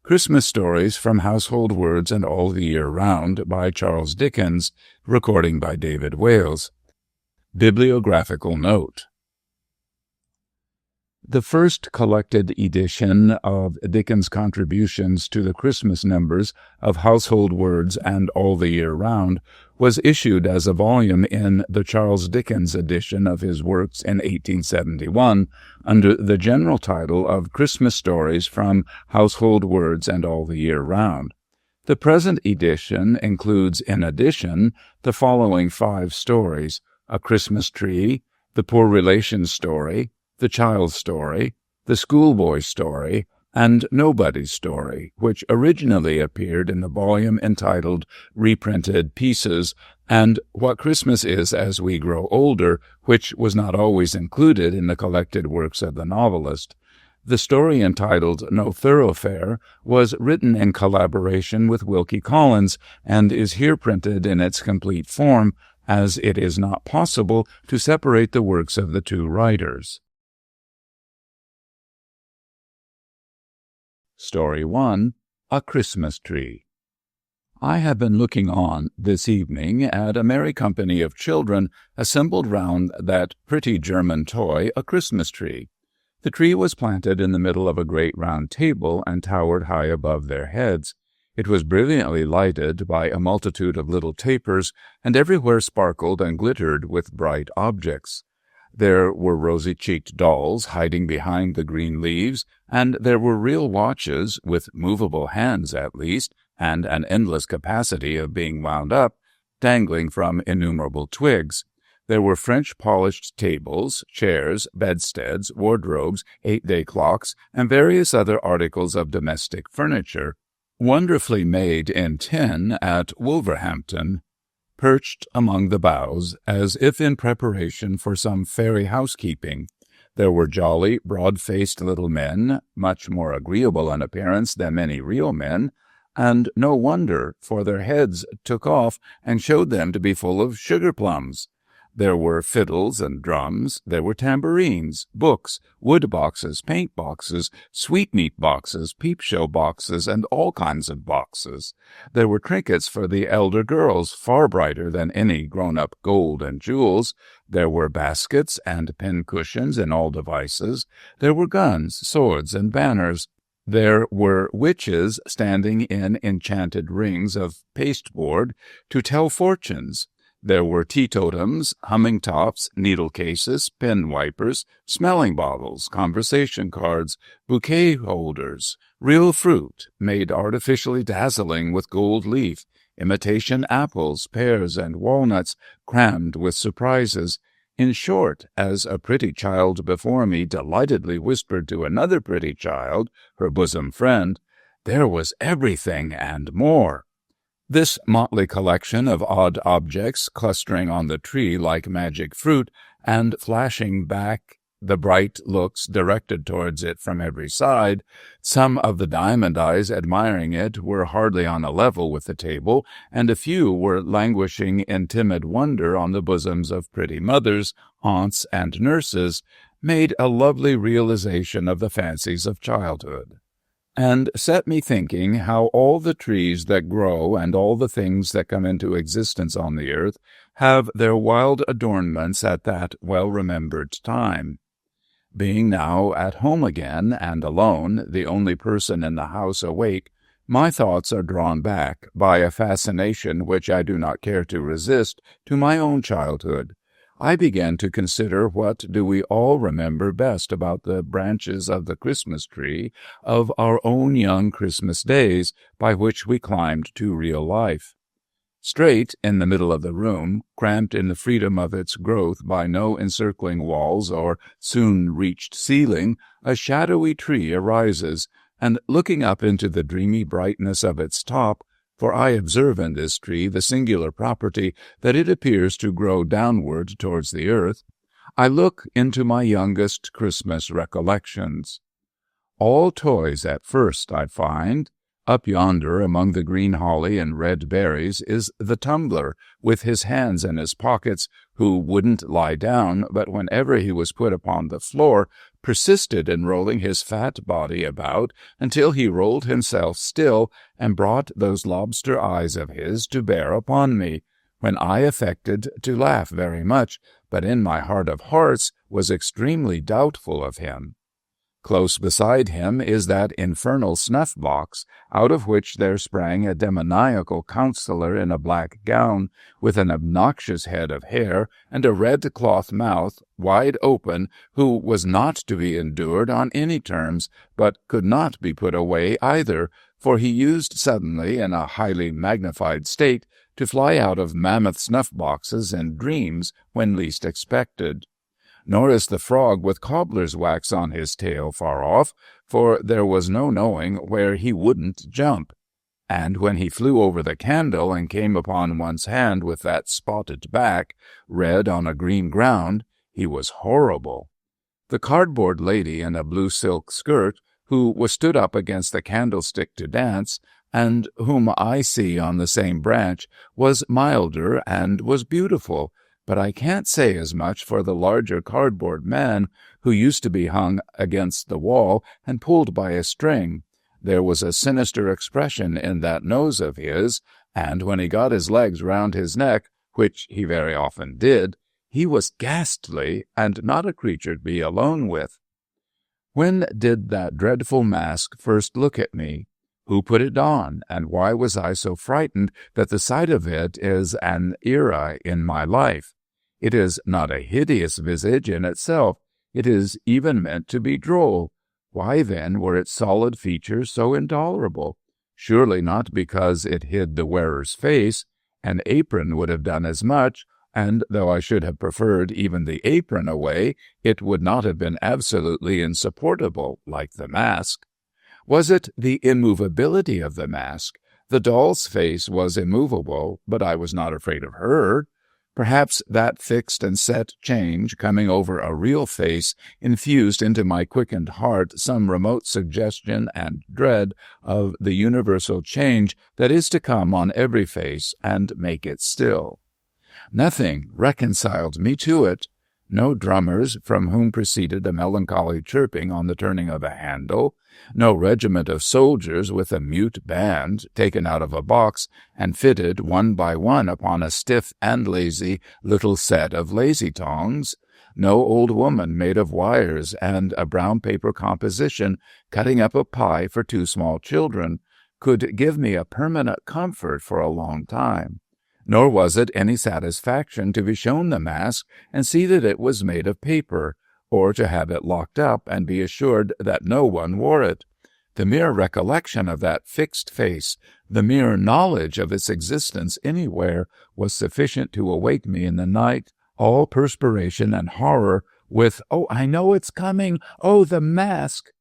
Christmas Stories from Household Words and All the Year Round by Charles Dickens, recording by David Wales. Bibliographical Note. The first collected edition of Dickens' contributions to the Christmas numbers of Household Words and All the Year Round was issued as a volume in the Charles Dickens edition of his works in 1871 under the general title of Christmas Stories from Household Words and All the Year Round. The present edition includes, in addition, the following 5 stories: A Christmas Tree, The Poor Relation's Story, The Child's Story, The Schoolboy Story, and Nobody's Story, which originally appeared in the volume entitled Reprinted Pieces, and What Christmas Is as We Grow Older, which was not always included in the collected works of the novelist. The story entitled No Thoroughfare was written in collaboration with Wilkie Collins and is here printed in its complete form, as it is not possible to separate the works of the two writers. Story 1. A Christmas Tree. I have been looking on this evening at a merry company of children assembled round that pretty German toy, a Christmas tree. The tree was planted in the middle of a great round table and towered high above their heads. It was brilliantly lighted by a multitude of little tapers, and everywhere sparkled and glittered with bright objects. There were rosy-cheeked dolls hiding behind the green leaves, and there were real watches, with movable hands at least, and an endless capacity of being wound up, dangling from innumerable twigs. There were French-polished tables, chairs, bedsteads, wardrobes, 8-day clocks, and various other articles of domestic furniture, wonderfully made in tin at Wolverhampton, perched among the boughs, as if in preparation for some fairy housekeeping. There were jolly, broad-faced little men, much more agreeable in appearance than many real men, and no wonder, for their heads took off and showed them to be full of sugar-plums. There were fiddles and drums, there were tambourines, books, wood boxes, paint boxes, sweetmeat boxes, peep-show boxes, and all kinds of boxes. There were trinkets for the elder girls, far brighter than any grown-up gold and jewels. There were baskets and pin-cushions in all devices. There were guns, swords, and banners. There were witches standing in enchanted rings of pasteboard to tell fortunes. There were teetotums, humming tops, needle cases, pen wipers, smelling bottles, conversation cards, bouquet holders, real fruit, made artificially dazzling with gold leaf, imitation apples, pears, and walnuts, crammed with surprises. In short, as a pretty child before me delightedly whispered to another pretty child, her bosom friend, there was everything and more. This motley collection of odd objects clustering on the tree like magic fruit and flashing back the bright looks directed towards it from every side, some of the diamond eyes admiring it were hardly on a level with the table, and a few were languishing in timid wonder on the bosoms of pretty mothers, aunts, and nurses, made a lovely realization of the fancies of childhood, and set me thinking how all the trees that grow and all the things that come into existence on the earth have their wild adornments at that well-remembered time. Being now at home again and alone, the only person in the house awake, my thoughts are drawn back, by a fascination which I do not care to resist, to my own childhood. I began to consider what do we all remember best about the branches of the Christmas tree of our own young Christmas days, by which we climbed to real life. Straight in the middle of the room, cramped in the freedom of its growth by no encircling walls or soon-reached ceiling, a shadowy tree arises, and looking up into the dreamy brightness of its top, for I observe in this tree the singular property that it appears to grow downward towards the earth, I look into my youngest Christmas recollections. All toys at first, I find. Up yonder among the green holly and red berries is the tumbler, with his hands in his pockets, who wouldn't lie down, but whenever he was put upon the floor, persisted in rolling his fat body about until he rolled himself still and brought those lobster eyes of his to bear upon me, when I affected to laugh very much, but in my heart of hearts was extremely doubtful of him. Close beside him is that infernal snuff-box, out of which there sprang a demoniacal counselor in a black gown, with an obnoxious head of hair and a red cloth mouth wide open, who was not to be endured on any terms, but could not be put away either, for he used suddenly, in a highly magnified state, to fly out of mammoth snuff-boxes in dreams when least expected. Nor is the frog with cobbler's wax on his tail far off, for there was no knowing where he wouldn't jump. And when he flew over the candle and came upon one's hand with that spotted back, red on a green ground, he was horrible. The cardboard lady in a blue silk skirt, who was stood up against the candlestick to dance, and whom I see on the same branch, was milder and was beautiful, but I can't say as much for the larger cardboard man, who used to be hung against the wall and pulled by a string. There was a sinister expression in that nose of his, and when he got his legs round his neck, which he very often did, he was ghastly, and not a creature to be alone with. When did that dreadful mask first look at me? Who put it on, and why was I so frightened that the sight of it is an era in my life? It is not a hideous visage in itself. It is even meant to be droll. Why, then, were its solid features so intolerable? Surely not because it hid the wearer's face. An apron would have done as much, and though I should have preferred even the apron away, it would not have been absolutely insupportable like the mask. Was it the immovability of the mask? The doll's face was immovable, but I was not afraid of her. Perhaps that fixed and set change coming over a real face infused into my quickened heart some remote suggestion and dread of the universal change that is to come on every face and make it still. Nothing reconciled me to it. No drummers from whom proceeded a melancholy chirping on the turning of a handle, no regiment of soldiers with a mute band taken out of a box and fitted one by one upon a stiff and lazy little set of lazy tongs, no old woman made of wires and a brown paper composition cutting up a pie for 2 small children, could give me a permanent comfort for a long time. Nor was it any satisfaction to be shown the mask and see that it was made of paper, or to have it locked up and be assured that no one wore it. The mere recollection of that fixed face, the mere knowledge of its existence anywhere, was sufficient to awake me in the night, all perspiration and horror, with, "Oh, I know it's coming! Oh, the mask!"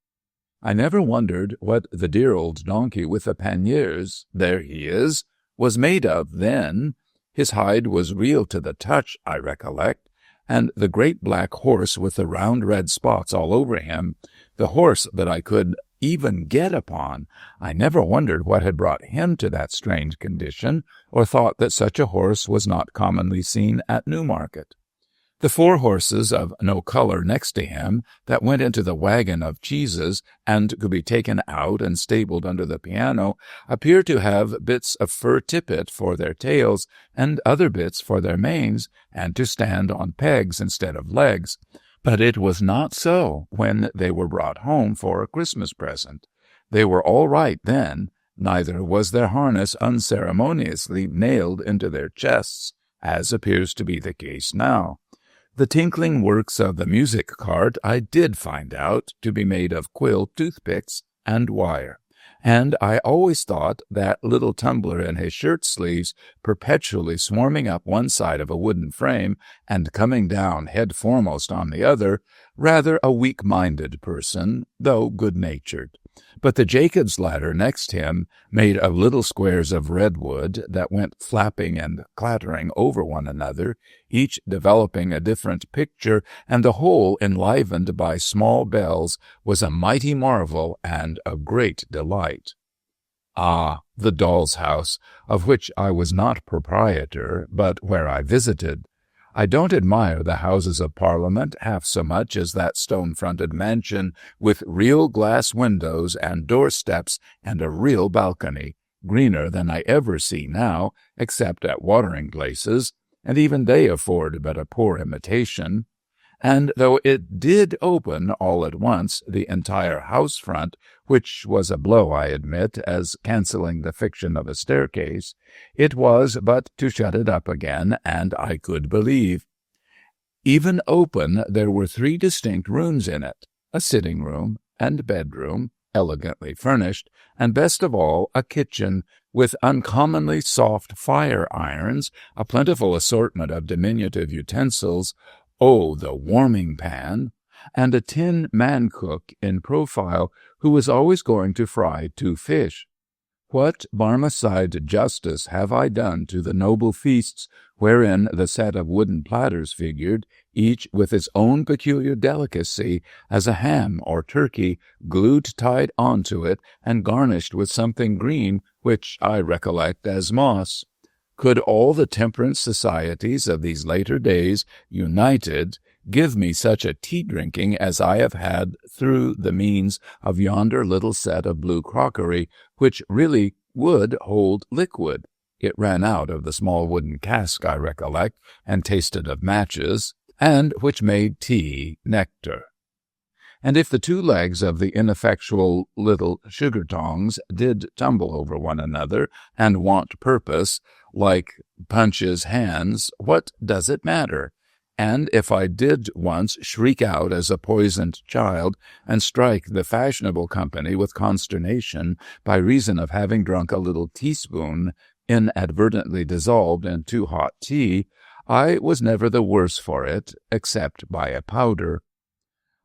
I never wondered what the dear old donkey with the panniers, there he is, was made of then. His hide was real to the touch, I recollect, and the great black horse with the round red spots all over him, the horse that I could even get upon, I never wondered what had brought him to that strange condition, or thought that such a horse was not commonly seen at Newmarket. The 4 horses of no color next to him that went into the wagon of cheeses and could be taken out and stabled under the piano appear to have bits of fur tippet for their tails and other bits for their manes, and to stand on pegs instead of legs. But it was not so when they were brought home for a Christmas present. They were all right then, neither was their harness unceremoniously nailed into their chests, as appears to be the case now. The tinkling works of the music cart I did find out to be made of quill toothpicks and wire, and I always thought that little tumbler in his shirt-sleeves, perpetually swarming up one side of a wooden frame and coming down head foremost on the other, rather a weak-minded person, though good-natured. But the Jacob's ladder next him, made of little squares of redwood that went flapping and clattering over one another, each developing a different picture, and the whole enlivened by small bells, was a mighty marvel and a great delight. Ah, the doll's house, of which I was not proprietor, but where I visited. I don't admire the Houses of Parliament half so much as that stone-fronted mansion with real glass windows and doorsteps and a real balcony, greener than I ever see now, except at watering places, and even they afford but a poor imitation. And though it did open all at once the entire house front, which was a blow, I admit, as cancelling the fiction of a staircase, it was but to shut it up again, and I could believe. Even open, there were 3 distinct rooms in it, a sitting-room and bedroom, elegantly furnished, and best of all, a kitchen, with uncommonly soft fire-irons, a plentiful assortment of diminutive utensils, oh, the warming-pan, and a tin man-cook in profile who was always going to fry 2 fish. What Barmecide justice have I done to the noble feasts wherein the set of wooden platters figured, each with its own peculiar delicacy, as a ham or turkey glued tight onto it and garnished with something green which I recollect as moss? Could all the temperance societies of these later days, united, give me such a tea-drinking as I have had through the means of yonder little set of blue crockery, which really would hold liquid? It ran out of the small wooden cask, I recollect, and tasted of matches, and which made tea nectar. And if the 2 legs of the ineffectual little sugar-tongs did tumble over one another and want purpose, like Punch's hands, what does it matter? And if I did once shriek out as a poisoned child and strike the fashionable company with consternation by reason of having drunk a little teaspoon inadvertently dissolved in too hot tea, I was never the worse for it, except by a powder.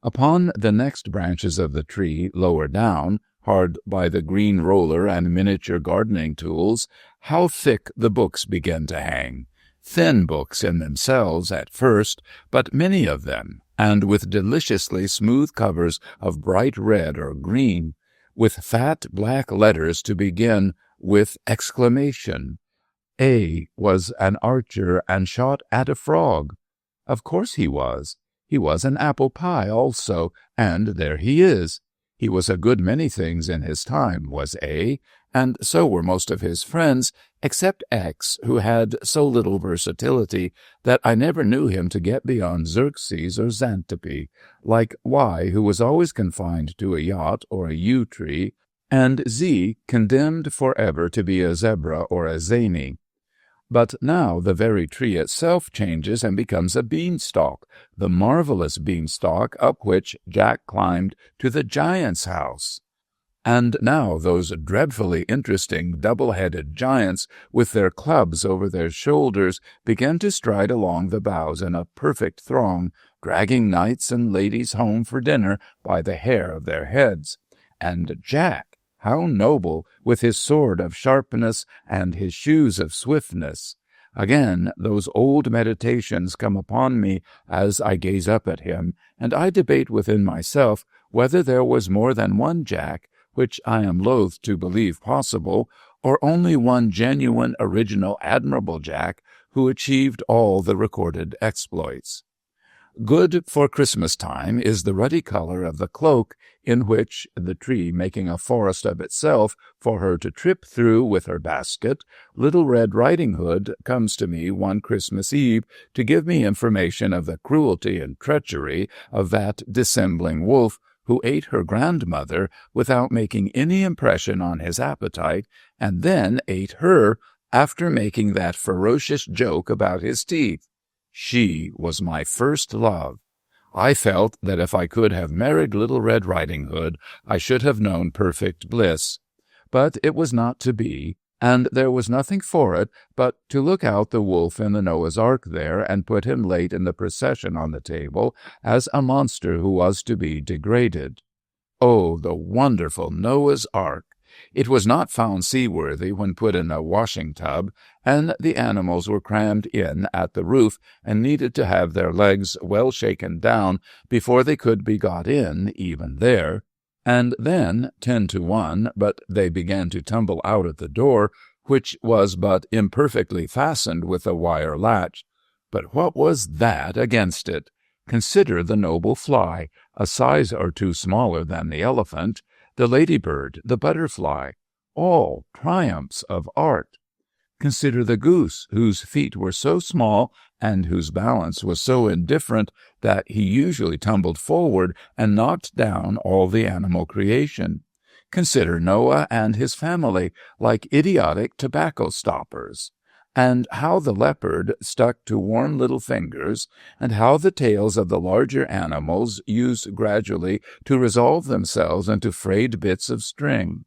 Upon the next branches of the tree, lower down, hard by the green roller and miniature gardening tools, how thick the books began to hang. Thin books in themselves at first, but many of them, and with deliciously smooth covers of bright red or green, with fat black letters to begin with exclamation. A was an archer and shot at a frog. Of course he was. He was an apple pie also, and there he is. He was a good many things in his time, was A, and so were most of his friends, except X, who had so little versatility that I never knew him to get beyond Xerxes or Xantippe, like Y, who was always confined to a yacht or a yew tree, and Z, condemned forever to be a zebra or a zany. But now the very tree itself changes and becomes a beanstalk, the marvelous beanstalk up which Jack climbed to the giant's house. And now those dreadfully interesting double-headed giants, with their clubs over their shoulders, began to stride along the boughs in a perfect throng, dragging knights and ladies home for dinner by the hair of their heads. And Jack, how noble, with his sword of sharpness and his shoes of swiftness! Again those old meditations come upon me as I gaze up at him, and I debate within myself whether there was more than one Jack, which I am loath to believe possible, or only one genuine, original, admirable Jack, who achieved all the recorded exploits. Good for Christmas time is the ruddy color of the cloak in which, the tree making a forest of itself for her to trip through with her basket, Little Red Riding Hood comes to me one Christmas Eve to give me information of the cruelty and treachery of that dissembling wolf who ate her grandmother without making any impression on his appetite, and then ate her after making that ferocious joke about his teeth. She was my first love. I felt that if I could have married Little Red Riding Hood, I should have known perfect bliss. But it was not to be, and there was nothing for it but to look out the wolf in the Noah's Ark there and put him late in the procession on the table as a monster who was to be degraded. Oh, the wonderful Noah's Ark! It was not found seaworthy when put in a washing-tub, and the animals were crammed in at the roof and needed to have their legs well shaken down before they could be got in even there. And then, 10 to 1, but they began to tumble out at the door, which was but imperfectly fastened with a wire latch. But what was that against it? Consider the noble fly, a size or two smaller than the elephant, the ladybird, the butterfly, all triumphs of art. Consider the goose, whose feet were so small and whose balance was so indifferent that he usually tumbled forward and knocked down all the animal creation. Consider Noah and his family, like idiotic tobacco stoppers, and how the leopard stuck to warm little fingers, and how the tails of the larger animals used gradually to resolve themselves into frayed bits of string.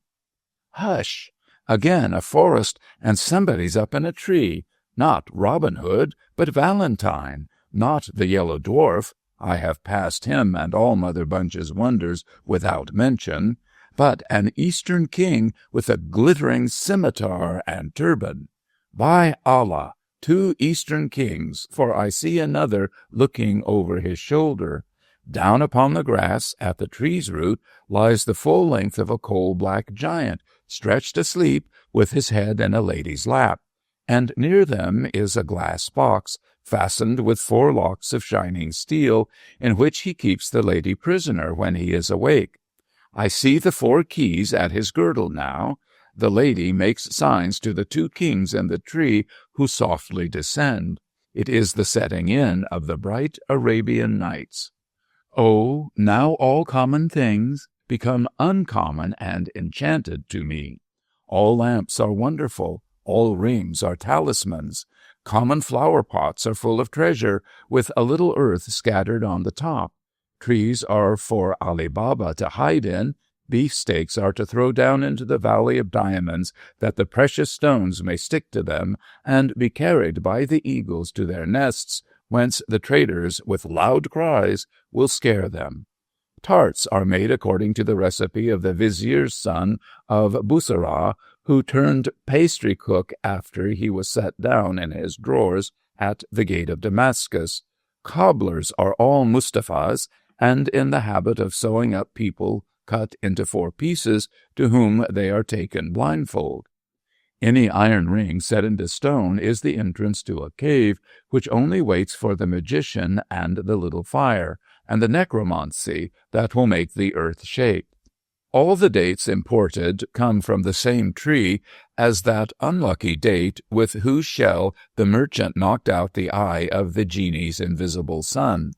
Hush! Again a forest, and somebody's up in a tree. Not Robin Hood, but Valentine. Not the Yellow Dwarf. I have passed him and all Mother Bunch's wonders without mention. But an Eastern king with a glittering scimitar and turban. By Allah, 2 Eastern kings, for I see another looking over his shoulder. Down upon the grass, at the tree's root, lies the full length of a coal-black giant, stretched asleep with his head in a lady's lap, and near them is a glass box, fastened with 4 locks of shining steel, in which he keeps the lady prisoner when he is awake. I see the 4 keys at his girdle now. The lady makes signs to the 2 kings in the tree, who softly descend. It is the setting in of the bright Arabian Nights. Oh, now all common things become uncommon and enchanted to me. All lamps are wonderful, all rings are talismans. Common flower-pots are full of treasure, with a little earth scattered on the top. Trees are for Ali Baba to hide in. Beefsteaks are to throw down into the valley of diamonds, that the precious stones may stick to them, and be carried by the eagles to their nests, whence the traders, with loud cries, will scare them. Tarts are made according to the recipe of the vizier's son of Bussorah, who turned pastry cook after he was set down in his drawers at the gate of Damascus. Cobblers are all Mustafas, and in the habit of sewing up people cut into 4 pieces, to whom they are taken blindfold. Any iron ring set into stone is the entrance to a cave, which only waits for the magician and the little fire, and the necromancy that will make the earth shake. All the dates imported come from the same tree as that unlucky date with whose shell the merchant knocked out the eye of the genie's invisible son.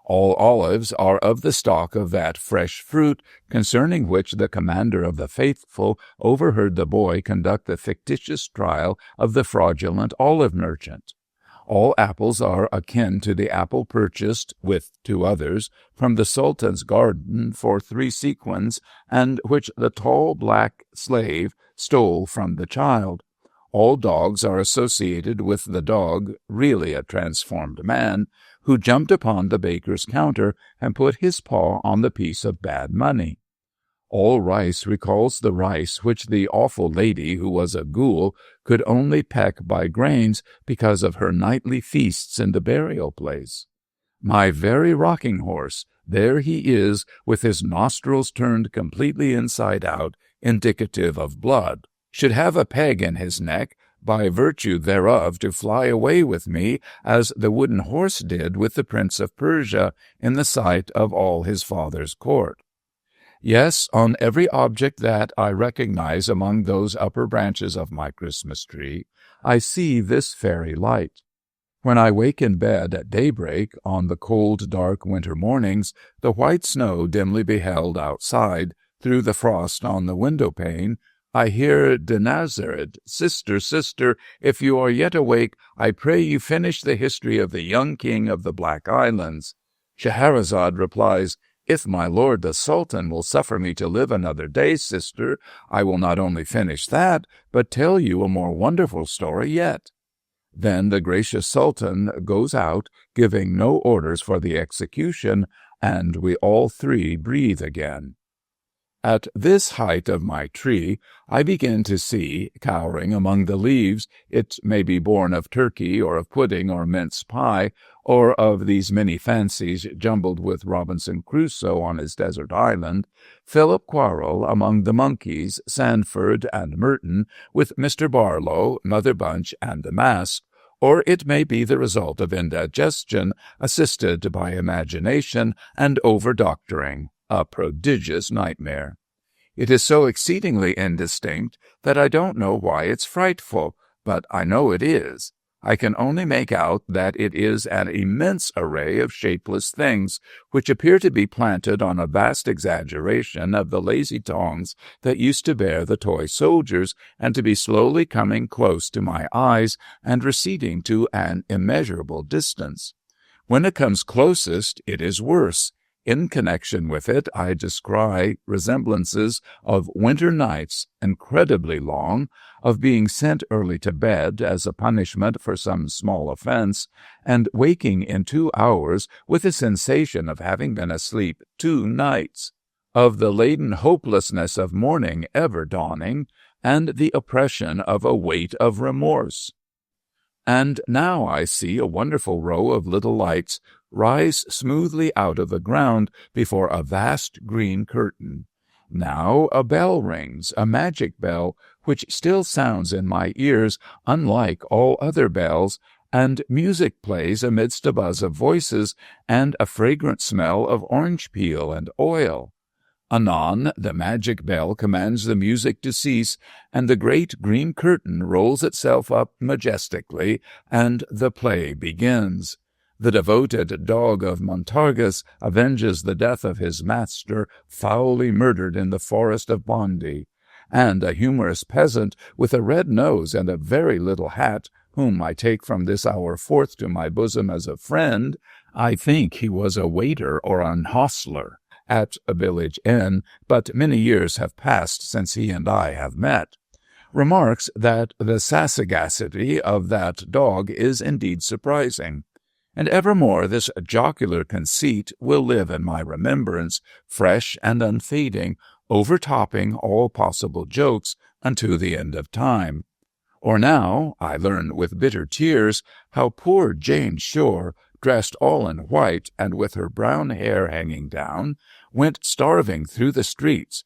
All olives are of the stock of that fresh fruit, concerning which the commander of the faithful overheard the boy conduct the fictitious trial of the fraudulent olive merchant. All apples are akin to the apple purchased, with 2 others, from the Sultan's garden for 3 sequins, and which the tall black slave stole from the child. All dogs are associated with the dog, really a transformed man, who jumped upon the baker's counter and put his paw on the piece of bad money. All rice recalls the rice which the awful lady, who was a ghoul, could only peck by grains because of her nightly feasts in the burial place. My very rocking horse, there he is, with his nostrils turned completely inside out, indicative of blood, should have a peg in his neck, by virtue thereof to fly away with me, as the wooden horse did with the Prince of Persia, in the sight of all his father's court. Yes, on every object that I recognize among those upper branches of my Christmas tree, I see this fairy light. When I wake in bed at daybreak on the cold, dark winter mornings, the white snow dimly beheld outside, through the frost on the window-pane, I hear Denazarid, "Sister, sister, if you are yet awake, I pray you finish the history of the young king of the Black Islands." Scheherazade replies, "If my lord the Sultan will suffer me to live another day, sister, I will not only finish that, but tell you a more wonderful story yet." Then the gracious Sultan goes out, giving no orders for the execution, and we all 3 breathe again. At this height of my tree, I begin to see, cowering among the leaves, it may be born of turkey or of pudding or mince pie, or of these many fancies jumbled with Robinson Crusoe on his desert island, Philip Quarrel among the monkeys, Sandford and Merton, with Mr. Barlow, Mother Bunch, and the mask, or it may be the result of indigestion assisted by imagination and over-doctoring, a prodigious nightmare. It is so exceedingly indistinct that I don't know why it's frightful, but I know it is. I can only make out that it is an immense array of shapeless things, which appear to be planted on a vast exaggeration of the lazy tongs that used to bear the toy soldiers, and to be slowly coming close to my eyes and receding to an immeasurable distance. When it comes closest, it is worse. In connection with it, I descry resemblances of winter nights, incredibly long, of being sent early to bed as a punishment for some small offense, and waking in 2 hours with a sensation of having been asleep 2 nights, of the laden hopelessness of morning ever dawning, and the oppression of a weight of remorse. And now I see a wonderful row of little lights rise smoothly out of the ground before a vast green curtain. Now a bell rings, a magic bell, which still sounds in my ears unlike all other bells, and music plays amidst a buzz of voices and a fragrant smell of orange peel and oil. Anon the magic bell commands the music to cease, and the great green curtain rolls itself up majestically, and the play begins. The devoted dog of Montargis avenges the death of his master, foully murdered in the forest of Bondy, and a humorous peasant with a red nose and a very little hat, whom I take from this hour forth to my bosom as a friend, I think he was a waiter or an hostler at a village inn, but many years have passed since he and I have met, remarks that the sagacity of that dog is indeed surprising. And evermore this jocular conceit will live in my remembrance, fresh and unfading, overtopping all possible jokes unto the end of time. Or now I learn with bitter tears how poor Jane Shore, dressed all in white and with her brown hair hanging down, went starving through the streets,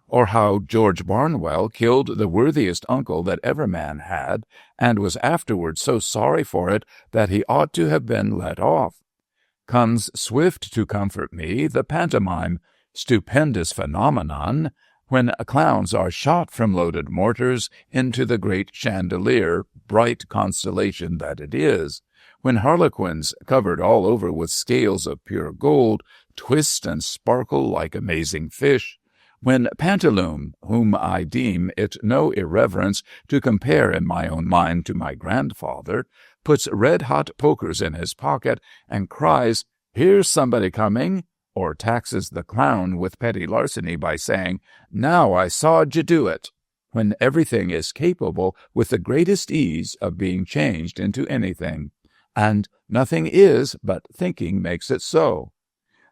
or how George Barnwell killed the worthiest uncle that ever man had, and was afterwards so sorry for it that he ought to have been let off. Comes swift to comfort me the pantomime, stupendous phenomenon, when clowns are shot from loaded mortars into the great chandelier, bright constellation that it is, when harlequins, covered all over with scales of pure gold, twist and sparkle like amazing fish, when Pantaloon, whom I deem it no irreverence to compare in my own mind to my grandfather, puts red-hot pokers in his pocket and cries, "Here's somebody coming," or taxes the clown with petty larceny by saying, "Now I saw'd you do it," when everything is capable with the greatest ease of being changed into anything, and nothing is but thinking makes it so.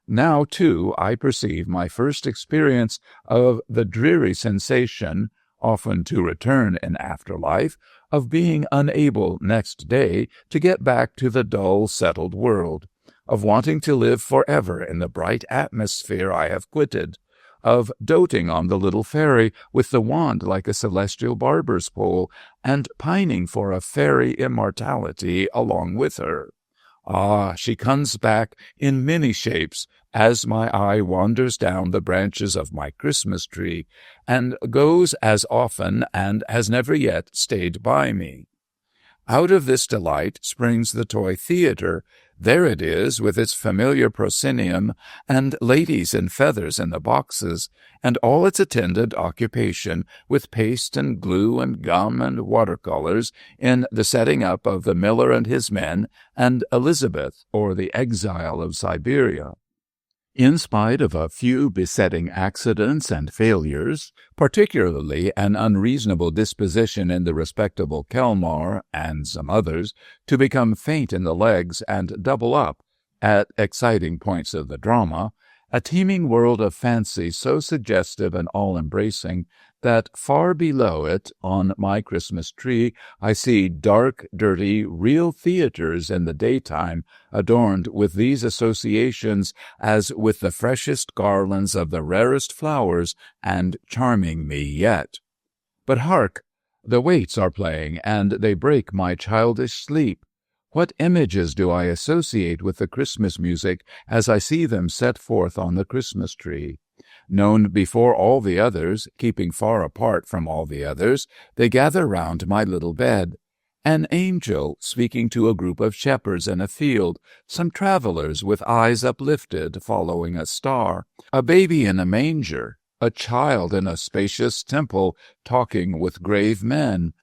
Now, too, I perceive my first experience of the dreary sensation, often to return in after life, of being unable next day to get back to the dull, settled world, of wanting to live forever in the bright atmosphere I have quitted, of doting on the little fairy with the wand like a celestial barber's pole, and pining for a fairy immortality along with her. Ah, she comes back in many shapes as my eye wanders down the branches of my Christmas tree, and goes as often and has never yet stayed by me. Out of this delight springs the toy theatre. There it is, with its familiar proscenium, and ladies in feathers in the boxes, and all its attendant occupation, with paste and glue and gum and watercolors, in the setting up of the Miller and his men, and Elizabeth, or the exile of Siberia. In spite of a few besetting accidents and failures, particularly an unreasonable disposition in the respectable Kelmar, and some others, to become faint in the legs and double up at exciting points of the drama, a teeming world of fancy so suggestive and all-embracing that far below it, on my Christmas tree, I see dark, dirty, real theaters in the daytime, adorned with these associations as with the freshest garlands of the rarest flowers, and charming me yet. But hark! The waits are playing, and they break my childish sleep. What images do I associate with the Christmas music as I see them set forth on the Christmas tree? Known before all the others, keeping far apart from all the others, they gather round my little bed. An angel speaking to a group of shepherds in a field, some travelers with eyes uplifted following a star, a baby in a manger, a child in a spacious temple talking with grave men,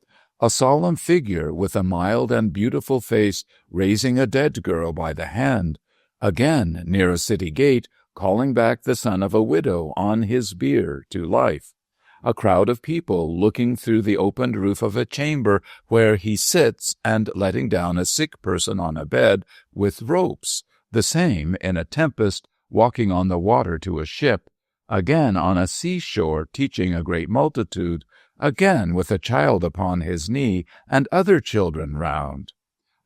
a solemn figure with a mild and beautiful face raising a dead girl by the hand, again near a city gate calling back the son of a widow on his bier to life, a crowd of people looking through the opened roof of a chamber where he sits and letting down a sick person on a bed with ropes, the same in a tempest, walking on the water to a ship, again on a seashore teaching a great multitude, again with a child upon his knee and other children round,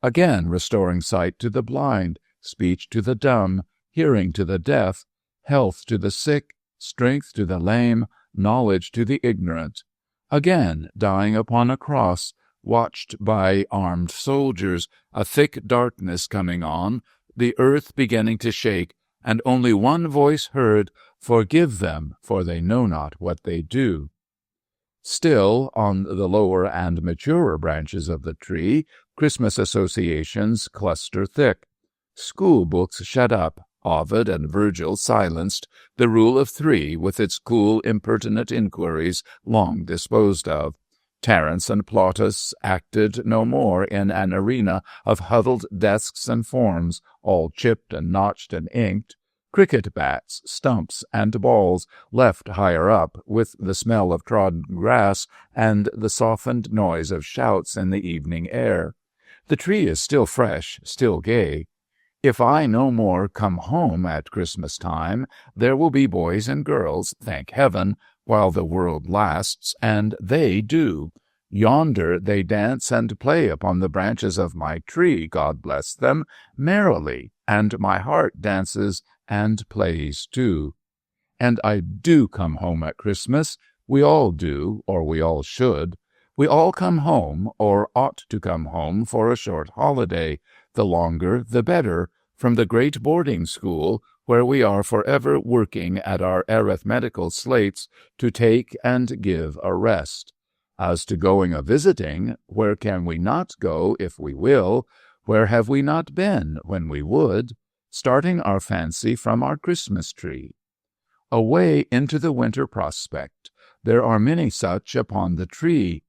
again restoring sight to the blind, speech to the dumb, hearing to the deaf, health to the sick, strength to the lame, knowledge to the ignorant, again dying upon a cross, watched by armed soldiers, a thick darkness coming on, the earth beginning to shake, and only one voice heard, "Forgive them, for they know not what they do." Still, on the lower and maturer branches of the tree, Christmas associations cluster thick. School books shut up, Ovid and Virgil silenced, the Rule of Three with its cool, impertinent inquiries long disposed of. Terence and Plautus acted no more in an arena of huddled desks and forms, all chipped and notched and inked. Cricket bats, stumps, and balls left higher up, with the smell of trodden grass and the softened noise of shouts in the evening air. The tree is still fresh, still gay. If I no more come home at Christmas time, there will be boys and girls, thank heaven, while the world lasts, and they do. Yonder they dance and play upon the branches of my tree, God bless them, merrily, and my heart dances and plays too. And I do come home at Christmas. We all do, or we all should. We all come home, or ought to come home, for a short holiday, the longer the better, from the great boarding school where we are forever working at our arithmetical slates to take and give a rest. As to going a-visiting, where can we not go if we will? Where have we not been when we would? Starting our fancy from our Christmas tree. Away into the winter prospect, there are many such upon the tree.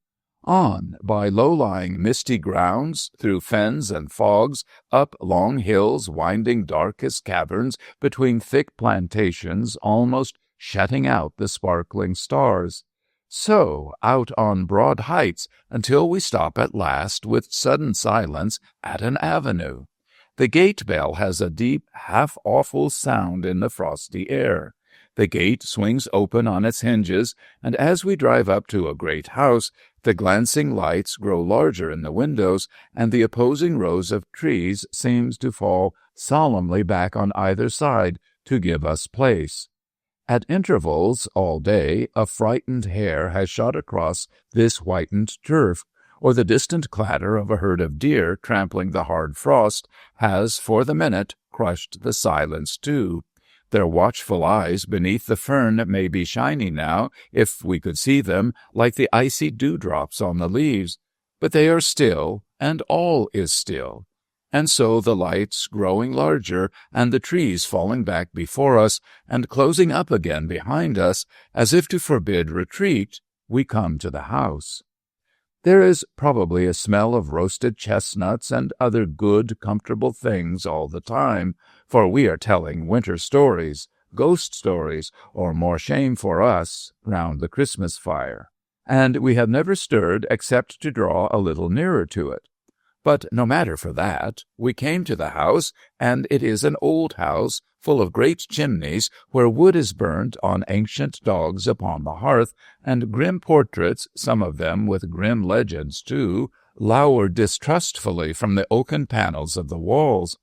On, by low-lying misty grounds, through fens and fogs, up long hills winding dark as caverns, between thick plantations almost shutting out the sparkling stars. So, out on broad heights, until we stop at last with sudden silence at an avenue. The gate bell has a deep, half-awful sound in the frosty air. The gate swings open on its hinges, and as we drive up to a great house, the glancing lights grow larger in the windows, and the opposing rows of trees seems to fall solemnly back on either side to give us place. At intervals all day, a frightened hare has shot across this whitened turf, or the distant clatter of a herd of deer trampling the hard frost has, for the minute, crushed the silence too. Their watchful eyes beneath the fern may be shiny now, if we could see them, like the icy dewdrops on the leaves, but they are still, and all is still. And so the lights growing larger, and the trees falling back before us, and closing up again behind us, as if to forbid retreat, we come to the house. There is probably a smell of roasted chestnuts and other good, comfortable things all the time, for we are telling winter stories, ghost stories, or more shame for us, round the Christmas fire. And we have never stirred except to draw a little nearer to it. But no matter for that, we came to the house, and it is an old house, full of great chimneys, where wood is burnt on ancient dogs upon the hearth, and grim portraits, some of them with grim legends too, lower distrustfully from the oaken panels of the walls.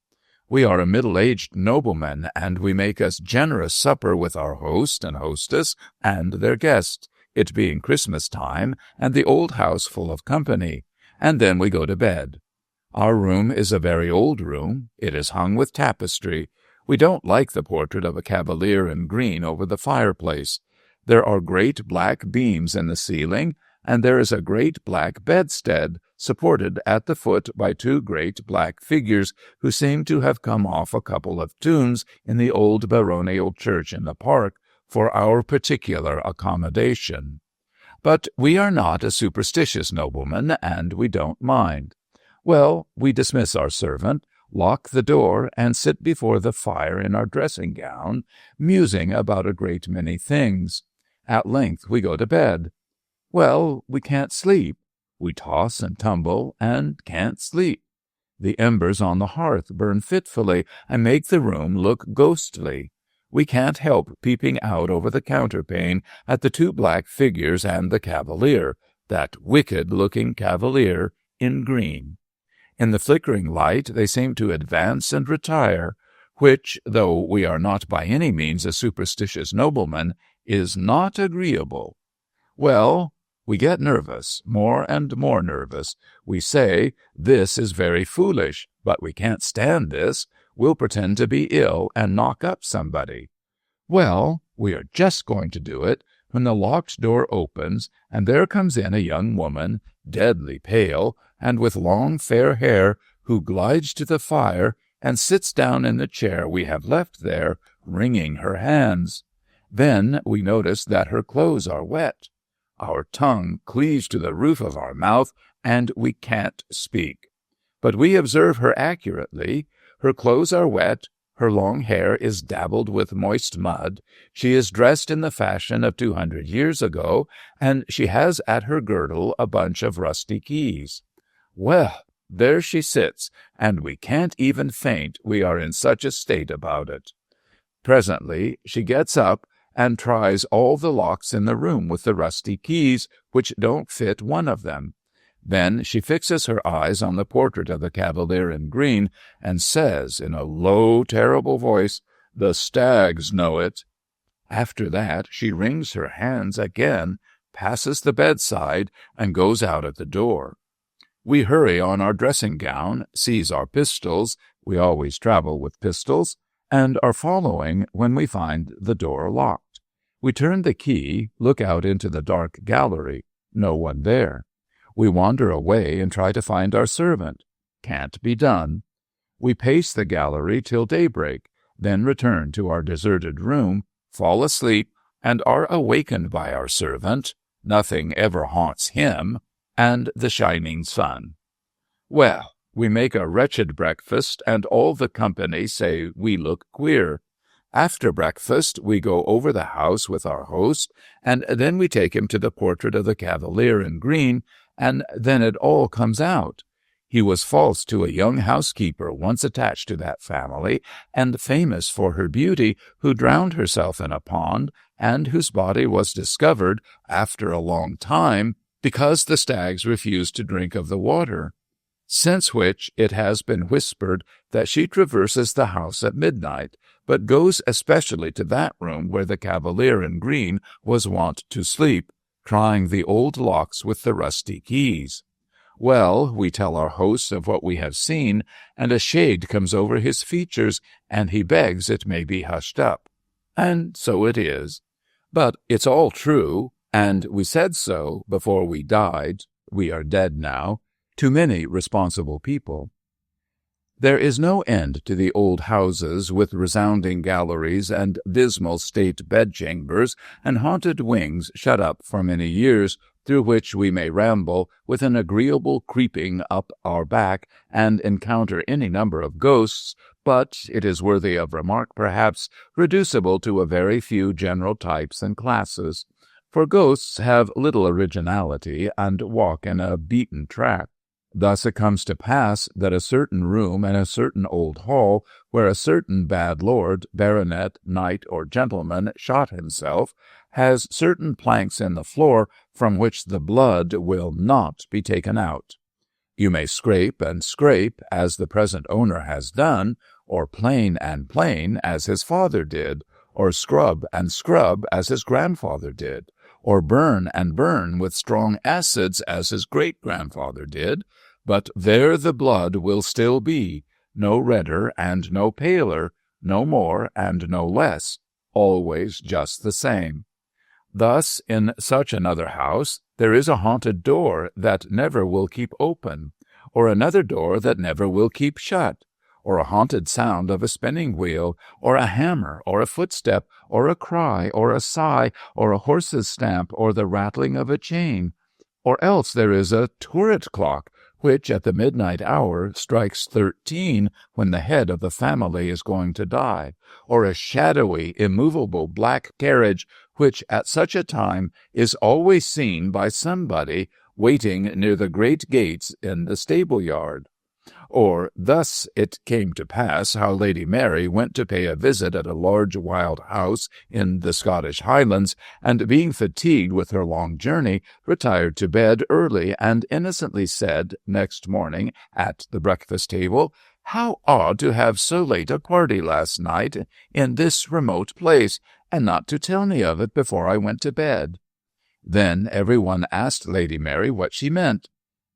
We are a middle-aged nobleman, and we make us generous supper with our host and hostess and their guests. it being Christmas time and the old house full of company, and then we go to bed. Our room is a very old room. It is hung with tapestry. We don't like the portrait of a cavalier in green over the fireplace. There are great black beams in the ceiling, and there is a great black bedstead, supported at the foot by two great black figures who seem to have come off a couple of tombs in the old baronial church in the park for our particular accommodation. But we are not a superstitious nobleman, and we don't mind. Well, we dismiss our servant, lock the door, and sit before the fire in our dressing-gown, musing about a great many things. At length we go to bed. Well, we can't sleep. We toss and tumble, and can't sleep. The embers on the hearth burn fitfully, and make the room look ghostly. We can't help peeping out over the counterpane at the two black figures and the cavalier, that wicked-looking cavalier in green. In the flickering light they seem to advance and retire, which, though we are not by any means a superstitious nobleman, is not agreeable. Well, we get nervous, more and more nervous. We say, this is very foolish, but we can't stand this. We'll pretend to be ill and knock up somebody. Well, we are just going to do it, when the locked door opens, and there comes in a young woman, deadly pale, and with long fair hair, who glides to the fire and sits down in the chair we have left there, wringing her hands. Then we notice that her clothes are wet. Our tongue cleaves to the roof of our mouth, and we can't speak. But we observe her accurately. Her clothes are wet, her long hair is dabbled with moist mud, she is dressed in the fashion of 200 years ago, and she has at her girdle a bunch of rusty keys. Well, there she sits, and we can't even faint, we are in such a state about it. Presently she gets up and tries all the locks in the room with the rusty keys, which don't fit one of them. Then she fixes her eyes on the portrait of the cavalier in green, and says in a low, terrible voice, "The stags know it." After that she wrings her hands again, passes the bedside, and goes out at the door. We hurry on our dressing-gown, seize our pistols, we always travel with pistols, and are following when we find the door locked. We turn the key, look out into the dark gallery. No one there. We wander away and try to find our servant. Can't be done. We pace the gallery till daybreak, then return to our deserted room, fall asleep, and are awakened by our servant. Nothing ever haunts him, and the shining sun. Well, we make a wretched breakfast, and all the company say we look queer. After breakfast, we go over the house with our host, and then we take him to the portrait of the cavalier in green, and then it all comes out. He was false to a young housekeeper once attached to that family, and famous for her beauty, who drowned herself in a pond, and whose body was discovered, after a long time, because the stags refused to drink of the water. Since which it has been whispered that she traverses the house at midnight, but goes especially to that room where the cavalier in green was wont to sleep, trying the old locks with the rusty keys. Well, we tell our host of what we have seen, and a shade comes over his features, and he begs it may be hushed up. And so it is. But it's all true, and we said so before we died, we are dead now, to many responsible people. There is no end to the old houses with resounding galleries and dismal state bedchambers and haunted wings shut up for many years, through which we may ramble with an agreeable creeping up our back and encounter any number of ghosts, but, it is worthy of remark perhaps, reducible to a very few general types and classes. For ghosts have little originality and walk in a beaten track. Thus it comes to pass that a certain room in a certain old hall, where a certain bad lord, baronet, knight, or gentleman shot himself, has certain planks in the floor from which the blood will not be taken out. You may scrape and scrape, as the present owner has done, or plane and plane, as his father did, or scrub and scrub, as his grandfather did, or burn and burn with strong acids as his great-grandfather did, but there the blood will still be, no redder and no paler, no more and no less, always just the same. Thus, in such another house, there is a haunted door that never will keep open, or another door that never will keep shut, or a haunted sound of a spinning wheel, or a hammer, or a footstep, or a cry, or a sigh, or a horse's stamp, or the rattling of a chain. Or else there is a turret clock, which at the midnight hour strikes 13 when the head of the family is going to die, or a shadowy, immovable black carriage, which at such a time is always seen by somebody waiting near the great gates in the stable-yard. Or thus it came to pass how Lady Mary went to pay a visit at a large wild house in the Scottish Highlands, and being fatigued with her long journey, retired to bed early, and innocently said next morning at the breakfast table, "How odd to have so late a party last night in this remote place, and not to tell me of it before I went to bed." Then every one asked Lady Mary what she meant.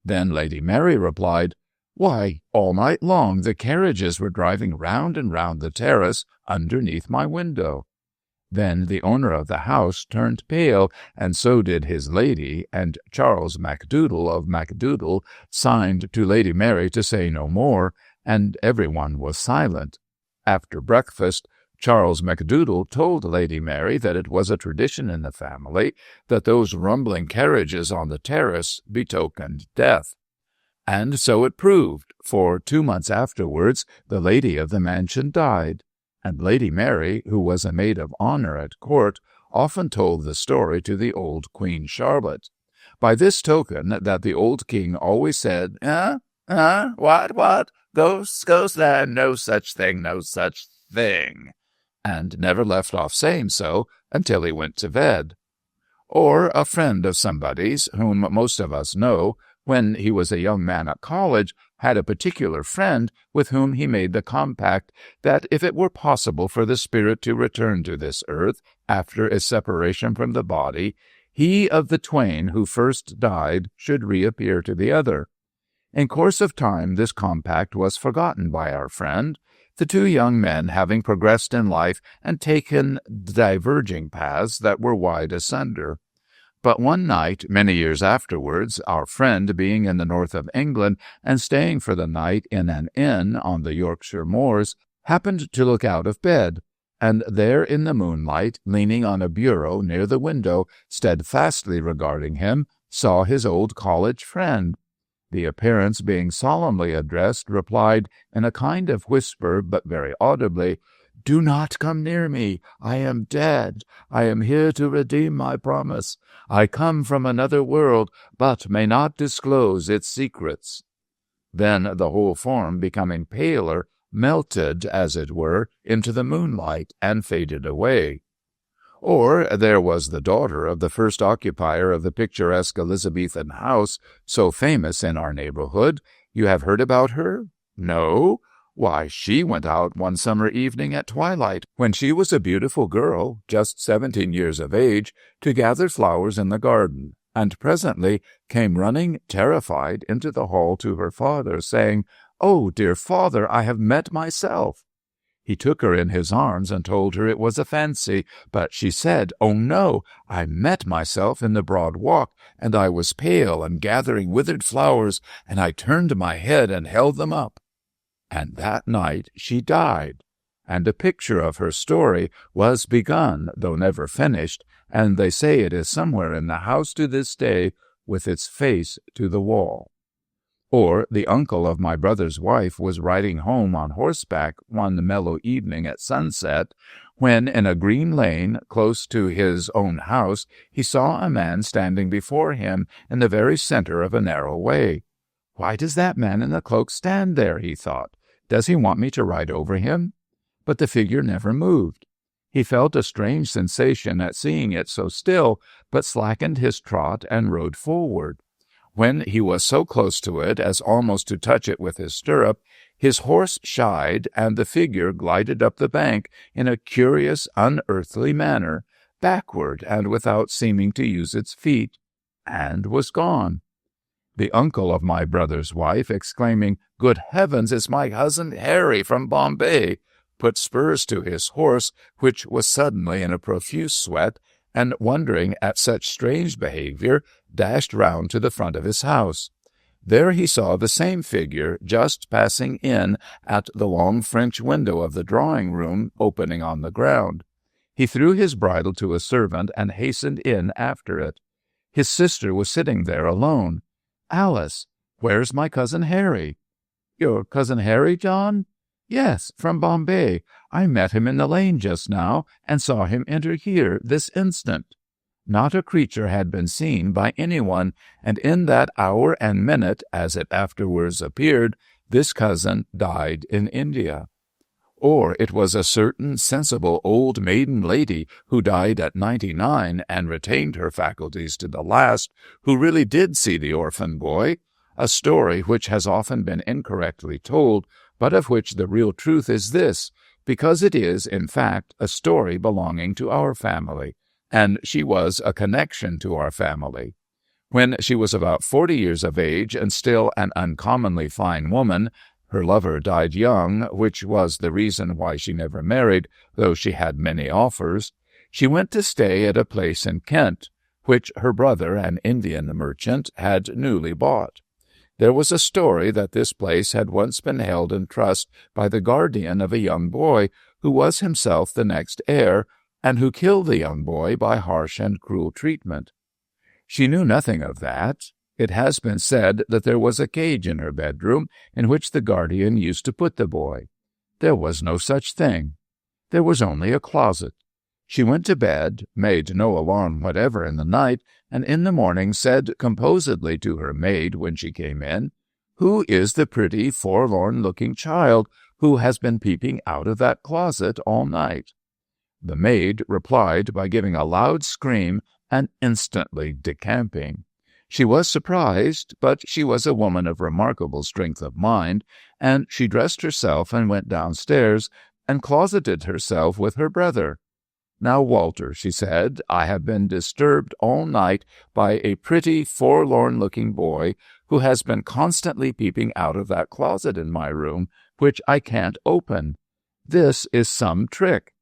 Then Lady Mary replied, "Why, all night long the carriages were driving round and round the terrace underneath my window." Then the owner of the house turned pale, and so did his lady, and Charles Macdoodle of Macdoodle signed to Lady Mary to say no more, and every one was silent. After breakfast, Charles Macdoodle told Lady Mary that it was a tradition in the family that those rumbling carriages on the terrace betokened death. And so it proved, for 2 months afterwards the lady of the mansion died, and Lady Mary, who was a maid of honor at court, often told the story to the old Queen Charlotte. By this token that the old king always said, what, ghosts, no such thing, and never left off saying so until he went to bed. Or a friend of somebody's, whom most of us know, when he was a young man at college, had a particular friend with whom he made the compact that if it were possible for the spirit to return to this earth after its separation from the body, he of the twain who first died should reappear to the other. In course of time this compact was forgotten by our friend, the two young men having progressed in life and taken diverging paths that were wide asunder. But one night, many years afterwards, our friend, being in the north of England and staying for the night in an inn on the Yorkshire moors, happened to look out of bed, and there in the moonlight, leaning on a bureau near the window, steadfastly regarding him, saw his old college friend. The appearance being solemnly addressed, replied in a kind of whisper, but very audibly, "Do not come near me. I am dead. I am here to redeem my promise. I come from another world, but may not disclose its secrets." Then the whole form, becoming paler, melted, as it were, into the moonlight, and faded away. Or there was the daughter of the first occupier of the picturesque Elizabethan house, so famous in our neighborhood. You have heard about her? No? Why, she went out one summer evening at twilight, when she was a beautiful girl, just 17 years of age, to gather flowers in the garden, and presently came running terrified into the hall to her father, saying, "Oh, dear father, I have met myself." He took her in his arms and told her it was a fancy, but she said, "Oh, no, I met myself in the broad walk, and I was pale and gathering withered flowers, and I turned my head and held them up." And that night she died, and a picture of her story was begun, though never finished, and they say it is somewhere in the house to this day, with its face to the wall. Or the uncle of my brother's wife was riding home on horseback one mellow evening at sunset, when in a green lane close to his own house he saw a man standing before him in the very center of a narrow way. "Why does that man in the cloak stand there?" he thought. "Does he want me to ride over him?" But the figure never moved. He felt a strange sensation at seeing it so still, but slackened his trot and rode forward. When he was so close to it as almost to touch it with his stirrup, his horse shied, and the figure glided up the bank in a curious, unearthly manner, backward and without seeming to use its feet, and was gone. The uncle of my brother's wife, exclaiming, "Good heavens, it's my cousin Harry from Bombay," put spurs to his horse, which was suddenly in a profuse sweat, and, wondering at such strange behavior, dashed round to the front of his house. There he saw the same figure just passing in at the long French window of the drawing-room opening on the ground. He threw his bridle to a servant and hastened in after it. His sister was sitting there alone. "Alice, where's my cousin Harry?" "Your cousin Harry, John?" "Yes, from Bombay. I met him in the lane just now, and saw him enter here this instant." Not a creature had been seen by anyone, and in that hour and minute, as it afterwards appeared, this cousin died in India. Or it was a certain sensible old maiden lady who died at 99 and retained her faculties to the last, who really did see the orphan boy, a story which has often been incorrectly told, but of which the real truth is this, because it is, in fact, a story belonging to our family, and she was a connection to our family. When she was about 40 years of age and still an uncommonly fine woman, her lover died young, which was the reason why she never married, though she had many offers. She went to stay at a place in Kent, which her brother, an Indian merchant, had newly bought. There was a story that this place had once been held in trust by the guardian of a young boy, who was himself the next heir, and who killed the young boy by harsh and cruel treatment. She knew nothing of that. It has been said that there was a cage in her bedroom in which the guardian used to put the boy. There was no such thing. There was only a closet. She went to bed, made no alarm whatever in the night, and in the morning said composedly to her maid when she came in, "Who is the pretty, forlorn-looking child who has been peeping out of that closet all night?" The maid replied by giving a loud scream and instantly decamping. She was surprised, but she was a woman of remarkable strength of mind, and she dressed herself and went downstairs and closeted herself with her brother. "Now, Walter," she said, "I have been disturbed all night by a pretty, forlorn-looking boy who has been constantly peeping out of that closet in my room, which I can't open. This is some trick."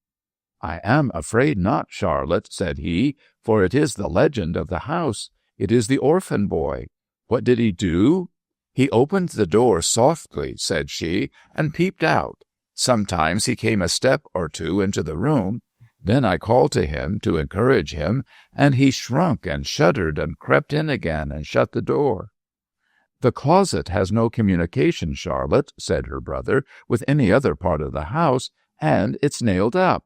"I am afraid not, Charlotte," said he, "for it is the legend of the house. It is the orphan boy. What did he do?" "He opened the door softly," said she, "and peeped out. Sometimes he came a step or two into the room. Then I called to him to encourage him, and he shrunk and shuddered and crept in again and shut the door." "The closet has no communication, Charlotte," said her brother, "with any other part of the house, and it's nailed up."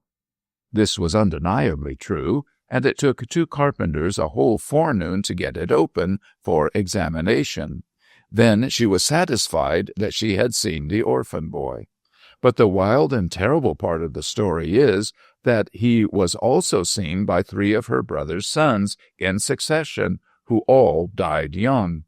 This was undeniably true, and it took 2 carpenters a whole forenoon to get it open for examination. Then she was satisfied that she had seen the orphan boy. But the wild and terrible part of the story is that he was also seen by 3 of her brother's sons in succession, who all died young.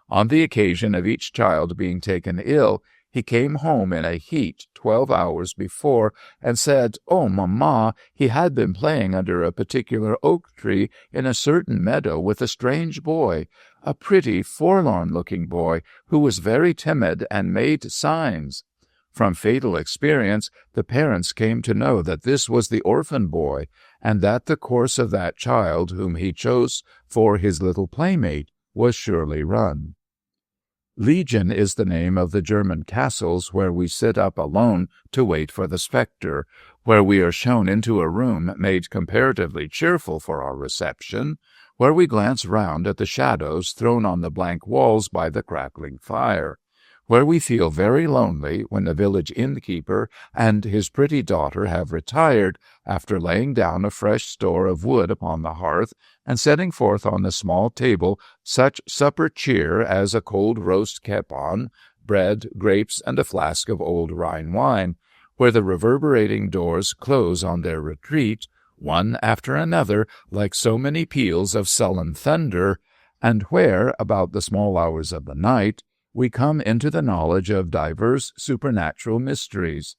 On the occasion of each child being taken ill, he came home in a heat 12 hours before and said, "Oh, mamma, he had been playing under a particular oak tree in a certain meadow with a strange boy, a pretty, forlorn-looking boy who was very timid and made signs." From fatal experience, the parents came to know that this was the orphan boy, and that the course of that child whom he chose for his little playmate was surely run. Legion is the name of the German castles where we sit up alone to wait for the spectre, where we are shown into a room made comparatively cheerful for our reception, where we glance round at the shadows thrown on the blank walls by the crackling fire, where we feel very lonely when the village innkeeper and his pretty daughter have retired, after laying down a fresh store of wood upon the hearth, and setting forth on the small table such supper cheer as a cold roast capon, bread, grapes, and a flask of old Rhine wine, where the reverberating doors close on their retreat, one after another, like so many peals of sullen thunder, and where, about the small hours of the night, we come into the knowledge of divers supernatural mysteries.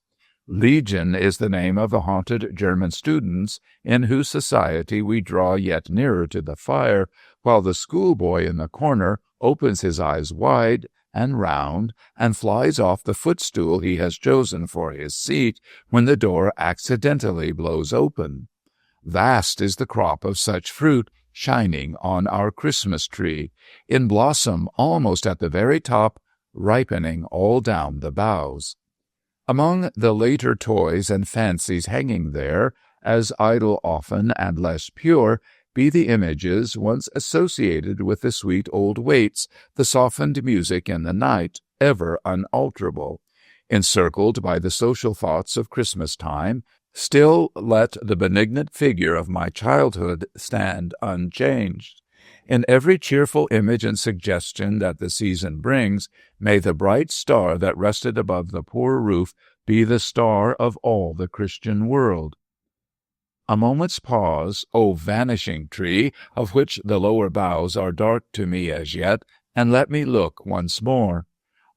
Legion is the name of the haunted German students in whose society we draw yet nearer to the fire, while the schoolboy in the corner opens his eyes wide and round and flies off the footstool he has chosen for his seat when the door accidentally blows open. Vast is the crop of such fruit shining on our Christmas tree, in blossom almost at the very top, ripening all down the boughs. Among the later toys and fancies hanging there, as idle often and less pure, be the images once associated with the sweet old waits, the softened music in the night, ever unalterable. Encircled by the social thoughts of Christmas time, still let the benignant figure of my childhood stand unchanged. In every cheerful image and suggestion that the season brings, may the bright star that rested above the poor roof be the star of all the Christian world. A moment's pause, O vanishing tree, of which the lower boughs are dark to me as yet, and let me look once more.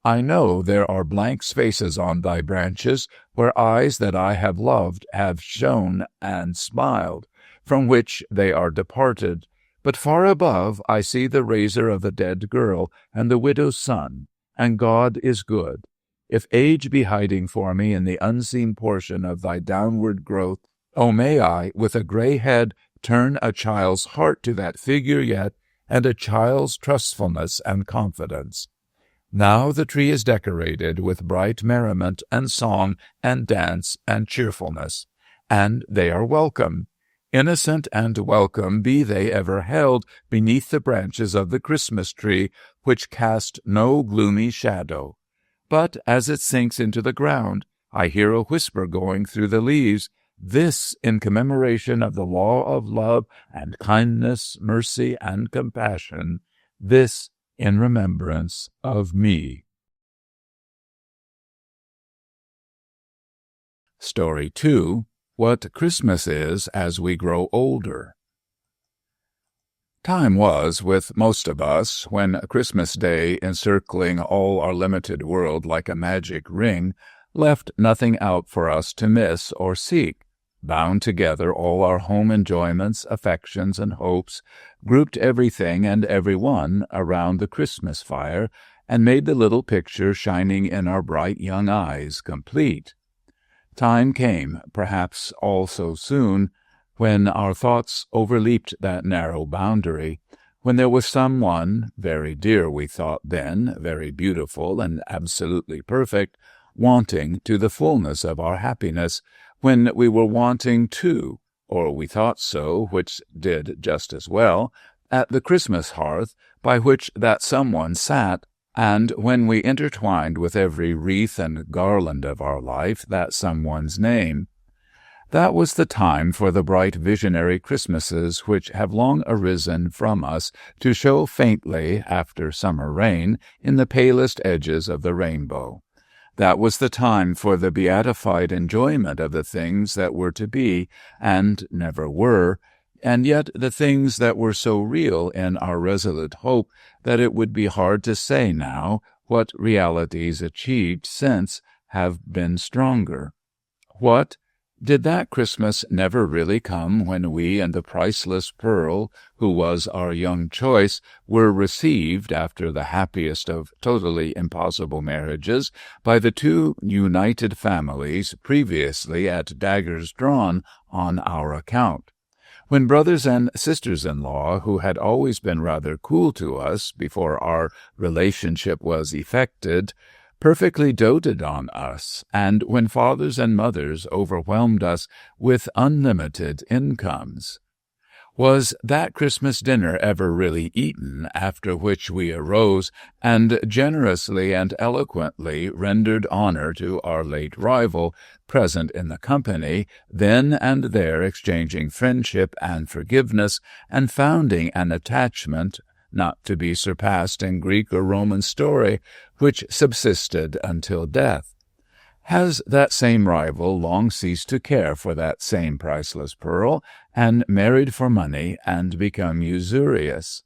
I know there are blank spaces on thy branches, where eyes that I have loved have shone and smiled, from which they are departed. But far above I see the razor of the dead girl and the widow's son, and God is good. If age be hiding for me in the unseen portion of thy downward growth, O may I, with a gray head, turn a child's heart to that figure yet, and a child's trustfulness and confidence. Now the tree is decorated with bright merriment and song and dance and cheerfulness, and they are welcome. Innocent and welcome be they ever held beneath the branches of the Christmas tree, which cast no gloomy shadow. But as it sinks into the ground, I hear a whisper going through the leaves, this in commemoration of the law of love and kindness, mercy, and compassion, this in remembrance of me. Story 2. What Christmas Is as We Grow Older. Time was, with most of us, when Christmas Day, encircling all our limited world like a magic ring, left nothing out for us to miss or seek, bound together all our home enjoyments, affections, and hopes, grouped everything and everyone around the Christmas fire, and made the little picture shining in our bright young eyes complete. Time came, perhaps all so soon, when our thoughts overleaped that narrow boundary, when there was someone, very dear we thought then, very beautiful and absolutely perfect, wanting to the fullness of our happiness, when we were wanting too, or we thought so, which did just as well, at the Christmas hearth by which that someone sat, and when we intertwined with every wreath and garland of our life that someone's name. That was the time for the bright visionary Christmases which have long arisen from us to show faintly, after summer rain, in the palest edges of the rainbow. That was the time for the beatified enjoyment of the things that were to be, and never were, and yet the things that were so real in our resolute hope that it would be hard to say now what realities achieved since have been stronger. What? Did that Christmas never really come when we and the priceless Peril, who was our young choice, were received, after the happiest of totally impossible marriages, by the two united families previously at daggers drawn on our account? When brothers and sisters-in-law, who had always been rather cool to us before our relationship was effected, perfectly doted on us, and when fathers and mothers overwhelmed us with unlimited incomes. Was that Christmas dinner ever really eaten, after which we arose and generously and eloquently rendered honor to our late rival, present in the company, then and there exchanging friendship and forgiveness, and founding an attachment not to be surpassed in Greek or Roman story, which subsisted until death? Has that same rival long ceased to care for that same priceless Pearl, and married for money and become usurious?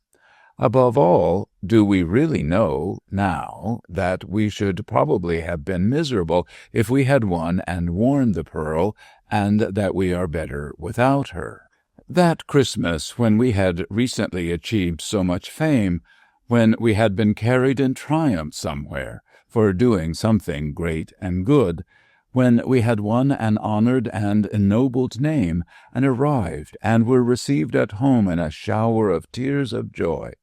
Above all, do we really know now that we should probably have been miserable if we had won and worn the pearl, and that we are better without her? That Christmas, when we had recently achieved so much fame, when we had been carried in triumph somewhere for doing something great and good, when we had won an honored and ennobled name, and arrived and were received at home in a shower of tears of joy,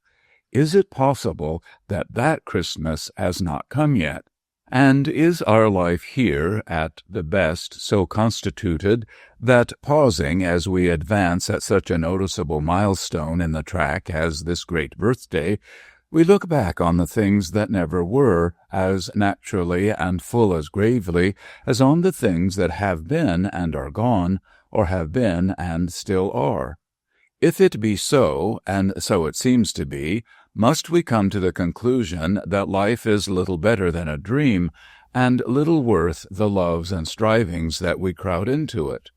is it possible that that Christmas has not come yet? And is our life here, at the best, so constituted that, pausing as we advance at such a noticeable milestone in the track as this great birthday, we look back on the things that never were, as naturally and full as gravely as on the things that have been and are gone, or have been and still are? If it be so, and so it seems to be, must we come to the conclusion that life is little better than a dream, and little worth the loves and strivings that we crowd into it?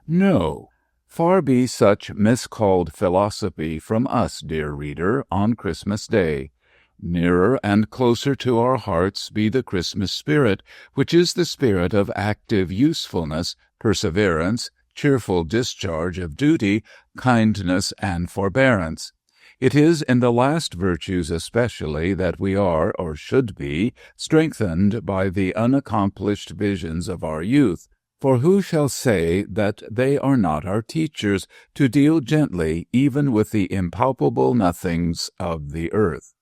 No. Far be such miscalled philosophy from us, dear reader, on Christmas Day. Nearer and closer to our hearts be the Christmas spirit, which is the spirit of active usefulness, perseverance, cheerful discharge of duty, kindness, and forbearance. It is in the last virtues especially that we are, or should be, strengthened by the unaccomplished visions of our youth. For who shall say that they are not our teachers to deal gently even with the impalpable nothings of the earth?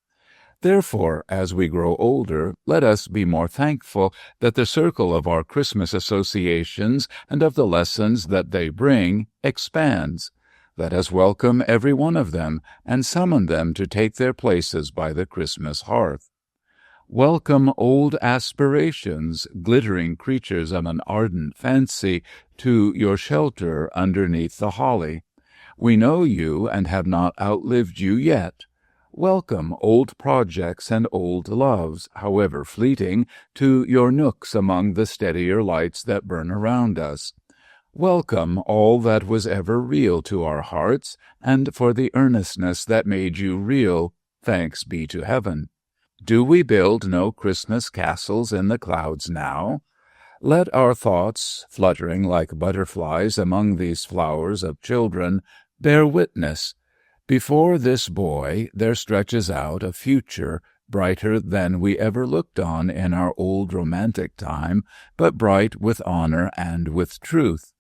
Therefore, as we grow older, let us be more thankful that the circle of our Christmas associations and of the lessons that they bring expands. Let us welcome every one of them and summon them to take their places by the Christmas hearth. Welcome old aspirations, glittering creatures of an ardent fancy, to your shelter underneath the holly. We know you and have not outlived you yet. Welcome old projects and old loves, however fleeting, to your nooks among the steadier lights that burn around us. Welcome all that was ever real to our hearts, and for the earnestness that made you real, thanks be to heaven. Do we build no Christmas castles in the clouds now? Let our thoughts, fluttering like butterflies among these flowers of children, bear witness. Before this boy there stretches out a future brighter than we ever looked on in our old romantic time, but bright with honor and with truth.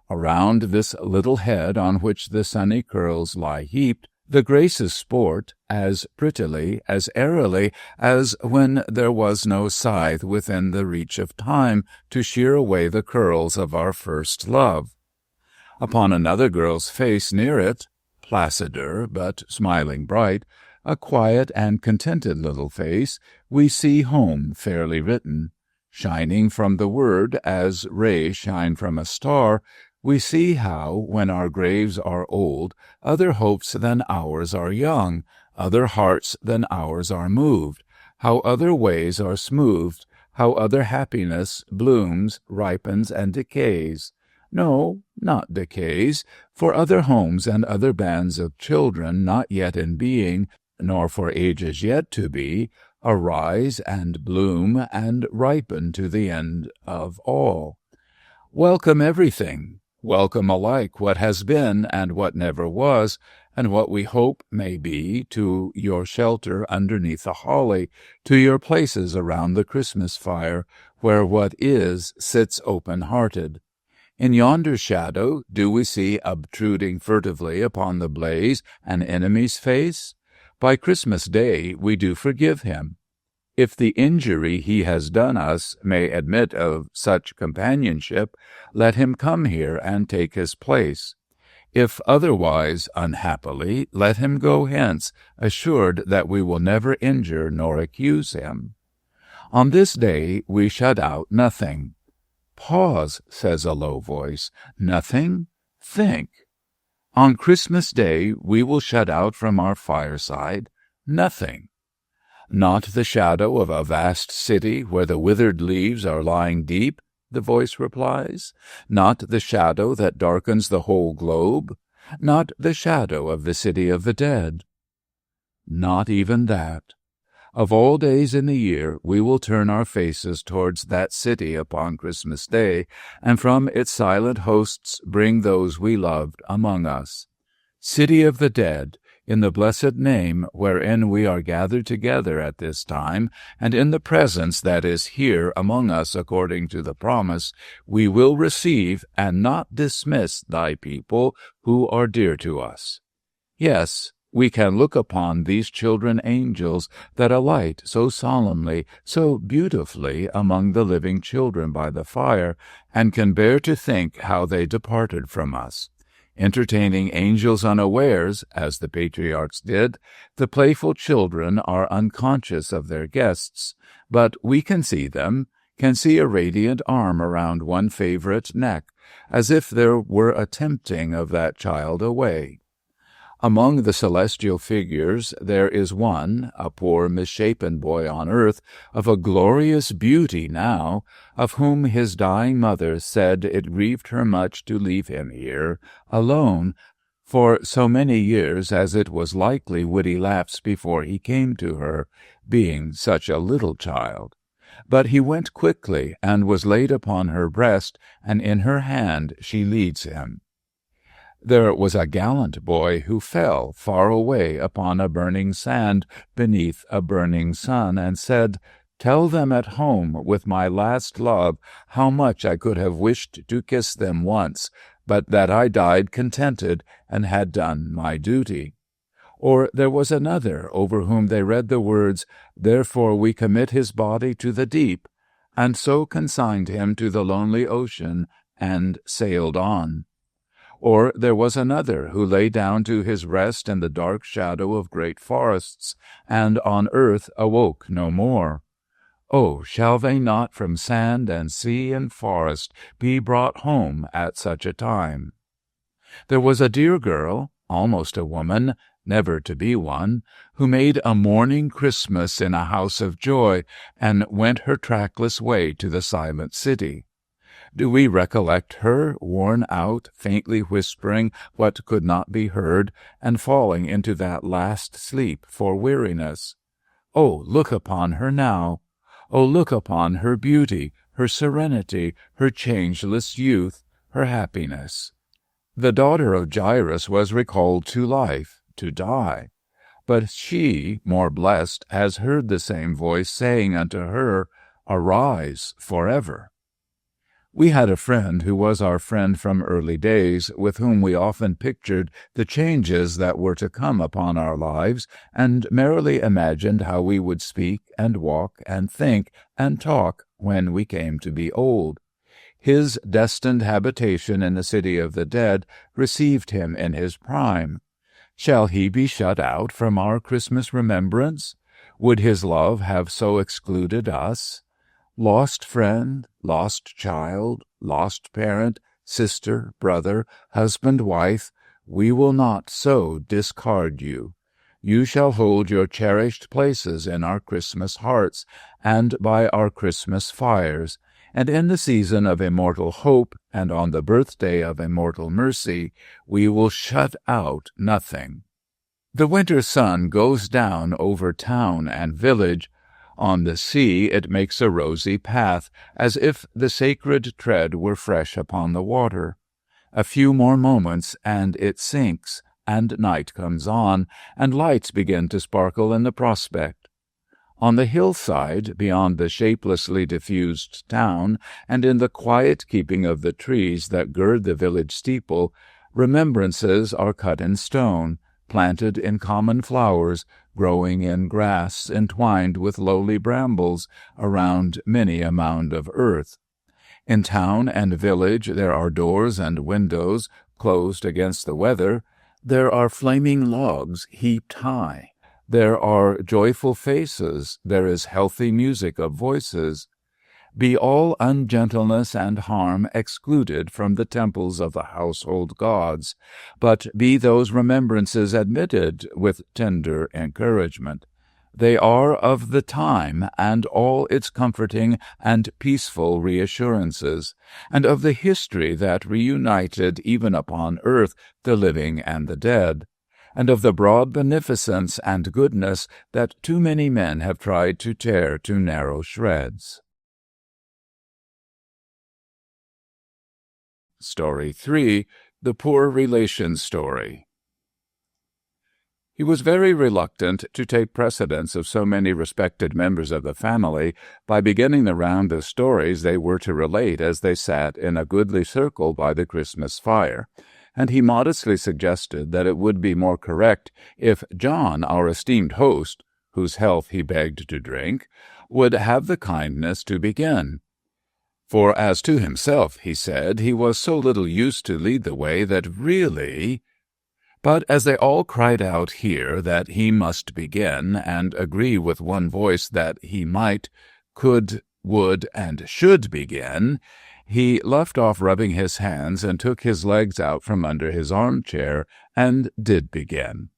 Around this little head on which the sunny curls lie heaped, the graces sport as prettily, as airily, as when there was no scythe within the reach of time to shear away the curls of our first love. Upon another girl's face near it, placider but smiling bright, a quiet and contented little face, we see home fairly written. Shining from the word as rays shine from a star, we see how, when our graves are old, other hopes than ours are young, other hearts than ours are moved, how other ways are smoothed, how other happiness blooms, ripens, and decays. No, not decays, for other homes and other bands of children not yet in being, nor for ages yet to be, arise and bloom and ripen to the end of all. Welcome everything. Welcome alike what has been and what never was, and what we hope may be, to your shelter underneath the holly, to your places around the Christmas fire, where what is sits open-hearted. In yonder shadow do we see obtruding furtively upon the blaze an enemy's face? By Christmas Day we do forgive him. If the injury he has done us may admit of such companionship, let him come here and take his place. If otherwise, unhappily, let him go hence, assured that we will never injure nor accuse him. On this day we shut out nothing. Pause, says a low voice. Nothing? Think. On Christmas Day we will shut out from our fireside nothing. Not the shadow of a vast city where the withered leaves are lying deep, the voice replies. Not the shadow that darkens the whole globe. Not the shadow of the city of the dead. Not even that. Of all days in the year, we will turn our faces towards that city upon Christmas Day, and from its silent hosts bring those we loved among us. City of the dead, in the blessed name wherein we are gathered together at this time, and in the presence that is here among us according to the promise, we will receive and not dismiss thy people who are dear to us. Yes, we can look upon these children angels that alight so solemnly, so beautifully among the living children by the fire, and can bear to think how they departed from us. Entertaining angels unawares, as the patriarchs did, the playful children are unconscious of their guests, but we can see them, can see a radiant arm around one favorite neck, as if there were a tempting of that child away. Among the celestial figures there is one, a poor misshapen boy on earth, of a glorious beauty now, of whom his dying mother said it grieved her much to leave him here, alone, for so many years as it was likely would elapse before he came to her, being such a little child. But he went quickly, and was laid upon her breast, and in her hand she leads him. There was a gallant boy who fell far away upon a burning sand beneath a burning sun, and said, "Tell them at home with my last love how much I could have wished to kiss them once, but that I died contented and had done my duty." Or there was another over whom they read the words, "Therefore we commit his body to the deep," and so consigned him to the lonely ocean and sailed on. Or there was another who lay down to his rest in the dark shadow of great forests, and on earth awoke no more. Oh, shall they not from sand and sea and forest be brought home at such a time? There was a dear girl, almost a woman, never to be one, who made a mourning Christmas in a house of joy, and went her trackless way to the silent city. Do we recollect her, worn out, faintly whispering what could not be heard, and falling into that last sleep for weariness? Oh, look upon her now! Oh, look upon her beauty, her serenity, her changeless youth, her happiness! The daughter of Jairus was recalled to life, to die. But she, more blessed, has heard the same voice saying unto her, "Arise forever." We had a friend who was our friend from early days, with whom we often pictured the changes that were to come upon our lives, and merrily imagined how we would speak and walk and think and talk when we came to be old. His destined habitation in the city of the dead received him in his prime. Shall he be shut out from our Christmas remembrance? Would his love have so excluded us? Lost friend, lost child, lost parent, sister, brother, husband, wife, we will not so discard you. You shall hold your cherished places in our Christmas hearts and by our Christmas fires, and in the season of immortal hope and on the birthday of immortal mercy, we will shut out nothing. The winter sun goes down over town and village. On the sea it makes a rosy path, as if the sacred tread were fresh upon the water. A few more moments, and it sinks, and night comes on, and lights begin to sparkle in the prospect. On the hillside, beyond the shapelessly diffused town, and in the quiet keeping of the trees that gird the village steeple, remembrances are cut in stone, planted in common flowers, growing in grass entwined with lowly brambles around many a mound of earth. In town and village there are doors and windows closed against the weather. There are flaming logs heaped high. There are joyful faces. There is healthy music of voices. Be all ungentleness and harm excluded from the temples of the household gods, but be those remembrances admitted with tender encouragement. They are of the time and all its comforting and peaceful reassurances, and of the history that reunited even upon earth the living and the dead. and of the broad beneficence and goodness that too many men have tried to tear to narrow shreds. Story 3. The Poor Relation's Story. He was very reluctant to take precedence of so many respected members of the family by beginning the round of stories they were to relate as they sat in a goodly circle by the Christmas fire, and he modestly suggested that it would be more correct if John, our esteemed host, whose health he begged to drink, would have the kindness to begin. For as to himself, he said, he was so little used to lead the way that really— But as they all cried out here that he must begin, and agree with one voice that he might, could, would, and should begin, he left off rubbing his hands and took his legs out from under his armchair and did begin.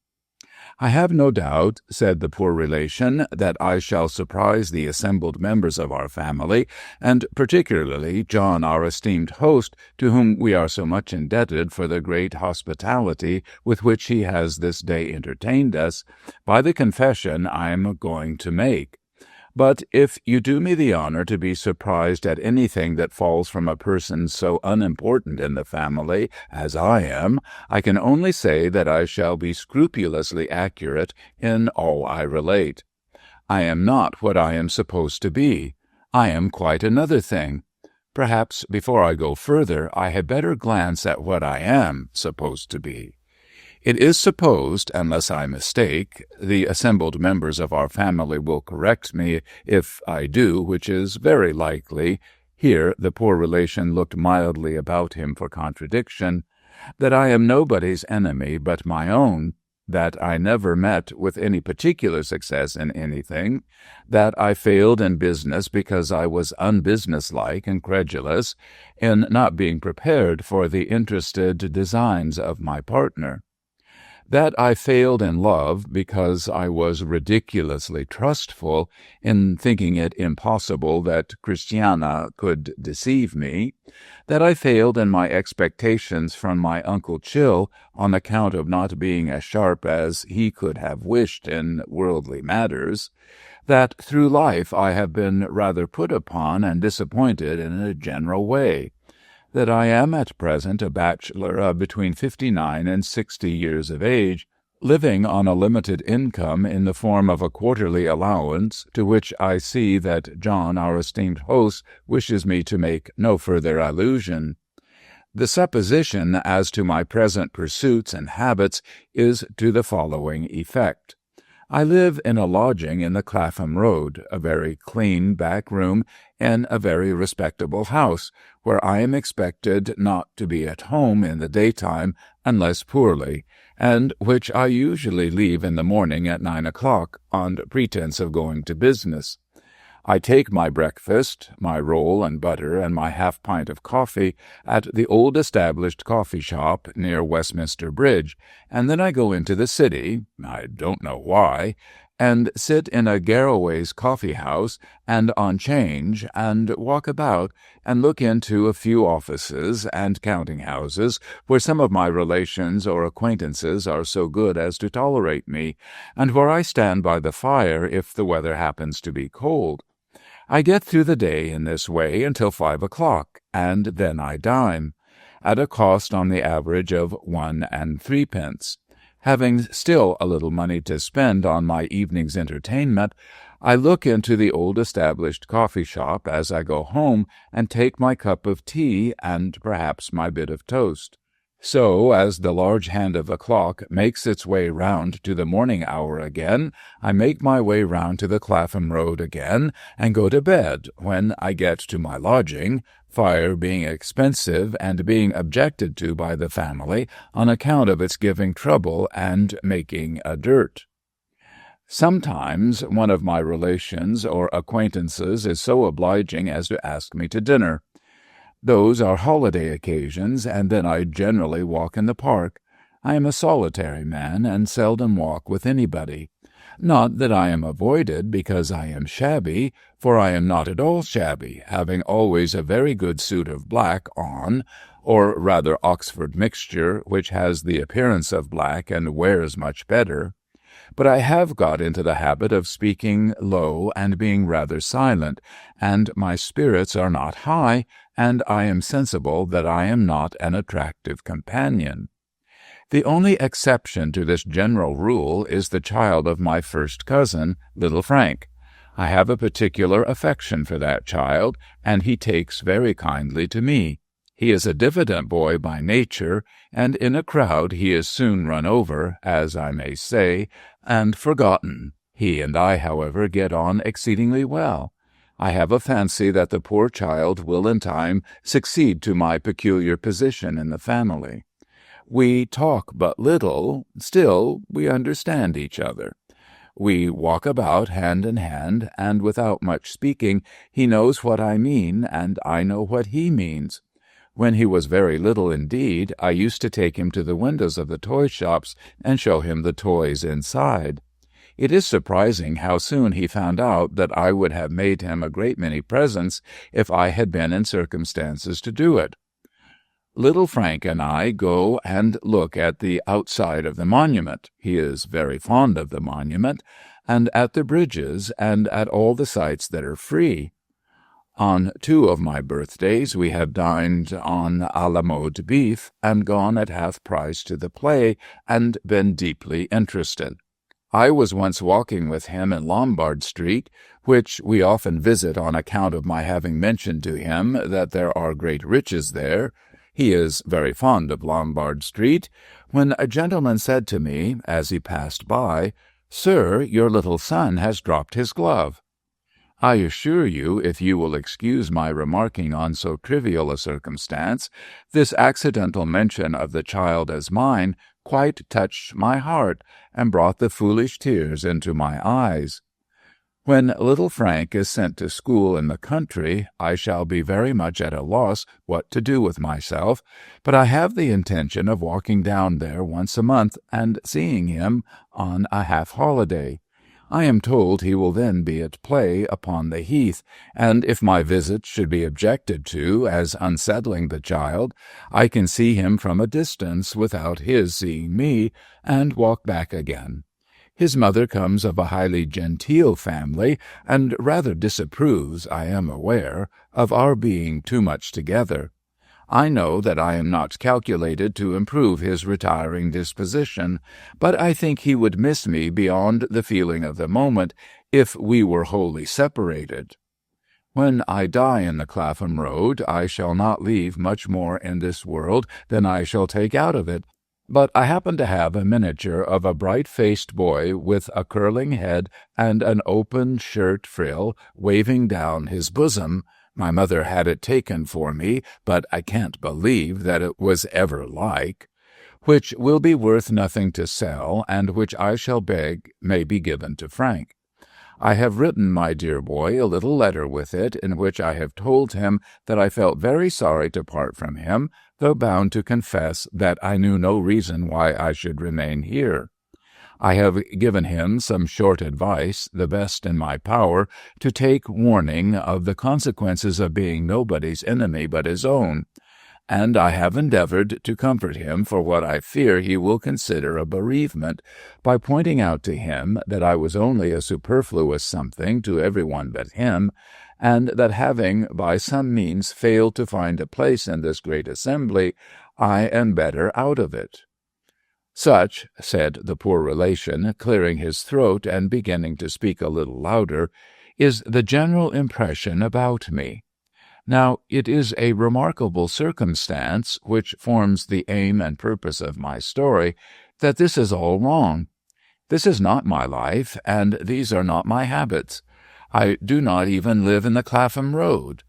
"I have no doubt," said the poor relation, "that I shall surprise the assembled members of our family, and particularly John, our esteemed host, to whom we are so much indebted for the great hospitality with which he has this day entertained us, by the confession I am going to make. But if you do me the honor to be surprised at anything that falls from a person so unimportant in the family as I am, I can only say that I shall be scrupulously accurate in all I relate. I am not what I am supposed to be. I am quite another thing. Perhaps before I go further, I had better glance at what I am supposed to be. It is supposed, unless I mistake, the assembled members of our family will correct me if I do, which is very likely," here the poor relation looked mildly about him for contradiction, "that I am nobody's enemy but my own, that I never met with any particular success in anything, that I failed in business because I was unbusinesslike and credulous, in not being prepared for the interested designs of my partner, that I failed in love because I was ridiculously trustful in thinking it impossible that Christiana could deceive me, that I failed in my expectations from my Uncle Chill on account of not being as sharp as he could have wished in worldly matters, that through life I have been rather put upon and disappointed in a general way, that I am at present a bachelor of between 59 and 60 years of age, living on a limited income in the form of a quarterly allowance, to which I see that John, our esteemed host, wishes me to make no further allusion. The supposition as to my present pursuits and habits is to the following effect. I live in a lodging in the Clapham Road, a very clean back room in a very respectable house, where I am expected not to be at home in the daytime unless poorly, and which I usually leave in the morning at 9 o'clock on pretence of going to business. I take my breakfast, my roll and butter, and my half-pint of coffee at the old established coffee shop near Westminster Bridge, and then I go into the city, I don't know why, and sit in a Garraway's coffee-house and on 'change, and walk about and look into a few offices and counting-houses where some of my relations or acquaintances are so good as to tolerate me, and where I stand by the fire if the weather happens to be cold. I get through the day in this way until 5 o'clock, and then I dine, at a cost on the average of 1 and 3 pence. Having still a little money to spend on my evening's entertainment, I look into the old established coffee shop as I go home and take my cup of tea and perhaps my bit of toast. So, as the large hand of the clock makes its way round to the morning hour again, I make my way round to the Clapham Road again, and go to bed when I get to my lodging, fire being expensive and being objected to by the family on account of its giving trouble and making a dirt. Sometimes one of my relations or acquaintances is so obliging as to ask me to dinner. Those are holiday occasions, and then I generally walk in the park. I am a solitary man, and seldom walk with anybody. Not that I am avoided because I am shabby, for I am not at all shabby, having always a very good suit of black on, or rather Oxford mixture, which has the appearance of black and wears much better. But I have got into the habit of speaking low and being rather silent, and my spirits are not high, and I am sensible that I am not an attractive companion. The only exception to this general rule is the child of my first cousin, little Frank. I have a particular affection for that child, and he takes very kindly to me. He is a diffident boy by nature, and in a crowd he is soon run over, as I may say, and forgotten. He and I, however, get on exceedingly well. I have a fancy that the poor child will in time succeed to my peculiar position in the family. We talk but little, still we understand each other. We walk about hand in hand, and without much speaking, he knows what I mean, and I know what he means. When he was very little indeed, I used to take him to the windows of the toy shops and show him the toys inside. It is surprising how soon he found out that I would have made him a great many presents if I had been in circumstances to do it. Little Frank and I go and look at the outside of the monument. He is very fond of the monument, and at the bridges, and at all the sights that are free. On 2 of my birthdays we have dined on à la mode beef, and gone at half price to the play, and been deeply interested. I was once walking with him in Lombard Street, which we often visit on account of my having mentioned to him that there are great riches there. He is very fond of Lombard Street, when a gentleman said to me, as he passed by, "Sir, your little son has dropped his glove." I assure you, if you will excuse my remarking on so trivial a circumstance, this accidental mention of the child as mine quite touched my heart, and brought the foolish tears into my eyes. When little Frank is sent to school in the country, I shall be very much at a loss what to do with myself, but I have the intention of walking down there once a month and seeing him on a half-holiday. I am told he will then be at play upon the heath, and if my visit should be objected to as unsettling the child, I can see him from a distance without his seeing me, and walk back again. His mother comes of a highly genteel family, and rather disapproves, I am aware, of our being too much together. I know that I am not calculated to improve his retiring disposition, but I think he would miss me beyond the feeling of the moment if we were wholly separated. When I die in the Clapham Road, I shall not leave much more in this world than I shall take out of it, but I happen to have a miniature of a bright-faced boy with a curling head and an open shirt frill waving down his bosom. My mother had it taken for me, but I can't believe that it was ever like, which will be worth nothing to sell, and which I shall beg may be given to Frank. I have written my dear boy a little letter with it, in which I have told him that I felt very sorry to part from him, though bound to confess that I knew no reason why I should remain here. I have given him some short advice, the best in my power, to take warning of the consequences of being nobody's enemy but his own, and I have endeavored to comfort him for what I fear he will consider a bereavement, by pointing out to him that I was only a superfluous something to every one but him, and that having by some means failed to find a place in this great assembly, I am better out of it. Such, said the poor relation, clearing his throat and beginning to speak a little louder, is the general impression about me. Now, it is a remarkable circumstance, which forms the aim and purpose of my story, that this is all wrong. This is not my life, and these are not my habits. I do not even live in the Clapham Road.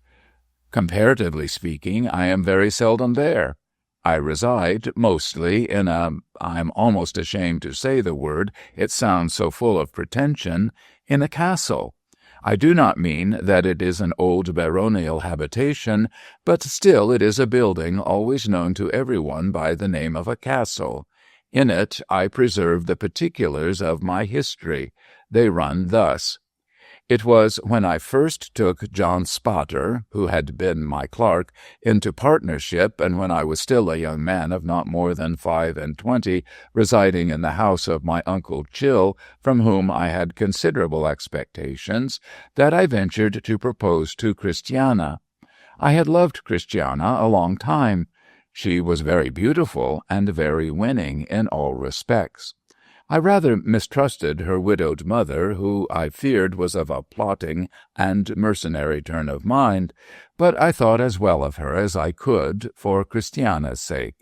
Comparatively speaking, I am very seldom there. I reside mostly in I'm almost ashamed to say the word, it sounds so full of pretension, in a castle. I do not mean that it is an old baronial habitation, but still it is a building always known to everyone by the name of a castle. In it I preserve the particulars of my history. They run thus. It was when I first took John Spotter, who had been my clerk, into partnership, and when I was still a young man of not more than 25, residing in the house of my Uncle Chill, from whom I had considerable expectations, that I ventured to propose to Christiana. I had loved Christiana a long time. She was very beautiful and very winning in all respects. I rather mistrusted her widowed mother, who I feared was of a plotting and mercenary turn of mind, but I thought as well of her as I could for Christiana's sake.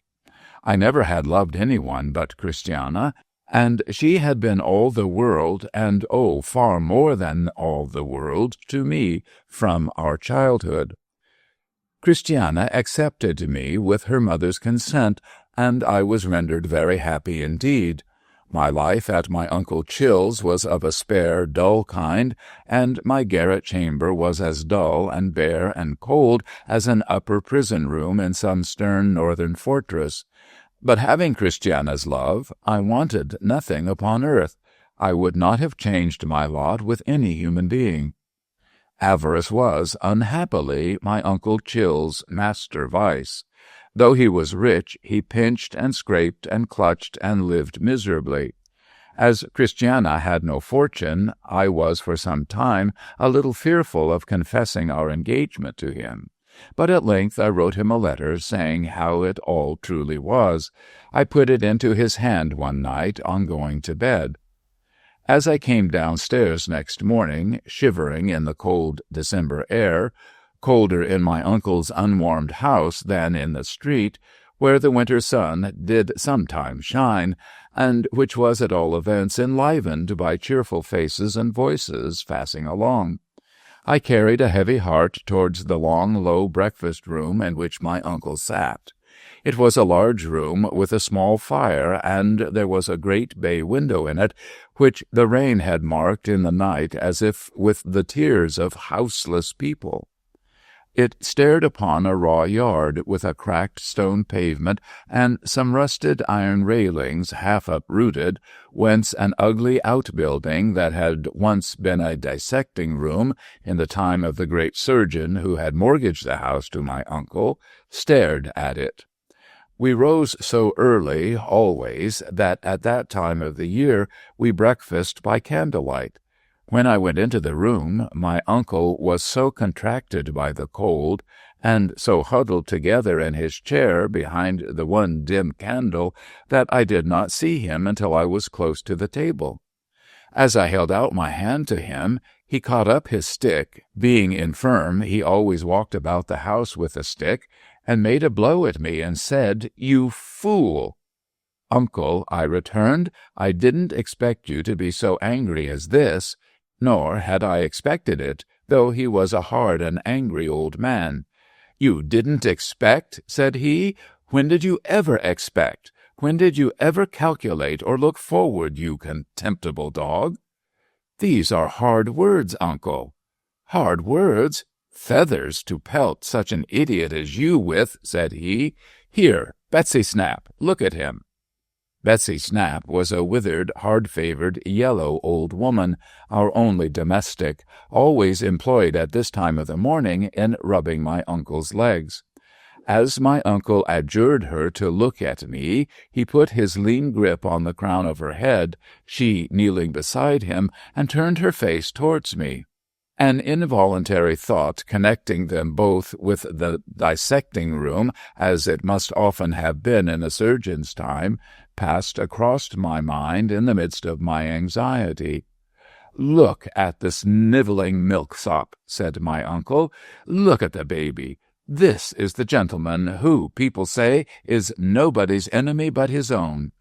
I never had loved anyone but Christiana, and she had been all the world, and oh, far more than all the world, to me from our childhood. Christiana accepted me with her mother's consent, and I was rendered very happy indeed. My life at my Uncle Chill's was of a spare, dull kind, and my garret chamber was as dull and bare and cold as an upper prison room in some stern northern fortress. But having Christiana's love, I wanted nothing upon earth. I would not have changed my lot with any human being. Avarice was, unhappily, my Uncle Chill's master vice. Though he was rich, he pinched and scraped and clutched and lived miserably. As Christiana had no fortune, I was for some time a little fearful of confessing our engagement to him. But at length I wrote him a letter saying how it all truly was. I put it into his hand one night on going to bed. As I came downstairs next morning, shivering in the cold December air, colder in my uncle's unwarmed house than in the street, where the winter sun did sometimes shine, and which was at all events enlivened by cheerful faces and voices passing along. I carried a heavy heart towards the long, low breakfast-room in which my uncle sat. It was a large room with a small fire, and there was a great bay window in it, which the rain had marked in the night as if with the tears of houseless people. It stared upon a raw yard with a cracked stone pavement and some rusted iron railings half uprooted, whence an ugly outbuilding that had once been a dissecting room in the time of the great surgeon who had mortgaged the house to my uncle, stared at it. We rose so early, always, that at that time of the year we breakfasted by candlelight. When I went into the room, my uncle was so contracted by the cold, and so huddled together in his chair behind the one dim candle, that I did not see him until I was close to the table. As I held out my hand to him, he caught up his stick. Being infirm, he always walked about the house with a stick, and made a blow at me and said, "You fool!" "Uncle," I returned, "I didn't expect you to be so angry as this." Nor had I expected it, though he was a hard and angry old man. "You didn't expect?" said he. "When did you ever expect? When did you ever calculate or look forward, you contemptible dog?" "These are hard words, uncle." "Hard words? Feathers to pelt such an idiot as you with," said he. "Here, Betsy Snap, look at him." Betsy Snap was a withered, hard-favored, yellow old woman, our only domestic, always employed at this time of the morning in rubbing my uncle's legs. As my uncle adjured her to look at me, he put his lean grip on the crown of her head, she kneeling beside him, and turned her face towards me. An involuntary thought connecting them both with the dissecting room, as it must often have been in a surgeon's time, passed across my mind in the midst of my anxiety. "Look at the snivelling milksop," said my uncle. "Look at the baby. This is the gentleman who, people say, is nobody's enemy but his own.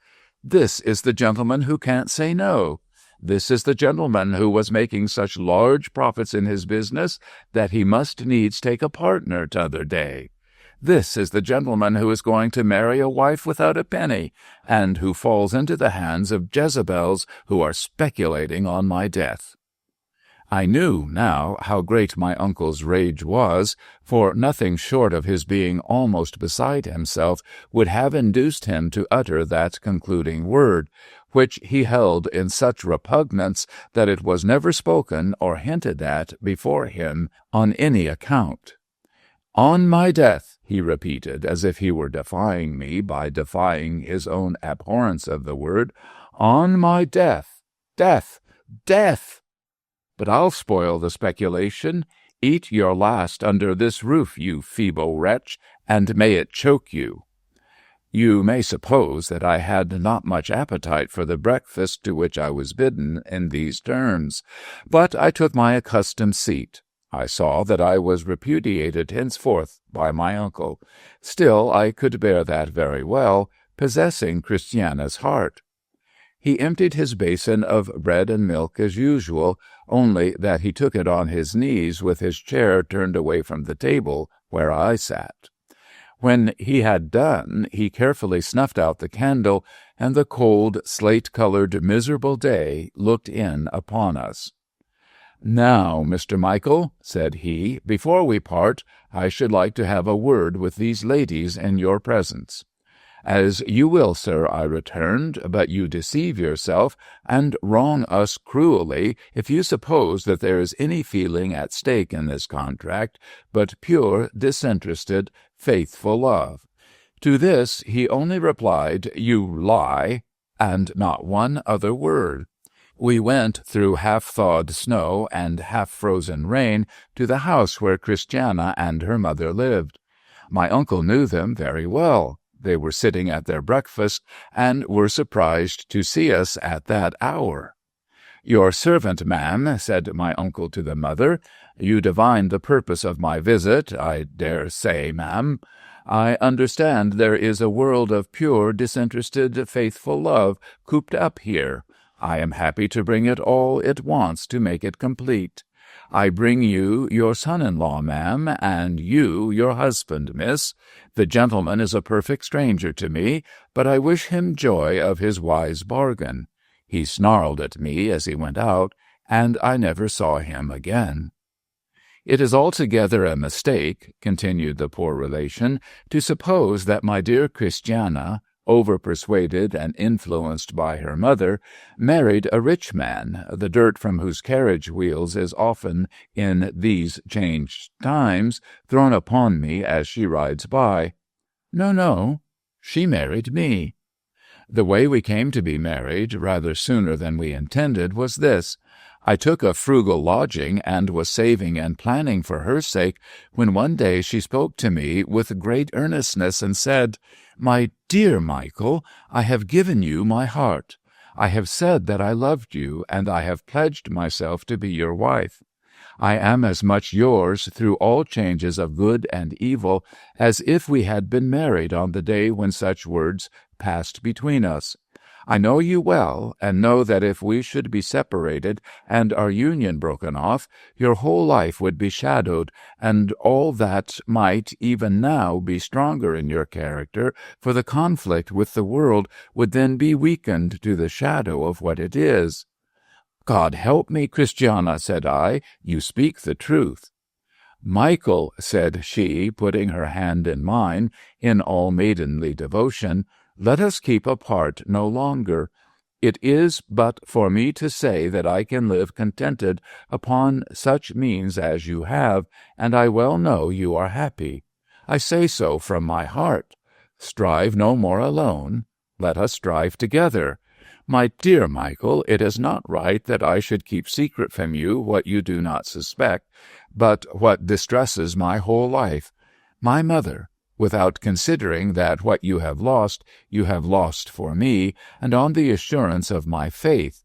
This is the gentleman who can't say no. This is the gentleman who was making such large profits in his business that he must needs take a partner t'other day. This is the gentleman who is going to marry a wife without a penny, and who falls into the hands of Jezebels who are speculating on my death." I knew now how great my uncle's rage was, for nothing short of his being almost beside himself would have induced him to utter that concluding word, which he held in such repugnance that it was never spoken or hinted at before him on any account. "On my death," he repeated, as if he were defying me by defying his own abhorrence of the word, "on my death, death, death! But I'll spoil the speculation. Eat your last under this roof, you feeble wretch, and may it choke you." You may suppose that I had not much appetite for the breakfast to which I was bidden in these terms, but I took my accustomed seat. I saw that I was repudiated henceforth by my uncle. Still, I could bear that very well, possessing Christiana's heart. He emptied his basin of bread and milk as usual, only that he took it on his knees with his chair turned away from the table where I sat. When he had done, he carefully snuffed out the candle, and the cold, slate-colored, miserable day looked in upon us. "Now, Mr. Michael," said he, "before we part, I should like to have a word with these ladies in your presence." "As you will, sir," I returned, "but you deceive yourself and wrong us cruelly if you suppose that there is any feeling at stake in this contract but pure, disinterested, faithful love." To this he only replied, "You lie," and not one other word. We went through half-thawed snow and half-frozen rain to the house where Christiana and her mother lived. My uncle knew them very well. They were sitting at their breakfast, and were surprised to see us at that hour. "Your servant, ma'am," said my uncle to the mother. "You divine the purpose of my visit, I dare say, ma'am. I understand there is a world of pure, disinterested, faithful love cooped up here. I am happy to bring it all it wants to make it complete. I bring you your son-in-law, ma'am, and you your husband, miss. The gentleman is a perfect stranger to me, but I wish him joy of his wise bargain. He snarled at me as he went out, and I never saw him again." "It is altogether a mistake," continued the poor relation, "to suppose that my dear Christiana, over-persuaded and influenced by her mother, married a rich man, the dirt from whose carriage wheels is often, in these changed times, thrown upon me as she rides by. No, no, she married me. The way we came to be married, rather sooner than we intended, was this. I took a frugal lodging, and was saving and planning for her sake, when one day she spoke to me with great earnestness, and said, 'My dear Michael, I have given you my heart. I have said that I loved you, and I have pledged myself to be your wife. I am as much yours through all changes of good and evil as if we had been married on the day when such words passed between us. I know you well, and know that if we should be separated and our union broken off, your whole life would be shadowed, and all that might even now be stronger in your character, for the conflict with the world would then be weakened to the shadow of what it is.' 'God help me, Christiana,' said I, 'you speak the truth.' 'Michael,' said she, putting her hand in mine, in all maidenly devotion, 'let us keep apart no longer. It is but for me to say that I can live contented upon such means as you have, and I well know you are happy. I say so from my heart. Strive no more alone. Let us strive together. My dear Michael, it is not right that I should keep secret from you what you do not suspect, but what distresses my whole life. My mother, without considering that what you have lost for me, and on the assurance of my faith,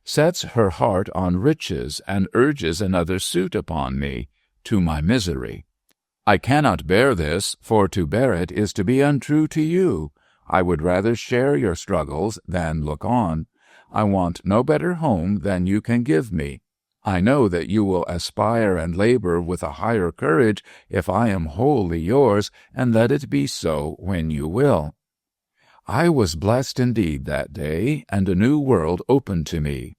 sets her heart on riches and urges another suit upon me, to my misery. I cannot bear this, for to bear it is to be untrue to you. I would rather share your struggles than look on. I want no better home than you can give me. I know that you will aspire and labor with a higher courage if I am wholly yours, and let it be so when you will.' I was blessed indeed that day, and a new world opened to me.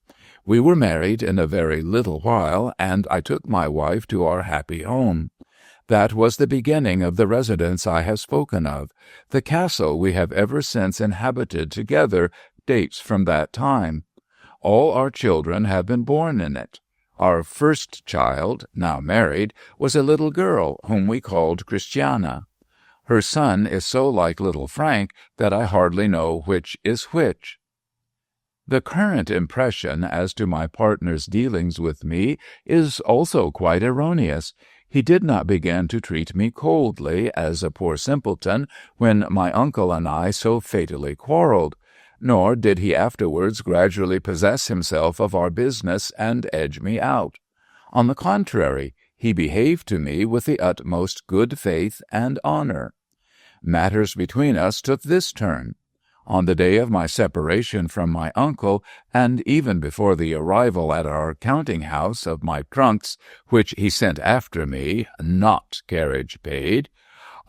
We were married in a very little while, and I took my wife to our happy home. That was the beginning of the residence I have spoken of. The castle we have ever since inhabited together dates from that time. All our children have been born in it. Our first child, now married, was a little girl whom we called Christiana. Her son is so like little Frank that I hardly know which is which. The current impression as to my partner's dealings with me is also quite erroneous. He did not begin to treat me coldly as a poor simpleton when my uncle and I so fatally quarreled, nor did he afterwards gradually possess himself of our business and edge me out. On the contrary, he behaved to me with the utmost good faith and honor. Matters between us took this turn. On the day of my separation from my uncle, and even before the arrival at our counting-house of my trunks, which he sent after me, not carriage paid,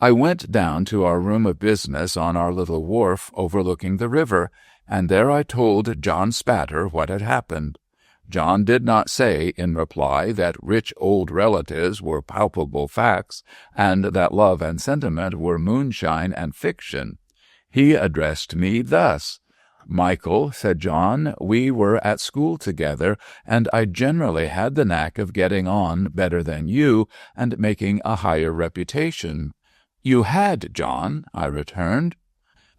I went down to our room of business on our little wharf overlooking the river, and there I told John Spatter what had happened. John did not say, in reply, that rich old relatives were palpable facts, and that love and sentiment were moonshine and fiction. He addressed me thus. "Michael," said John, "we were at school together, and I generally had the knack of getting on better than you, and making a higher reputation." "You had, John," I returned.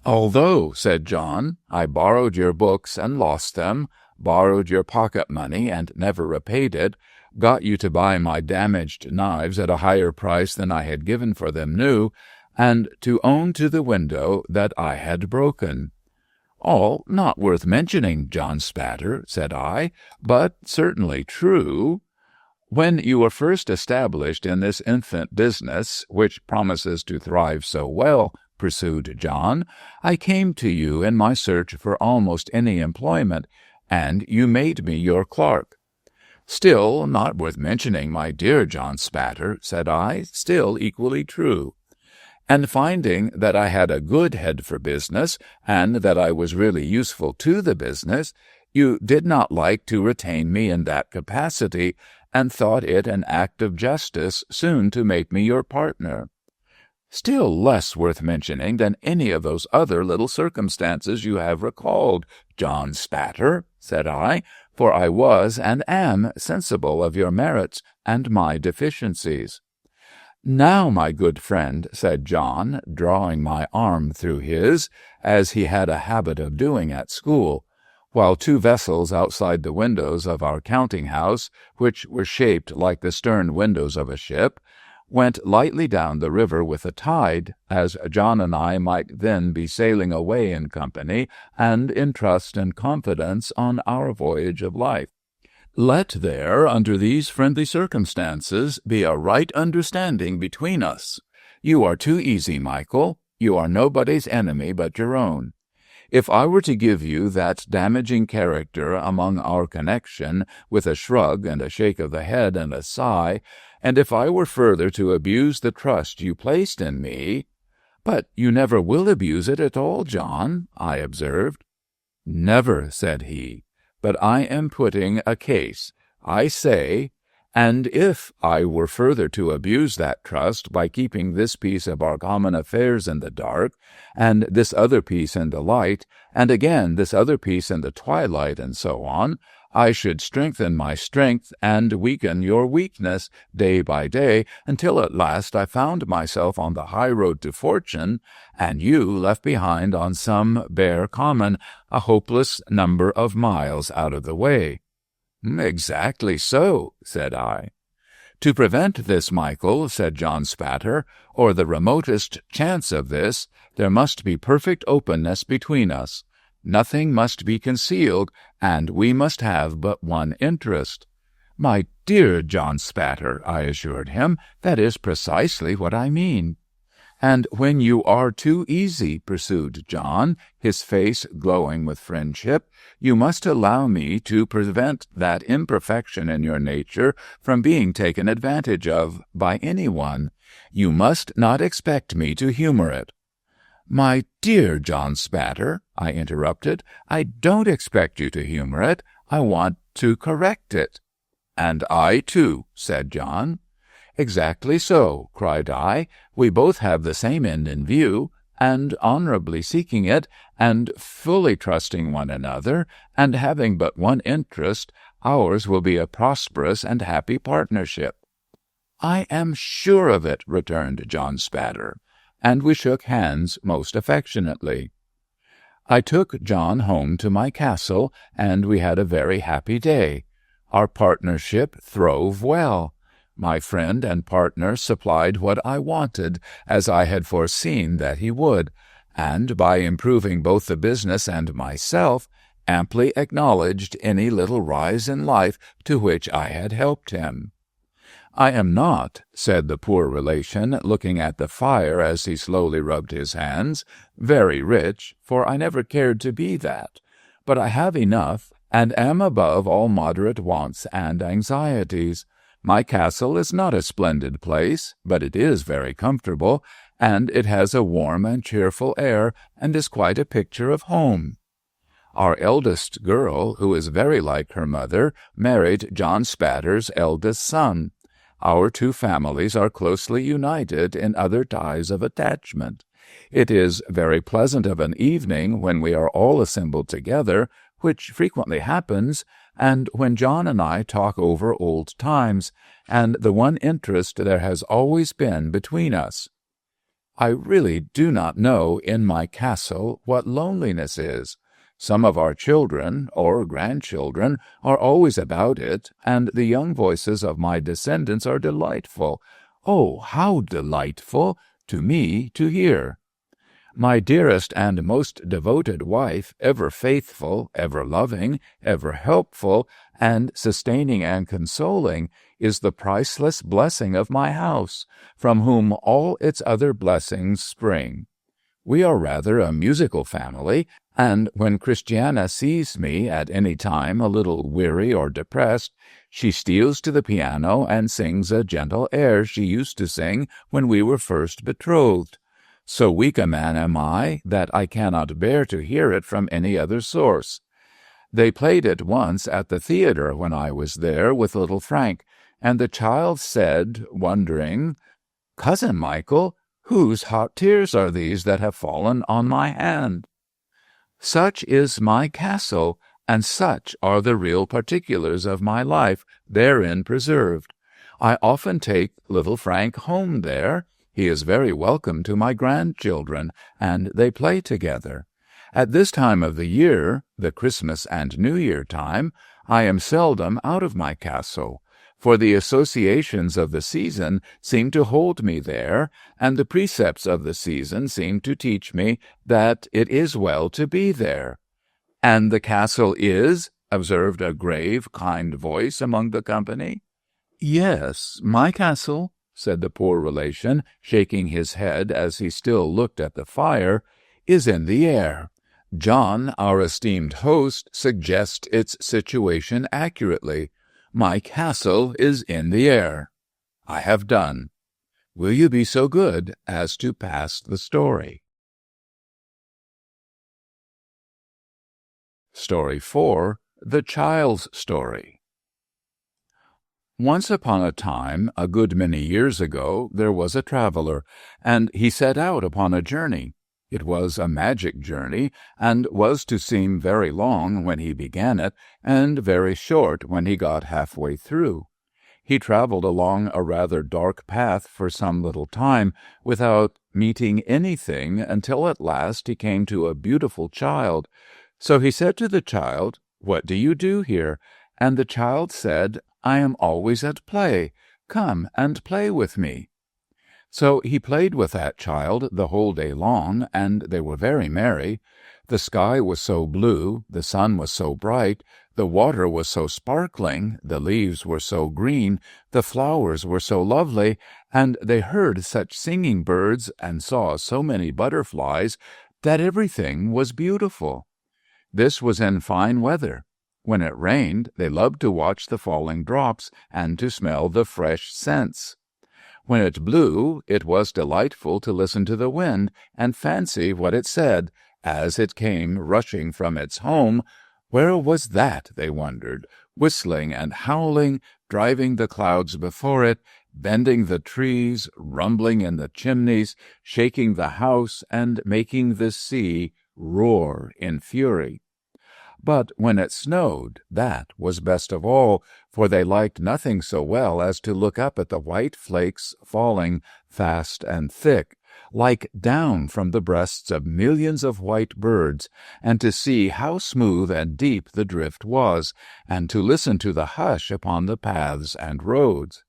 "Although," said John, "I borrowed your books and lost them, borrowed your pocket-money and never repaid it, got you to buy my damaged knives at a higher price than I had given for them new, and to own to the window that I had broken." "All not worth mentioning, John Spatter," said I, "but certainly true." "When you were first established in this infant business, which promises to thrive so well," pursued John, "I came to you in my search for almost any employment, and you made me your clerk." "Still not worth mentioning, my dear John Spatter," said I, "still equally true." "And finding that I had a good head for business, and that I was really useful to the business, you did not like to retain me in that capacity, and thought it an act of justice soon to make me your partner." "Still less worth mentioning than any of those other little circumstances you have recalled, John Spatter," said I, "for I was and am sensible of your merits and my deficiencies." "Now, my good friend," said John, drawing my arm through his, as he had a habit of doing at school, while two vessels outside the windows of our counting-house, which were shaped like the stern windows of a ship, went lightly down the river with the tide, as John and I might then be sailing away in company and in trust and confidence on our voyage of life. "Let there, under these friendly circumstances, be a right understanding between us. You are too easy, Michael. You are nobody's enemy but your own. If I were to give you that damaging character among our connection, with a shrug and a shake of the head and a sigh, and if I were further to abuse the trust you placed in me—" "But you never will abuse it at all, John," I observed. "Never," said he. "But I am putting a case. I say, and if I were further to abuse that trust by keeping this piece of our common affairs in the dark, and this other piece in the light, and again this other piece in the twilight, and so on, I should strengthen my strength and weaken your weakness day by day, until at last I found myself on the high road to fortune, and you left behind on some bare common, a hopeless number of miles out of the way." "Exactly so," said I. "To prevent this, Michael," said John Spatter, "or the remotest chance of this, there must be perfect openness between us. Nothing must be concealed, and we must have but one interest." "My dear John Spatter," I assured him, "that is precisely what I mean." "And when you are too easy," pursued John, his face glowing with friendship, "you must allow me to prevent that imperfection in your nature from being taken advantage of by any one. You must not expect me to humor it." "My dear John Spatter," I interrupted, "I don't expect you to humor it. I want to correct it." "And I, too," said John. "Exactly so," cried I. "We both have the same end in view, and honorably seeking it, and fully trusting one another, and having but one interest, ours will be a prosperous and happy partnership." "I am sure of it," returned John Spatter, and we shook hands most affectionately. I took John home to my castle, and we had a very happy day. Our partnership throve well. My friend and partner supplied what I wanted, as I had foreseen that he would, and by improving both the business and myself, amply acknowledged any little rise in life to which I had helped him. "I am not," said the poor relation, looking at the fire as he slowly rubbed his hands, "very rich, for I never cared to be that, but I have enough, and am above all moderate wants and anxieties. My castle is not a splendid place, but it is very comfortable, and it has a warm and cheerful air, and is quite a picture of home. Our eldest girl, who is very like her mother, married John Spatter's eldest son. Our two families are closely united in other ties of attachment. It is very pleasant of an evening when we are all assembled together, which frequently happens, and when John and I talk over old times, and the one interest there has always been between us. I really do not know in my castle what loneliness is. Some of our children, or grandchildren, are always about it, and the young voices of my descendants are delightful, oh, how delightful, to me to hear. My dearest and most devoted wife, ever faithful, ever loving, ever helpful, and sustaining and consoling, is the priceless blessing of my house, from whom all its other blessings spring. We are rather a musical family, and when Christiana sees me at any time a little weary or depressed, she steals to the piano and sings a gentle air she used to sing when we were first betrothed. So weak a man am I that I cannot bear to hear it from any other source. They played it once at the theatre when I was there with little Frank, and the child said, wondering, "Cousin Michael, whose hot tears are these that have fallen on my hand?" Such is my castle, and such are the real particulars of my life therein preserved. I often take little Frank home there. He is very welcome to my grandchildren, and they play together. At this time of the year, the Christmas and New Year time, I am seldom out of my castle, for the associations of the season seem to hold me there, and the precepts of the season seem to teach me that it is well to be there. "And the castle is?" observed a grave, kind voice among the company. "Yes, my castle," said the poor relation, shaking his head as he still looked at the fire, "is in the air. John, our esteemed host, suggests its situation accurately. My castle is in the air. I have done. Will you be so good as to pass the story?" Story 4. The Child's Story. Once upon a time, a good many years ago, there was a traveler, and he set out upon a journey. It was a magic journey, and was to seem very long when he began it, and very short when he got halfway through. He traveled along a rather dark path for some little time, without meeting anything, until at last he came to a beautiful child. So he said to the child, "What do you do here?" And the child said, "I am always at play. Come and play with me." So he played with that child the whole day long, and they were very merry. The sky was so blue, the sun was so bright, the water was so sparkling, the leaves were so green, the flowers were so lovely, and they heard such singing birds and saw so many butterflies, that everything was beautiful. This was in fine weather. When it rained, they loved to watch the falling drops and to smell the fresh scents. When it blew, it was delightful to listen to the wind and fancy what it said, as it came rushing from its home. Where was that, they wondered? whistling and howling, driving the clouds before it, bending the trees, rumbling in the chimneys, shaking the house, and making the sea roar in fury. But when it snowed, that was best of all, for they liked nothing so well as to look up at the white flakes falling fast and thick, like down from the breasts of millions of white birds, and to see how smooth and deep the drift was, and to listen to the hush upon the paths and roads.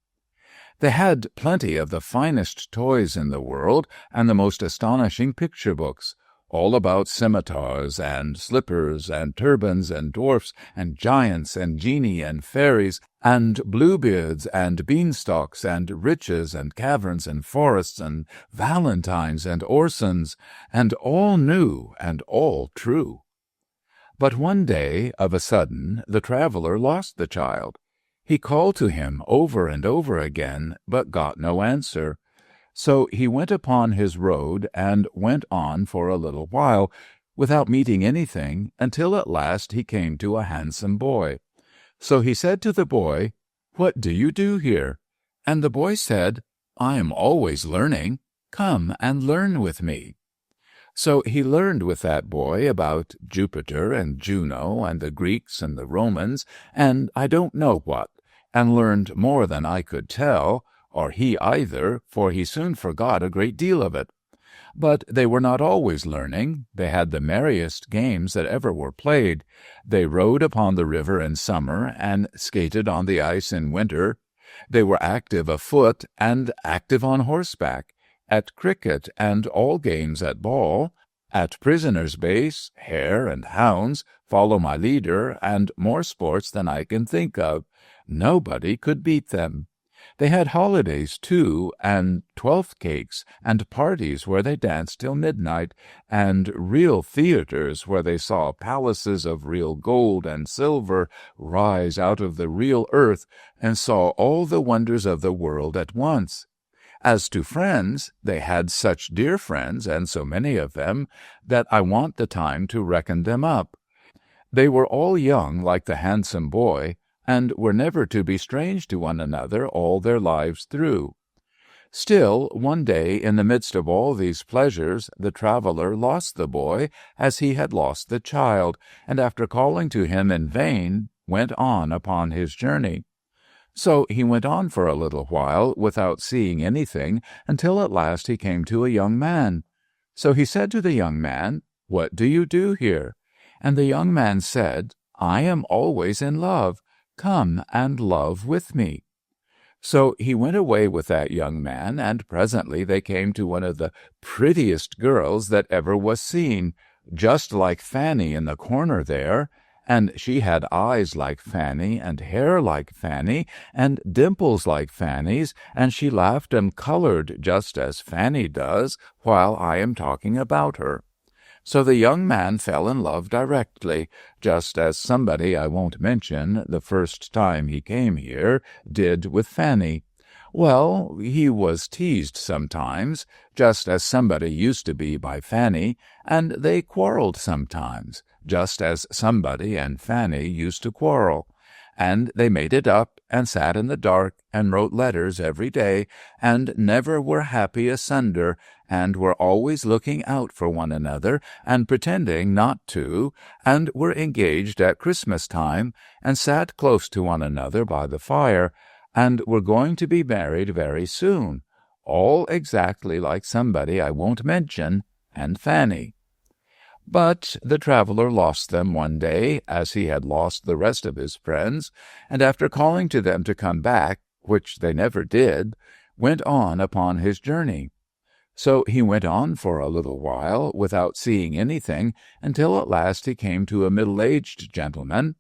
They had plenty of the finest toys in the world, and the most astonishing picture books, all about scimitars and slippers and turbans and dwarfs and giants and genii and fairies and bluebeards and beanstalks and riches and caverns and forests and valentines and orsons, and all new and all true. But one day, of a sudden, the traveler lost the child. He called to him over and over again, but got no answer. So he went upon his road and went on for a little while, without meeting anything, until at last he came to a handsome boy. So he said to the boy, "What do you do here?" And the boy said, "I am always learning. Come and learn with me." So he learned with that boy about Jupiter and Juno and the Greeks and the Romans, and I don't know what, and learned more than I could tell, or he either, for he soon forgot a great deal of it. But they were not always learning. They had the merriest games that ever were played. They rowed upon the river in summer, and skated on the ice in winter. They were active afoot, and active on horseback, at cricket, and all games at ball, at prisoners' base, hare and hounds, follow my leader, and more sports than I can think of. Nobody could beat them. They had holidays, too, and 12th cakes, and parties where they danced till midnight, and real theatres where they saw palaces of real gold and silver rise out of the real earth, and saw all the wonders of the world at once. As to friends, they had such dear friends, and so many of them, that I want the time to reckon them up. They were all young like the handsome boy, and were never to be strange to one another all their lives through. Still, one day, in the midst of all these pleasures, the traveler lost the boy as he had lost the child, and after calling to him in vain, went on upon his journey. So he went on for a little while without seeing anything, until at last he came to a young man. So he said to the young man, "What do you do here?" And the young man said, "I am always in love. Come and love with me." So he went away with that young man, and presently they came to one of the prettiest girls that ever was seen, just like Fanny in the corner there, and she had eyes like Fanny, and hair like Fanny, and dimples like Fanny's, and she laughed and colored just as Fanny does while I am talking about her. So the young man fell in love directly, just as somebody I won't mention, the first time he came here, did with Fanny. Well, he was teased sometimes, just as somebody used to be by Fanny, and they quarreled sometimes, just as somebody and Fanny used to quarrel. And they made it up, and sat in the dark, and wrote letters every day, and never were happy asunder, and were always looking out for one another, and pretending not to, and were engaged at Christmas time, and sat close to one another by the fire, and were going to be married very soon, all exactly like somebody I won't mention, and Fanny. But the traveler lost them one day, as he had lost the rest of his friends, and after calling to them to come back, which they never did, went on upon his journey. So he went on for a little while, without seeing anything, until at last he came to a middle-aged gentleman.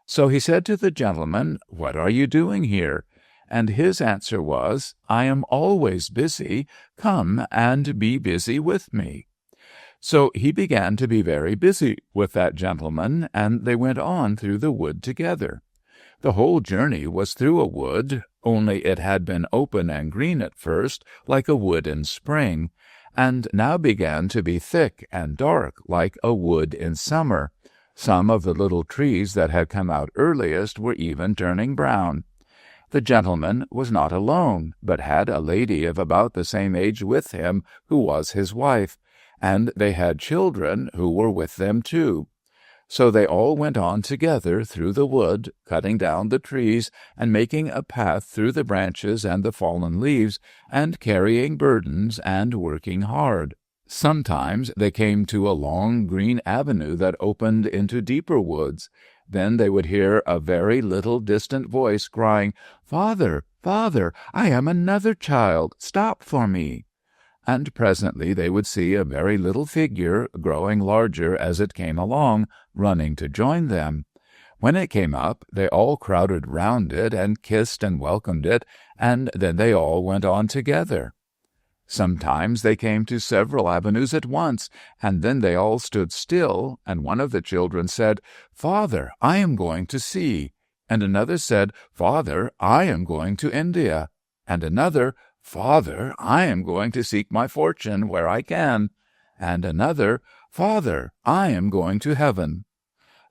So he said to the gentleman, "What are you doing here?" And his answer was, "I am always busy. Come and be busy with me." So he began to be very busy with that gentleman, and they went on through the wood together. The whole journey was through a wood, only it had been open and green at first, like a wood in spring, and now began to be thick and dark, like a wood in summer. Some of the little trees that had come out earliest were even turning brown. The gentleman was not alone, but had a lady of about the same age with him, who was his wife, and they had children who were with them too. So they all went on together through the wood, cutting down the trees and making a path through the branches and the fallen leaves, and carrying burdens and working hard. Sometimes they came to a long green avenue that opened into deeper woods. Then they would hear a very little distant voice crying, "Father, Father, I am another child. Stop for me." And presently they would see a very little figure, growing larger as it came along, running to join them. When it came up, they all crowded round it and kissed and welcomed it, and then they all went on together. Sometimes they came to several avenues at once, and then they all stood still, and one of the children said, "Father, I am going to sea," and another said, "Father, I am going to India," and another, "Father, I am going to seek my fortune where I can," and another, "Father, I am going to heaven."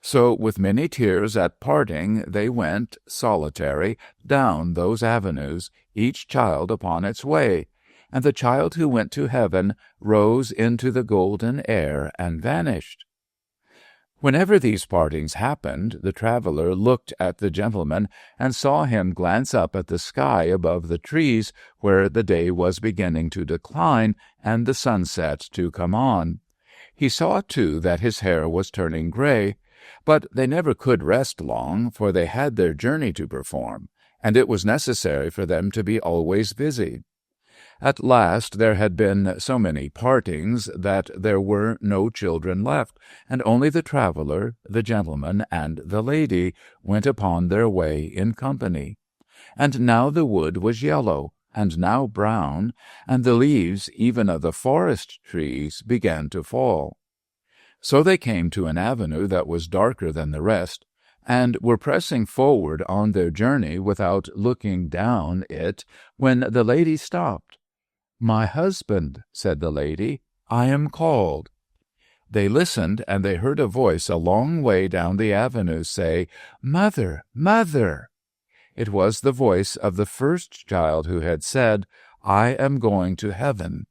So with many tears at parting they went, solitary, down those avenues, each child upon its way, and the child who went to heaven rose into the golden air and vanished. Whenever these partings happened, the traveler looked at the gentleman and saw him glance up at the sky above the trees, where the day was beginning to decline and the sunset to come on. He saw, too, that his hair was turning gray, but they never could rest long, for they had their journey to perform, and it was necessary for them to be always busy. At last there had been so many partings that there were no children left, and only the traveler, the gentleman, and the lady went upon their way in company. And now the wood was yellow, and now brown, and the leaves even of the forest trees began to fall. So they came to an avenue that was darker than the rest, and were pressing forward on their journey without looking down it, when the lady stopped. "My husband," said the lady, "I am called." They listened, and they heard a voice a long way down the avenue say, "Mother, mother!" It was the voice of the first child who had said, "I am going to heaven."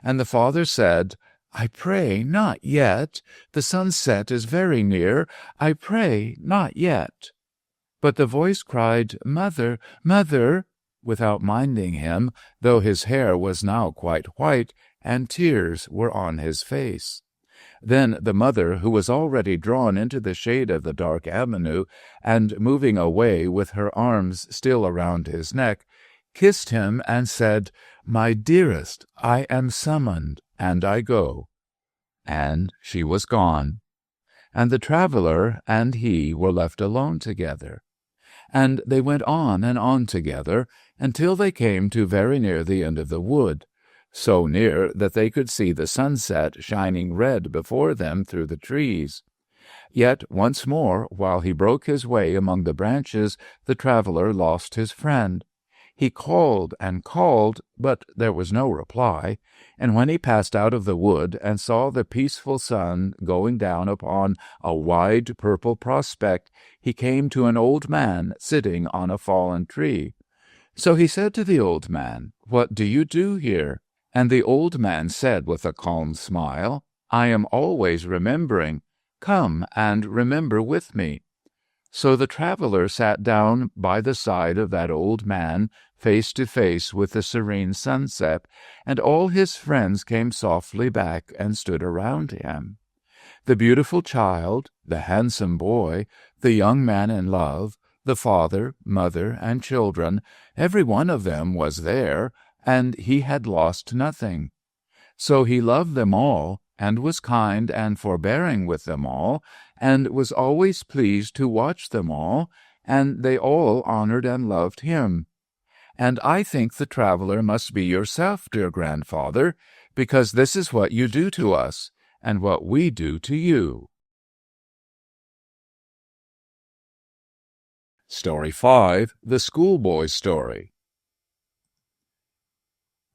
And the father said, "I pray, not yet. The sunset is very near. I pray, not yet." But the voice cried, "Mother, mother!" without minding him, though his hair was now quite white, and tears were on his face. Then the mother, who was already drawn into the shade of the dark avenue, and moving away with her arms still around his neck, kissed him and said, "My dearest, I am summoned, and I go." And she was gone, and the traveler and he were left alone together. And they went on and on together, until they came to very near the end of the wood, so near that they could see the sunset shining red before them through the trees. Yet once more, while he broke his way among the branches, the traveler lost his friend. He called and called, but there was no reply, and when he passed out of the wood and saw the peaceful sun going down upon a wide purple prospect, he came to an old man sitting on a fallen tree. So he said to the old man, "What do you do here?" And the old man said with a calm smile, "I am always remembering. Come and remember with me." So the traveler sat down by the side of that old man, face to face with the serene sunset, and all his friends came softly back and stood around him. The beautiful child, the handsome boy, the young man in love, the father, mother, and children, every one of them was there, and he had lost nothing. So he loved them all, and was kind and forbearing with them all, and was always pleased to watch them all, and they all honored and loved him. And I think the traveler must be yourself, dear grandfather, because this is what you do to us, and what we do to you. Story 5, The Schoolboy Story.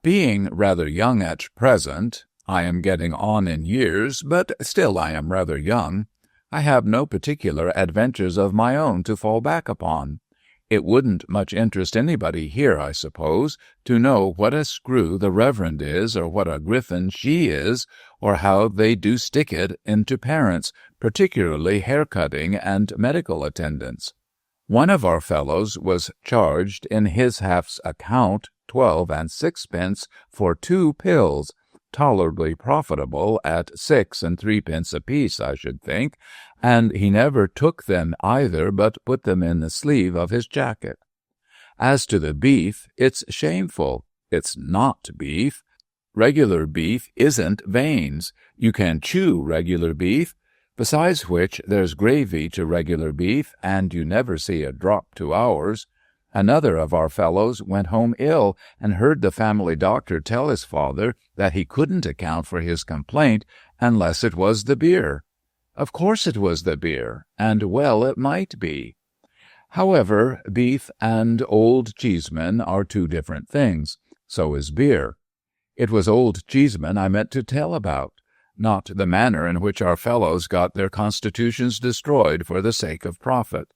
Being rather young at present, I am getting on in years, but still I am rather young, I have no particular adventures of my own to fall back upon. It wouldn't much interest anybody here, I suppose, to know what a screw the Reverend is, or what a griffin she is, or how they do stick it into parents, particularly hair-cutting and medical attendants. One of our fellows was charged in his half's account 12 and 6 for 2 pills, tolerably profitable at 6 and 3 apiece, I should think, and he never took them either, but put them in the sleeve of his jacket. As to the beef, it's shameful. It's not beef. Regular beef isn't veins. You can chew regular beef. Besides which, there's gravy to regular beef, and you never see a drop to ours. Another of our fellows went home ill, and heard the family doctor tell his father that he couldn't account for his complaint unless it was the beer. Of course it was the beer, and well it might be. However, beef and Old Cheeseman are 2 different things. So is beer. It was Old Cheeseman I meant to tell about, not the manner in which our fellows got their constitutions destroyed for the sake of profit.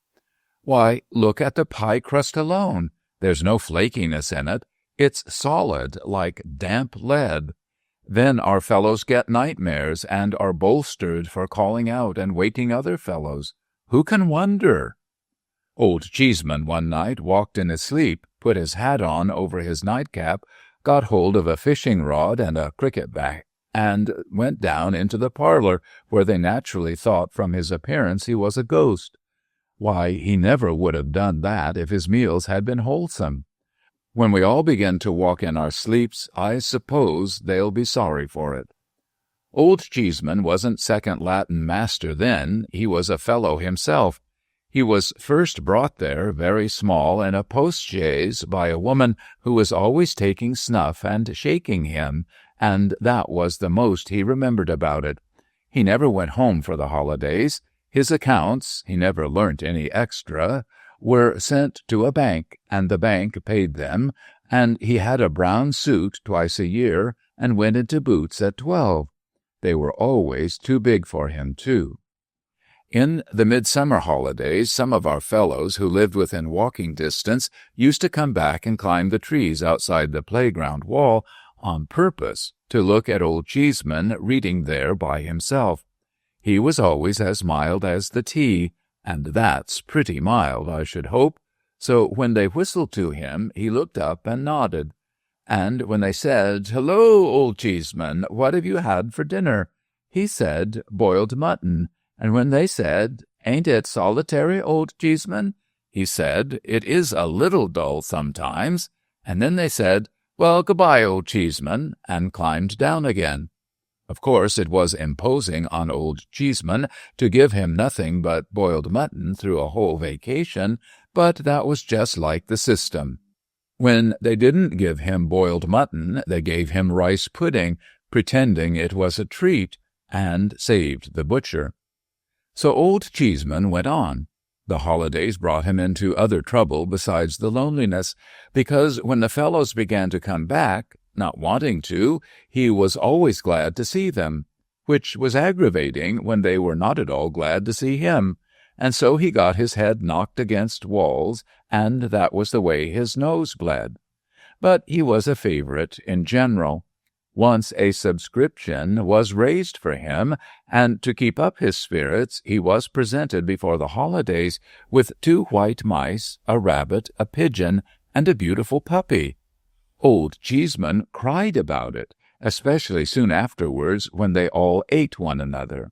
Why, look at the pie crust alone. There's no flakiness in it. It's solid, like damp lead. Then our fellows get nightmares, and are bolstered for calling out and waking other fellows. Who can wonder? Old Cheeseman one night walked in his sleep, put his hat on over his nightcap, got hold of a fishing rod and a cricket bat, and went down into the parlor, where they naturally thought from his appearance he was a ghost. Why, he never would have done that if his meals had been wholesome. When we all begin to walk in our sleeps, I suppose they'll be sorry for it. Old Cheeseman wasn't second Latin master then. He was a fellow himself. He was first brought there, very small, in a post-chaise by a woman who was always taking snuff and shaking him, and that was the most he remembered about it. He never went home for the holidays. His accounts, he never learnt any extra, were sent to a bank, and the bank paid them, and he had a brown suit twice a year, and went into boots at 12. They were always too big for him, too. In the midsummer holidays, some of our fellows who lived within walking distance used to come back and climb the trees outside the playground wall on purpose to look at Old Cheeseman reading there by himself. He was always as mild as the tea, and that's pretty mild, I should hope. So when they whistled to him, he looked up and nodded. And when they said, "Hello, Old Cheeseman, what have you had for dinner?" he said, "Boiled mutton." And when they said, "Ain't it solitary, Old Cheeseman?" he said, "It is a little dull sometimes." And then they said, "Well, good-bye, Old Cheeseman," and climbed down again. Of course, it was imposing on Old Cheeseman to give him nothing but boiled mutton through a whole vacation, but that was just like the system. When they didn't give him boiled mutton, they gave him rice pudding, pretending it was a treat, and saved the butcher. So Old Cheeseman went on. The holidays brought him into other trouble besides the loneliness, because when the fellows began to come back, not wanting to, he was always glad to see them, which was aggravating when they were not at all glad to see him, and so he got his head knocked against walls, and that was the way his nose bled. But he was a favorite in general. Once a subscription was raised for him, and to keep up his spirits he was presented before the holidays with 2 white mice, a rabbit, a pigeon, and a beautiful puppy. Old Cheeseman cried about it, especially soon afterwards when they all ate one another.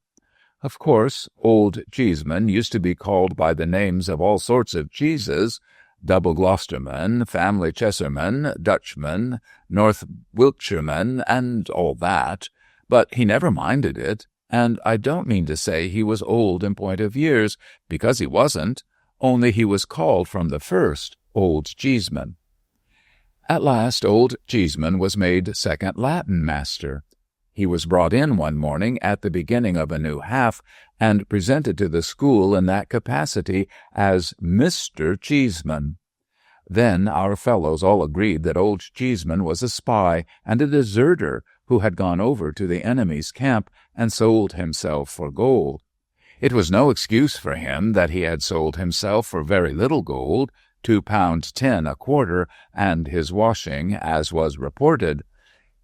Of course, Old Cheeseman used to be called by the names of all sorts of cheeses, Double Gloucesterman, Family Chesserman, Dutchman, North Wiltshireman, and all that, but he never minded it, and I don't mean to say he was old in point of years, because he wasn't, only he was called from the first Old Cheeseman. At last Old Cheeseman was made second Latin master. He was brought in one morning at the beginning of a new half, and presented to the school in that capacity as Mr. Cheeseman. Then our fellows all agreed that Old Cheeseman was a spy and a deserter who had gone over to the enemy's camp and sold himself for gold. It was no excuse for him that he had sold himself for very little gold, £2.10 a quarter, and his washing, as was reported.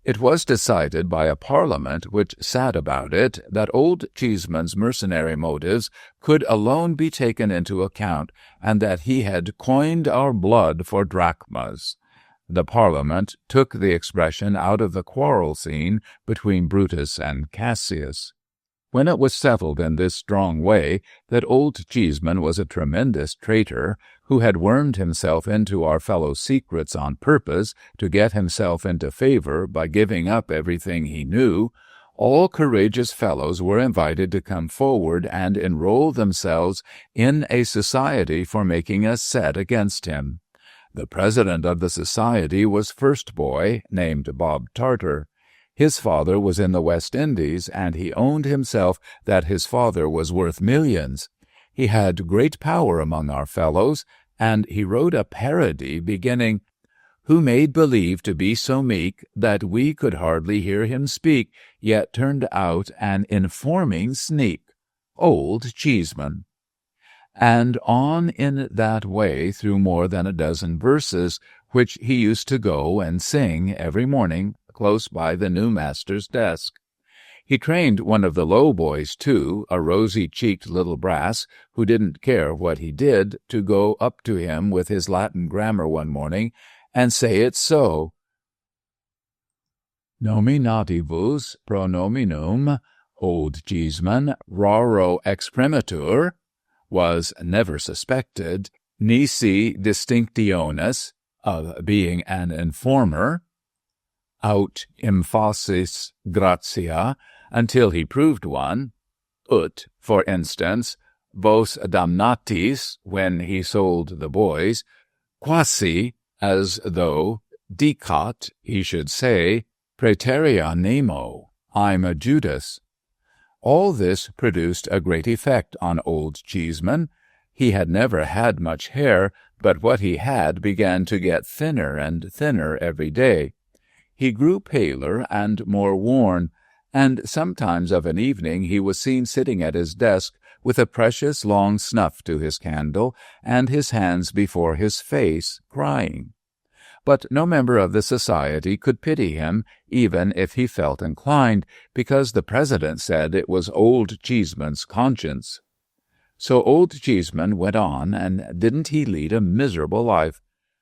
It was decided by a Parliament which sat about it that old Cheeseman's mercenary motives could alone be taken into account, and that he had coined our blood for drachmas. The Parliament took the expression out of the quarrel scene between Brutus and Cassius. When it was settled in this strong way that old Cheeseman was a tremendous traitor who had wormed himself into our fellow's secrets on purpose to get himself into favor by giving up everything he knew, all courageous fellows were invited to come forward and enroll themselves in a society for making a set against him. The president of the society was First Boy, named Bob Tarter. His father was in the West Indies, and he owned himself that his father was worth millions. He had great power among our fellows, and he wrote a parody beginning, "Who made believe to be so meek that we could hardly hear him speak, yet turned out an informing sneak. Old Cheeseman." And on in that way through more than a dozen verses, which he used to go and sing every morning close by the new master's desk. He trained one of the low boys, too, a rosy-cheeked little brass, who didn't care what he did, to go up to him with his Latin grammar one morning and say it so. Nominatibus pronominum old Cheeseman raro exprimitur was never suspected, nisi distinctionis of being an informer, aut emphasis gratia, until he proved one, ut, for instance, vos damnatis, when he sold the boys, quasi, as though, dicat, he should say, praeterea nemo, I'm a Judas. All this produced a great effect on old Cheeseman. He had never had much hair, but what he had began to get thinner and thinner every day. He grew paler and more worn, and sometimes of an evening he was seen sitting at his desk with a precious long snuff to his candle and his hands before his face, crying. But no member of the society could pity him, even if he felt inclined, because the president said it was old Cheeseman's conscience. So old Cheeseman went on, and didn't he lead a miserable life?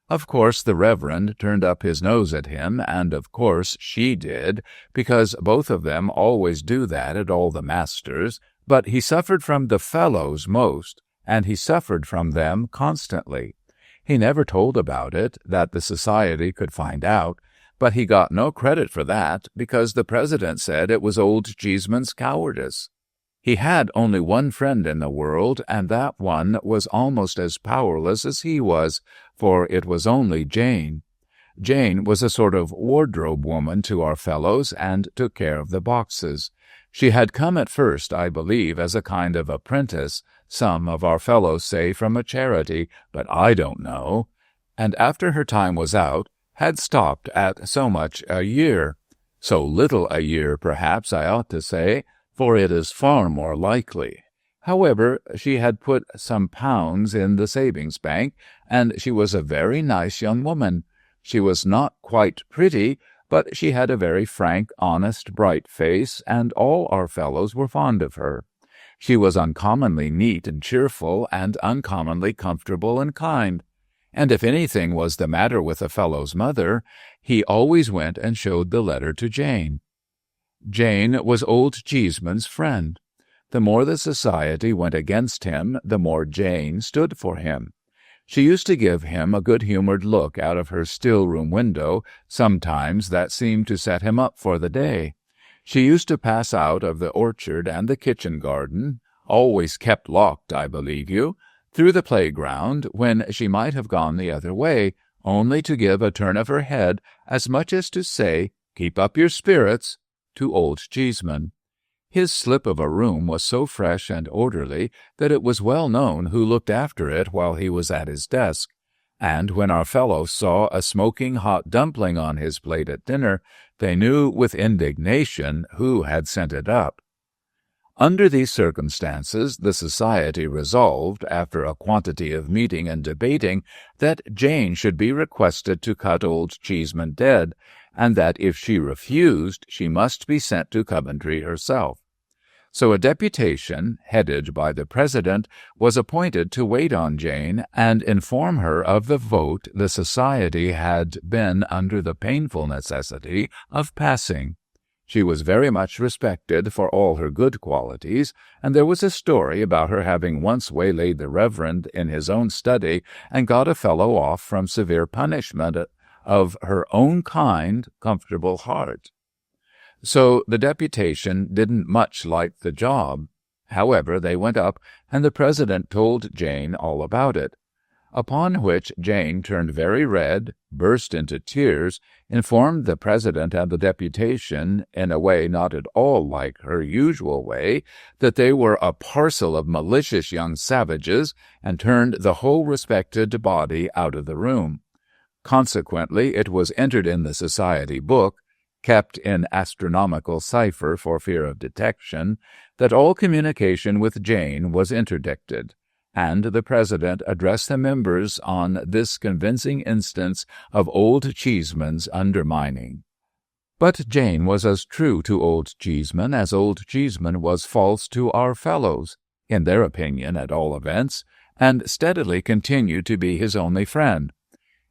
Of course the Reverend turned up his nose at him, and of course she did, because both of them always do that at all the masters, but he suffered from the fellows most, and he suffered from them constantly. He never told about it, that the society could find out, but he got no credit for that, because the president said it was old Cheeseman's cowardice. He had only one friend in the world, and that one was almost as powerless as he was, for it was only Jane. Jane was a sort of wardrobe woman to our fellows, and took care of the boxes. She had come at first, I believe, as a kind of apprentice, some of our fellows say from a charity, but I don't know, and after her time was out, had stopped at so much a year. So little a year, perhaps I ought to say, for it is far more likely. However, she had put some pounds in the savings bank, and she was a very nice young woman. She was not quite pretty, but she had a very frank, honest, bright face, and all our fellows were fond of her. She was uncommonly neat and cheerful, and uncommonly comfortable and kind. And if anything was the matter with a fellow's mother, he always went and showed the letter to Jane. Jane was old Cheeseman's friend. The more the society went against him, the more Jane stood for him. She used to give him a good-humored look out of her still-room window, sometimes that seemed to set him up for the day. She used to pass out of the orchard and the kitchen garden, always kept locked, I believe you, through the playground, when she might have gone the other way, only to give a turn of her head, as much as to say, "Keep up your spirits," to old Cheeseman. His slip of a room was so fresh and orderly that it was well known who looked after it while he was at his desk, and when our fellows saw a smoking hot dumpling on his plate at dinner, they knew with indignation who had sent it up. Under these circumstances, the society resolved, after a quantity of meeting and debating, that Jane should be requested to cut Old Cheeseman dead, and that if she refused, she must be sent to Coventry herself. So a deputation, headed by the president, was appointed to wait on Jane and inform her of the vote the society had been under the painful necessity of passing. She was very much respected for all her good qualities, and there was a story about her having once waylaid the Reverend in his own study and got a fellow off from severe punishment of her own kind, comfortable heart. So the deputation didn't much like the job. However, they went up, and the president told Jane all about it. Upon which Jane turned very red, burst into tears, informed the president and the deputation, in a way not at all like her usual way, that they were a parcel of malicious young savages, and turned the whole respected body out of the room. Consequently, it was entered in the society book, kept in astronomical cipher for fear of detection, that all communication with Jane was interdicted, and the president addressed the members on this convincing instance of Old Cheeseman's undermining. But Jane was as true to Old Cheeseman as Old Cheeseman was false to our fellows, in their opinion at all events, and steadily continued to be his only friend.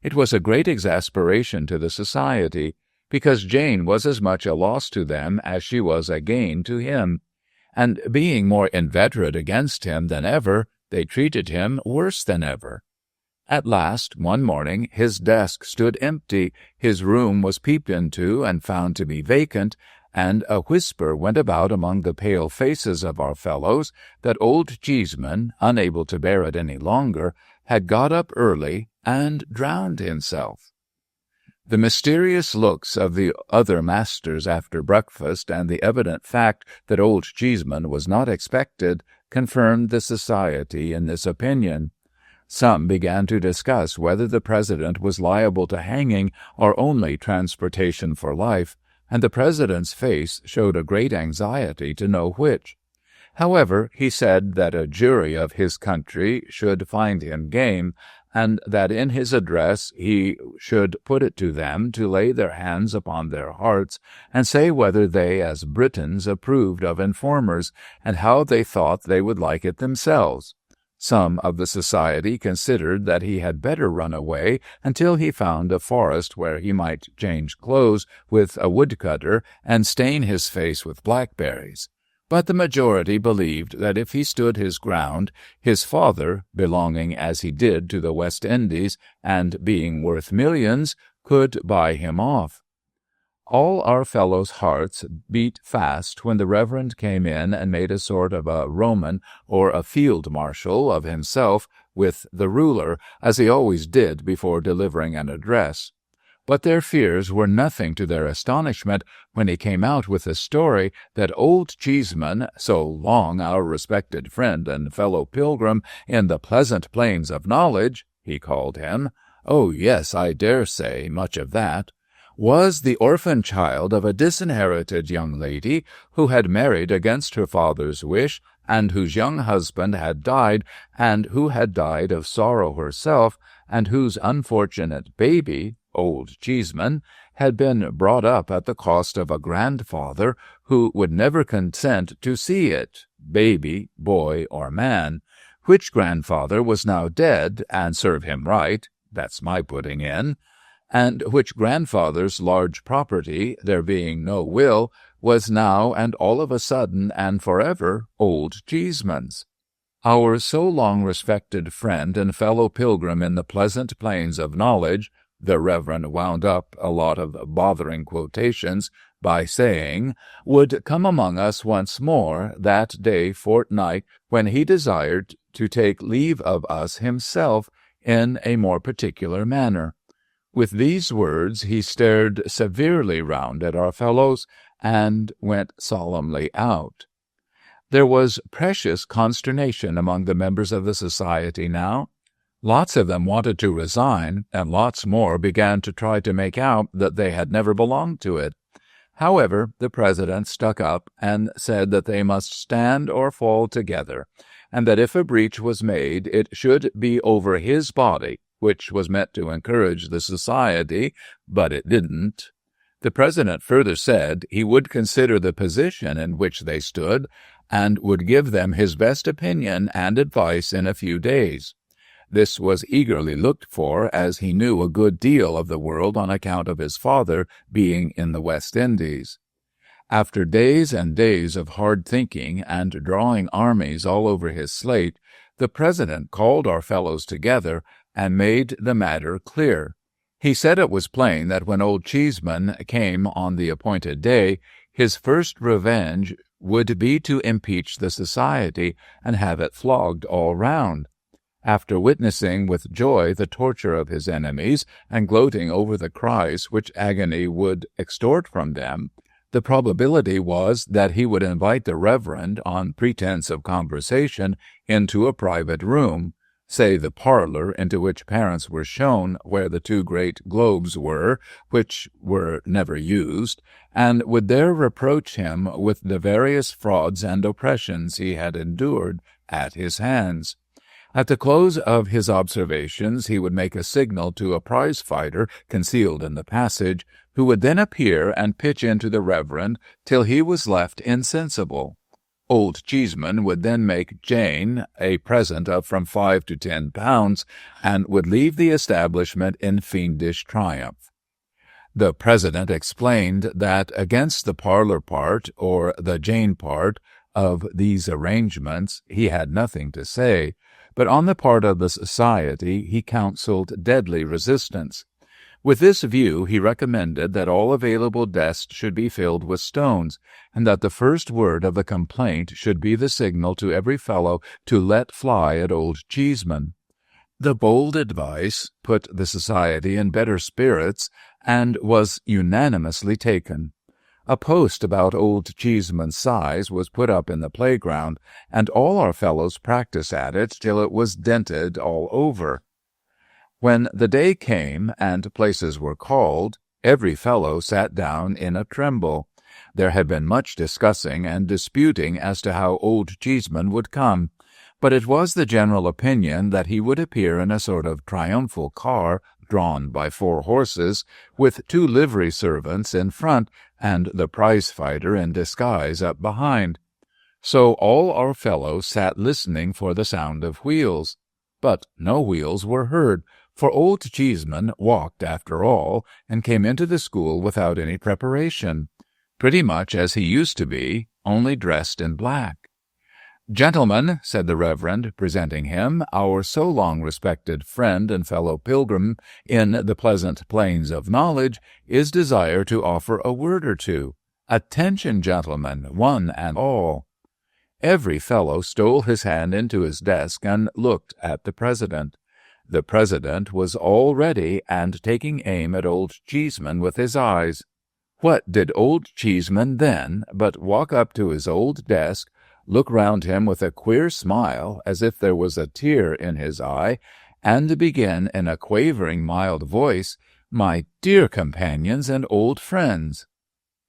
It was a great exasperation to the society, because Jane was as much a loss to them as she was a gain to him, and being more inveterate against him than ever, they treated him worse than ever. At last, one morning, his desk stood empty, his room was peeped into and found to be vacant, and a whisper went about among the pale faces of our fellows that Old Cheeseman, unable to bear it any longer, had got up early and drowned himself. The mysterious looks of the other masters after breakfast and the evident fact that Old Cheeseman was not expected confirmed the society in this opinion. Some began to discuss whether the president was liable to hanging or only transportation for life, and the president's face showed a great anxiety to know which. However, he said that a jury of his country should find him game, and that in his address he should put it to them to lay their hands upon their hearts and say whether they as Britons approved of informers, and how they thought they would like it themselves. Some of the society considered that he had better run away until he found a forest where he might change clothes with a woodcutter and stain his face with blackberries. But the majority believed that if he stood his ground, his father, belonging as he did to the West Indies and being worth millions, could buy him off. All our fellows' hearts beat fast when the Reverend came in and made a sort of a Roman or a field marshal of himself with the ruler, as he always did before delivering an address. But their fears were nothing to their astonishment when he came out with the story that Old Cheeseman, so long our respected friend and fellow pilgrim in the pleasant plains of knowledge, he called him, oh yes, I dare say, much of that, was the orphan child of a disinherited young lady who had married against her father's wish, and whose young husband had died, and who had died of sorrow herself, and whose unfortunate baby, Old Cheeseman, had been brought up at the cost of a grandfather who would never consent to see it, baby, boy, or man, which grandfather was now dead, and serve him right, that's my putting in, and which grandfather's large property, there being no will, was now and all of a sudden and forever Old Cheeseman's. Our so long respected friend and fellow pilgrim in the pleasant plains of knowledge, the Reverend wound up a lot of bothering quotations by saying, would come among us once more that day fortnight when he desired to take leave of us himself in a more particular manner. With these words he stared severely round at our fellows and went solemnly out. There was precious consternation among the members of the society now. Lots of them wanted to resign, and lots more began to try to make out that they had never belonged to it. However, the president stuck up and said that they must stand or fall together, and that if a breach was made, it should be over his body, which was meant to encourage the society, but it didn't. The president further said he would consider the position in which they stood and would give them his best opinion and advice in a few days. This was eagerly looked for, as he knew a good deal of the world on account of his father being in the West Indies. After days and days of hard thinking and drawing armies all over his slate, the president called our fellows together and made the matter clear. He said it was plain that when Old Cheeseman came on the appointed day, his first revenge would be to impeach the society and have it flogged all round. After witnessing with joy the torture of his enemies and gloating over the cries which agony would extort from them, the probability was that he would invite the reverend, on pretense of conversation, into a private room, say the parlor into which parents were shown where the two great globes were, which were never used, and would there reproach him with the various frauds and oppressions he had endured at his hands. At the close of his observations, he would make a signal to a prize-fighter concealed in the passage, who would then appear and pitch into the reverend till he was left insensible. Old Cheeseman would then make Jane a present of from £5 to £10, and would leave the establishment in fiendish triumph. The president explained that against the parlor part, or the Jane part, of these arrangements he had nothing to say, but on the part of the society he counseled deadly resistance. With this view he recommended that all available desks should be filled with stones, and that the first word of the complaint should be the signal to every fellow to let fly at Old Cheeseman. The bold advice put the society in better spirits, and was unanimously taken. A post about Old Cheeseman's size was put up in the playground, and all our fellows practised at it till it was dented all over. When the day came and places were called, every fellow sat down in a tremble. There had been much discussing and disputing as to how Old Cheeseman would come, but it was the general opinion that he would appear in a sort of triumphal car drawn by 4 horses, with 2 livery servants in front and the prize-fighter in disguise up behind. So all our fellows sat listening for the sound of wheels. But no wheels were heard, for Old Cheeseman walked after all, and came into the school without any preparation, pretty much as he used to be, only dressed in black. "Gentlemen," said the Reverend, presenting him, "our so long respected friend and fellow pilgrim in the pleasant plains of knowledge is desire to offer a word or two. Attention, gentlemen, one and all." Every fellow stole his hand into his desk and looked at the president. The president was all ready and taking aim at Old Cheeseman with his eyes. What did Old Cheeseman then but walk up to his old desk, look round him with a queer smile as if there was a tear in his eye, and begin in a quavering mild voice, "My dear companions and old friends."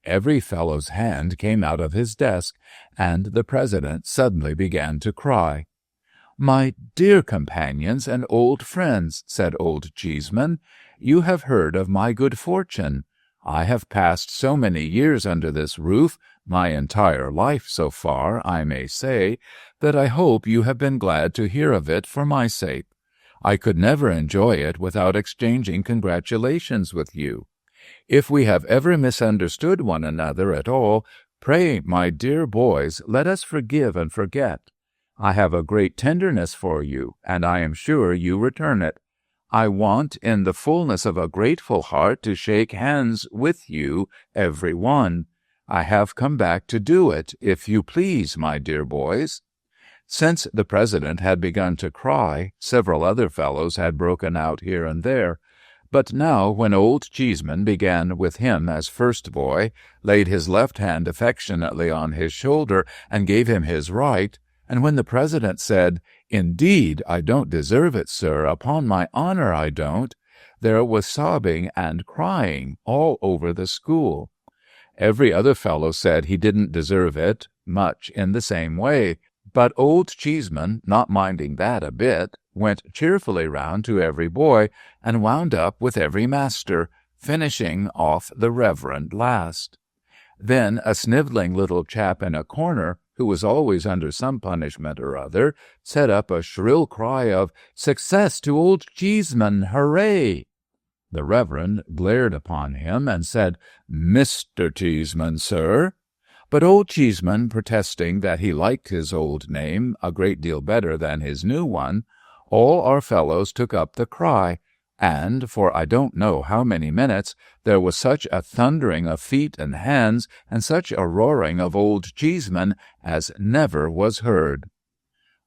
Every fellow's hand came out of his desk, and the president suddenly began to cry. "My dear companions and old friends," said Old Cheeseman, "you have heard of my good fortune. I have passed so many years under this roof, my entire life so far, I may say, that I hope you have been glad to hear of it for my sake. I could never enjoy it without exchanging congratulations with you. If we have ever misunderstood one another at all, pray, my dear boys, let us forgive and forget. I have a great tenderness for you, and I am sure you return it. I want, in the fullness of a grateful heart, to shake hands with you, every one. I have come back to do it, if you please, my dear boys." Since the president had begun to cry, several other fellows had broken out here and there. But now, when Old Cheeseman began with him as first boy, laid his left hand affectionately on his shoulder, and gave him his right, and when the president said, "Indeed, I don't deserve it, sir, upon my honor I don't," there was sobbing and crying all over the school. Every other fellow said he didn't deserve it, much in the same way. But Old Cheeseman, not minding that a bit, went cheerfully round to every boy, and wound up with every master, finishing off the Reverend last. Then a snivelling little chap in a corner, who was always under some punishment or other, set up a shrill cry of "Success to Old Cheeseman, hooray!" The Reverend glared upon him and said, "Mr. Cheeseman, sir." But Old Cheeseman, protesting that he liked his old name a great deal better than his new one, all our fellows took up the cry, and for I don't know how many minutes there was such a thundering of feet and hands, and such a roaring of Old Cheeseman as never was heard.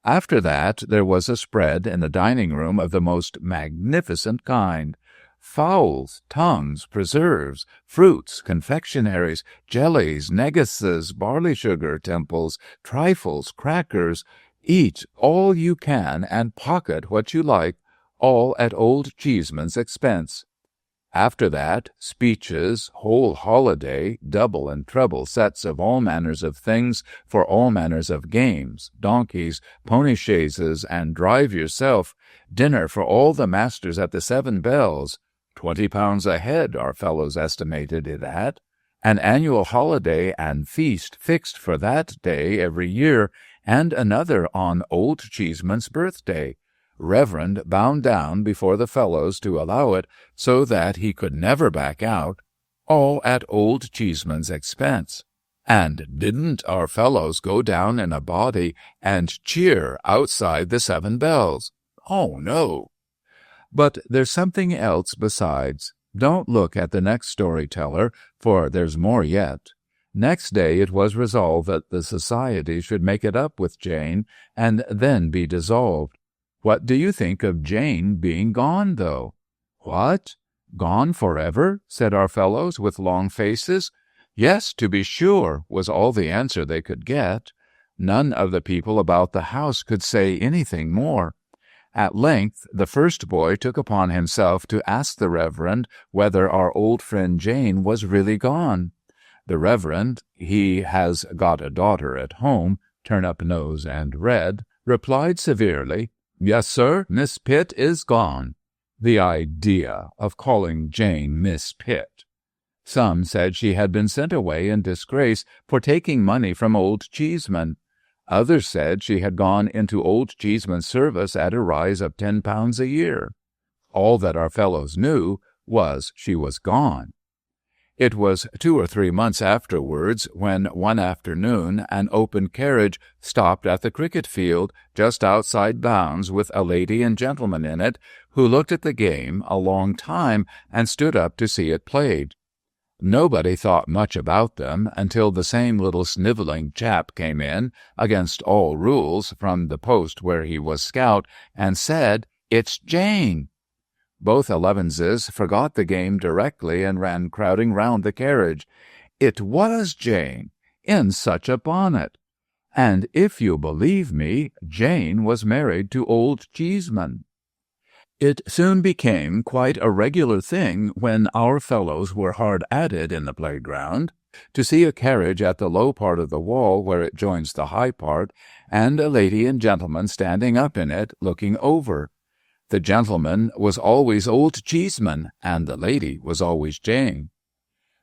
After that there was a spread in the dining-room of the most magnificent kind. Fowls, tongues, preserves, fruits, confectionaries, jellies, neguses, barley-sugar temples, trifles, crackers. Eat all you can and pocket what you like, all at Old Cheeseman's expense. After that, speeches, whole holiday, double and treble sets of all manners of things for all manners of games, donkeys, pony-chaises, and drive yourself, dinner for all the masters at the 7 Bells, £20 a head our fellows estimated it at, an annual holiday and feast fixed for that day every year, and another on Old Cheeseman's birthday, Reverend bound down before the fellows to allow it, so that he could never back out, all at Old Cheeseman's expense. And didn't our fellows go down in a body and cheer outside the 7 Bells? Oh, no! But there's something else besides. Don't look at the next storyteller, for there's more yet. Next day it was resolved that the society should make it up with Jane, and then be dissolved. What do you think of Jane being gone, though? What? Gone forever? Said our fellows with long faces. Yes, to be sure, was all the answer they could get. None of the people about the house could say anything more. At length the first boy took upon himself to ask the Reverend whether our old friend Jane was really gone. The Reverend, he has got a daughter at home, turn-up nose and red, replied severely, "Yes, sir, Miss Pitt is gone." The idea of calling Jane Miss Pitt! Some said she had been sent away in disgrace for taking money from Old Cheeseman. Others said she had gone into Old Cheeseman's service at a rise of £10 a year. All that our fellows knew was she was gone. It was 2 or 3 months afterwards when one afternoon an open carriage stopped at the cricket field just outside bounds with a lady and gentleman in it who looked at the game a long time and stood up to see it played. Nobody thought much about them until the same little snivelling chap came in, against all rules, from the post where he was scout, and said, "It's Jane." Both Elevenses forgot the game directly and ran crowding round the carriage. It was Jane, in such a bonnet. And if you believe me, Jane was married to Old Cheeseman. It soon became quite a regular thing when our fellows were hard at it in the playground, to see a carriage at the low part of the wall where it joins the high part, and a lady and gentleman standing up in it, looking over. The gentleman was always Old Cheeseman, and the lady was always Jane.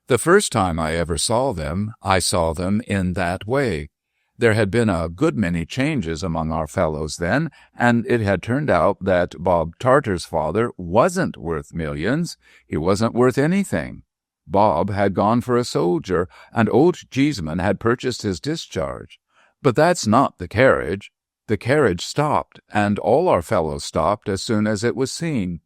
The first time I ever saw them in that way. There had been a good many changes among our fellows then, and it had turned out that Bob Tarter's father wasn't worth millions. He wasn't worth anything. Bob had gone for a soldier, and Old Cheeseman had purchased his discharge. But that's not the carriage. The carriage stopped, and all our fellows stopped as soon as it was seen.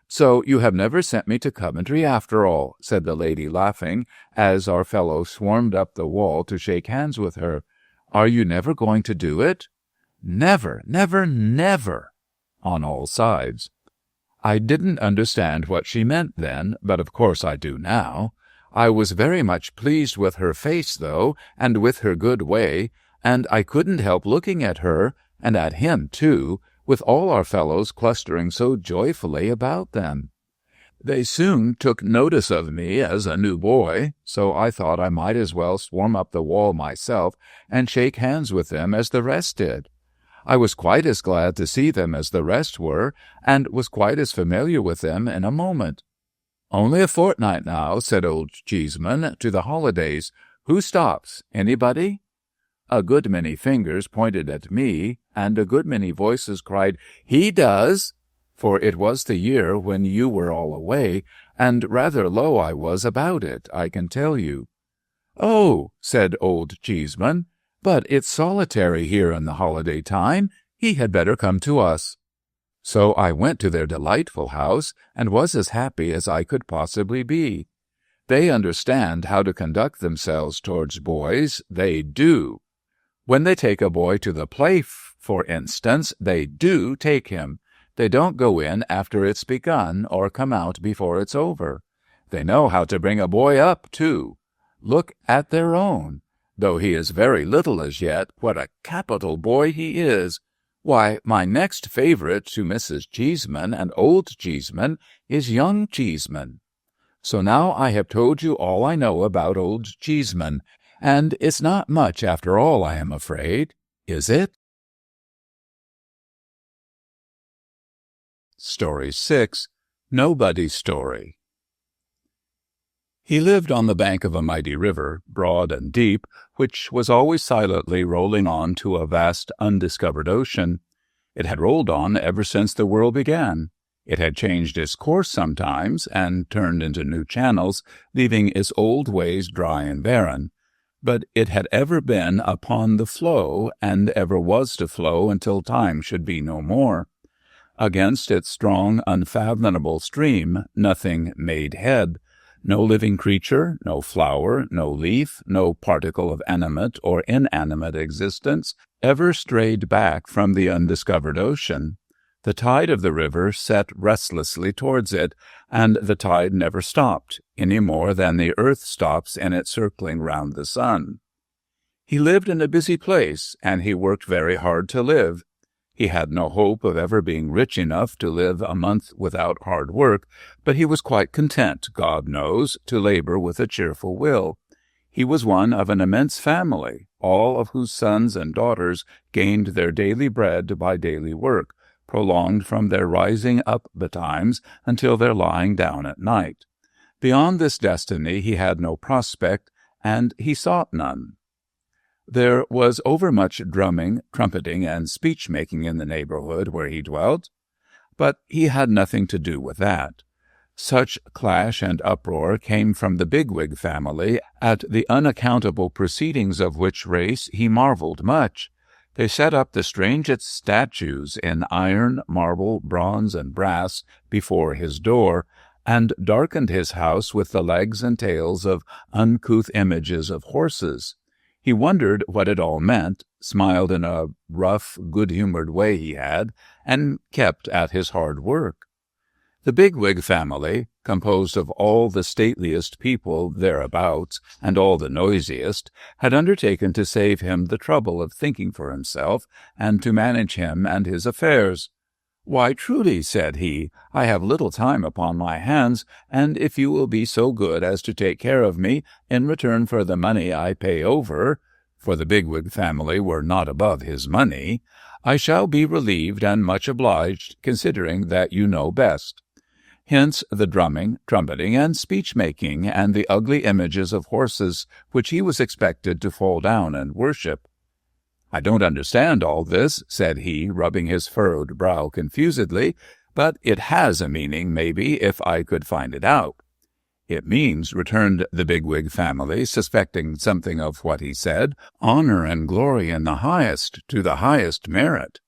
"So you have never sent me to Coventry after all," said the lady, laughing, as our fellows swarmed up the wall to shake hands with her. "Are you never going to do it?" "Never, never, never," on all sides. I didn't understand what she meant then, but of course I do now. I was very much pleased with her face, though, and with her good way, and I couldn't help looking at her, and at him, too, with all our fellows clustering so joyfully about them. They soon took notice of me as a new boy, so I thought I might as well swarm up the wall myself and shake hands with them as the rest did. I was quite as glad to see them as the rest were, and was quite as familiar with them in a moment. "Only a fortnight now," said Old Cheeseman, "to the holidays. Who stops? Anybody?" A good many fingers pointed at me, and a good many voices cried, "He does!" For it was the year when you were all away, and rather low I was about it, I can tell you. "Oh," said Old Cheeseman, "but it's solitary here in the holiday time. He had better come to us." So I went to their delightful house, and was as happy as I could possibly be. They understand how to conduct themselves towards boys, they do. When they take a boy to the play, for instance, they do take him. They don't go in after it's begun, or come out before it's over. They know how to bring a boy up, too. Look at their own. Though he is very little as yet, what a capital boy he is! Why, my next favorite to Mrs. Cheeseman and Old Cheeseman is young Cheeseman. So now I have told you all I know about Old Cheeseman, and it's not much after all, I am afraid, is it? Story 6. Nobody's Story. He lived on the bank of a mighty river, broad and deep, which was always silently rolling on to a vast undiscovered ocean. It had rolled on ever since the world began. It had changed its course sometimes, and turned into new channels, leaving its old ways dry and barren. But it had ever been upon the flow, and ever was to flow until time should be no more. Against its strong, unfathomable stream nothing made head. No living creature, no flower, no leaf, no particle of animate or inanimate existence ever strayed back from the undiscovered ocean. The tide of the river set restlessly towards it, and the tide never stopped, any more than the earth stops in its circling round the sun. He lived in a busy place, and he worked very hard to live. He had no hope of ever being rich enough to live a month without hard work, but he was quite content, God knows, to labor with a cheerful will. He was one of an immense family, all of whose sons and daughters gained their daily bread by daily work, prolonged from their rising up betimes until their lying down at night. Beyond this destiny he had no prospect, and he sought none. There was overmuch drumming, trumpeting, and speech-making in the neighborhood where he dwelt, but he had nothing to do with that. Such clash and uproar came from the Bigwig family, at the unaccountable proceedings of which race he marveled much. They set up the strangest statues in iron, marble, bronze, and brass before his door, and darkened his house with the legs and tails of uncouth images of horses. He wondered what it all meant, smiled in a rough, good-humored way he had, and kept at his hard work. The Bigwig family, composed of all the stateliest people thereabouts and all the noisiest, had undertaken to save him the trouble of thinking for himself, and to manage him and his affairs. "Why, truly," said he, "I have little time upon my hands, and if you will be so good as to take care of me in return for the money I pay over," for the Bigwig family were not above his money, "I shall be relieved and much obliged, considering that you know best." Hence the drumming, trumpeting, and speech-making, and the ugly images of horses which he was expected to fall down and worship. "I don't understand all this," said he, rubbing his furrowed brow confusedly, "but it has a meaning, maybe, if I could find it out." "It means," returned the Bigwig family, suspecting something of what he said, "honor and glory in the highest, to the highest merit."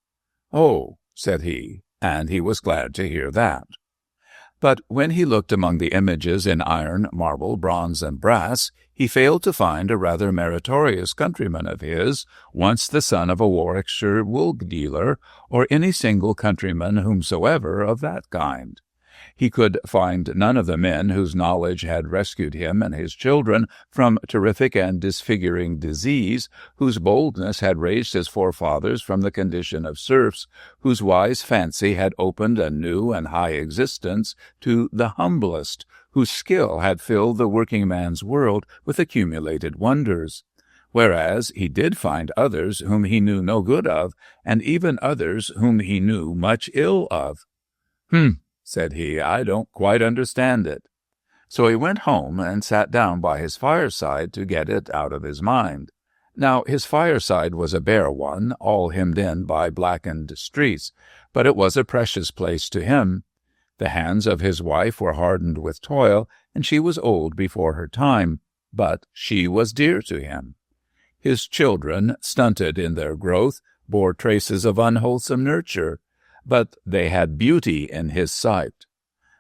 "Oh," said he, and he was glad to hear that. But when he looked among the images in iron, marble, bronze, and brass, he failed to find a rather meritorious countryman of his, once the son of a Warwickshire wool-dealer, or any single countryman whomsoever of that kind. He could find none of the men whose knowledge had rescued him and his children from terrific and disfiguring disease, whose boldness had raised his forefathers from the condition of serfs, whose wise fancy had opened a new and high existence to the humblest, whose skill had filled the working man's world with accumulated wonders. Whereas he did find others whom he knew no good of, and even others whom he knew much ill of. Said he, I don't quite understand it. So he went home and sat down by his fireside to get it out of his mind. Now his fireside was a bare one, all hemmed in by blackened streets, but it was a precious place to him. The hands of his wife were hardened with toil, and she was old before her time, but she was dear to him. His children, stunted in their growth, bore traces of unwholesome nurture, but they had beauty in his sight.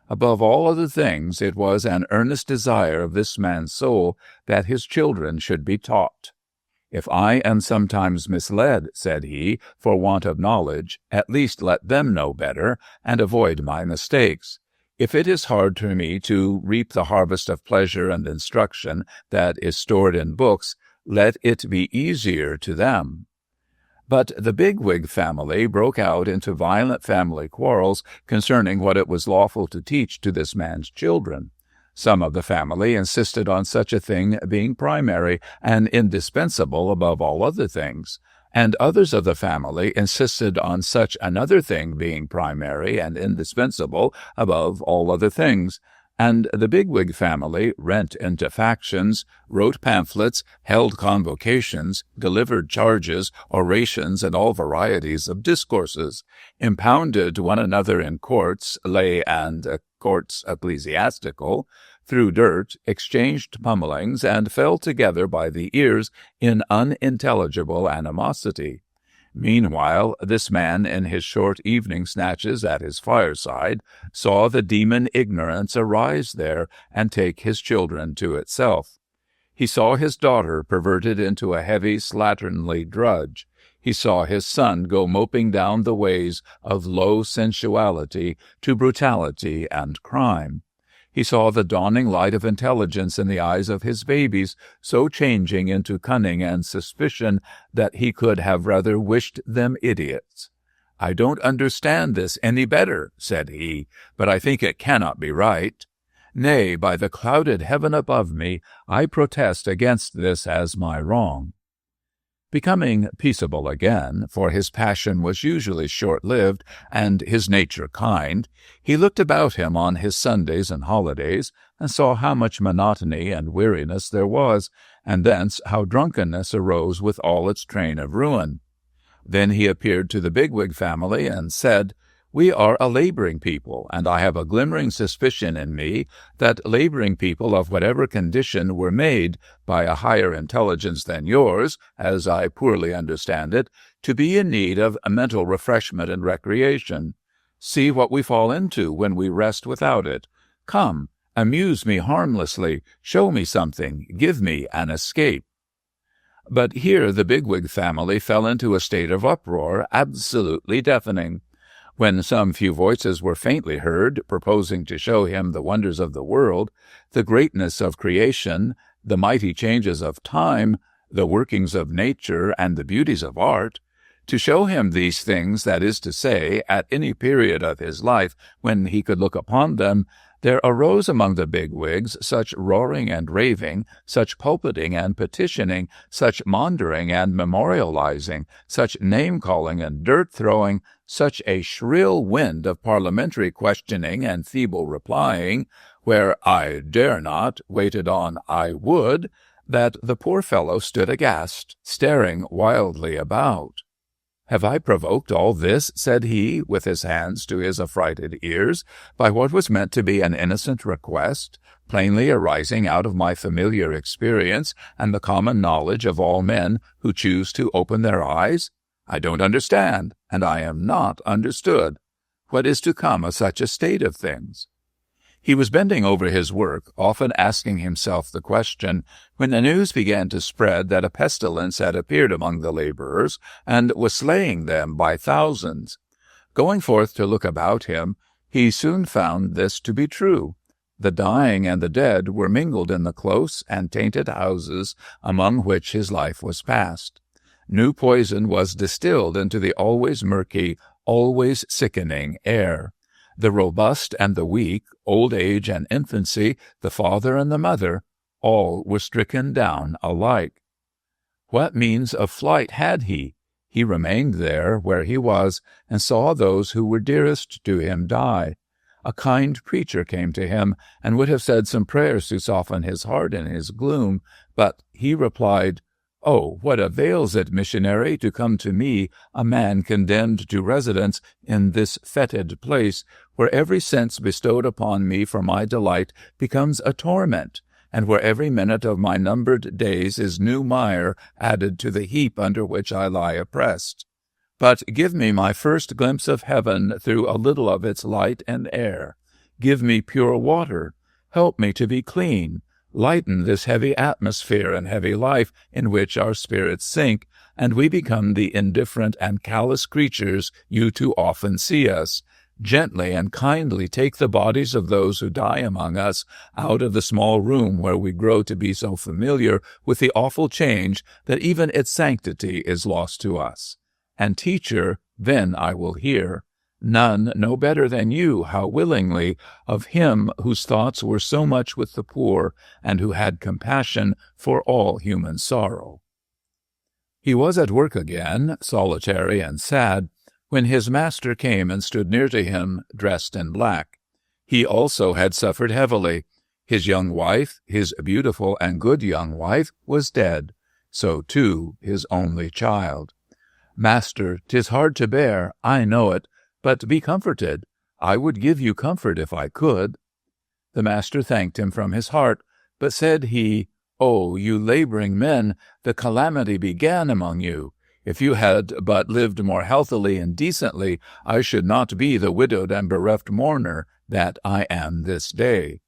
Above all other things, it was an earnest desire of this man's soul that his children should be taught. If I am sometimes misled, said he, for want of knowledge, at least let them know better, and avoid my mistakes. If it is hard to me to reap the harvest of pleasure and instruction that is stored in books, let it be easier to them. But the Bigwig family broke out into violent family quarrels concerning what it was lawful to teach to this man's children. Some of the family insisted on such a thing being primary and indispensable above all other things, and others of the family insisted on such another thing being primary and indispensable above all other things. And the Bigwig family rent into factions, wrote pamphlets, held convocations, delivered charges, orations, and all varieties of discourses, impounded one another in courts, lay and courts ecclesiastical, threw dirt, exchanged pummelings, and fell together by the ears in unintelligible animosity. Meanwhile, this man, in his short evening snatches at his fireside, saw the demon ignorance arise there and take his children to itself. He saw his daughter perverted into a heavy, slatternly drudge. He saw his son go moping down the ways of low sensuality to brutality and crime. He saw the dawning light of intelligence in the eyes of his babies, so changing into cunning and suspicion that he could have rather wished them idiots. I don't understand this any better, said he, but I think it cannot be right. Nay, by the clouded heaven above me, I protest against this as my wrong. Becoming peaceable again, for his passion was usually short-lived and his nature kind, he looked about him on his Sundays and holidays, and saw how much monotony and weariness there was, and thence how drunkenness arose with all its train of ruin. Then he appeared to the Bigwig family and said, We are a laboring people, and I have a glimmering suspicion in me that laboring people of whatever condition were made, by a higher intelligence than yours, as I poorly understand it, to be in need of mental refreshment and recreation. See what we fall into when we rest without it. Come, amuse me harmlessly, show me something, give me an escape. But here the Bigwig family fell into a state of uproar absolutely deafening. When some few voices were faintly heard, proposing to show him the wonders of the world, the greatness of creation, the mighty changes of time, the workings of nature, and the beauties of art, to show him these things, that is to say, at any period of his life when he could look upon them, there arose among the bigwigs such roaring and raving, such pulpiting and petitioning, such maundering and memorializing, such name-calling and dirt-throwing, such a shrill wind of parliamentary questioning and feeble replying, where I dare not waited on I would, that the poor fellow stood aghast, staring wildly about. Have I provoked all this, said he, with his hands to his affrighted ears, by what was meant to be an innocent request, plainly arising out of my familiar experience and the common knowledge of all men who choose to open their eyes? I don't understand, and I am not understood. What is to come of such a state of things? He was bending over his work, often asking himself the question, when the news began to spread that a pestilence had appeared among the laborers, and was slaying them by thousands. Going forth to look about him, He soon found this to be true. The dying and the dead were mingled in the close and tainted houses among which his life was passed. New poison was distilled into the always murky, always sickening air. The robust and the weak, old age and infancy, the father and the mother, all were stricken down alike. What means of flight had he? He remained there where he was and saw those who were dearest to him die. A kind preacher came to him and would have said some prayers to soften his heart in his gloom, but he replied, "Oh, what avails it, missionary, to come to me, a man condemned to residence in this fetid place, where every sense bestowed upon me for my delight becomes a torment, and where every minute of my numbered days is new mire added to the heap under which I lie oppressed? But give me my first glimpse of heaven through a little of its light and air. Give me pure water. Help me to be clean. Lighten this heavy atmosphere and heavy life in which our spirits sink, and we become the indifferent and callous creatures you too often see us. Gently and kindly take the bodies of those who die among us out of the small room where we grow to be so familiar with the awful change that even its sanctity is lost to us. And, teacher, then I will hear. None know better than you how willingly of him whose thoughts were so much with the poor, and who had compassion for all human sorrow." He was at work again, solitary and sad, when his master came and stood near to him, dressed in black. He also had suffered heavily. His young wife, his beautiful and good young wife, was dead. So, too, his only child. "Master, 'tis hard to bear, I know it, but be comforted. I would give you comfort if I could." The master thanked him from his heart, but said he, "Oh, you laboring men, the calamity began among you. If you had but lived more healthily and decently, I should not be the widowed and bereft mourner that I am this day."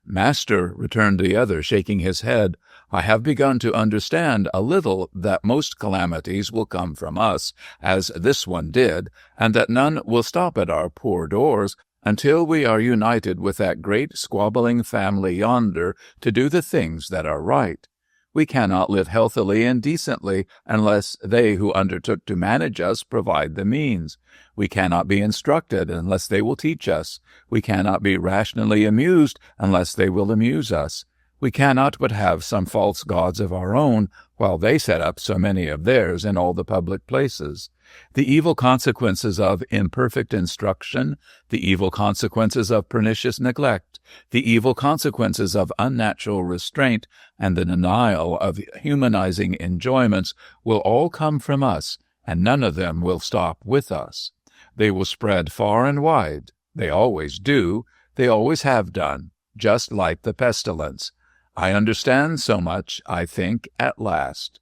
"Master," returned the other, shaking his head, "I have begun to understand a little that most calamities will come from us, as this one did, and that none will stop at our poor doors until we are united with that great squabbling family yonder to do the things that are right. We cannot live healthily and decently unless they who undertook to manage us provide the means. We cannot be instructed unless they will teach us. We cannot be rationally amused unless they will amuse us. We cannot but have some false gods of our own, while they set up so many of theirs in all the public places. The evil consequences of imperfect instruction, the evil consequences of pernicious neglect, the evil consequences of unnatural restraint, and the denial of humanizing enjoyments will all come from us, and none of them will stop with us. They will spread far and wide. They always do. They always have done, just like the pestilence. I understand so much, I think, at last."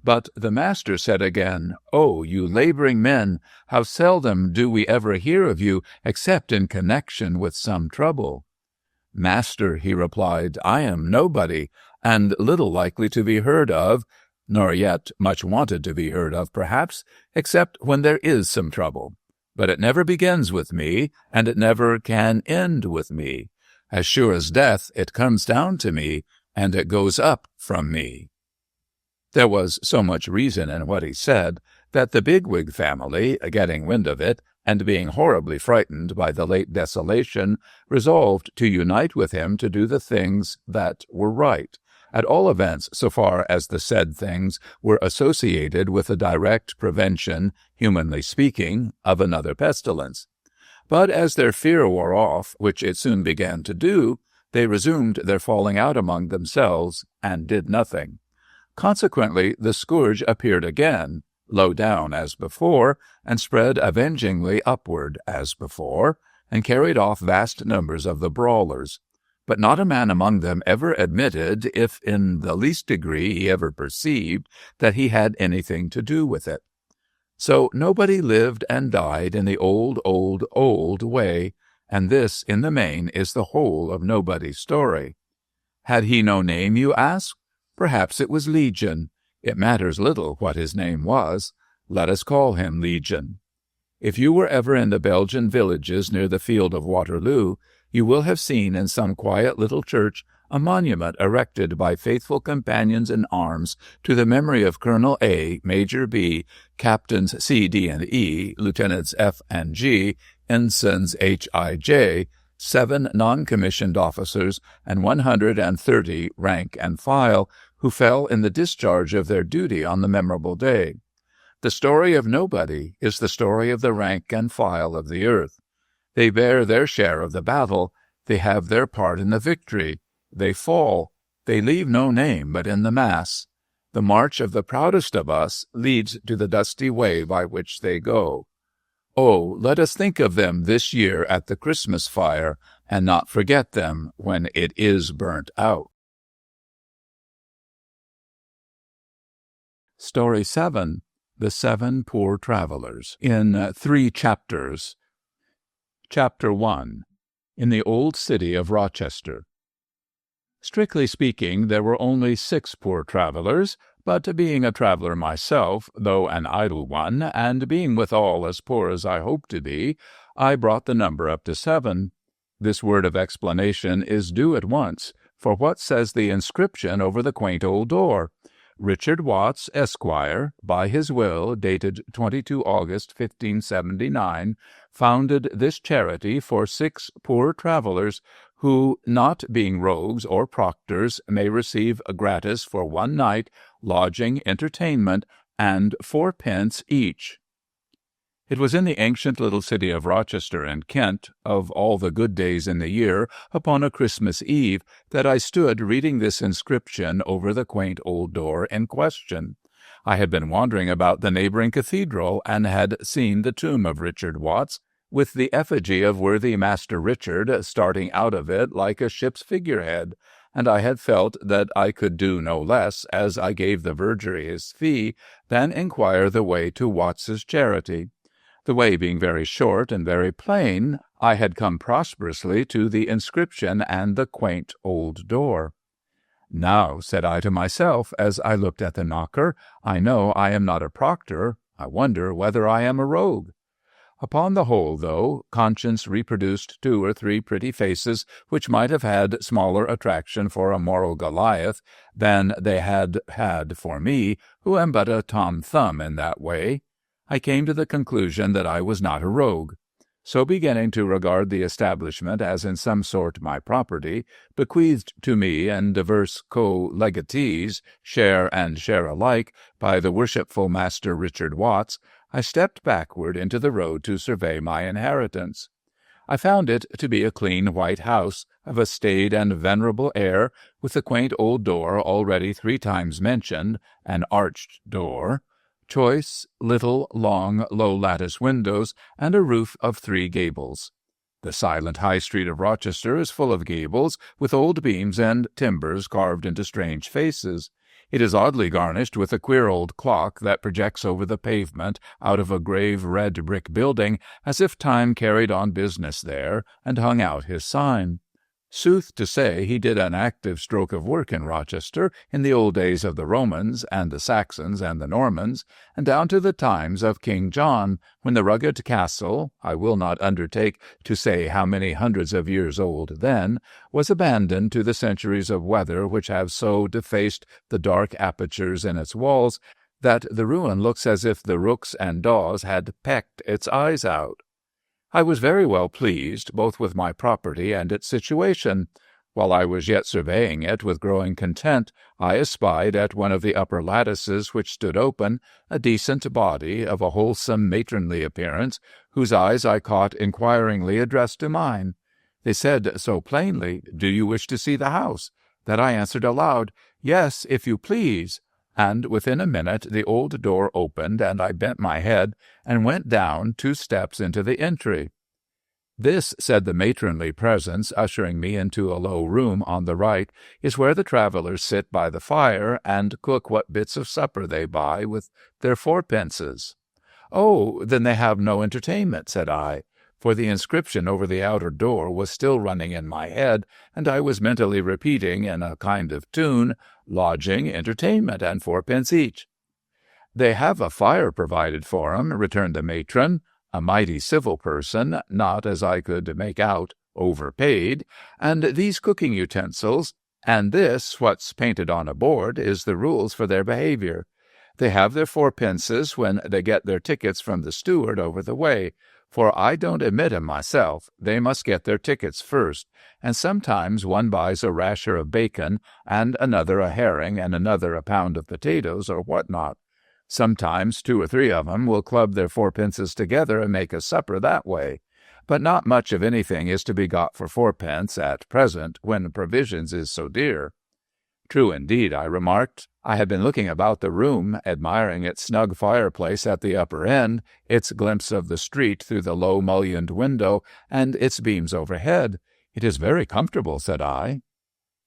But the master said again, "Oh, you laboring men, how seldom do we ever hear of you except in connection with some trouble." "Master," he replied, "I am nobody, and little likely to be heard of, nor yet much wanted to be heard of, perhaps, except when there is some trouble. But it never begins with me, and it never can end with me. As sure as death, it comes down to me, and it goes up from me." There was so much reason in what he said that the Bigwig family, getting wind of it, and being horribly frightened by the late desolation, resolved to unite with him to do the things that were right, at all events so far as the said things were associated with the direct prevention, humanly speaking, of another pestilence. But as their fear wore off, which it soon began to do, they resumed their falling out among themselves, and did nothing. Consequently, the scourge appeared again, low down as before, and spread avengingly upward as before, and carried off vast numbers of the brawlers. But not a man among them ever admitted, if in the least degree he ever perceived, that he had anything to do with it. So nobody lived and died in the old way, and this, in the main, is the whole of Nobody's story. Had he no name, you ask? Perhaps it was Legion. It matters little what his name was. Let us call him Legion. If you were ever in the Belgian villages near the field of Waterloo, you will have seen in some quiet little church a monument erected by faithful companions in arms to the memory of Colonel A, Major B, Captains C, D, and E, Lieutenants F and G, Ensigns H, I, J, 7 non-commissioned officers, and 130 rank and file, who fell in the discharge of their duty on the memorable day. The story of nobody is the story of the rank and file of the earth. They bear their share of the battle. They have their part in the victory. They fall. They leave no name but in the mass. The march of the proudest of us leads to the dusty way by which they go. Oh, let us think of them this year at the Christmas fire, and not forget them when it is burnt out. Story 7. The 7 Poor Travelers, in 3 chapters. Chapter 1. In the Old City of Rochester. Strictly speaking, there were only 6 poor travelers, but being a traveler myself, though an idle one, and being withal as poor as I hoped to be, I brought the number up to 7. This word of explanation is due at once, for what says the inscription over the quaint old door? Richard Watts, Esquire, by his will, dated 22 August 1579, founded this charity for 6 poor travelers, who, not being rogues or proctors, may receive gratis for 1 night lodging, entertainment, and 4 pence each. It was in the ancient little city of Rochester in Kent, of all the good days in the year, upon a Christmas Eve, that I stood reading this inscription over the quaint old door in question. I had been wandering about the neighboring cathedral, and had seen the tomb of Richard Watts, with the effigy of worthy Master Richard starting out of it like a ship's figurehead, and I had felt that I could do no less, as I gave the verger his fee, than inquire the way to Watts's charity. The way being very short and very plain, I had come prosperously to the inscription and the quaint old door. Now, said I to myself, as I looked at the knocker, I know I am not a proctor. I wonder whether I am a rogue. Upon the whole, though, conscience reproduced 2 or 3 pretty faces which might have had smaller attraction for a moral Goliath than they had had for me, who am but a Tom Thumb in that way, I came to the conclusion that I was not a rogue. So beginning to regard the establishment as in some sort my property, bequeathed to me and divers co-legatees, share and share alike, by the worshipful Master Richard Watts, I stepped backward into the road to survey my inheritance. I found it to be a clean white house, of a staid and venerable air, with the quaint old door already 3 times mentioned, an arched door, choice, little, long, low lattice windows, and a roof of 3 gables. The silent High Street of Rochester is full of gables, with old beams and timbers carved into strange faces. It is oddly garnished with a queer old clock that projects over the pavement out of a grave red brick building, as if Time carried on business there, and hung out his sign. Sooth to say, he did an active stroke of work in Rochester in the old days of the Romans, and the Saxons, and the Normans, and down to the times of King John, when the rugged castle, I will not undertake to say how many hundreds of years old then, was abandoned to the centuries of weather which have so defaced the dark apertures in its walls, that the ruin looks as if the rooks and daws had pecked its eyes out. I was very well pleased, both with my property and its situation. While I was yet surveying it with growing content, I espied at one of the upper lattices which stood open a decent body of a wholesome matronly appearance, whose eyes I caught inquiringly addressed to mine. They said so plainly, "Do you wish to see the house?" that I answered aloud, "Yes, if you please." And within a minute the old door opened, and I bent my head and went down 2 steps into the entry. "This," said the matronly presence, ushering me into a low room on the right, "is where the travellers sit by the fire and cook what bits of supper they buy with their 4 pences. "Oh, then they have no entertainment," said I, for the inscription over the outer door was still running in my head, and I was mentally repeating in a kind of tune, "Lodging, entertainment, and 4 pence each." "They have a fire provided for 'em," returned the matron, a mighty civil person, not, as I could make out, overpaid, and these cooking utensils, and this, what's painted on a board, is the rules for their behavior. They have their fourpences when they get their tickets from the steward over the way, for I don't admit 'em myself. They must get their tickets first, and sometimes one buys a rasher of bacon, and another a herring, and another a pound of potatoes, or what not. Sometimes 2 or 3 of 'em will club their fourpences together and make a supper that way. But not much of anything is to be got for 4pence at present, when provisions is so dear. True indeed, I remarked. I had been looking about the room, admiring its snug fireplace at the upper end, its glimpse of the street through the low mullioned window, and its beams overhead. It is very comfortable, said I.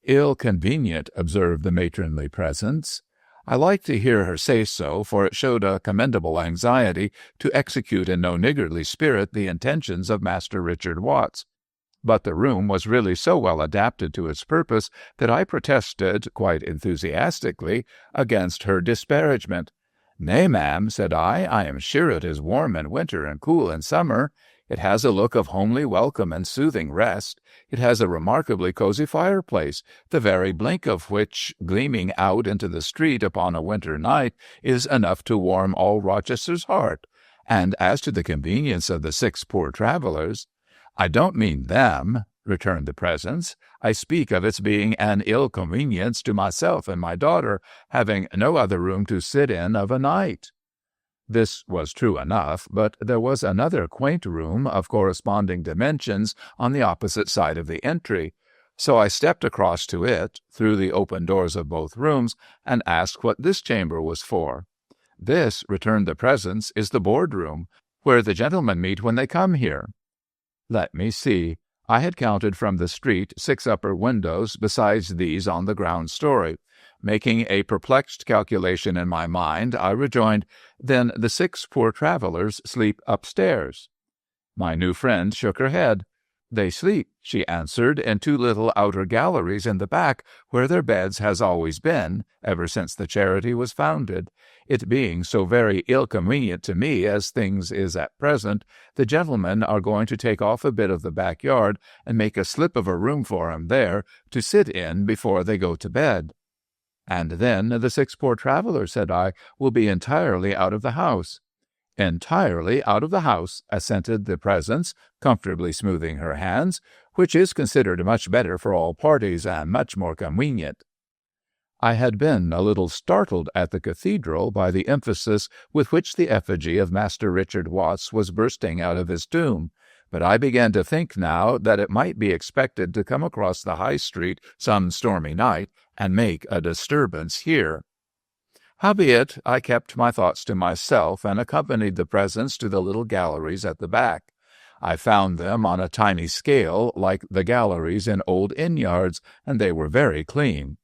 Ill convenient, observed the matronly presence. I liked to hear her say so, for it showed a commendable anxiety to execute in no niggardly spirit the intentions of Master Richard Watts. But the room was really so well adapted to its purpose that I protested, quite enthusiastically, against her disparagement. Nay, ma'am, said I am sure it is warm in winter and cool in summer. It has a look of homely welcome and soothing rest. It has a remarkably cozy fireplace, the very blink of which, gleaming out into the street upon a winter night, is enough to warm all Rochester's heart. And as to the convenience of the 6 poor travellers, I don't mean them, returned the presence. I speak of its being an ill convenience to myself and my daughter, having no other room to sit in of a night. This was true enough, but there was another quaint room of corresponding dimensions on the opposite side of the entry. So I stepped across to it, through the open doors of both rooms, and asked what this chamber was for. This, returned the presence, is the board-room, where the gentlemen meet when they come here. Let me see. I had counted from the street 6 upper windows besides these on the ground story. Making a perplexed calculation in my mind, I rejoined, Then the 6 poor travellers sleep upstairs. My new friend shook her head. They sleep, she answered, in 2 little outer galleries in the back, where their beds has always been, ever since the charity was founded. It being so very ill convenient to me as things is at present, the gentlemen are going to take off a bit of the backyard and make a slip of a room for 'em there to sit in before they go to bed. And then the 6 poor travellers, said I, will be entirely out of the house. Entirely out of the house, assented the presence, comfortably smoothing her hands, which is considered much better for all parties and much more convenient. I had been a little startled at the cathedral by the emphasis with which the effigy of Master Richard Watts was bursting out of his tomb, but I began to think now that it might be expected to come across the High Street some stormy night and make a disturbance here. Howbeit, I kept my thoughts to myself and accompanied the presence to the little galleries at the back. I found them on a tiny scale, like the galleries in old inn-yards, and they were very clean.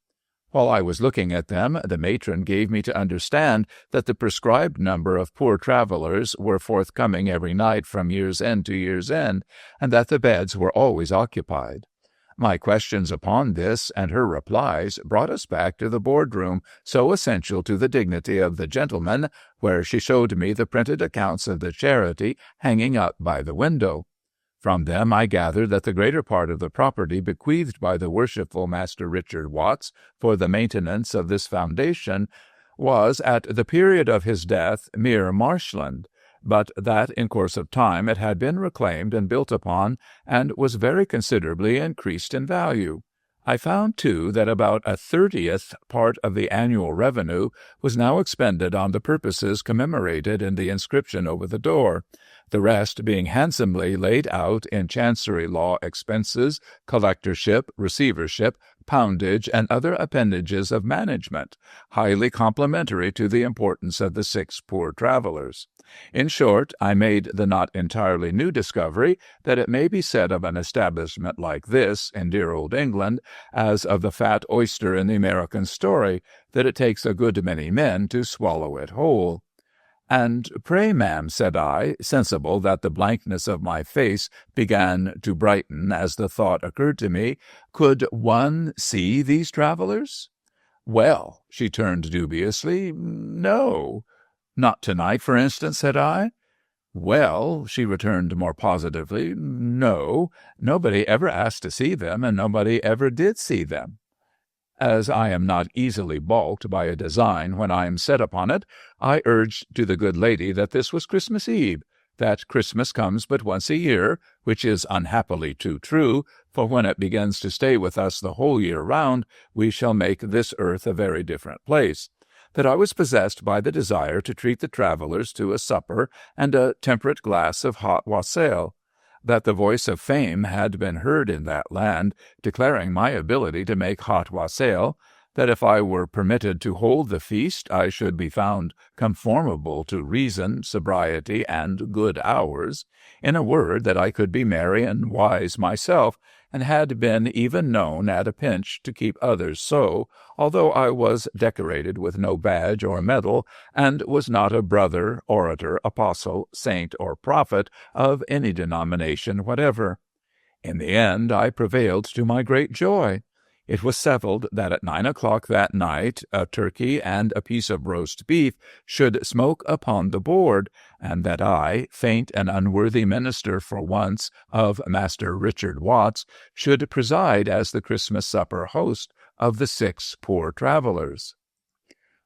While I was looking at them, the matron gave me to understand that the prescribed number of poor travellers were forthcoming every night from year's end to year's end, and that the beds were always occupied. My questions upon this and her replies brought us back to the board-room, so essential to the dignity of the gentleman, where she showed me the printed accounts of the charity hanging up by the window. From them I gathered that the greater part of the property bequeathed by the worshipful Master Richard Watts for the maintenance of this foundation was, at the period of his death, mere marshland, but that in course of time it had been reclaimed and built upon, and was very considerably increased in value. I found, too, that about 1/30th part of the annual revenue was now expended on the purposes commemorated in the inscription over the door, the rest being handsomely laid out in chancery law expenses, collectorship, receivership, poundage, and other appendages of management, highly complimentary to the importance of the 6 poor travellers. In short, I made the not entirely new discovery that it may be said of an establishment like this in dear old England, as of the fat oyster in the American story, that it takes a good many men to swallow it whole. And pray, ma'am, said I, sensible that the blankness of my face began to brighten as the thought occurred to me, could one see these travellers? Well, she turned dubiously, no. Not tonight, for instance, said I. "Well," she returned more positively, "no, nobody ever asked to see them, and nobody ever did see them." As I am not easily balked by a design when I am set upon it, I urged to the good lady that this was Christmas Eve, that Christmas comes but once a year, which is unhappily too true, for when it begins to stay with us the whole year round, we shall make this earth a very different place, that I was possessed by the desire to treat the travelers to a supper and a temperate glass of hot wassail, that the voice of fame had been heard in that land, declaring my ability to make hot wassail, that if I were permitted to hold the feast, I should be found conformable to reason, sobriety, and good hours; in a word, that I could be merry and wise myself, and had been even known at a pinch to keep others so, although I was decorated with no badge or medal, and was not a brother, orator, apostle, saint, or prophet of any denomination whatever. In the end I prevailed to my great joy. It was settled that at 9 o'clock that night a turkey and a piece of roast beef should smoke upon the board, and that I, faint and unworthy minister for once of Master Richard Watts, should preside as the Christmas supper host of the 6 poor travelers.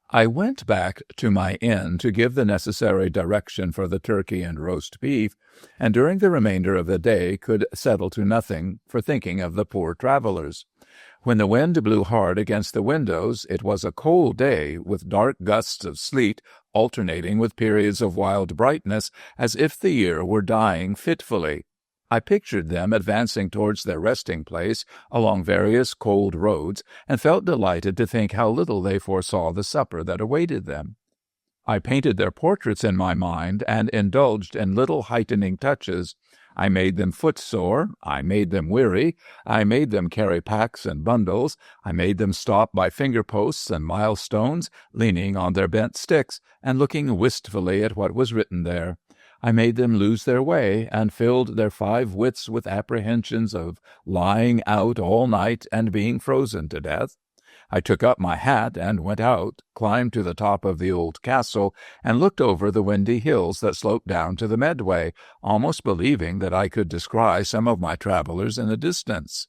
I went back to my inn to give the necessary direction for the turkey and roast beef, and during the remainder of the day could settle to nothing for thinking of the poor travelers. When the wind blew hard against the windows, it was a cold day, with dark gusts of sleet alternating with periods of wild brightness, as if the year were dying fitfully. I pictured them advancing towards their resting place along various cold roads, and felt delighted to think how little they foresaw the supper that awaited them. I painted their portraits in my mind, and indulged in little heightening touches. I made them footsore, I made them weary, I made them carry packs and bundles, I made them stop by finger-posts and milestones, leaning on their bent sticks, and looking wistfully at what was written there. I made them lose their way, and filled their 5 wits with apprehensions of lying out all night and being frozen to death. I took up my hat and went out, climbed to the top of the old castle, and looked over the windy hills that sloped down to the Medway, almost believing that I could descry some of my travelers in the distance.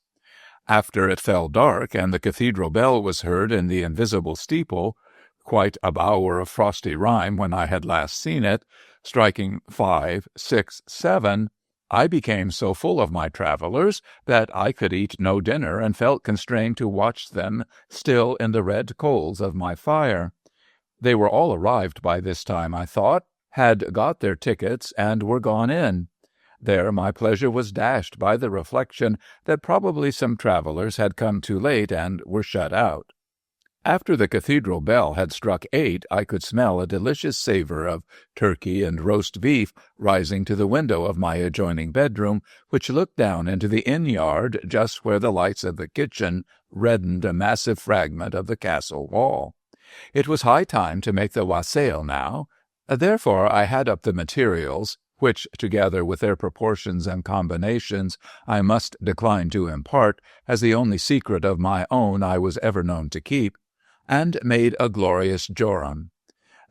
After it fell dark, and the cathedral bell was heard in the invisible steeple, quite a bower of frosty rime when I had last seen it, striking 5, 6, 7, I became so full of my travelers that I could eat no dinner, and felt constrained to watch them still in the red coals of my fire. They were all arrived by this time, I thought, had got their tickets, and were gone in. There my pleasure was dashed by the reflection that probably some travelers had come too late and were shut out. After the cathedral bell had struck 8, I could smell a delicious savor of turkey and roast beef rising to the window of my adjoining bedroom, which looked down into the inn-yard just where the lights of the kitchen reddened a massive fragment of the castle wall. It was high time to make the wassail now. Therefore I had up the materials, which, together with their proportions and combinations, I must decline to impart, as the only secret of my own I was ever known to keep, and made a glorious jorum.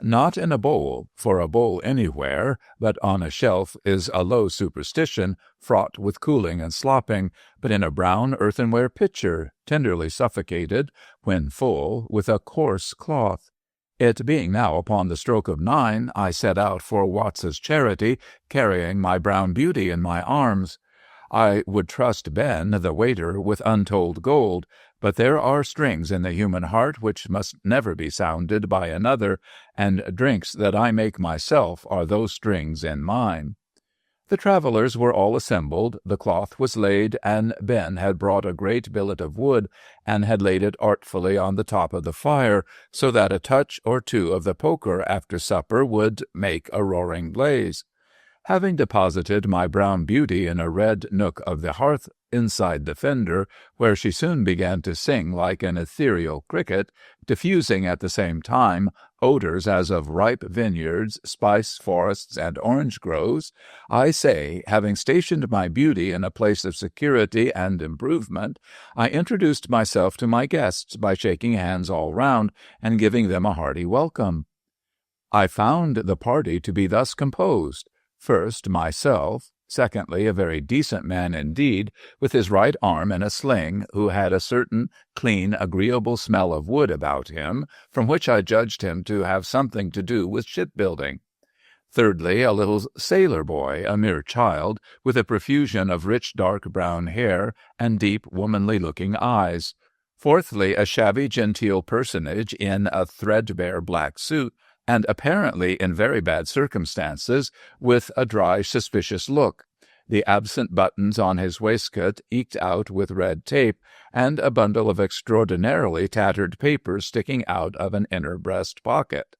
Not in a bowl, for a bowl anywhere but on a shelf is a low superstition, fraught with cooling and slopping, but in a brown earthenware pitcher, tenderly suffocated, when full, with a coarse cloth. It being now upon the stroke of 9, I set out for Watts's Charity, carrying my brown beauty in my arms. I would trust Ben, the waiter, with untold gold, but there are strings in the human heart which must never be sounded by another, and drinks that I make myself are those strings in mine. The travelers were all assembled, the cloth was laid, and Ben had brought a great billet of wood, and had laid it artfully on the top of the fire, so that a touch or two of the poker after supper would make a roaring blaze. Having deposited my brown beauty in a red nook of the hearth inside the fender, where she soon began to sing like an ethereal cricket, diffusing at the same time odors as of ripe vineyards, spice forests, and orange groves, I say, having stationed my beauty in a place of security and improvement, I introduced myself to my guests by shaking hands all round and giving them a hearty welcome. I found the party to be thus composed: First, myself. Secondly, a very decent man indeed, with his right arm in a sling, who had a certain clean, agreeable smell of wood about him, from which I judged him to have something to do with shipbuilding. Thirdly, a little sailor boy, a mere child, with a profusion of rich dark brown hair and deep womanly-looking eyes. Fourthly, a shabby genteel personage in a threadbare black suit, and apparently in very bad circumstances, with a dry, suspicious look, the absent buttons on his waistcoat eked out with red tape, and a bundle of extraordinarily tattered papers sticking out of an inner breast pocket.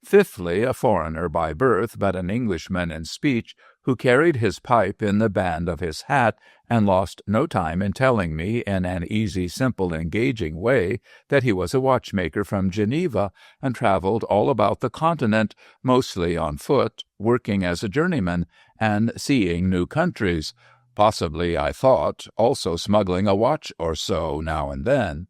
Fifthly, a foreigner by birth, but an Englishman in speech, who carried his pipe in the band of his hat, and lost no time in telling me, in an easy, simple, engaging way, that he was a watchmaker from Geneva, and travelled all about the continent, mostly on foot, working as a journeyman, and seeing new countries, possibly, I thought, also smuggling a watch or so now and then.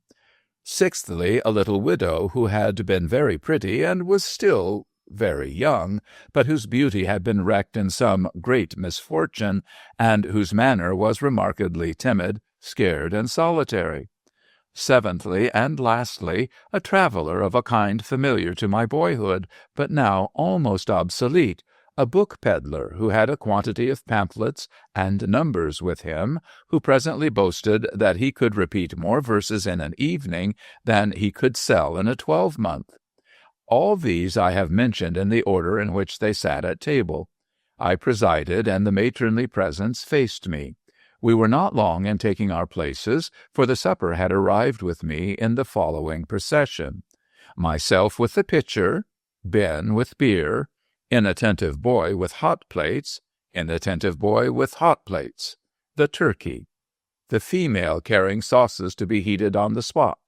Sixthly, a little widow who had been very pretty and was still very young, but whose beauty had been wrecked in some great misfortune, and whose manner was remarkably timid, scared, and solitary. Seventhly, and lastly, a traveller of a kind familiar to my boyhood, but now almost obsolete, a book peddler who had a quantity of pamphlets and numbers with him, who presently boasted that he could repeat more verses in an evening than he could sell in a 12-month. All these I have mentioned in the order in which they sat at table. I presided, and the matronly presence faced me. We were not long in taking our places, for the supper had arrived with me in the following procession: myself with the pitcher, Ben with beer, inattentive boy with hot plates, inattentive boy with hot plates, the turkey, the female carrying sauces to be heated on the spot,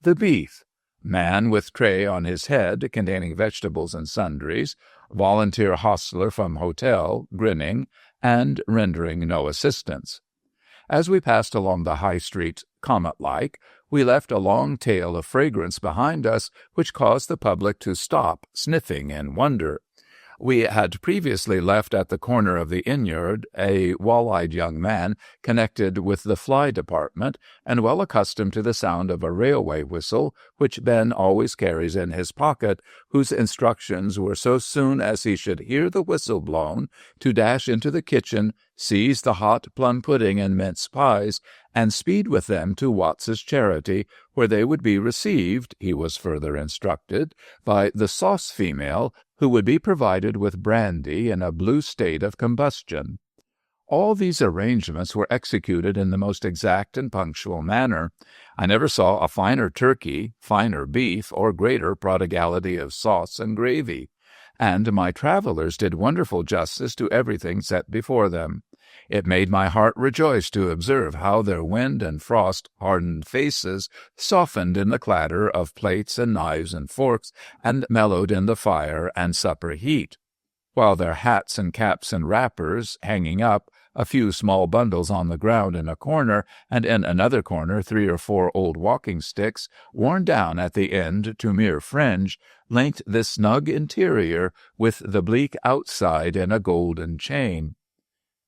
the beef, man with tray on his head containing vegetables and sundries, volunteer hostler from hotel, grinning, and rendering no assistance. As we passed along the High Street, comet-like, we left a long tail of fragrance behind us, which caused the public to stop, sniffing in wonder. We had previously left at the corner of the inn-yard a wall-eyed young man connected with the fly department, and well accustomed to the sound of a railway whistle, which Ben always carries in his pocket, whose instructions were so soon as he should hear the whistle blown, to dash into the kitchen, seize the hot plum pudding and mince pies, and speed with them to Watts's Charity, where they would be received, he was further instructed, by the sauce female, who would be provided with brandy in a blue state of combustion. All these arrangements were executed in the most exact and punctual manner. I never saw a finer turkey, finer beef, or greater prodigality of sauce and gravy, and my travellers did wonderful justice to everything set before them. It made my heart rejoice to observe how their wind and frost-hardened faces softened in the clatter of plates and knives and forks, and mellowed in the fire and supper heat, while their hats and caps and wrappers, hanging up, a few small bundles on the ground in a corner, and in another corner 3 or 4 old walking-sticks, worn down at the end to mere fringe, linked this snug interior with the bleak outside in a golden chain.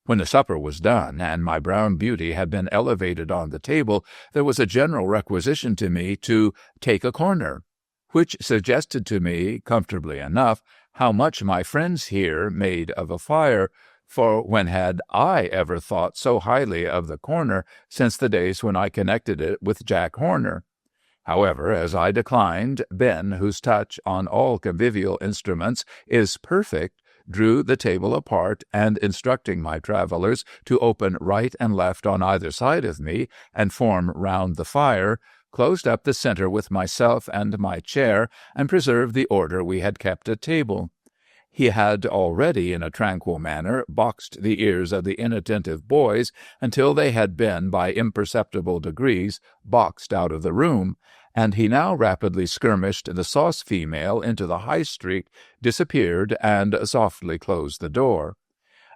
When the supper was done, and my brown beauty had been elevated on the table, there was a general requisition to me to take a corner, which suggested to me, comfortably enough, how much my friends here made of a fire, for when had I ever thought so highly of the corner since the days when I connected it with Jack Horner? However, as I declined, Ben, whose touch on all convivial instruments is perfect, drew the table apart, and instructing my travellers to open right and left on either side of me, and form round the fire, closed up the centre with myself and my chair, and preserved the order we had kept at table. He had already, in a tranquil manner, boxed the ears of the inattentive boys until they had been, by imperceptible degrees, boxed out of the room, and he now rapidly skirmished the sauce female into the High Street, disappeared, and softly closed the door.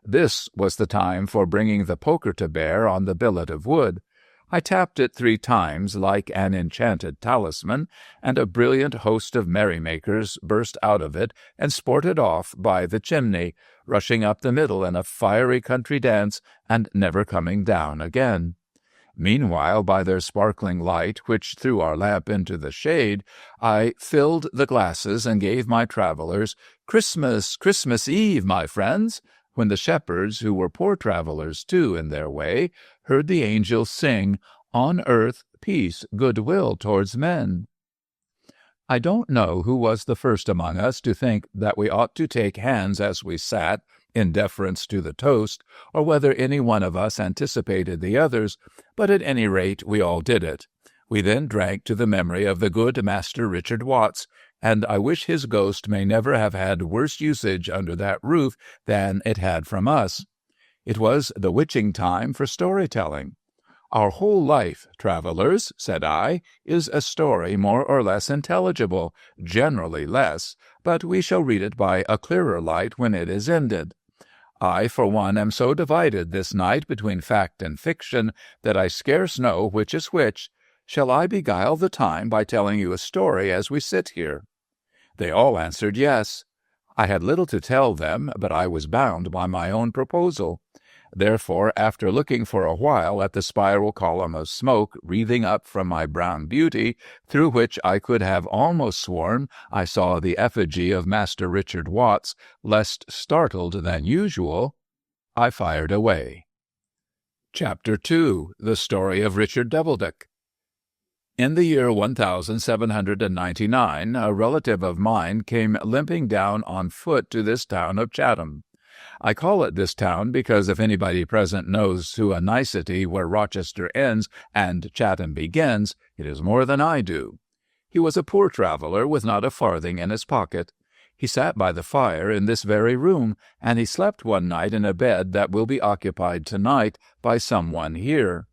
This was the time for bringing the poker to bear on the billet of wood. I tapped it 3 times like an enchanted talisman, and a brilliant host of merrymakers burst out of it and sported off by the chimney, rushing up the middle in a fiery country dance and never coming down again. Meanwhile, by their sparkling light, which threw our lamp into the shade, I filled the glasses and gave my travellers, "Christmas, Christmas Eve, my friends," when the shepherds, who were poor travellers too in their way, heard the angels sing, "On earth peace, goodwill towards men." I don't know who was the first among us to think that we ought to take hands as we sat, in deference to the toast, or whether any one of us anticipated the others, but at any rate we all did it. We then drank to the memory of the good Master Richard Watts, and I wish his ghost may never have had worse usage under that roof than it had from us. It was the witching time for story-telling. "Our whole life, travellers," said I, "is a story more or less intelligible, generally less, but we shall read it by a clearer light when it is ended. I, for one, am so divided this night between fact and fiction that I scarce know which is which. Shall I beguile the time by telling you a story as we sit here?" They all answered yes. I had little to tell them, but I was bound by my own proposal. Therefore, after looking for a while at the spiral column of smoke wreathing up from my brown beauty, through which I could have almost sworn I saw the effigy of Master Richard Watts, less startled than usual, I fired away. Chapter 2. The Story of Richard Doubledick. In the year 1799, a relative of mine came limping down on foot to this town of Chatham. I call it this town because if anybody present knows to a nicety where Rochester ends and Chatham begins, it is more than I do. He was a poor traveller with not a farthing in his pocket. He sat by the fire in this very room, and he slept one night in a bed that will be occupied tonight by some one here.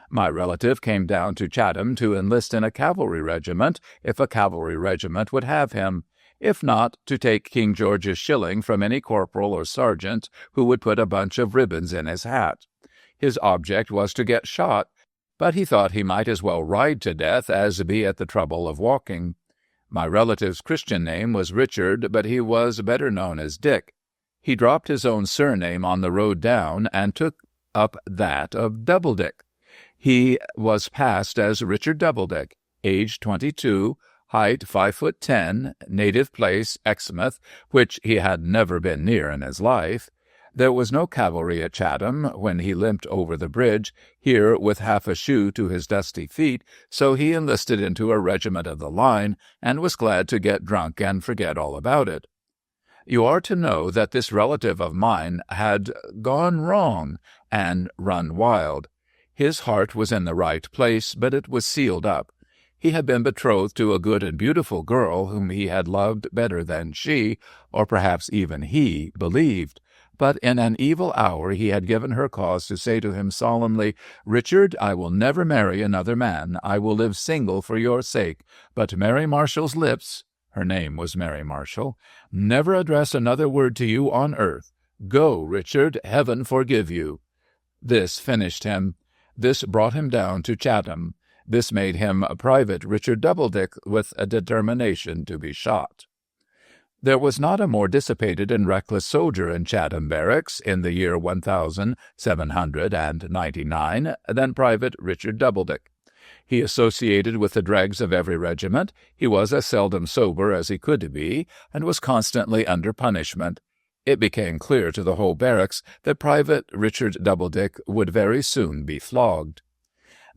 My relative came down to Chatham to enlist in a cavalry regiment, if a cavalry regiment would have him. If not, to take King George's shilling from any corporal or sergeant who would put a bunch of ribbons in his hat. His object was to get shot, but he thought he might as well ride to death as be at the trouble of walking. My relative's Christian name was Richard, but he was better known as Dick. He dropped his own surname on the road down and took up that of Doubledick. He was passed as Richard Doubledick, age 22, height 5'10", native place Exmouth, which he had never been near in his life. There was no cavalry at Chatham when he limped over the bridge, here with half a shoe to his dusty feet, so he enlisted into a regiment of the line, and was glad to get drunk and forget all about it. You are to know that this relative of mine had gone wrong and run wild. His heart was in the right place, but it was sealed up. He had been betrothed to a good and beautiful girl whom he had loved better than she, or perhaps even he, believed. But in an evil hour he had given her cause to say to him solemnly, "Richard, I will never marry another man. I will live single for your sake. But Mary Marshall's lips," her name was Mary Marshall, "never address another word to you on earth. Go, Richard, heaven forgive you." This finished him. This brought him down to Chatham. This made him Private Richard Doubledick, with a determination to be shot. There was not a more dissipated and reckless soldier in Chatham barracks in the year 1799 than Private Richard Doubledick. He associated with the dregs of every regiment, he was as seldom sober as he could be, and was constantly under punishment. It became clear to the whole barracks that Private Richard Doubledick would very soon be flogged.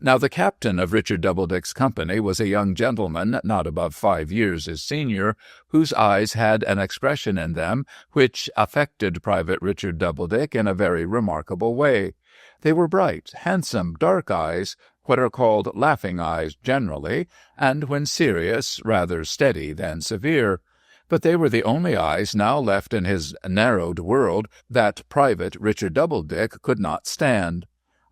Now the captain of Richard Doubledick's company was a young gentleman not above 5 years his senior, whose eyes had an expression in them which affected Private Richard Doubledick in a very remarkable way. They were bright, handsome, dark eyes, what are called laughing eyes generally, and when serious, rather steady than severe. But they were the only eyes now left in his narrowed world that Private Richard Doubledick could not stand.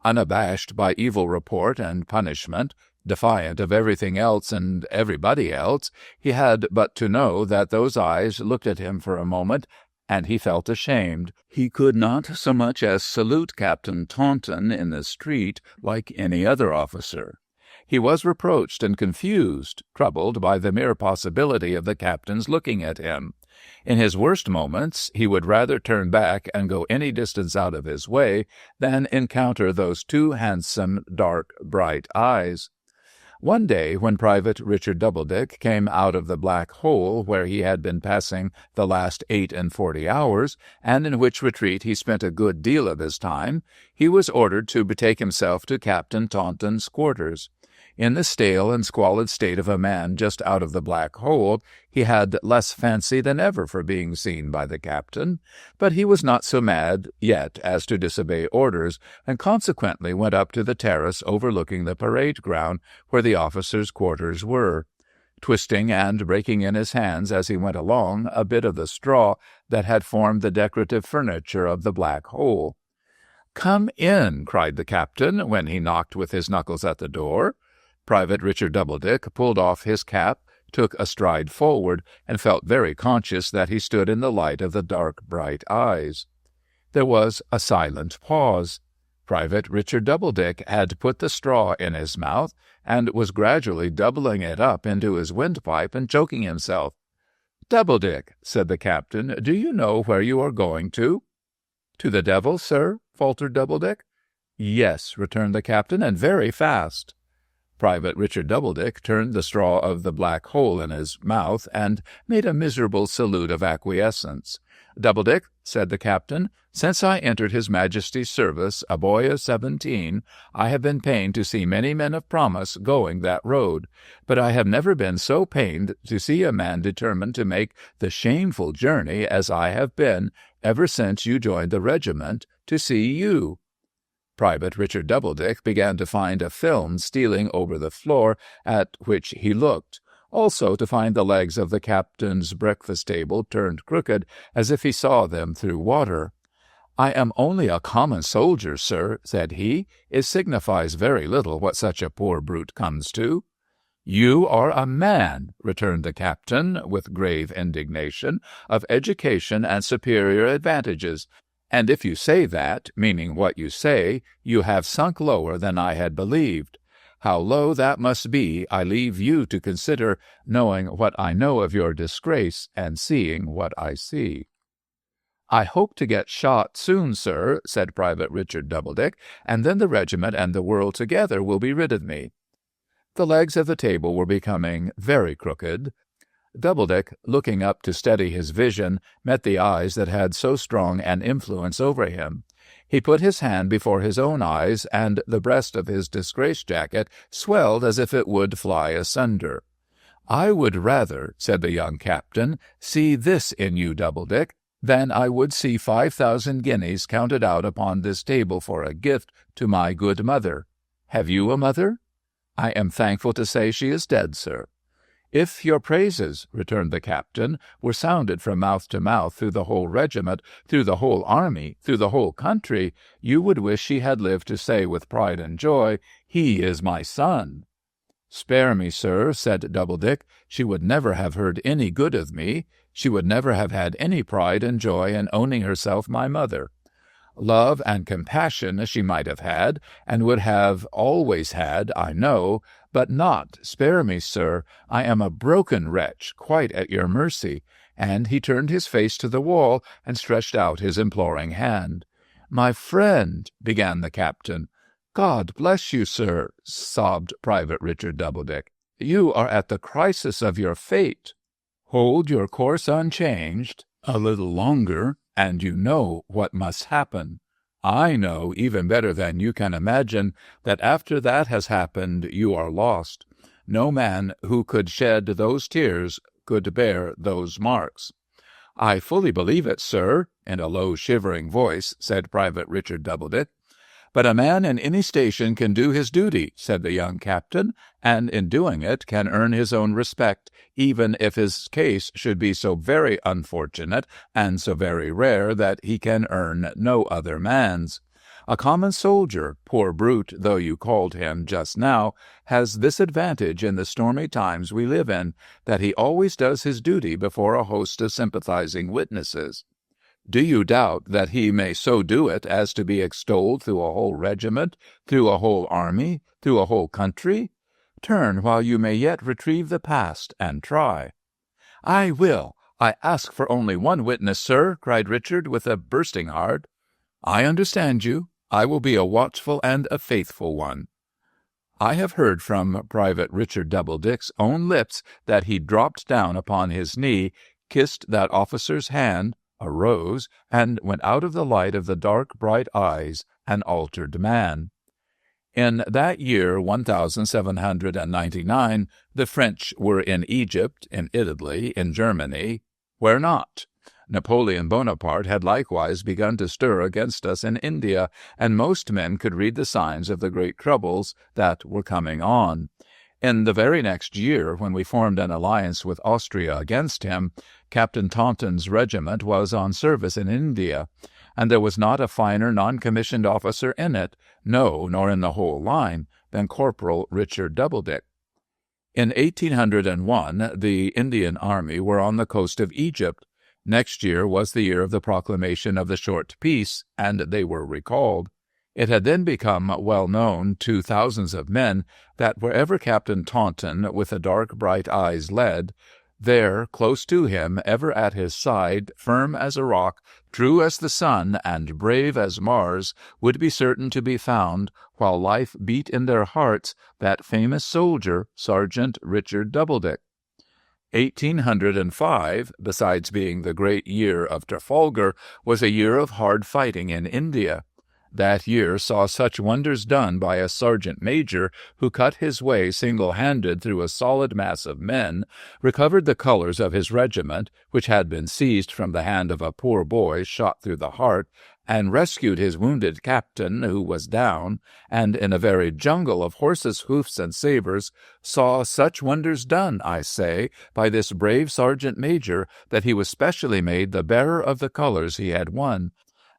Unabashed by evil report and punishment, defiant of everything else and everybody else, he had but to know that those eyes looked at him for a moment, and he felt ashamed. He could not so much as salute Captain Taunton in the street like any other officer. He was reproached and confused, troubled by the mere possibility of the captain's looking at him. In his worst moments, he would rather turn back and go any distance out of his way than encounter those two handsome, dark, bright eyes. One day, when Private Richard Doubledick came out of the black hole where he had been passing the last 48 hours, and in which retreat he spent a good deal of his time, he was ordered to betake himself to Captain Taunton's quarters. In the stale and squalid state of a man just out of the black hole, he had less fancy than ever for being seen by the captain, but he was not so mad yet as to disobey orders, and consequently went up to the terrace overlooking the parade ground where the officers' quarters were, twisting and breaking in his hands as he went along a bit of the straw that had formed the decorative furniture of the black hole. "Come in," cried the captain, when he knocked with his knuckles at the door. Private Richard Doubledick pulled off his cap, took a stride forward, and felt very conscious that he stood in the light of the dark, bright eyes. There was a silent pause. Private Richard Doubledick had put the straw in his mouth, and was gradually doubling it up into his windpipe and choking himself. "Doubledick," said the captain, "do you know where you are going to?" "To the devil, sir?" faltered Doubledick. "Yes," returned the captain, "and very fast." Private Richard Doubledick turned the straw of the black hole in his mouth and made a miserable salute of acquiescence. "Doubledick," said the captain, "since I entered His Majesty's service, a boy of 17, I have been pained to see many men of promise going that road, but I have never been so pained to see a man determined to make the shameful journey as I have been ever since you joined the regiment, to see you." Private Richard Doubledick began to find a film stealing over the floor at which he looked, also to find the legs of the captain's breakfast-table turned crooked, as if he saw them through water. "I am only a common soldier, sir," said he. "It signifies very little what such a poor brute comes to." "You are a man," returned the captain, with grave indignation, "of education and superior advantages. And if you say that, meaning what you say, you have sunk lower than I had believed. How low that must be I leave you to consider, knowing what I know of your disgrace, and seeing what I see." "I hope to get shot soon, sir," said Private Richard Doubledick, "and then the regiment and the world together will be rid of me." The legs of the table were becoming very crooked. Doubledick, looking up to steady his vision, met the eyes that had so strong an influence over him. He put his hand before his own eyes, and the breast of his disgrace jacket swelled as if it would fly asunder. "I would rather," said the young captain, "see this in you, Doubledick, than I would see 5,000 guineas counted out upon this table for a gift to my good mother. Have you a mother?" "I am thankful to say she is dead, sir." "If your praises," returned the captain, "were sounded from mouth to mouth through the whole regiment, through the whole army, through the whole country, you would wish she had lived to say with pride and joy, 'He is my son.'" "Spare me, sir," said Doubledick. "She would never have heard any good of me. She would never have had any pride and joy in owning herself my mother. Love and compassion she might have had, and would have always had, I know, but not, spare me, sir, I am a broken wretch, quite at your mercy." And he turned his face to the wall and stretched out his imploring hand. "My friend," began the captain. "God bless you, sir," sobbed Private Richard Doubledick. "You are at the crisis of your fate. Hold your course unchanged a little longer, and you know what must happen. I know, even better than you can imagine, that after that has happened you are lost. No man who could shed those tears could bear those marks." "I fully believe it, sir," in a low, shivering voice, said Private Richard Doubledick. "But a man in any station can do his duty," said the young captain, "and in doing it can earn his own respect, even if his case should be so very unfortunate and so very rare that he can earn no other man's. A common soldier, poor brute though you called him just now, has this advantage in the stormy times we live in, that he always does his duty before a host of sympathizing witnesses. Do you doubt that he may so do it as to be extolled through a whole regiment, through a whole army, through a whole country? Turn while you may yet retrieve the past, and try." "I will. I ask for only one witness, sir," cried Richard, with a bursting heart. "I understand you. I will be a watchful and a faithful one." I have heard from Private Richard Doubledick's own lips that he dropped down upon his knee, kissed that officer's hand, arose, and went out of the light of the dark, bright eyes, an altered man. In that year 1799, the French were in Egypt, in Italy, in Germany. Where not? Napoleon Bonaparte had likewise begun to stir against us in India, and most men could read the signs of the great troubles that were coming on. In the very next year, when we formed an alliance with Austria against him, Captain Taunton's regiment was on service in India, and there was not a finer non-commissioned officer in it, no, nor in the whole line, than Corporal Richard Doubledick. In 1801, the Indian army were on the coast of Egypt. Next year was the year of the proclamation of the short peace, and they were recalled. It had then become well known to thousands of men that wherever Captain Taunton with the dark bright eyes led, there, close to him, ever at his side, firm as a rock, true as the sun, and brave as Mars, would be certain to be found, while life beat in their hearts, that famous soldier, Sergeant Richard Doubledick. 1805, besides being the great year of Trafalgar, was a year of hard fighting in India. That year saw such wonders done by a sergeant major who cut his way single-handed through a solid mass of men, recovered the colors of his regiment, which had been seized from the hand of a poor boy shot through the heart, and rescued his wounded captain, who was down, and in a very jungle of horses' hoofs and sabres, saw such wonders done, I say, by this brave sergeant major, that he was specially made the bearer of the colors he had won,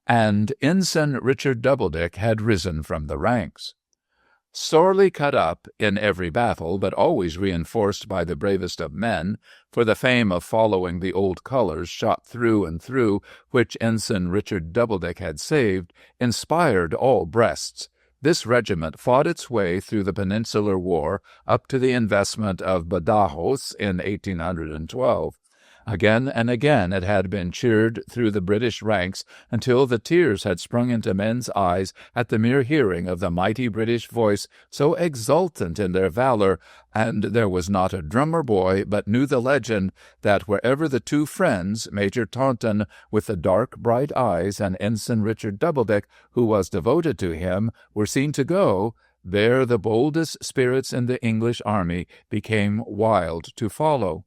and Ensign Richard Doubledick had risen from the ranks. Sorely cut up in every battle, but always reinforced by the bravest of men, for the fame of following the old colors shot through and through, which Ensign Richard Doubledick had saved, inspired all breasts. This regiment fought its way through the Peninsular War up to the investment of Badajoz in 1812. Again and again it had been cheered through the British ranks until the tears had sprung into men's eyes at the mere hearing of the mighty British voice so exultant in their valor, and there was not a drummer boy but knew the legend that wherever the two friends, Major Taunton with the dark bright eyes and Ensign Richard Doubledick, who was devoted to him, were seen to go, there the boldest spirits in the English army became wild to follow.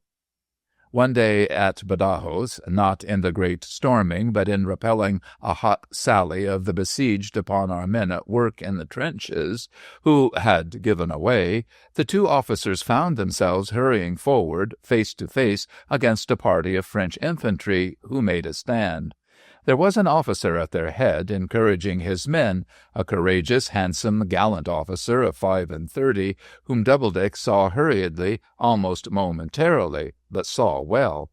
One day at Badajoz, not in the great storming, but in repelling a hot sally of the besieged upon our men at work in the trenches, who had given away, the two officers found themselves hurrying forward, face to face, against a party of French infantry, who made a stand. There was an officer at their head, encouraging his men, a courageous, handsome, gallant officer of 35, whom Doubledick saw hurriedly, almost momentarily, but saw well.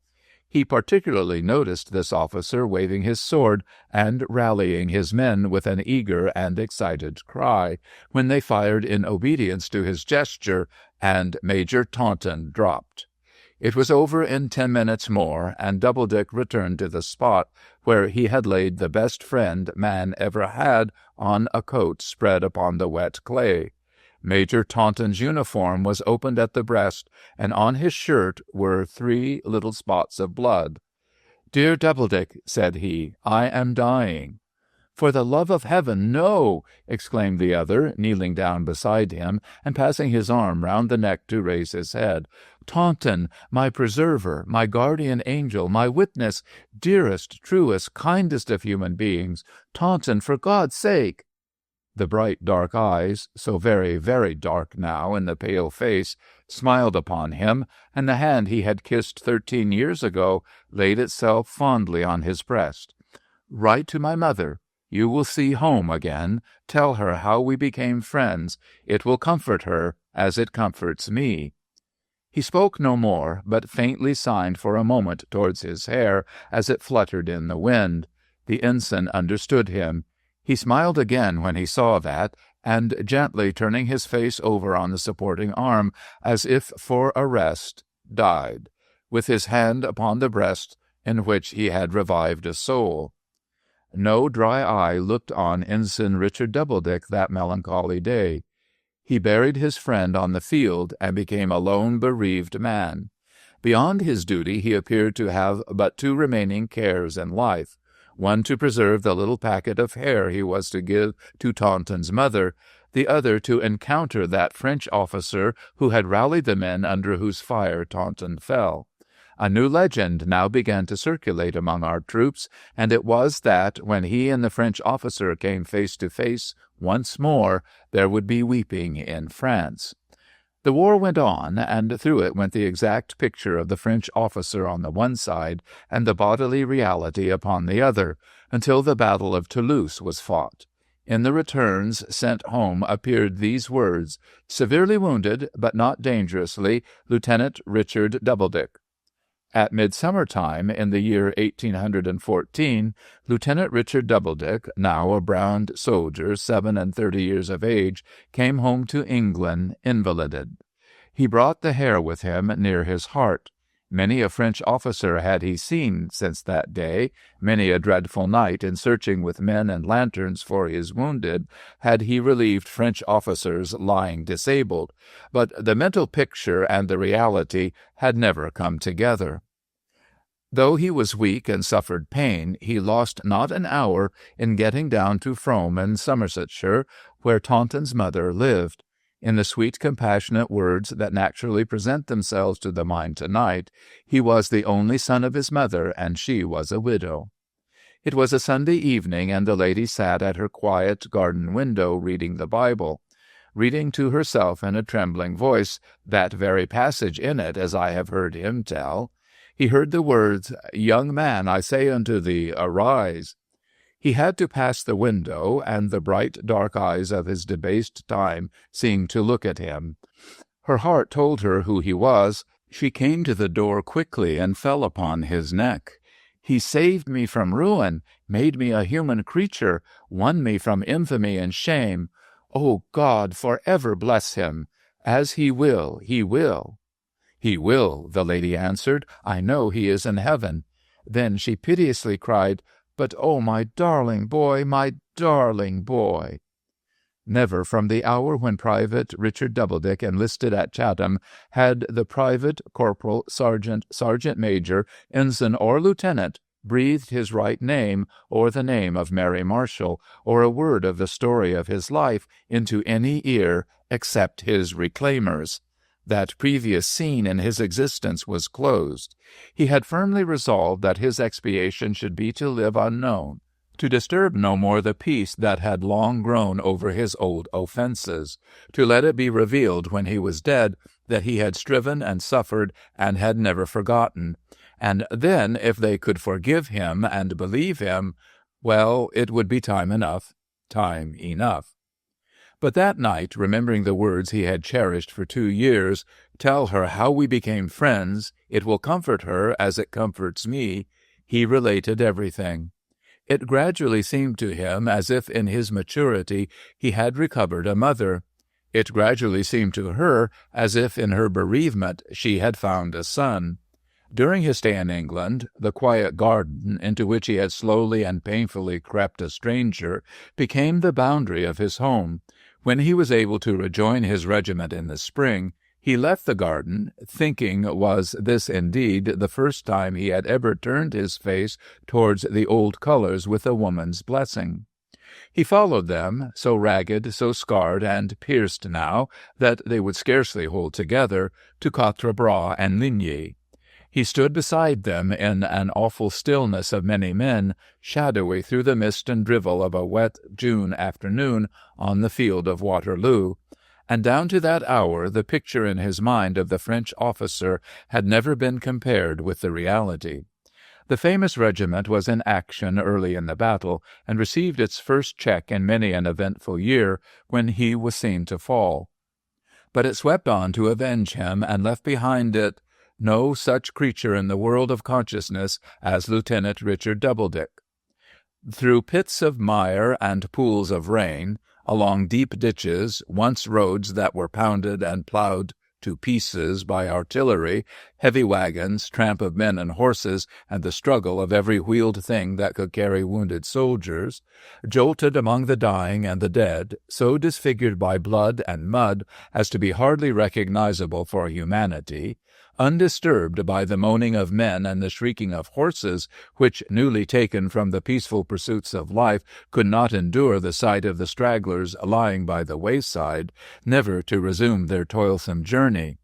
He particularly noticed this officer waving his sword and rallying his men with an eager and excited cry, when they fired in obedience to his gesture, and Major Taunton dropped. It was over in 10 minutes more, and Doubledick returned to the spot where he had laid the best friend man ever had on a coat spread upon the wet clay. Major Taunton's uniform was opened at the breast, and on his shirt were 3 little spots of blood. "Dear Doubledick," said he, "I am dying." "For the love of heaven, no!" exclaimed the other, kneeling down beside him, and passing his arm round the neck to raise his head. "Taunton, my preserver, my guardian angel, my witness, dearest, truest, kindest of human beings, Taunton, for God's sake!" The bright dark eyes, so very, very dark now in the pale face, smiled upon him, and the hand he had kissed 13 years ago laid itself fondly on his breast. "Write to my mother. You will see home again. Tell her how we became friends. It will comfort her, as it comforts me." He spoke no more, but faintly signed for a moment towards his hair as it fluttered in the wind. The ensign understood him. He smiled again when he saw that, and gently turning his face over on the supporting arm, as if for a rest, died, with his hand upon the breast in which he had revived a soul. No dry eye looked on Ensign Richard Doubledick that melancholy day. He buried his friend on the field and became a lone, bereaved man. Beyond his duty, he appeared to have but two remaining cares in life, one to preserve the little packet of hair he was to give to Taunton's mother, the other to encounter that French officer who had rallied the men under whose fire Taunton fell. A new legend now began to circulate among our troops, and it was that when he and the French officer came face to face once more, there would be weeping in France. The war went on, and through it went the exact picture of the French officer on the one side and the bodily reality upon the other, until the Battle of Toulouse was fought. In the returns sent home appeared these words, "Severely wounded, but not dangerously, Lieutenant Richard Doubledick." At midsummer time, in the year 1814, Lieutenant Richard Doubledick, now a brown soldier, 37 years of age, came home to England invalided. He brought the hair with him near his heart. Many a French officer had he seen since that day, many a dreadful night in searching with men and lanterns for his wounded had he relieved French officers lying disabled, but the mental picture and the reality had never come together. Though he was weak and suffered pain, he lost not an hour in getting down to Frome in Somersetshire, where Taunton's mother lived. In the sweet, compassionate words that naturally present themselves to the mind tonight, he was the only son of his mother, and she was a widow. It was a Sunday evening, and the lady sat at her quiet garden window reading the Bible, reading to herself in a trembling voice that very passage in it, as I have heard him tell. He heard the words, "Young man, I say unto thee, arise." He had to pass the window, and the bright, dark eyes of his debased time seemed to look at him. Her heart told her who he was. She came to the door quickly and fell upon his neck. "He saved me from ruin, made me a human creature, won me from infamy and shame. O God, forever bless him. As he will, he will." "He will," the lady answered. "I know he is in heaven." Then she piteously cried, "But, oh, my darling boy, my darling boy!" Never from the hour when Private Richard Doubledick enlisted at Chatham had the private, corporal, sergeant, sergeant-major, ensign, or lieutenant breathed his right name or the name of Mary Marshall or a word of the story of his life into any ear except his reclaimers. That previous scene in his existence was closed. He had firmly resolved that his expiation should be to live unknown, to disturb no more the peace that had long grown over his old offenses, to let it be revealed when he was dead that he had striven and suffered and had never forgotten. And then, if they could forgive him and believe him, well, it would be time enough. But that night, remembering the words he had cherished for 2 years, "Tell her how we became friends, it will comfort her as it comforts me," he related everything. It gradually seemed to him as if in his maturity he had recovered a mother. It gradually seemed to her as if in her bereavement she had found a son. During his stay in England, the quiet garden into which he had slowly and painfully crept a stranger became the boundary of his home. When he was able to rejoin his regiment in the spring, he left the garden, thinking was this indeed the first time he had ever turned his face towards the old colors with a woman's blessing. He followed them, so ragged, so scarred and pierced now that they would scarcely hold together, to Quatre Bras and Ligny. He stood beside them in an awful stillness of many men, shadowy through the mist and drivel of a wet June afternoon on the field of Waterloo, and down to that hour the picture in his mind of the French officer had never been compared with the reality. The famous regiment was in action early in the battle, and received its first check in many an eventful year when he was seen to fall. But it swept on to avenge him, and left behind it no such creature in the world of consciousness as Lieutenant Richard Doubledick. Through pits of mire and pools of rain, along deep ditches, once roads that were pounded and plowed to pieces by artillery, heavy wagons, tramp of men and horses, and the struggle of every wheeled thing that could carry wounded soldiers, jolted among the dying and the dead, so disfigured by blood and mud as to be hardly recognizable for humanity, undisturbed by the moaning of men and the shrieking of horses, which, newly taken from the peaceful pursuits of life, could not endure the sight of the stragglers lying by the wayside, never to resume their toilsome journey,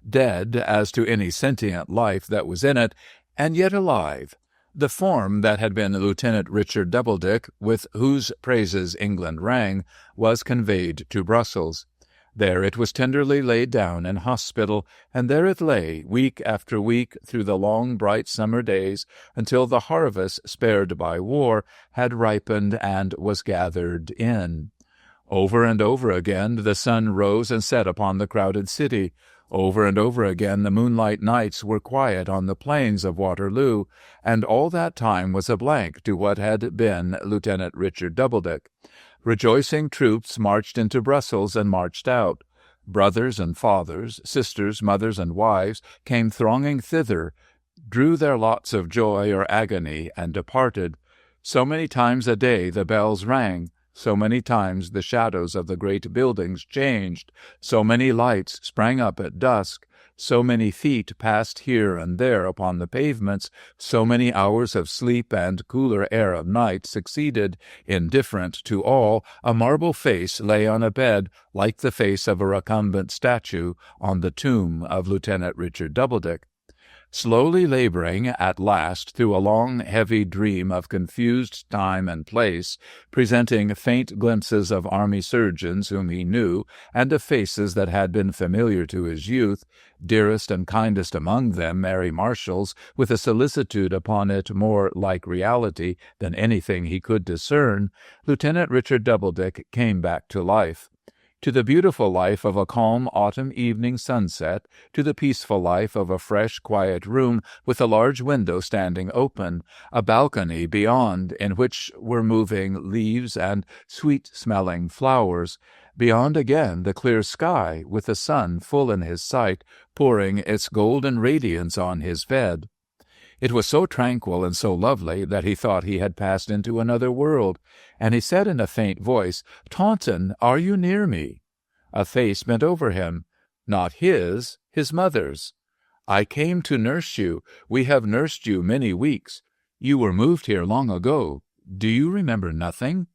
dead as to any sentient life that was in it, and yet alive. The form that had been Lieutenant Richard Doubledick, with whose praises England rang, was conveyed to Brussels. There it was tenderly laid down in hospital, and there it lay, week after week, through the long, bright summer days, until the harvest, spared by war, had ripened and was gathered in. Over and over again the sun rose and set upon the crowded city. Over and over again the moonlight nights were quiet on the plains of Waterloo, and all that time was a blank to what had been Lieutenant Richard Doubledick. Rejoicing troops marched into Brussels and marched out. Brothers and fathers, sisters, mothers and wives came thronging thither, drew their lots of joy or agony, and departed. So many times a day the bells rang, so many times the shadows of the great buildings changed, so many lights sprang up at dusk, so many feet passed here and there upon the pavements, so many hours of sleep and cooler air of night succeeded, indifferent to all, a marble face lay on a bed like the face of a recumbent statue on the tomb of Lieutenant Richard Doubledick. Slowly laboring at last through a long, heavy dream of confused time and place, presenting faint glimpses of army surgeons whom he knew, and of faces that had been familiar to his youth, dearest and kindest among them Mary Marshall's, with a solicitude upon it more like reality than anything he could discern, Lieutenant Richard Doubledick came back to life. To the beautiful life of a calm autumn evening sunset, to the peaceful life of a fresh, quiet room with a large window standing open, a balcony beyond in which were moving leaves and sweet-smelling flowers, beyond again the clear sky with the sun full in his sight, pouring its golden radiance on his bed. It was so tranquil and so lovely that he thought he had passed into another world, and he said in a faint voice, "Taunton, are you near me?" A face bent over him. Not his mother's. "I came to nurse you. We have nursed you many weeks. You were moved here long ago. Do you remember nothing?"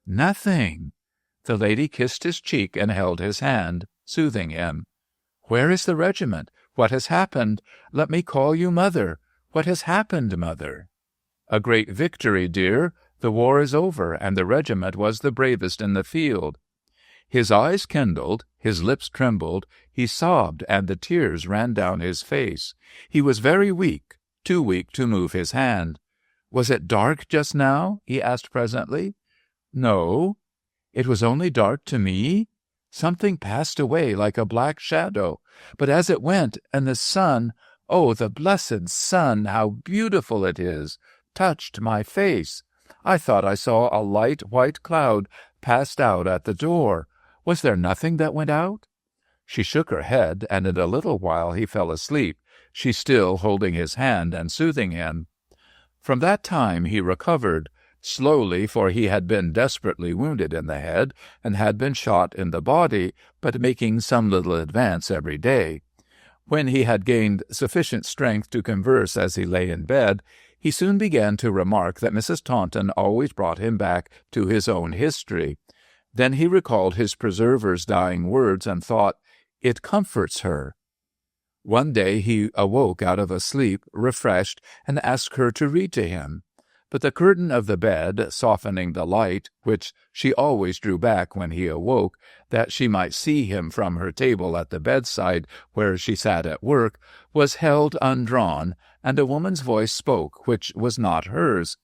"Nothing." The lady kissed his cheek and held his hand, soothing him. "Where is the regiment? What has happened? Let me call you mother. What has happened, mother?" "A great victory, dear. The war is over, and the regiment was the bravest in the field." His eyes kindled, his lips trembled, he sobbed, and the tears ran down his face. He was very weak, too weak to move his hand. "Was it dark just now?" he asked presently. "No." "It was only dark to me? Something passed away like a black shadow, but as it went, and the sun— oh, the blessed sun, how beautiful it is! Touched my face. I thought I saw a light white cloud passed out at the door. Was there nothing that went out?" She shook her head, and in a little while he fell asleep, she still holding his hand and soothing him. From that time he recovered, slowly, for he had been desperately wounded in the head, and had been shot in the body, but making some little advance every day. When he had gained sufficient strength to converse as he lay in bed, he soon began to remark that Mrs. Taunton always brought him back to his own history. Then he recalled his preserver's dying words and thought, "It comforts her." One day he awoke out of a sleep, refreshed, and asked her to read to him. But the curtain of the bed, softening the light, which she always drew back when he awoke, that she might see him from her table at the bedside where she sat at work, was held undrawn, and a woman's voice spoke, which was not hers.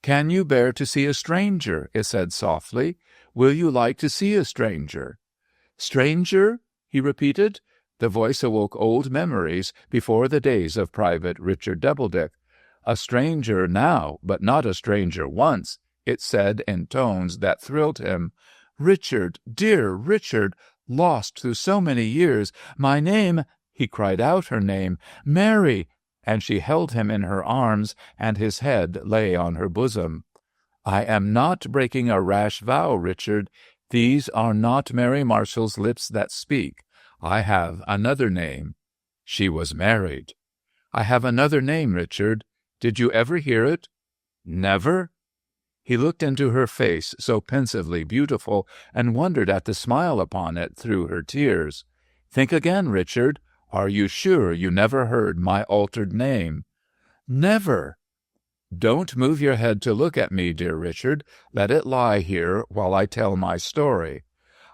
"Can you bear to see a stranger?" it said softly. "Will you like to see a stranger?" "Stranger?" he repeated. The voice awoke old memories before the days of Private Richard Doubledick. A stranger now, but not a stranger once, it said in tones that thrilled him. Richard, dear Richard, lost through so many years. My name— he cried out her name. Mary! And she held him in her arms, and his head lay on her bosom. I am not breaking a rash vow, Richard. These are not Mary Marshall's lips that speak. I have another name. She was married. I have another name, Richard. Did you ever hear it? Never? He looked into her face, so pensively beautiful, and wondered at the smile upon it through her tears. Think again, Richard. Are you sure you never heard my altered name? Never. Don't move your head to look at me, dear Richard. Let it lie here while I tell my story.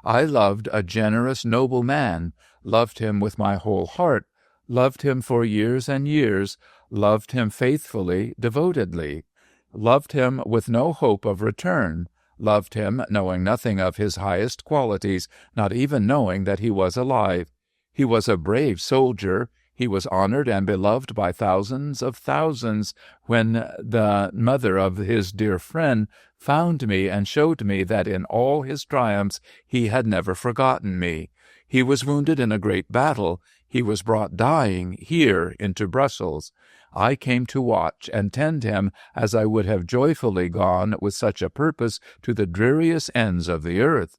I loved a generous, noble man, loved him with my whole heart, loved him for years and years, loved him faithfully, devotedly, loved him with no hope of return, loved him knowing nothing of his highest qualities, not even knowing that he was alive. He was a brave soldier. He was honored and beloved by thousands of thousands. When the mother of his dear friend found me and showed me that in all his triumphs he had never forgotten me. He was wounded in a great battle. He was brought dying here into Brussels. I came to watch and tend him as I would have joyfully gone with such a purpose to the dreariest ends of the earth.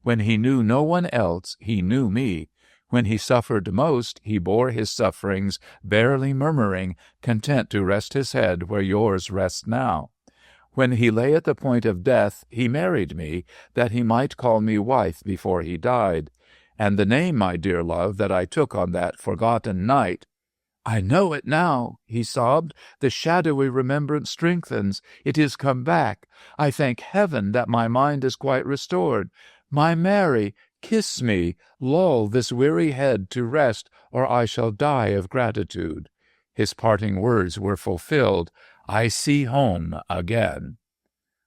When he knew no one else, he knew me. When he suffered most, he bore his sufferings, barely murmuring, content to rest his head where yours rests now. When he lay at the point of death, he married me, that he might call me wife before he died. And the name, my dear love, that I took on that forgotten night— I know it now, he sobbed. The shadowy remembrance strengthens. It is come back. I thank heaven that my mind is quite restored. My Mary, kiss me, lull this weary head to rest, or I shall die of gratitude. His parting words were fulfilled. I see home again.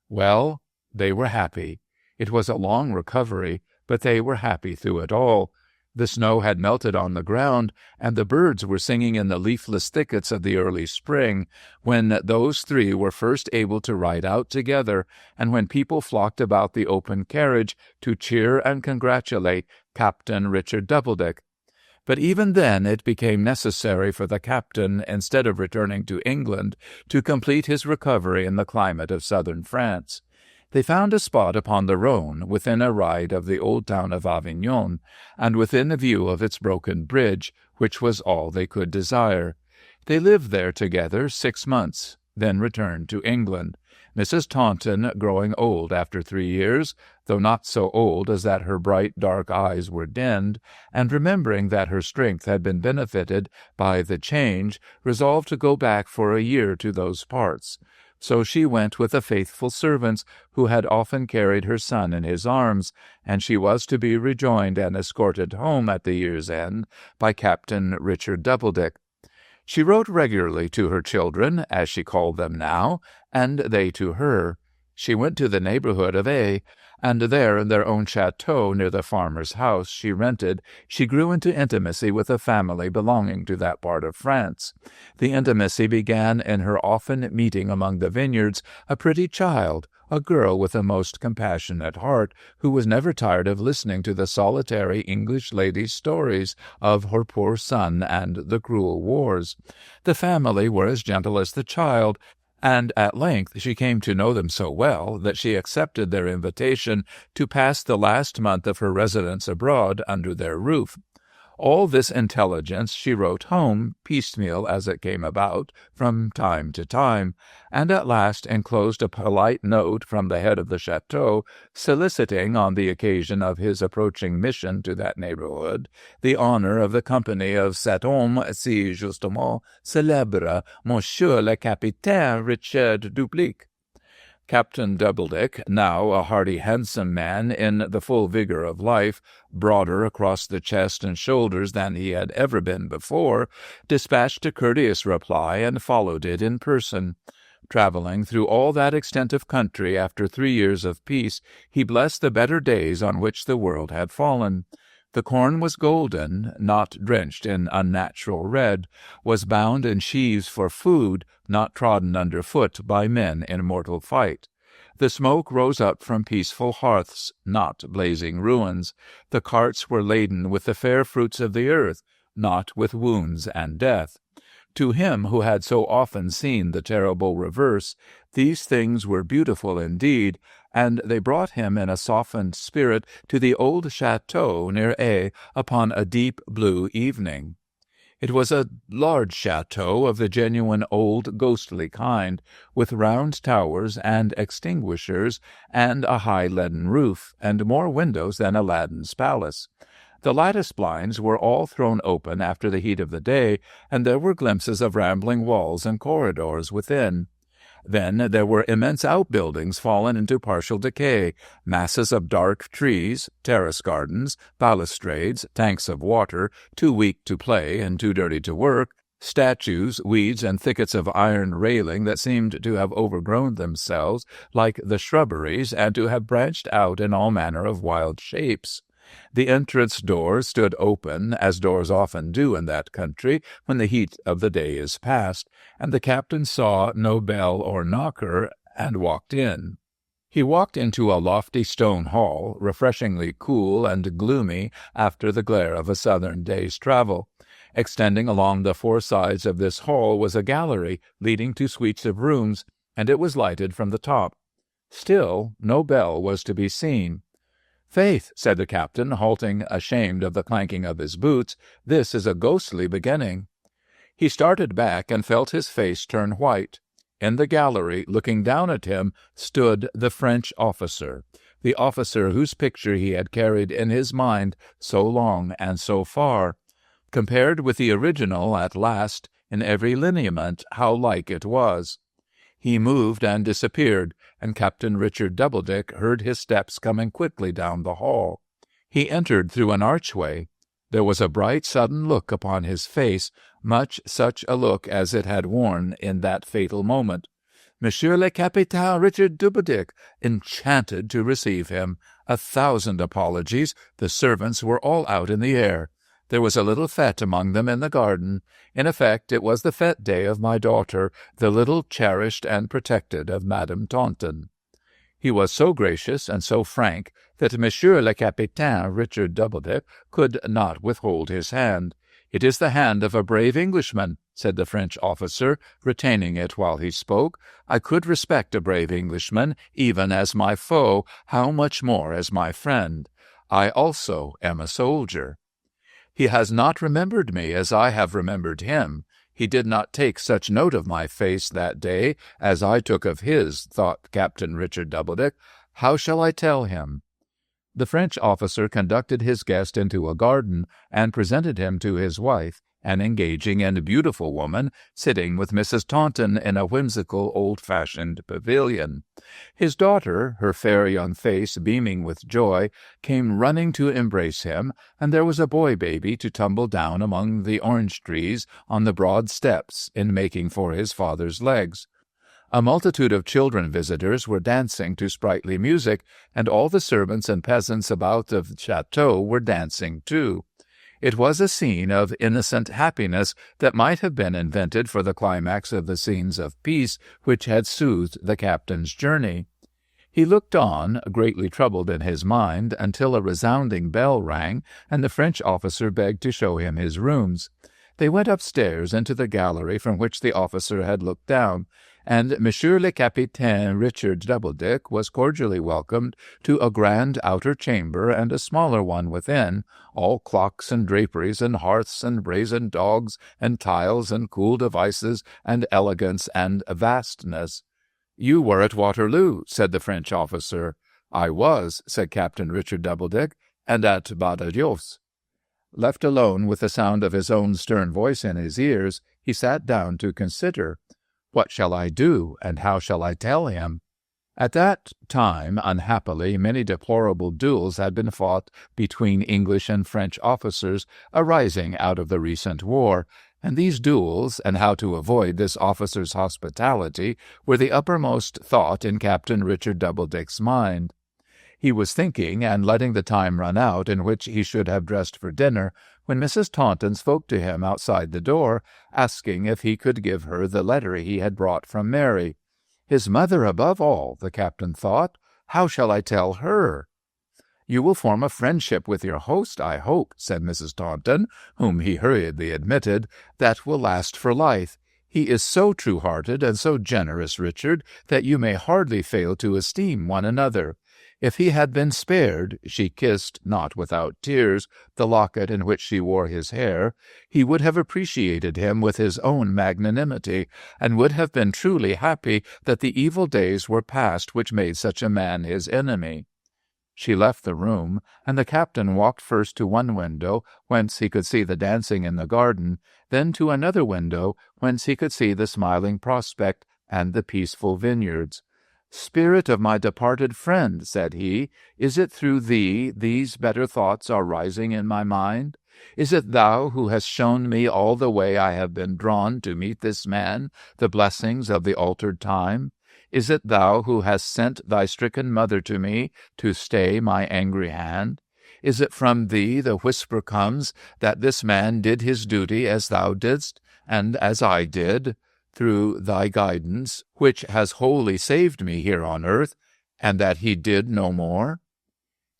Well, they were happy. It was a long recovery, but they were happy through it all. The snow had melted on the ground, and the birds were singing in the leafless thickets of the early spring, when those three were first able to ride out together, and when people flocked about the open carriage to cheer and congratulate Captain Richard Doubledick. But even then it became necessary for the captain, instead of returning to England, to complete his recovery in the climate of southern France. They found a spot upon the Rhone, within a ride of the old town of Avignon, and within view of its broken bridge, which was all they could desire. They lived there together 6 months, then returned to England. Mrs. Taunton growing old after 3 years, though not so old as that her bright dark eyes were dimmed, and remembering that her strength had been benefited by the change, resolved to go back for a year to those parts. So she went with the faithful servants who had often carried her son in his arms, and she was to be rejoined and escorted home at the year's end by Captain Richard Doubledick. She wrote regularly to her children, as she called them now, and they to her. She went to the neighborhood of A, and there in their own chateau near the farmer's house she rented, she grew into intimacy with a family belonging to that part of France. The intimacy began in her often meeting among the vineyards a pretty child, a girl with a most compassionate heart, who was never tired of listening to the solitary English lady's stories of her poor son and the cruel wars. The family were as gentle as the child, and at length she came to know them so well that she accepted their invitation to pass the last month of her residence abroad under their roof. All this intelligence she wrote home, piecemeal as it came about, from time to time, and at last enclosed a polite note from the head of the chateau, soliciting, on the occasion of his approaching mission to that neighborhood, the honor of the company of cet homme si justement célèbre, Monsieur le Capitaine Richard Doubledick. Captain Doubledick, now a hearty, handsome man in the full vigor of life, broader across the chest and shoulders than he had ever been before, dispatched a courteous reply and followed it in person. Traveling through all that extent of country after 3 years of peace, he blessed the better days on which the world had fallen. The corn was golden, not drenched in unnatural red, was bound in sheaves for food, not trodden under foot by men in mortal fight. The smoke rose up from peaceful hearths, not blazing ruins. The carts were laden with the fair fruits of the earth, not with wounds and death. To him who had so often seen the terrible reverse, these things were beautiful indeed, and they brought him in a softened spirit to the old chateau near Aix upon a deep blue evening. It was a large chateau of the genuine old ghostly kind, with round towers and extinguishers, and a high leaden roof, and more windows than Aladdin's palace. The lattice blinds were all thrown open after the heat of the day, and there were glimpses of rambling walls and corridors within. Then there were immense outbuildings fallen into partial decay, masses of dark trees, terrace gardens, balustrades, tanks of water, too weak to play and too dirty to work, statues, weeds, and thickets of iron railing that seemed to have overgrown themselves like the shrubberies and to have branched out in all manner of wild shapes. The entrance doors stood open, as doors often do in that country when the heat of the day is past, and the captain saw no bell or knocker, and walked in. He walked into a lofty stone hall, refreshingly cool and gloomy after the glare of a southern day's travel. Extending along the four sides of this hall was a gallery leading to suites of rooms, and it was lighted from the top. Still no bell was to be seen. "Faith," said the captain, halting, ashamed of the clanking of his boots, "this is a ghostly beginning." He started back and felt his face turn white. In the gallery, looking down at him, stood the French officer, the officer whose picture he had carried in his mind so long and so far. Compared with the original, at last, in every lineament, how like it was! He moved and disappeared, and Captain Richard Doubledick heard his steps coming quickly down the hall. He entered through an archway. There was a bright, sudden look upon his face, much such a look as it had worn in that fatal moment. Monsieur le Capitaine Richard Doubledick, enchanted to receive him. 1,000 apologies. The servants were all out in the air. There was a little fete among them in the garden. In effect, it was the fete day of my daughter, the little cherished and protected of Madame Taunton. He was so gracious and so frank that Monsieur le Capitaine Richard Doubledick could not withhold his hand. "It is the hand of a brave Englishman," said the French officer, retaining it while he spoke. "I could respect a brave Englishman, even as my foe, how much more as my friend. I also am a soldier." "He has not remembered me as I have remembered him. He did not take such note of my face that day as I took of his," thought Captain Richard Doubledick. "How shall I tell him?" The French officer conducted his guest into a garden and presented him to his wife, an engaging and beautiful woman, sitting with Mrs. Taunton in a whimsical, old-fashioned pavilion. His daughter, her fair young face beaming with joy, came running to embrace him, and there was a boy-baby to tumble down among the orange trees on the broad steps in making for his father's legs. A multitude of children visitors were dancing to sprightly music, and all the servants and peasants about the chateau were dancing too. It was a scene of innocent happiness that might have been invented for the climax of the scenes of peace which had soothed the captain's journey. He looked on, greatly troubled in his mind, until a resounding bell rang, and the French officer begged to show him his rooms. They went upstairs into the gallery from which the officer had looked down, and Monsieur le Capitaine Richard Doubledick was cordially welcomed to a grand outer chamber and a smaller one within, all clocks and draperies and hearths and brazen dogs and tiles and cool devices and elegance and vastness. "You were at Waterloo," said the French officer. "I was," said Captain Richard Doubledick, "and at Badajoz." Left alone with the sound of his own stern voice in his ears, he sat down to consider. What shall I do, and how shall I tell him? At that time, unhappily, many deplorable duels had been fought between English and French officers arising out of the recent war, and these duels, and how to avoid this officer's hospitality, were the uppermost thought in Captain Richard Doubledick's mind. He was thinking and letting the time run out in which he should have dressed for dinner when Mrs. Taunton spoke to him outside the door, asking if he could give her the letter he had brought from Mary. His mother above all, the captain thought. How shall I tell her? "You will form a friendship with your host, I hope," said Mrs. Taunton, whom he hurriedly admitted, "that will last for life. He is so true-hearted and so generous, Richard, that you may hardly fail to esteem one another. If he had been spared," she kissed, not without tears, the locket in which she wore his hair, "he would have appreciated him with his own magnanimity, and would have been truly happy that the evil days were past which made such a man his enemy." She left the room, and the captain walked first to one window, whence he could see the dancing in the garden, then to another window, whence he could see the smiling prospect and the peaceful vineyards. "Spirit of my departed friend," said he, "is it through thee these better thoughts are rising in my mind? Is it thou who hast shown me all the way I have been drawn to meet this man, the blessings of the altered time? Is it thou who hast sent thy stricken mother to me to stay my angry hand? Is it from thee the whisper comes that this man did his duty as thou didst, and as I did, through thy guidance, which has wholly saved me here on earth, and that he did no more?"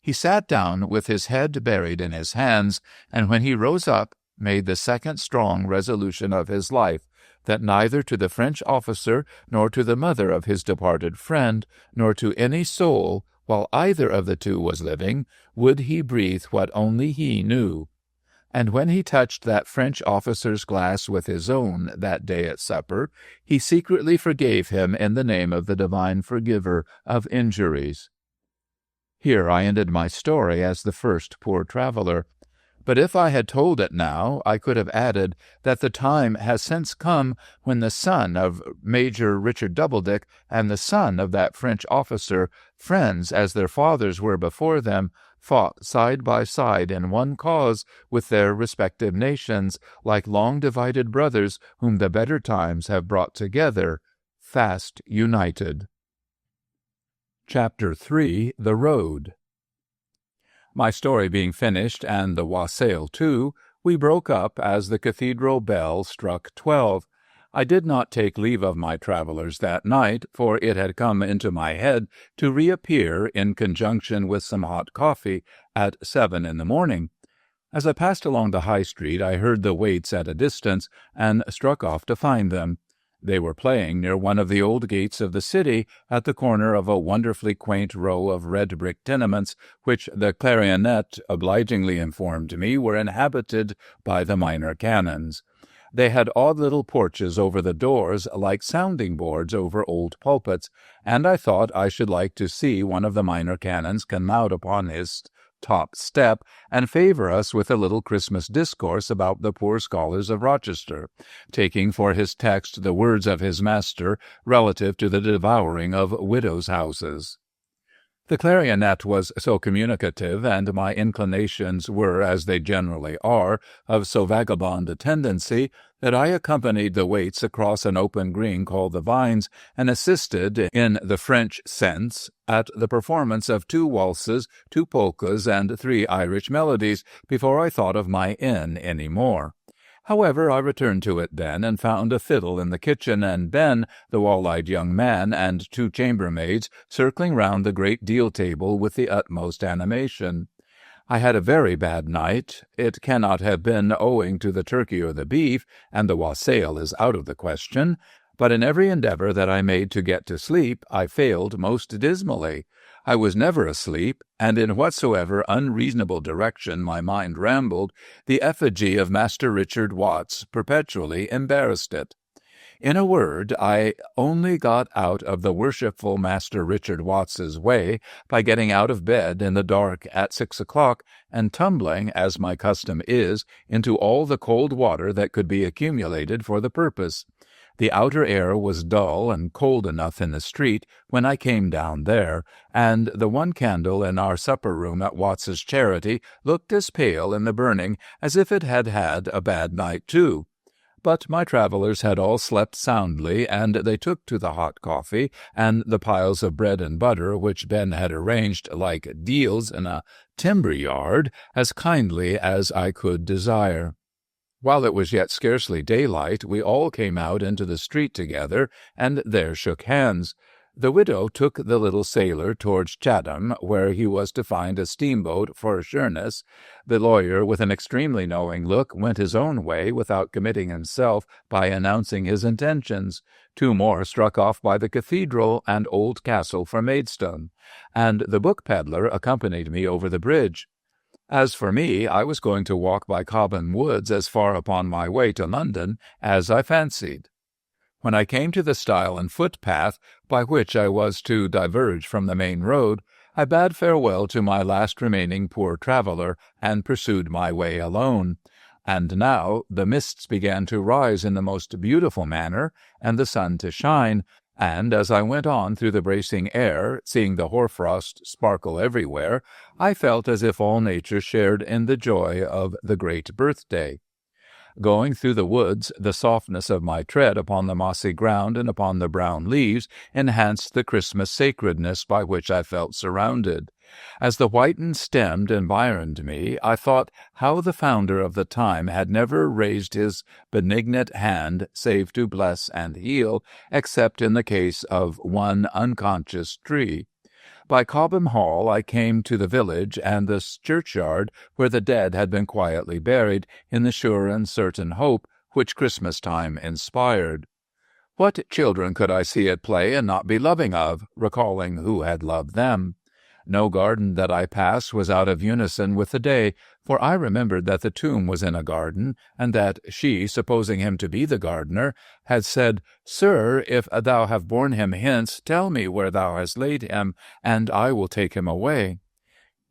He sat down with his head buried in his hands, and when he rose up, made the second strong resolution of his life, that neither to the French officer, nor to the mother of his departed friend, nor to any soul, while either of the two was living, would he breathe what only he knew. And when he touched that French officer's glass with his own that day at supper, he secretly forgave him in the name of the divine forgiver of injuries. Here I ended my story as the first poor traveler. But if I had told it now, I could have added that the time has since come when the son of Major Richard Doubledick and the son of that French officer, friends as their fathers were before them, fought side by side in one cause with their respective nations, like long-divided brothers whom the better times have brought together, fast united. Chapter 3. The Road. My story being finished, and the wassail too, we broke up as the cathedral bell struck 12. I did not take leave of my travelers that night, for it had come into my head to reappear in conjunction with some hot coffee at 7 in the morning. As I passed along the high street, I heard the waits at a distance, and struck off to find them. They were playing near one of the old gates of the city, at the corner of a wonderfully quaint row of red-brick tenements, which the clarionet obligingly informed me were inhabited by the minor canons. They had odd little porches over the doors, like sounding-boards over old pulpits, and I thought I should like to see one of the minor canons come out upon his top step and favor us with a little Christmas discourse about the poor scholars of Rochester, taking for his text the words of his master relative to the devouring of widows' houses. The clarionet was so communicative, and my inclinations were, as they generally are, of so vagabond a tendency, that I accompanied the waits across an open green called the Vines, and assisted, in the French sense, at the performance of 2 waltzes, 2 polkas, and 3 Irish melodies, before I thought of my inn any more. However, I returned to it then, and found a fiddle in the kitchen, and Ben, the wall-eyed young man, and 2 chambermaids circling round the great deal table with the utmost animation. I had a very bad night. It cannot have been owing to the turkey or the beef, and the wassail is out of the question, but in every endeavor that I made to get to sleep, I failed most dismally. I was never asleep, and in whatsoever unreasonable direction my mind rambled, the effigy of Master Richard Watts perpetually embarrassed it. In a word, I only got out of the worshipful Master Richard Watts's way by getting out of bed in the dark at 6 o'clock, and tumbling, as my custom is, into all the cold water that could be accumulated for the purpose. The outer air was dull and cold enough in the street when I came down there, and the one candle in our supper-room at Watts's Charity looked as pale in the burning as if it had had a bad night too. But my travellers had all slept soundly, and they took to the hot coffee and the piles of bread and butter which Ben had arranged like deals in a timber yard as kindly as I could desire. While it was yet scarcely daylight, we all came out into the street together, and there shook hands. The widow took the little sailor towards Chatham, where he was to find a steamboat for Sheerness. The lawyer, with an extremely knowing look, went his own way without committing himself by announcing his intentions. Two more struck off by the cathedral and old castle for Maidstone, and the book peddler accompanied me over the bridge. As for me, I was going to walk by Cobham Woods as far upon my way to London as I fancied. When I came to the stile and footpath by which I was to diverge from the main road, I bade farewell to my last remaining poor traveller, and pursued my way alone. And now the mists began to rise in the most beautiful manner, and the sun to shine, and as I went on through the bracing air, seeing the hoarfrost sparkle everywhere, I felt as if all nature shared in the joy of the great birthday. Going through the woods, the softness of my tread upon the mossy ground and upon the brown leaves enhanced the Christmas sacredness by which I felt surrounded. As the whitened stem environed me, I thought how the founder of the time had never raised his benignant hand save to bless and heal, except in the case of one unconscious tree. By Cobham Hall I came to the village and the churchyard where the dead had been quietly buried, in the sure and certain hope which Christmas-time inspired. What children could I see at play and not be loving of, recalling who had loved them? No garden that I passed was out of unison with the day, for I remembered that the tomb was in a garden, and that she, supposing him to be the gardener, had said, "Sir, if thou have borne him hence, tell me where thou hast laid him, and I will take him away."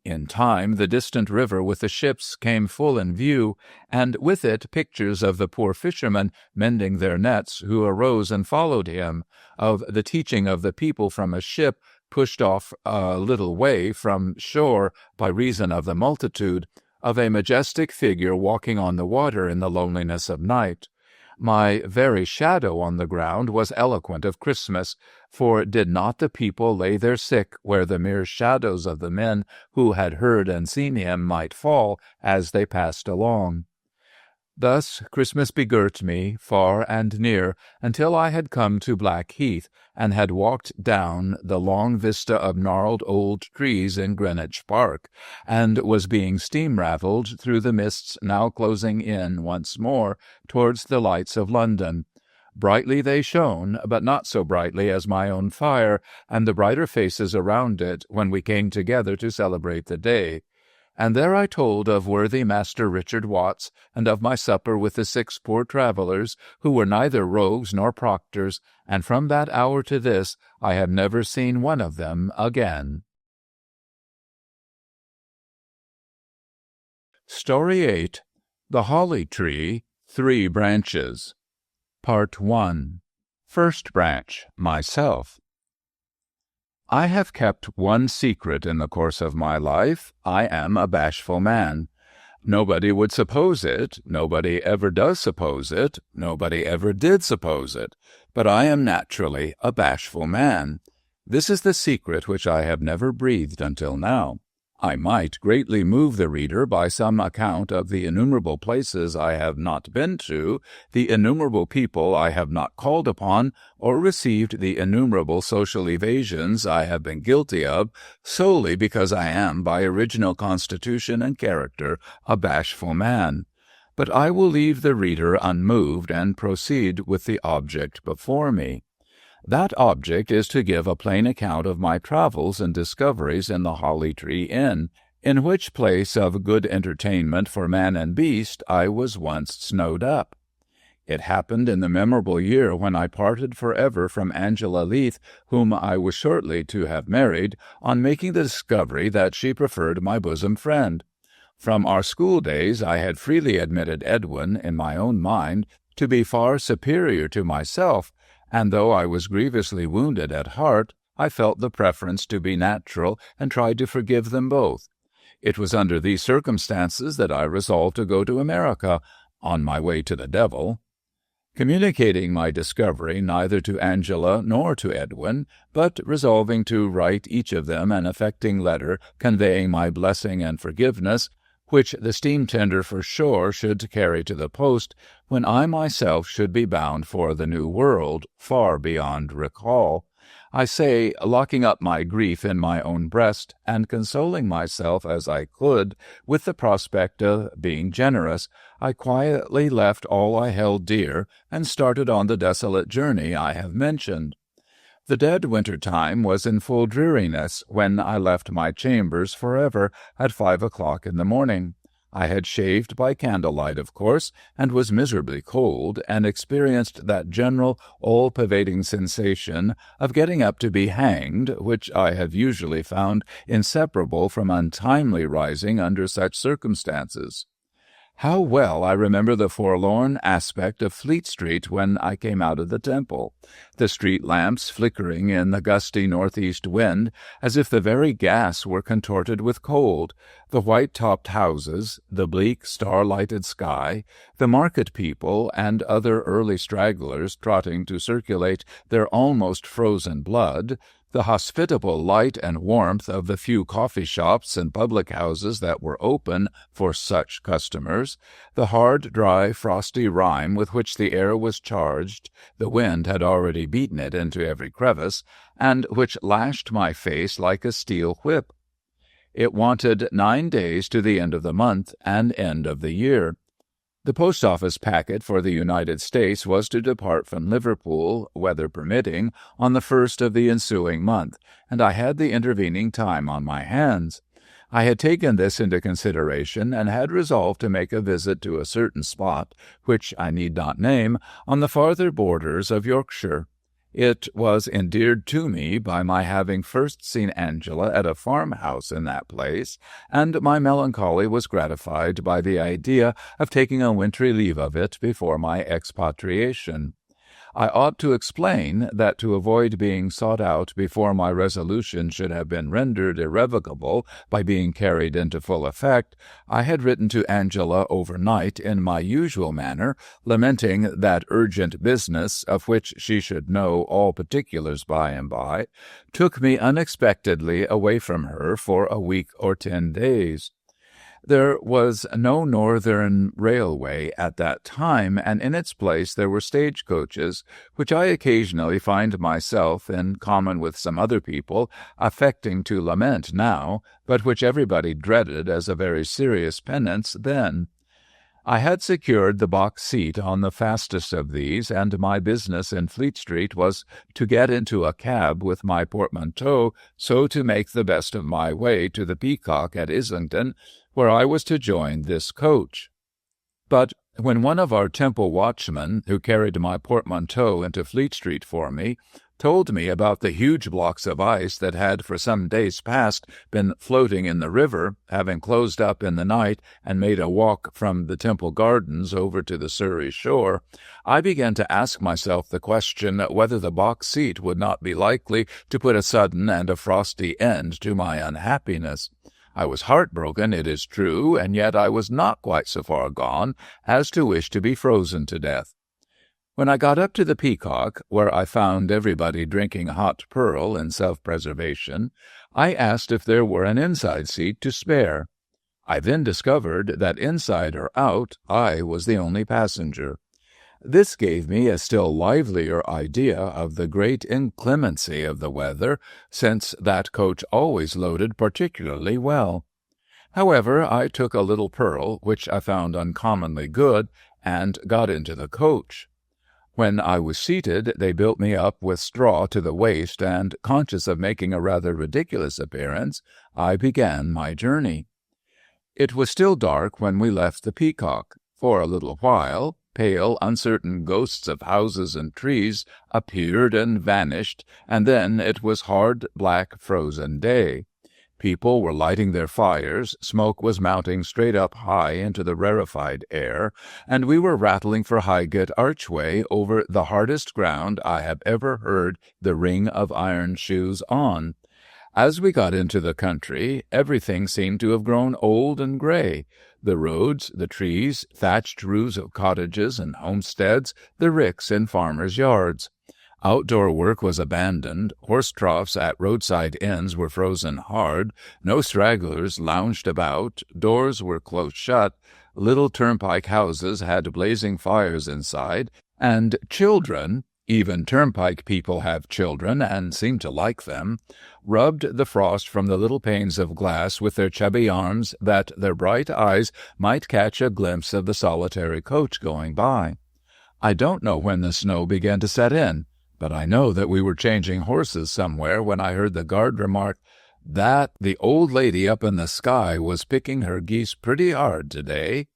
In time the distant river with the ships came full in view, and with it pictures of the poor fishermen mending their nets who arose and followed him, of the teaching of the people from a ship pushed off a little way from shore by reason of the multitude, of a majestic figure walking on the water in the loneliness of night. My very shadow on the ground was eloquent of Christmas, for did not the people lay their sick where the mere shadows of the men who had heard and seen him might fall as they passed along? Thus Christmas begirt me far and near, until I had come to Blackheath, and had walked down the long vista of gnarled old trees in Greenwich Park, and was being steam-rattled through the mists now closing in once more towards the lights of London. Brightly they shone, but not so brightly as my own fire, and the brighter faces around it, when we came together to celebrate the day. And there I told of worthy Master Richard Watts, and of my supper with the 6 poor travellers, who were neither rogues nor proctors, and from that hour to this I have never seen one of them again. Story 8. The Holly Tree, 3 Branches. Part 1. First Branch, Myself. I have kept one secret in the course of my life. I am a bashful man. Nobody would suppose it, nobody ever does suppose it, nobody ever did suppose it, but I am naturally a bashful man. This is the secret which I have never breathed until now. I might greatly move the reader by some account of the innumerable places I have not been to, the innumerable people I have not called upon, or received the innumerable social evasions I have been guilty of, solely because I am, by original constitution and character, a bashful man. But I will leave the reader unmoved, and proceed with the object before me. That object is to give a plain account of my travels and discoveries in the Holly Tree Inn, in which place of good entertainment for man and beast I was once snowed up. It happened in the memorable year when I parted forever from Angela Leath, whom I was shortly to have married, on making the discovery that she preferred my bosom friend. From our school days I had freely admitted Edwin, in my own mind, to be far superior to myself, and though I was grievously wounded at heart, I felt the preference to be natural, and tried to forgive them both. It was under these circumstances that I resolved to go to America, on my way to the devil. Communicating my discovery neither to Angela nor to Edwin, but resolving to write each of them an affecting letter conveying my blessing and forgiveness, which the steam-tender for shore should carry to the post, when I myself should be bound for the New World, far beyond recall. I say, locking up my grief in my own breast, and consoling myself as I could with the prospect of being generous, I quietly left all I held dear, and started on the desolate journey I have mentioned. The dead winter time was in full dreariness when I left my chambers forever at 5 o'clock in the morning. I had shaved by candlelight, of course, and was miserably cold, and experienced that general, all-pervading sensation of getting up to be hanged, which I have usually found inseparable from untimely rising under such circumstances. How well I remember the forlorn aspect of Fleet Street when I came out of the Temple, the street lamps flickering in the gusty northeast wind as if the very gas were contorted with cold, the white-topped houses, the bleak star-lighted sky, the market people and other early stragglers trotting to circulate their almost frozen blood, the hospitable light and warmth of the few coffee shops and public houses that were open for such customers, the hard, dry, frosty rime with which the air was charged, the wind had already beaten it into every crevice, and which lashed my face like a steel whip. It wanted 9 days to the end of the month and end of the year. The post-office packet for the United States was to depart from Liverpool, weather permitting, on the 1st of the ensuing month, and I had the intervening time on my hands. I had taken this into consideration, and had resolved to make a visit to a certain spot, which I need not name, on the farther borders of Yorkshire. It was endeared to me by my having first seen Angela at a farmhouse in that place, and my melancholy was gratified by the idea of taking a wintry leave of it before my expatriation. I ought to explain that to avoid being sought out before my resolution should have been rendered irrevocable by being carried into full effect, I had written to Angela overnight in my usual manner, lamenting that urgent business, of which she should know all particulars by and by, took me unexpectedly away from her for a week or 10 days. There was no northern railway at that time, and in its place there were stage-coaches, which I occasionally find myself, in common with some other people, affecting to lament now, but which everybody dreaded as a very serious penance then. I had secured the box seat on the fastest of these, and my business in Fleet Street was to get into a cab with my portmanteau, so to make the best of my way to the Peacock at Islington, where I was to join this coach. But when one of our Temple watchmen, who carried my portmanteau into Fleet Street for me, told me about the huge blocks of ice that had for some days past been floating in the river, having closed up in the night and made a walk from the Temple Gardens over to the Surrey shore, I began to ask myself the question whether the box seat would not be likely to put a sudden and a frosty end to my unhappiness. I was heartbroken, it is true, and yet I was not quite so far gone as to wish to be frozen to death. When I got up to the Peacock, where I found everybody drinking hot Peril in self-preservation, I asked if there were an inside seat to spare. I then discovered that inside or out, I was the only passenger. This gave me a still livelier idea of the great inclemency of the weather, since that coach always loaded particularly well. However, I took a little Peril, which I found uncommonly good, and got into the coach. When I was seated, they built me up with straw to the waist, and, conscious of making a rather ridiculous appearance, I began my journey. It was still dark when we left the Peacock. For a little while, pale, uncertain ghosts of houses and trees appeared and vanished, and then it was hard, black, frozen day. People were lighting their fires, smoke was mounting straight up high into the rarefied air, and we were rattling for Highgate Archway over the hardest ground I have ever heard the ring of iron shoes on. As we got into the country, everything seemed to have grown old and gray. The roads, the trees, thatched roofs of cottages and homesteads, the ricks in farmers' yards. Outdoor work was abandoned, horse troughs at roadside inns were frozen hard, no stragglers lounged about, doors were close shut, little turnpike houses had blazing fires inside, and children, even turnpike people have children and seem to like them, rubbed the frost from the little panes of glass with their chubby arms that their bright eyes might catch a glimpse of the solitary coach going by. I don't know when the snow began to set in, but I know that we were changing horses somewhere when I heard the guard remark that the old lady up in the sky was picking her geese pretty hard today.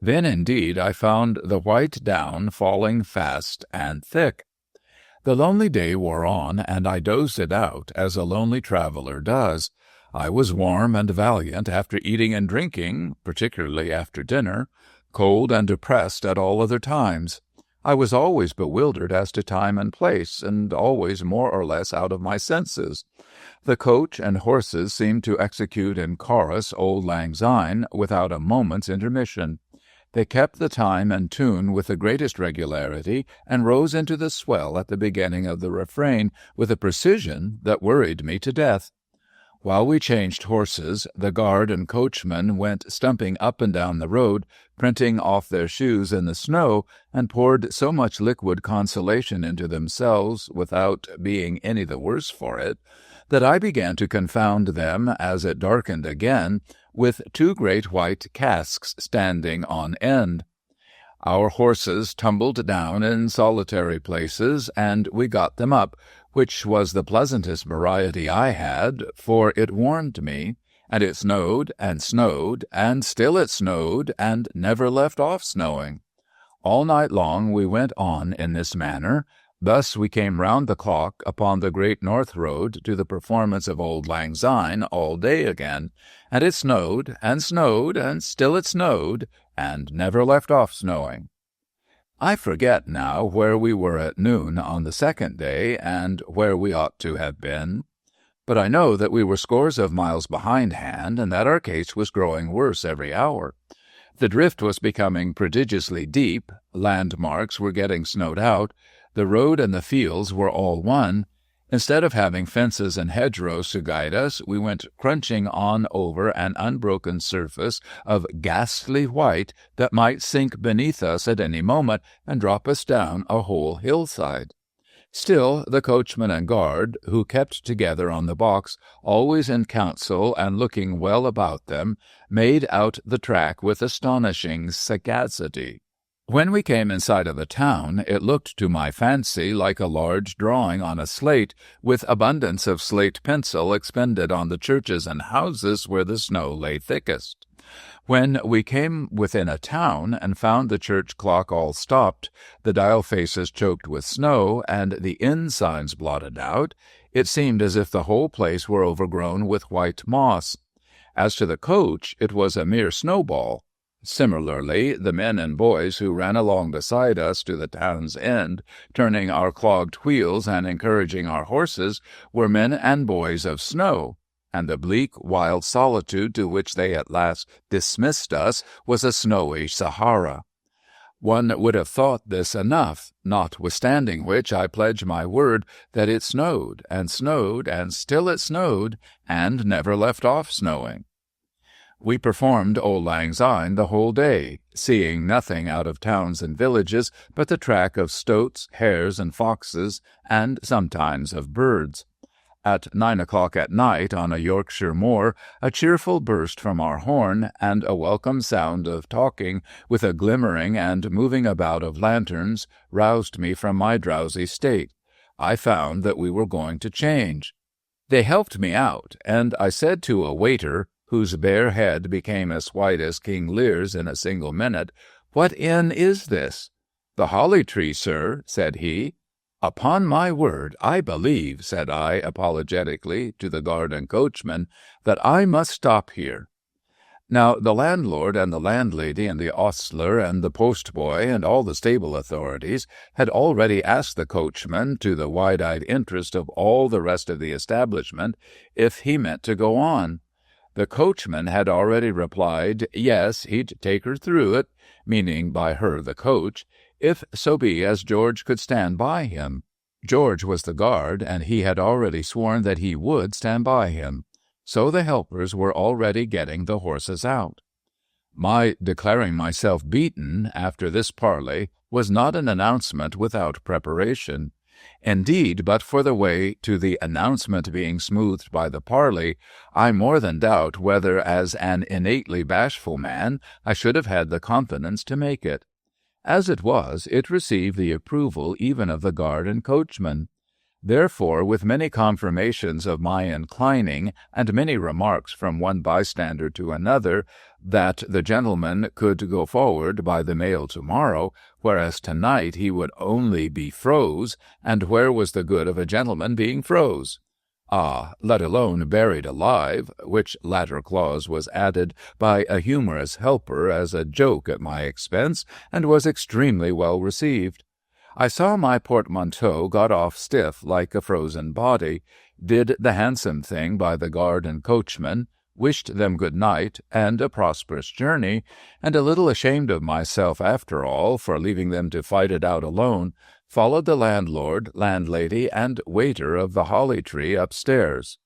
Then, indeed, I found the white down falling fast and thick. The lonely day wore on, and I dozed it out, as a lonely traveler does. I was warm and valiant after eating and drinking, particularly after dinner, cold and depressed at all other times. I was always bewildered as to time and place, and always more or less out of my senses. The coach and horses seemed to execute in chorus Auld Lang Syne without a moment's intermission. They kept the time and tune with the greatest regularity, and rose into the swell at the beginning of the refrain with a precision that worried me to death. While we changed horses, the guard and coachman went stumping up and down the road, printing off their shoes in the snow, and poured so much liquid consolation into themselves, without being any the worse for it, that I began to confound them, as it darkened again, with two great white casks standing on end. Our horses tumbled down in solitary places, and we got them up, which was the pleasantest variety I had, for it warmed me, and it snowed, and still it snowed, and never left off snowing. All night long we went on in this manner. Thus we came round the clock upon the Great North Road to the performance of Auld Lang Syne all day again, and it snowed, and still it snowed, and never left off snowing. I forget now where we were at noon on the second day, and where we ought to have been. But I know that we were scores of miles behindhand, and that our case was growing worse every hour. The drift was becoming prodigiously deep, landmarks were getting snowed out, the road and the fields were all one. Instead of having fences and hedgerows to guide us, we went crunching on over an unbroken surface of ghastly white that might sink beneath us at any moment and drop us down a whole hillside. Still, the coachman and guard, who kept together on the box, always in council and looking well about them, made out the track with astonishing sagacity. When we came in sight of the town, it looked to my fancy like a large drawing on a slate, with abundance of slate pencil expended on the churches and houses where the snow lay thickest. When we came within a town and found the church clock all stopped, the dial faces choked with snow, and the inn signs blotted out, it seemed as if the whole place were overgrown with white moss. As to the coach, it was a mere snowball. Similarly, the men and boys who ran along beside us to the town's end, turning our clogged wheels and encouraging our horses, were men and boys of snow, and the bleak, wild solitude to which they at last dismissed us was a snowy Sahara. One would have thought this enough, notwithstanding which I pledge my word that it snowed, and still it snowed, and never left off snowing. We performed Auld Lang Syne the whole day, seeing nothing out of towns and villages but the track of stoats, hares, and foxes, and sometimes of birds. At 9 o'clock at night on a Yorkshire moor, a cheerful burst from our horn, and a welcome sound of talking, with a glimmering and moving about of lanterns, roused me from my drowsy state. I found that we were going to change. They helped me out, and I said to a waiter, whose bare head became as white as King Lear's in a single minute, "What inn is this?" "The Holly Tree, sir," said he. "Upon my word, I believe," said I apologetically to the guard and coachman, "that I must stop here." Now the landlord and the landlady and the ostler and the postboy and all the stable authorities had already asked the coachman, to the wide-eyed interest of all the rest of the establishment, if he meant to go on. The coachman had already replied, yes, he'd take her through it, meaning by her the coach, if so be as George could stand by him. George was the guard, and he had already sworn that he would stand by him. So the helpers were already getting the horses out. My declaring myself beaten after this parley was not an announcement without preparation. Indeed, but for the way to the announcement being smoothed by the parley, I more than doubt whether, as an innately bashful man, I should have had the confidence to make it. As it was, it received the approval even of the guard and coachman. Therefore, with many confirmations of my inclining, and many remarks from one bystander to another, that the gentleman could go forward by the mail tomorrow, whereas tonight he would only be froze, and where was the good of a gentleman being froze? Let alone buried alive, which latter clause was added by a humorous helper as a joke at my expense, and was extremely well received. I saw my portmanteau got off stiff like a frozen body, did the handsome thing by the guard and coachman, wished them good night and a prosperous journey, and a little ashamed of myself after all for leaving them to fight it out alone, followed the landlord, landlady, and waiter of the Holly Tree upstairs.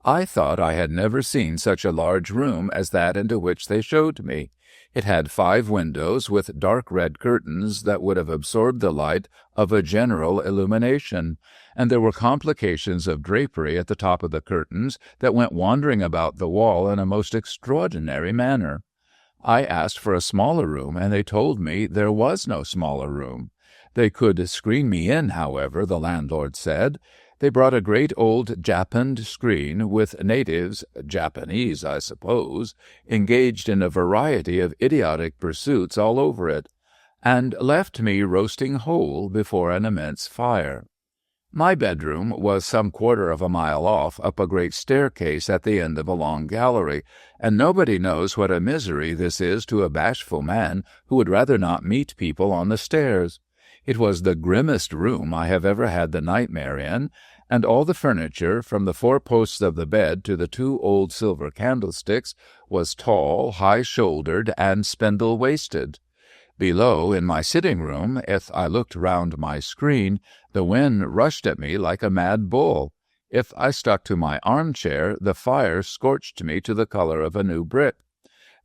I thought I had never seen such a large room as that into which they showed me. It had 5 windows with dark red curtains that would have absorbed the light of a general illumination, and there were complications of drapery at the top of the curtains that went wandering about the wall in a most extraordinary manner. I asked for a smaller room, and they told me there was no smaller room. They could screen me in, however, the landlord said. They brought a great old japanned screen with natives, Japanese, I suppose, engaged in a variety of idiotic pursuits all over it, and left me roasting whole before an immense fire. My bedroom was some quarter of a mile off, up a great staircase at the end of a long gallery, and nobody knows what a misery this is to a bashful man who would rather not meet people on the stairs. It was the grimmest room I have ever had the nightmare in, and all the furniture, from the 4 posts of the bed to the 2 old silver candlesticks, was tall, high-shouldered, and spindle-waisted. Below, in my sitting-room, if I looked round my screen, the wind rushed at me like a mad bull. If I stuck to my armchair, the fire scorched me to the color of a new brick.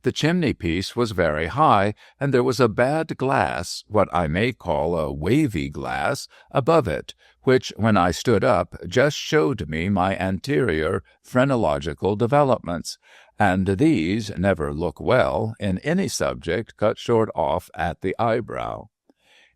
The chimney-piece was very high, and there was a bad glass, what I may call a wavy glass, above it, which, when I stood up, just showed me my anterior phrenological developments, and these never look well in any subject cut short off at the eyebrow.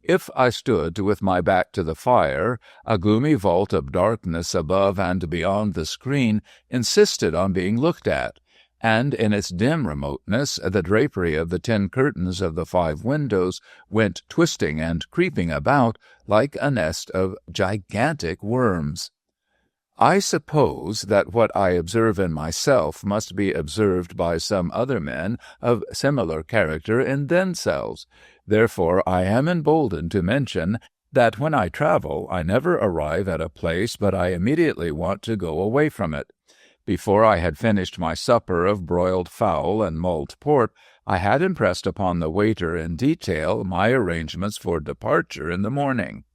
If I stood with my back to the fire, a gloomy vault of darkness above and beyond the screen insisted on being looked at, and in its dim remoteness the drapery of the 10 curtains of the 5 windows went twisting and creeping about like a nest of gigantic worms. I suppose that what I observe in myself must be observed by some other men of similar character in themselves. Therefore I am emboldened to mention that when I travel I never arrive at a place but I immediately want to go away from it. Before I had finished my supper of broiled fowl and mulled pork, I had impressed upon the waiter in detail my arrangements for departure in the morning.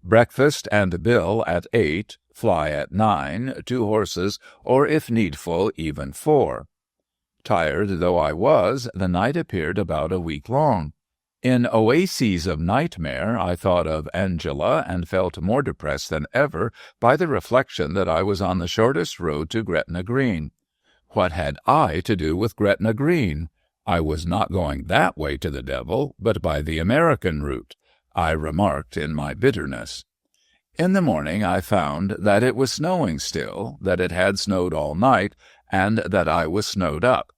Breakfast and bill at 8, fly at 9, 2 horses, or if needful, even 4. Tired though I was, the night appeared about a week long. In oases of nightmare I thought of Angela and felt more depressed than ever by the reflection that I was on the shortest road to Gretna Green. What had I to do with Gretna Green? I was not going that way to the devil, but by the American route, I remarked in my bitterness. In the morning I found that it was snowing still, that it had snowed all night, and that I was snowed up.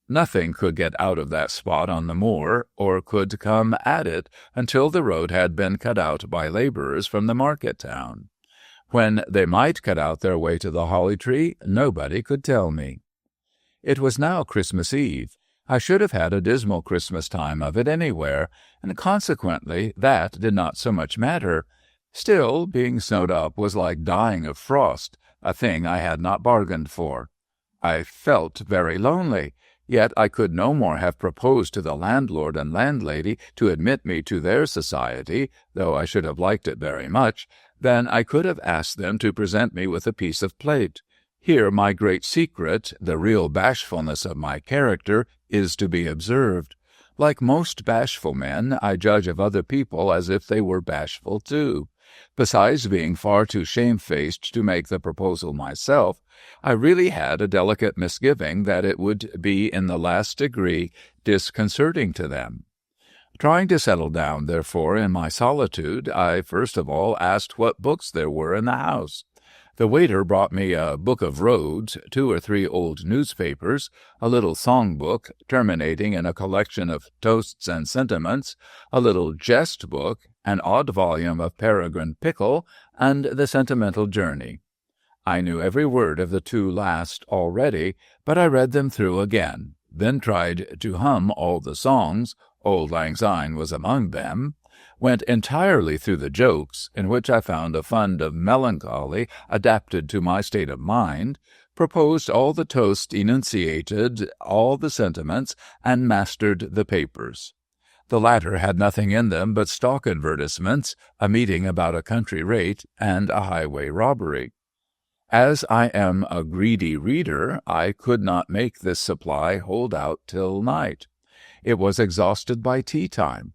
Nothing could get out of that spot on the moor, or could come at it until the road had been cut out by laborers from the market town. When they might cut out their way to the Holly Tree, nobody could tell me. It was now Christmas Eve. I should have had a dismal Christmas time of it anywhere, and consequently that did not so much matter. Still, being snowed up was like dying of frost, a thing I had not bargained for. I felt very lonely, yet I could no more have proposed to the landlord and landlady to admit me to their society, though I should have liked it very much, than I could have asked them to present me with a piece of plate. Here my great secret, the real bashfulness of my character, is to be observed. Like most bashful men, I judge of other people as if they were bashful too. Besides being far too shamefaced to make the proposal myself, I really had a delicate misgiving that it would be in the last degree disconcerting to them. Trying to settle down, therefore, in my solitude, I first of all asked what books there were in the house. The waiter brought me a book of roads, 2 or 3 old newspapers, a little song-book terminating in a collection of toasts and sentiments, a little jest-book, an odd volume of Peregrine Pickle, and the Sentimental Journey. I knew every word of the 2 last already, but I read them through again, then tried to hum all the songs, Auld Lang Syne was among them, went entirely through the jokes, in which I found a fund of melancholy adapted to my state of mind, proposed all the toasts enunciated, all the sentiments, and mastered the papers. The latter had nothing in them but stock advertisements, a meeting about a country rate, and a highway robbery. As I am a greedy reader, I could not make this supply hold out till night. It was exhausted by tea-time.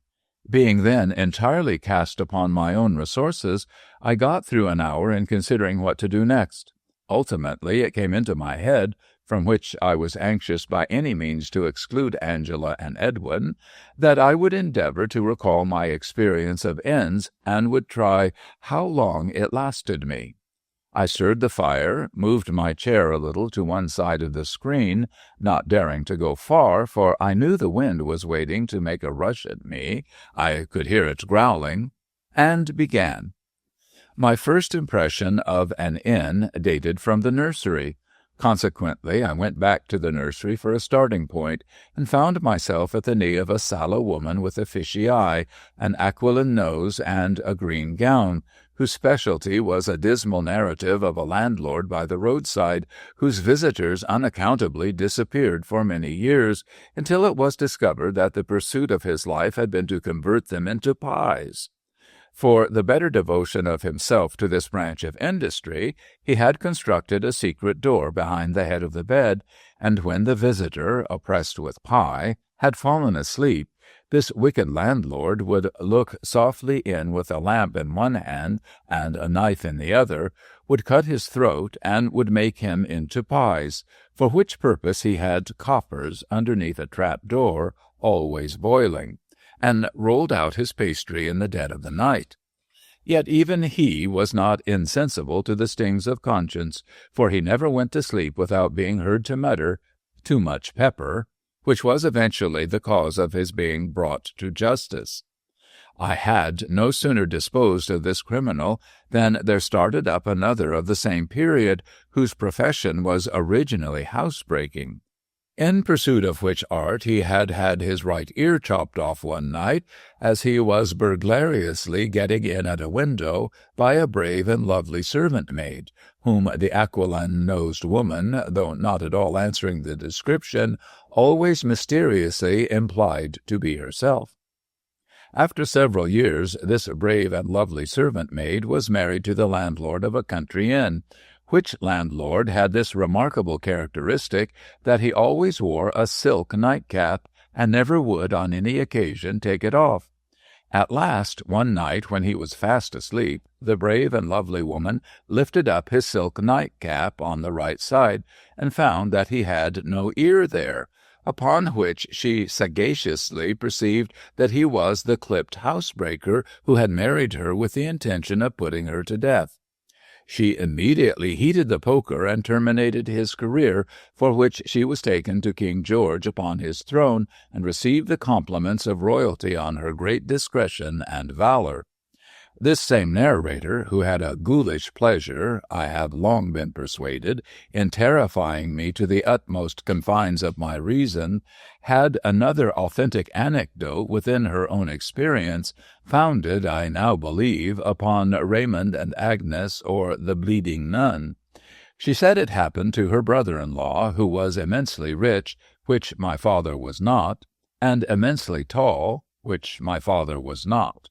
Being then entirely cast upon my own resources, I got through an hour in considering what to do next. Ultimately it came into my head, from which I was anxious by any means to exclude Angela and Edwin, that I would endeavor to recall my experience of inns, and would try how long it lasted me. I stirred the fire, moved my chair a little to one side of the screen, not daring to go far, for I knew the wind was waiting to make a rush at me, I could hear it growling, and began. My first impression of an inn dated from the nursery. Consequently, I went back to the nursery for a starting point, and found myself at the knee of a sallow woman with a fishy eye, an aquiline nose, and a green gown, whose specialty was a dismal narrative of a landlord by the roadside, whose visitors unaccountably disappeared for many years, until it was discovered that the pursuit of his life had been to convert them into pies. For the better devotion of himself to this branch of industry, he had constructed a secret door behind the head of the bed, and when the visitor, oppressed with pie, had fallen asleep, this wicked landlord would look softly in with a lamp in one hand and a knife in the other, would cut his throat, and would make him into pies, for which purpose he had coppers underneath a trap-door, always boiling, and rolled out his pastry in the dead of the night. Yet even he was not insensible to the stings of conscience, for he never went to sleep without being heard to mutter, "Too much pepper," which was eventually the cause of his being brought to justice. I had no sooner disposed of this criminal than there started up another of the same period, whose profession was originally housebreaking. In pursuit of which art he had had his right ear chopped off one night, as he was burglariously getting in at a window by a brave and lovely servant-maid, whom the aquiline-nosed woman, though not at all answering the description, always mysteriously implied to be herself. After several years, this brave and lovely servant-maid was married to the landlord of a country inn, which landlord had this remarkable characteristic, that he always wore a silk nightcap, and never would on any occasion take it off. At last, one night when he was fast asleep, the brave and lovely woman lifted up his silk nightcap on the right side, and found that he had no ear there, upon which she sagaciously perceived that he was the clipped housebreaker who had married her with the intention of putting her to death. She immediately heated the poker and terminated his career, for which she was taken to King George upon his throne, and received the compliments of royalty on her great discretion and valor. This same narrator, who had a ghoulish pleasure, I have long been persuaded, in terrifying me to the utmost confines of my reason, had another authentic anecdote within her own experience, founded, I now believe, upon Raymond and Agnes, or the Bleeding Nun. She said it happened to her brother-in-law, who was immensely rich, which my father was not, and immensely tall, which my father was not.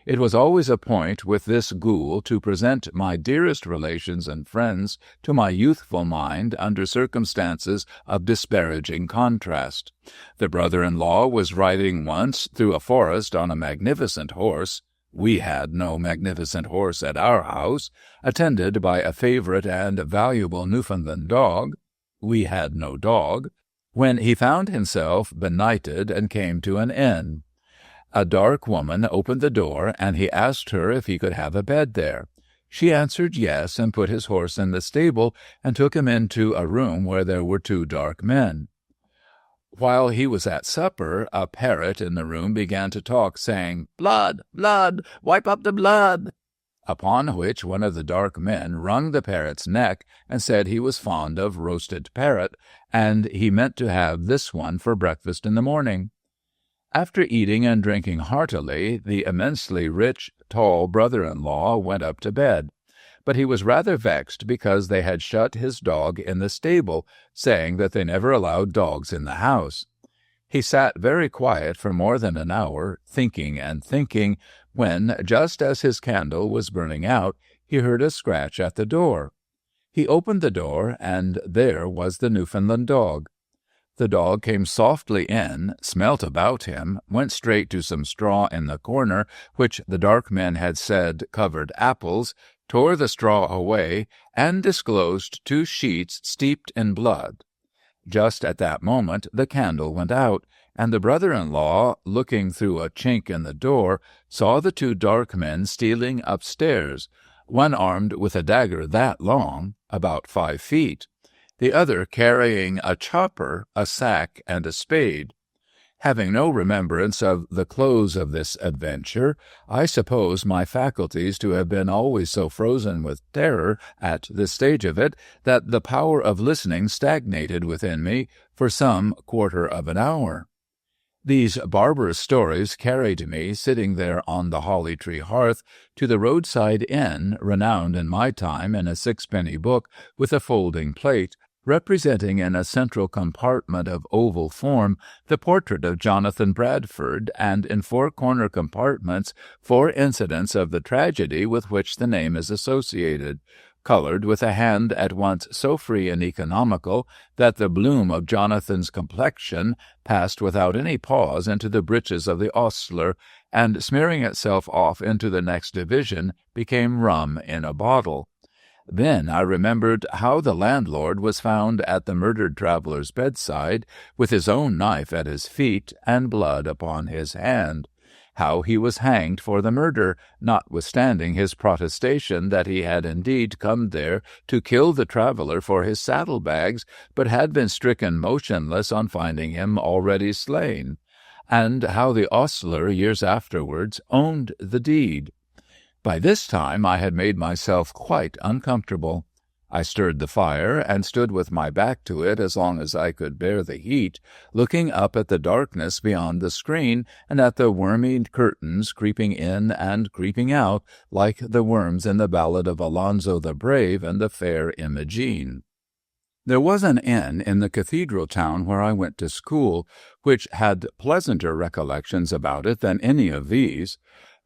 It was always a point with this ghoul to present my dearest relations and friends to my youthful mind under circumstances of disparaging contrast. The brother-in-law was riding once through a forest on a magnificent horse. We had no magnificent horse at our house, attended by a favorite and valuable Newfoundland dog. We had no dog, when he found himself benighted and came to an inn. A dark woman opened the door, and he asked her if he could have a bed there. She answered yes, and put his horse in the stable, and took him into a room where there were 2 dark men. While he was at supper, a parrot in the room began to talk, saying, "Blood! Blood! Wipe up the blood!" Upon which one of the dark men wrung the parrot's neck, and said he was fond of roasted parrot, and he meant to have this one for breakfast in the morning. After eating and drinking heartily, the immensely rich, tall brother-in-law went up to bed. But he was rather vexed because they had shut his dog in the stable, saying that they never allowed dogs in the house. He sat very quiet for more than an hour, thinking and thinking, when, just as his candle was burning out, he heard a scratch at the door. He opened the door, and there was the Newfoundland dog. The dog came softly in, smelt about him, went straight to some straw in the corner, which the dark men had said covered apples, tore the straw away, and disclosed 2 sheets steeped in blood. Just at that moment the candle went out, and the brother-in-law, looking through a chink in the door, saw the 2 dark men stealing upstairs, one armed with a dagger that long, about 5 feet, the other carrying a chopper, a sack, and a spade. Having no remembrance of the close of this adventure, I suppose my faculties to have been always so frozen with terror at this stage of it, that the power of listening stagnated within me for some quarter of an hour. These barbarous stories carried me, sitting there on the holly-tree hearth, to the roadside inn, renowned in my time in a 6-penny book with a folding plate, representing in a central compartment of oval form the portrait of Jonathan Bradford, and in 4 corner compartments 4 incidents of the tragedy with which the name is associated, colored with a hand at once so free and economical that the bloom of Jonathan's complexion passed without any pause into the breeches of the ostler, and smearing itself off into the next division, became rum in a bottle. Then I remembered how the landlord was found at the murdered traveller's bedside, with his own knife at his feet and blood upon his hand, how he was hanged for the murder, notwithstanding his protestation that he had indeed come there to kill the traveller for his saddle-bags, but had been stricken motionless on finding him already slain, and how the ostler years afterwards owned the deed. By this time I had made myself quite uncomfortable. I stirred the fire, and stood with my back to it as long as I could bear the heat, looking up at the darkness beyond the screen, and at the wormy curtains creeping in and creeping out, like the worms in the ballad of Alonzo the Brave and the fair Imogene. There was an inn in the cathedral town where I went to school, which had pleasanter recollections about it than any of these.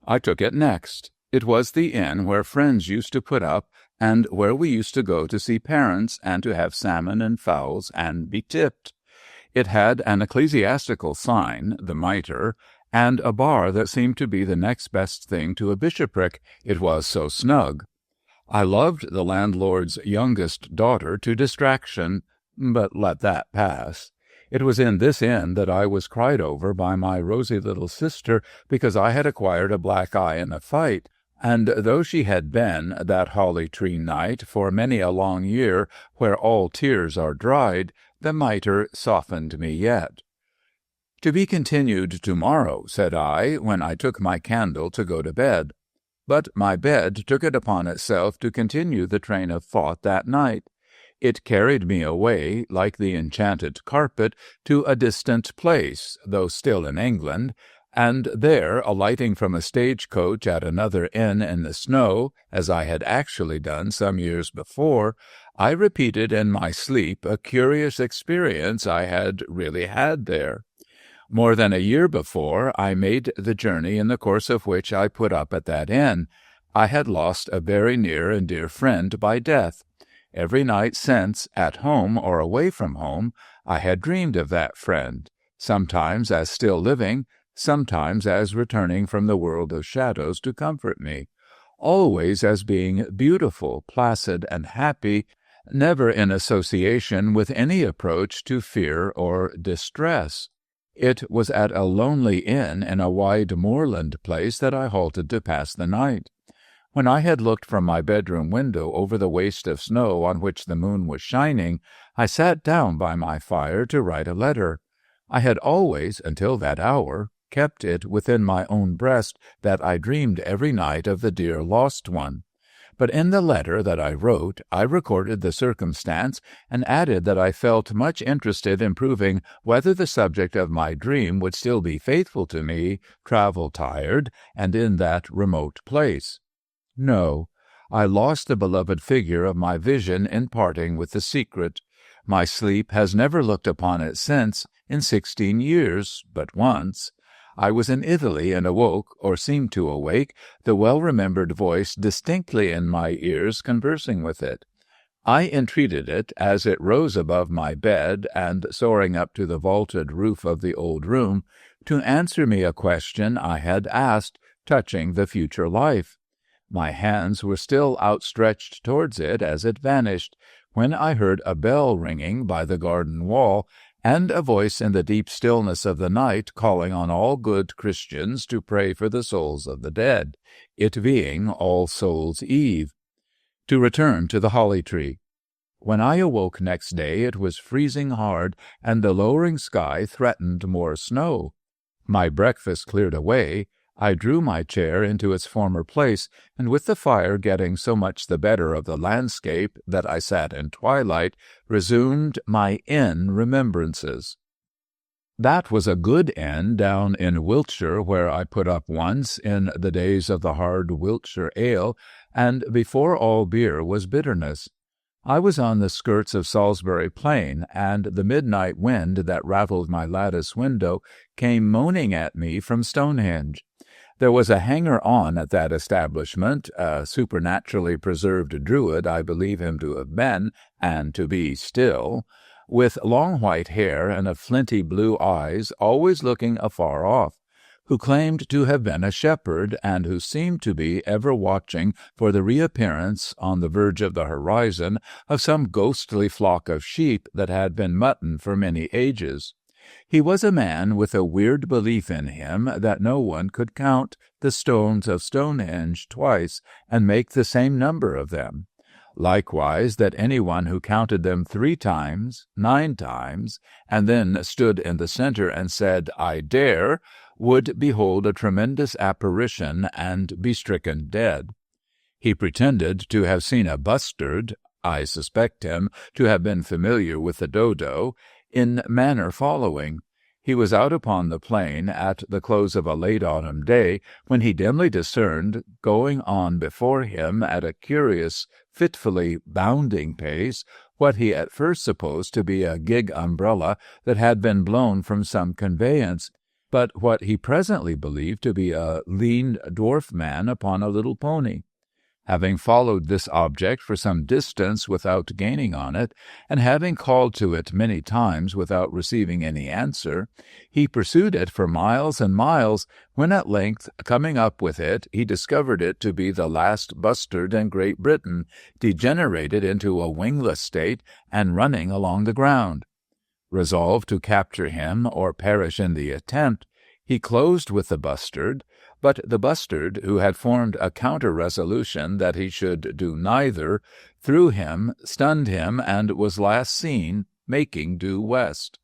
I took it next. It was the inn where friends used to put up, and where we used to go to see parents, and to have salmon and fowls, and be tipped. It had an ecclesiastical sign, the mitre, and a bar that seemed to be the next best thing to a bishopric, it was so snug. I loved the landlord's youngest daughter to distraction, but let that pass. It was in this inn that I was cried over by my rosy little sister because I had acquired a black eye in a fight, and though she had been, that holly-tree night, for many a long year, where all tears are dried, the mitre softened me yet. "To be continued tomorrow," said I, when I took my candle to go to bed. But my bed took it upon itself to continue the train of thought that night. It carried me away, like the enchanted carpet, to a distant place, though still in England, and there, alighting from a stage-coach at another inn in the snow, as I had actually done some years before, I repeated in my sleep a curious experience I had really had there. More than a year before, I made the journey in the course of which I put up at that inn. I had lost a very near and dear friend by death. Every night since, at home or away from home, I had dreamed of that friend, sometimes as still living, sometimes as returning from the world of shadows to comfort me, always as being beautiful, placid, and happy, never in association with any approach to fear or distress. It was at a lonely inn in a wide moorland place that I halted to pass the night. When I had looked from my bedroom window over the waste of snow on which the moon was shining, I sat down by my fire to write a letter. I had always, until that hour, kept it within my own breast that I dreamed every night of the dear lost one. But in the letter that I wrote, I recorded the circumstance and added that I felt much interested in proving whether the subject of my dream would still be faithful to me, travel-tired, and in that remote place. No, I lost the beloved figure of my vision in parting with the secret. My sleep has never looked upon it since, in 16 years, but once. I was in Italy and awoke, or seemed to awake, the well-remembered voice distinctly in my ears conversing with it. I entreated it, as it rose above my bed and soaring up to the vaulted roof of the old room, to answer me a question I had asked touching the future life. My hands were still outstretched towards it as it vanished, when I heard a bell ringing by the garden wall, and a voice in the deep stillness of the night calling on all good Christians to pray for the souls of the dead, it being All Souls' Eve. To return to the holly tree. When I awoke next day it was freezing hard, and the lowering sky threatened more snow. My breakfast cleared away, I drew my chair into its former place, and with the fire getting so much the better of the landscape that I sat in twilight, resumed my inn remembrances. That was a good inn down in Wiltshire, where I put up once in the days of the hard Wiltshire ale, and before all beer was bitterness. I was on the skirts of Salisbury Plain, and the midnight wind that rattled my lattice window came moaning at me from Stonehenge. There was a hanger-on at that establishment, a supernaturally preserved druid I believe him to have been, and to be still, with long white hair and of flinty blue eyes, always looking afar off, who claimed to have been a shepherd, and who seemed to be ever watching for the reappearance on the verge of the horizon of some ghostly flock of sheep that had been mutton for many ages. He was a man with a weird belief in him that no one could count the stones of Stonehenge twice and make the same number of them. Likewise, that anyone who counted them 3 times, 9 times, and then stood in the center and said, "I dare," would behold a tremendous apparition and be stricken dead. He pretended to have seen a bustard, I suspect him to have been familiar with the dodo, in manner following. He was out upon the plain at the close of a late autumn day, when he dimly discerned, going on before him at a curious, fitfully bounding pace, what he at first supposed to be a gig umbrella that had been blown from some conveyance, but what he presently believed to be a lean dwarf man upon a little pony. Having followed this object for some distance without gaining on it, and having called to it many times without receiving any answer, he pursued it for miles and miles, when at length, coming up with it, he discovered it to be the last bustard in Great Britain, degenerated into a wingless state and running along the ground. Resolved to capture him or perish in the attempt, he closed with the bustard, but the bustard, who had formed a counter-resolution that he should do neither, threw him, stunned him, and was last seen making due west.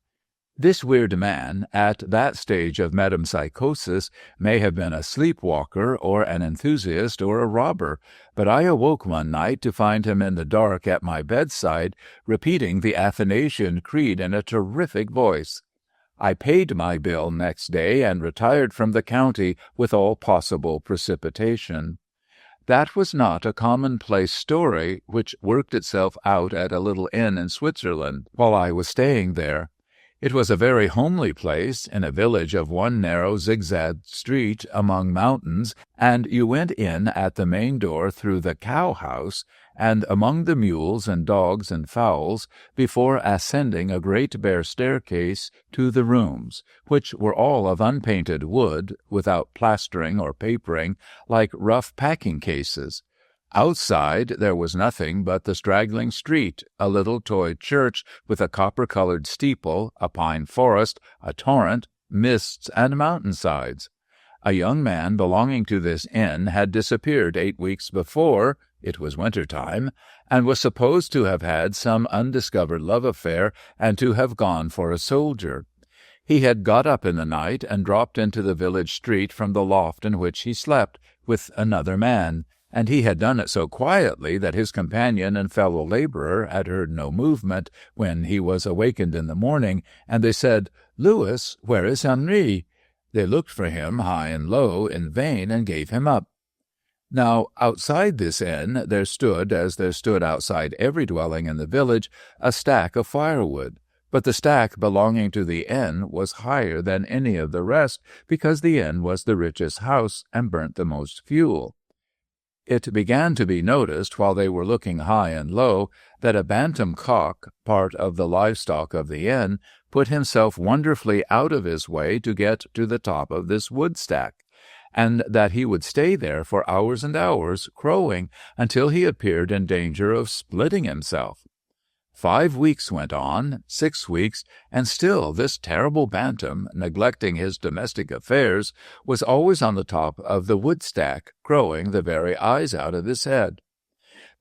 This weird man, at that stage of metempsychosis, may have been a sleepwalker or an enthusiast or a robber, but I awoke one night to find him in the dark at my bedside, repeating the Athanasian Creed in a terrific voice. I paid my bill next day and retired from the county with all possible precipitation. That was not a commonplace story which worked itself out at a little inn in Switzerland while I was staying there. It was a very homely place, in a village of one narrow zigzag street among mountains, and you went in at the main door through the cow-house, and among the mules and dogs and fowls, before ascending a great bare staircase to the rooms, which were all of unpainted wood, without plastering or papering, like rough packing-cases. Outside there was nothing but the straggling street, a little toy church with a copper-colored steeple, a pine forest, a torrent, mists, and mountainsides. A young man belonging to this inn had disappeared 8 weeks before, it was winter-time, and was supposed to have had some undiscovered love affair and to have gone for a soldier. He had got up in the night and dropped into the village street from the loft in which he slept, with another man, and he had done it so quietly that his companion and fellow laborer had heard no movement when he was awakened in the morning, and they said, "Louis, where is Henri?" They looked for him high and low in vain and gave him up. Now, outside this inn there stood, as there stood outside every dwelling in the village, a stack of firewood. But the stack belonging to the inn was higher than any of the rest, because the inn was the richest house and burnt the most fuel. It began to be noticed, while they were looking high and low, that a bantam cock, part of the livestock of the inn, put himself wonderfully out of his way to get to the top of this wood stack, and that he would stay there for hours and hours, crowing, until he appeared in danger of splitting himself. 5 weeks went on, 6 weeks, and still this terrible bantam, neglecting his domestic affairs, was always on the top of the woodstack, crowing the very eyes out of his head.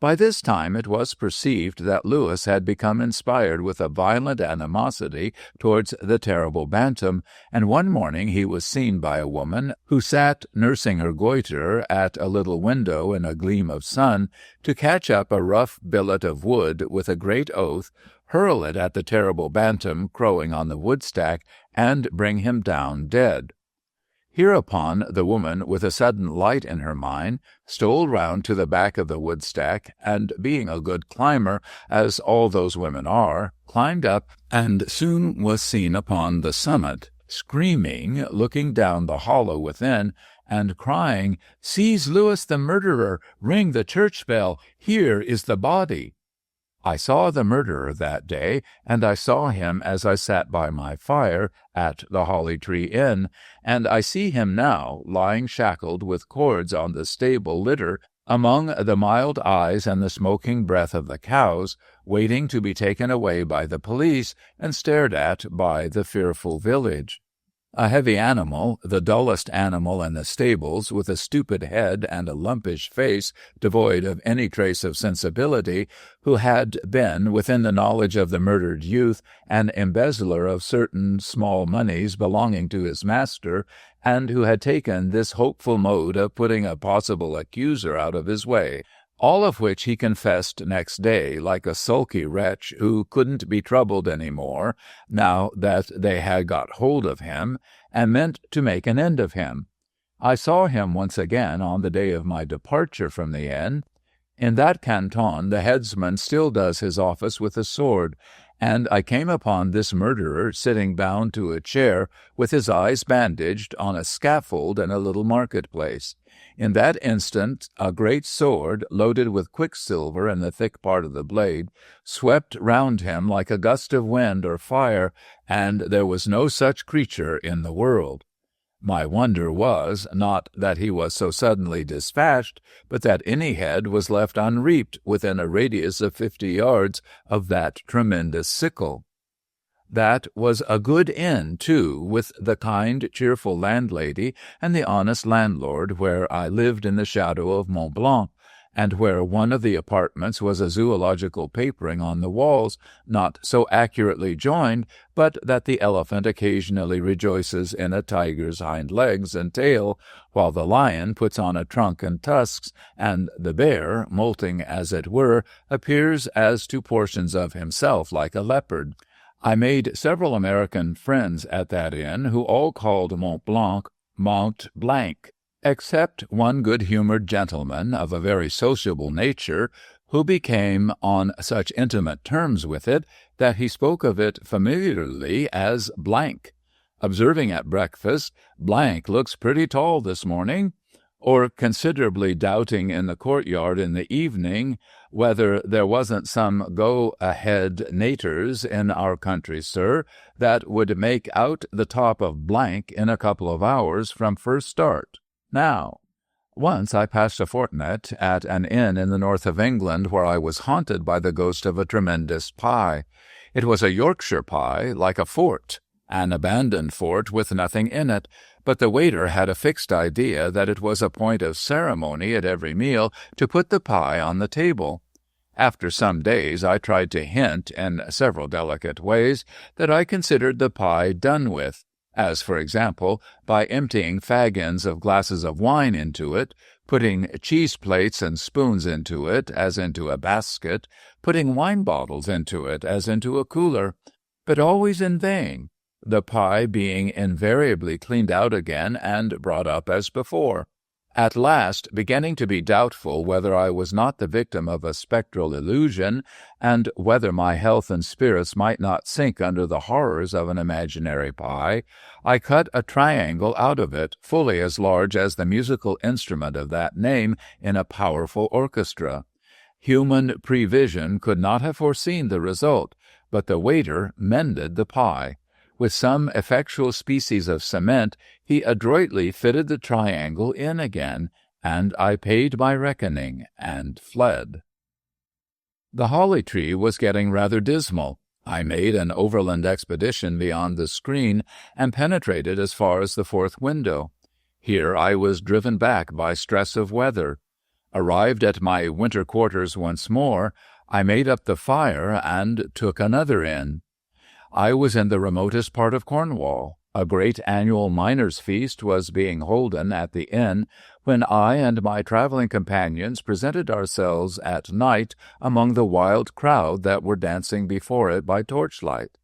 By this time it was perceived that Louis had become inspired with a violent animosity towards the terrible bantam, and one morning he was seen by a woman who sat nursing her goiter at a little window in a gleam of sun to catch up a rough billet of wood with a great oath, hurl it at the terrible bantam crowing on the woodstack, and bring him down dead. Hereupon the woman, with a sudden light in her mind, stole round to the back of the woodstack, and, being a good climber, as all those women are, climbed up, and soon was seen upon the summit, screaming, looking down the hollow within, and crying, "Seize Louis the murderer! Ring the church bell! Here is the body!" I saw the murderer that day, and I saw him as I sat by my fire at the Holly Tree Inn, and I see him now, lying shackled with cords on the stable litter, among the mild eyes and the smoking breath of the cows, waiting to be taken away by the police and stared at by the fearful village. A heavy animal, the dullest animal in the stables, with a stupid head and a lumpish face, devoid of any trace of sensibility, who had been, within the knowledge of the murdered youth, an embezzler of certain small moneys belonging to his master, and who had taken this hopeful mode of putting a possible accuser out of his way. All of which he confessed next day, like a sulky wretch who couldn't be troubled any more, now that they had got hold of him, and meant to make an end of him. I saw him once again on the day of my departure from the inn. In that canton the headsman still does his office with a sword, and I came upon this murderer sitting bound to a chair, with his eyes bandaged, on a scaffold in a little market-place. In that instant a great sword, loaded with quicksilver in the thick part of the blade, swept round him like a gust of wind or fire, and there was no such creature in the world. My wonder was, not that he was so suddenly dispatched, but that any head was left unreaped within a radius of 50 yards of that tremendous sickle. That was a good inn, too, with the kind, cheerful landlady and the honest landlord, where I lived in the shadow of Mont Blanc, and where one of the apartments was a zoological papering on the walls, not so accurately joined, but that the elephant occasionally rejoices in a tiger's hind legs and tail, while the lion puts on a trunk and tusks, and the bear, molting as it were, appears as to portions of himself like a leopard. I made several American friends at that inn, who all called Mont Blanc Mont Blanc, except one good-humored gentleman of a very sociable nature, who became on such intimate terms with it that he spoke of it familiarly as Blank, observing at breakfast, "Blank looks pretty tall this morning," or considerably doubting in the courtyard in the evening whether there wasn't some go-ahead naters in our country, sir, that would make out the top of Blank in a couple of hours from first start. Now, once I passed a fortnight at an inn in the north of England where I was haunted by the ghost of a tremendous pie. It was a Yorkshire pie, like a fort, an abandoned fort with nothing in it, but the waiter had a fixed idea that it was a point of ceremony at every meal to put the pie on the table. After some days I tried to hint, in several delicate ways, that I considered the pie done with, as, for example, by emptying fag-ends of glasses of wine into it, putting cheese plates and spoons into it as into a basket, putting wine bottles into it as into a cooler, but always in vain, the pie being invariably cleaned out again and brought up as before. At last, beginning to be doubtful whether I was not the victim of a spectral illusion, and whether my health and spirits might not sink under the horrors of an imaginary pie, I cut a triangle out of it, fully as large as the musical instrument of that name in a powerful orchestra. Human prevision could not have foreseen the result, but the waiter mended the pie. With some effectual species of cement, he adroitly fitted the triangle in again, and I paid my reckoning and fled. The holly tree was getting rather dismal. I made an overland expedition beyond the screen and penetrated as far as the fourth window. Here I was driven back by stress of weather. Arrived at my winter quarters once more, I made up the fire and took another inn. I was in the remotest part of Cornwall. A great annual miners' feast was being holden at the inn, when I and my traveling companions presented ourselves at night among the wild crowd that were dancing before it by torchlight.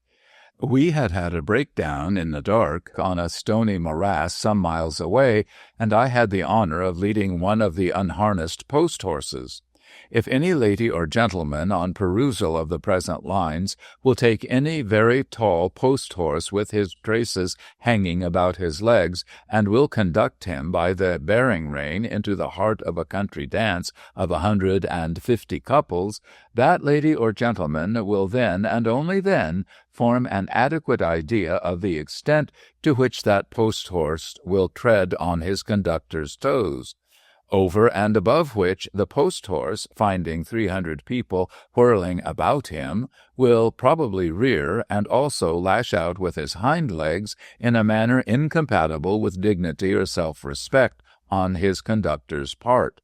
We had had a breakdown in the dark on a stony morass some miles away, and I had the honor of leading one of the unharnessed post-horses. If any lady or gentleman on perusal of the present lines will take any very tall post-horse with his traces hanging about his legs, and will conduct him by the bearing-rein into the heart of a country dance of 150 couples, that lady or gentleman will then, and only then, form an adequate idea of the extent to which that post-horse will tread on his conductor's toes, over and above which the post-horse, finding 300 people whirling about him, will probably rear and also lash out with his hind legs in a manner incompatible with dignity or self-respect on his conductor's part.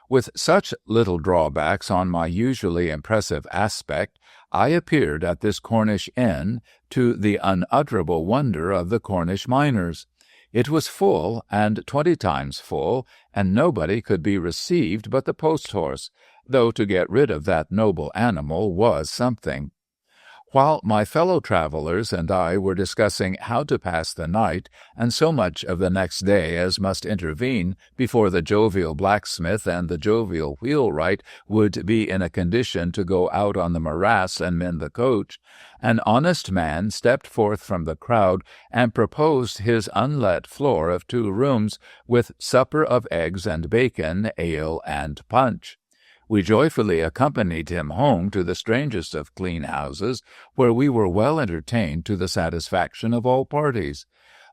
With such little drawbacks on my usually impressive aspect, I appeared at this Cornish inn, to the unutterable wonder of the Cornish miners. It was full, and 20 times full, and nobody could be received but the post-horse, though to get rid of that noble animal was something. While my fellow-travelers and I were discussing how to pass the night, and so much of the next day as must intervene before the jovial blacksmith and the jovial wheelwright would be in a condition to go out on the morass and mend the coach, an honest man stepped forth from the crowd and proposed his unlet floor of 2 rooms, with supper of eggs and bacon, ale and punch. We joyfully accompanied him home to the strangest of clean houses, where we were well entertained to the satisfaction of all parties.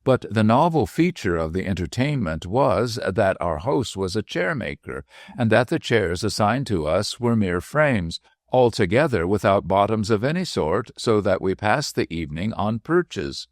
But the novel feature of the entertainment was that our host was a chair-maker, and that the chairs assigned to us were mere frames, altogether without bottoms of any sort, so that we passed the evening on perches.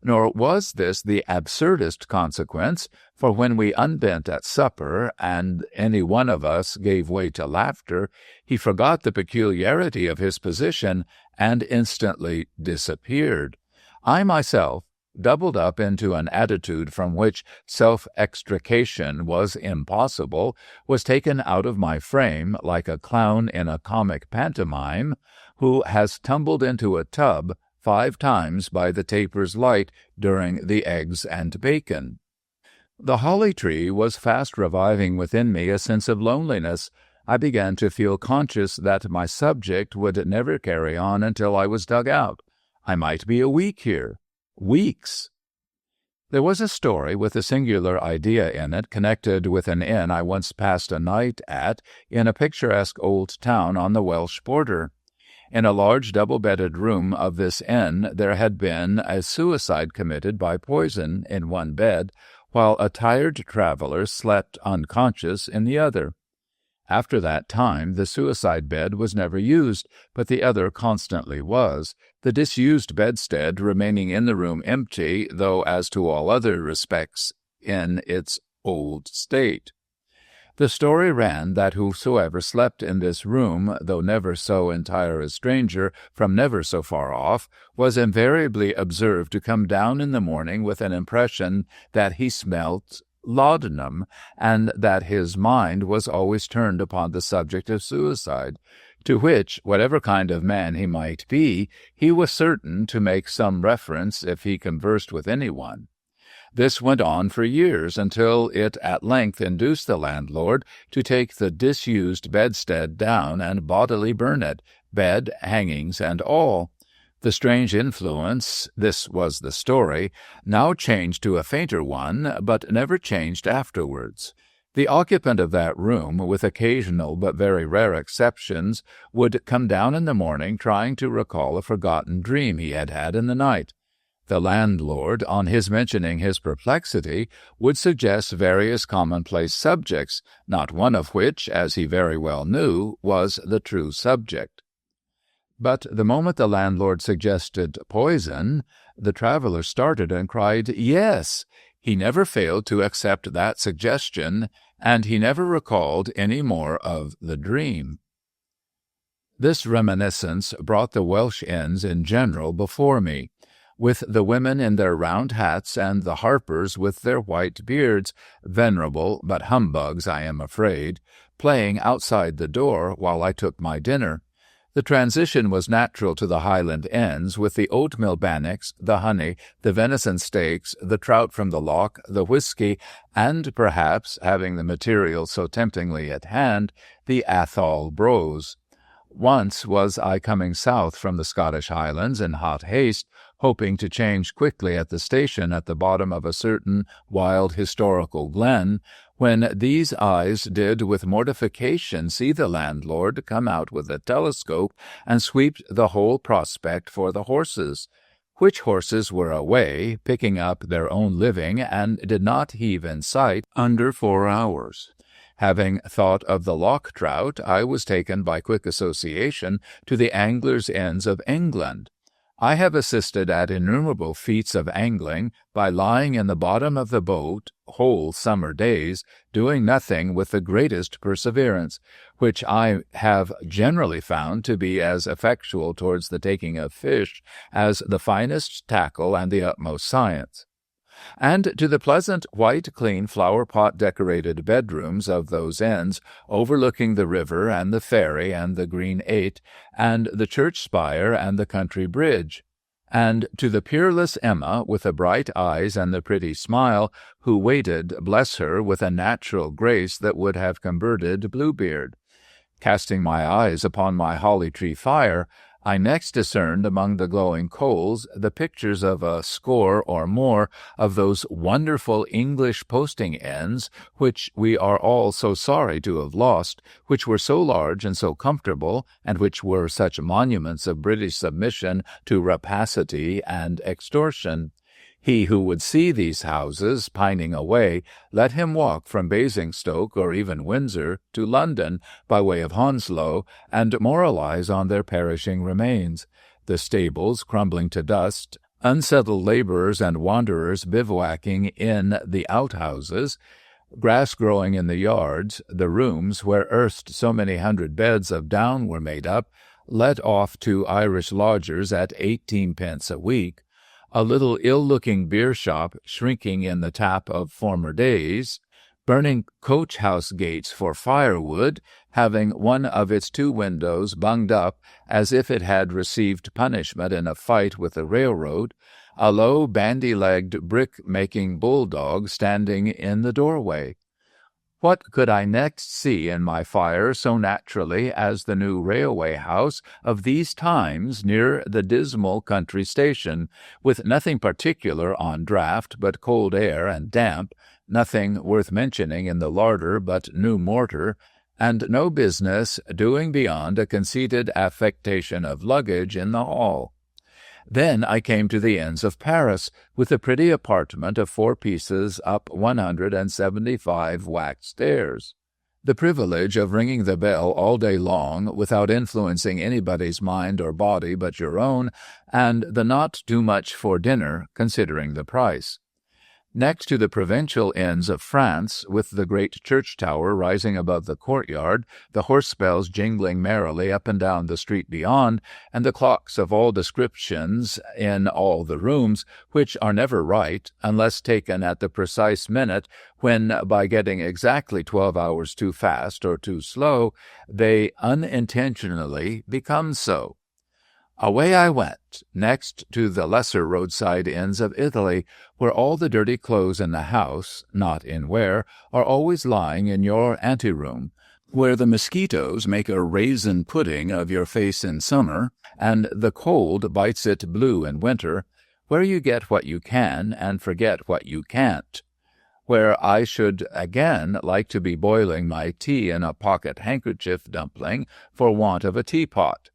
Nor was this the absurdest consequence, for when we unbent at supper, and any one of us gave way to laughter, he forgot the peculiarity of his position and instantly disappeared. I myself, doubled up into an attitude from which self-extrication was impossible, was taken out of my frame like a clown in a comic pantomime who has tumbled into a tub 5 times by the taper's light during the eggs and bacon. The holly tree was fast reviving within me a sense of loneliness. I began to feel conscious that my subject would never carry on until I was dug out. I might be a week here. Weeks. There was a story with a singular idea in it connected with an inn I once passed a night at in a picturesque old town on the Welsh border. In a large double-bedded room of this inn there had been a suicide committed by poison in one bed, while a tired traveler slept unconscious in the other. After that time the suicide bed was never used, but the other constantly was, the disused bedstead remaining in the room empty, though as to all other respects in its old state. The story ran that whosoever slept in this room, though never so entire a stranger from never so far off, was invariably observed to come down in the morning with an impression that he smelt laudanum, and that his mind was always turned upon the subject of suicide, to which, whatever kind of man he might be, he was certain to make some reference if he conversed with anyone. This went on for years, until it at length induced the landlord to take the disused bedstead down and bodily burn it, bed, hangings, and all. The strange influence, this was the story, now changed to a fainter one, but never changed afterwards. The occupant of that room, with occasional but very rare exceptions, would come down in the morning trying to recall a forgotten dream he had had in the night. The landlord, on his mentioning his perplexity, would suggest various commonplace subjects, not one of which, as he very well knew, was the true subject. But the moment the landlord suggested poison, the traveler started and cried, "Yes!" He never failed to accept that suggestion, and he never recalled any more of the dream. This reminiscence brought the Welsh inns in general before me, with the women in their round hats and the harpers with their white beards, venerable but humbugs, I am afraid, playing outside the door while I took my dinner. The transition was natural to the Highland inns, with the oatmeal bannocks, the honey, the venison steaks, the trout from the loch, the whisky, and perhaps, having the material so temptingly at hand, the Athol brose. Once was I coming south from the Scottish Highlands in hot haste, hoping to change quickly at the station at the bottom of a certain wild historical glen, when these eyes did with mortification see the landlord come out with a telescope and sweep the whole prospect for the horses, which horses were away, picking up their own living, and did not heave in sight under 4 hours. Having thought of the loch trout, I was taken by quick association to the anglers' inns of England. I have assisted at innumerable feats of angling by lying in the bottom of the boat whole summer days, doing nothing with the greatest perseverance, which I have generally found to be as effectual towards the taking of fish as the finest tackle and the utmost science. And to the pleasant, white, clean, flower-pot-decorated bedrooms of those inns, overlooking the river and the ferry and the Green Eight and the church spire and the country bridge, and to the peerless Emma with the bright eyes and the pretty smile, who waited, bless her, with a natural grace that would have converted Bluebeard. Casting my eyes upon my holly-tree fire, I next discerned among the glowing coals the pictures of a score or more of those wonderful English posting inns which we are all so sorry to have lost, which were so large and so comfortable, and which were such monuments of British submission to rapacity and extortion. He who would see these houses pining away, let him walk from Basingstoke or even Windsor to London by way of Hounslow, and moralize on their perishing remains. The stables crumbling to dust, unsettled laborers and wanderers bivouacking in the outhouses, grass growing in the yards, the rooms where erst so many hundred beds of down were made up, let off to Irish lodgers at 18 pence a week, a little ill-looking beer-shop shrinking in the tap of former days, burning coach-house gates for firewood, having one of its 2 windows bunged up as if it had received punishment in a fight with the railroad, a low, bandy-legged, brick-making bulldog standing in the doorway. What could I next see in my fire so naturally as the new railway house of these times near the dismal country station, with nothing particular on draught but cold air and damp, nothing worth mentioning in the larder but new mortar, and no business doing beyond a conceited affectation of luggage in the hall? Then I came to the inns of Paris, with a pretty apartment of 4 pieces up 175 wax stairs. The privilege of ringing the bell all day long without influencing anybody's mind or body but your own, and the not too much for dinner, considering the price. Next to the provincial inns of France, with the great church tower rising above the courtyard, the horse bells jingling merrily up and down the street beyond, and the clocks of all descriptions in all the rooms, which are never right, unless taken at the precise minute when, by getting exactly 12 hours too fast or too slow, they unintentionally become so. Away I went, next to the lesser roadside inns of Italy, where all the dirty clothes in the house, not in wear, are always lying in your anteroom, where the mosquitoes make a raisin pudding of your face in summer, and the cold bites it blue in winter, where you get what you can and forget what you can't, where I should again like to be boiling my tea in a pocket-handkerchief dumpling for want of a teapot.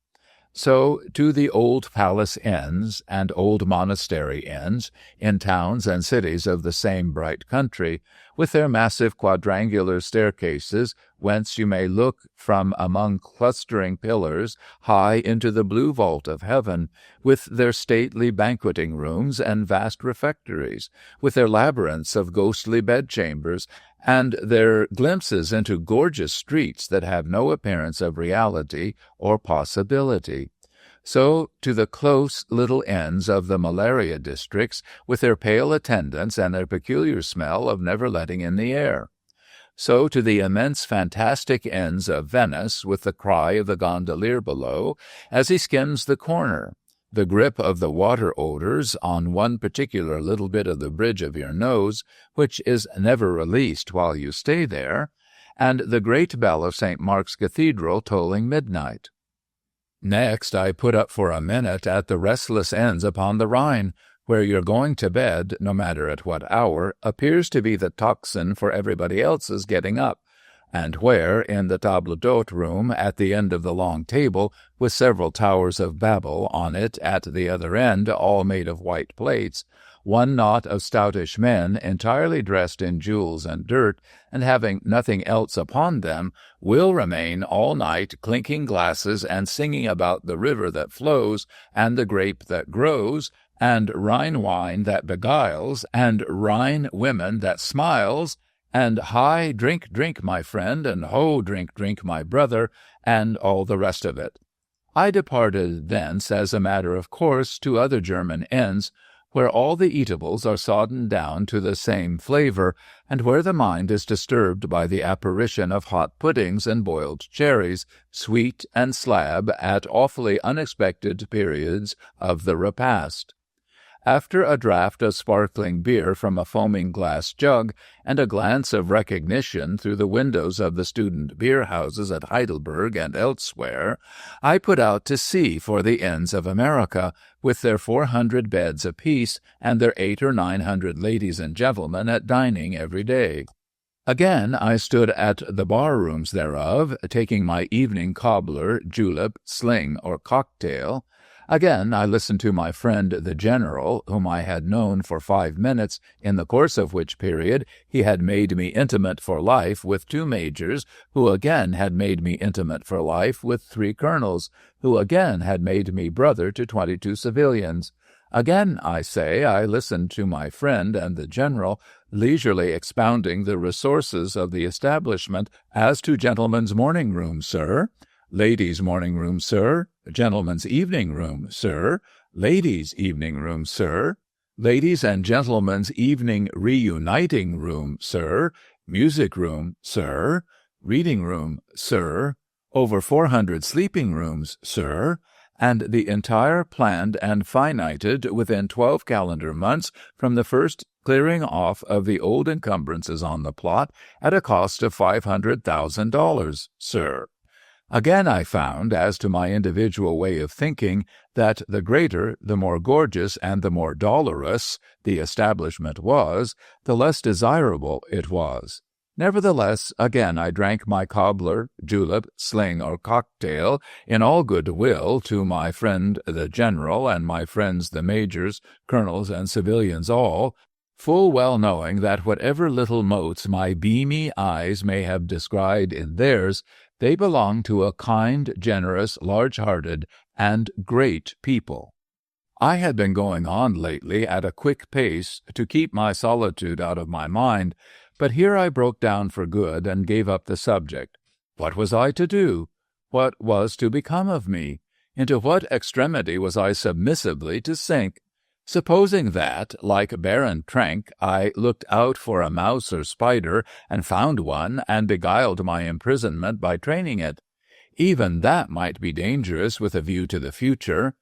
So to the old palace inns and old monastery inns, in towns and cities of the same bright country, with their massive quadrangular staircases, whence you may look from among clustering pillars high into the blue vault of heaven, with their stately banqueting rooms and vast refectories, with their labyrinths of ghostly bedchambers, and their glimpses into gorgeous streets that have no appearance of reality or possibility. So to the close little inns of the malaria districts, with their pale attendants and their peculiar smell of never letting in the air. So to the immense fantastic inns of Venice, with the cry of the gondolier below, as he skims the corner, the grip of the water odors on one particular little bit of the bridge of your nose, which is never released while you stay there, and the great bell of St. Mark's Cathedral tolling midnight. Next I put up for a minute at the restless inns upon the Rhine, where your going to bed, no matter at what hour, appears to be the tocsin for everybody else's getting up, and where, in the table d'hôte room at the end of the long table, with several towers of Babel on it at the other end, all made of white plates, one knot of stoutish men, entirely dressed in jewels and dirt, and having nothing else upon them, will remain all night clinking glasses and singing about the river that flows, and the grape that grows, and Rhine wine that beguiles, and Rhine women that smiles, and hi, drink, drink, my friend, and ho, drink, drink, my brother, and all the rest of it. I departed thence as a matter of course to other German inns, where all the eatables are sodden down to the same flavor, and where the mind is disturbed by the apparition of hot puddings and boiled cherries, sweet and slab at awfully unexpected periods of the repast. After a draught of sparkling beer from a foaming glass jug, and a glance of recognition through the windows of the student beer-houses at Heidelberg and elsewhere, I put out to sea for the inns of America, with their 400 beds apiece, and their 800 or 900 ladies and gentlemen at dining every day. Again I stood at the bar-rooms thereof, taking my evening cobbler, julep, sling, or cocktail. Again I listened to my friend the General, whom I had known for 5 minutes, in the course of which period he had made me intimate for life with 2 majors, who again had made me intimate for life with 3 colonels, who again had made me brother to 22 civilians. Again, I say, I listened to my friend and the general leisurely expounding the resources of the establishment as to gentlemen's morning room, sir, ladies' morning room, sir, gentlemen's evening room, sir, ladies' evening room, sir, ladies' and gentlemen's evening reuniting room, sir, music room, sir, reading room, sir, over 400 sleeping rooms, sir, and the entire planned and finited within 12 calendar months from the first clearing off of the old encumbrances on the plot at a cost of $500,000, sir. Again I found, as to my individual way of thinking, that the greater, the more gorgeous, and the more dolorous the establishment was, the less desirable it was. Nevertheless, again I drank my cobbler, julep, sling, or cocktail in all good will to my friend the general and my friends the majors, colonels, and civilians all, full well knowing that whatever little motes my beamy eyes may have descried in theirs, they belong to a kind, generous, large-hearted, and great people. I had been going on lately at a quick pace to keep my solitude out of my mind, but here I broke down for good and gave up the subject. What was I to do? What was to become of me? Into what extremity was I submissively to sink? Supposing that, like Baron Trenck, I looked out for a mouse or spider and found one and beguiled my imprisonment by training it. Even that might be dangerous with a view to the future.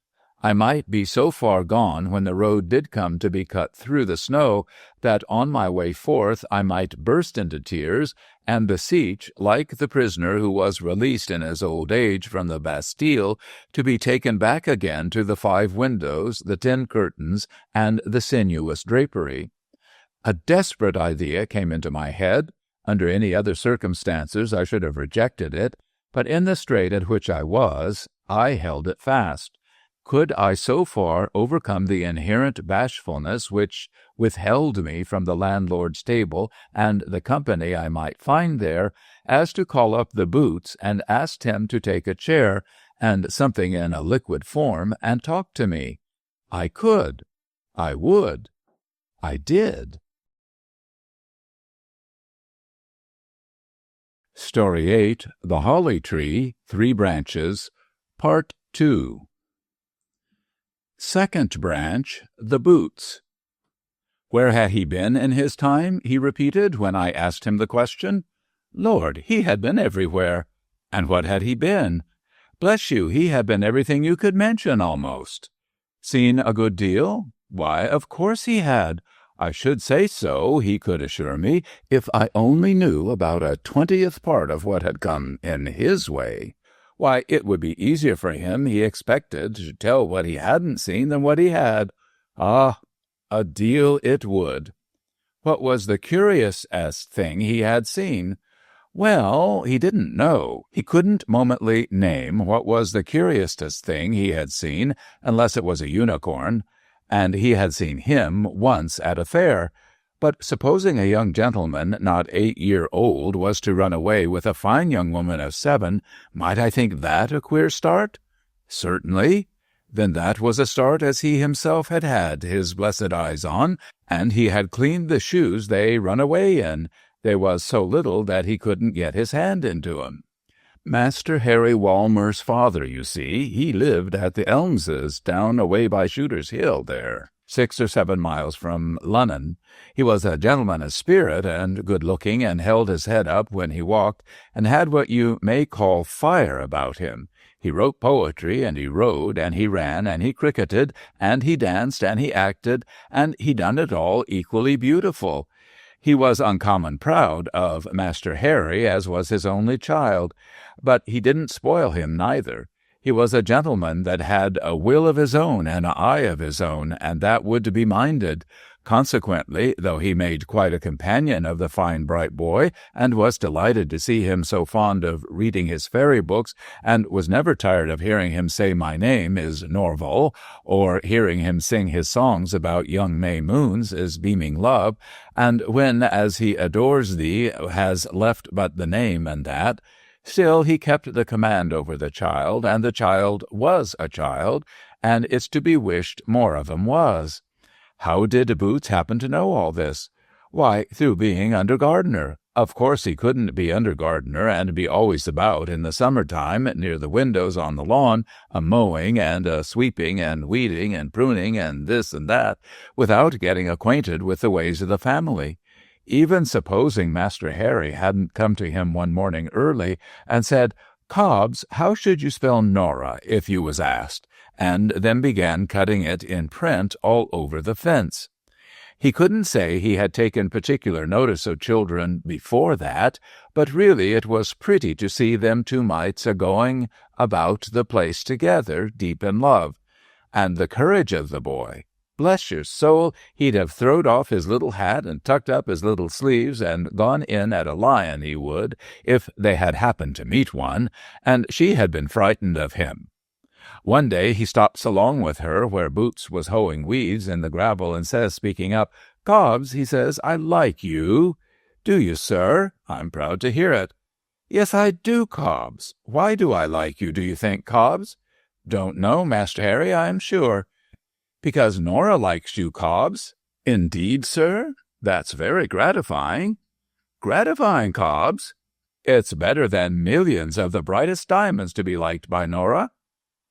I might be so far gone when the road did come to be cut through the snow that on my way forth I might burst into tears and beseech, like the prisoner who was released in his old age from the Bastille, to be taken back again to the 5 windows, the 10 curtains, and the sinuous drapery. A desperate idea came into my head. Under any other circumstances I should have rejected it, but in the strait at which I was, I held it fast. Could I so far overcome the inherent bashfulness which withheld me from the landlord's table and the company I might find there, as to call up the Boots and ask him to take a chair and something in a liquid form and talk to me? I could. I would. I did. Story 8, The Holly Tree, 3 Branches, Part 2. Second branch, the Boots. Where had he been in his time? He repeated when I asked him the question. Lord, he had been everywhere. And what had he been? Bless you, he had been everything you could mention almost. Seen a good deal? Why, of course he had. I should say so, he could assure me, if I only knew about a 20th part of what had come in his way. Why, it would be easier for him, he expected, to tell what he hadn't seen than what he had. Ah, a deal it would. What was the curiousest thing he had seen? Well, he didn't know. He couldn't momently name what was the curiousest thing he had seen, unless it was a unicorn, and he had seen him once at a fair. But supposing a young gentleman not 8-year-old was to run away with a fine young woman of 7, might I think that a queer start? Certainly. Then that was a start as he himself had had his blessed eyes on, and he had cleaned the shoes they run away in. There was so little that he couldn't get his hand into 'em. Master Harry Walmer's father, you see, he lived at the Elmses, down away by Shooter's Hill there, 6 or 7 miles from Lunnon. He was a gentleman of spirit and good-looking, and held his head up when he walked, and had what you may call fire about him. He wrote poetry, and he rode, and he ran, and he cricketed, and he danced, and he acted, and he done it all equally beautiful. He was uncommon proud of Master Harry, as was his only child, but he didn't spoil him neither. He was a gentleman that had a will of his own and an eye of his own, and that would be minded. Consequently, though he made quite a companion of the fine bright boy, and was delighted to see him so fond of reading his fairy books, and was never tired of hearing him say my name is Norval, or hearing him sing his songs about young May moons is beaming love, and when, as he adores thee, has left but the name and that, Still, he kept the command over the child, and the child was a child, and it's to be wished more of him was. How did Boots happen to know all this? Why, through being under gardener. Of course he couldn't be under gardener and be always about in the summer-time near the windows on the lawn, a-mowing and a-sweeping and weeding and pruning and this and that, without getting acquainted with the ways of the family. Even supposing Master Harry hadn't come to him one morning early and said, "Cobbs, how should you spell Nora, if you was asked?" and then began cutting it in print all over the fence. He couldn't say he had taken particular notice of children before that, but really it was pretty to see them two mites a-going about the place together, deep in love. And the courage of the boy! Bless your soul, he'd have throwed off his little hat and tucked up his little sleeves and gone in at a lion, he would, if they had happened to meet one, and she had been frightened of him. One day he stops along with her where Boots was hoeing weeds in the gravel and says, speaking up, "Cobbs," he says, "I like you." "Do you, sir? I'm proud to hear it." "Yes, I do, Cobbs." "Why do I like you, do you think, Cobbs?" "Don't know, Master Harry, I am sure." "Because Nora likes you, Cobbs." "Indeed, sir? That's very gratifying." "Gratifying, Cobbs? It's better than millions of the brightest diamonds to be liked by Nora."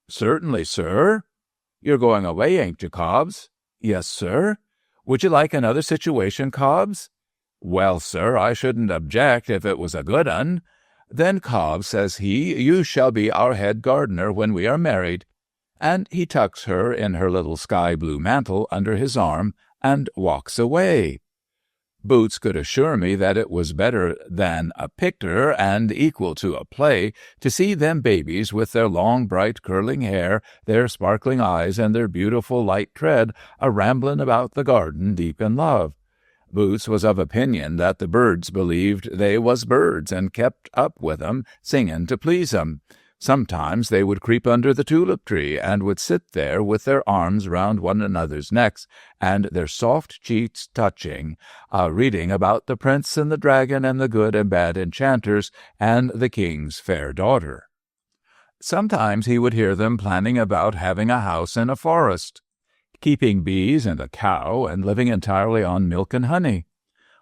"Certainly, sir." "You're going away, ain't you, Cobbs?" "Yes, sir." "Would you like another situation, Cobbs?" "Well, sir, I shouldn't object if it was a good un." "Then, Cobbs," says he, "you shall be our head gardener when we are married." And he tucks her in her little sky-blue mantle under his arm and walks away. Boots could assure me that it was better than a picter and equal to a play to see them babies with their long, bright, curling hair, their sparkling eyes, and their beautiful light tread a-ramblin' about the garden deep in love. Boots was of opinion that the birds believed they was birds and kept up with 'em, singin' to please 'em. Sometimes they would creep under the tulip-tree and would sit there with their arms round one another's necks and their soft cheeks touching, reading about the prince and the dragon and the good and bad enchanters and the king's fair daughter. Sometimes he would hear them planning about having a house in a forest, keeping bees and a cow, and living entirely on milk and honey.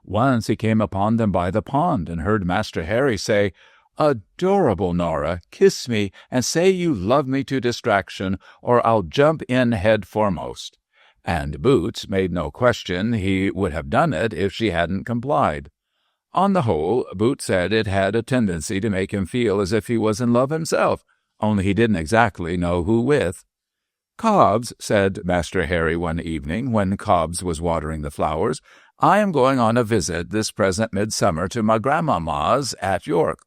Once he came upon them by the pond and heard Master Harry say, "Adorable Nora, kiss me and say you love me to distraction, or I'll jump in head foremost." And Boots made no question he would have done it if she hadn't complied. On the whole, Boots said it had a tendency to make him feel as if he was in love himself, only he didn't exactly know who with. "Cobbs," said Master Harry one evening, when Cobbs was watering the flowers, "I am going on a visit this present midsummer to my grandmamma's at York."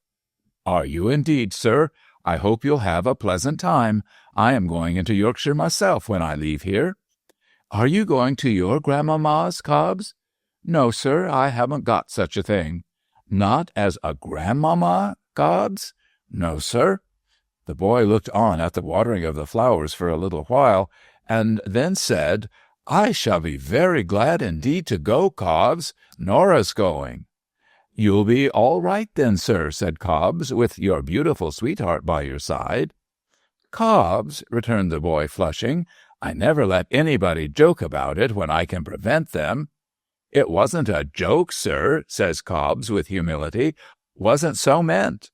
"Are you indeed, sir? I hope you'll have a pleasant time. I am going into Yorkshire myself when I leave here." "Are you going to your grandmamma's, Cobbs?" "No, sir, I haven't got such a thing." "Not as a grandmamma, Cobbs?" "No, sir." The boy looked on at the watering of the flowers for a little while, and then said, "I shall be very glad indeed to go, Cobbs. Nora's going." "You'll be all right then, sir," said Cobbs, "with your beautiful sweetheart by your side." "Cobbs," returned the boy, flushing, "I never let anybody joke about it when I can prevent them." "It wasn't a joke, sir," says Cobbs with humility. "Wasn't so meant."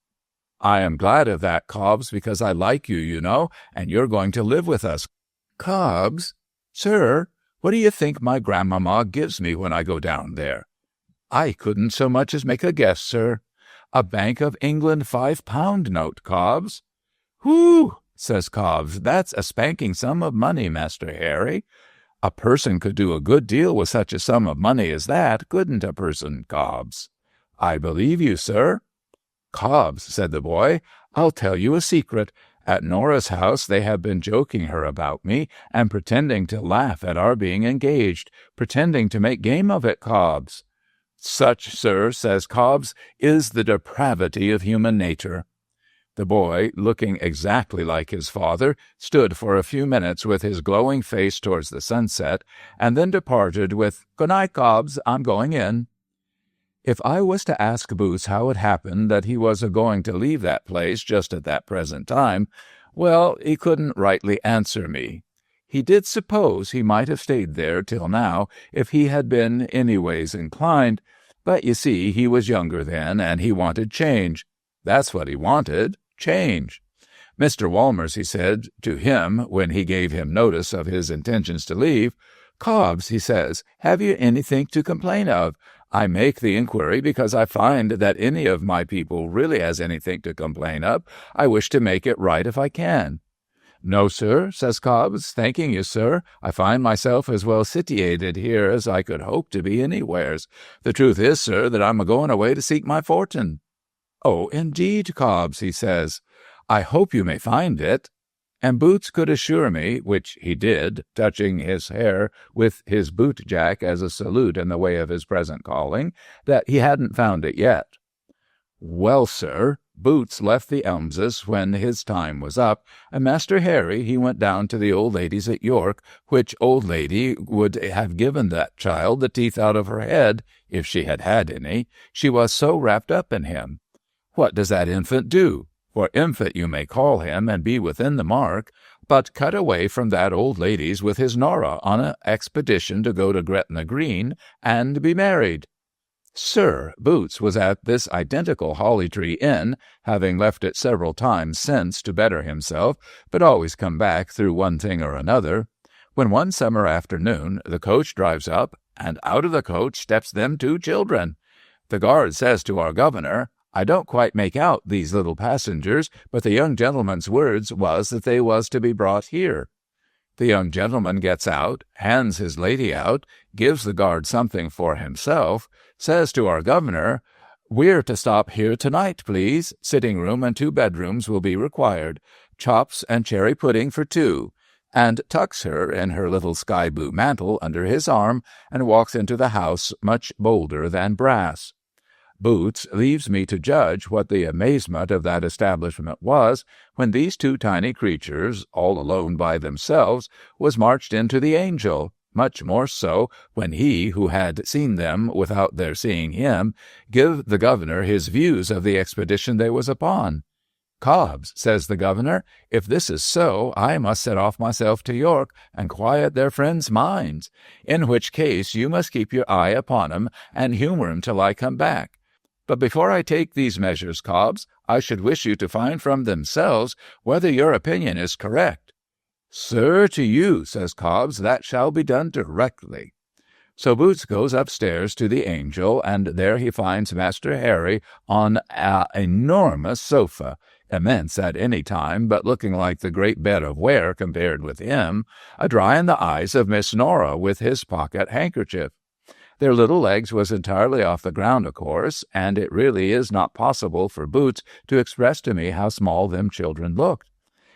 "I am glad of that, Cobbs, because I like you, you know, and you're going to live with us." "Cobbs." "Sir, what do you think my grandmamma gives me when I go down there?" "I couldn't so much as make a guess, sir." "A Bank of England £5 note, Cobbs." "Whew!" says Cobbs. "That's a spanking sum of money, Master Harry." "A person could do a good deal with such a sum of money as that, couldn't a person, Cobbs?" "I believe you, sir." "Cobbs," said the boy, "I'll tell you a secret. At Nora's house they have been joking her about me, and pretending to laugh at our being engaged, pretending to make game of it, Cobbs." "Such, sir," says Cobbs, "is the depravity of human nature." The boy, looking exactly like his father, stood for a few minutes with his glowing face towards the sunset, and then departed with, "Good night, Cobbs, I'm going in." If I was to ask Boots how it happened that he was a-going to leave that place just at that present time, well, he couldn't rightly answer me. He did suppose he might have stayed there till now if he had been anyways inclined, but you see he was younger then, and he wanted change. That's what he wanted, change. Mr. Walmers, he said to him when he gave him notice of his intentions to leave, "Cobbs," he says, "have you anything to complain of? I make the inquiry because I find that any of my people really has anything to complain of. I wish to make it right if I can." "No, sir," says Cobbs, "thanking you, sir. I find myself as well sitiated here as I could hope to be anywheres. The truth is, sir, that I'm a-going away to seek my fortune." "Oh, indeed, Cobbs," he says, "I hope you may find it." And Boots could assure me, which he did, touching his hair with his boot-jack as a salute in the way of his present calling, that he hadn't found it yet. Well, sir, Boots left the Elmses when his time was up, and Master Harry he went down to the old lady's at York, which old lady would have given that child the teeth out of her head, if she had had any, she was so wrapped up in him. What does that infant do? For infant you may call him, and be within the mark, but cut away from that old lady's with his Nora on an expedition to go to Gretna Green and be married. Sir, Boots was at this identical Holly Tree Inn, having left it several times since to better himself, but always come back through one thing or another, when one summer afternoon the coach drives up, and out of the coach steps them two children. The guard says to our governor, "I don't quite make out these little passengers, but the young gentleman's words was that they was to be brought here." The young gentleman gets out, hands his lady out, gives the guard something for himself, says to our governor, "We're to stop here tonight, please. Sitting-room and 2 bedrooms will be required. Chops and cherry pudding for 2, and tucks her in her little sky-blue mantle under his arm and walks into the house much bolder than brass. Boots leaves me to judge what the amazement of that establishment was when these 2 tiny creatures, all alone by themselves, was marched into the Angel, much more so when he, who had seen them without their seeing him, give the governor his views of the expedition they was upon. "Cobbs," says the governor, "if this is so, I must set off myself to York and quiet their friends' minds, in which case you must keep your eye upon 'em and humour 'em till I come back. But before I take these measures, Cobbs, I should wish you to find from themselves whether your opinion is correct." "Sir, to you," says Cobbs, "that shall be done directly." So Boots goes upstairs to the Angel, and there he finds Master Harry on an enormous sofa, immense at any time, but looking like the great bed of Ware compared with him, a-drying the eyes of Miss Nora with his pocket-handkerchief. Their little legs was entirely off the ground, of course, and it really is not possible for Boots to express to me how small them children looked.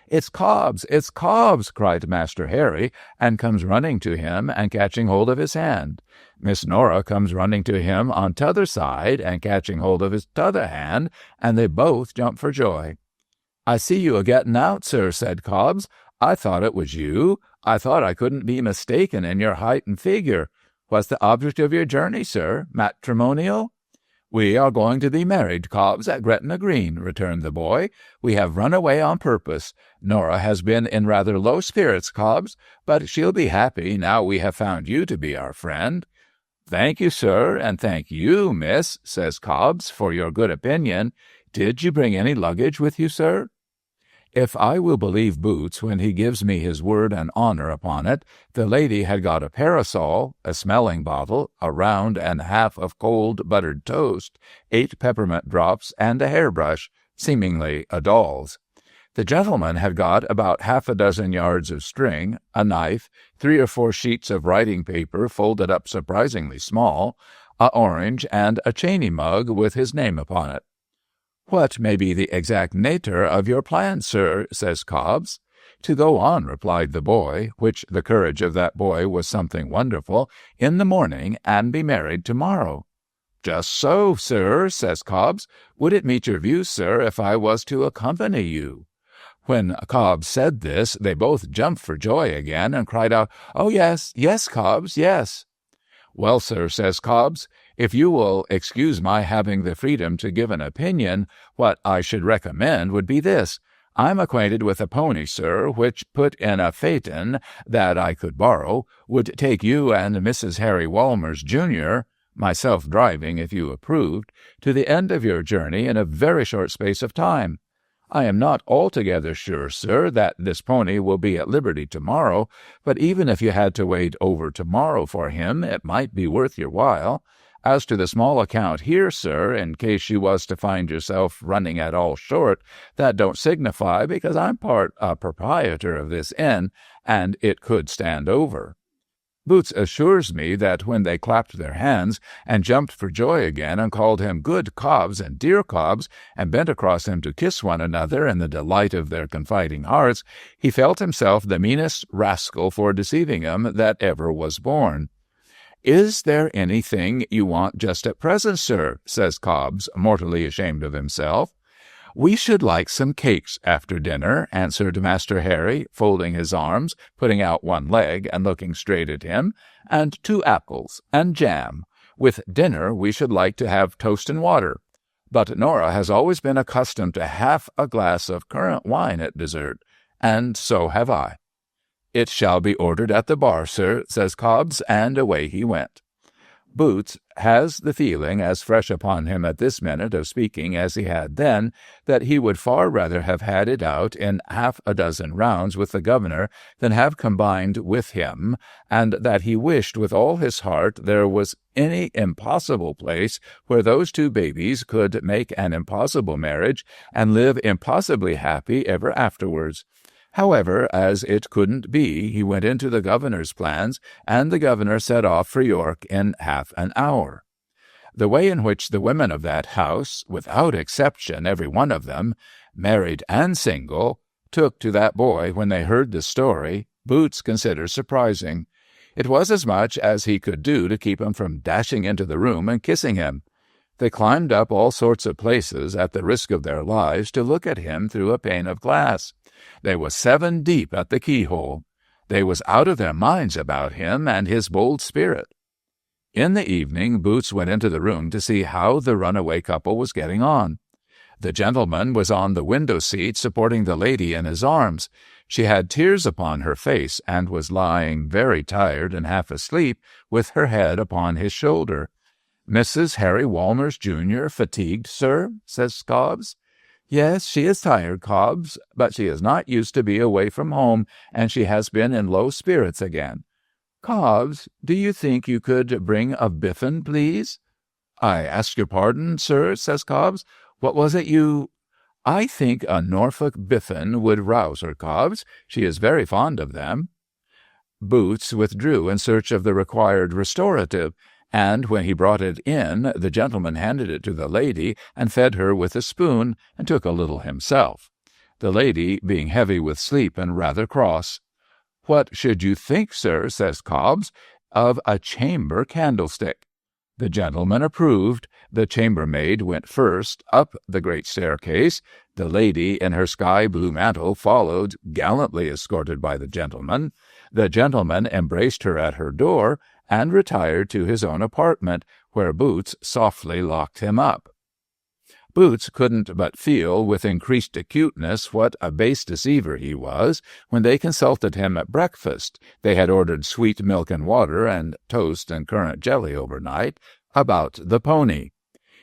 "It's Cobbs! It's Cobbs!" cried Master Harry, and comes running to him and catching hold of his hand. Miss Nora comes running to him on t'other side and catching hold of his t'other hand, and they both jump for joy. "I see you a-getting out, sir," said Cobbs. "I thought it was you. I thought I couldn't be mistaken in your height and figure. What's the object of your journey, sir? Matrimonial?" "We are going to be married, Cobbs, at Gretna Green," returned the boy. "We have run away on purpose. Nora has been in rather low spirits, Cobbs, but she'll be happy now we have found you to be our friend." "Thank you, sir, and thank you, miss," says Cobbs, "for your good opinion. Did you bring any luggage with you, sir?" If I will believe Boots when he gives me his word and honour upon it, the lady had got a parasol, a smelling bottle, a round and half of cold buttered toast, 8 peppermint drops, and a hairbrush, seemingly a doll's. The gentleman had got about 6 yards of string, a knife, 3 or 4 sheets of writing paper folded up surprisingly small, a orange, and a Chaney mug with his name upon it. "What may be the exact nature of your plan, sir?" says Cobbs. "To go on," replied the boy, which the courage of that boy was something wonderful, "in the morning, and be married to-morrow." "Just so, sir," says Cobbs. "Would it meet your views, sir, if I was to accompany you?" When Cobbs said this, they both jumped for joy again, and cried out, "Oh, yes, yes, Cobbs, yes." "Well, sir," says Cobbs, If you will excuse my having the freedom to give an opinion, what I should recommend would be this. I'm acquainted with a pony, sir, which, put in a phaeton that I could borrow, would take you and Mrs. Harry Walmers, Jr., myself driving if you approved, to the end of your journey in a very short space of time. I am not altogether sure, sir, that this pony will be at liberty tomorrow, but even if you had to wait over tomorrow for him, it might be worth your while. As to the small account here, sir, in case you was to find yourself running at all short, that don't signify, because I'm part a proprietor of this inn, and it could stand over. Boots assures me that when they clapped their hands and jumped for joy again and called him good Cobbs and dear Cobbs and bent across him to kiss one another in the delight of their confiding hearts, he felt himself the meanest rascal for deceiving 'em that ever was born. "Is there anything you want just at present, sir?" says Cobbs, mortally ashamed of himself. "We should like some cakes after dinner," answered Master Harry, folding his arms, putting out one leg, and looking straight at him, "and 2 apples, and jam. With dinner we should like to have toast and water. But Nora has always been accustomed to half a glass of currant wine at dessert, and so have I." "It shall be ordered at the bar, sir," says Cobbs, and away he went. Boots has the feeling as fresh upon him at this minute of speaking as he had then, that he would far rather have had it out in 6 rounds with the governor than have combined with him, and that he wished with all his heart there was any impossible place where those 2 babies could make an impossible marriage and live impossibly happy ever afterwards. However, as it couldn't be, he went into the governor's plans, and the governor set off for York in half an hour. The way in which the women of that house, without exception every one of them, married and single, took to that boy when they heard the story, Boots considered surprising. It was as much as he could do to keep him from dashing into the room and kissing him. They climbed up all sorts of places at the risk of their lives to look at him through a pane of glass. They was 7 deep at the keyhole. They was out of their minds about him and his bold spirit. In the evening, Boots went into the room to see how the runaway couple was getting on. The gentleman was on the window-seat supporting the lady in his arms. She had tears upon her face and was lying very tired and half asleep with her head upon his shoulder. "Mrs. Harry Walmers, Jr., fatigued, sir?" says Cobbs. "Yes, she is tired, Cobbs, but she is not used to be away from home, and she has been in low spirits again. Cobbs, do you think you could bring a biffin, please?" "I ask your pardon, sir," says Cobbs. "What was it you—" "I think a Norfolk biffin would rouse her, Cobbs. She is very fond of them." Boots withdrew in search of the required restorative, and when he brought it in, the gentleman handed it to the lady and fed her with a spoon, and took a little himself, the lady being heavy with sleep and rather cross. "What should you think, sir," says Cobbs, "of a chamber candlestick?" The gentleman approved. The chambermaid went first up the great staircase. The lady in her sky-blue mantle followed, gallantly escorted by the gentleman. The gentleman embraced her at her door, and retired to his own apartment, where Boots softly locked him up. Boots couldn't but feel with increased acuteness what a base deceiver he was when they consulted him at breakfast. They had ordered sweet milk and water and toast and currant jelly overnight, about the pony.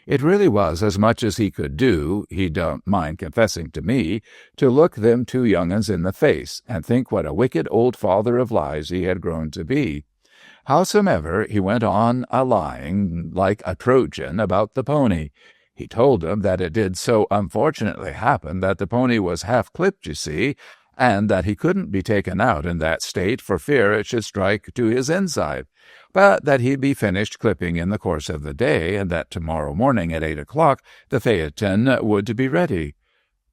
It really was as much as he could do, he don't mind confessing to me, to look them 2 young-uns in the face and think what a wicked old father of lies he had grown to be. Howsomever, he went on a-lying like a Trojan about the pony. He told him that it did so unfortunately happen that the pony was half clipped, you see, and that he couldn't be taken out in that state for fear it should strike to his inside, but that he'd be finished clipping in the course of the day, and that tomorrow morning at 8 o'clock the phaeton would be ready.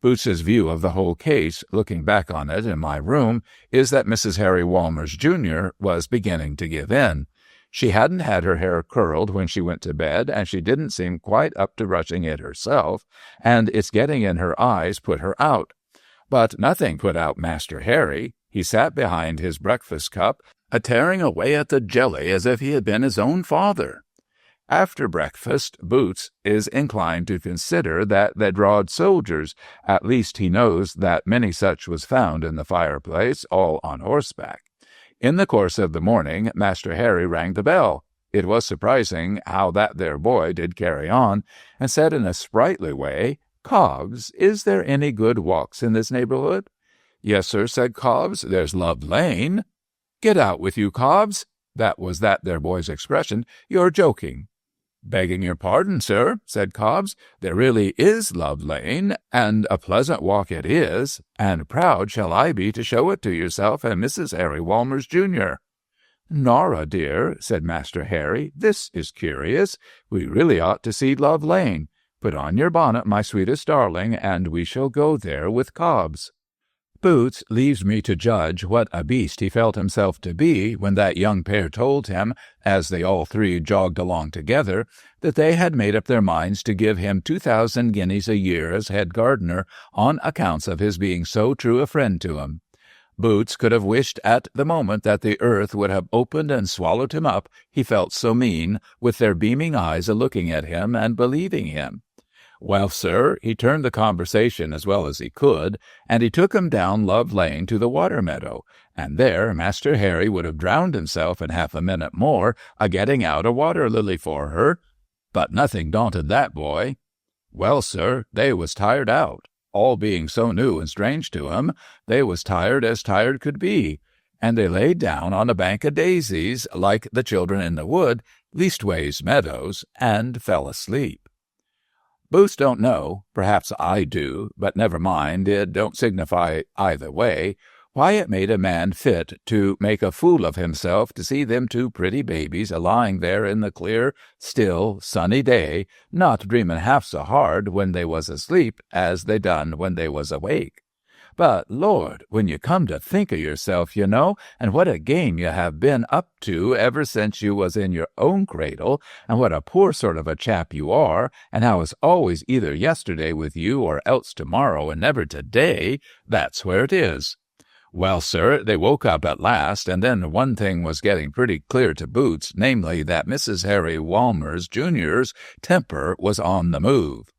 Boots's view of the whole case, looking back on it in my room, is that Mrs. Harry Walmers, Jr., was beginning to give in. She hadn't had her hair curled when she went to bed, and she didn't seem quite up to brushing it herself, and its getting in her eyes put her out. But nothing put out Master Harry. He sat behind his breakfast cup, a-tearing away at the jelly as if he had been his own father. After breakfast, Boots is inclined to consider that they drawed soldiers. At least he knows that many such was found in the fireplace, all on horseback. In the course of the morning, Master Harry rang the bell. It was surprising how that there boy did carry on, and said in a sprightly way, "Cobbs, is there any good walks in this neighborhood?" "Yes, sir," said Cobbs, "there's Love Lane." "Get out with you, Cobbs." That was that there boy's expression. "You're joking." "Begging your pardon, sir," said Cobbs, "there really is Love Lane, and a pleasant walk it is, and proud shall I be to show it to yourself and Mrs. Harry Walmers, Jr." "Nora, dear," said Master Harry, "this is curious. We really ought to see Love Lane. Put on your bonnet, my sweetest darling, and we shall go there with Cobbs." Boots leaves me to judge what a beast he felt himself to be when that young pair told him, as they all three jogged along together, that they had made up their minds to give him 2,000 guineas a year as head gardener on accounts of his being so true a friend to him. Boots could have wished at the moment that the earth would have opened and swallowed him up, he felt so mean, with their beaming eyes a-looking at him and believing him. Well, sir, he turned the conversation as well as he could, and he took him down Love Lane to the water meadow, and there Master Harry would have drowned himself in half a minute more a-getting out a water-lily for her, but nothing daunted that boy. Well, sir, they was tired out. All being so new and strange to 'em, they was tired as tired could be, and they laid down on a bank of daisies, like the children in the wood, leastways meadows, and fell asleep. Boots don't know, perhaps I do, but never mind, it don't signify either way, why it made a man fit to make a fool of himself to see them two pretty babies a-lying there in the clear, still, sunny day, not dreaming half so hard when they was asleep as they done when they was awake. But, Lord, when you come to think of yourself, you know, and what a game you have been up to ever since you was in your own cradle, and what a poor sort of a chap you are, and how it's always either yesterday with you or else tomorrow and never today, that's where it is. Well, sir, they woke up at last, and then one thing was getting pretty clear to Boots, namely that Mrs. Harry Walmers, Jr.'s temper was on the move.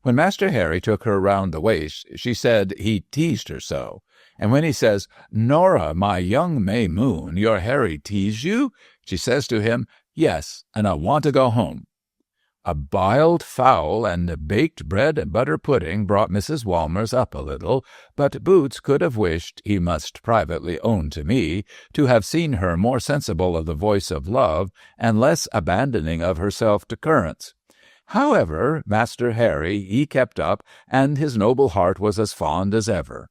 When Master Harry took her round the waist, she said he teased her so. And when he says, "Nora, my young May Moon, your Harry tease you?" she says to him, "Yes, and I want to go home." A biled fowl and baked bread and butter pudding brought Mrs. Walmers up a little, but Boots could have wished, he must privately own to me, to have seen her more sensible of the voice of love, and less abandoning of herself to currents. However, Master Harry, he kept up, and his noble heart was as fond as ever.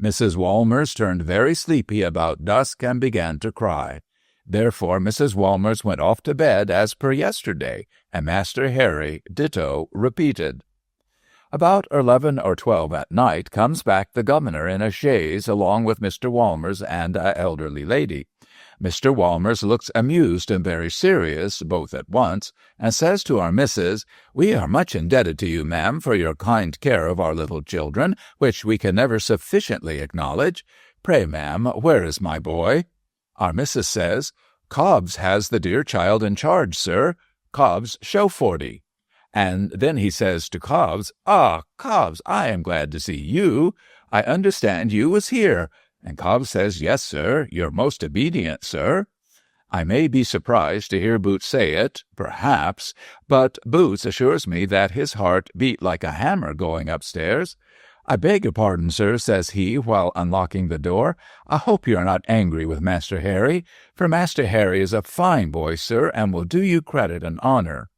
Mrs. Walmers turned very sleepy about dusk and began to cry. Therefore Mrs. Walmers went off to bed as per yesterday, and Master Harry ditto repeated. About 11 or 12 at night comes back the governor in a chaise along with Mr. Walmers and a elderly lady. Mr. Walmers looks amused and very serious, both at once, and says to our missus, "We are much indebted to you, ma'am, for your kind care of our little children, which we can never sufficiently acknowledge. Pray, ma'am, where is my boy?" Our missus says, "Cobbs has the dear child in charge, sir. Cobbs, show 40. And then he says to Cobbs, "Ah, Cobbs, I am glad to see you. I understand you was here." And Cobbs says, "Yes, sir, you're most obedient, sir." I may be surprised to hear Boots say it, perhaps, but Boots assures me that his heart beat like a hammer going upstairs. "I beg your pardon, sir," says he, while unlocking the door. "I hope you are not angry with Master Harry, for Master Harry is a fine boy, sir, and will do you credit and honor."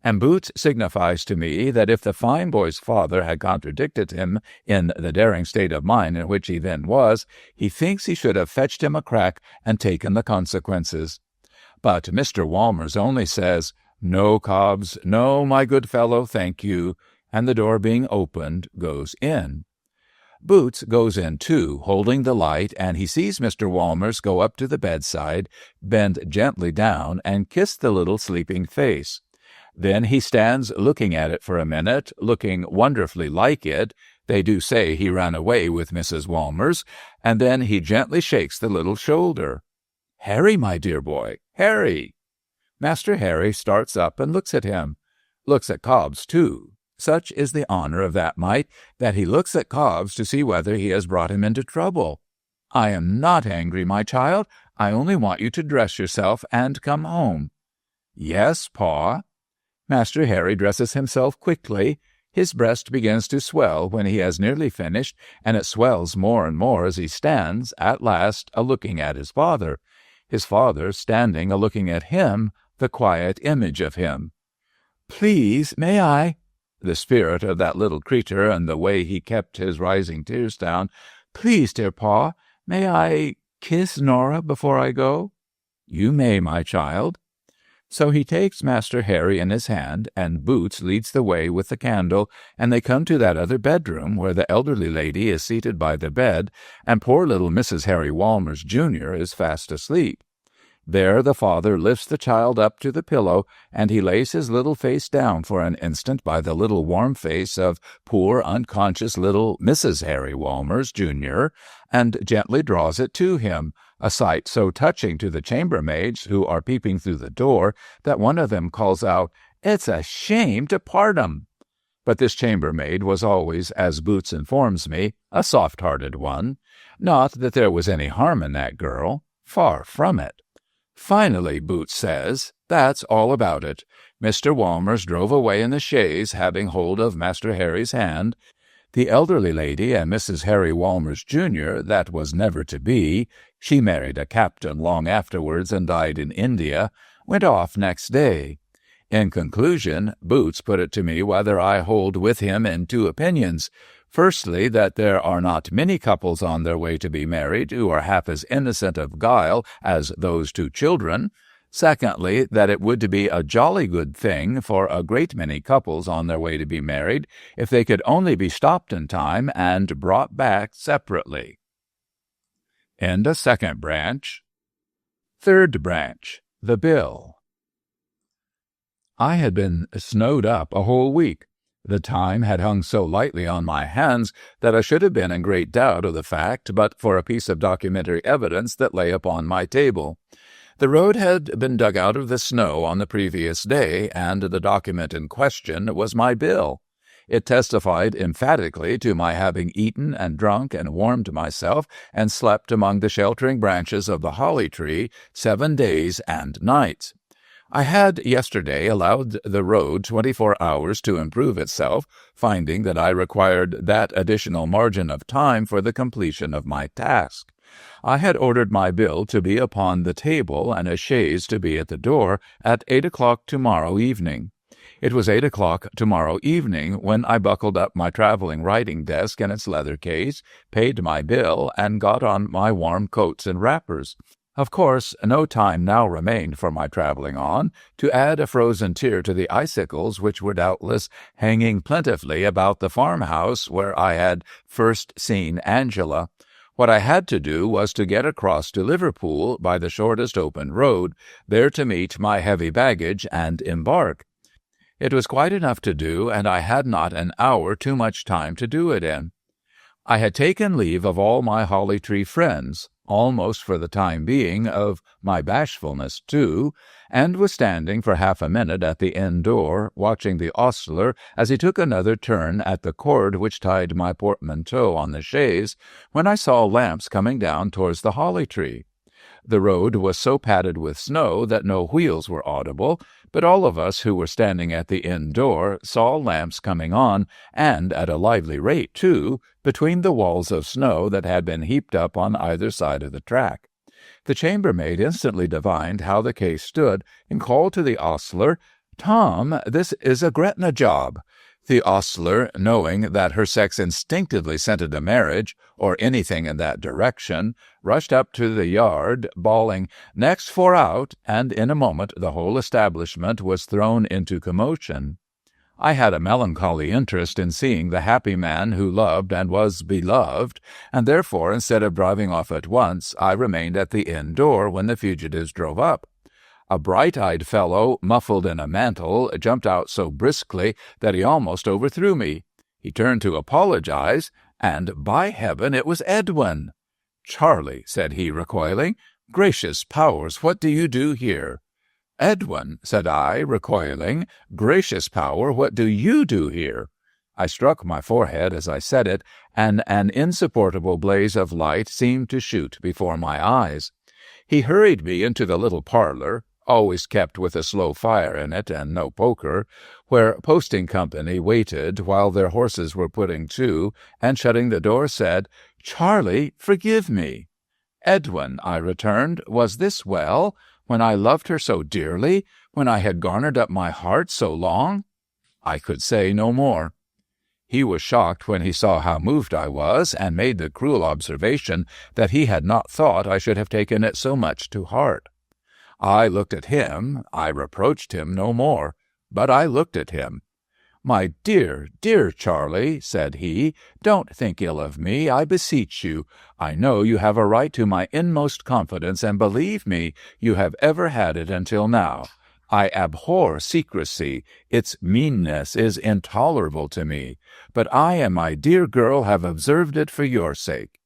And Boots signifies to me that if the fine boy's father had contradicted him in the daring state of mind in which he then was, he thinks he should have fetched him a crack and taken the consequences. But Mr. Walmers only says, "No, Cobbs, no, my good fellow, thank you," and the door being opened, goes in. Boots goes in too, holding the light, and he sees Mr. Walmers go up to the bedside, bend gently down, and kiss the little sleeping face. Then he stands looking at it for a minute, looking wonderfully like it. They do say he ran away with Mrs. Walmers, and then he gently shakes the little shoulder. "Harry, my dear boy, Harry!" Master Harry starts up and looks at him. Looks at Cobbs, too. Such is the honor of that mite that he looks at Cobbs to see whether he has brought him into trouble. I am not angry, my child. I only want you to dress yourself and come home. Yes, Pa. Master Harry dresses himself quickly. His breast begins to swell when he has nearly finished, and it swells more and more as he stands, at last, a-looking at his father. His father standing a-looking at him, the quiet image of him. Please, may I? The spirit of that little creature and the way he kept his rising tears down. Please, dear Pa, may I kiss Nora before I go? You may, my child. So he takes Master Harry in his hand, and Boots leads the way with the candle, and they come to that other bedroom where the elderly lady is seated by the bed, and poor little Mrs. Harry Walmers, Jr. is fast asleep. There the father lifts the child up to the pillow, and he lays his little face down for an instant by the little warm face of poor unconscious little Mrs. Harry Walmers, Jr., and gently draws it to him, a sight so touching to the chambermaids who are peeping through the door that one of them calls out, "It's a shame to part 'em." But this chambermaid was always, as Boots informs me, a soft-hearted one. Not that there was any harm in that girl. Far from it. Finally, Boots says, that's all about it. Mr. Walmers drove away in the chaise, having hold of Master Harry's hand. The elderly lady and Mrs. Harry Walmers, Jr., that was never to be, she married a captain long afterwards and died in India, went off next day. In conclusion, Boots put it to me whether I hold with him in two opinions. Firstly, that there are not many couples on their way to be married who are half as innocent of guile as those two children. Secondly, that it would be a jolly good thing for a great many couples on their way to be married if they could only be stopped in time and brought back separately. And a second branch. Third branch, the bill. I had been snowed up a whole week. The time had hung so lightly on my hands that I should have been in great doubt of the fact but for a piece of documentary evidence that lay upon my table. The road had been dug out of the snow on the previous day, and the document in question was my bill. It testified emphatically to my having eaten and drunk and warmed myself and slept among the sheltering branches of the holly tree 7 days and nights. I had yesterday allowed the road 24 hours to improve itself, finding that I required that additional margin of time for the completion of my task. I had ordered my bill to be upon the table and a chaise to be at the door at 8 o'clock tomorrow evening. It was 8 o'clock tomorrow evening when I buckled up my traveling writing desk and its leather case, paid my bill, and got on my warm coats and wrappers. Of course, no time now remained for my traveling on, to add a frozen tear to the icicles which were doubtless hanging plentifully about the farmhouse where I had first seen Angela. What I had to do was to get across to Liverpool by the shortest open road, there to meet my heavy baggage and embark. It was quite enough to do, and I had not an hour too much time to do it in. I had taken leave of all my holly tree friends, almost for the time being of my bashfulness too, and was standing for half a minute at the inn door, watching the ostler as he took another turn at the cord which tied my portmanteau on the chaise, when I saw lamps coming down towards the holly tree. The road was so padded with snow that no wheels were audible, but all of us who were standing at the inn door saw lamps coming on, and at a lively rate, too, between the walls of snow that had been heaped up on either side of the track. The chambermaid instantly divined how the case stood, and called to the ostler, "Tom, this is a Gretna job." The ostler, knowing that her sex instinctively scented a marriage, or anything in that direction, rushed up to the yard, bawling, "Next 4 out," and in a moment the whole establishment was thrown into commotion. I had a melancholy interest in seeing the happy man who loved and was beloved, and therefore, instead of driving off at once, I remained at the inn door when the fugitives drove up. A bright-eyed fellow, muffled in a mantle, jumped out so briskly that he almost overthrew me. He turned to apologize, and, by heaven, it was Edwin. "Charlie," said he, recoiling, "gracious powers, what do you do here?" Edwin, said I, recoiling, gracious power, what do you do here? I struck my forehead as I said it, and an insupportable blaze of light seemed to shoot before my eyes. He hurried me into the little parlor, always kept with a slow fire in it and no poker, where posting company waited while their horses were putting to, and shutting the door said, "Charlie, forgive me." "Edwin," I returned, "was this well, when I loved her so dearly, when I had garnered up my heart so long?" I could say no more. He was shocked when he saw how moved I was, and made the cruel observation that he had not thought I should have taken it so much to heart. I looked at him. I reproached him no more, but I looked at him. "My dear, dear Charlie," said he, "don't think ill of me, I beseech you. I know you have a right to my inmost confidence, and believe me, you have ever had it until now. I abhor secrecy. Its meanness is intolerable to me. But I and my dear girl have observed it for your sake."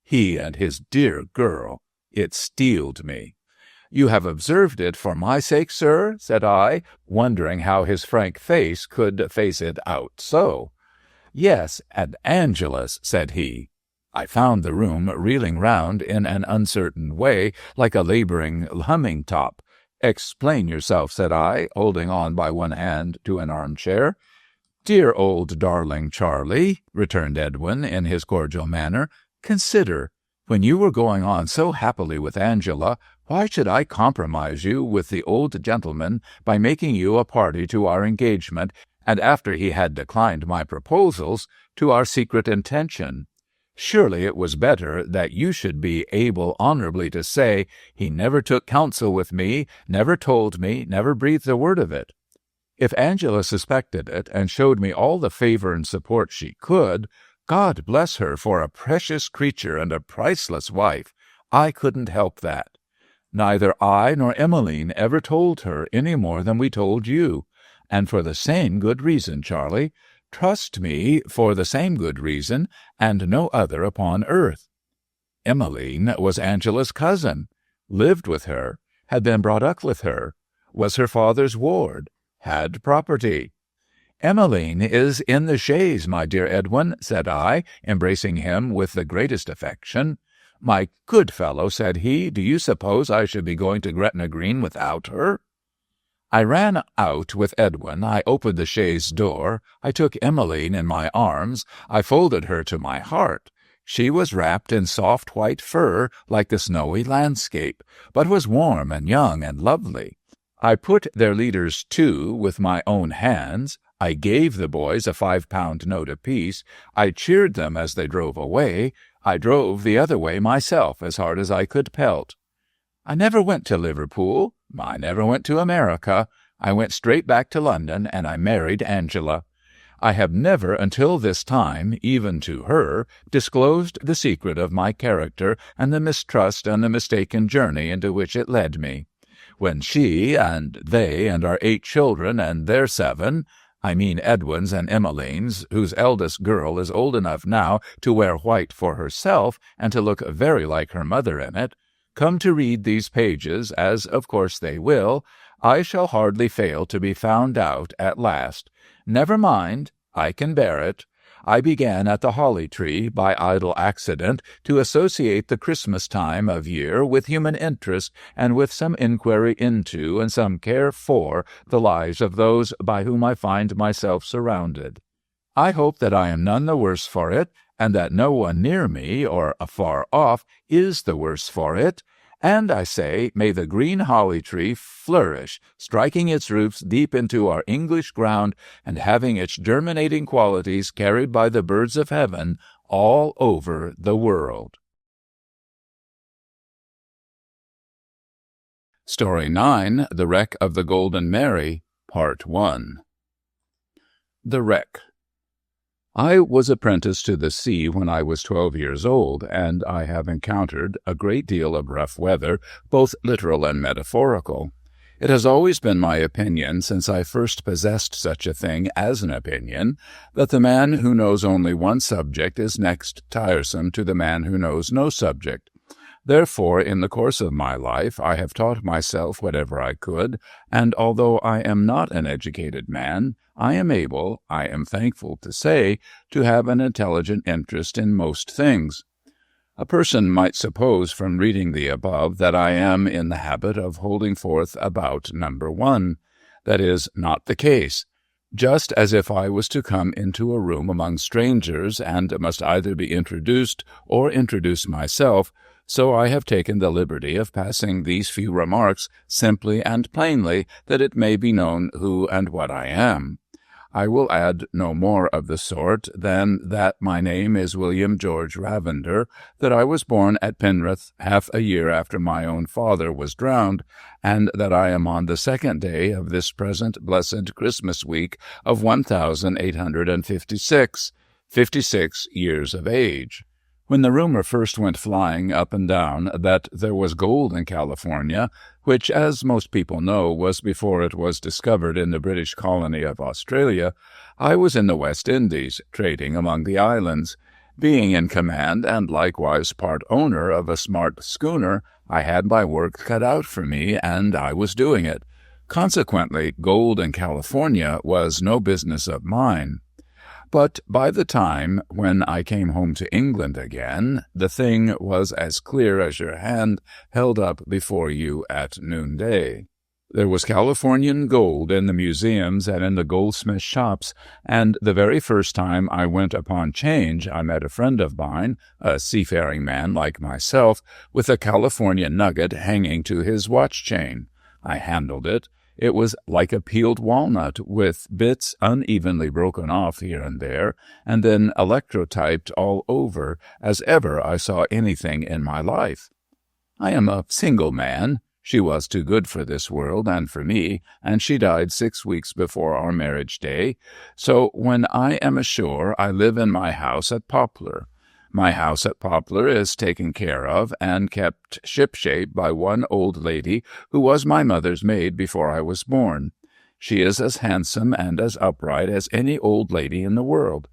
He and his dear girl! It steeled me. "You have observed it for my sake, sir?" said I, wondering how his frank face could face it out so. "Yes, and Angela's," said he. I found the room reeling round in an uncertain way, like a laboring humming-top. "Explain yourself," said I, holding on by one hand to an armchair. "Dear old darling Charlie," returned Edwin in his cordial manner, "consider. When you were going on so happily with Angela, why should I compromise you with the old gentleman by making you a party to our engagement, and after he had declined my proposals, to our secret intention? Surely it was better that you should be able honorably to say, 'He never took counsel with me, never told me, never breathed a word of it.' If Angela suspected it, and showed me all the favor and support she could, God bless her for a precious creature and a priceless wife, I couldn't help that. Neither I nor Emmeline ever told her any more than we told you, and for the same good reason, Charlie. Trust me, for the same good reason, and no other upon earth. Emmeline was Angela's cousin, lived with her, had been brought up with her, was her father's ward, had property. Emmeline is in the chaise, my dear Edwin," said I, embracing him with the greatest affection. "My good fellow," said he, "do you suppose I should be going to Gretna Green without her?" I ran out with Edwin. I opened the chaise door. I took Emmeline in my arms. I folded her to my heart. She was wrapped in soft white fur like the snowy landscape, but was warm and young and lovely. I put their leaders to with my own hands. I gave the boys a £5 note apiece. I cheered them as they drove away. I drove the other way myself as hard as I could pelt. I never went to Liverpool. I never went to America. I went straight back to London, and I married Angela. I have never until this time, even to her, disclosed the secret of my character and the mistrust and the mistaken journey into which it led me. When she and they and our 8 children and their 7, I mean Edwin's and Emmeline's, whose eldest girl is old enough now to wear white for herself and to look very like her mother in it, come to read these pages, as of course they will, I shall hardly fail to be found out at last. Never mind, I can bear it. I began at the holly tree, by idle accident, to associate the Christmas time of year with human interest, and with some inquiry into and some care for the lives of those by whom I find myself surrounded. I hope that I am none the worse for it, and that no one near me or afar off is the worse for it. And I say, may the green holly tree flourish, striking its roots deep into our English ground, and having its germinating qualities carried by the birds of heaven all over the world. Story 9, The Wreck of the Golden Mary, Part 1. The Wreck. I was apprenticed to the sea when I was 12 years old, and I have encountered a great deal of rough weather, both literal and metaphorical. It has always been my opinion, since I first possessed such a thing as an opinion, that the man who knows only one subject is next tiresome to the man who knows no subject. Therefore, in the course of my life, I have taught myself whatever I could, and although I am not an educated man, I am able, I am thankful to say, to have an intelligent interest in most things. A person might suppose from reading the above that I am in the habit of holding forth about number one. That is not the case. Just as if I was to come into a room among strangers and must either be introduced or introduce myself, so I have taken the liberty of passing these few remarks simply and plainly, that it may be known who and what I am. I will add no more of the sort than that my name is William George Ravender, that I was born at Penrith half a year after my own father was drowned, and that I am on the 2nd day of this present blessed Christmas week of 1856, 56 years of age. When the rumor first went flying up and down that there was gold in California, which, as most people know, was before it was discovered in the British colony of Australia, I was in the West Indies, trading among the islands. Being in command and likewise part owner of a smart schooner, I had my work cut out for me, and I was doing it. Consequently, gold in California was no business of mine. But by the time when I came home to England again, the thing was as clear as your hand held up before you at noonday. There was Californian gold in the museums and in the goldsmith shops, and the very first time I went upon 'Change, I met a friend of mine, a seafaring man like myself, with a California nugget hanging to his watch-chain. I handled it. It was like a peeled walnut, with bits unevenly broken off here and there, and then electrotyped all over, as ever I saw anything in my life. I am a single man. She was too good for this world and for me, and she died 6 weeks before our marriage day. So when I am ashore, I live in my house at Poplar. My house at Poplar is taken care of and kept shipshape by one old lady who was my mother's maid before I was born. She is as handsome and as upright as any old lady in the world.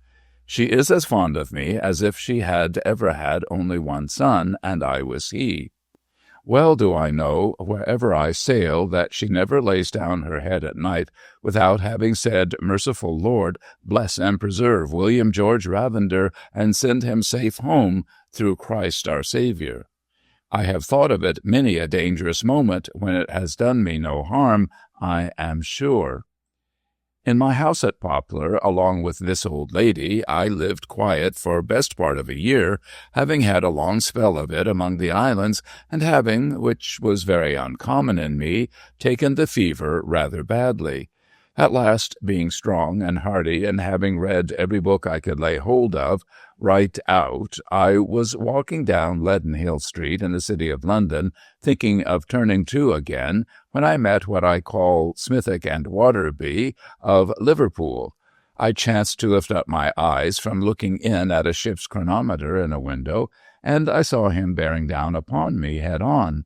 She is as fond of me as if she had ever had only one son, and I was he. Well do I know, wherever I sail, that she never lays down her head at night without having said, "Merciful Lord, bless and preserve William George Ravender, and send him safe home, through Christ our Saviour." I have thought of it many a dangerous moment, when it has done me no harm, I am sure. In my house at Poplar, along with this old lady, I lived quiet for best part of a year, having had a long spell of it among the islands, and having, which was very uncommon in me, taken the fever rather badly. At last, being strong and hearty, and having read every book I could lay hold of, right out, I was walking down Leadenhall Street in the city of London, thinking of turning to again, when I met what I call Smithick and Waterby of Liverpool. I chanced to lift up my eyes from looking in at a ship's chronometer in a window, and I saw him bearing down upon me head on.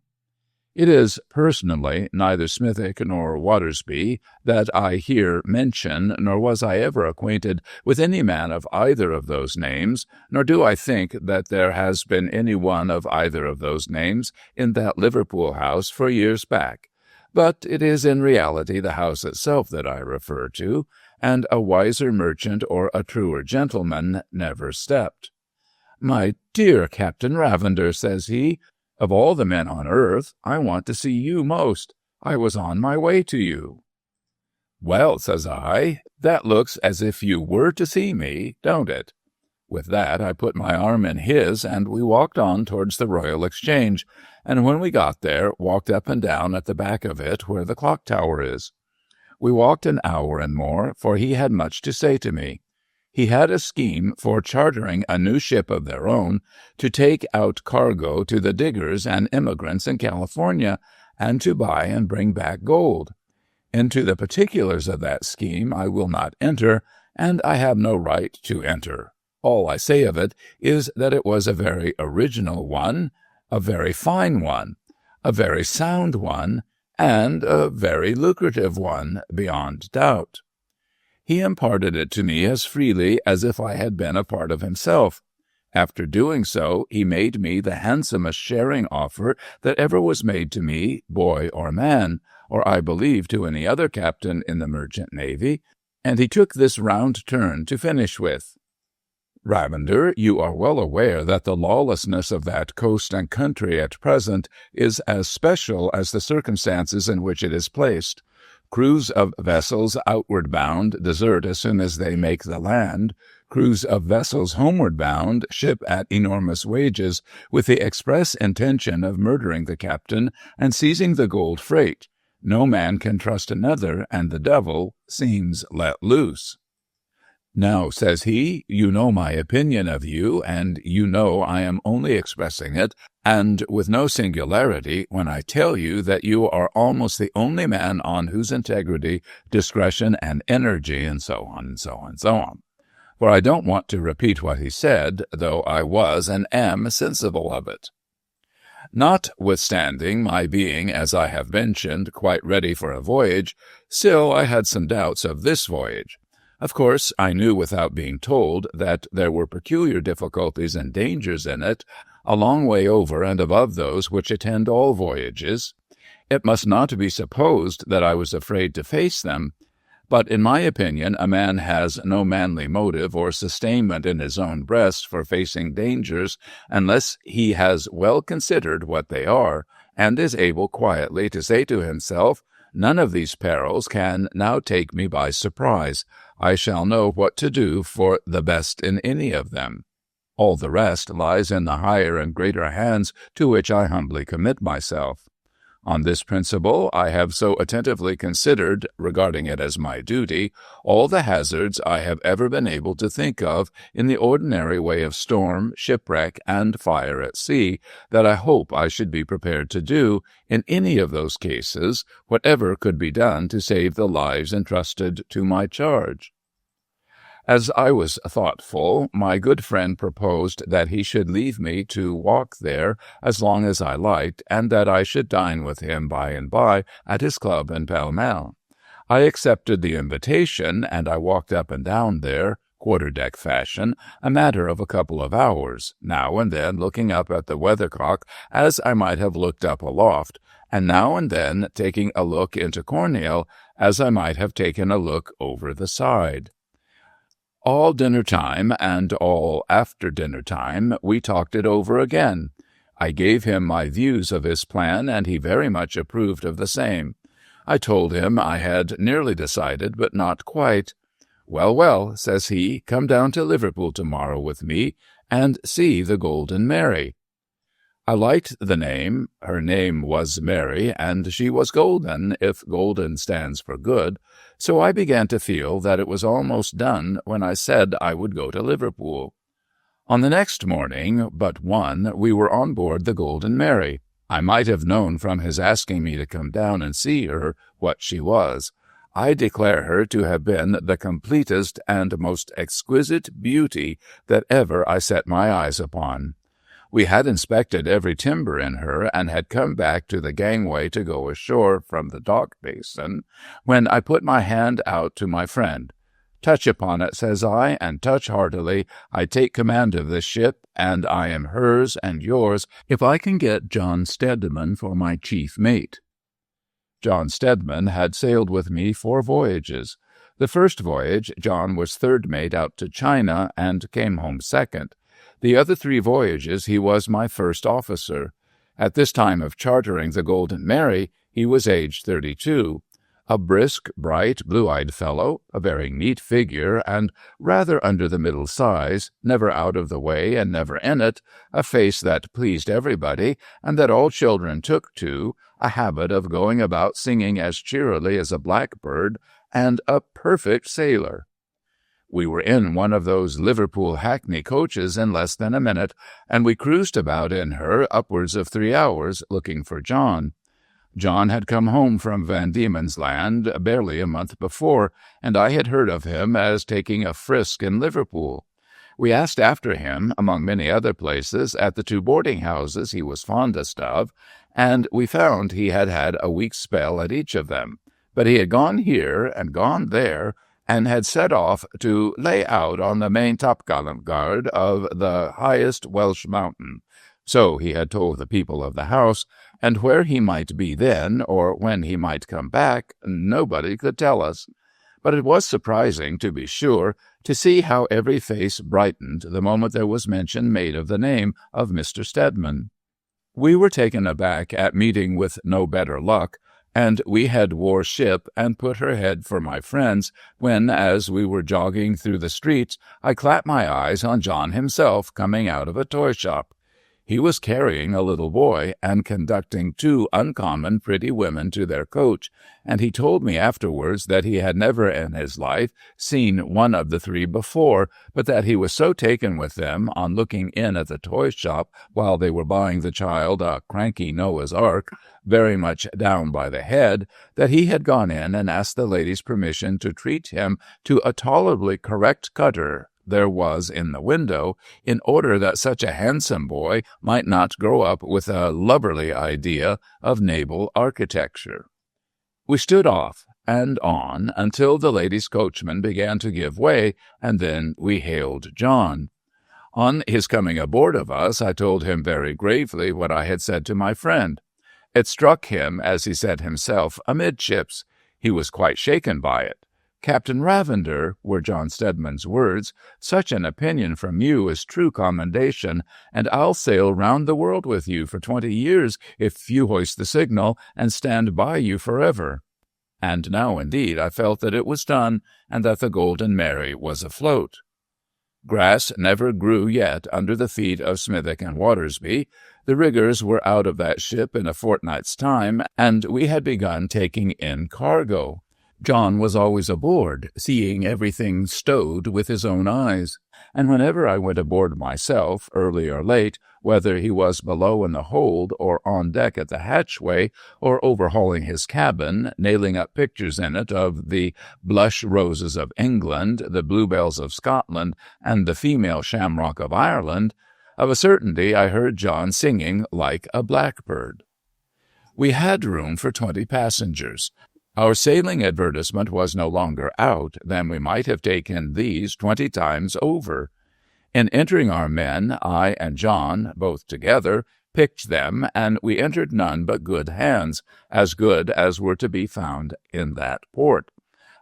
It is, personally, neither Smithick nor Watersby that I here mention, nor was I ever acquainted with any man of either of those names, nor do I think that there has been any one of either of those names in that Liverpool house for years back. But it is in reality the house itself that I refer to, and a wiser merchant or a truer gentleman never stepped. "My dear Captain Ravender," says he, "of all the men on earth, I want to see you most. I was on my way to you." "Well," says I, "that looks as if you were to see me, don't it?" With that, I put my arm in his, and we walked on towards the Royal Exchange, and when we got there, walked up and down at the back of it where the clock tower is. We walked an hour and more, for he had much to say to me. He had a scheme for chartering a new ship of their own to take out cargo to the diggers and immigrants in California, and to buy and bring back gold. Into the particulars of that scheme I will not enter, and I have no right to enter. All I say of it is that it was a very original one, a very fine one, a very sound one, and a very lucrative one, beyond doubt. He imparted it to me as freely as if I had been a part of himself, After doing so, he made me the handsomest sharing offer that ever was made to me, boy or man, or I believe to any other captain in the merchant navy, and he took this round turn to finish with. Ravender, you are well aware that the lawlessness of that coast and country at present is as special as the circumstances in which it is placed. Crews of vessels outward bound desert as soon as they make the land. Crews of vessels homeward bound ship at enormous wages with the express intention of murdering the captain and seizing the gold freight. No man can trust another, and the devil seems let loose. Now, says he, you know my opinion of you, and you know I am only expressing it, and with no singularity, when I tell you that you are almost the only man on whose integrity, discretion, and energy, and so on, and so on, and so on. For I don't want to repeat what he said, though I was and am sensible of it. Notwithstanding my being, as I have mentioned, quite ready for a voyage, still I had some doubts of this voyage. Of course, I knew without being told that there were peculiar difficulties and dangers in it, a long way over and above those which attend all voyages. It must not be supposed that I was afraid to face them, but in my opinion a man has no manly motive or sustainment in his own breast for facing dangers unless he has well considered what they are, and is able quietly to say to himself, none of these perils can now take me by surprise. I shall know what to do for the best in any of them. All the rest lies in the higher and greater hands to which I humbly commit myself. On this principle, I have so attentively considered, regarding it as my duty, all the hazards I have ever been able to think of in the ordinary way of storm, shipwreck, and fire at sea, that I hope I should be prepared to do, in any of those cases, whatever could be done to save the lives entrusted to my charge. As I was thoughtful, my good friend proposed that he should leave me to walk there as long as I liked, and that I should dine with him by and by at his club in Pall Mall. I accepted the invitation, and I walked up and down there, quarter-deck fashion, a matter of a couple of hours, now and then looking up at the weathercock as I might have looked up aloft, and now and then taking a look into Cornhill as I might have taken a look over the side. All dinner-time and all after dinner-time we talked it over again. I gave him my views of his plan, and he very much approved of the same. I told him I had nearly decided, but not quite. Well, well, says he, come down to Liverpool tomorrow with me, and see the Golden Mary. I liked the name. Her name was Mary, and she was golden, if golden stands for good, so I began to feel that it was almost done when I said I would go to Liverpool. On the next morning but one we were on board the Golden Mary. I might have known from his asking me to come down and see her what she was. I declare her to have been the completest and most exquisite beauty that ever I set my eyes upon. We had inspected every timber in her, and had come back to the gangway to go ashore from the dock basin, when I put my hand out to my friend. Touch upon it, says I, and touch heartily. I take command of this ship, and I am hers and yours, if I can get John Stedman for my chief mate. John Stedman had sailed with me 4 voyages. The first voyage, John was third mate out to China, and came home second. The other 3 voyages he was my first officer. At this time of chartering the Golden Mary, he was aged 32. A brisk, bright, blue-eyed fellow, a very neat figure, and rather under the middle size, never out of the way and never in it, a face that pleased everybody, and that all children took to, a habit of going about singing as cheerily as a blackbird, and a perfect sailor. We were in one of those Liverpool hackney coaches in less than a minute, and we cruised about in her upwards of 3 hours, looking for John. John had come home from Van Diemen's Land barely a month before, and I had heard of him as taking a frisk in Liverpool. We asked after him, among many other places, at the 2 boarding-houses he was fondest of, and we found he had had a week's spell at each of them. But he had gone here and gone there, and had set off to lay out on the main topgallant guard of the highest Welsh mountain. So he had told the people of the house, and where he might be then, or when he might come back, nobody could tell us. But it was surprising, to be sure, to see how every face brightened the moment there was mention made of the name of Mr. Stedman. We were taken aback at meeting with no better luck, and we had wore ship and put her head for my friends, when, as we were jogging through the streets, I clapped my eyes on John himself coming out of a toy shop. He was carrying a little boy and conducting 2 uncommon pretty women to their coach, and he told me afterwards that he had never in his life seen one of the 3 before, but that he was so taken with them on looking in at the toy shop while they were buying the child a cranky Noah's Ark, very much down by the head, that he had gone in and asked the ladies' permission to treat him to a tolerably correct cutter there was in the window, in order that such a handsome boy might not grow up with a lubberly idea of naval architecture. We stood off and on until the ladies' coachman began to give way, and then we hailed John. On his coming aboard of us, I told him very gravely what I had said to my friend. It struck him, as he said himself, amidships. He was quite shaken by it. "Captain Ravender," were John Stedman's words, "such an opinion from you is true commendation, and I'll sail round the world with you for 20 years if you hoist the signal and stand by you forever." And now, indeed, I felt that it was done, and that the Golden Mary was afloat. Grass never grew yet under the feet of Smithick and Watersby. The riggers were out of that ship in a fortnight's time, and we had begun taking in cargo. John was always aboard, seeing everything stowed with his own eyes, and whenever I went aboard myself, early or late, whether he was below in the hold, or on deck at the hatchway, or overhauling his cabin, nailing up pictures in it of the blush roses of England, the bluebells of Scotland, and the female shamrock of Ireland, of a certainty I heard John singing like a blackbird. We had room for 20 passengers. Our sailing advertisement was no longer out than we might have taken these 20 times over. In entering our men, I and John, both together, picked them, and we entered none but good hands, as good as were to be found in that port.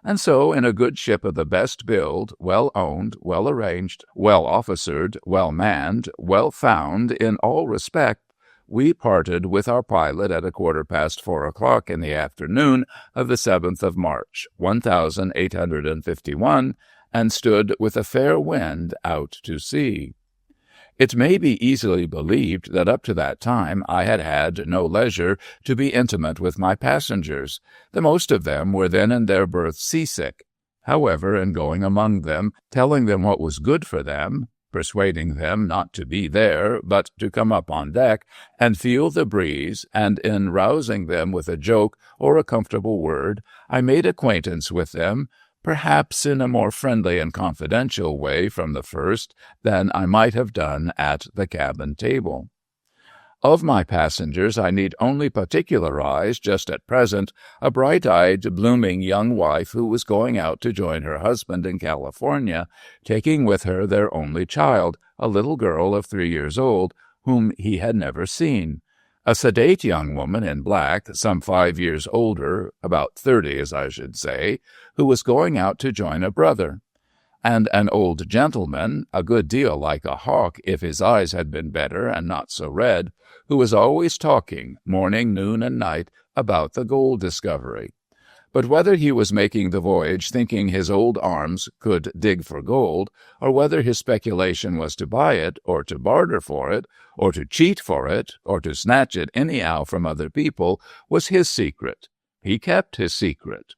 And so, in a good ship of the best build, well owned, well arranged, well officered, well manned, well found in all respect, we parted with our pilot at 4:15 o'clock in the afternoon of the 7th of March, 1851, and stood with a fair wind out to sea. It may be easily believed that up to that time I had had no leisure to be intimate with my passengers. The most of them were then in their berths seasick. However, in going among them, telling them what was good for them, persuading them not to be there, but to come up on deck and feel the breeze, and in rousing them with a joke or a comfortable word, I made acquaintance with them, perhaps in a more friendly and confidential way from the first than I might have done at the cabin table. Of my passengers, I need only particularize, just at present, a bright-eyed, blooming young wife who was going out to join her husband in California, taking with her their only child, a little girl of 3 years old, whom he had never seen. A sedate young woman in black, some 5 years older, about 30, as I should say, who was going out to join a brother. And an old gentleman, a good deal like a hawk if his eyes had been better and not so red, who was always talking, morning, noon, and night, about the gold discovery. But whether he was making the voyage thinking his old arms could dig for gold, or whether his speculation was to buy it, or to barter for it, or to cheat for it, or to snatch it anyhow from other people, was his secret. He kept his secret.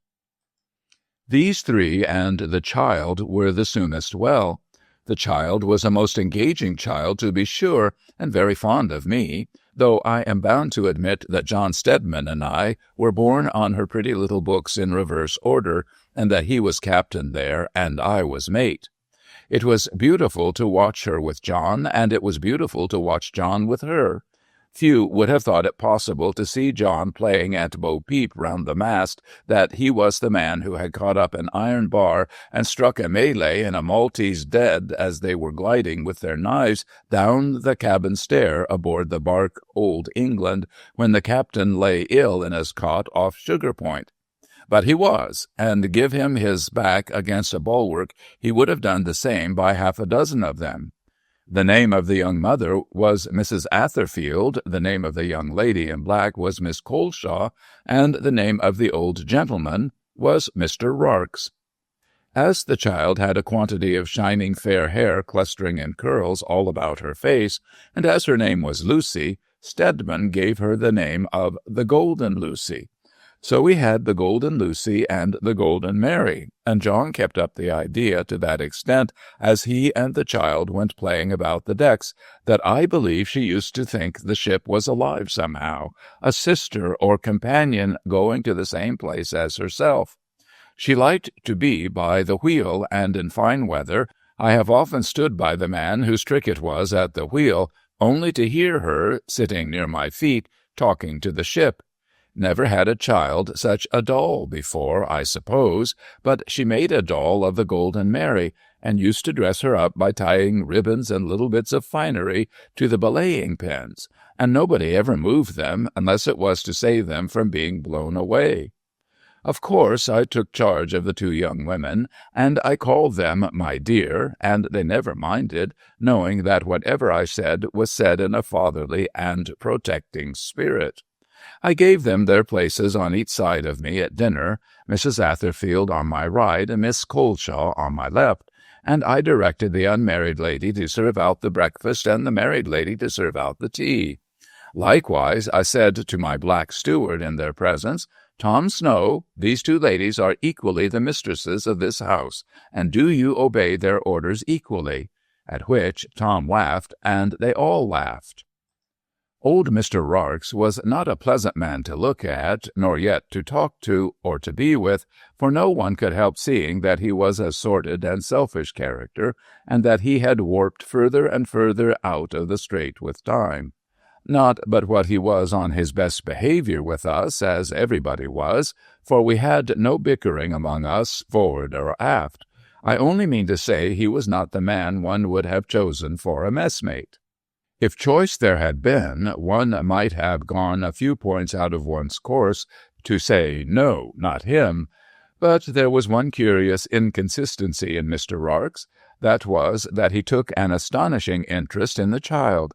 These 3 and the child were the soonest well. The child was a most engaging child, to be sure, and very fond of me, though I am bound to admit that John Stedman and I were born on her pretty little books in reverse order, and that he was captain there, and I was mate. It was beautiful to watch her with John, and it was beautiful to watch John with her. Few would have thought it possible to see John playing at Bo Peep round the mast that he was the man who had caught up an iron bar and struck a Malay and a Maltese dead as they were gliding with their knives down the cabin stair aboard the bark Old England when the captain lay ill in his cot off Sugar Point. But he was, and give him his back against a bulwark, he would have done the same by half a dozen of them. The name of the young mother was Mrs. Atherfield, the name of the young lady in black was Miss Coleshaw, and the name of the old gentleman was Mr. Rarks. As the child had a quantity of shining fair hair clustering in curls all about her face, and as her name was Lucy, Stedman gave her the name of the Golden Lucy. So we had the Golden Lucy and the Golden Mary, and John kept up the idea to that extent as he and the child went playing about the decks, that I believe she used to think the ship was alive somehow, a sister or companion going to the same place as herself. She liked to be by the wheel, and in fine weather I have often stood by the man whose trick it was at the wheel, only to hear her, sitting near my feet, talking to the ship. Never had a child such a doll before, I suppose, but she made a doll of the Golden Mary, and used to dress her up by tying ribbons and little bits of finery to the belaying pins, and nobody ever moved them unless it was to save them from being blown away. Of course, I took charge of the two young women, and I called them my dear, and they never minded, knowing that whatever I said was said in a fatherly and protecting spirit. I gave them their places on each side of me at dinner, Mrs. Atherfield on my right and Miss Coleshaw on my left, and I directed the unmarried lady to serve out the breakfast and the married lady to serve out the tea. Likewise, I said to my black steward in their presence, "Tom Snow, these two ladies are equally the mistresses of this house, and do you obey their orders equally?" At which Tom laughed, and they all laughed. Old Mr. Rarks was not a pleasant man to look at, nor yet to talk to, or to be with, for no one could help seeing that he was a sordid and selfish character, and that he had warped further and further out of the straight with time. Not but what he was on his best behavior with us, as everybody was, for we had no bickering among us, forward or aft. I only mean to say he was not the man one would have chosen for a messmate. If choice there had been, one might have gone a few points out of one's course to say, no, not him. But there was one curious inconsistency in Mr. Rarks, that was, that he took an astonishing interest in the child.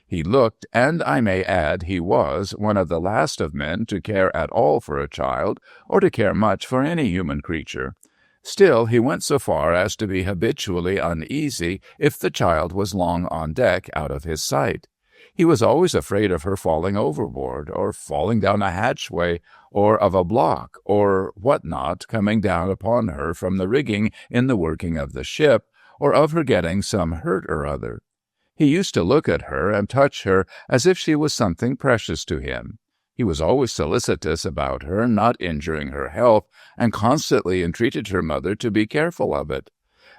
He looked, and I may add he was, one of the last of men to care at all for a child, or to care much for any human creature. Still, he went so far as to be habitually uneasy if the child was long on deck out of his sight. He was always afraid of her falling overboard, or falling down a hatchway, or of a block, or what not, coming down upon her from the rigging in the working of the ship, or of her getting some hurt or other. He used to look at her and touch her as if she was something precious to him. He was always solicitous about her not injuring her health, and constantly entreated her mother to be careful of it.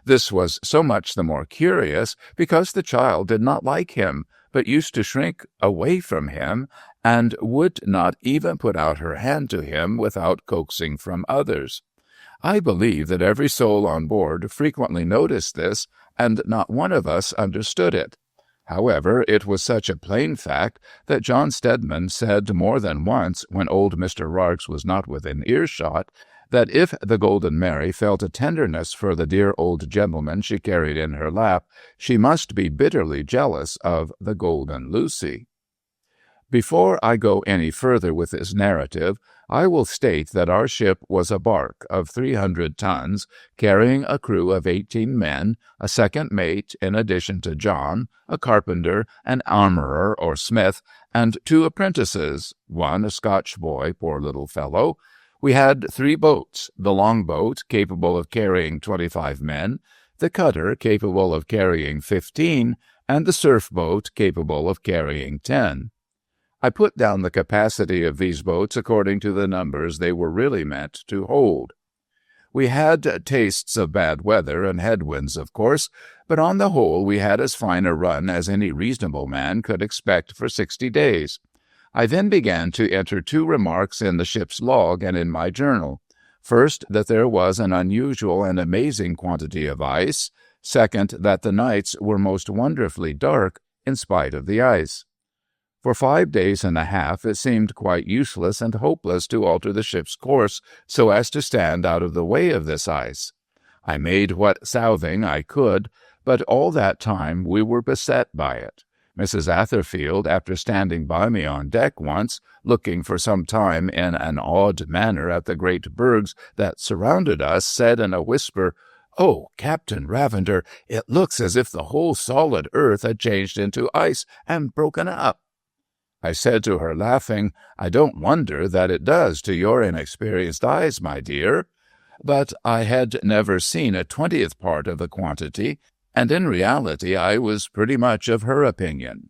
This was so much the more curious because the child did not like him, but used to shrink away from him, and would not even put out her hand to him without coaxing from others. I believe that every soul on board frequently noticed this, and not one of us understood it. However, it was such a plain fact that John Stedman said more than once, when old Mr. Rarks was not within earshot, that if the Golden Mary felt a tenderness for the dear old gentleman she carried in her lap, she must be bitterly jealous of the Golden Lucy. Before I go any further with this narrative, I will state that our ship was a bark of 300 tons, carrying a crew of 18 men, a second mate in addition to John, a carpenter, an armorer or smith, and 2 apprentices, one a Scotch boy, poor little fellow. We had 3 boats, the long-boat, capable of carrying 25 men, the cutter, capable of carrying 15, and the surf-boat, capable of carrying 10. I put down the capacity of these boats according to the numbers they were really meant to hold. We had tastes of bad weather and headwinds, of course, but on the whole we had as fine a run as any reasonable man could expect for 60 days. I then began to enter 2 remarks in the ship's log and in my journal. First, that there was an unusual and amazing quantity of ice. Second, that the nights were most wonderfully dark in spite of the ice. For 5 days and a half it seemed quite useless and hopeless to alter the ship's course so as to stand out of the way of this ice. I made what southing I could, but all that time we were beset by it. Mrs. Atherfield, after standing by me on deck once, looking for some time in an awed manner at the great bergs that surrounded us, said in a whisper, "Oh, Captain Ravender, it looks as if the whole solid earth had changed into ice and broken up." I said to her, laughing, "I don't wonder that it does to your inexperienced eyes, my dear." But I had never seen a 20th part of the quantity, and in reality I was pretty much of her opinion.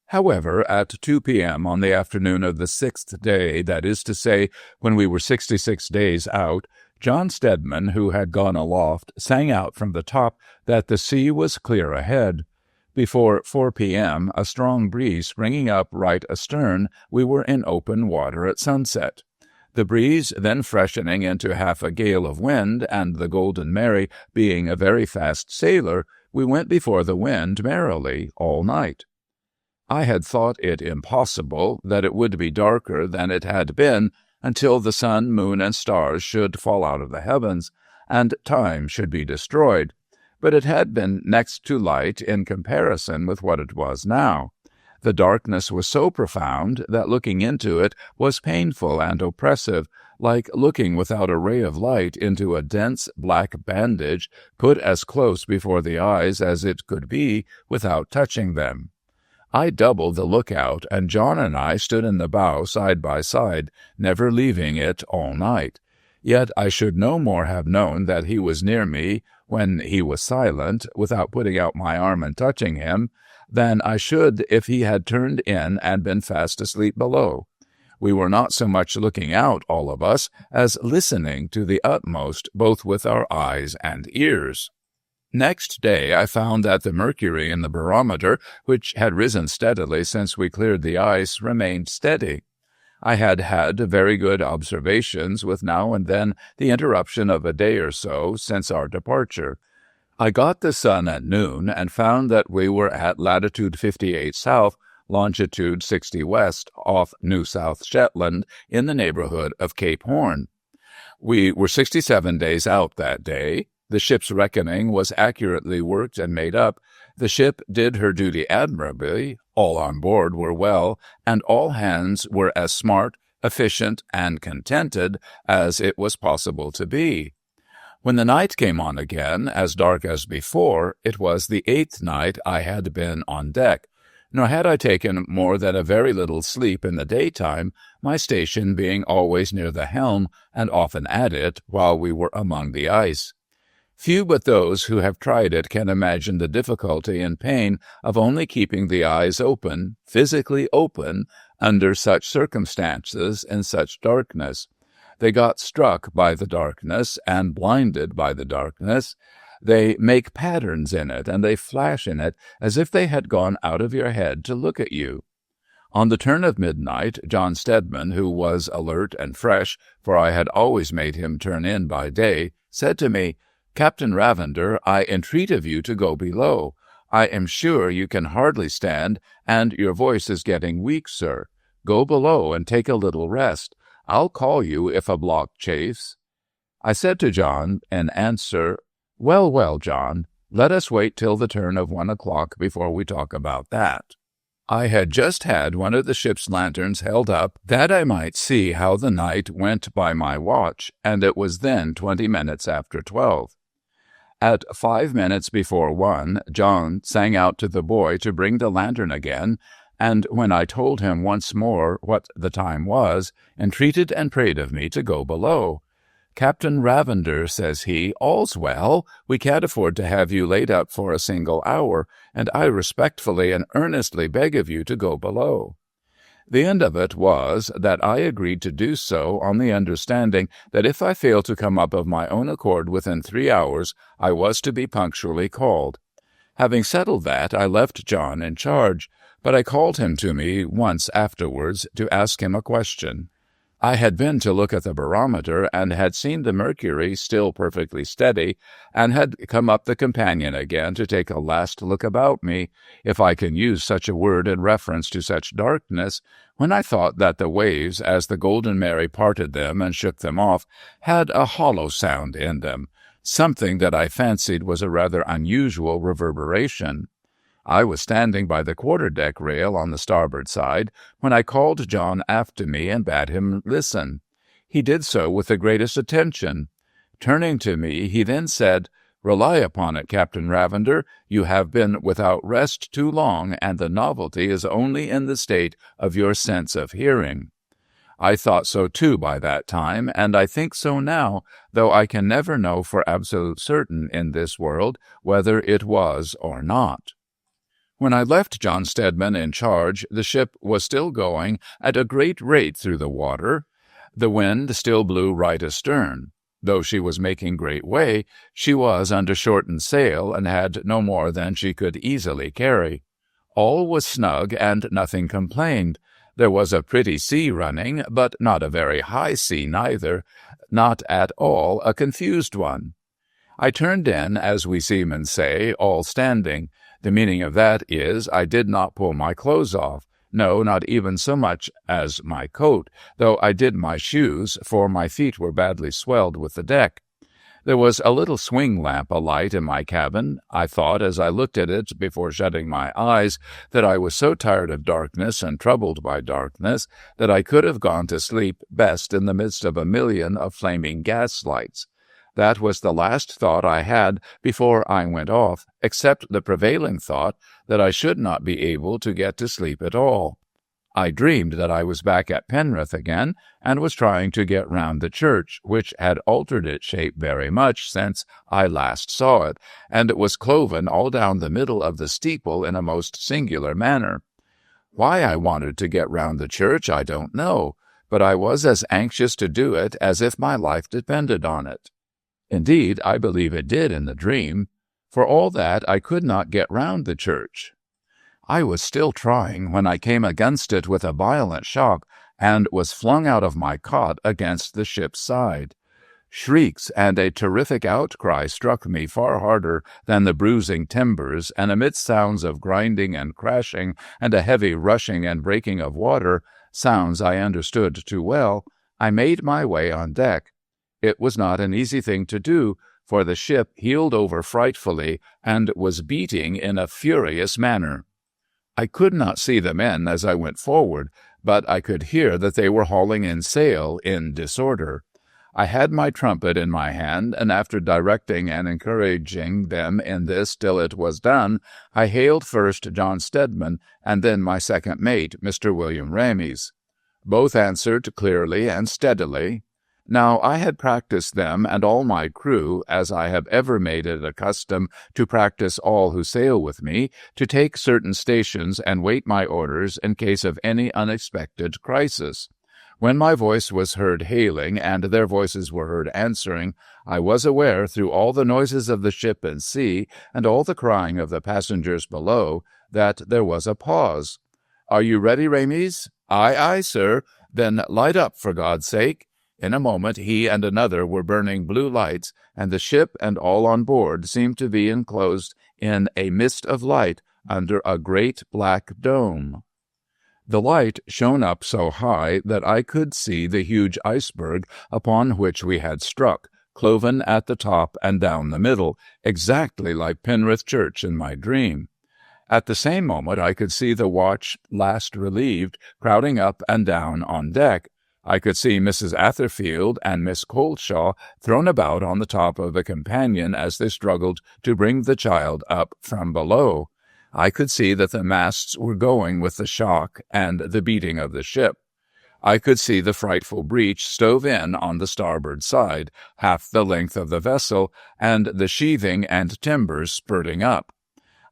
However, at 2 p.m. on the afternoon of the 6th day, that is to say, when we were 66 days out, John Stedman, who had gone aloft, sang out from the top that the sea was clear ahead. Before 4 p.m., a strong breeze springing up right astern, we were in open water at sunset. The breeze then freshening into half a gale of wind, and the Golden Mary being a very fast sailer, we went before the wind merrily all night. I had thought it impossible that it would be darker than it had been until the sun, moon, and stars should fall out of the heavens, and time should be destroyed, but it had been next to light in comparison with what it was now. The darkness was so profound that looking into it was painful and oppressive, like looking without a ray of light into a dense black bandage put as close before the eyes as it could be without touching them. I doubled the lookout, and John and I stood in the bow side by side, never leaving it all night. Yet I should no more have known that he was near me when he was silent, without putting out my arm and touching him, than I should if he had turned in and been fast asleep below. We were not so much looking out, all of us, as listening to the utmost, both with our eyes and ears. Next day I found that the mercury in the barometer, which had risen steadily since we cleared the ice, remained steady. I had had very good observations, with now and then the interruption of a day or so since our departure. I got the sun at noon and found that we were at latitude 58 south, longitude 60 west, off New South Shetland, in the neighborhood of Cape Horn. We were 67 days out that day. The ship's reckoning was accurately worked and made up. The ship did her duty admirably, all on board were well, and all hands were as smart, efficient, and contented as it was possible to be. When the night came on again, as dark as before, it was the 8th night I had been on deck, nor had I taken more than a very little sleep in the daytime, my station being always near the helm, and often at it while we were among the ice. Few but those who have tried it can imagine the difficulty and pain of only keeping the eyes open, physically open, under such circumstances in such darkness. They got struck by the darkness and blinded by the darkness. They make patterns in it, and they flash in it as if they had gone out of your head to look at you. On the turn of midnight, John Stedman, who was alert and fresh, for I had always made him turn in by day, said to me, "Captain Ravender, I entreat of you to go below. I am sure you can hardly stand, and your voice is getting weak, sir. Go below and take a little rest. I'll call you if a block chafes." I said to John in answer, "Well, well, John, let us wait till the turn of 1 o'clock before we talk about that." I had just had one of the ship's lanterns held up that I might see how the night went by my watch, and it was then 20 minutes after 12. At 5 minutes before 1, John sang out to the boy to bring the lantern again, and when I told him once more what the time was, entreated and prayed of me to go below. "Captain Ravender," says he, "all's well. We can't afford to have you laid up for a single hour, and I respectfully and earnestly beg of you to go below." The end of it was that I agreed to do so on the understanding that if I failed to come up of my own accord within 3 hours, I was to be punctually called. Having settled that, I left John in charge, but I called him to me once afterwards to ask him a question. I had been to look at the barometer and had seen the mercury still perfectly steady, and had come up the companion again to take a last look about me, if I can use such a word in reference to such darkness, when I thought that the waves, as the Golden Mary parted them and shook them off, had a hollow sound in them, something that I fancied was a rather unusual reverberation. I was standing by the quarter-deck rail on the starboard side when I called John after me and bade him listen. He did so with the greatest attention. Turning to me, he then said, "Rely upon it, Captain Ravender, you have been without rest too long, and the novelty is only in the state of your sense of hearing." I thought so too by that time, and I think so now, though I can never know for absolute certain in this world whether it was or not. When I left John Stedman in charge, the ship was still going at a great rate through the water. The wind still blew right astern. Though she was making great way, she was under shortened sail and had no more than she could easily carry. All was snug, and nothing complained. There was a pretty sea running, but not a very high sea neither, not at all a confused one. I turned in, as we seamen say, all standing. The meaning of that is, I did not pull my clothes off, no, not even so much as my coat, though I did my shoes, for my feet were badly swelled with the deck. There was a little swing lamp alight in my cabin. I thought, as I looked at it before shutting my eyes, that I was so tired of darkness and troubled by darkness that I could have gone to sleep best in the midst of a million of flaming gas-lights. That was the last thought I had before I went off, except the prevailing thought that I should not be able to get to sleep at all. I dreamed that I was back at Penrith again, and was trying to get round the church, which had altered its shape very much since I last saw it, and it was cloven all down the middle of the steeple in a most singular manner. Why I wanted to get round the church I don't know, but I was as anxious to do it as if my life depended on it. Indeed, I believe it did in the dream. For all that, I could not get round the church. I was still trying when I came against it with a violent shock, and was flung out of my cot against the ship's side. Shrieks and a terrific outcry struck me far harder than the bruising timbers, and amidst sounds of grinding and crashing, and a heavy rushing and breaking of water, sounds I understood too well, I made my way on deck. It was not an easy thing to do, for the ship heeled over frightfully, and was beating in a furious manner. I could not see the men as I went forward, but I could hear that they were hauling in sail in disorder. I had my trumpet in my hand, and after directing and encouraging them in this till it was done, I hailed first John Stedman, and then my second mate, Mr. William Rames. Both answered clearly and steadily. Now I had practised them and all my crew, as I have ever made it a custom to practice all who sail with me, to take certain stations and wait my orders in case of any unexpected crisis. When my voice was heard hailing, and their voices were heard answering, I was aware, through all the noises of the ship and sea, and all the crying of the passengers below, that there was a pause. "Are you ready, Rames?" "Aye, aye, sir." "Then light up, for God's sake." In a moment he and another were burning blue lights, and the ship and all on board seemed to be enclosed in a mist of light under a great black dome. The light shone up so high that I could see the huge iceberg upon which we had struck, cloven at the top and down the middle, exactly like Penrith Church in my dream. At the same moment I could see the watch last relieved crowding up and down on deck. I could see Mrs. Atherfield and Miss Coleshaw thrown about on the top of the companion as they struggled to bring the child up from below. I could see that the masts were going with the shock and the beating of the ship. I could see the frightful breach stove in on the starboard side, half the length of the vessel, and the sheathing and timbers spurting up.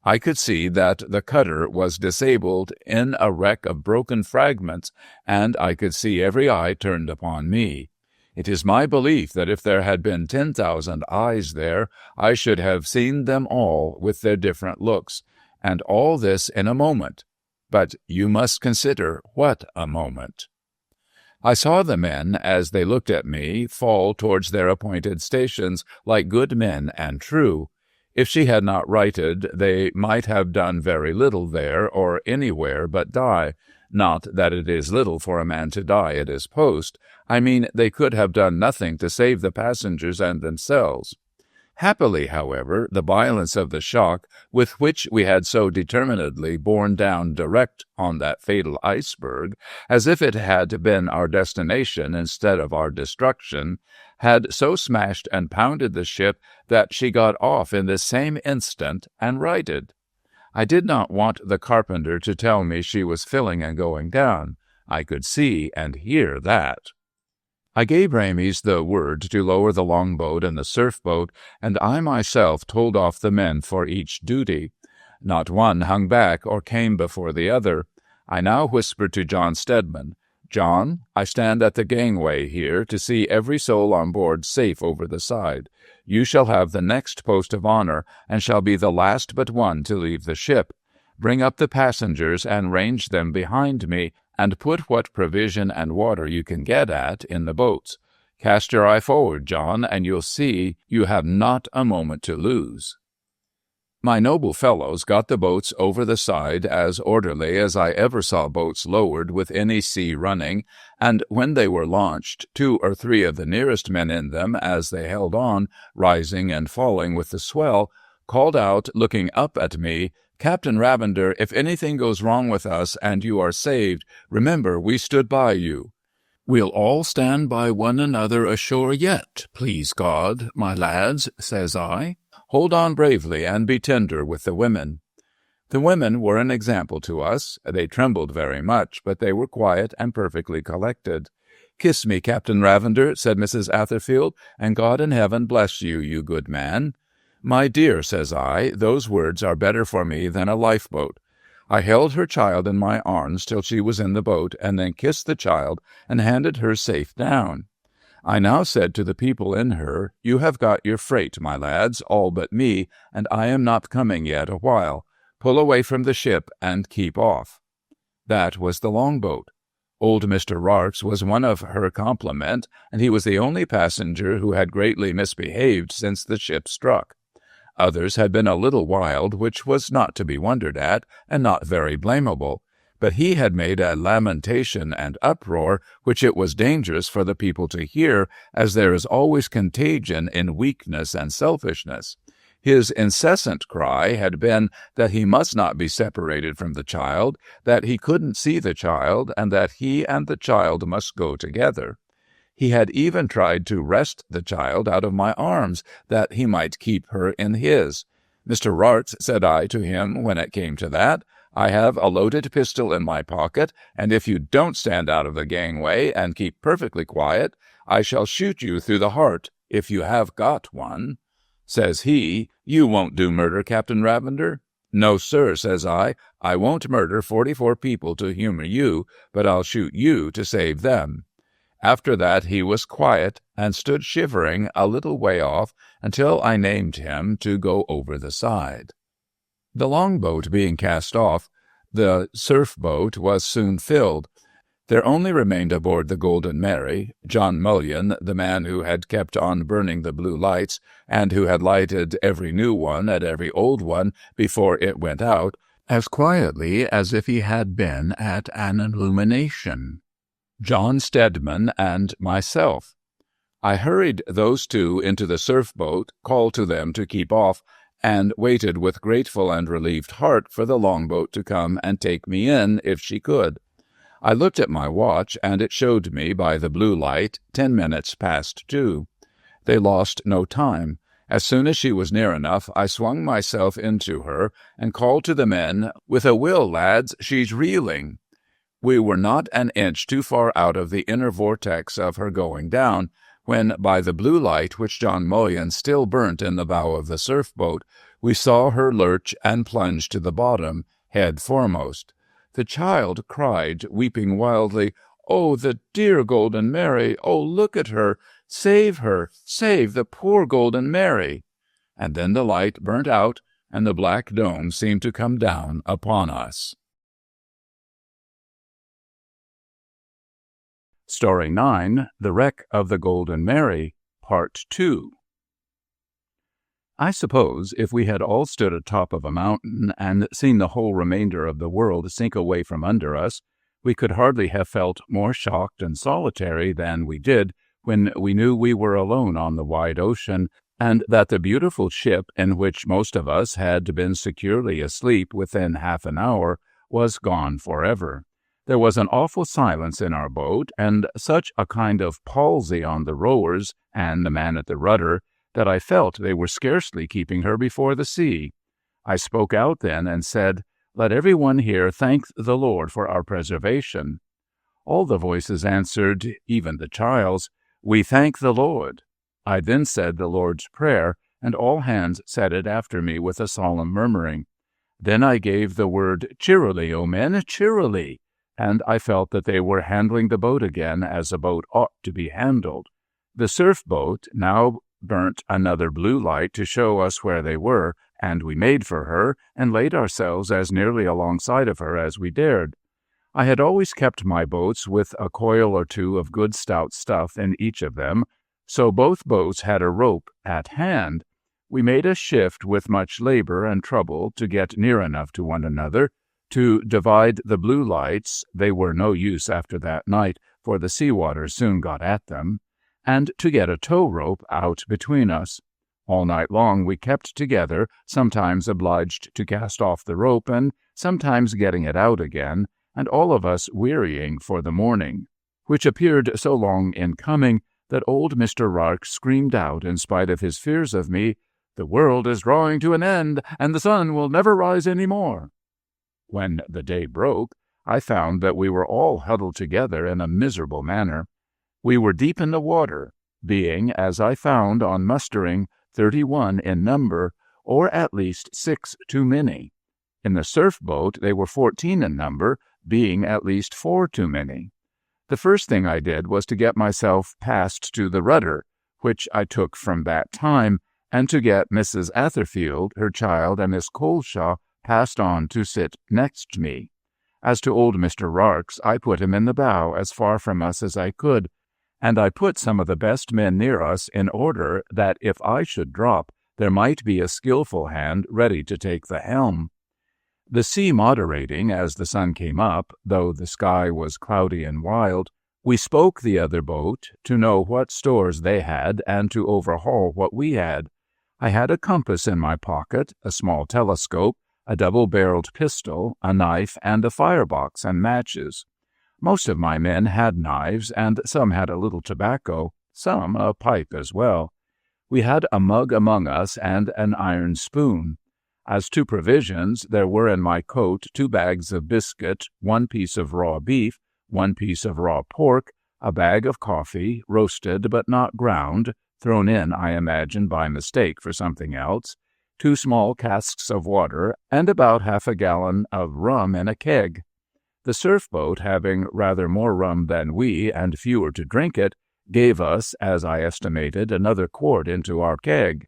I could see that the cutter was disabled in a wreck of broken fragments, and I could see every eye turned upon me. It is my belief that if there had been 10,000 eyes there, I should have seen them all with their different looks, and all this in a moment. But you must consider what a moment. I saw the men, as they looked at me, fall towards their appointed stations like good men and true. If she had not righted, they might have done very little there or anywhere but die. Not that it is little for a man to die at his post. I mean, they could have done nothing to save the passengers and themselves. Happily, however, the violence of the shock with which we had so determinedly borne down direct on that fatal iceberg, as if it had been our destination instead of our destruction, had so smashed and pounded the ship that she got off in this same instant and righted. I did not want the carpenter to tell me she was filling and going down. I could see and hear that. I gave Rames the word to lower the longboat and the surf-boat, and I myself told off the men for each duty. Not one hung back or came before the other. I now whispered to John Stedman, "John, I stand at the gangway here to see every soul on board safe over the side. You shall have the next post of honor, and shall be the last but one to leave the ship. Bring up the passengers and range them behind me, and put what provision and water you can get at in the boats. Cast your eye forward, John, and you'll see you have not a moment to lose." My noble fellows got the boats over the side as orderly as I ever saw boats lowered with any sea running, and when they were launched, 2 or 3 of the nearest men in them, as they held on, rising and falling with the swell, called out, looking up at me, "Captain Ravender, if anything goes wrong with us and you are saved, remember we stood by you." "We'll all stand by one another ashore yet, please God, my lads," says I. "Hold on bravely and be tender with the women." The women were an example to us. They trembled very much, but they were quiet and perfectly collected. "Kiss me, Captain Ravender," said Mrs. Atherfield, "and God in heaven bless you, you good man." "My dear," says I, "those words are better for me than a lifeboat." I held her child in my arms till she was in the boat, and then kissed the child and handed her safe down. I now said to the people in her, "You have got your freight, my lads, all but me, and I am not coming yet a while. Pull away from the ship and keep off." That was the longboat. Old Mr. Rarx was one of her complement, and he was the only passenger who had greatly misbehaved since the ship struck. Others had been a little wild, which was not to be wondered at, and not very blamable. But he had made a lamentation and uproar which it was dangerous for the people to hear, as there is always contagion in weakness and selfishness. His incessant cry had been that he must not be separated from the child, that he couldn't see the child, and that he and the child must go together. He had even tried to wrest the child out of my arms, that he might keep her in his. "Mr. Rarx," said I to him when it came to that, "I have a loaded pistol in my pocket, and if you don't stand out of the gangway and keep perfectly quiet, I shall shoot you through the heart, if you have got one." Says he, "You won't do murder, Captain Ravender?" "No, sir," says I won't murder 44 people to humor you, but I'll shoot you to save them." After that he was quiet, and stood shivering a little way off until I named him to go over the side. The longboat being cast off, the surf-boat was soon filled. There only remained aboard the Golden Mary John Mullion, the man who had kept on burning the blue lights, and who had lighted every new one at every old one before it went out, as quietly as if he had been at an illumination. John Stedman and myself. I hurried those 2 into the surf-boat, called to them to keep off, and waited with grateful and relieved heart for the longboat to come and take me in if she could. I looked at my watch, and it showed me by the blue light 10 minutes past 2. They lost no time. As soon as she was near enough, I swung myself into her and called to the men, "With a will, lads, she's reeling." We were not an inch too far out of the inner vortex of her going down, when, by the blue light which John Mullion still burnt in the bow of the surf-boat, we saw her lurch and plunge to the bottom, head foremost. The child cried, weeping wildly, Oh, the dear Golden Mary! Oh, look at her! Save her! Save the poor Golden Mary!" And then the light burnt out, and the black dome seemed to come down upon us. Story 9, The Wreck of the Golden Mary, Part 2. I suppose if we had all stood atop of a mountain and seen the whole remainder of the world sink away from under us, we could hardly have felt more shocked and solitary than we did when we knew we were alone on the wide ocean, and that the beautiful ship in which most of us had been securely asleep within half an hour was gone forever. There was an awful silence in our boat, and such a kind of palsy on the rowers and the man at the rudder that I felt they were scarcely keeping her before the sea. I spoke out then and said, "Let every one here thank the Lord for our preservation." All the voices answered, even the child's, "We thank the Lord." I then said the Lord's Prayer, and all hands said it after me with a solemn murmuring. Then I gave the word, "Cheerily, O men, cheerily," and I felt that they were handling the boat again as a boat ought to be handled. The surf boat now burnt another blue light to show us where they were, and we made for her and laid ourselves as nearly alongside of her as we dared. I had always kept my boats with a coil or two of good stout stuff in each of them, so both boats had a rope at hand. We made a shift with much labor and trouble to get near enough to one another, to divide the blue lights — they were no use after that night, for the sea-water soon got at them — and to get a tow-rope out between us. All night long we kept together, sometimes obliged to cast off the rope, and sometimes getting it out again, and all of us wearying for the morning, which appeared so long in coming that old Mr. Rark screamed out, in spite of his fears of me, "The world is drawing to an end, and the sun will never rise any more." When the day broke, I found that we were all huddled together in a miserable manner. We were deep in the water, being, as I found on mustering, 31 in number, or at least 6 too many. In the surf boat they were 14 in number, being at least 4 too many. The first thing I did was to get myself passed to the rudder, which I took from that time, and to get Mrs. Atherfield, her child, and Miss Coleshaw passed on to sit next me. As to old Mr. Rarks, I put him in the bow as far from us as I could, and I put some of the best men near us in order that if I should drop, there might be a skillful hand ready to take the helm. The sea moderating as the sun came up, though the sky was cloudy and wild, we spoke the other boat to know what stores they had and to overhaul what we had. I had a compass in my pocket, a small telescope, a double-barreled pistol, a knife, and a firebox and matches. Most of my men had knives, and some had a little tobacco, some a pipe as well. We had a mug among us and an iron spoon. As to provisions, there were in my coat 2 bags of biscuit, 1 piece of raw beef, 1 piece of raw pork, a bag of coffee, roasted but not ground, thrown in, I imagine, by mistake for something else, 2 small casks of water, and about half a gallon of rum in a keg. The surf boat, having rather more rum than we, and fewer to drink it, gave us, as I estimated, another quart into our keg.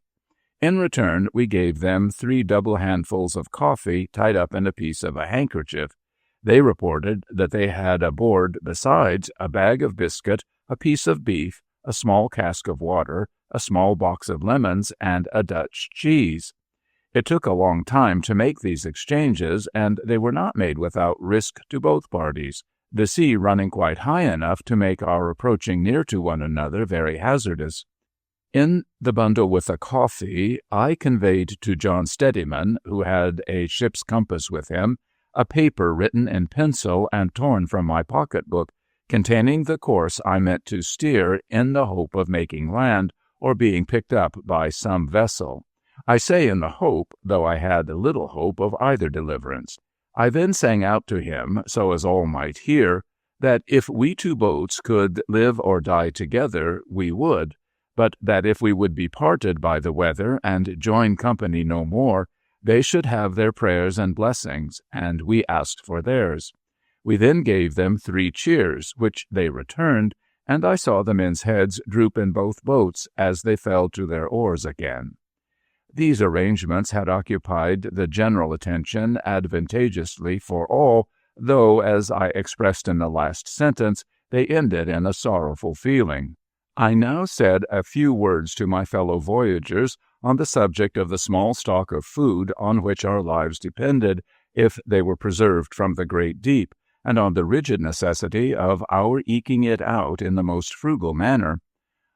In return, we gave them 3 double handfuls of coffee tied up in a piece of a handkerchief. They reported that they had aboard, besides, a bag of biscuit, a piece of beef, a small cask of water, a small box of lemons, and a Dutch cheese. It took a long time to make these exchanges, and they were not made without risk to both parties, the sea running quite high enough to make our approaching near to one another very hazardous. In the bundle with the coffee, I conveyed to John Steadiman, who had a ship's compass with him, a paper written in pencil and torn from my pocketbook, containing the course I meant to steer in the hope of making land or being picked up by some vessel. I say in the hope, though I had little hope of either deliverance. I then sang out to him, so as all might hear, that if we 2 boats could live or die together, we would, but that if we would be parted by the weather and join company no more, they should have their prayers and blessings, and we asked for theirs. We then gave them 3 cheers, which they returned, and I saw the men's heads droop in both boats as they fell to their oars again. These arrangements had occupied the general attention advantageously for all, though, as I expressed in the last sentence, they ended in a sorrowful feeling. I now said a few words to my fellow voyagers on the subject of the small stock of food on which our lives depended if they were preserved from the great deep, and on the rigid necessity of our eking it out in the most frugal manner.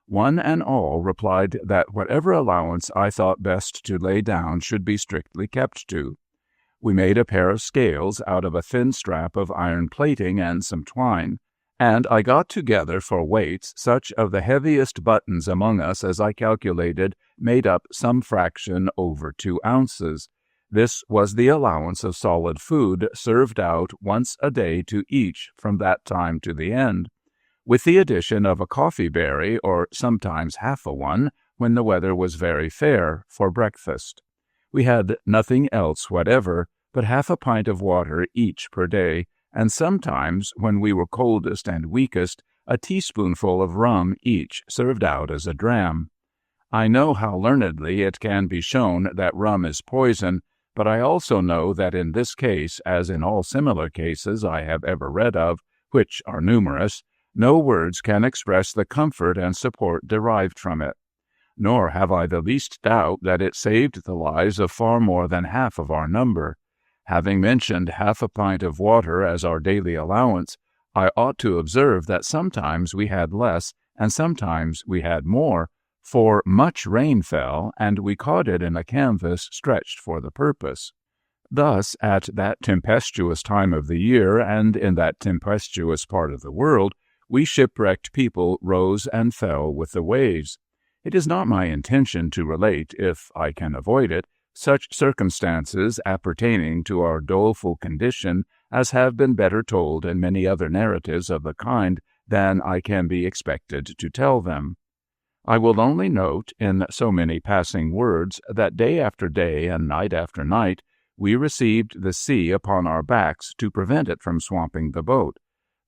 One and all replied that whatever allowance I thought best to lay down should be strictly kept to. We made a pair of scales out of a thin strap of iron plating and some twine, and I got together for weights such of the heaviest buttons among us as I calculated made up some fraction over 2 ounces. This was the allowance of solid food served out once a day to each from that time to the end, with the addition of a coffee berry, or sometimes half a one, when the weather was very fair, for breakfast. We had nothing else whatever, but half a pint of water each per day, and sometimes, when we were coldest and weakest, a teaspoonful of rum each served out as a dram. I know how learnedly it can be shown that rum is poison, but I also know that in this case, as in all similar cases I have ever read of, which are numerous, no words can express the comfort and support derived from it. Nor have I the least doubt that it saved the lives of far more than half of our number. Having mentioned half a pint of water as our daily allowance, I ought to observe that sometimes we had less, and sometimes we had more, for much rain fell, and we caught it in a canvas stretched for the purpose. Thus, at that tempestuous time of the year, and in that tempestuous part of the world, we shipwrecked people rose and fell with the waves. It is not my intention to relate, if I can avoid it, such circumstances appertaining to our doleful condition as have been better told in many other narratives of the kind than I can be expected to tell them. I will only note, in so many passing words, that day after day and night after night we received the sea upon our backs to prevent it from swamping the boat,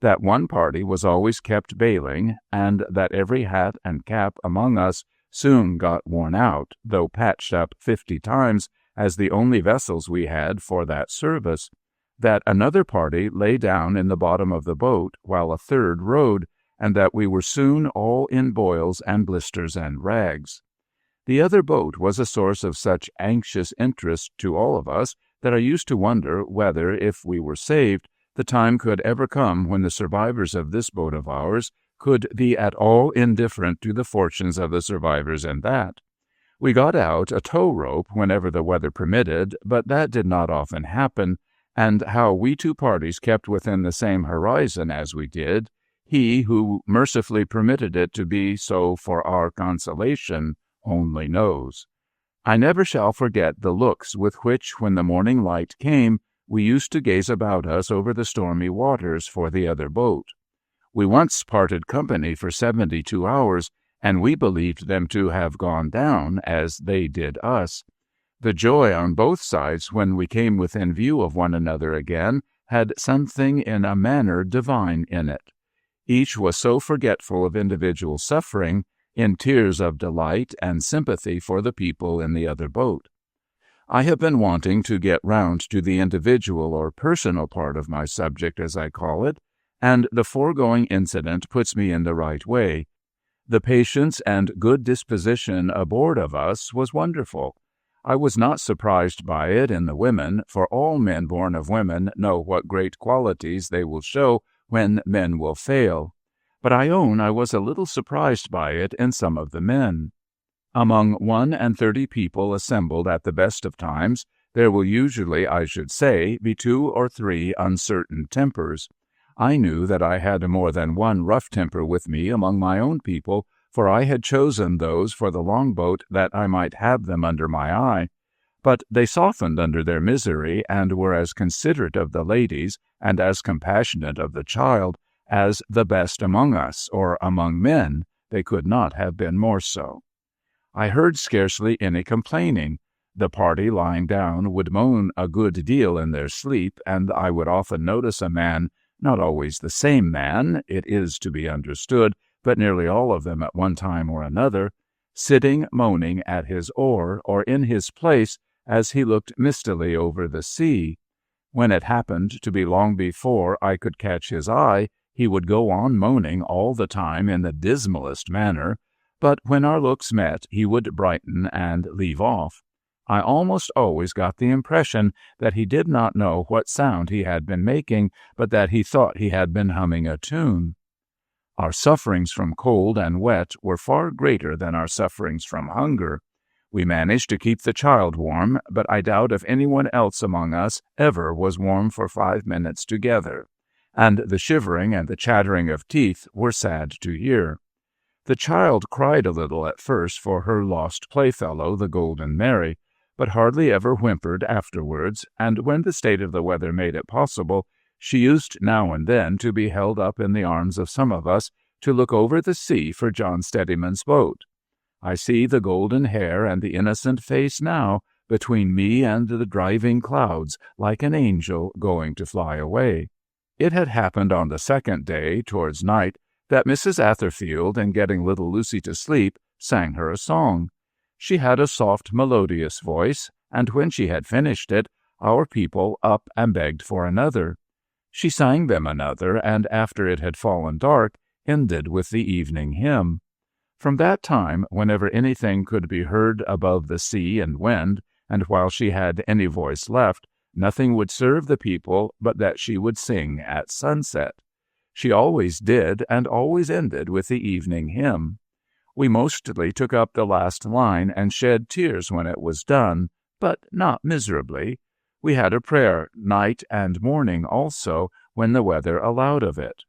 that one party was always kept bailing, and that every hat and cap among us soon got worn out, though patched up 50 times as the only vessels we had for that service, that another party lay down in the bottom of the boat while a third rowed, and that we were soon all in boils and blisters and rags. The other boat was a source of such anxious interest to all of us that I used to wonder whether, if we were saved, the time could ever come when the survivors of this boat of ours could be at all indifferent to the fortunes of the survivors in that. We got out a tow rope whenever the weather permitted, but that did not often happen, and how we 2 parties kept within the same horizon as we did, He who mercifully permitted it to be so for our consolation only knows. I never shall forget the looks with which, when the morning light came, we used to gaze about us over the stormy waters for the other boat. We once parted company for 72 hours, and we believed them to have gone down as they did us. The joy on both sides when we came within view of one another again had something in a manner divine in it. Each was so forgetful of individual suffering, in tears of delight and sympathy for the people in the other boat. I have been wanting to get round to the individual or personal part of my subject, as I call it, and the foregoing incident puts me in the right way. The patience and good disposition aboard of us was wonderful. I was not surprised by it in the women, for all men born of women know what great qualities they will show when men will fail. But I own I was a little surprised by it in some of the men. Among 31 people assembled at the best of times, there will usually, I should say, be 2 or 3 uncertain tempers. I knew that I had more than one rough temper with me among my own people, for I had chosen those for the longboat that I might have them under my eye. But they softened under their misery, and were as considerate of the ladies, and as compassionate of the child, as the best among us, or among men. They could not have been more so. I heard scarcely any complaining. The party lying down would moan a good deal in their sleep, and I would often notice a man Not always the same man, it is to be understood, but nearly all of them at one time or another, sitting moaning at his oar or in his place as he looked mistily over the sea. When it happened to be long before I could catch his eye, he would go on moaning all the time in the dismalest manner, but when our looks met, he would brighten and leave off. I almost always got the impression that he did not know what sound he had been making, but that he thought he had been humming a tune. Our sufferings from cold and wet were far greater than our sufferings from hunger. We managed to keep the child warm, but I doubt if anyone else among us ever was warm for 5 minutes together, and the shivering and the chattering of teeth were sad to hear. The child cried a little at first for her lost playfellow, the Golden Mary, but hardly ever whimpered afterwards, and when the state of the weather made it possible, she used now and then to be held up in the arms of some of us to look over the sea for John Steadiman's boat. I see the golden hair and the innocent face now between me and the driving clouds, like an angel going to fly away. It had happened on the second day, towards night, that Mrs. Atherfield, in getting little Lucy to sleep, sang her a song. She had a soft, melodious voice, and when she had finished it, our people up and begged for another. She sang them another, and after it had fallen dark, ended with the evening hymn. From that time, whenever anything could be heard above the sea and wind, and while she had any voice left, nothing would serve the people but that she would sing at sunset. She always did, and always ended with the evening hymn. We mostly took up the last line and shed tears when it was done, but not miserably. We had a prayer night and morning also, when the weather allowed of it.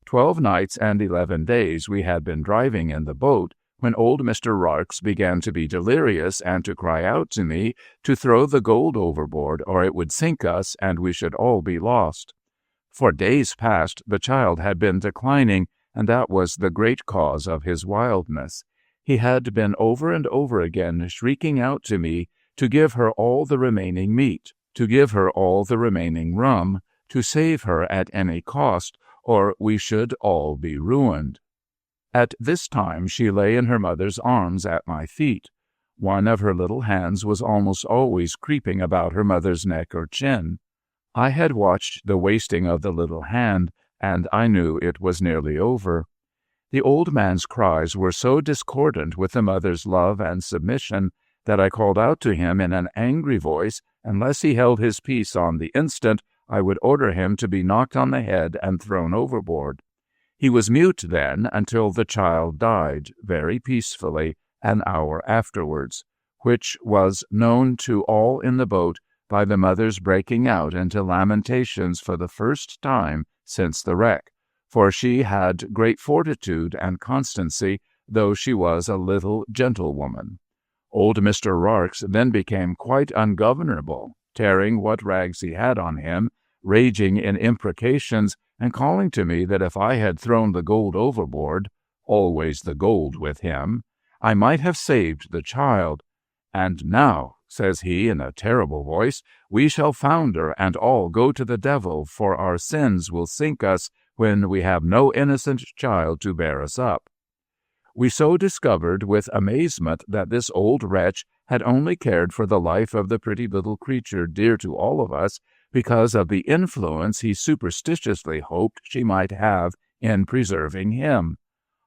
12 nights and 11 days we had been driving in the boat, when old Mr. Rarks began to be delirious and to cry out to me to throw the gold overboard, or it would sink us and we should all be lost. For days past the child had been declining, and that was the great cause of his wildness. He had been over and over again shrieking out to me to give her all the remaining meat, to give her all the remaining rum, to save her at any cost, or we should all be ruined. At this time she lay in her mother's arms at my feet. One of her little hands was almost always creeping about her mother's neck or chin. I had watched the wasting of the little hand, and I knew it was nearly over. The old man's cries were so discordant with the mother's love and submission that I called out to him in an angry voice, unless he held his peace on the instant, I would order him to be knocked on the head and thrown overboard. He was mute then until the child died, very peacefully, an hour afterwards, which was known to all in the boat by the mother's breaking out into lamentations for the first time since the wreck, for she had great fortitude and constancy, though she was a little gentlewoman. Old Mr. Rarks then became quite ungovernable, tearing what rags he had on him, raging in imprecations, and calling to me that if I had thrown the gold overboard, always the gold with him, I might have saved the child. And now, says he in a terrible voice, we shall founder and all go to the devil, for our sins will sink us when we have no innocent child to bear us up. We so discovered with amazement that this old wretch had only cared for the life of the pretty little creature dear to all of us because of the influence he superstitiously hoped she might have in preserving him.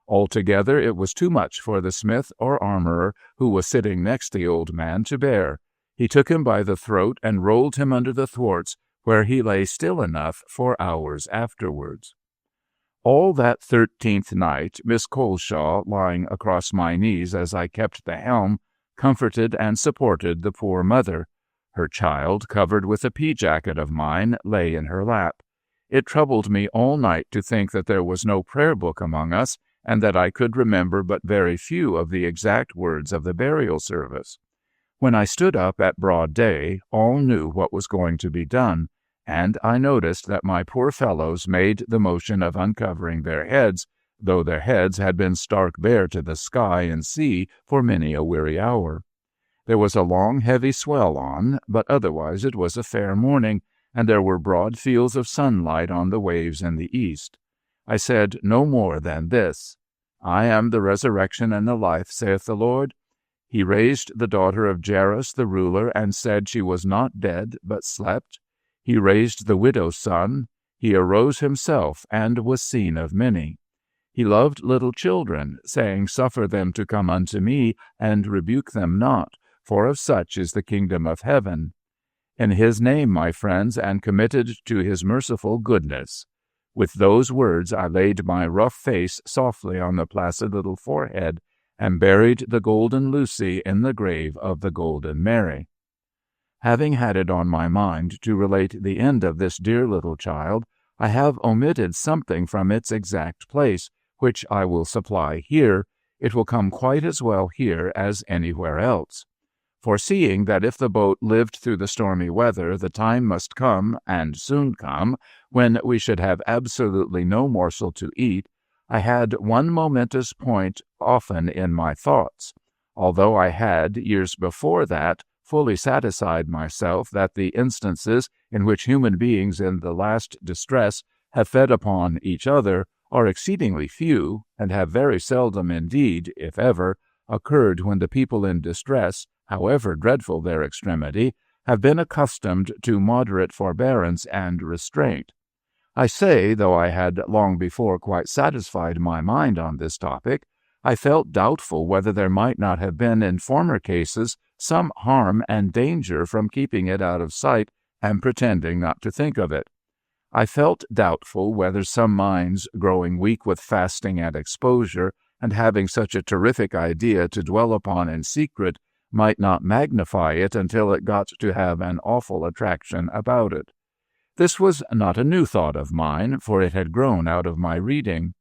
Altogether it was too much for the smith or armorer, who was sitting next the old man, to bear. He took him by the throat and rolled him under the thwarts, where he lay still enough for hours afterwards. All that 13th night, Miss Coleshaw, lying across my knees as I kept the helm, comforted and supported the poor mother. Her child, covered with a pea-jacket of mine, lay in her lap. It troubled me all night to think that there was no prayer book among us, and that I could remember but very few of the exact words of the burial service. When I stood up at broad day, all knew what was going to be done, and I noticed that my poor fellows made the motion of uncovering their heads, though their heads had been stark bare to the sky and sea for many a weary hour. There was a long, heavy swell on, but otherwise it was a fair morning, and there were broad fields of sunlight on the waves in the east. I said no more than this: I am the resurrection and the life, saith the Lord. He raised the daughter of Jairus the ruler, and said she was not dead, but slept. He raised the widow's son. He arose himself, and was seen of many. He loved little children, saying, Suffer them to come unto me, and rebuke them not, for of such is the kingdom of heaven. In his name, my friends, and committed to his merciful goodness. With those words I laid my rough face softly on the placid little forehead, and buried the golden Lucy in the grave of the golden Mary. Having had it on my mind to relate the end of this dear little child, I have omitted something from its exact place, which I will supply here. It will come quite as well here as anywhere else. Foreseeing that if the boat lived through the stormy weather, the time must come, and soon come, when we should have absolutely no morsel to eat, I had one momentous point often in my thoughts, although I had, years before that, fully satisfied myself that the instances in which human beings in the last distress have fed upon each other are exceedingly few, and have very seldom indeed, if ever, occurred when the people in distress, however dreadful their extremity, have been accustomed to moderate forbearance and restraint. I say, though I had long before quite satisfied my mind on this topic, I felt doubtful whether there might not have been in former cases some harm and danger from keeping it out of sight and pretending not to think of it. I felt doubtful whether some minds, growing weak with fasting and exposure, and having such a terrific idea to dwell upon in secret, might not magnify it until it got to have an awful attraction about it. This was not a new thought of mine, for it had grown out of my reading.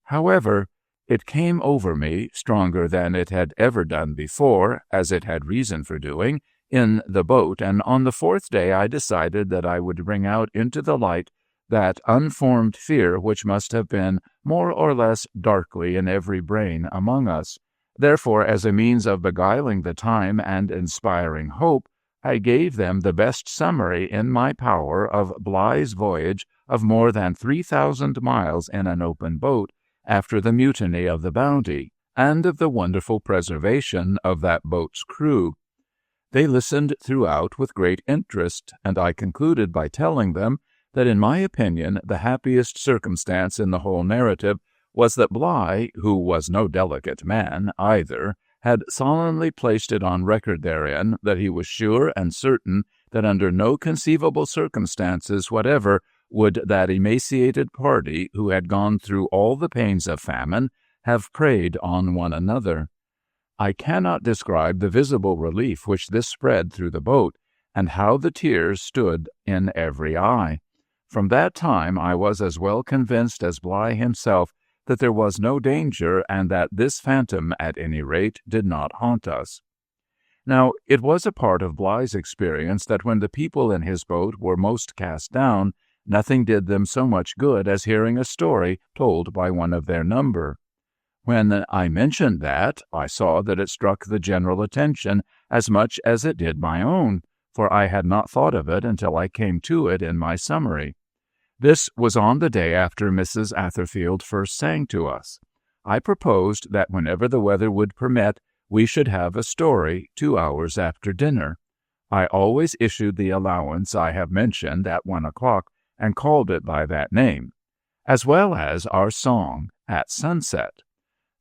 However, it came over me, stronger than it had ever done before, as it had reason for doing, in the boat, and on the fourth day I decided that I would bring out into the light that unformed fear which must have been more or less darkly in every brain among us. Therefore, as a means of beguiling the time and inspiring hope, I gave them the best summary in my power of Bligh's voyage of more than 3,000 miles in an open boat after the mutiny of the Bounty, and of the wonderful preservation of that boat's crew. They listened throughout with great interest, and I concluded by telling them that in my opinion the happiest circumstance in the whole narrative was that Bligh, who was no delicate man either, had solemnly placed it on record therein that he was sure and certain that under no conceivable circumstances whatever would that emaciated party, who had gone through all the pains of famine, have preyed on one another. I cannot describe the visible relief which this spread through the boat, and how the tears stood in every eye. From that time I was as well convinced as Bligh himself that there was no danger, and that this phantom, at any rate, did not haunt us. Now, it was a part of Bligh's experience that when the people in his boat were most cast down, nothing did them so much good as hearing a story told by one of their number. When I mentioned that, I saw that it struck the general attention as much as it did my own, for I had not thought of it until I came to it in my summary. This was on the day after Mrs. Atherfield first sang to us. I proposed that whenever the weather would permit, we should have a story 2 hours after dinner. I always issued the allowance I have mentioned at 1 o'clock, and called it by that name, as well as our song at sunset.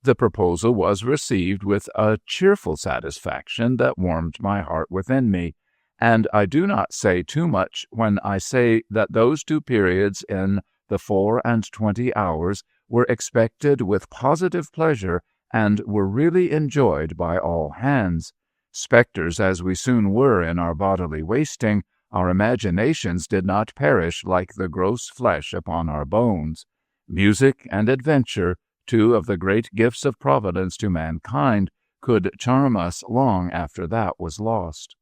The proposal was received with a cheerful satisfaction that warmed my heart within me, and I do not say too much when I say that those 2 periods in the 24 hours were expected with positive pleasure, and were really enjoyed by all hands. Spectres as we soon were in our bodily wasting, our imaginations did not perish like the gross flesh upon our bones. Music and adventure, 2 of the great gifts of Providence to mankind, could charm us long after that was lost.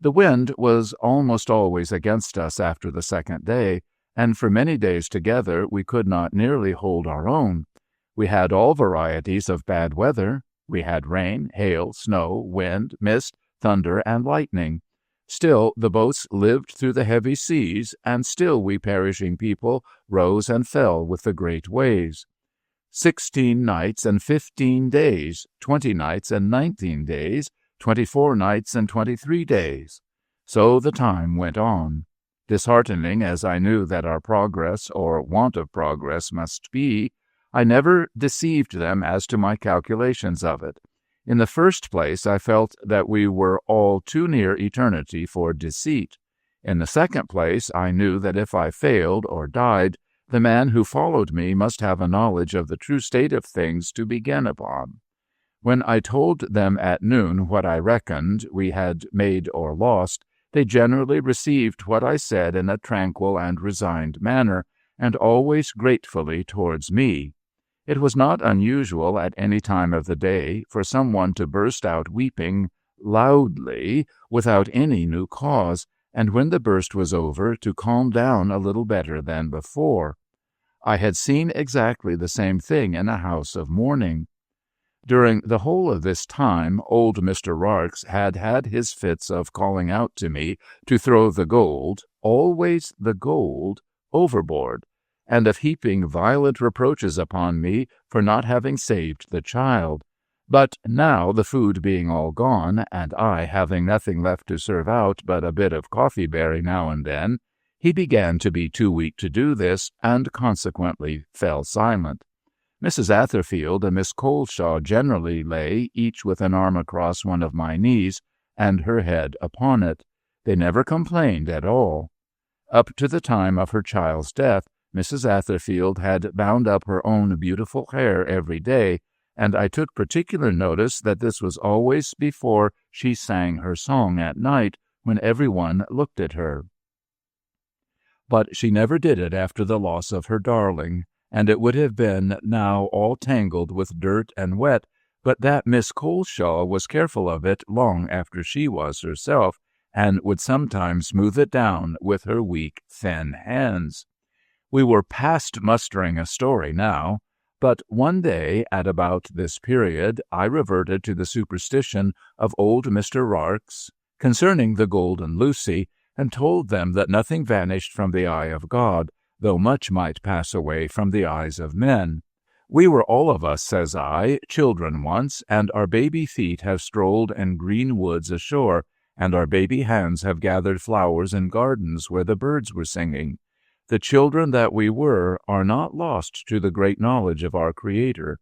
The wind was almost always against us after the second day, and for many days together we could not nearly hold our own. We had all varieties of bad weather. We had rain, hail, snow, wind, mist, thunder, and lightning. Still the boats lived through the heavy seas, and still we perishing people rose and fell with the great waves. 16 nights and 15 days, 20 nights and 19 days, 24 nights and 23 days. So the time went on. Disheartening as I knew that our progress or want of progress must be, I never deceived them as to my calculations of it. In the first place, I felt that we were all too near eternity for deceit. In the second place, I knew that if I failed or died, the man who followed me must have a knowledge of the true state of things to begin upon. When I told them at noon what I reckoned we had made or lost, they generally received what I said in a tranquil and resigned manner, and always gratefully towards me. It was not unusual at any time of the day for someone to burst out weeping loudly without any new cause, and when the burst was over, to calm down a little better than before. I had seen exactly the same thing in a house of mourning. During the whole of this time, old Mr. Rarx had had his fits of calling out to me to throw the gold, always the gold, overboard, and of heaping violent reproaches upon me for not having saved the child. But now, the food being all gone, and I having nothing left to serve out but a bit of coffee-berry now and then, he began to be too weak to do this, and consequently fell silent. Mrs. Atherfield and Miss Coleshaw generally lay, each with an arm across one of my knees, and her head upon it. They never complained at all. Up to the time of her child's death, Mrs. Atherfield had bound up her own beautiful hair every day, and I took particular notice that this was always before she sang her song at night, when everyone looked at her. But she never did it after the loss of her darling, and it would have been now all tangled with dirt and wet, but that Miss Coleshaw was careful of it long after she was herself, and would sometimes smooth it down with her weak, thin hands. We were past mustering a story now, but one day, at about this period, I reverted to the superstition of old Mr. Rarx concerning the Golden Lucy, and told them that nothing vanished from the eye of God, though much might pass away from the eyes of men. We were all of us, says I, children once, and our baby feet have strolled in green woods ashore, and our baby hands have gathered flowers in gardens where the birds were singing. The children that we were are not lost to the great knowledge of our Creator.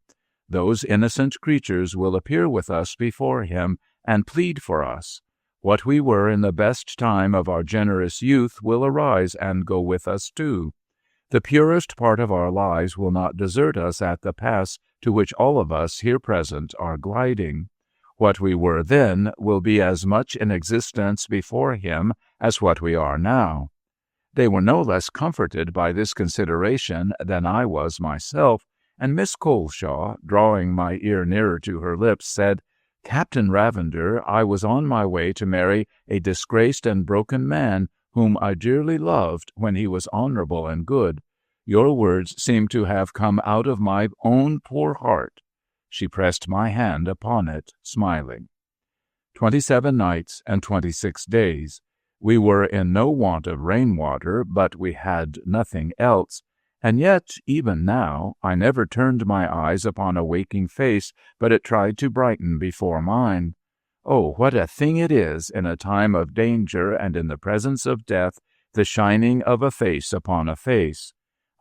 Those innocent creatures will appear with us before Him and plead for us. What we were in the best time of our generous youth will arise and go with us too. The purest part of our lives will not desert us at the pass to which all of us here present are gliding. What we were then will be as much in existence before Him as what we are now. They were no less comforted by this consideration than I was myself, and Miss Coleshaw, drawing my ear nearer to her lips, said, "Captain Ravender, I was on my way to marry a disgraced and broken man whom I dearly loved when he was honorable and good. Your words seem to have come out of my own poor heart." She pressed my hand upon it, smiling. 27 nights and 26 days. We were in no want of rainwater, but we had nothing else. And yet, even now, I never turned my eyes upon a waking face, but it tried to brighten before mine. Oh, what a thing it is, in a time of danger and in the presence of death, the shining of a face upon a face.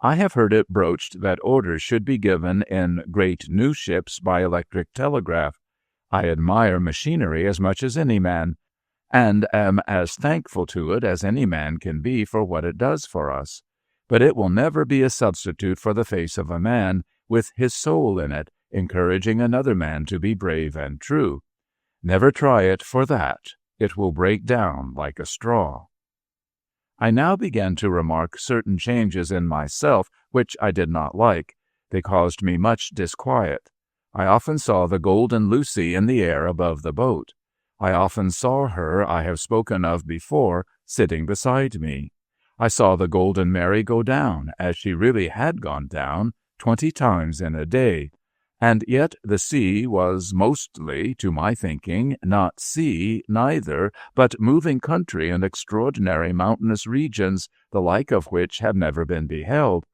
I have heard it broached that orders should be given in great new ships by electric telegraph. I admire machinery as much as any man, and am as thankful to it as any man can be for what it does for us. But it will never be a substitute for the face of a man, with his soul in it, encouraging another man to be brave and true. Never try it for that. It will break down like a straw. I now began to remark certain changes in myself which I did not like. They caused me much disquiet. I often saw the Golden Lucy in the air above the boat. I often saw her I have spoken of before, sitting beside me. I saw the Golden Mary go down, as she really had gone down, 20 times in a day. And yet the sea was mostly, to my thinking, not sea neither, but moving country and extraordinary mountainous regions, the like of which have never been beheld.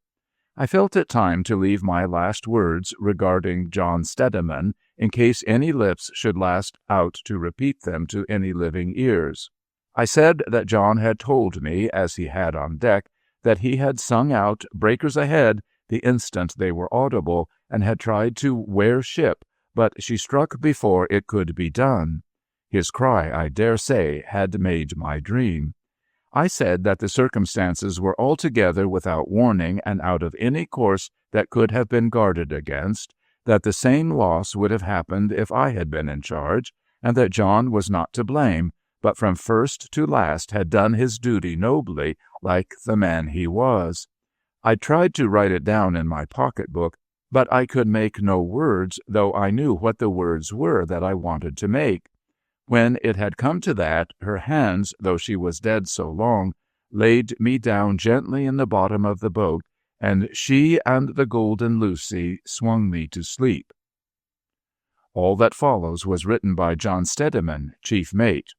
I felt it time to leave my last words regarding John Steadiman, in case any lips should last out to repeat them to any living ears. I said that John had told me, as he had on deck, that he had sung out "Breakers ahead" the instant they were audible, and had tried to wear ship, but she struck before it could be done. His cry, I dare say, had made my dream. I said that the circumstances were altogether without warning and out of any course that could have been guarded against, that the same loss would have happened if I had been in charge, and that John was not to blame, but from first to last had done his duty nobly, like the man he was. I tried to write it down in my pocket-book, but I could make no words, though I knew what the words were that I wanted to make. When it had come to that, her hands, though she was dead so long, laid me down gently in the bottom of the boat, and she and the Golden Lucy swung me to sleep. All that follows was written by John Steadiman, chief mate.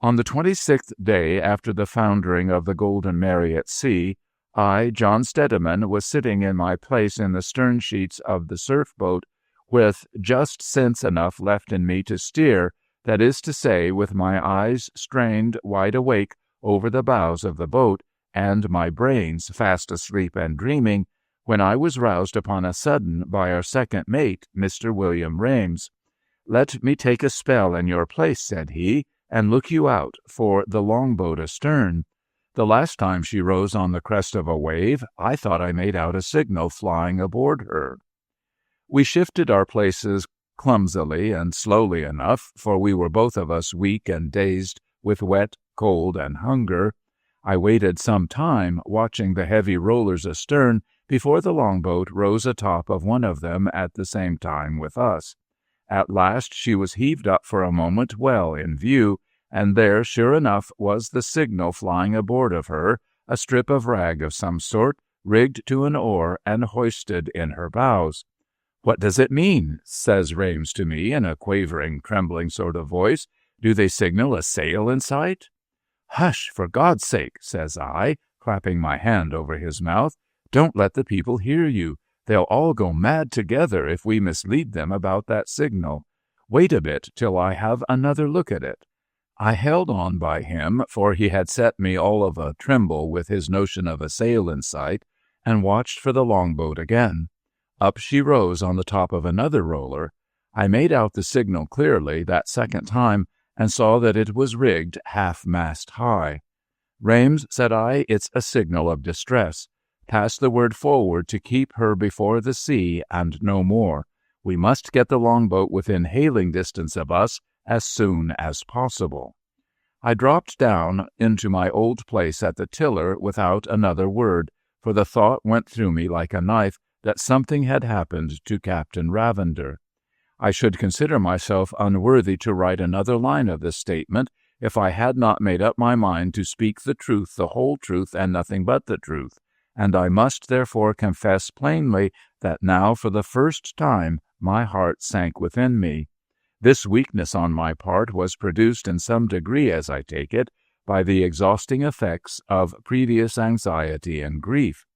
On the 26th day after the foundering of the Golden Mary at sea, I, John Steadiman, was sitting in my place in the stern sheets of the surf-boat, with just sense enough left in me to steer, that is to say, with my eyes strained wide awake over the bows of the boat, and my brains fast asleep and dreaming, when I was roused upon a sudden by our second mate, Mr. William Rames. "Let me take a spell in your place," said he, "and look you out for the longboat astern. The last time she rose on the crest of a wave, I thought I made out a signal flying aboard her." We shifted our places clumsily and slowly enough, for we were both of us weak and dazed with wet, cold, and hunger. I waited some time, watching the heavy rollers astern, before the longboat rose atop of one of them at the same time with us. At last she was heaved up for a moment well in view, and there, sure enough, was the signal flying aboard of her, a strip of rag of some sort, rigged to an oar and hoisted in her bows. "What does it mean?" says Rames to me in a quavering, trembling sort of voice. "Do they signal a sail in sight?" "Hush, for God's sake," says I, clapping my hand over his mouth. "Don't let the people hear you. They'll all go mad together if we mislead them about that signal. Wait a bit till I have another look at it." I held on by him, for he had set me all of a tremble with his notion of a sail in sight, and watched for the longboat again. Up she rose on the top of another roller. I made out the signal clearly that second time, and saw that it was rigged half-mast high. "Rames," said I, "it's a signal of distress. Pass the word forward to keep her before the sea, and no more. We must get the longboat within hailing distance of us as soon as possible." I dropped down into my old place at the tiller without another word, for the thought went through me like a knife that something had happened to Captain Ravender. I should consider myself unworthy to write another line of this statement if I had not made up my mind to speak the truth, the whole truth, and nothing but the truth, and I must therefore confess plainly that now for the first time my heart sank within me. This weakness on my part was produced in some degree, as I take it, by the exhausting effects of previous anxiety and grief.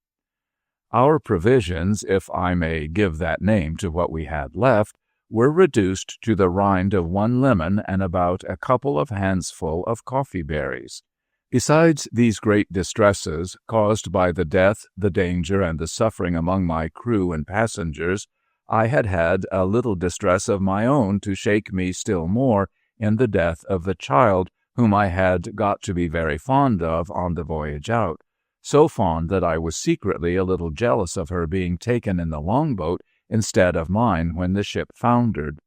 Our provisions, if I may give that name to what we had left, were reduced to the rind of one lemon and about a couple of handsful of coffee berries. Besides these great distresses, caused by the death, the danger, and the suffering among my crew and passengers, I had had a little distress of my own to shake me still more in the death of the child, whom I had got to be very fond of on the voyage out, so fond that I was secretly a little jealous of her being taken in the longboat instead of mine when the ship foundered.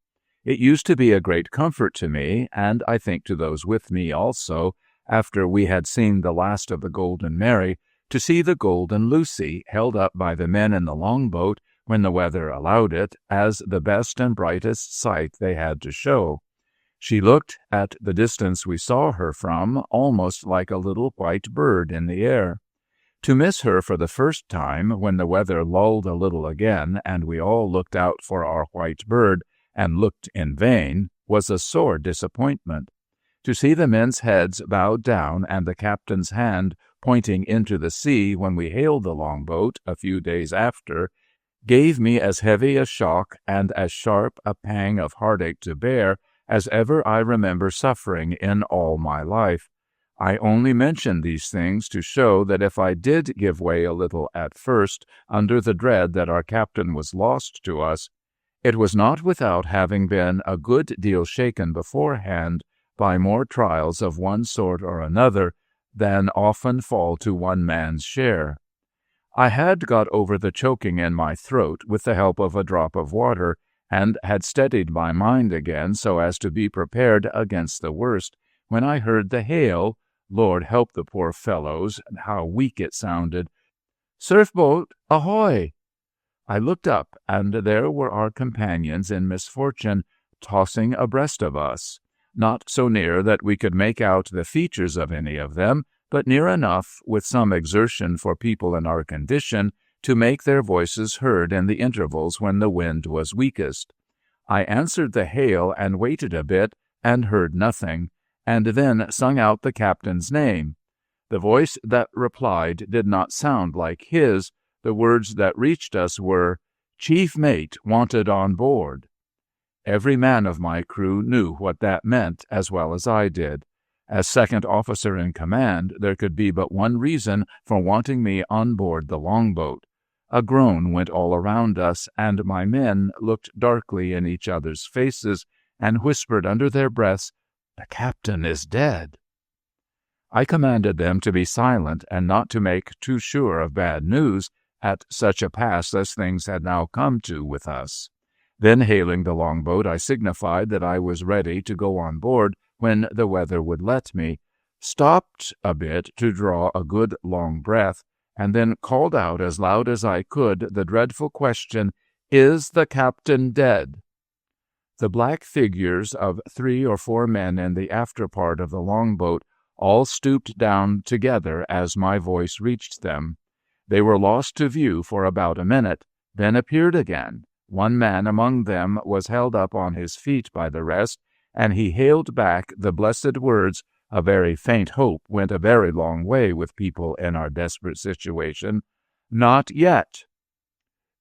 It used to be a great comfort to me, and I think to those with me also, after we had seen the last of the Golden Mary, to see the Golden Lucy held up by the men in the longboat, when the weather allowed it, as the best and brightest sight they had to show. She looked, at the distance we saw her from, almost like a little white bird in the air. To miss her for the first time, when the weather lulled a little again, and we all looked out for our white bird, and looked in vain, was a sore disappointment. To see the men's heads bowed down and the captain's hand pointing into the sea when we hailed the longboat a few days after gave me as heavy a shock and as sharp a pang of heartache to bear as ever I remember suffering in all my life. I only mention these things to show that if I did give way a little at first under the dread that our captain was lost to us, it was not without having been a good deal shaken beforehand by more trials of one sort or another than often fall to one man's share. I had got over the choking in my throat with the help of a drop of water, and had steadied my mind again so as to be prepared against the worst, when I heard the hail, Lord help the poor fellows, how weak it sounded, "Surf boat, ahoy!" I looked up, and there were our companions in misfortune, tossing abreast of us, not so near that we could make out the features of any of them, but near enough, with some exertion for people in our condition, to make their voices heard in the intervals when the wind was weakest. I answered the hail and waited a bit, and heard nothing, and then sung out the captain's name. The voice that replied did not sound like his. The words that reached us were, "Chief mate wanted on board." Every man of my crew knew what that meant as well as I did. As second officer in command, there could be but one reason for wanting me on board the longboat. A groan went all around us, and my men looked darkly in each other's faces and whispered under their breaths, "The captain is dead." I commanded them to be silent and not to make too sure of bad news at such a pass as things had now come to with us. Then, hailing the longboat, I signified that I was ready to go on board when the weather would let me, stopped a bit to draw a good long breath, and then called out as loud as I could the dreadful question, "Is the captain dead?" The black figures of 3 or 4 men in the after part of the longboat all stooped down together as my voice reached them. They were lost to view for about a minute, then appeared again. One man among them was held up on his feet by the rest, and he hailed back the blessed words, "A very faint hope went a very long way with people in our desperate situation, 'Not yet.'"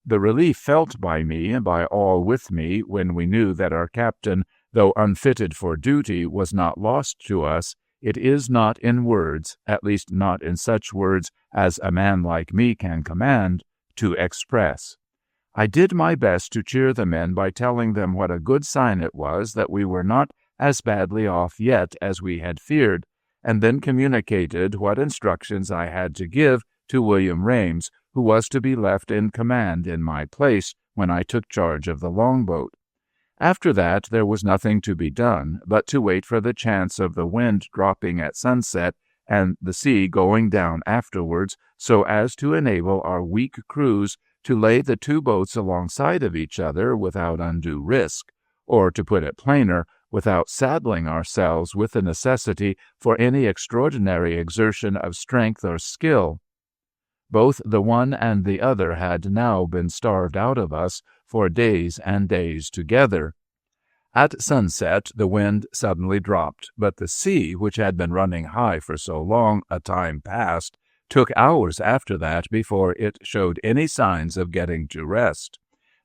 The relief felt by me and by all with me when we knew that our captain, though unfitted for duty, was not lost to us, it is not in words, at least not in such words as a man like me can command, to express. I did my best to cheer the men by telling them what a good sign it was that we were not as badly off yet as we had feared, and then communicated what instructions I had to give to William Rames, who was to be left in command in my place when I took charge of the longboat. After that there was nothing to be done but to wait for the chance of the wind dropping at sunset and the sea going down afterwards, so as to enable our weak crews to lay the 2 boats alongside of each other without undue risk, or, to put it plainer, without saddling ourselves with the necessity for any extraordinary exertion of strength or skill. Both the one and the other had now been starved out of us for days and days together. At sunset the wind suddenly dropped, but the sea, which had been running high for so long a time past, took hours after that before it showed any signs of getting to rest.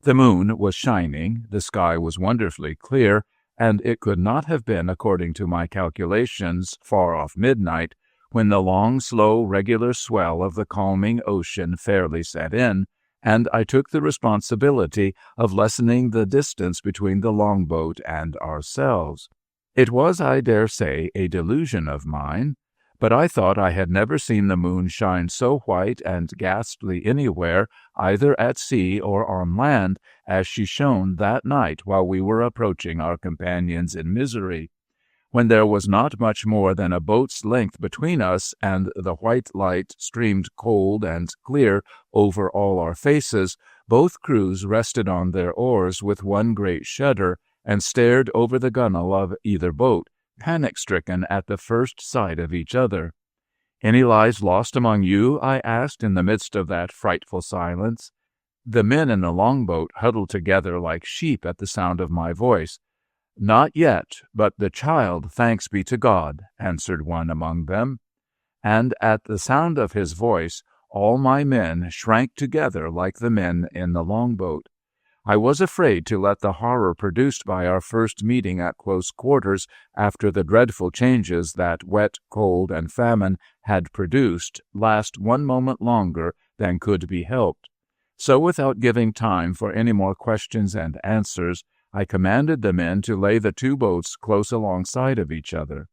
The moon was shining, the sky was wonderfully clear, and it could not have been, according to my calculations, far off midnight, when the long, slow, regular swell of the calming ocean fairly set in, and I took the responsibility of lessening the distance between the longboat and ourselves. It was, I dare say, a delusion of mine, but I thought I had never seen the moon shine so white and ghastly anywhere, either at sea or on land, as she shone that night while we were approaching our companions in misery. When there was not much more than a boat's length between us, and the white light streamed cold and clear over all our faces, both crews rested on their oars with one great shudder, and stared over the gunwale of either boat, panic-stricken at the first sight of each other. "Any lives lost among you?" I asked in the midst of that frightful silence. The men in the longboat huddled together like sheep at the sound of my voice. "Not yet, but the child, thanks be to God," answered one among them. And at the sound of his voice, all my men shrank together like the men in the longboat. I was afraid to let the horror produced by our first meeting at close quarters after the dreadful changes that wet, cold, and famine had produced last one moment longer than could be helped. So without giving time for any more questions and answers, I commanded the men to lay the two boats close alongside of each other.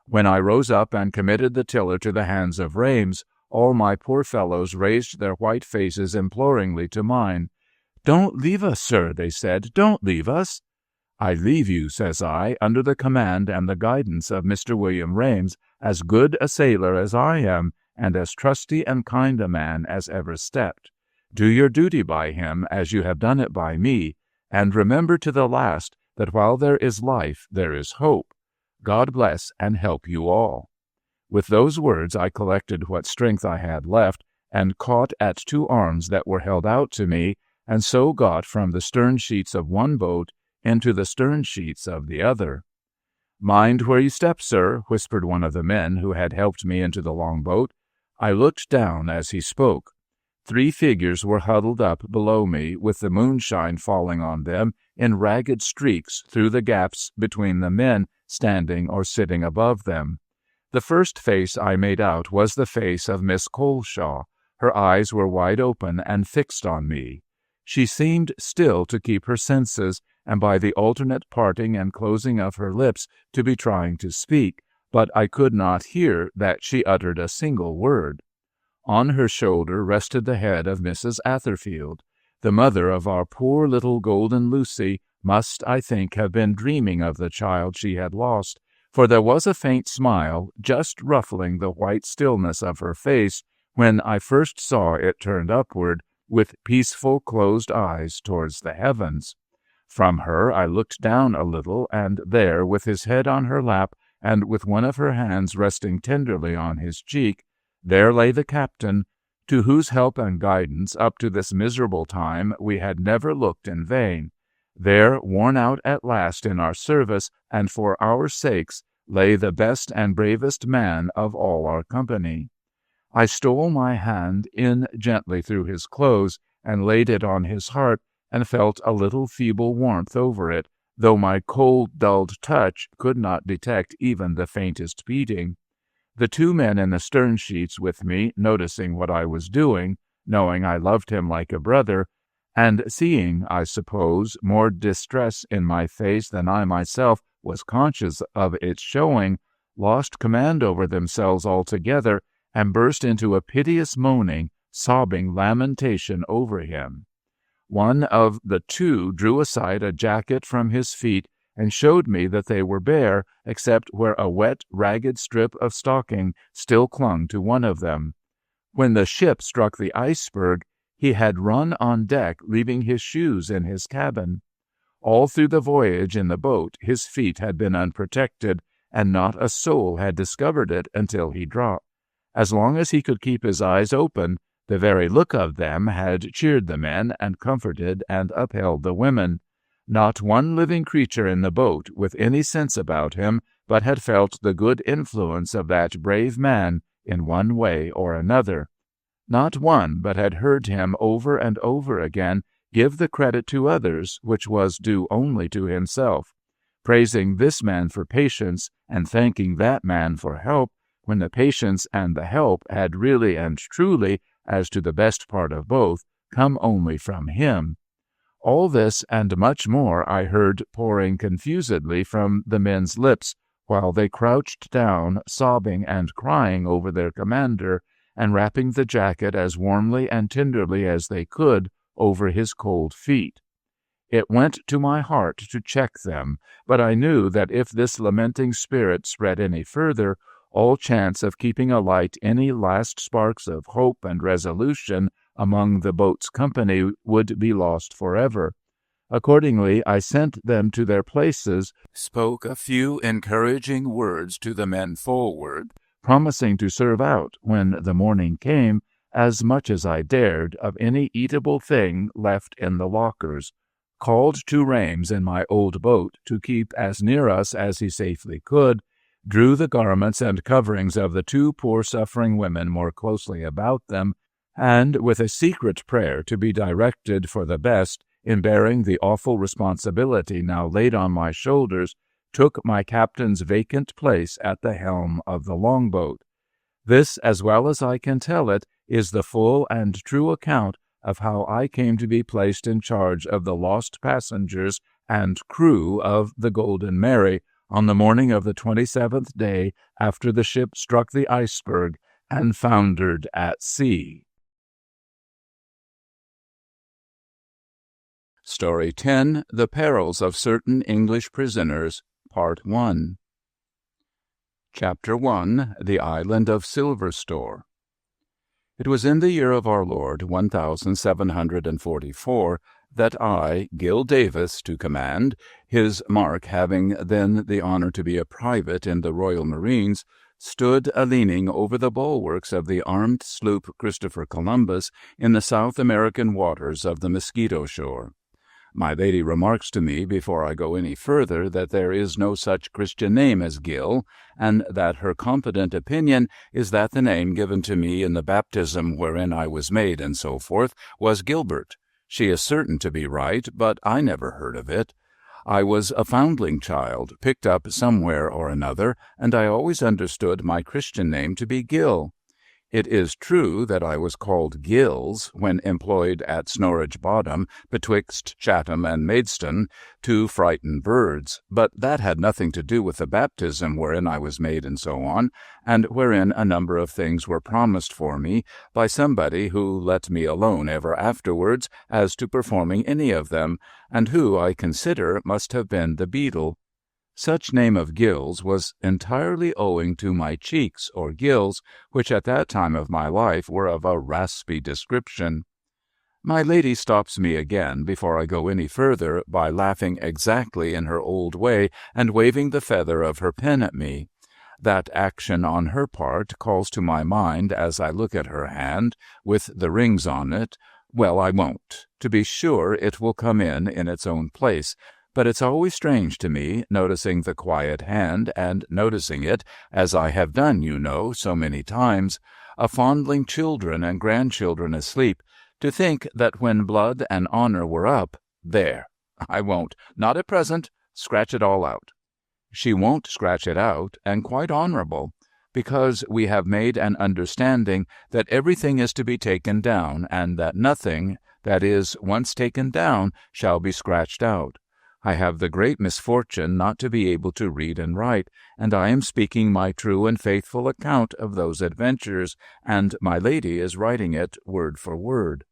When I rose up and committed the tiller to the hands of Rames, all my poor fellows raised their white faces imploringly to mine. "Don't leave us, sir," they said. "Don't leave us." "I leave you," says I, "under the command and the guidance of Mr. William Rames, as good a sailor as I am, and as trusty and kind a man as ever stepped. Do your duty by him as you have done it by me, and remember to the last that while there is life, there is hope. God bless and help you all." With those words I collected what strength I had left, and caught at two arms that were held out to me, and so got from the stern sheets of one boat into the stern sheets of the other. "Mind where you step, sir," whispered one of the men who had helped me into the longboat. I looked down as he spoke. 3 figures were huddled up below me, with the moonshine falling on them in ragged streaks through the gaps between the men standing or sitting above them. The first face I made out was the face of Miss Coleshaw. Her eyes were wide open and fixed on me. She seemed still to keep her senses, and by the alternate parting and closing of her lips to be trying to speak, but I could not hear that she uttered a single word. On her shoulder rested the head of Mrs. Atherfield. The mother of our poor little golden Lucy must, I think, have been dreaming of the child she had lost, for there was a faint smile just ruffling the white stillness of her face when I first saw it turned upward, with peaceful closed eyes towards the heavens. From her I looked down a little, and there, with his head on her lap, and with one of her hands resting tenderly on his cheek, there lay the captain, to whose help and guidance up to this miserable time we had never looked in vain. There, worn out at last in our service, and for our sakes, lay the best and bravest man of all our company. I stole my hand in gently through his clothes, and laid it on his heart, and felt a little feeble warmth over it, though my cold, dulled touch could not detect even the faintest beating. The 2 men in the stern sheets with me, noticing what I was doing, knowing I loved him like a brother, and seeing, I suppose, more distress in my face than I myself was conscious of its showing, lost command over themselves altogether, and burst into a piteous moaning, sobbing lamentation over him. One of the 2 drew aside a jacket from his feet and showed me that they were bare, except where a wet, ragged strip of stocking still clung to one of them. When the ship struck the iceberg, he had run on deck, leaving his shoes in his cabin. All through the voyage in the boat his feet had been unprotected, and not a soul had discovered it until he dropped. As long as he could keep his eyes open, the very look of them had cheered the men and comforted and upheld the women. Not one living creature in the boat with any sense about him but had felt the good influence of that brave man in one way or another. Not one but had heard him over and over again give the credit to others which was due only to himself, praising this man for patience and thanking that man for help, when the patience and the help had really and truly, as to the best part of both, come only from him. All this and much more I heard pouring confusedly from the men's lips, while they crouched down, sobbing and crying over their commander, and wrapping the jacket as warmly and tenderly as they could over his cold feet. It went to my heart to check them, but I knew that if this lamenting spirit spread any further, all chance of keeping alight any last sparks of hope and resolution among the boat's company would be lost forever. Accordingly, I sent them to their places, spoke a few encouraging words to the men forward, promising to serve out, when the morning came, as much as I dared of any eatable thing left in the lockers, called 2 Rames in my old boat to keep as near us as he safely could, drew the garments and coverings of the 2 poor suffering women more closely about them, and, with a secret prayer to be directed for the best in bearing the awful responsibility now laid on my shoulders, took my captain's vacant place at the helm of the longboat. This, as well as I can tell it, is the full and true account of how I came to be placed in charge of the lost passengers and crew of the Golden Mary on the morning of the 27th day after the ship struck the iceberg and foundered at sea. Story 10, The Perils of Certain English Prisoners, Part 1. Chapter 1, The Island of Silver Store. It was in the year of our Lord 1744 that I, Gill Davis, to command, his Mark having then the honor to be a private in the Royal Marines, stood a-leaning over the bulwarks of the armed sloop Christopher Columbus in the South American waters of the Mosquito Shore. My lady remarks to me before I go any further that there is no such Christian name as Gill, and that her confident opinion is that the name given to me in the baptism wherein I was made, and so forth, was Gilbert. She is certain to be right, but I never heard of it. I was a foundling child, picked up somewhere or another, and I always understood my Christian name to be Gill. It is true that I was called Gills when employed at Snorridge Bottom, betwixt Chatham and Maidstone, to frighten birds, but that had nothing to do with the baptism wherein I was made and so on, and wherein a number of things were promised for me by somebody who let me alone ever afterwards as to performing any of them, and who, I consider, must have been the beadle. Such name of Gills was entirely owing to my cheeks, or gills, which at that time of my life were of a raspy description. My lady stops me again before I go any further by laughing exactly in her old way and waving the feather of her pen at me. That action on her part calls to my mind as I look at her hand, with the rings on it. Well, I won't. To be sure, it will come in its own place. But it's always strange to me, noticing the quiet hand, and noticing it, as I have done, you know, so many times, a fondling children and grandchildren asleep, to think that when blood and honor were up, there, I won't, not at present, scratch it all out. She won't scratch it out, and quite honorable, because we have made an understanding that everything is to be taken down, and that nothing, that is, once taken down, shall be scratched out. I have the great misfortune not to be able to read and write, and I am speaking my true and faithful account of those adventures, and my lady is writing it word for word.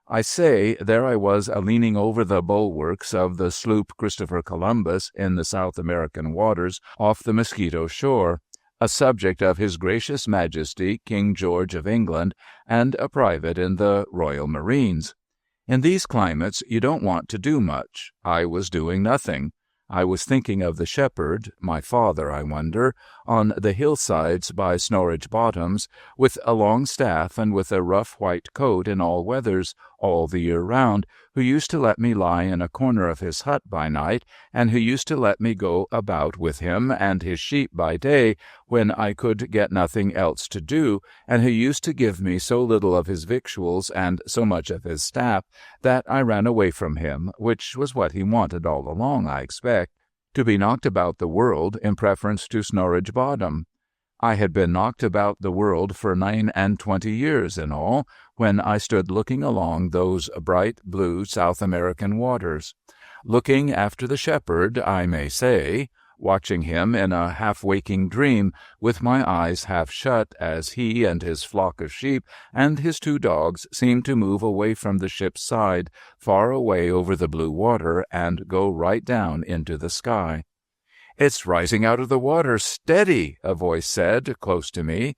I say, there I was a-leaning over the bulwarks of the sloop Christopher Columbus in the South American waters off the Mosquito Shore, a subject of His Gracious Majesty King George of England, and a private in the Royal Marines. In these climates you don't want to do much. I was doing nothing. I was thinking of the shepherd, my father, I wonder, on the hillsides by Snorridge Bottoms, with a long staff and with a rough white coat in all weathers, all the year round, who used to let me lie in a corner of his hut by night, and who used to let me go about with him and his sheep by day, when I could get nothing else to do, and who used to give me so little of his victuals and so much of his staff that I ran away from him, which was what he wanted all along, I expect, to be knocked about the world in preference to Snorridge Bottom. I had been knocked about the world for 29 years in all, when I stood looking along those bright blue South American waters. Looking after the shepherd, I may say, watching him in a half-waking dream, with my eyes half shut, as he and his flock of sheep and his 2 dogs seemed to move away from the ship's side, far away over the blue water, and go right down into the sky. "It's rising out of the water, steady," a voice said, close to me.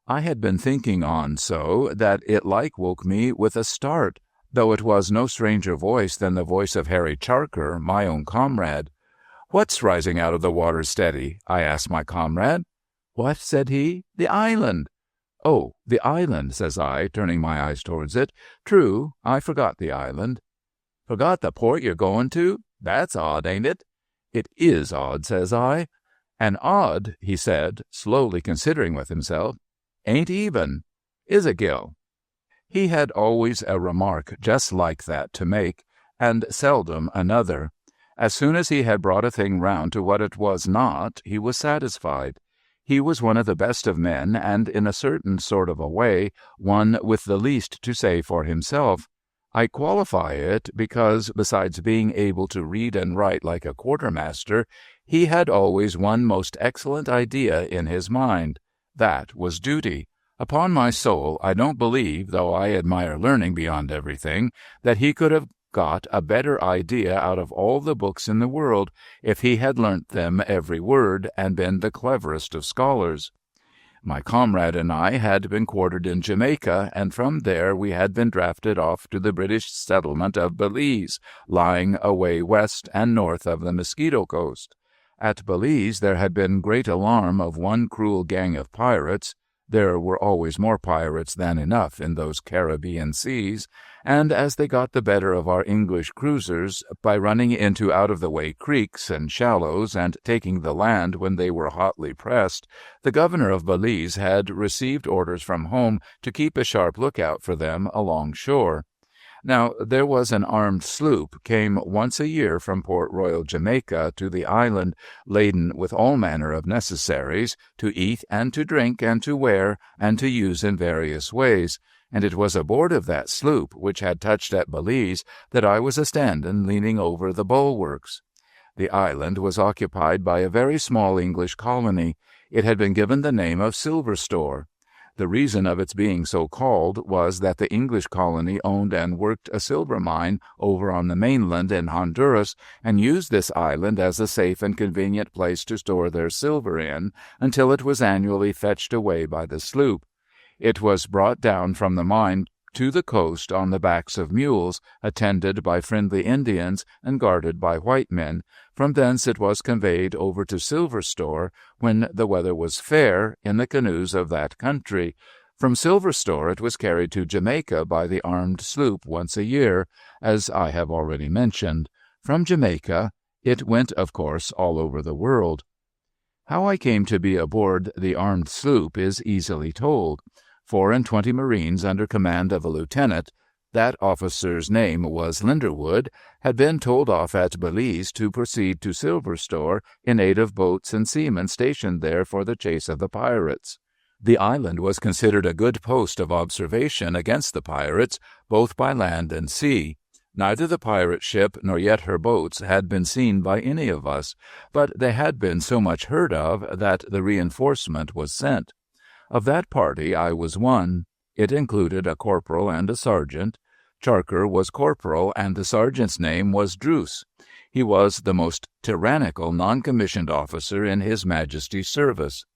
I had been thinking on so that it like woke me with a start, though it was no stranger voice than the voice of Harry Charker, my own comrade. "What's rising out of the water steady?" I asked my comrade. "What?" said he. "The island." "Oh, the island," says I, turning my eyes towards it. "True, I forgot the island." "Forgot the port you're going to? That's odd, ain't it?" "It is odd," says I. "And odd," he said, slowly considering with himself, "ain't even. Is it, Gil?" He had always a remark just like that to make, and seldom another. As soon as he had brought a thing round to what it was not, he was satisfied. He was one of the best of men, and in a certain sort of a way, one with the least to say for himself. I qualify it because, besides being able to read and write like a quartermaster, he had always one most excellent idea in his mind. That was duty. Upon my soul, I don't believe, though I admire learning beyond everything, that he could have got a better idea out of all the books in the world if he had learnt them every word and been the cleverest of scholars. My comrade and I had been quartered in Jamaica, and from there we had been drafted off to the British settlement of Belize, lying away west and north of the Mosquito Coast. At Belize there had been great alarm of one cruel gang of pirates. There were always more pirates than enough in those Caribbean seas, and as they got the better of our English cruisers by running into out-of-the-way creeks and shallows and taking the land when they were hotly pressed, the governor of Belize had received orders from home to keep a sharp lookout for them along-shore. Now, there was an armed sloop came once a year from Port Royal, Jamaica, to the island, laden with all manner of necessaries, to eat and to drink and to wear and to use in various ways, and it was aboard of that sloop which had touched at Belize that I was a-standing leaning over the bulwarks. The island was occupied by a very small English colony. It had been given the name of Silver Store. The reason of its being so called was that the English colony owned and worked a silver mine over on the mainland in Honduras, and used this island as a safe and convenient place to store their silver in until it was annually fetched away by the sloop. It was brought down from the mine to the coast on the backs of mules, attended by friendly Indians and guarded by white men. From thence it was conveyed over to Silver Store, when the weather was fair, in the canoes of that country. From Silver Store it was carried to Jamaica by the armed sloop once a year, as I have already mentioned. From Jamaica it went, of course, all over the world. How I came to be aboard the armed sloop is easily told. 24 Marines under command of a lieutenant, that officer's name was Linderwood, had been told off at Belize to proceed to Silver Store in aid of boats and seamen stationed there for the chase of the pirates. The island was considered a good post of observation against the pirates, both by land and sea. Neither the pirate ship nor yet her boats had been seen by any of us, but they had been so much heard of that the reinforcement was sent. Of that party I was one. It included a corporal and a sergeant. Charker was corporal, and the sergeant's name was Druce. He was the most tyrannical non-commissioned officer in His Majesty's service.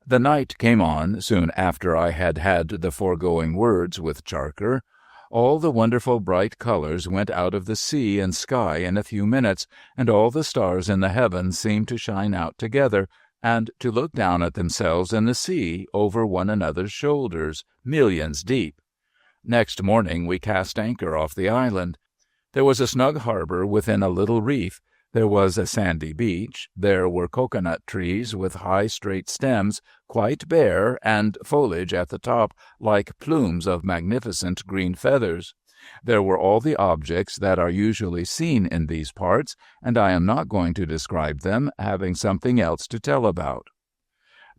The night came on soon after I had had the foregoing words with Charker. All the wonderful bright colors went out of the sea and sky in a few minutes, and all the stars in the heavens seemed to shine out together, and to look down at themselves in the sea over one another's shoulders, millions deep. Next morning we cast anchor off the island. There was a snug harbor within a little reef. There was a sandy beach. There were coconut trees with high straight stems, quite bare, and foliage at the top like plumes of magnificent green feathers. There were all the objects that are usually seen in these parts, and I am not going to describe them, having something else to tell about.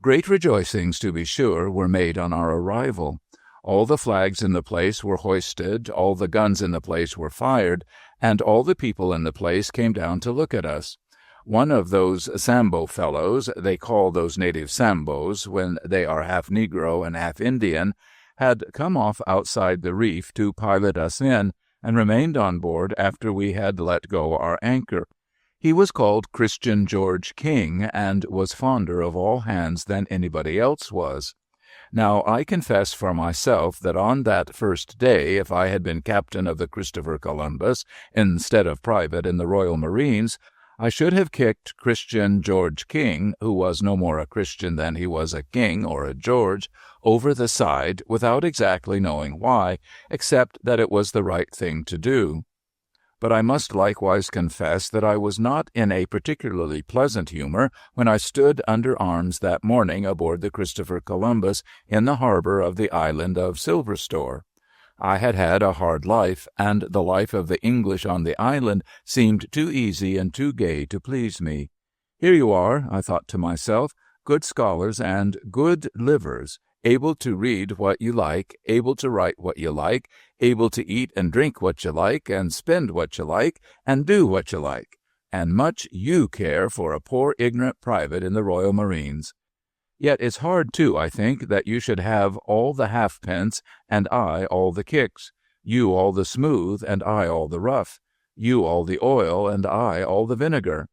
Great rejoicings, to be sure, were made on our arrival. All the flags in the place were hoisted, all the guns in the place were fired, and all the people in the place came down to look at us. One of those Sambo fellows, they call those native Sambos when they are half Negro and half Indian, had come off outside the reef to pilot us in, and remained on board after we had let go our anchor. He was called Christian George King, and was fonder of all hands than anybody else was. Now, I confess for myself that on that first day, if I had been captain of the Christopher Columbus instead of private in the Royal Marines, I should have kicked Christian George King, who was no more a Christian than he was a King or a George, over the side without exactly knowing why, except that it was the right thing to do. But I must likewise confess that I was not in a particularly pleasant humor when I stood under arms that morning aboard the Christopher Columbus in the harbor of the island of Silver Store. I had had a hard life, and the life of the English on the island seemed too easy and too gay to please me. Here you are, I thought to myself, good scholars and good livers, able to read what you like, able to write what you like, able to eat and drink what you like, and spend what you like, and do what you like, and much you care for a poor ignorant private in the Royal Marines. Yet it's hard, too, I think, that you should have all the halfpence, and I all the kicks, you all the smooth, and I all the rough, you all the oil, and I all the vinegar.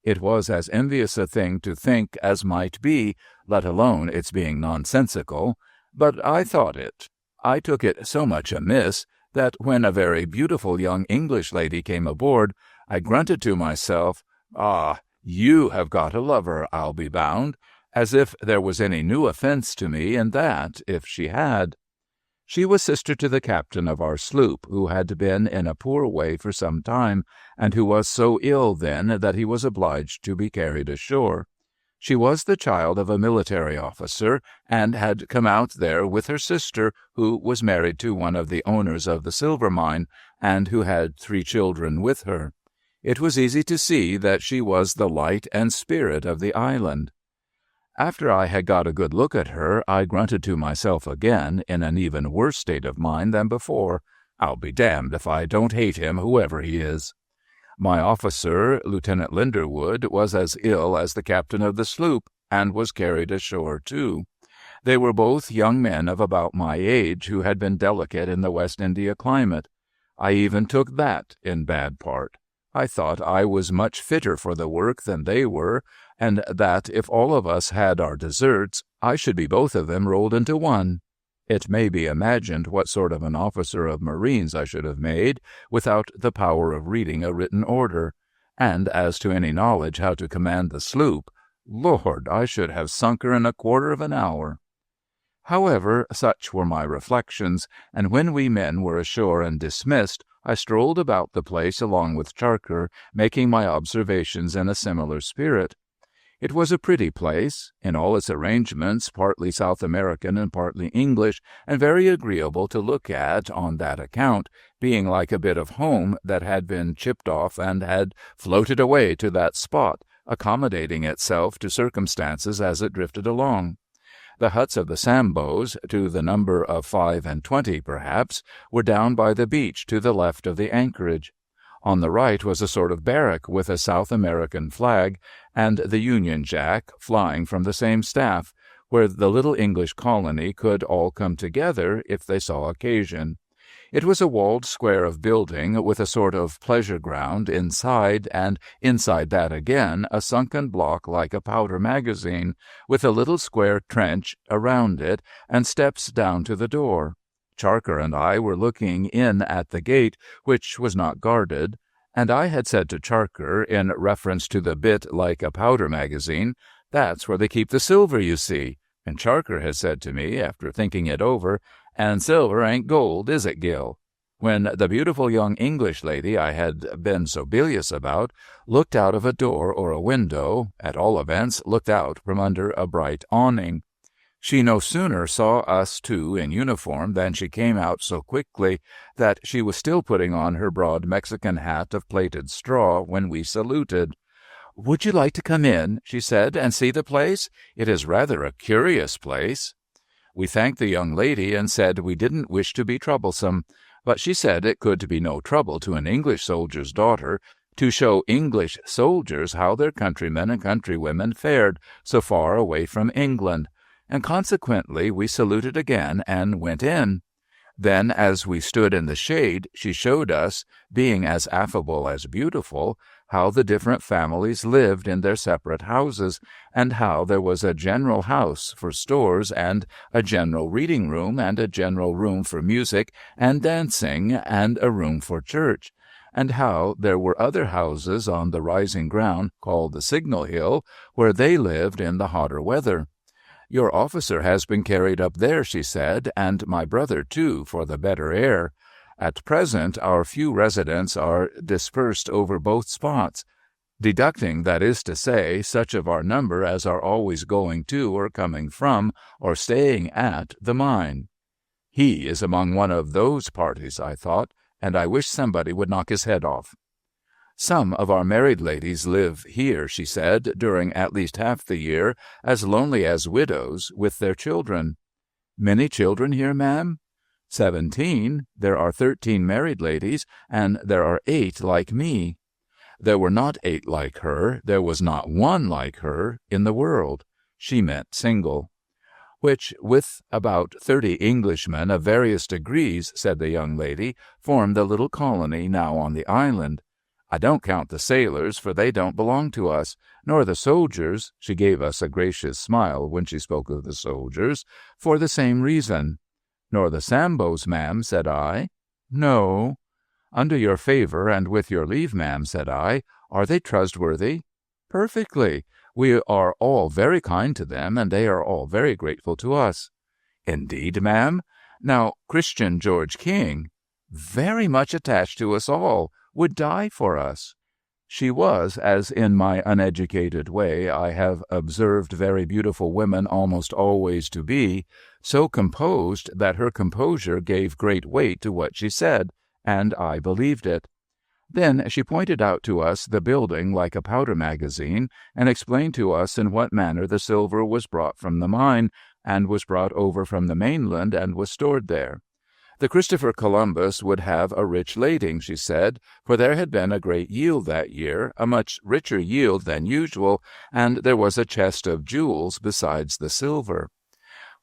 It was as envious a thing to think as might be, let alone its being nonsensical, but I thought it. I took it so much amiss that when a very beautiful young English lady came aboard, I grunted to myself, "Ah, you have got a lover, I'll be bound," as if there was any new offense to me in that, if she had. She was sister to the captain of our sloop, who had been in a poor way for some time, and who was so ill then that he was obliged to be carried ashore. She was the child of a military officer, and had come out there with her sister, who was married to one of the owners of the silver mine, and who had 3 children with her. It was easy to see that she was the light and spirit of the island. After I had got a good look at her, I grunted to myself again, in an even worse state of mind than before, "I'll be damned if I don't hate him, whoever he is." My officer, Lieutenant Linderwood, was as ill as the captain of the sloop, and was carried ashore too. They were both young men of about my age, who had been delicate in the West India climate. I even took that in bad part. I thought I was much fitter for the work than they were, and that if all of us had our deserts, I should be both of them rolled into one. It may be imagined what sort of an officer of marines I should have made, without the power of reading a written order. And as to any knowledge how to command the sloop, Lord, I should have sunk her in a quarter of an hour. However, such were my reflections, and when we men were ashore and dismissed, I strolled about the place along with Charker, making my observations in a similar spirit. It was a pretty place, in all its arrangements partly South American and partly English, and very agreeable to look at on that account, being like a bit of home that had been chipped off and had floated away to that spot, accommodating itself to circumstances as it drifted along. The huts of the Sambos, to the number of 25 perhaps, were down by the beach to the left of the anchorage. On the right was a sort of barrack with a South American flag and the Union Jack flying from the same staff, where the little English colony could all come together if they saw occasion. It was a walled square of building with a sort of pleasure ground inside, and inside that again a sunken block like a powder magazine, with a little square trench around it and steps down to the door. Charker and I were looking in at the gate, which was not guarded, and I had said to Charker, in reference to the bit like a powder magazine, "That's where they keep the silver, you see." And Charker had said to me, after thinking it over, "And silver ain't gold, is it, Gil?" When the beautiful young English lady I had been so bilious about looked out of a door or a window, at all events looked out from under a bright awning. She no sooner saw us two in uniform than she came out so quickly that she was still putting on her broad Mexican hat of plaited straw when we saluted. "Would you like to come in," she said, "and see the place? It is rather a curious place." We thanked the young lady and said we didn't wish to be troublesome, but she said it could be no trouble to an English soldier's daughter to show English soldiers how their countrymen and countrywomen fared so far away from England, and consequently we saluted again and went in. Then, as we stood in the shade, she showed us, being as affable as beautiful, how the different families lived in their separate houses, and how there was a general house for stores, and a general reading room, and a general room for music and dancing, and a room for church, and how there were other houses on the rising ground called the Signal Hill, where they lived in the hotter weather. Your officer has been carried up there, she said, and my brother, too, for the better air. At present, our few residents are dispersed over both spots, deducting, that is to say, such of our number as are always going to or coming from or staying at the mine. He is among one of those parties, I thought, and I wish somebody would knock his head off. Some of our married ladies live here, she said, during at least half the year, as lonely as widows, with their children. Many children here, ma'am? 17. There are 13 married ladies, and there are 8 like me. There were not 8 like her, there was not one like her in the world. She meant single. Which, with about 30 Englishmen of various degrees, said the young lady, form the little colony now on the island. I don't count the sailors, for they don't belong to us, nor the soldiers, she gave us a gracious smile when she spoke of the soldiers, for the same reason. Nor the Sambos, ma'am, said I. No. Under your favor and with your leave, ma'am, said I, are they trustworthy? Perfectly. We are all very kind to them, and they are all very grateful to us. Indeed, ma'am? Now, Christian George King, very much attached to us all, would die for us. She was, as in my uneducated way I have observed very beautiful women almost always to be, so composed that her composure gave great weight to what she said, and I believed it. Then she pointed out to us the building like a powder magazine, and explained to us in what manner the silver was brought from the mine, and was brought over from the mainland, and was stored there. The Christopher Columbus would have a rich lading, she said, for there had been a great yield that year, a much richer yield than usual, and there was a chest of jewels besides the silver.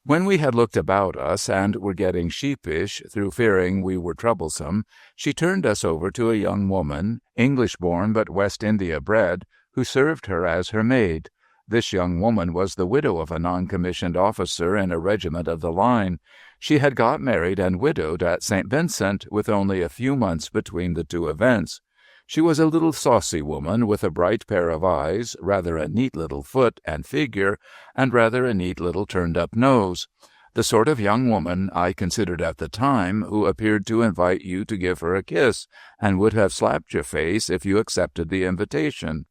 When we had looked about us and were getting sheepish through fearing we were troublesome, she turned us over to a young woman, English-born but West India bred, who served her as her maid. This young woman was the widow of a non-commissioned officer in a regiment of the line. She had got married and widowed at St. Vincent, with only a few months between the two events. She was a little saucy woman with a bright pair of eyes, rather a neat little foot and figure, and rather a neat little turned-up nose. The sort of young woman I considered at the time who appeared to invite you to give her a kiss, and would have slapped your face if you accepted the invitation.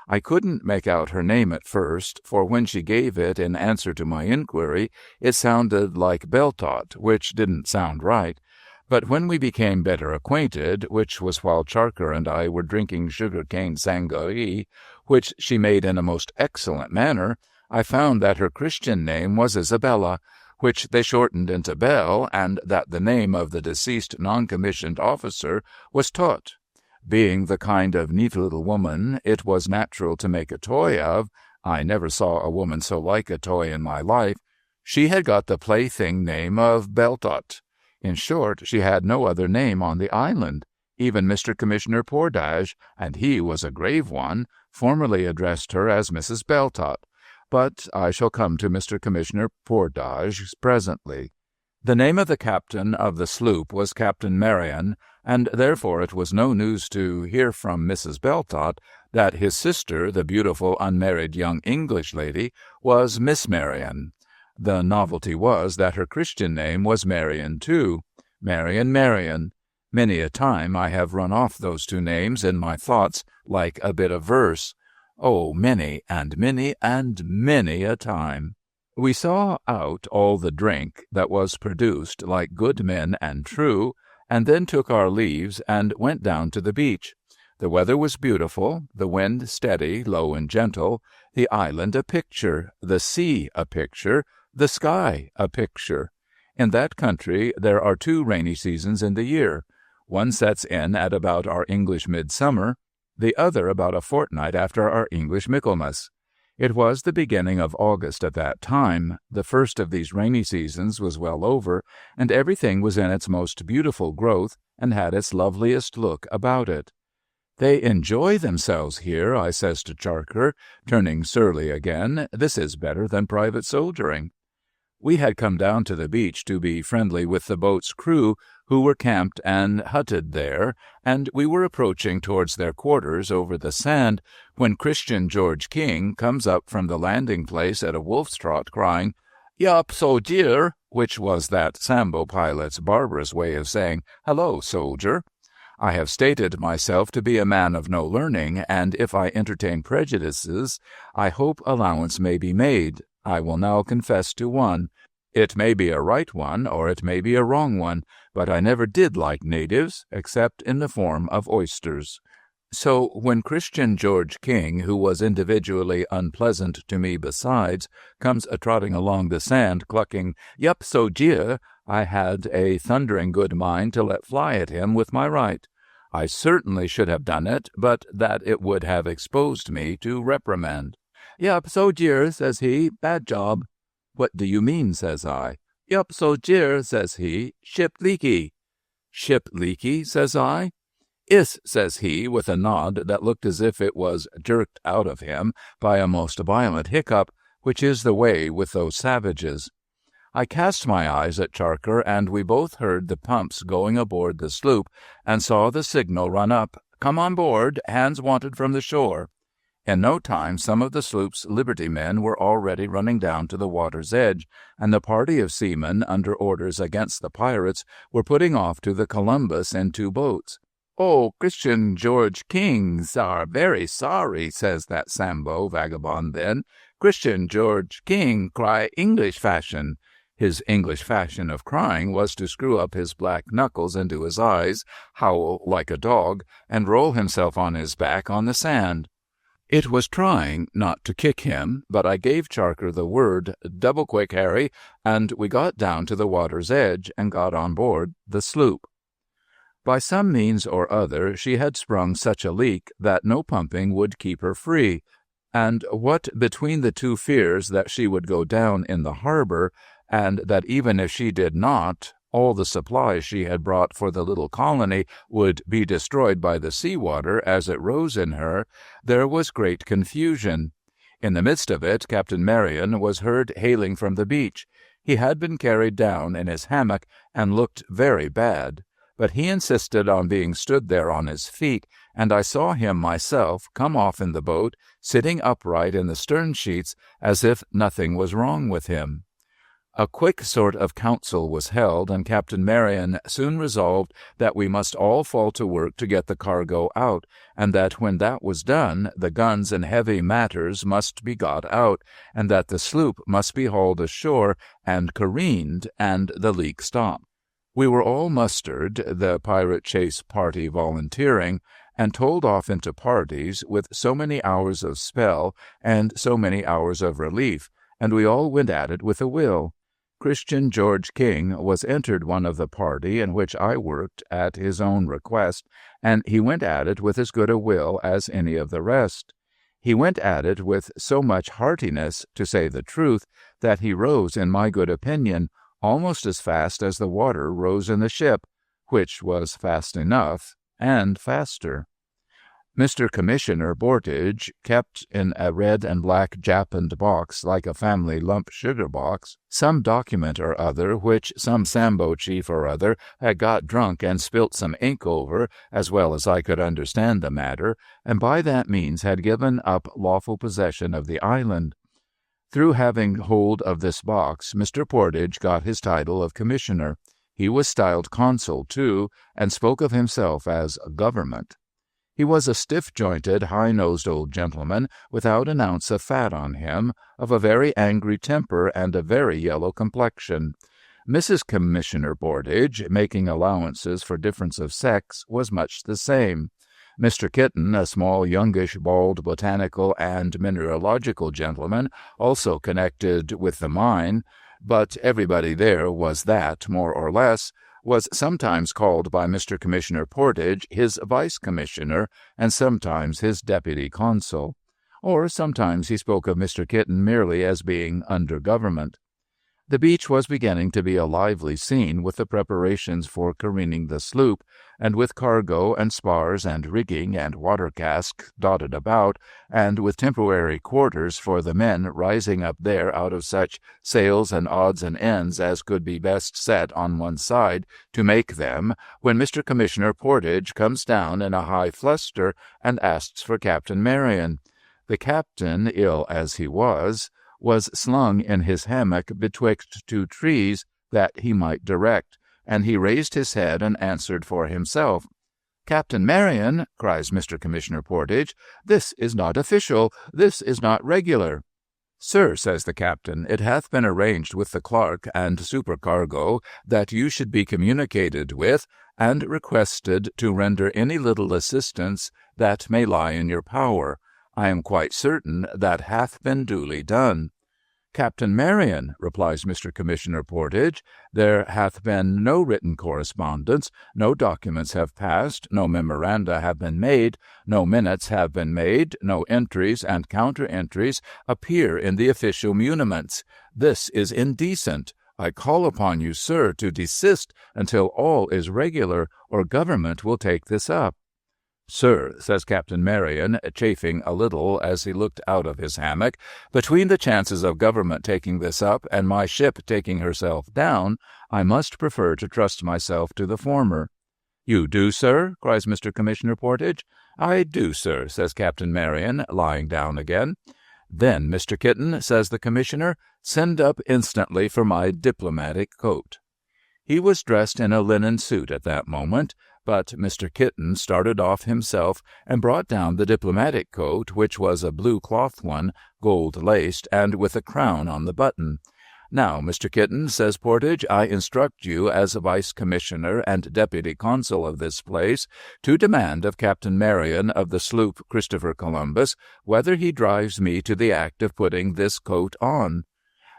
I couldn't make out her name at first, for when she gave it in answer to my inquiry, it sounded like Beltot, which didn't sound right. But when we became better acquainted, which was while Charker and I were drinking sugar-cane sangaree, which she made in a most excellent manner, I found that her Christian name was Isabella, which they shortened into Belle, and that the name of the deceased non-commissioned officer was Tot. Being the kind of neat little woman it was natural to make a toy of, I never saw a woman so like a toy in my life, she had got the plaything name of Beltot. In short, she had no other name on the island. Even Mr. Commissioner Pordage, and he was a grave one, formerly addressed her as Mrs. Beltot. But I shall come to Mr. Commissioner Pordage presently. The name of the captain of the sloop was Captain Marion, and therefore it was no news to hear from Mrs. Beltot that his sister, the beautiful unmarried young English lady, was Miss Marion. The novelty was that her Christian name was Marion, too. Marion. Many a time I have run off those two names in my thoughts like a bit of verse. Oh, many and many and many a time. We saw out all the drink that was produced like good men and true, and then took our leaves and went down to the beach. The weather was beautiful, the wind steady, low and gentle, the island a picture, the sea a picture, the sky a picture. In that country there are 2 rainy seasons in the year. One sets in at about our English midsummer, the other about a fortnight after our English Michaelmas. It was the beginning of August at that time. The first of these rainy seasons was well over, and everything was in its most beautiful growth and had its loveliest look about it. They enjoy themselves here, I says to Charker, turning surly again. This is better than private soldiering. We had come down to the beach to be friendly with the boat's crew, who were camped and hutted there, and we were approaching towards their quarters over the sand, when Christian George King comes up from the landing place at a wolf's trot, crying, "Yup, soldier," which was that Sambo pilot's barbarous way of saying, "Hello, soldier." I have stated myself to be a man of no learning, and if I entertain prejudices, I hope allowance may be made. I will now confess to one. It may be a right one, or it may be a wrong one, but I never did like natives, except in the form of oysters. So when Christian George King, who was individually unpleasant to me besides, comes a-trotting along the sand, clucking, "Yup, so dear," I had a thundering good mind to let fly at him with my right. I certainly should have done it, but that it would have exposed me to reprimand. "Yup, so dear," says he, "bad job." "What do you mean?" says I. "Yup, so dear," says he, "ship leaky." "Ship leaky?" says I. "Is," says he, with a nod that looked as if it was jerked out of him by a most violent hiccup, which is the way with those savages. I cast my eyes at Charker, and we both heard the pumps going aboard the sloop, and saw the signal run up, "Come on board, hands wanted from the shore." In no time some of the sloop's liberty men were already running down to the water's edge, and the party of seamen, under orders against the pirates, were putting off to the Columbus in 2 boats. "Oh, Christian George Kings are very sorry," says that Sambo vagabond then. "Christian George King cry English fashion." His English fashion of crying was to screw up his black knuckles into his eyes, howl like a dog, and roll himself on his back on the sand. It was trying not to kick him, but I gave Charker the word, "Double quick, Harry," and we got down to the water's edge and got on board the sloop. By some means or other she had sprung such a leak that no pumping would keep her free, and what between the 2 fears that she would go down in the harbor, and that even if she did not, all the supplies she had brought for the little colony would be destroyed by the sea-water as it rose in her, there was great confusion. In the midst of it, Captain Marion was heard hailing from the beach. He had been carried down in his hammock and looked very bad, but he insisted on being stood there on his feet, and I saw him myself come off in the boat, sitting upright in the stern sheets as if nothing was wrong with him. A quick sort of council was held, and Captain Marion soon resolved that we must all fall to work to get the cargo out, and that when that was done, the guns and heavy matters must be got out, and that the sloop must be hauled ashore and careened, and the leak stopped. We were all mustered, the pirate chase party volunteering, and told off into parties with so many hours of spell and so many hours of relief, and we all went at it with a will. Christian George King was entered one of the party in which I worked at his own request, and he went at it with as good a will as any of the rest. He went at it with so much heartiness, to say the truth, that he rose in my good opinion almost as fast as the water rose in the ship, which was fast enough, and faster. Mr. Commissioner Bortage kept in a red and black japanned box like a family lump sugar box some document or other which some Sambo chief or other had got drunk and spilt some ink over, as well as I could understand the matter, and by that means had given up lawful possession of the island. Through having hold of this box, Mr. Portage got his title of commissioner. He was styled consul, too, and spoke of himself as government. He was a stiff-jointed, high-nosed old gentleman, without an ounce of fat on him, of a very angry temper and a very yellow complexion. Mrs. Commissioner Bortage, making allowances for difference of sex, was much the same. Mr. Kitten, a small, youngish, bald, botanical and mineralogical gentleman, also connected with the mine, but everybody there was that, more or less, was sometimes called by Mr. Commissioner Portage his vice-commissioner, and sometimes his deputy consul, or sometimes he spoke of Mr. Kitten merely as being under government. The beach was beginning to be a lively scene with the preparations for careening the sloop, and with cargo and spars and rigging and water casks dotted about, and with temporary quarters for the men rising up there out of such sails and odds and ends as could be best set on one side to make them, when Mr. Commissioner Portage comes down in a high fluster and asks for Captain Marion. The captain, ill as he was slung in his hammock betwixt two trees that he might direct, and he raised his head and answered for himself. "Captain Marion," cries Mr. Commissioner Portage, "this is not official, this is not regular." "Sir," says the captain, "it hath been arranged with the clerk and supercargo that you should be communicated with, and requested to render any little assistance that may lie in your power. I am quite certain that hath been duly done." "Captain Marion," replies Mr. Commissioner Portage, "there hath been no written correspondence, no documents have passed, no memoranda have been made, no minutes have been made, no entries and counter-entries appear in the official muniments. This is indecent. I call upon you, sir, to desist until all is regular, or government will take this up." "Sir," says Captain Marion, chafing a little as he looked out of his hammock, "between the chances of government taking this up and my ship taking herself down, I must prefer to trust myself to the former." "You do, sir?" cries Mr. Commissioner Portage. "I do, sir," says Captain Marion, lying down again. "Then, Mr. Kitten," says the commissioner, "send up instantly for my diplomatic coat." He was dressed in a linen suit at that moment, but Mr. Kitten started off himself and brought down the diplomatic coat, which was a blue cloth one, gold-laced, and with a crown on the button. "Now, Mr. Kitten," says Portage, "I instruct you as vice commissioner and deputy consul of this place to demand of Captain Marion of the sloop Christopher Columbus whether he drives me to the act of putting this coat on."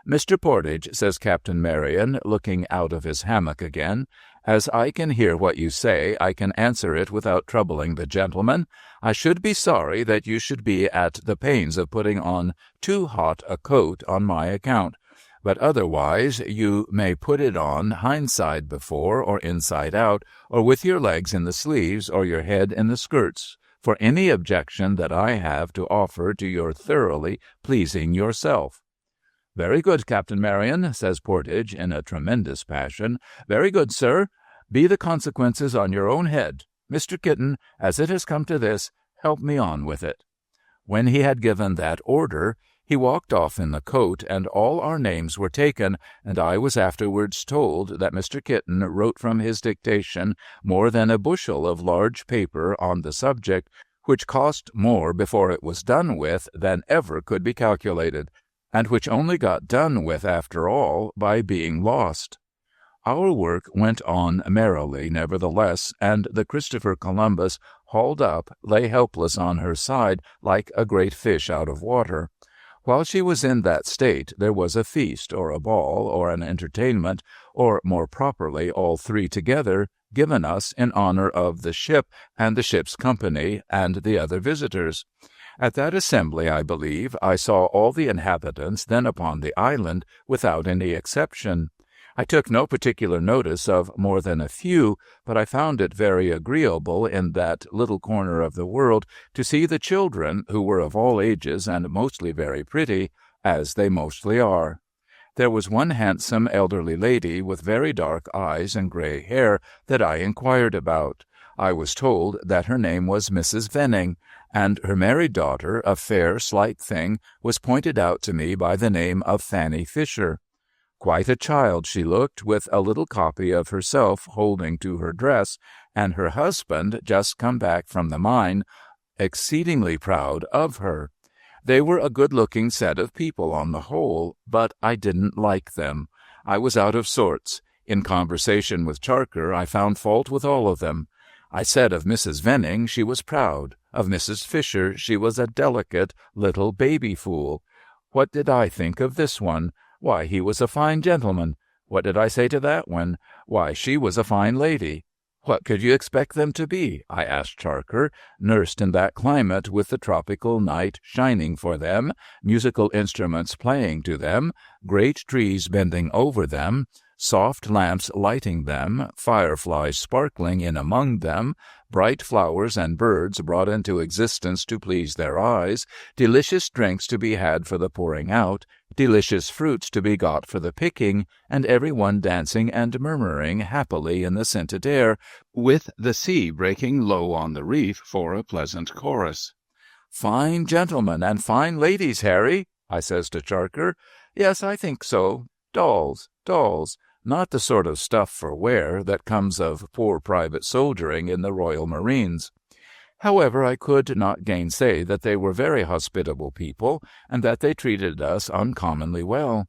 "Mr. Portage," says Captain Marion, looking out of his hammock again, "as I can hear what you say, I can answer it without troubling the gentleman. I should be sorry that you should be at the pains of putting on too hot a coat on my account. But otherwise you may put it on hindside before, or inside out, or with your legs in the sleeves, or your head in the skirts, for any objection that I have to offer to your thoroughly pleasing yourself." "Very good, Captain Marion," says Portage in a tremendous passion. "Very good, sir. Be the consequences on your own head. Mr. Kitten, as it has come to this, help me on with it." When he had given that order, he walked off in the coat, and all our names were taken, and I was afterwards told that Mr. Kitten wrote from his dictation more than a bushel of large paper on the subject, which cost more before it was done with than ever could be calculated, and which only got done with after all by being lost. Our work went on merrily, nevertheless, and the Christopher Columbus, hauled up, lay helpless on her side like a great fish out of water. While she was in that state, there was a feast, or a ball, or an entertainment, or more properly all three together, given us in honor of the ship and the ship's company and the other visitors. At that assembly, I believe, I saw all the inhabitants then upon the island, without any exception. I took no particular notice of more than a few, but I found it very agreeable in that little corner of the world to see the children, who were of all ages and mostly very pretty, as they mostly are. There was one handsome elderly lady with very dark eyes and gray hair that I inquired about. I was told that her name was Mrs. Venning, and her married daughter, a fair, slight thing, was pointed out to me by the name of Fanny Fisher. Quite a child she looked, with a little copy of herself holding to her dress, and her husband, just come back from the mine, exceedingly proud of her. They were a good-looking set of people on the whole, but I didn't like them. I was out of sorts. In conversation with Charker, I found fault with all of them. I said of Mrs. Venning she was proud. Of Mrs. Fisher she was a delicate little baby fool. What did I think of this one? Why, he was a fine gentleman. What did I say to that one? Why, she was a fine lady. What could you expect them to be? I asked Charker, nursed in that climate with the tropical night shining for them, musical instruments playing to them, great trees bending over them, soft lamps lighting them, fireflies sparkling in among them, bright flowers and birds brought into existence to please their eyes, delicious drinks to be had for the pouring out, delicious fruits to be got for the picking, and every one dancing and murmuring happily in the scented air, with the sea breaking low on the reef for a pleasant chorus. "Fine gentlemen and fine ladies, Harry," I says to Charker. "Yes, I think so. Dolls, dolls. Not the sort of stuff for wear that comes of poor private soldiering in the Royal Marines." However, I could not gainsay that they were very hospitable people, and that they treated us uncommonly well.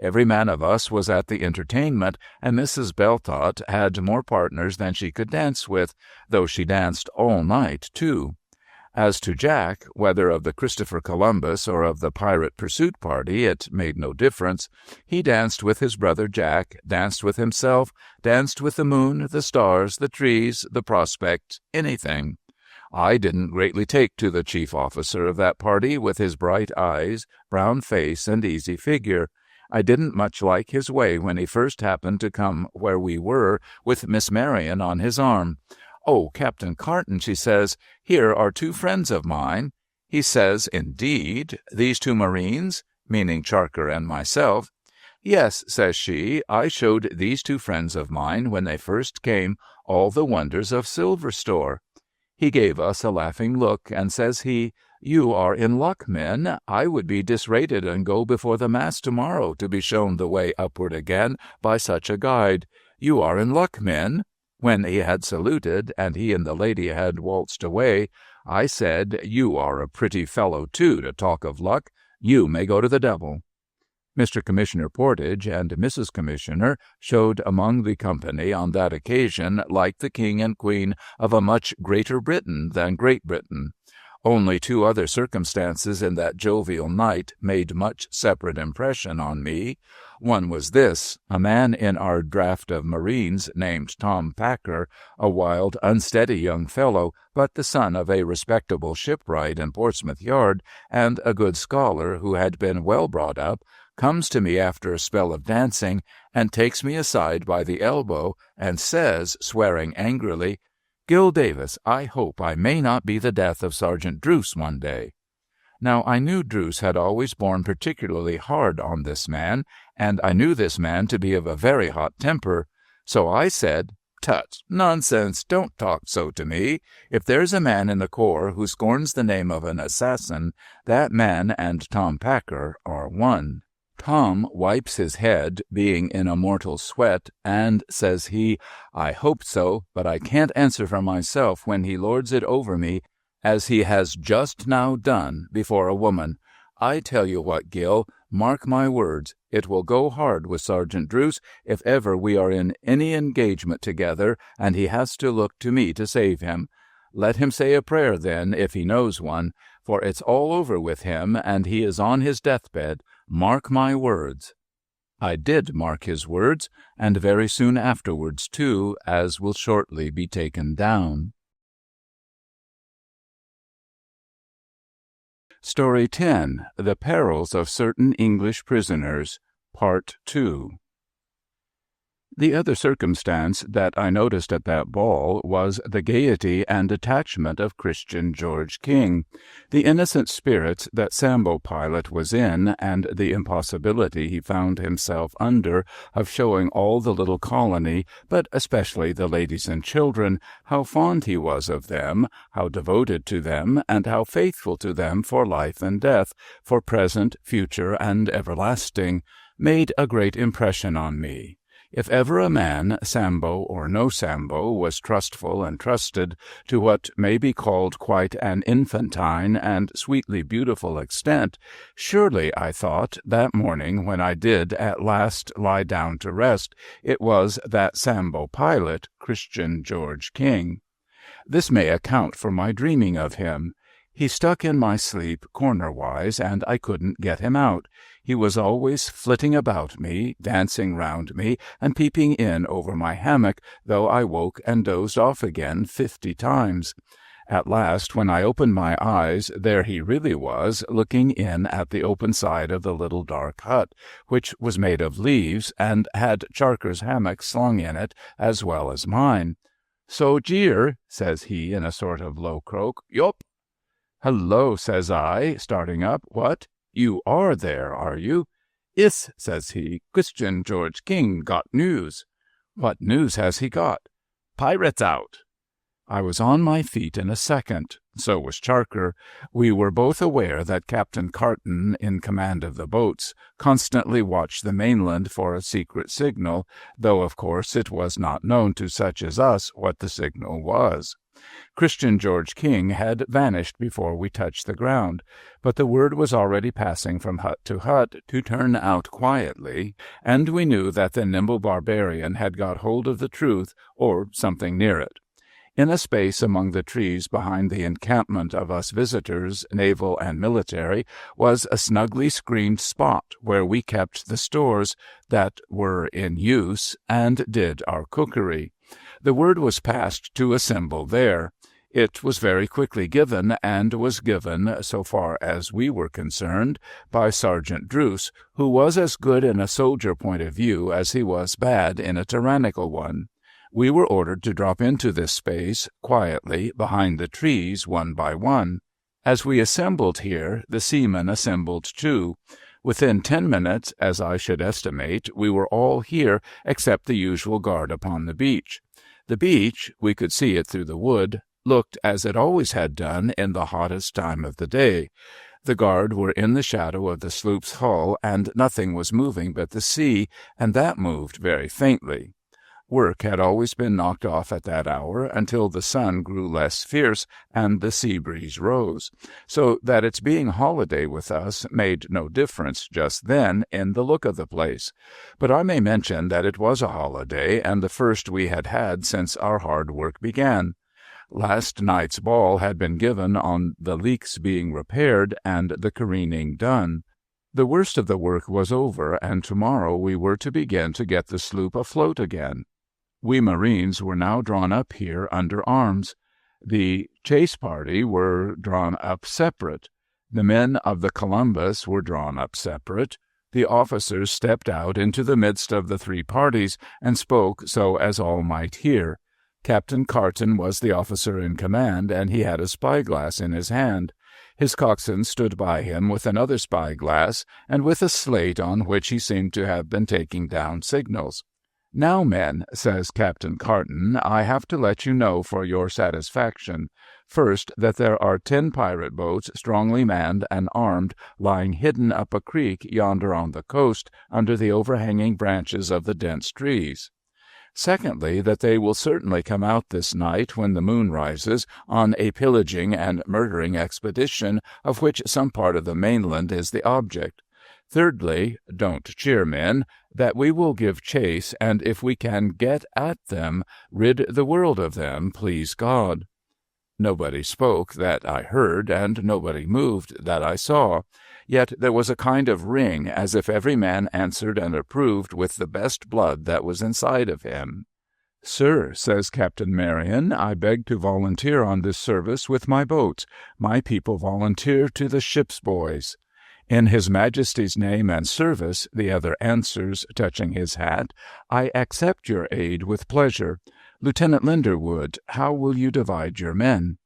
Every man of us was at the entertainment, and Mrs. Beltot had more partners than she could dance with, though she danced all night, too. As to Jack, whether of the Christopher Columbus or of the pirate pursuit party, it made no difference. He danced with his brother Jack, danced with himself, danced with the moon, the stars, the trees, the prospect, anything. I didn't greatly take to the chief officer of that party, with his bright eyes, brown face, and easy figure. I didn't much like his way when he first happened to come where we were, with Miss Marion on his arm. "Oh, Captain Carton," she says, "here are two friends of mine." He says, "Indeed, these two Marines?" meaning Charker and myself. "Yes," says she, "I showed these two friends of mine, when they first came, all the wonders of Silver Store." He gave us a laughing look, and says he, "You are in luck, men. I would be disrated and go before the mast tomorrow to be shown the way upward again by such a guide. You are in luck, men." When he had saluted, and he and the lady had waltzed away, I said, "You are a pretty fellow, too, to talk of luck. You may go to the devil." Mr. Commissioner Portage and Mrs. Commissioner showed among the company on that occasion like the King and Queen of a much greater Britain than Great Britain. Only two other circumstances in that jovial night made much separate impression on me. One was this: a man in our draft of Marines named Tom Packer, a wild, unsteady young fellow, but the son of a respectable shipwright in Portsmouth Yard, and a good scholar who had been well brought up, comes to me after a spell of dancing, and takes me aside by the elbow, and says, swearing angrily, "Gil Davis, I hope I may not be the death of Sergeant Druce one day." Now, I knew Druce had always borne particularly hard on this man, and I knew this man to be of a very hot temper. So I said, "Tut, nonsense, don't talk so to me. If there's a man in the corps who scorns the name of an assassin, that man and Tom Packer are one." Tom wipes his head, being in a mortal sweat, and says he, "I hope so, but I can't answer for myself when he lords it over me, as he has just now done before a woman. I tell you what, Gil, mark my words, it will go hard with Sergeant Druce if ever we are in any engagement together, and he has to look to me to save him. Let him say a prayer, then, if he knows one, for it's all over with him, and he is on his deathbed. Mark my words." I did mark his words, and very soon afterwards, too, as will shortly be taken down. Story 10. The Perils of Certain English Prisoners, Part 2. The other circumstance that I noticed at that ball was the gaiety and attachment of Christian George King, the innocent spirits that Sambo Pilot was in, and the impossibility he found himself under of showing all the little colony, but especially the ladies and children, how fond he was of them, how devoted to them, and how faithful to them for life and death, for present, future, and everlasting, made a great impression on me. If ever a man, Sambo or no Sambo, was trustful and trusted to what may be called quite an infantine and sweetly beautiful extent, surely, I thought, that morning when I did at last lie down to rest, it was that Sambo Pilot, Christian George King. This may account for my dreaming of him. He stuck in my sleep corner-wise, and I couldn't get him out. He was always flitting about me, dancing round me, and peeping in over my hammock, though I woke and dozed off again 50 times. At last, when I opened my eyes, there he really was, looking in at the open side of the little dark hut, which was made of leaves, and had Charker's hammock slung in it, as well as mine. "So, Jeer," says he, in a sort of low croak. "Yup." "Hello," says I, starting up. "What? You are there, are you?" "Iss," says he. "Christian George King got news." "What news has he got?" "Pirates out." I was on my feet in a second. So was Charker. We were both aware that Captain Carton, in command of the boats, constantly watched the mainland for a secret signal, though of course it was not known to such as us what the signal was. Christian George King had vanished before we touched the ground, but the word was already passing from hut to hut to turn out quietly, and we knew that the nimble barbarian had got hold of the truth, or something near it. In a space among the trees behind the encampment of us visitors, naval and military, was a snugly screened spot where we kept the stores that were in use and did our cookery. The word was passed to assemble there. It was very quickly given, and was given, so far as we were concerned, by Sergeant Druce, who was as good in a soldier point of view as he was bad in a tyrannical one. We were ordered to drop into this space, quietly, behind the trees, one by one. As we assembled here, the seamen assembled too. Within 10 minutes, as I should estimate, we were all here, except the usual guard upon the beach. The beach, we could see it through the wood, looked as it always had done in the hottest time of the day. The guard were in the shadow of the sloop's hull, and nothing was moving but the sea, and that moved very faintly. Work had always been knocked off at that hour until the sun grew less fierce and the sea breeze rose, so that its being holiday with us made no difference just then in the look of the place. But I may mention that it was a holiday, and the first we had had since our hard work began. Last night's ball had been given on the leaks being repaired and the careening done. The worst of the work was over, and tomorrow we were to begin to get the sloop afloat again. We Marines were now drawn up here under arms. The chase party were drawn up separate. The men of the Columbus were drawn up separate. The officers stepped out into the midst of the three parties and spoke so as all might hear. Captain Carton was the officer in command, and he had a spyglass in his hand. His coxswain stood by him with another spyglass, and with a slate on which he seemed to have been taking down signals. "Now, men," says Captain Carton, "I have to let you know for your satisfaction, first, that there are 10 pirate boats, strongly manned and armed, lying hidden up a creek yonder on the coast, under the overhanging branches of the dense trees. Secondly, that they will certainly come out this night when the moon rises on a pillaging and murdering expedition, of which some part of the mainland is the object. Thirdly, don't cheer, men, that we will give chase, and if we can get at them, rid the world of them, please God." Nobody spoke that I heard, and nobody moved that I saw. Yet there was a kind of ring, as if every man answered and approved with the best blood that was inside of him. "Sir," says Captain Marion, "I beg to volunteer on this service with my boats. My people volunteer to the ship's boys." "In His Majesty's name and service," the other answers, touching his hat, "I accept your aid with pleasure. Lieutenant Linderwood, how will you divide your men?"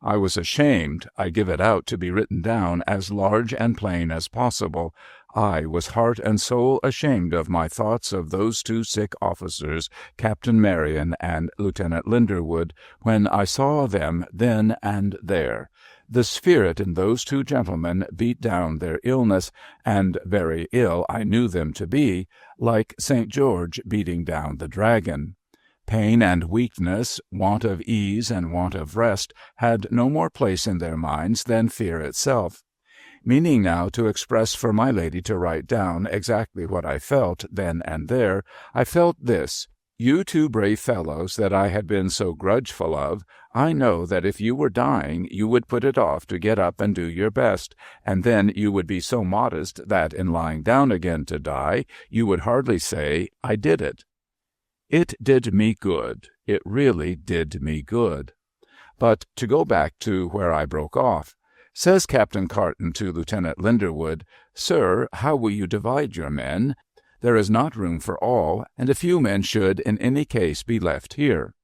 I was ashamed. I give it out to be written down as large and plain as possible. I was heart and soul ashamed of my thoughts of those two sick officers, Captain Marion and Lieutenant Linderwood, when I saw them then and there. The spirit in those two gentlemen beat down their illness, and very ill I knew them to be, like St. George beating down the dragon. Pain and weakness, want of ease and want of rest, had no more place in their minds than fear itself. Meaning now to express for my lady to write down exactly what I felt then and there, I felt this: You two brave fellows that I had been so grudgeful of, I know that if you were dying, you would put it off to get up and do your best, and then you would be so modest that in lying down again to die, you would hardly say, I did it. It did me good. It really did me good. But to go back to where I broke off, says Captain Carton to Lieutenant Linderwood, Sir, how will you divide your men? There is not room for all, and a few men should in any case be left here.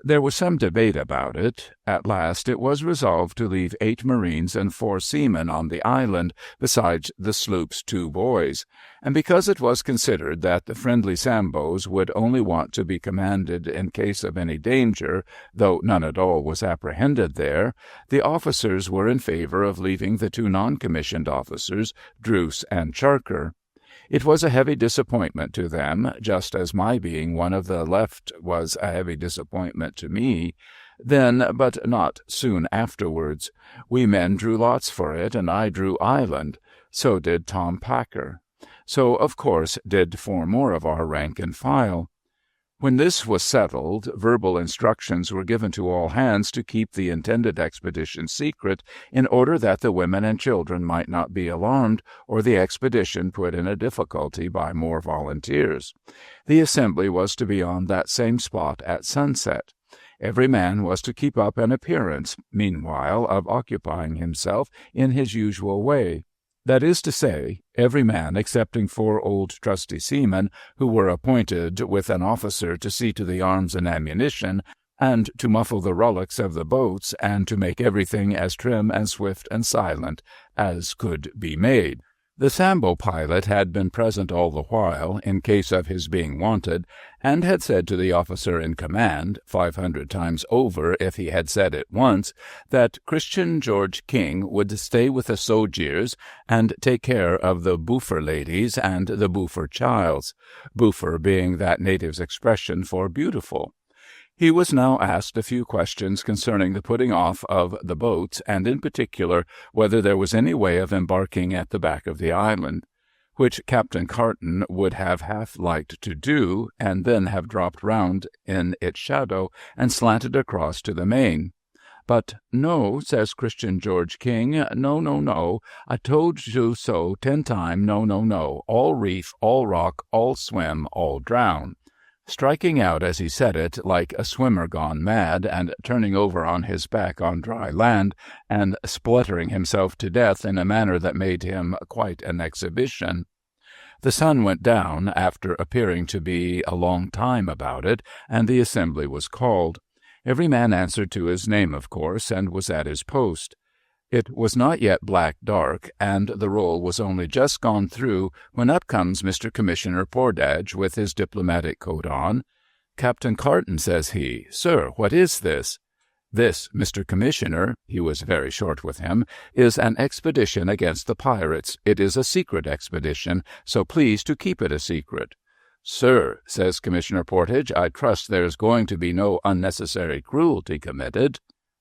There was some debate about it. At last it was resolved to leave 8 marines and 4 seamen on the island, besides the sloop's 2 boys, and because it was considered that the friendly Sambos would only want to be commanded in case of any danger, though none at all was apprehended there, the officers were in favor of leaving the 2 non-commissioned officers, Druce and Charker. It was a heavy disappointment to them, just as my being one of the left was a heavy disappointment to me. Then, but not soon afterwards, we men drew lots for it, and I drew Island. So did Tom Packer. So, of course, did 4 more of our rank and file. When this was settled, verbal instructions were given to all hands to keep the intended expedition secret, in order that the women and children might not be alarmed, or the expedition put in a difficulty by more volunteers. The assembly was to be on that same spot at sunset. Every man was to keep up an appearance, meanwhile, of occupying himself in his usual way. That is to say, every man excepting 4 old trusty seamen, who were appointed with an officer to see to the arms and ammunition, and to muffle the rullocks of the boats, and to make everything as trim and swift and silent as could be made. The Sambo pilot had been present all the while, in case of his being wanted, and had said to the officer in command, 500 times over if he had said it once, that Christian George King would stay with the Sojirs and take care of the Boofer ladies and the Boofer childs, Boofer being that native's expression for beautiful. He was now asked a few questions concerning the putting off of the boats, and in particular whether there was any way of embarking at the back of the island, which Captain Carton would have half liked to do, and then have dropped round in its shadow and slanted across to the main. But no, says Christian George King, no, I told you so 10 times, no, all reef, all rock, all swim, all drown. Striking out as he said it like a swimmer gone mad, and turning over on his back on dry land, and spluttering himself to death in a manner that made him quite an exhibition. The sun went down, after appearing to be a long time about it, and the assembly was called. Every man answered to his name, of course, and was at his post. It was not yet black dark, and the roll was only just gone through, when up comes Mr. Commissioner Pordage with his diplomatic coat on. Captain Carton, says he, Sir, what is this? This, Mr. Commissioner, he was very short with him, is an expedition against the pirates. It is a secret expedition, so please to keep it a secret. Sir, says Commissioner Portage, I trust there is going to be no unnecessary cruelty committed.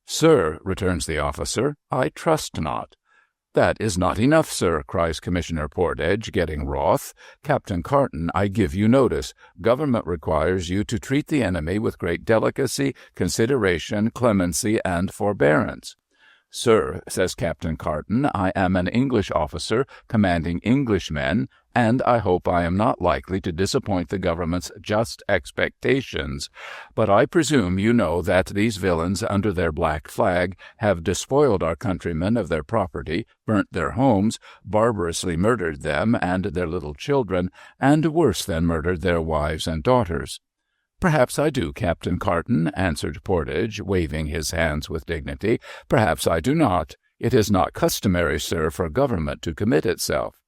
Sir, returns the officer, I trust not. That is not enough, sir, cries Commissioner Pordage, getting wroth. Captain Carton, I give you notice. Government requires you to treat the enemy with great delicacy, consideration, clemency, and forbearance. Sir, says Captain Carton, I am an English officer, commanding English men, and I hope I am not likely to disappoint the government's just expectations. But I presume you know that these villains under their black flag have despoiled our countrymen of their property, burnt their homes, barbarously murdered them and their little children, and worse than murdered their wives and daughters. Perhaps I do, Captain Carton, answered Pordage, waving his hands with dignity. Perhaps I do not. It is not customary, sir, for government to commit itself.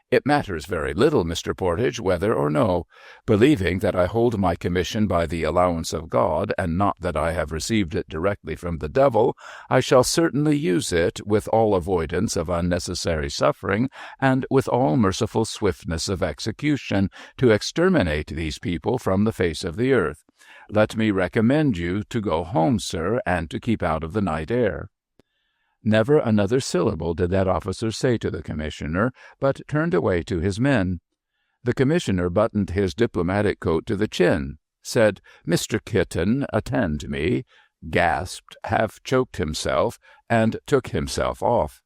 It matters very little, Mr. Pordage, whether or no. Believing that I hold my commission by the allowance of God, and not that I have received it directly from the devil, I shall certainly use it with all avoidance of unnecessary suffering, and with all merciful swiftness of execution, to exterminate these people from the face of the earth. Let me recommend you to go home, sir, and to keep out of the night air. Never another syllable did that officer say to the commissioner, but turned away to his men. The commissioner buttoned his diplomatic coat to the chin. said, "Mr. Kitten, attend me," gasped, half-choked himself, and took himself off.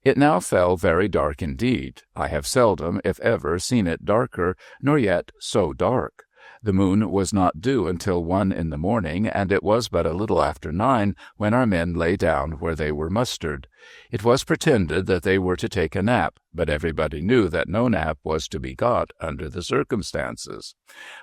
It now fell very dark indeed. I have seldom, if ever, seen it darker, nor yet so dark. The moon was not due until 1 in the morning, and it was but a little after 9 when our men lay down where they were mustered. It was pretended that they were to take a nap, but everybody knew that no nap was to be got under the circumstances.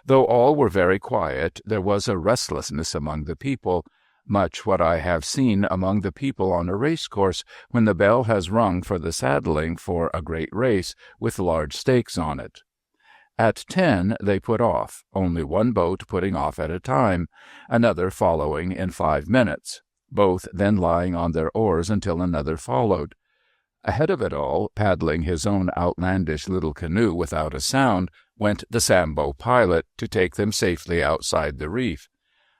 Though all were very quiet, there was a restlessness among the people, much what I have seen among the people on a race-course when the bell has rung for the saddling for a great race with large stakes on it. At 10 they put off, only one boat putting off at a time, another following in 5 minutes, both then lying on their oars until another followed. Ahead of it all, paddling his own outlandish little canoe without a sound, went the Sambo pilot to take them safely outside the reef.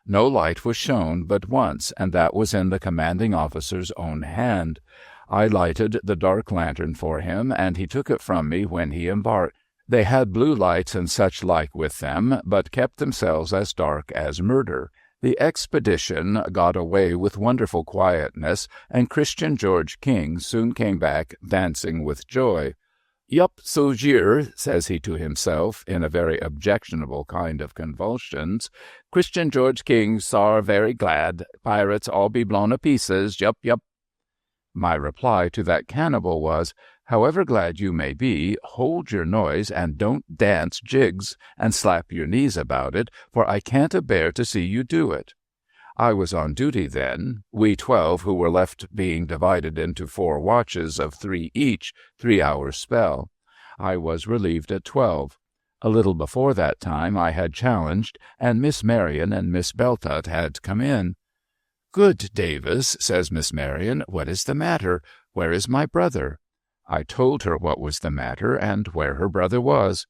No light was shown but once, and that was in the commanding officer's own hand. I lighted the dark lantern for him, and he took it from me when he embarked. They had blue lights and such like with them, but kept themselves as dark as murder. The expedition got away with wonderful quietness, and Christian George King soon came back dancing with joy. "Yup, so jeer," says he to himself, in a very objectionable kind of convulsions. "Christian George King sar very glad. Pirates all be blown a pieces, yup, yup." My reply to that cannibal was, "However glad you may be, hold your noise and don't dance jigs and slap your knees about it, for I can't abear to see you do it." I was on duty then, we 12 who were left being divided into 4 watches of 3 each, 3-hour spell. I was relieved at 12. A little before that time I had challenged, and Miss Marion and Miss Beltut had come in. "Good Davis," says Miss Marion, "what is the matter? Where is my brother?" I told her what was the matter, and where her brother was.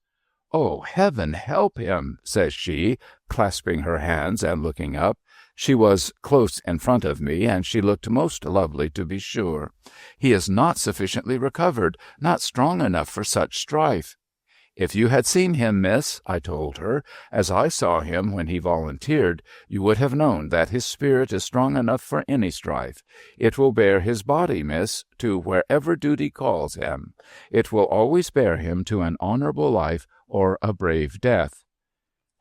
"Oh, heaven help him," says she, clasping her hands and looking up. She was close in front of me, and she looked most lovely, to be sure. "He is not sufficiently recovered, not strong enough for such strife." "If you had seen him, miss," I told her, "as I saw him when he volunteered, you would have known that his spirit is strong enough for any strife. It will bear his body, miss, to wherever duty calls him. It will always bear him to an honorable life or a brave death."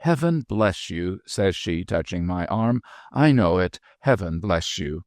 "Heaven bless you," says she, touching my arm. "I know it. Heaven bless you."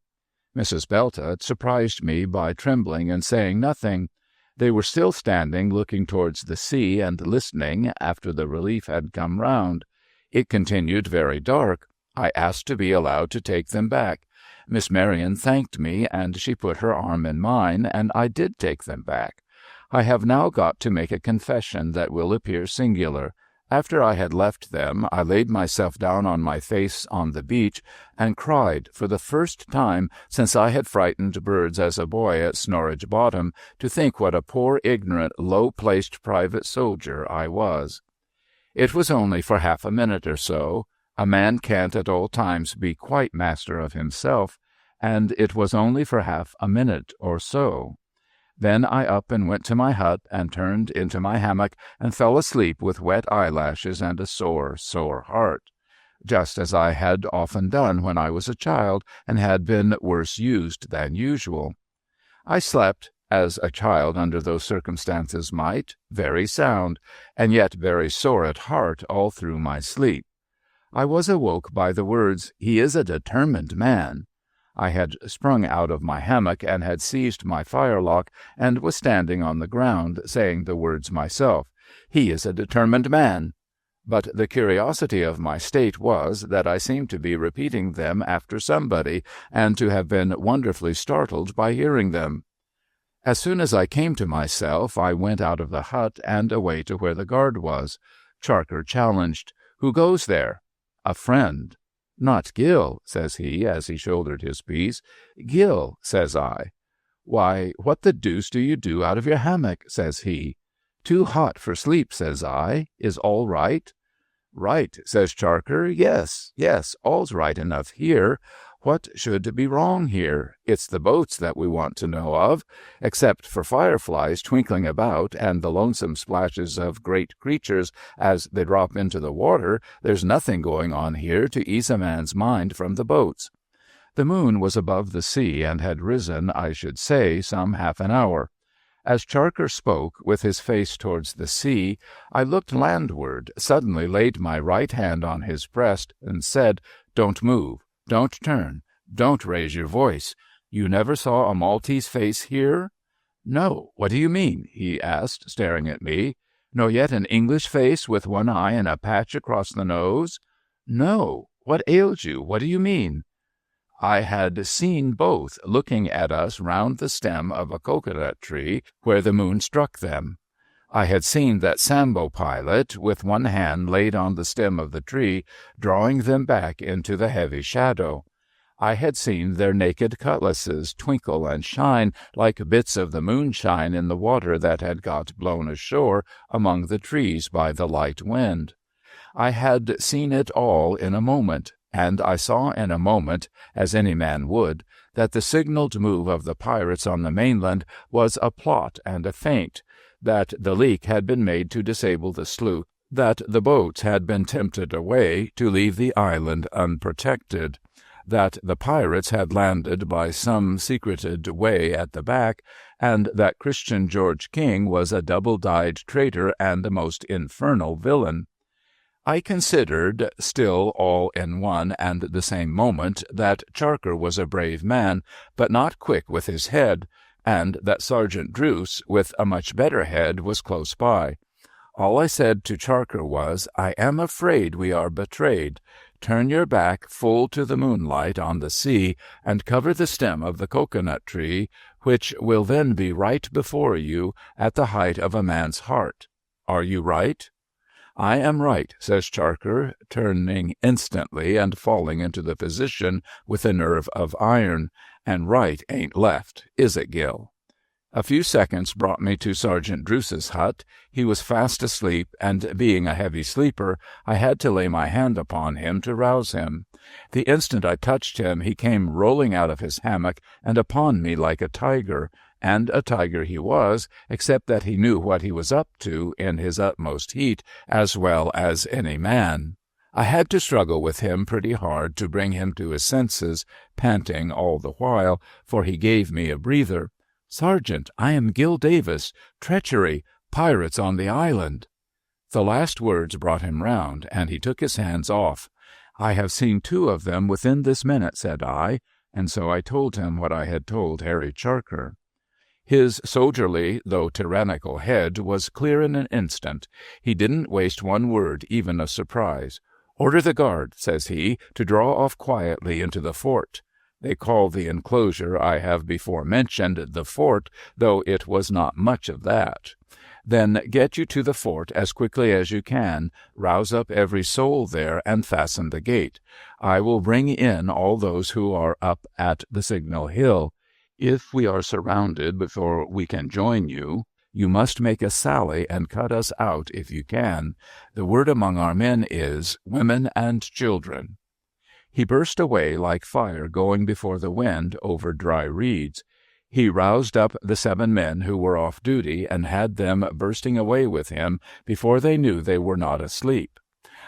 Mrs. Beltut surprised me by trembling and saying nothing. They were still standing, looking towards the sea and listening, after the relief had come round. It continued very dark. I asked to be allowed to take them back. Miss Marion thanked me, and she put her arm in mine, and I did take them back. I have now got to make a confession that will appear singular. After I had left them, I laid myself down on my face on the beach and cried for the first time since I had frightened birds as a boy at Snorridge Bottom, to think what a poor, ignorant, low-placed private soldier I was. It was only for half a minute or so. A man can't at all times be quite master of himself, and it was only for half a minute or so. Then I up and went to my hut and turned into my hammock and fell asleep with wet eyelashes and a sore, sore heart, just as I had often done when I was a child and had been worse used than usual. I slept, as a child under those circumstances might, very sound, and yet very sore at heart all through my sleep. I was awoke by the words, "He is a determined man." I had sprung out of my hammock and had seized my firelock and was standing on the ground, saying the words myself. "He is a determined man." But the curiosity of my state was that I seemed to be repeating them after somebody, and to have been wonderfully startled by hearing them. As soon as I came to myself, I went out of the hut and away to where the guard was. Charker challenged, "Who goes there?" "A friend." "Not Gill," says he, as he shouldered his piece. "Gill," says I. "Why, what the deuce do you do out of your hammock?" says he. "Too hot for sleep," says I. "Is all right?" "Right," says Charker. Yes, all's right enough here. What should be wrong here? It's the boats that we want to know of. Except for fireflies twinkling about and the lonesome splashes of great creatures as they drop into the water, there's nothing going on here to ease a man's mind from the boats." The moon was above the sea and had risen, I should say, some half an hour. As Charker spoke, with his face towards the sea, I looked landward, suddenly laid my right hand on his breast, and said, "Don't move, don't turn, don't raise your voice. You never saw a Maltese face here?" "No. What do you mean?" he asked, staring at me. "Nor yet an English face with one eye and a patch across the nose?" "No. What ails you? What do you mean?" I had seen both looking at us round the stem of a cocoanut tree where the moon struck them. I had seen that Sambo pilot, with one hand laid on the stem of the tree, drawing them back into the heavy shadow. I had seen their naked cutlasses twinkle and shine like bits of the moonshine in the water that had got blown ashore among the trees by the light wind. I had seen it all in a moment, and I saw in a moment, as any man would, that the signaled move of the pirates on the mainland was a plot and a feint, that the leak had been made to disable the sloop, that the boats had been tempted away to leave the island unprotected, that the pirates had landed by some secreted way at the back, and that Christian George King was a double-dyed traitor and a most infernal villain. I considered, still all in one and the same moment, that Charker was a brave man, but not quick with his head, and that Sergeant Druce, with a much better head, was close by. All I said to Charker was, "I am afraid we are betrayed. Turn your back full to the moonlight on the sea, and cover the stem of the cocoanut tree, which will then be right before you, at the height of a man's heart. Are you right?" "I am right," says Charker, turning instantly and falling into the position with a nerve of iron. "And right ain't left, is it, Gil?" A few seconds brought me to Sergeant Druce's hut. He was fast asleep, and being a heavy sleeper, I had to lay my hand upon him to rouse him. The instant I touched him, he came rolling out of his hammock and upon me like a tiger, and a tiger he was, except that he knew what he was up to in his utmost heat as well as any man. I had to struggle with him pretty hard to bring him to his senses, panting all the while, for he gave me a breather. "Sergeant, I am Gil Davis. Treachery. Pirates on the island." The last words brought him round, and he took his hands off. "I have seen 2 of them within this minute," said I, and so I told him what I had told Harry Charker. His soldierly, though tyrannical head was clear in an instant. He didn't waste one word, even of surprise. "Order the guard," says he, "to draw off quietly into the fort." They call the enclosure I have before mentioned the fort, though it was not much of that. "Then get you to the fort as quickly as you can, rouse up every soul there, and fasten the gate. I will bring in all those who are up at the Signal Hill. If we are surrounded before we can join you, you must make a sally and cut us out if you can. The word among our men is, women and children." He burst away like fire going before the wind over dry reeds. He roused up the 7 men who were off duty and had them bursting away with him before they knew they were not asleep.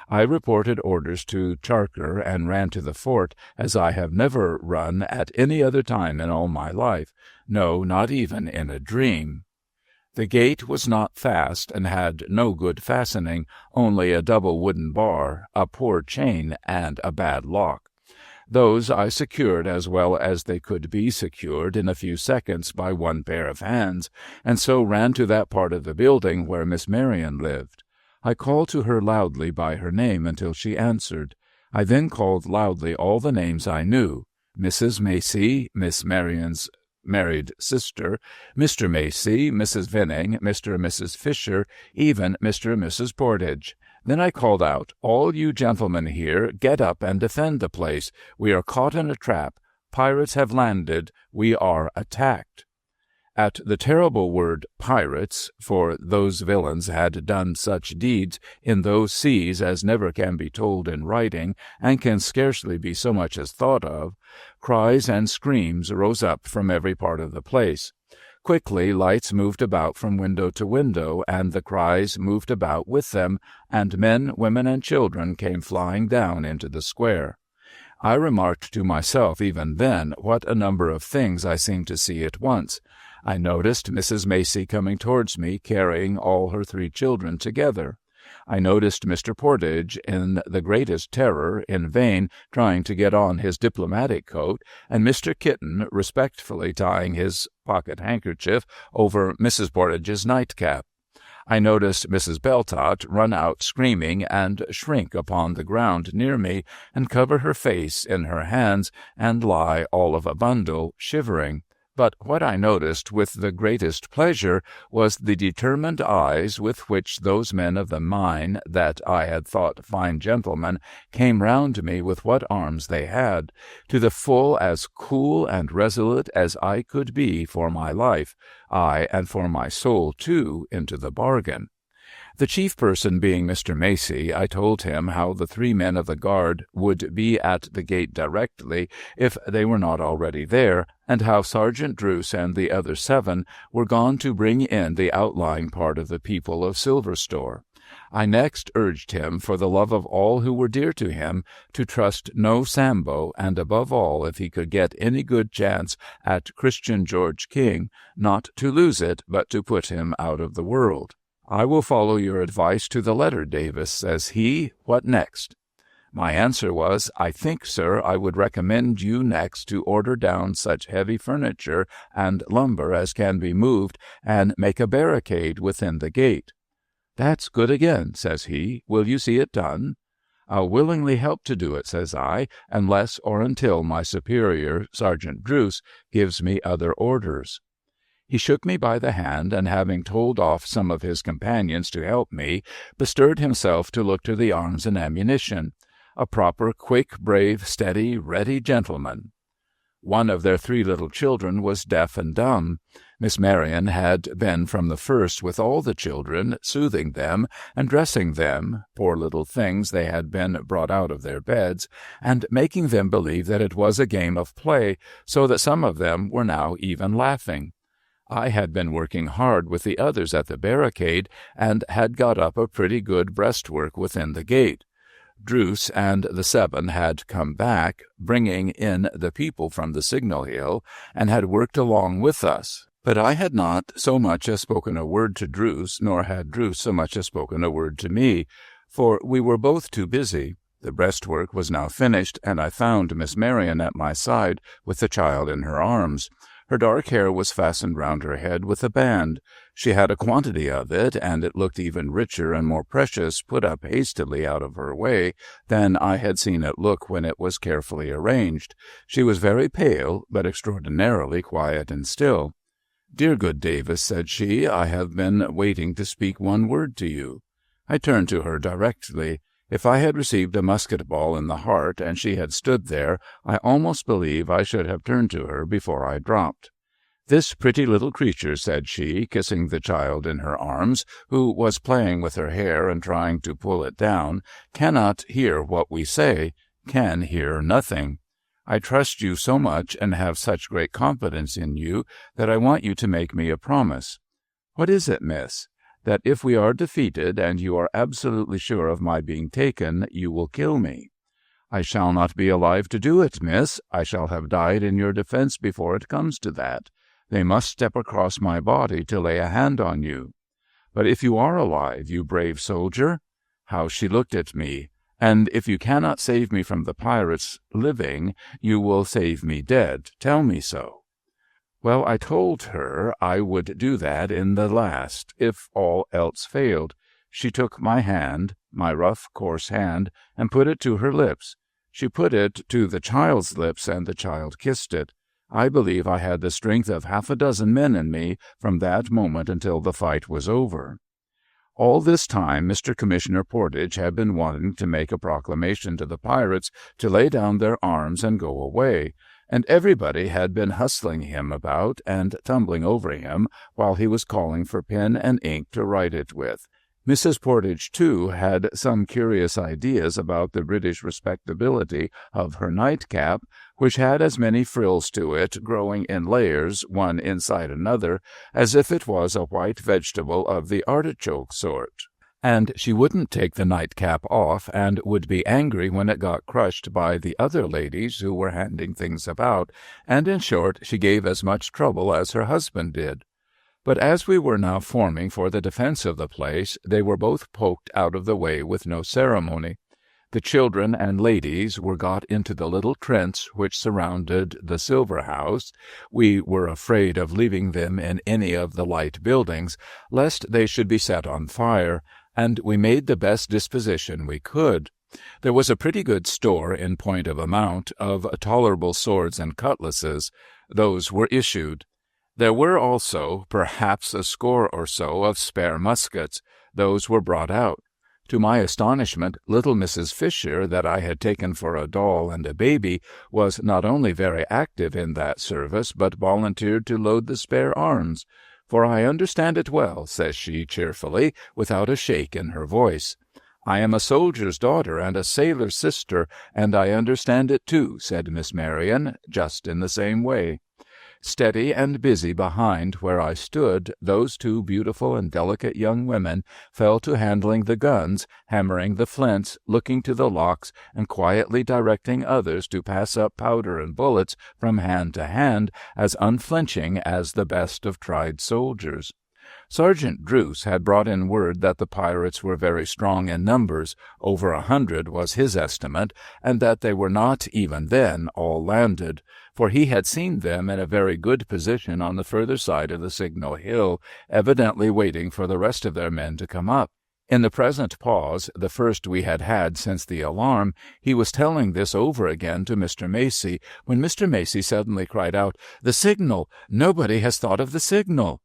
I reported orders to Charker and ran to the fort as I have never run at any other time in all my life, no, not even in a dream. The gate was not fast and had no good fastening, only a double wooden bar, a poor chain, and a bad lock. Those I secured as well as they could be secured in a few seconds by one pair of hands, and so ran to that part of the building where Miss Marion lived. I called to her loudly by her name until she answered. I then called loudly all the names I knew: Mrs. Macy, Miss Marion's married sister, Mr. Macy, Mrs. Vinning, Mr. and Mrs. Fisher, even Mr. and Mrs. Portage. Then I called out, "All you gentlemen here, get up and defend the place. We are caught in a trap. Pirates have landed. We are attacked." At the terrible word pirates, for those villains had done such deeds in those seas as never can be told in writing, and can scarcely be so much as thought of, cries and screams rose up from every part of the place. Quickly lights moved about from window to window, and the cries moved about with them, and men, women, and children came flying down into the square. I remarked to myself even then what a number of things I seemed to see at once. I noticed Mrs. Macy coming towards me, carrying all her 3 children together. I noticed Mr. Portage in the greatest terror, in vain trying to get on his diplomatic coat, and Mr. Kitten respectfully tying his pocket-handkerchief over Mrs. Portage's nightcap. I noticed Mrs. Beltot run out screaming and shrink upon the ground near me, and cover her face in her hands, and lie all of a bundle, shivering. But what I noticed with the greatest pleasure was the determined eyes with which those men of the mine that I had thought fine gentlemen came round me with what arms they had, to the full as cool and resolute as I could be for my life, ay, and for my soul too, into the bargain. The chief person being Mr. Macy, I told him how the 3 men of the guard would be at the gate directly, if they were not already there, and how Sergeant Druce and the other 7 were gone to bring in the outlying part of the people of Silverstore. I next urged him, for the love of all who were dear to him, to trust no Sambo, and above all, if he could get any good chance at Christian George King, not to lose it, but to put him out of the world. "I will follow your advice to the letter, Davis," says he. "What next?" My answer was, "I think, sir, I would recommend you next to order down such heavy furniture and lumber as can be moved, and make a barricade within the gate." "That's good again," says he. "Will you see it done?" "I'll willingly help to do it," says I, "unless or until my superior, Sergeant Druce, gives me other orders." He shook me by the hand, and having told off some of his companions to help me, bestirred himself to look to the arms and ammunition. A proper, quick, brave, steady, ready gentleman. One of their 3 little children was deaf and dumb. Miss Marion had been from the first with all the children, soothing them and dressing them, poor little things they had been brought out of their beds, and making them believe that it was a game of play, so that some of them were now even laughing. I had been working hard with the others at the barricade, and had got up a pretty good breastwork within the gate. Druce and the 7 had come back, bringing in the people from the signal hill, and had worked along with us. But I had not so much as spoken a word to Druce, nor had Druce so much as spoken a word to me, for we were both too busy. The breastwork was now finished, and I found Miss Marion at my side with the child in her arms. Her dark hair was fastened round her head with a band. She had a quantity of it, and it looked even richer and more precious put up hastily out of her way than I had seen it look when it was carefully arranged. She was very pale, but extraordinarily quiet and still. "Dear good Davis," said she, "I have been waiting to speak one word to you." I turned to her directly. If I had received a musket-ball in the heart, and she had stood there, I almost believe I should have turned to her before I dropped. "This pretty little creature," said she, kissing the child in her arms, who was playing with her hair and trying to pull it down, "cannot hear what we say, can hear nothing. I trust you so much and have such great confidence in you that I want you to make me a promise." "What is it, miss?" "That if we are defeated, and you are absolutely sure of my being taken, you will kill me." "I shall not be alive to do it, miss. I shall have died in your defense before it comes to that. They must step across my body to lay a hand on you." "But if you are alive, you brave soldier?" How she looked at me! "And if you cannot save me from the pirates living, you will save me dead. Tell me so." Well, I told her I would do that in the last, if all else failed. She took my hand, my rough, coarse hand, and put it to her lips. She put it to the child's lips, and the child kissed it. I believe I had the strength of 6 men in me from that moment until the fight was over. All this time Mr. Commissioner Portage had been wanting to make a proclamation to the pirates to lay down their arms and go away, and everybody had been hustling him about and tumbling over him while he was calling for pen and ink to write it with. Mrs. Portage, too, had some curious ideas about the British respectability of her nightcap, which had as many frills to it, growing in layers, one inside another, as if it was a white vegetable of the artichoke sort. And she wouldn't take the nightcap off, and would be angry when it got crushed by the other ladies who were handing things about, and in short, she gave as much trouble as her husband did. But as we were now forming for the defense of the place, they were both poked out of the way with no ceremony. The children and ladies were got into the little trench which surrounded the Silver House. We were afraid of leaving them in any of the light buildings, lest they should be set on fire, and we made the best disposition we could. There was a pretty good store, in point of amount, of tolerable swords and cutlasses. Those were issued. There were also, perhaps, a score or so of spare muskets. Those were brought out. To my astonishment, little Mrs. Fisher, that I had taken for a doll and a baby, was not only very active in that service, but volunteered to load the spare arms. "For I understand it well," says she cheerfully, without a shake in her voice. "I am a soldier's daughter and a sailor's sister, and I understand it too," said Miss Marion, just in the same way. Steady and busy behind where I stood, those two beautiful and delicate young women fell to handling the guns, hammering the flints, looking to the locks, and quietly directing others to pass up powder and bullets from hand to hand, as unflinching as the best of tried soldiers. Sergeant Druce had brought in word that the pirates were very strong in numbers, over 100 was his estimate, and that they were not, even then, all landed, for he had seen them in a very good position on the further side of the signal hill, evidently waiting for the rest of their men to come up. In the present pause, the first we had had since the alarm, he was telling this over again to Mr. Macy, when Mr. Macy suddenly cried out, "The signal! Nobody has thought of the signal!"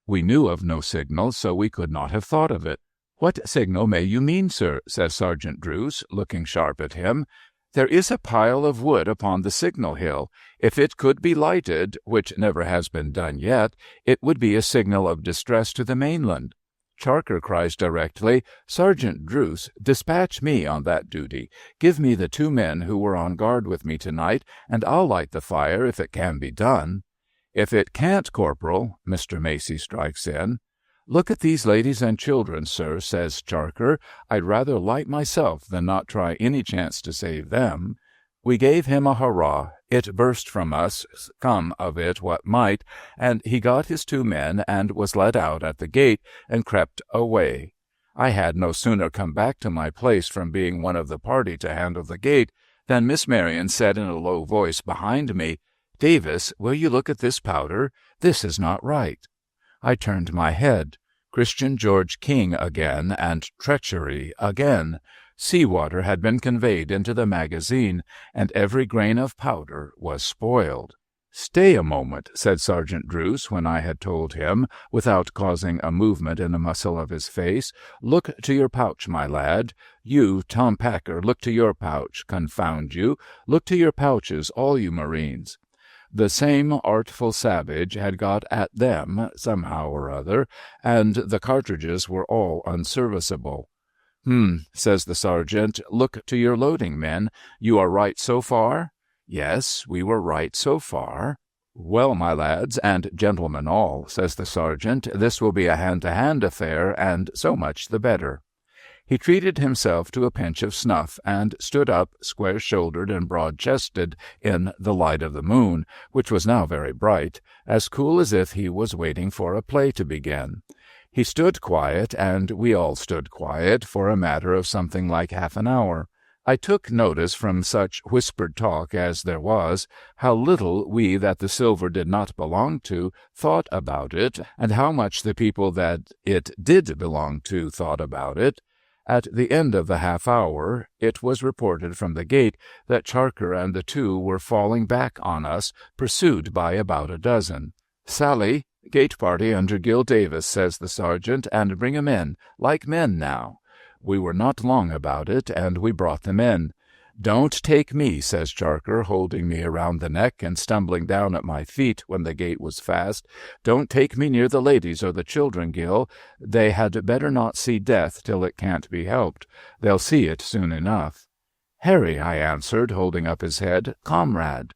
We knew of no signal, so we could not have thought of it. "What signal may you mean, sir?" says Sergeant Druce, looking sharp at him. "There is a pile of wood upon the signal hill. If it could be lighted, which never has been done yet, it would be a signal of distress to the mainland." Charker cries directly, "Sergeant Druce, dispatch me on that duty. Give me the 2 men who were on guard with me tonight, and I'll light the fire if it can be done." "If it can't, Corporal," Mr. Macy strikes in. "Look at these ladies and children, sir," says Charker. "I'd rather light myself than not try any chance to save them." We gave him a hurrah. It burst from us, come of it what might, and he got his 2 men and was let out at the gate and crept away. I had no sooner come back to my place from being one of the party to handle the gate than Miss Marion said in a low voice behind me, "Davis, will you look at this powder? This is not right." I turned my head. Christian George King again, and treachery again. Sea-water had been conveyed into the magazine, and every grain of powder was spoiled. "Stay a moment," said Sergeant Druce, when I had told him, without causing a movement in a muscle of his face. "Look to your pouch, my lad. You, Tom Packer, look to your pouch, confound you. Look to your pouches, all you Marines." The same artful savage had got at them, somehow or other, and the cartridges were all unserviceable. Says the sergeant, "look to your loading, men. You are right so far?" Yes, we were right so far. "Well, my lads, and gentlemen all," says the sergeant, "this will be a hand-to-hand affair, and so much the better." He treated himself to a pinch of snuff, and stood up, square-shouldered and broad-chested, in the light of the moon, which was now very bright, as cool as if he was waiting for a play to begin. He stood quiet, and we all stood quiet, for a matter of something like half an hour. I took notice from such whispered talk as there was, how little we that the silver did not belong to thought about it, and how much the people that it did belong to thought about it. At the end of the half-hour, it was reported from the gate that Charker and the 2 were falling back on us, pursued by about a dozen. "Sally, gate party under Gil Davis," says the sergeant, "and bring 'em in, like men now." We were not long about it, and we brought them in. "Don't take me," says Charker, holding me around the neck and stumbling down at my feet when the gate was fast. "Don't take me near the ladies or the children, Gil. They had better not see death till it can't be helped. They'll see it soon enough." "Harry," I answered, holding up his head, "comrade."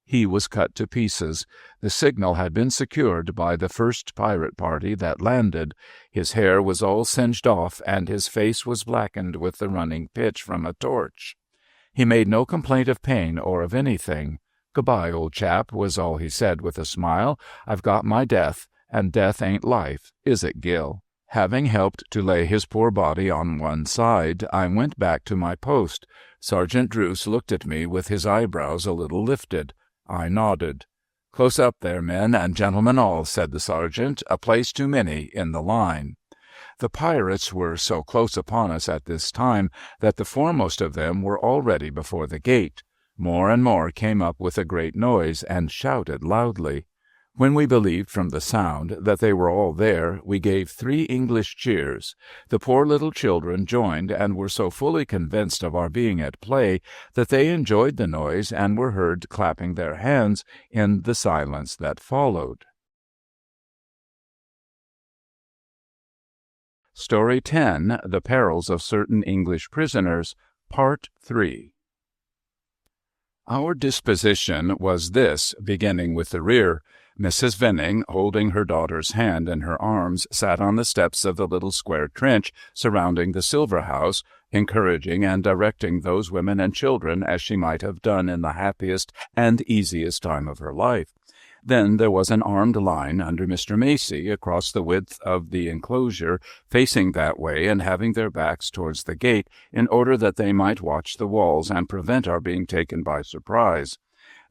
He was cut to pieces. The signal had been secured by the first pirate party that landed. His hair was all singed off, and his face was blackened with the running pitch from a torch. He made no complaint of pain or of anything. "Goodbye, old chap," was all he said with a smile. "I've got my death, and death ain't life, is it, Gil?" Having helped to lay his poor body on one side, I went back to my post. Sergeant Druce looked at me with his eyebrows a little lifted. I nodded. "Close up there, men and gentlemen all," said the sergeant. "A place too many in the line." The pirates were so close upon us at this time that the foremost of them were already before the gate. More and more came up with a great noise and shouted loudly. When we believed from the sound that they were all there, we gave 3 English cheers. The poor little children joined and were so fully convinced of our being at play that they enjoyed the noise and were heard clapping their hands in the silence that followed. Story 10. The Perils of Certain English Prisoners, Part 3. Our disposition was this, beginning with the rear. Mrs. Venning, holding her daughter's hand in her arms, sat on the steps of the little square trench surrounding the Silver House, encouraging and directing those women and children as she might have done in the happiest and easiest time of her life. Then there was an armed line under Mr. Macy across the width of the enclosure, facing that way and having their backs towards the gate in order that they might watch the walls and prevent our being taken by surprise.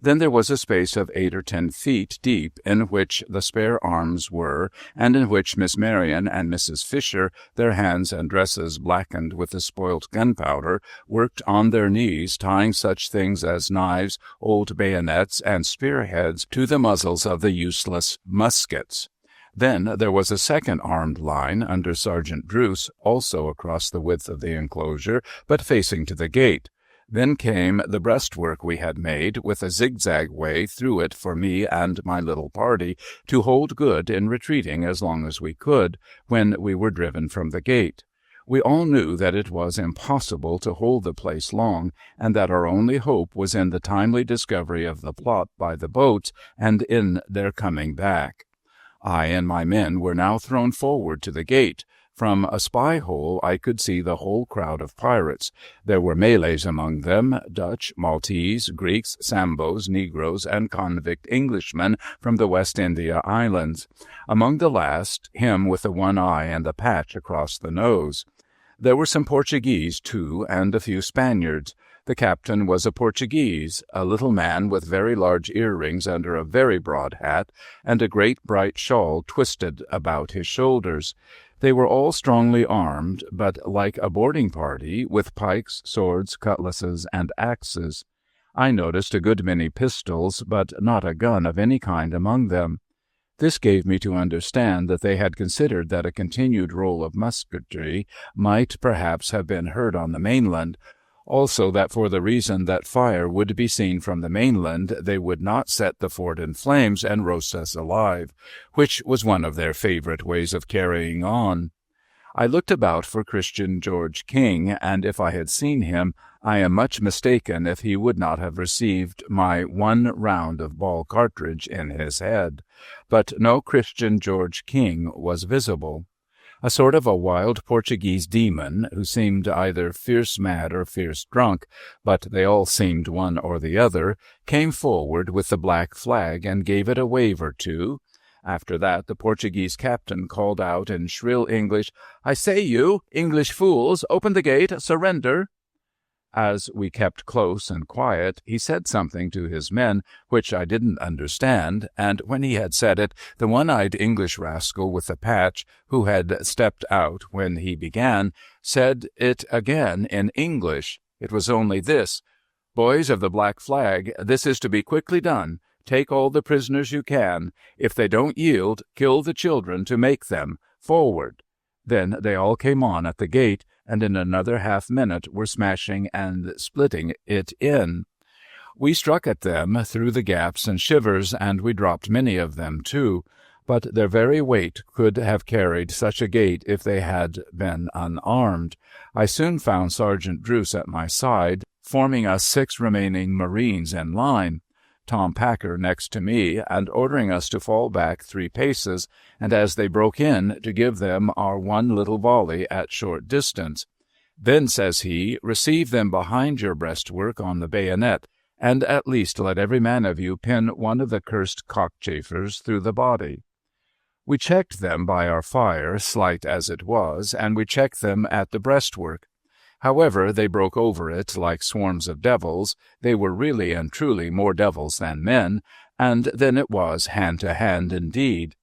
Then there was a space of 8 or 10 feet deep in which the spare arms were, and in which Miss Marion and Mrs. Fisher, their hands and dresses blackened with the spoilt gunpowder, worked on their knees, tying such things as knives, old bayonets, and spearheads to the muzzles of the useless muskets. Then there was a second armed line under Sergeant Druce, also across the width of the enclosure, but facing to the gate. Then came the breastwork we had made, with a zigzag way through it for me and my little party to hold good in retreating as long as we could, when we were driven from the gate. We all knew that it was impossible to hold the place long, and that our only hope was in the timely discovery of the plot by the boats and in their coming back. I and my men were now thrown forward to the gate. From a spy-hole I could see the whole crowd of pirates. There were Malays among them, Dutch, Maltese, Greeks, Sambos, Negroes, and convict Englishmen from the West India Islands. Among the last, him with the one eye and the patch across the nose. There were some Portuguese, too, and a few Spaniards. The captain was a Portuguese, a little man with very large earrings under a very broad hat, and a great bright shawl twisted about his shoulders. They were all strongly armed, but like a boarding party, with pikes, swords, cutlasses, and axes. I noticed a good many pistols, but not a gun of any kind among them. This gave me to understand that they had considered that a continued roll of musketry might perhaps have been heard on the mainland, also that for the reason that fire would be seen from the mainland, they would not set the fort in flames and roast us alive, which was one of their favorite ways of carrying on. I looked about for Christian George King, and if I had seen him, I am much mistaken if he would not have received my 1 round of ball cartridge in his head. But no Christian George King was visible. A sort of a wild Portuguese demon, who seemed either fierce mad or fierce drunk, but they all seemed one or the other, came forward with the black flag and gave it a wave or two. After that the Portuguese captain called out in shrill English, "I say you, English fools, open the gate, surrender." As we kept close and quiet, he said something to his men, which I didn't understand, and when he had said it, the one-eyed English rascal with the patch, who had stepped out when he began, said it again in English. It was only this: "Boys of the black flag, this is to be quickly done. Take all the prisoners you can. If they don't yield, kill the children to make them. Forward." Then they all came on at the gate, and in another half-minute were smashing and splitting it in. We struck at them through the gaps and shivers, and we dropped many of them too, but their very weight could have carried such a gate if they had been unarmed. I soon found Sergeant Druce at my side, forming us 6 remaining Marines in line, Tom Packer next to me, and ordering us to fall back 3 paces, and as they broke in, to give them our one little volley at short distance. Then, says he, receive them behind your breastwork on the bayonet, and at least let every man of you pin one of the cursed cockchafers through the body. We checked them by our fire, slight as it was, and we checked them at the breastwork. However, they broke over it like swarms of devils. They were really and truly more devils than men, and then it was hand to hand indeed.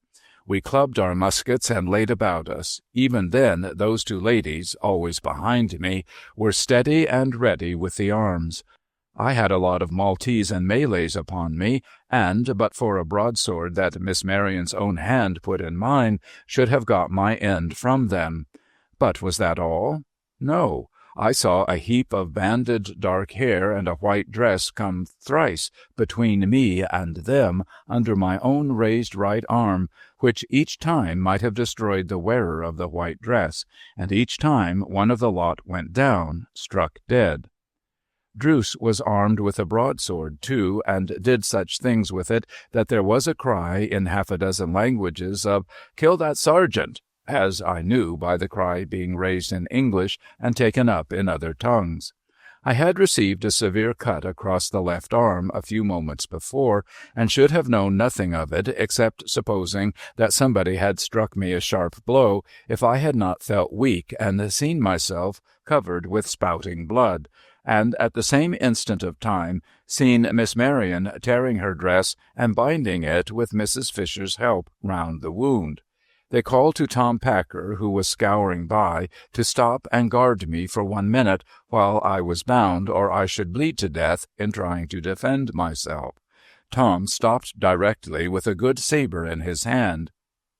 We clubbed our muskets and laid about us. Even then those 2 ladies, always behind me, were steady and ready with the arms. I had a lot of Maltese and Malays upon me, and, but for a broadsword that Miss Marion's own hand put in mine, should have got my end from them. But was that all? No. I saw a heap of banded dark hair and a white dress come thrice between me and them under my own raised right arm, which each time might have destroyed the wearer of the white dress, and each time one of the lot went down, struck dead. Druce was armed with a broadsword, too, and did such things with it that there was a cry in 6 languages of, "Kill that sergeant!" as I knew by the cry being raised in English and taken up in other tongues. I had received a severe cut across the left arm a few moments before, and should have known nothing of it, except supposing that somebody had struck me a sharp blow, if I had not felt weak and seen myself covered with spouting blood, and at the same instant of time seen Miss Marion tearing her dress and binding it with Mrs. Fisher's help round the wound. They called to Tom Packer, who was scouring by, to stop and guard me for 1 minute while I was bound, or I should bleed to death in trying to defend myself. Tom stopped directly with a good sabre in his hand.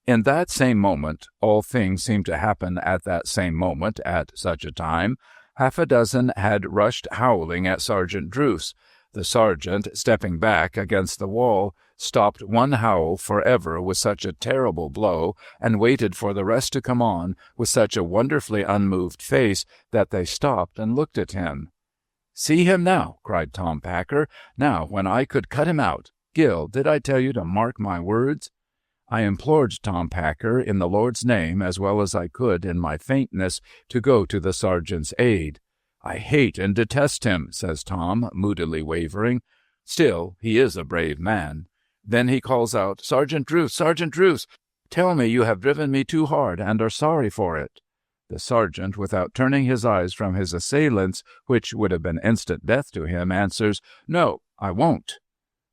In that same moment, all things seemed to happen at that same moment at such a time, 6 had rushed howling at Sergeant Druce. The sergeant, stepping back against the wall, stopped one howl forever with such a terrible blow, and waited for the rest to come on with such a wonderfully unmoved face that they stopped and looked at him. "See him now," cried Tom Packer, "now when I could cut him out. Gil, did I tell you to mark my words?" I implored Tom Packer, in the Lord's name, as well as I could in my faintness, to go to the sergeant's aid. "I hate and detest him," says Tom, moodily wavering. "Still, he is a brave man." Then he calls out, Sergeant Druce, tell me you have driven me too hard and are sorry for it." The sergeant, without turning his eyes from his assailants, which would have been instant death to him, answers, "No, I won't."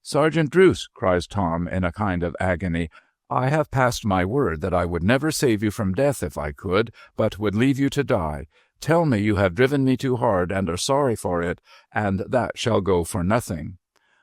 "Sergeant Druce," cries Tom in a kind of agony, "I have passed my word that I would never save you from death if I could, but would leave you to die. Tell me you have driven me too hard and are sorry for it, and that shall go for nothing."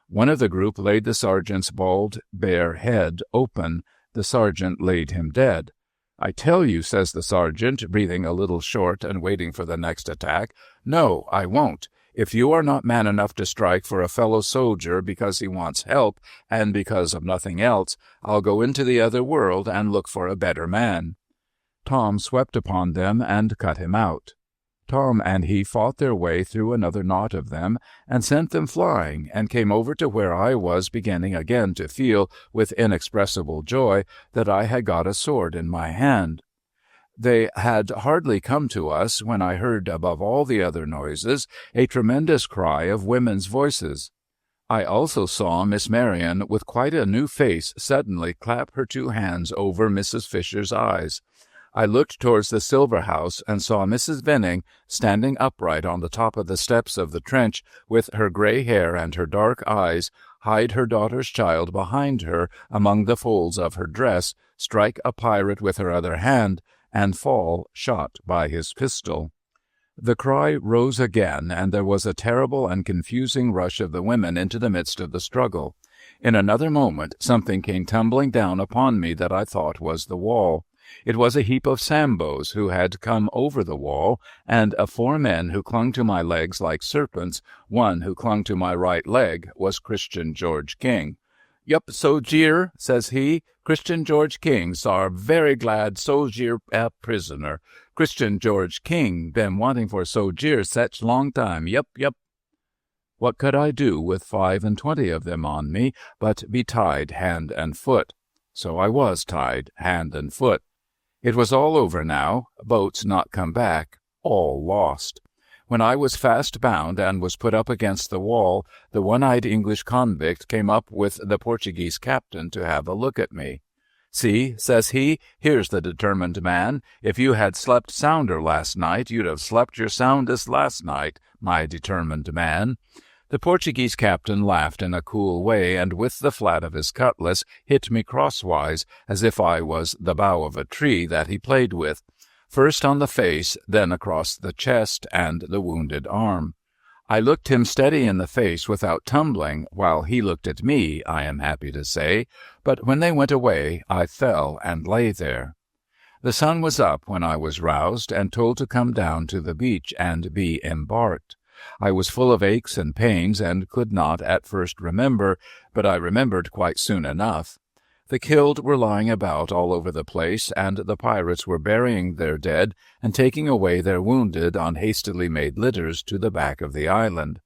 One of the group laid the sergeant's bald, bare head open. The sergeant laid him dead. "I tell you," says the sergeant, breathing a little short and waiting for the next attack, "no, I won't. If you are not man enough to strike for a fellow soldier because he wants help, and because of nothing else, I'll go into the other world and look for a better man." Tom swept upon them and cut him out. Tom and he fought their way through another knot of them, and sent them flying, and came over to where I was beginning again to feel, with inexpressible joy, that I had got a sword in my hand. They had hardly come to us when I heard, above all the other noises, a tremendous cry of women's voices. I also saw Miss Marion, with quite a new face, suddenly clap her 2 hands over Mrs. Fisher's eyes. I looked towards the Silver House and saw Mrs. Venning standing upright on the top of the steps of the trench, with her gray hair and her dark eyes, hide her daughter's child behind her among the folds of her dress, strike a pirate with her other hand, and fall, shot by his pistol. The cry rose again, and there was a terrible and confusing rush of the women into the midst of the struggle. In another moment something came tumbling down upon me that I thought was the wall. It was a heap of Sambos who had come over the wall, and of 4 men who clung to my legs like serpents, one who clung to my right leg was Christian George King. "Yup, so jeer," says he. "Christian George King, sar, very glad so jeer a prisoner. Christian George King been wanting for so jeer such long time. Yup, yup." What could I do with 25 of them on me but be tied hand and foot? So I was tied hand and foot. It was all over now, boats not come back, all lost. When I was fast bound and was put up against the wall, the one-eyed English convict came up with the Portuguese captain to have a look at me. "See," says he, "here's the determined man. If you had slept sounder last night, you'd have slept your soundest last night, my determined man." The Portuguese captain laughed in a cool way, and with the flat of his cutlass hit me crosswise, as if I was the bough of a tree that he played with, first on the face, then across the chest and the wounded arm. I looked him steady in the face without tumbling, while he looked at me, I am happy to say, but when they went away, I fell and lay there. The sun was up when I was roused and told to come down to the beach and be embarked. I was full of aches and pains, and could not at first remember, but I remembered quite soon enough. The killed were lying about all over the place, and the pirates were burying their dead and taking away their wounded on hastily made litters to the back of the island.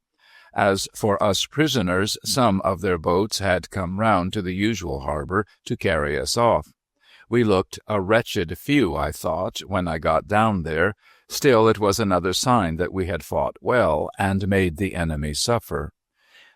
As for us prisoners, some of their boats had come round to the usual harbor to carry us off. We looked a wretched few, I thought, when I got down there. Still, it was another sign that we had fought well and made the enemy suffer.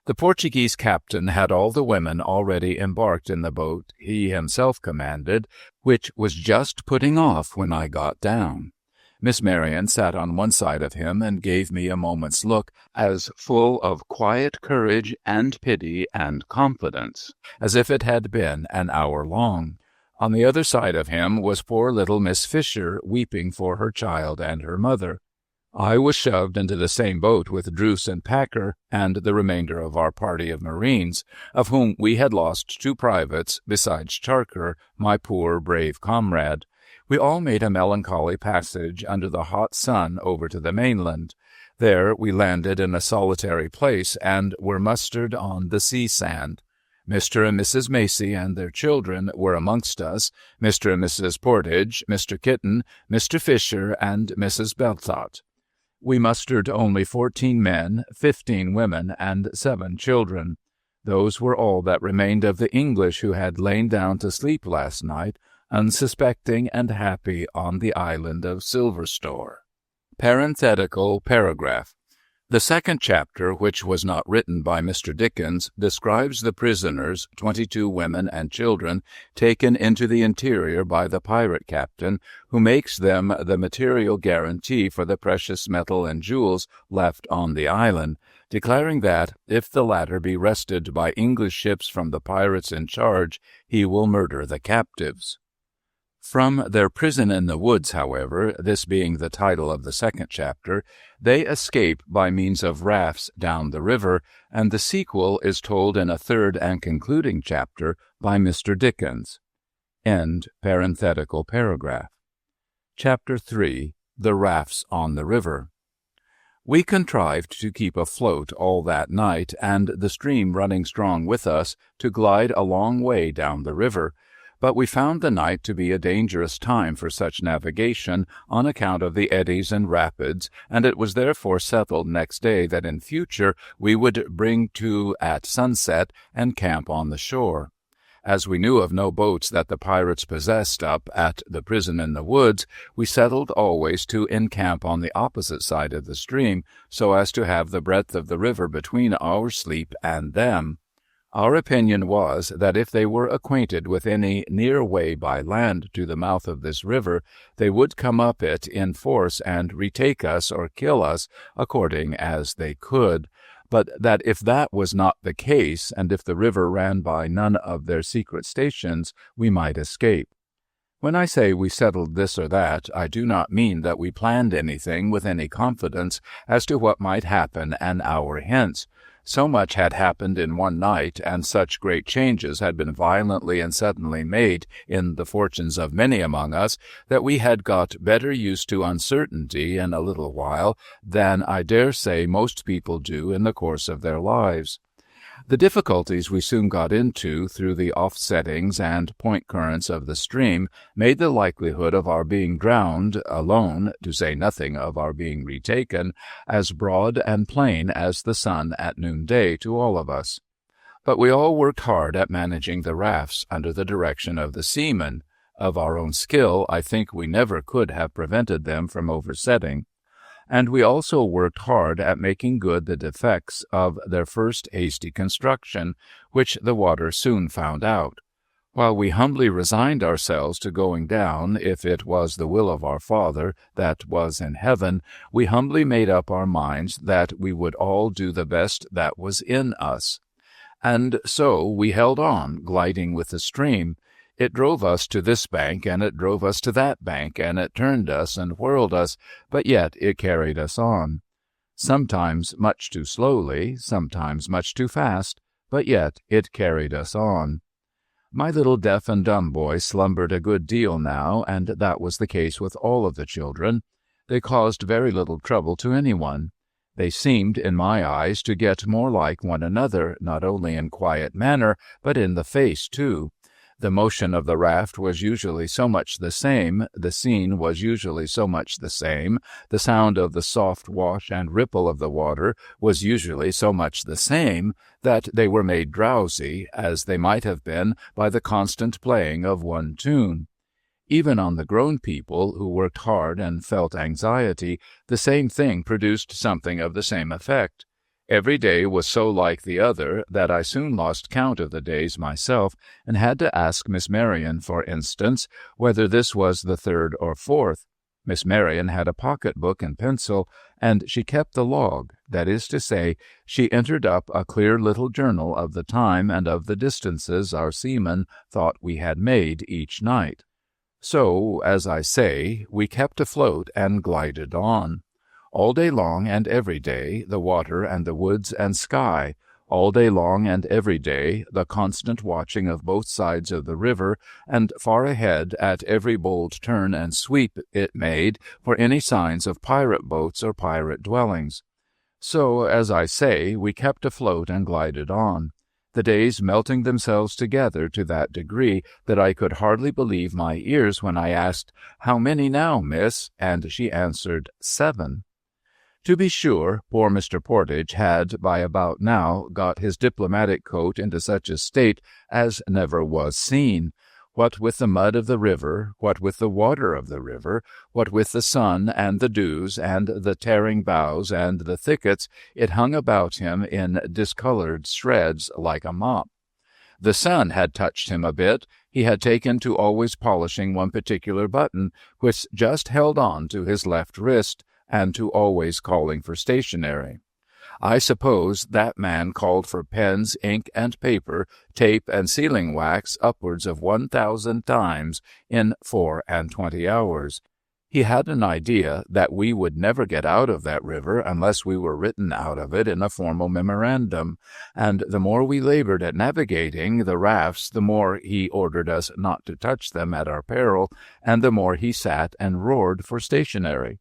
The Portuguese captain had all the women already embarked in the boat he himself commanded, which was just putting off when I got down. Miss Marian sat on one side of him and gave me a moment's look as full of quiet courage and pity and confidence as if it had been an hour long. On the other side of him was poor little Miss Fisher, weeping for her child and her mother. I was shoved into the same boat with Druce and Packer and the remainder of our party of Marines, of whom we had lost 2 privates, besides Charker, my poor, brave comrade. We all made a melancholy passage under the hot sun over to the mainland. There we landed in a solitary place and were mustered on the sea sand. Mr. and Mrs. Macy and their children were amongst us, Mr. and Mrs. Portage, Mr. Kitten, Mr. Fisher, and Mrs. Beltot. We mustered only 14 men, 15 women, and 7 children. Those were all that remained of the English who had lain down to sleep last night, unsuspecting and happy on the island of Silverstore. Parenthetical paragraph. The second chapter, which was not written by Mr. Dickens, describes the prisoners, 22 women and children, taken into the interior by the pirate captain, who makes them the material guarantee for the precious metal and jewels left on the island, declaring that, if the latter be wrested by English ships from the pirates in charge, he will murder the captives. From their prison in the woods, however, this being the title of the second chapter, they escape by means of rafts down the river, and the sequel is told in a third and concluding chapter by Mr. Dickens. End parenthetical paragraph. Chapter 3. The Rafts on the River. We contrived to keep afloat all that night, and the stream running strong with us, to glide a long way down the river, but we found the night to be a dangerous time for such navigation on account of the eddies and rapids, and it was therefore settled next day that in future we would bring to at sunset and camp on the shore. As we knew of no boats that the pirates possessed up at the prison in the woods, we settled always to encamp on the opposite side of the stream, so as to have the breadth of the river between our sleep and them. Our opinion was that if they were acquainted with any near way by land to the mouth of this river, they would come up it in force and retake us or kill us according as they could, but that if that was not the case, and if the river ran by none of their secret stations, we might escape. When I say we settled this or that, I do not mean that we planned anything with any confidence as to what might happen an hour hence, So much had happened in one night, and such great changes had been violently and suddenly made in the fortunes of many among us, that we had got better used to uncertainty in a little while than I dare say most people do in the course of their lives. The difficulties we soon got into through the offsettings and point currents of the stream made the likelihood of our being drowned alone, to say nothing of our being retaken, as broad and plain as the sun at noonday to all of us. But we all worked hard at managing the rafts under the direction of the seamen. Of our own skill, I think we never could have prevented them from oversetting. And we also worked hard at making good the defects of their first hasty construction, which the water soon found out. While we humbly resigned ourselves to going down, if it was the will of our Father that was in heaven, we humbly made up our minds that we would all do the best that was in us. And so we held on, gliding with the stream. It drove us to this bank, and it drove us to that bank, and it turned us and whirled us, but yet it carried us on. Sometimes much too slowly, sometimes much too fast, but yet it carried us on. My little deaf and dumb boy slumbered a good deal now, and that was the case with all of the children. They caused very little trouble to anyone. They seemed, in my eyes, to get more like one another, not only in quiet manner, but in the face, too. The motion of the raft was usually so much the same, the scene was usually so much the same, the sound of the soft wash and ripple of the water was usually so much the same, that they were made drowsy, as they might have been, by the constant playing of one tune. Even on the grown people, who worked hard and felt anxiety, the same thing produced something of the same effect. Every day was so like the other that I soon lost count of the days myself, and had to ask Miss Marion, for instance, whether this was the third or fourth. Miss Marion had a pocket-book and pencil, and she kept the log. That is to say, she entered up a clear little journal of the time and of the distances our seamen thought we had made each night. So, as I say, we kept afloat and glided on. All day long and every day, the water and the woods and sky. All day long and every day, the constant watching of both sides of the river, and far ahead at every bold turn and sweep it made for any signs of pirate boats or pirate dwellings. So, as I say, we kept afloat and glided on, the days melting themselves together to that degree that I could hardly believe my ears when I asked, "How many now, miss?" and she answered, 7. To be sure, poor Mr. Portage had by about now got his diplomatic coat into such a state as never was seen. What with the mud of the river, what with the water of the river, what with the sun and the dews and the tearing boughs and the thickets, it hung about him in discolored shreds like a mop. The sun had touched him a bit. He had taken to always polishing one particular button, which just held on to his left wrist, and to always calling for stationery. I suppose that man called for pens, ink, and paper, tape, and sealing wax upwards of 1,000 times in 24 hours. He had an idea that we would never get out of that river unless we were written out of it in a formal memorandum, and the more we labored at navigating the rafts, the more he ordered us not to touch them at our peril, and the more he sat and roared for stationery.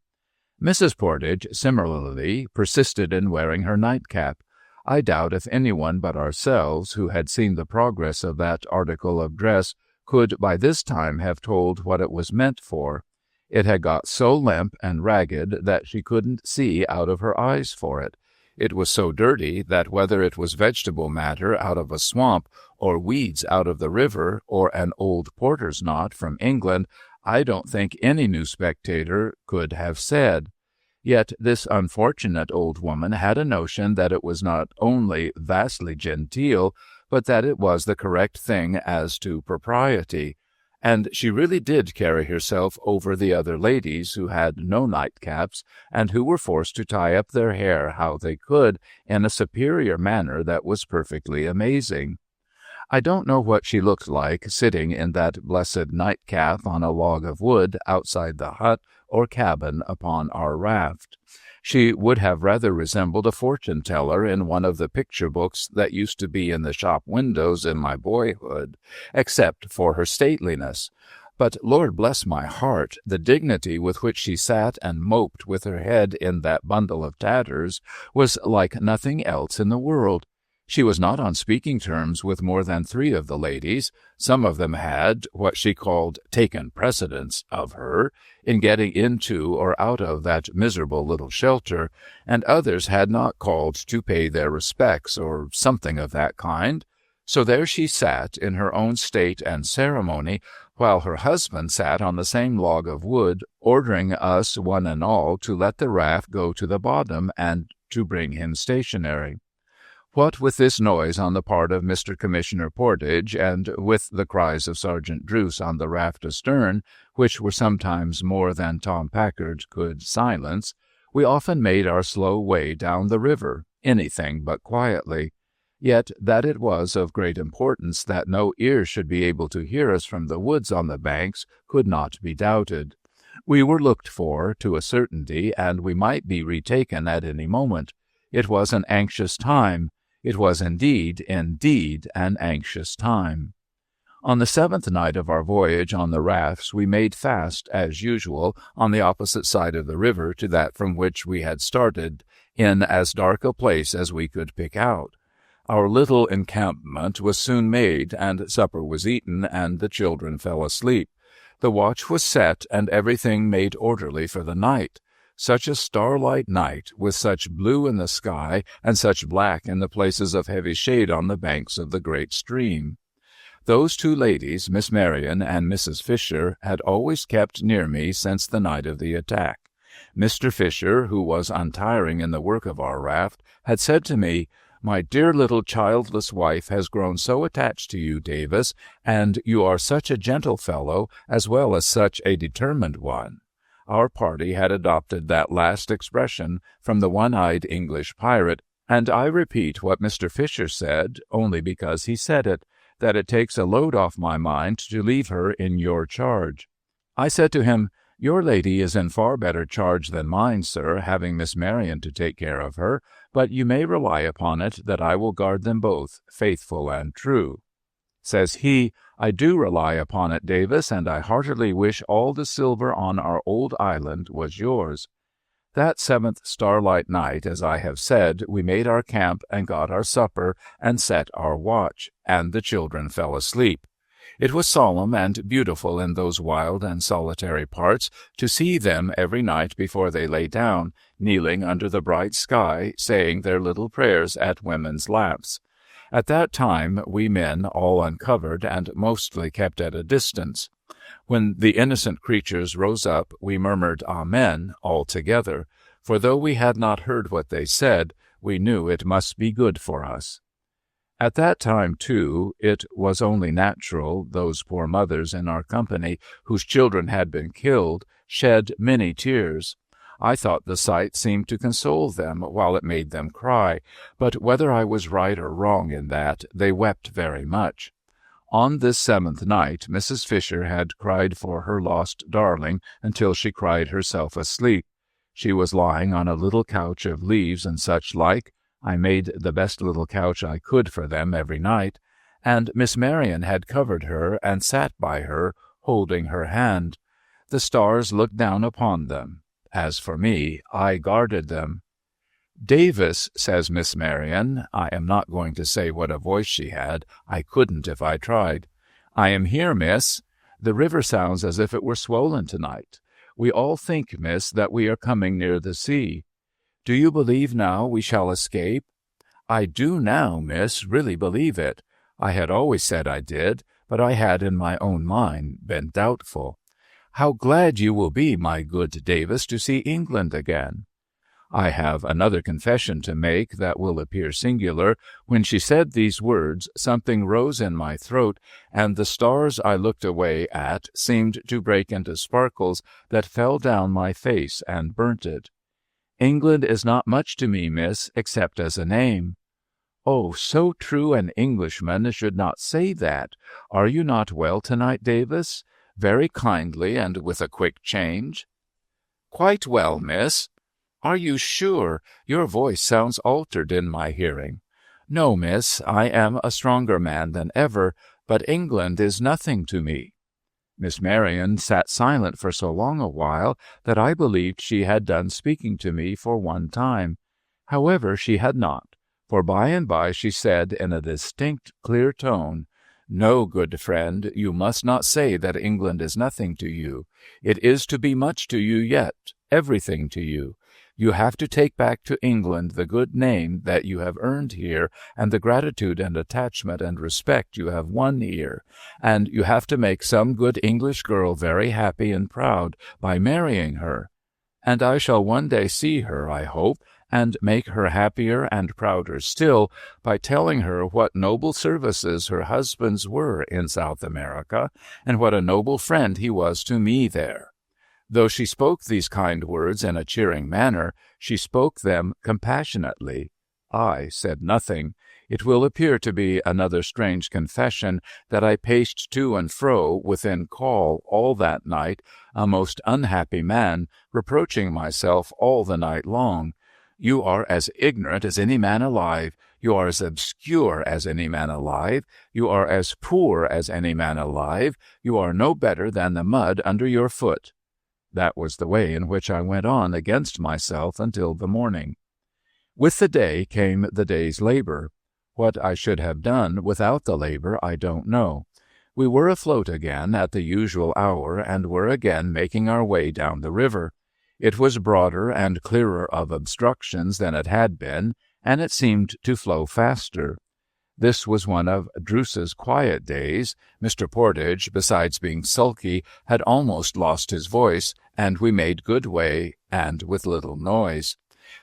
Mrs. Portage, similarly, persisted in wearing her nightcap. I doubt if anyone but ourselves, who had seen the progress of that article of dress, could by this time have told what it was meant for. It had got so limp and ragged that she couldn't see out of her eyes for it. It was so dirty that whether it was vegetable matter out of a swamp, or weeds out of the river, or an old porter's knot from England, I don't think any new spectator could have said. Yet this unfortunate old woman had a notion that it was not only vastly genteel, but that it was the correct thing as to propriety, and she really did carry herself over the other ladies who had no nightcaps, and who were forced to tie up their hair how they could in a superior manner that was perfectly amazing. I don't know what she looked like sitting in that blessed nightcap on a log of wood outside the hut or cabin upon our raft. She would have rather resembled a fortune-teller in one of the picture books that used to be in the shop windows in my boyhood, except for her stateliness. But, Lord bless my heart, the dignity with which she sat and moped with her head in that bundle of tatters was like nothing else in the world. She was not on speaking terms with more than 3 of the ladies. Some of them had, what she called, taken precedence of her in getting into or out of that miserable little shelter, and others had not called to pay their respects, or something of that kind. So there she sat in her own state and ceremony, while her husband sat on the same log of wood, ordering us one and all to let the raft go to the bottom and to bring him stationery. What with this noise on the part of Mr. Commissioner Portage, and with the cries of Sergeant Druce on the raft astern, which were sometimes more than Tom Packard could silence, we often made our slow way down the river, anything but quietly. Yet that it was of great importance that no ear should be able to hear us from the woods on the banks could not be doubted. We were looked for, to a certainty, and we might be retaken at any moment. It was an anxious time. It was indeed an anxious time. On the 7th night of our voyage on the rafts, we made fast, as usual, on the opposite side of the river to that from which we had started, in as dark a place as we could pick out. Our little encampment was soon made, and supper was eaten, and the children fell asleep. The watch was set, and everything made orderly for the night. Such a starlight night, with such blue in the sky and such black in the places of heavy shade on the banks of the great stream. Those 2 ladies, Miss Marion and Mrs. Fisher, had always kept near me since the night of the attack. Mr. Fisher, who was untiring in the work of our raft, had said to me, "My dear little childless wife has grown so attached to you, Davis, and you are such a gentle fellow, as well as such a determined one." Our party had adopted that last expression from the one-eyed English pirate, and I repeat what Mr. Fisher said, only because he said it, that it takes a load off my mind to leave her in your charge. I said to him, "Your lady is in far better charge than mine, sir, having Miss Marion to take care of her, but you may rely upon it that I will guard them both, faithful and true." Says he, "I do rely upon it, Davis, and I heartily wish all the silver on our old island was yours." That 7th starlight night, as I have said, we made our camp and got our supper and set our watch, and the children fell asleep. It was solemn and beautiful in those wild and solitary parts to see them every night before they lay down, kneeling under the bright sky, saying their little prayers at women's laps. At that time we men all uncovered and mostly kept at a distance. When the innocent creatures rose up, we murmured Amen all together, for though we had not heard what they said, we knew it must be good for us. At that time, too, it was only natural those poor mothers in our company, whose children had been killed, shed many tears. I thought the sight seemed to console them while it made them cry, but whether I was right or wrong in that, they wept very much. On this 7th night, Mrs. Fisher had cried for her lost darling until she cried herself asleep. She was lying on a little couch of leaves and such like. I made the best little couch I could for them every night, and Miss Marion had covered her and sat by her, holding her hand. The stars looked down upon them. As for me, I guarded them. "Davis," says Miss Marion, I am not going to say what a voice she had. I couldn't if I tried. "I am here, miss. The river sounds as if it were swollen tonight. We all think, miss, that we are coming near the sea. Do you believe now we shall escape?" "I do now, miss, really believe it. I had always said I did, but I had in my own mind been doubtful. How glad you will be, my good Davis, to see England again." I have another confession to make that will appear singular. When she said these words, something rose in my throat, and the stars I looked away at seemed to break into sparkles that fell down my face and burnt it. "England is not much to me, miss, except as a name." "Oh, so true an Englishman should not say that. Are you not well tonight, Davis? Very kindly and with a quick change." "Quite well, miss." "Are you sure? Your voice sounds altered in my hearing." "No, miss, I am a stronger man than ever, but England is nothing to me." Miss Marion sat silent for so long a while that I believed she had done speaking to me for one time. However, she had not, for by and by she said in a distinct, clear tone, "No, good friend, you must not say that England is nothing to you. It is to be much to you yet, everything to you. You have to take back to England the good name that you have earned here, and the gratitude and attachment and respect you have won here, and you have to make some good English girl very happy and proud by marrying her. And I shall one day see her, I hope, and make her happier and prouder still by telling her what noble services her husband's were in South America, and what a noble friend he was to me there." Though she spoke these kind words in a cheering manner, she spoke them compassionately. I said nothing. It will appear to be another strange confession that I paced to and fro within call all that night, a most unhappy man, reproaching myself all the night long. "You are as ignorant as any man alive. You are as obscure as any man alive. You are as poor as any man alive. You are no better than the mud under your foot." That was the way in which I went on against myself until the morning. With the day came the day's labor. What I should have done without the labor I don't know. We were afloat again at the usual hour, and were again making our way down the river. It was broader and clearer of obstructions than it had been, and it seemed to flow faster. This was one of Druce's quiet days. Mr. Portage, besides being sulky, had almost lost his voice, and we made good way, and with little noise.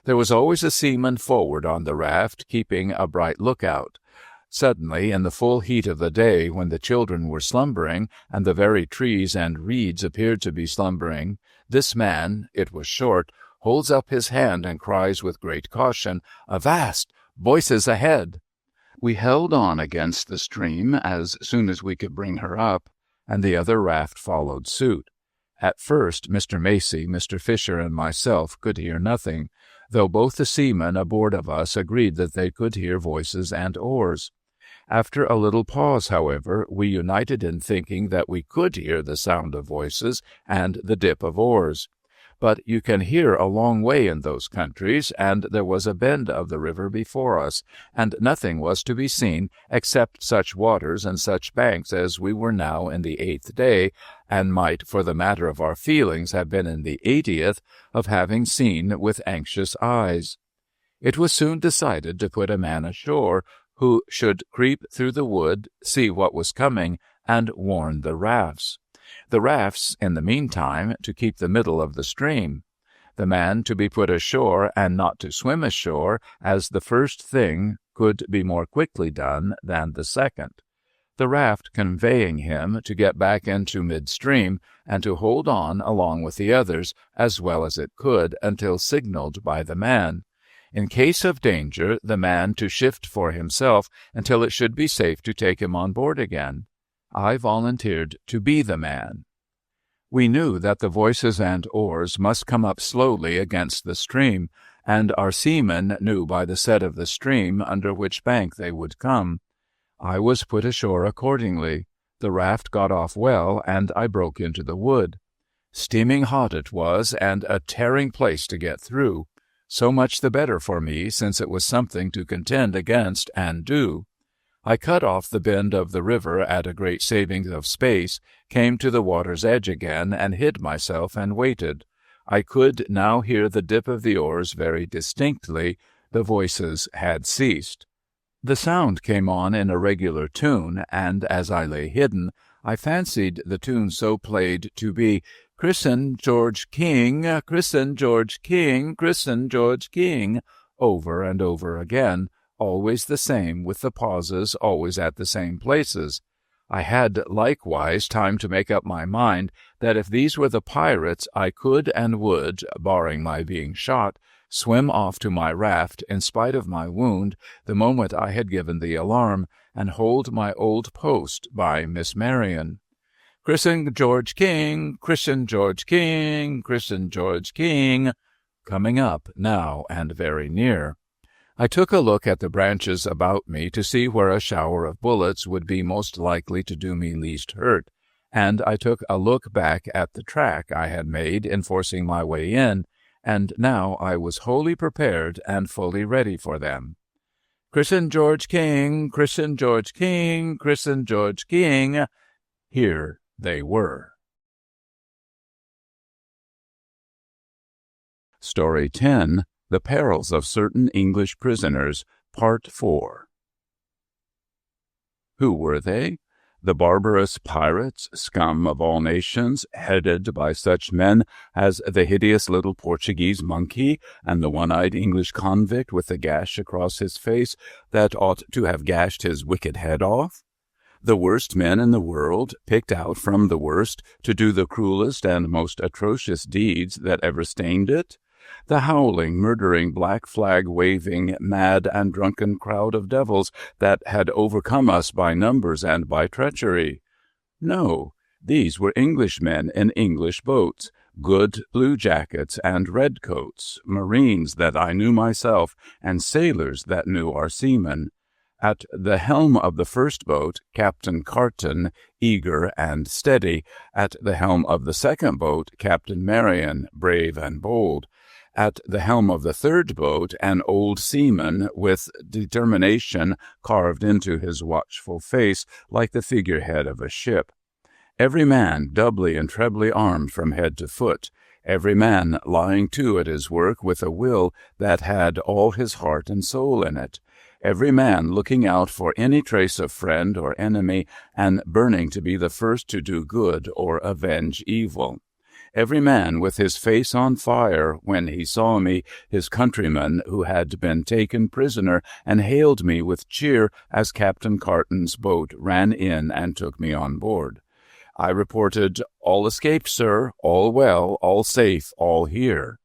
There was always a seaman forward on the raft, keeping a bright lookout. Suddenly, in the full heat of the day, when the children were slumbering, and the very trees and reeds appeared to be slumbering, this man, it was Short, holds up his hand and cries with great caution, "Avast! Voices ahead!" We held on against the stream as soon as we could bring her up, and the other raft followed suit. At first, Mr. Macy, Mr. Fisher, and myself could hear nothing, though both the seamen aboard of us agreed that they could hear voices and oars. After a little pause, however, we united in thinking that we could hear the sound of voices and the dip of oars. But you can hear a long way in those countries, and there was a bend of the river before us, and nothing was to be seen except such waters and such banks as we were now in the 8th day, and might, for the matter of our feelings, have been in the 80th, of having seen with anxious eyes. It was soon decided to put a man ashore, who should creep through the wood, see what was coming, and warn the rafts. The rafts, in the meantime, to keep the middle of the stream. The man to be put ashore, and not to swim ashore, as the first thing could be more quickly done than the second. The raft conveying him to get back into midstream, and to hold on along with the others, as well as it could, until signaled by the man. In case of danger, the man to shift for himself until it should be safe to take him on board again. I volunteered to be the man. We knew that the voices and oars must come up slowly against the stream, and our seamen knew by the set of the stream under which bank they would come. I was put ashore accordingly. The raft got off well, and I broke into the wood. Steaming hot it was, and a tearing place to get through. So much the better for me, since it was something to contend against and do. I cut off the bend of the river at a great saving of space, came to the water's edge again, and hid myself and waited. I could now hear the dip of the oars very distinctly. The voices had ceased. The sound came on in a regular tune, and as I lay hidden, I fancied the tune so played to be, "Christen George King, Christen George King, Christen George King," over and over again, always the same, with the pauses always at the same places. I had likewise time to make up my mind that if these were the pirates, I could and would, barring my being shot, swim off to my raft, in spite of my wound, the moment I had given the alarm, and hold my old post by Miss Marion. Christen George King, Christen George King, Christen George King, coming up now and very near. I took a look at the branches about me to see where a shower of bullets would be most likely to do me least hurt, and I took a look back at the track I had made in forcing my way in, and now I was wholly prepared and fully ready for them. Christen George King, Christen George King, Christen George King. Here they were. Story 10. The Perils of Certain English Prisoners, Part 4. Who were they? The barbarous pirates, scum of all nations, headed by such men as the hideous little Portuguese monkey and the one-eyed English convict with the gash across his face that ought to have gashed his wicked head off? The worst men in the world, picked out from the worst to do the cruelest and most atrocious deeds that ever stained it? The howling, murdering, black flag-waving, mad and drunken crowd of devils that had overcome us by numbers and by treachery? No, these were Englishmen in English boats, good blue jackets and red coats, marines that I knew myself, and sailors that knew our seamen. At the helm of the first boat, Captain Carton, eager and steady. At the helm of the second boat, Captain Marion, brave and bold. At the helm of the third boat, an old seaman with determination carved into his watchful face like the figurehead of a ship. Every man doubly and trebly armed from head to foot, every man lying to at his work with a will that had all his heart and soul in it, every man looking out for any trace of friend or enemy and burning to be the first to do good or avenge evil. Every man with his face on fire when he saw me, his countryman who had been taken prisoner, and hailed me with cheer as Captain Carton's boat ran in and took me on board. I reported, "All escaped, sir, all well, all safe, all here."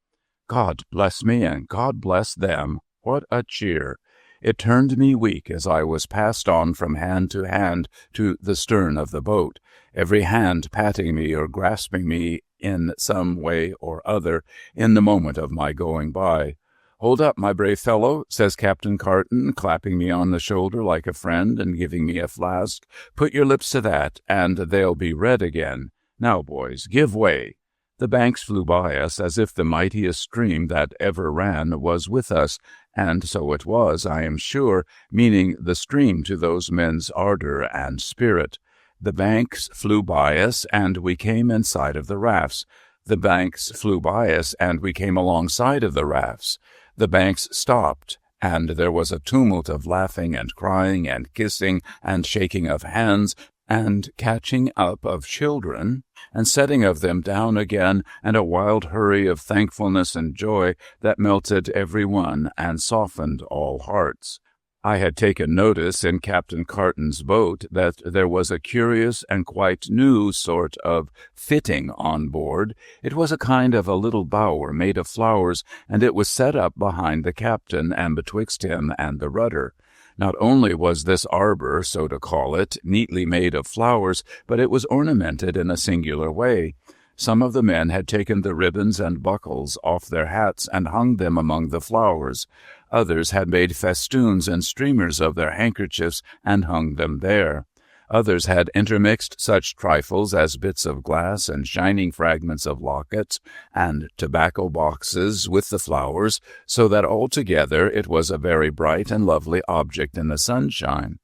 God bless me, and God bless them. What a cheer! It turned me weak as I was passed on from hand to hand to the stern of the boat, every hand patting me or grasping me in some way or other in the moment of my going by. "Hold up, my brave fellow," says Captain Carton, clapping me on the shoulder like a friend and giving me a flask. "Put your lips to that, and they'll be red again. Now, boys, give way." The banks flew by us as if the mightiest stream that ever ran was with us, and so it was, I am sure, meaning the stream to those men's ardor and spirit. The banks flew by us, and we came in sight of the rafts. The banks flew by us, and we came alongside of the rafts. The banks stopped, and there was a tumult of laughing and crying and kissing and shaking of hands and catching up of children and setting of them down again, and a wild hurry of thankfulness and joy that melted every one and softened all hearts. I had taken notice in Captain Carton's boat that there was a curious and quite new sort of fitting on board. It was a kind of a little bower made of flowers, and it was set up behind the captain and betwixt him and the rudder. Not only was this arbor, so to call it, neatly made of flowers, but it was ornamented in a singular way. Some of the men had taken the ribbons and buckles off their hats and hung them among the flowers. Others had made festoons and streamers of their handkerchiefs and hung them there. Others had intermixed such trifles as bits of glass and shining fragments of lockets and tobacco boxes with the flowers, so that altogether it was a very bright and lovely object in the sunshine.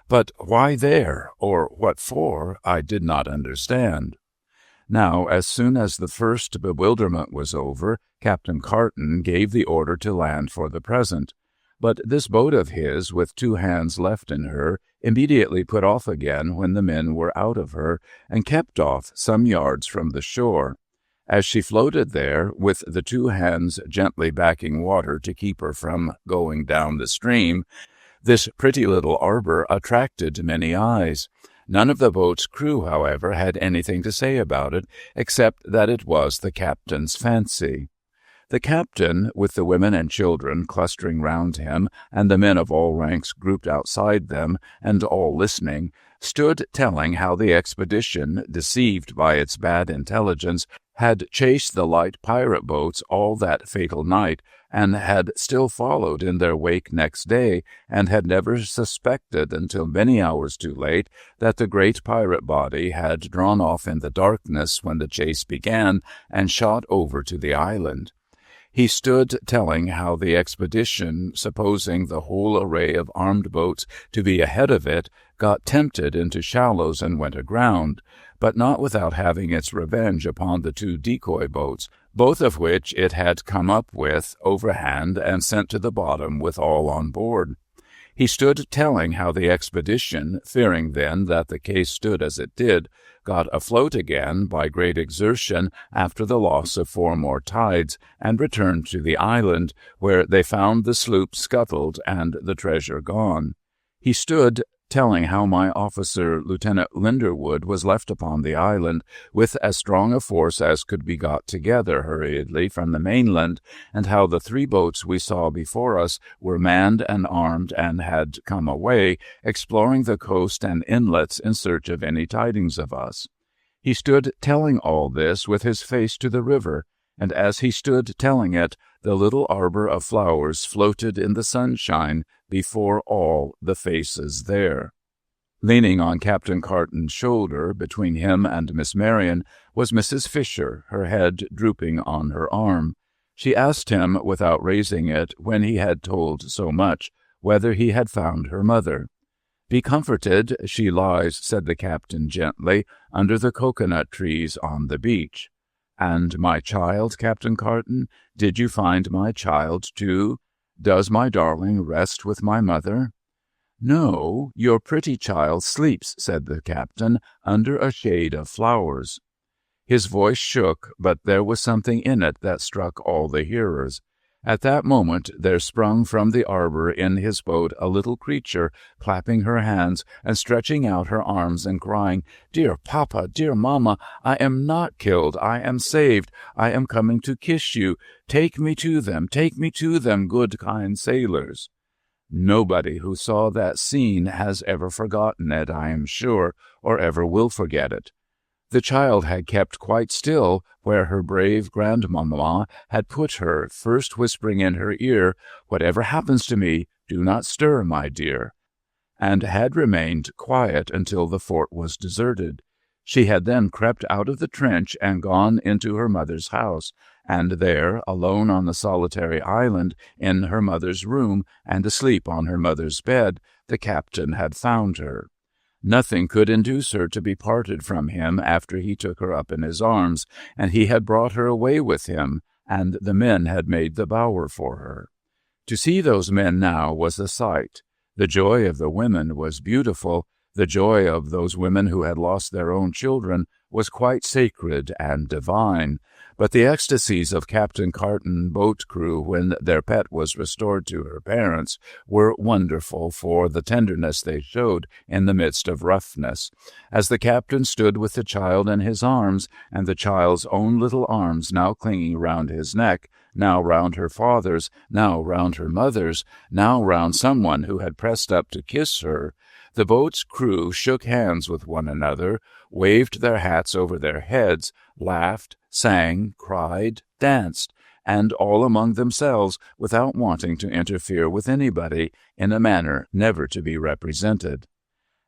But why there, or what for, I did not understand. Now, as soon as the first bewilderment was over, Captain Carton gave the order to land for the present. But this boat of his, with 2 hands left in her, immediately put off again when the men were out of her, and kept off some yards from the shore. As she floated there, with the 2 hands gently backing water to keep her from going down the stream, this pretty little arbor attracted many eyes. None of the boat's crew, however, had anything to say about it, except that it was the captain's fancy. The captain, with the women and children clustering round him, and the men of all ranks grouped outside them, and all listening, stood telling how the expedition, deceived by its bad intelligence, had chased the light pirate boats all that fatal night, and had still followed in their wake next day, and had never suspected until many hours too late that the great pirate body had drawn off in the darkness when the chase began and shot over to the island. He stood telling how the expedition, supposing the whole array of armed boats to be ahead of it, got tempted into shallows and went aground, but not without having its revenge upon the 2 decoy boats, both of which it had come up with overhand and sent to the bottom with all on board. He stood telling how the expedition, fearing then that the case stood as it did, got afloat again by great exertion after the loss of 4 more tides, and returned to the island, where they found the sloop scuttled and the treasure gone. He stood telling how my officer, Lieutenant Linderwood, was left upon the island with as strong a force as could be got together hurriedly from the mainland, and how the 3 boats we saw before us were manned and armed and had come away, exploring the coast and inlets in search of any tidings of us. He stood telling all this with his face to the river, and as he stood telling it, the little arbor of flowers floated in the sunshine before all the faces there. Leaning on Captain Carton's shoulder, between him and Miss Marion, was Mrs. Fisher, her head drooping on her arm. She asked him, without raising it, when he had told so much, whether he had found her mother. "Be comforted, she lies," said the captain gently, "under the cocoanut trees on the beach." "And my child, Captain Carton? Did you find my child, too? Does my darling rest with my mother?" "No, your pretty child sleeps," said the captain, "under a shade of flowers." His voice shook, but there was something in it that struck all the hearers. At that moment there sprung from the arbor in his boat a little creature, clapping her hands and stretching out her arms and crying, "Dear papa, dear mamma, I am not killed, I am saved, I am coming to kiss you. Take me to them, good kind sailors." Nobody who saw that scene has ever forgotten it, I am sure, or ever will forget it. The child had kept quite still where her brave grandmamma had put her, first whispering in her ear, "Whatever happens to me, do not stir, my dear," and had remained quiet until the fort was deserted. She had then crept out of the trench and gone into her mother's house, and there, alone on the solitary island, in her mother's room, and asleep on her mother's bed, the captain had found her. Nothing could induce her to be parted from him after he took her up in his arms, and he had brought her away with him, and the men had made the bower for her. To see those men now was a sight. The joy of the women was beautiful. The joy of those women who had lost their own children was quite sacred and divine. But the ecstasies of Captain Carton boat crew when their pet was restored to her parents were wonderful for the tenderness they showed in the midst of roughness. As the captain stood with the child in his arms, and the child's own little arms now clinging round his neck, now round her father's, now round her mother's, now round someone who had pressed up to kiss her, the boat's crew shook hands with one another, waved their hats over their heads, laughed, sang, cried, danced, and all among themselves without wanting to interfere with anybody in a manner never to be represented.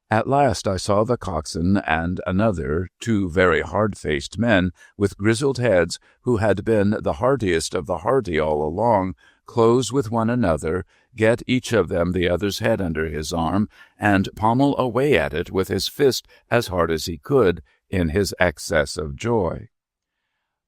At last I saw the coxswain and another, 2 very hard-faced men with grizzled heads, who had been the heartiest of the hearty all along, close with one another, get each of them the other's head under his arm, and pommel away at it with his fist as hard as he could, in his excess of joy.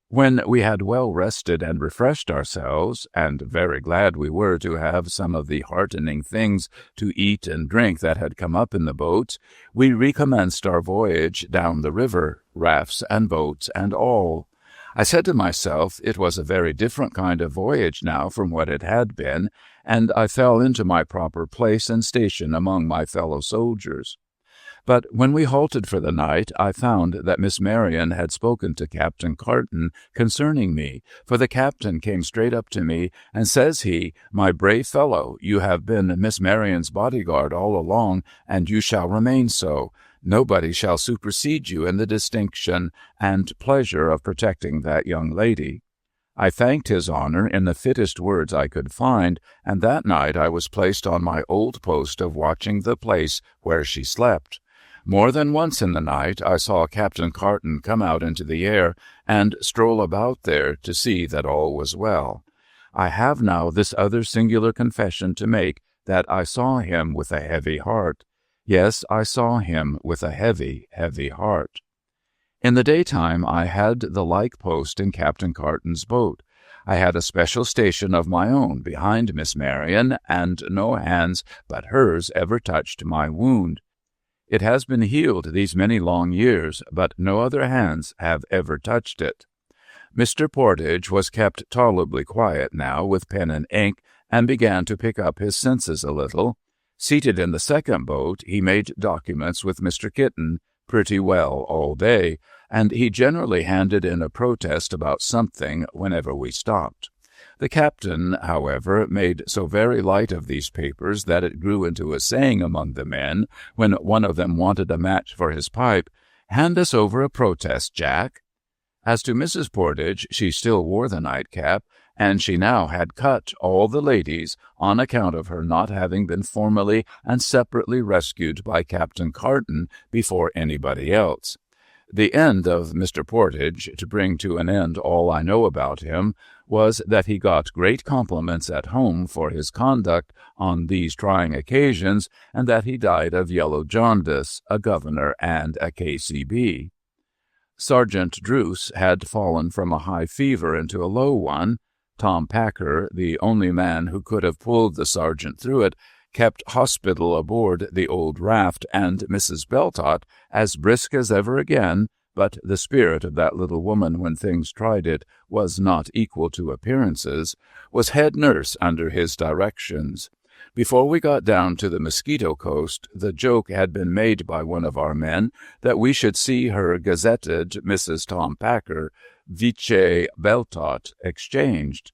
When we had well rested and refreshed ourselves, and very glad we were to have some of the heartening things to eat and drink that had come up in the boats, we recommenced our voyage down the river, rafts and boats and all. I said to myself it was a very different kind of voyage now from what it had been, and I fell into my proper place and station among my fellow soldiers. But when we halted for the night, I found that Miss Marion had spoken to Captain Carton concerning me, for the captain came straight up to me, and says he, "My brave fellow, you have been Miss Marion's bodyguard all along, and you shall remain so. Nobody shall supersede you in the distinction and pleasure of protecting that young lady. I thanked his honor in the fittest words I could find, and that night I was placed on my old post of watching the place where she slept. More than once in the night I saw Captain Carton come out into the air and stroll about there to see that all was well. I have now this other singular confession to make, that I saw him with a heavy heart. Yes, I saw him with a heavy, heavy heart. In the daytime I had the like post in Captain Carton's boat. I had a special station of my own behind Miss Marion, and no hands but hers ever touched my wound. It has been healed these many long years, but no other hands have ever touched it. Mr. Portage was kept tolerably quiet now with pen and ink, and began to pick up his senses a little. Seated in the second boat, he made documents with Mr. Kitten pretty well all day, and he generally handed in a protest about something whenever we stopped. The captain, however, made so very light of these papers that it grew into a saying among the men, when one of them wanted a match for his pipe, "Hand us over a protest, Jack." As to Mrs. Portage, she still wore the nightcap, and she now had cut all the ladies on account of her not having been formally and separately rescued by Captain Carton before anybody else. The end of Mr. Portage, to bring to an end all I know about him, was that he got great compliments at home for his conduct on these trying occasions, and that he died of yellow jaundice, a governor, and a K.C.B. Sergeant Druce had fallen from a high fever into a low one. Tom Packer, the only man who could have pulled the sergeant through it, kept hospital aboard the old raft, and Mrs. Beltot, as brisk as ever again, but the spirit of that little woman when things tried it was not equal to appearances, was head nurse under his directions. Before we got down to the Mosquito Coast, the joke had been made by one of our men that we should see her gazetted Mrs. Tom Packer, Vice Beltot, exchanged.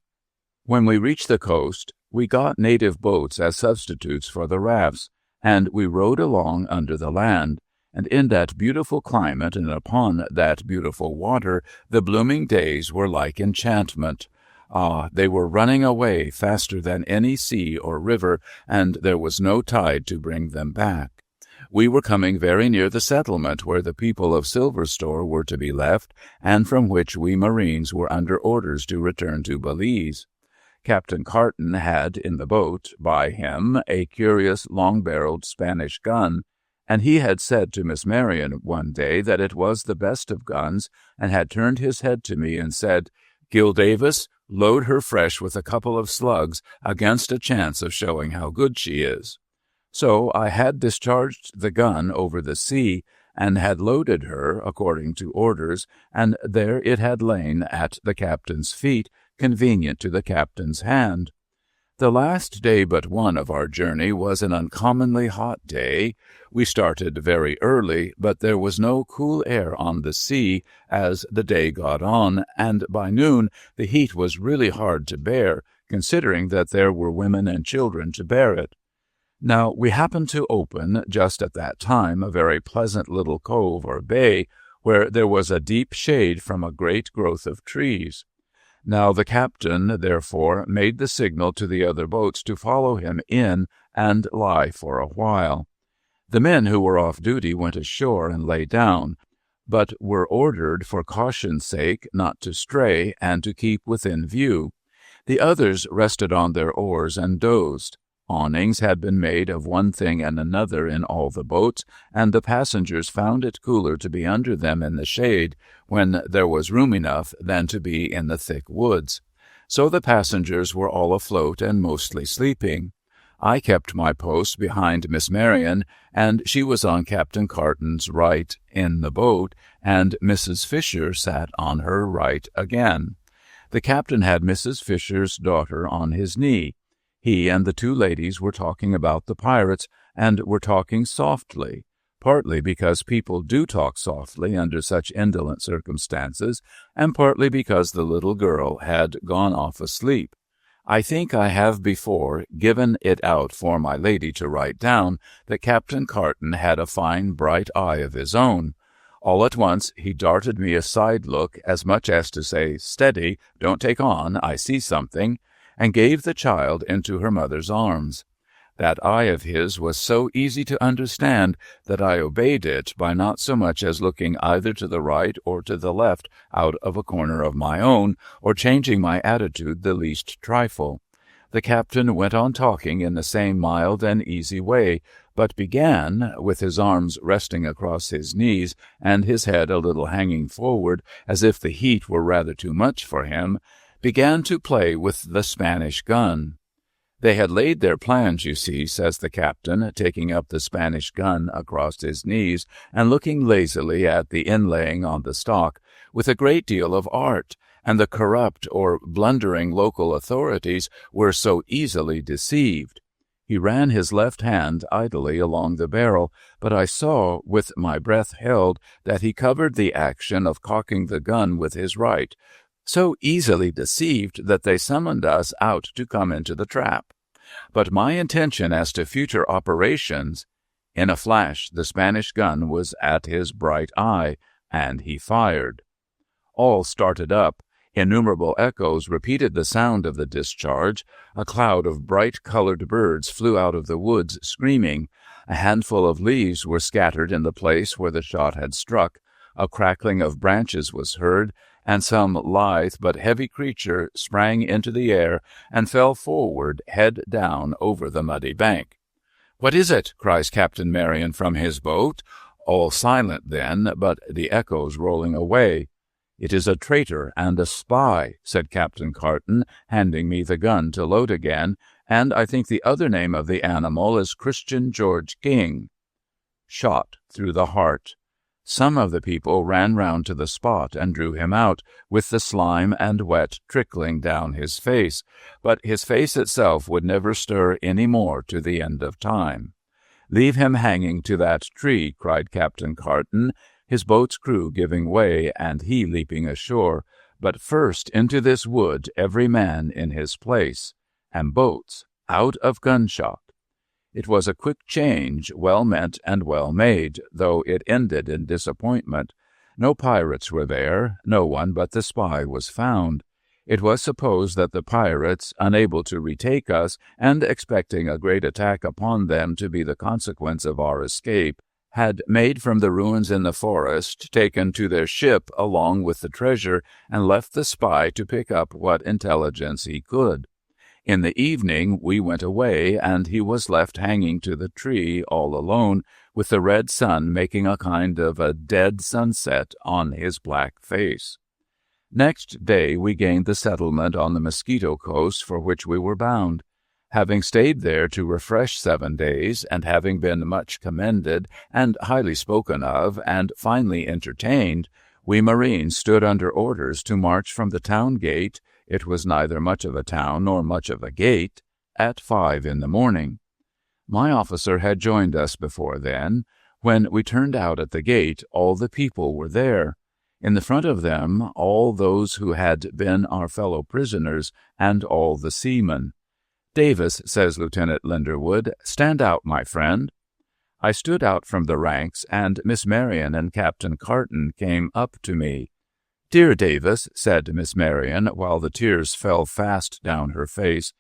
When we reached the coast, we got native boats as substitutes for the rafts, and we rowed along under the land, and in that beautiful climate and upon that beautiful water the blooming days were like enchantment. Ah, they were running away faster than any sea or river, and there was no tide to bring them back. We were coming very near the settlement where the people of Silver Store were to be left, and from which we Marines were under orders to return to Belize. Captain Carton had in the boat by him a curious long-barreled Spanish gun, and he had said to Miss Marion one day that it was the best of guns, and had turned his head to me and said, "Gil Davis, load her fresh with a couple of slugs against a chance of showing how good she is." So I had discharged the gun over the sea, and had loaded her according to orders, and there it had lain at the captain's feet, convenient to the captain's hand. The last day but one of our journey was an uncommonly hot day. We started very early, but there was no cool air on the sea as the day got on, and by noon the heat was really hard to bear, considering that there were women and children to bear it. Now, we happened to open, just at that time, a very pleasant little cove or bay, where there was a deep shade from a great growth of trees. Now the captain, therefore, made the signal to the other boats to follow him in and lie for a while. The men who were off duty went ashore and lay down, but were ordered for caution's sake not to stray and to keep within view. The others rested on their oars and dozed. Awnings had been made of one thing and another in all the boats, and the passengers found it cooler to be under them in the shade when there was room enough than to be in the thick woods. So the passengers were all afloat and mostly sleeping. I kept my post behind Miss Marion, and she was on Captain Carton's right in the boat, and Mrs. Fisher sat on her right again. The captain had Mrs. Fisher's daughter on his knee. He and the two ladies were talking about the pirates, and were talking softly, partly because people do talk softly under such indolent circumstances, and partly because the little girl had gone off asleep. I think I have before given it out for my lady to write down that Captain Carton had a fine bright eye of his own. All at once he darted me a side look, as much as to say, "Steady, don't take on, I see something," and gave the child into her mother's arms. That eye of his was so easy to understand that I obeyed it by not so much as looking either to the right or to the left out of a corner of my own, or changing my attitude the least trifle. The captain went on talking in the same mild and easy way, but began, with his arms resting across his knees and his head a little hanging forward, as if the heat were rather too much for him, began to play with the Spanish gun. They had laid their plans, you see, says the captain, taking up the Spanish gun across his knees and looking lazily at the inlaying on the stock, with a great deal of art, and the corrupt or blundering local authorities were so easily deceived. He ran his left hand idly along the barrel, but I saw, with my breath held, that he covered the action of cocking the gun with his right, so easily deceived that they summoned us out to come into the trap. But my intention as to future operations— in a flash the Spanish gun was at his bright eye, and he fired. All started up. Innumerable echoes repeated the sound of the discharge. A cloud of bright-colored birds flew out of the woods screaming. A handful of leaves were scattered in the place where the shot had struck. A crackling of branches was heard, and some lithe but heavy creature sprang into the air and fell forward, head down, over the muddy bank. "What is it?" cries Captain Marion from his boat. All silent then, but the echoes rolling away. "It is a traitor and a spy," said Captain Carton, handing me the gun to load again, "and I think the other name of the animal is Christian George King." Shot through the heart. Some of the people ran round to the spot and drew him out, with the slime and wet trickling down his face, but his face itself would never stir any more to the end of time. "Leave him hanging to that tree," cried Captain Carton, his boat's crew giving way and he leaping ashore, "but first into this wood every man in his place, and boats out of gunshot." It was a quick change, well meant and well made, though it ended in disappointment. No pirates were there, no one but the spy was found. It was supposed that the pirates, unable to retake us, and expecting a great attack upon them to be the consequence of our escape, had made from the ruins in the forest, taken to their ship along with the treasure, and left the spy to pick up what intelligence he could. In the evening we went away, and he was left hanging to the tree all alone, with the red sun making a kind of a dead sunset on his black face. Next day we gained the settlement on the Mosquito Coast for which we were bound. Having stayed there to refresh 7 days, and having been much commended and highly spoken of and finely entertained, we marines stood under orders to march from the town gate — it was neither much of a town nor much of a gate — at 5 in the morning. My officer had joined us before then. When we turned out at the gate, all the people were there. In the front of them, all those who had been our fellow prisoners, and all the seamen. "Davis," says Lieutenant Linderwood, "stand out, my friend." I stood out from the ranks, and Miss Marion and Captain Carton came up to me. "Dear Davis," said Miss Marion, while the tears fell fast down her face,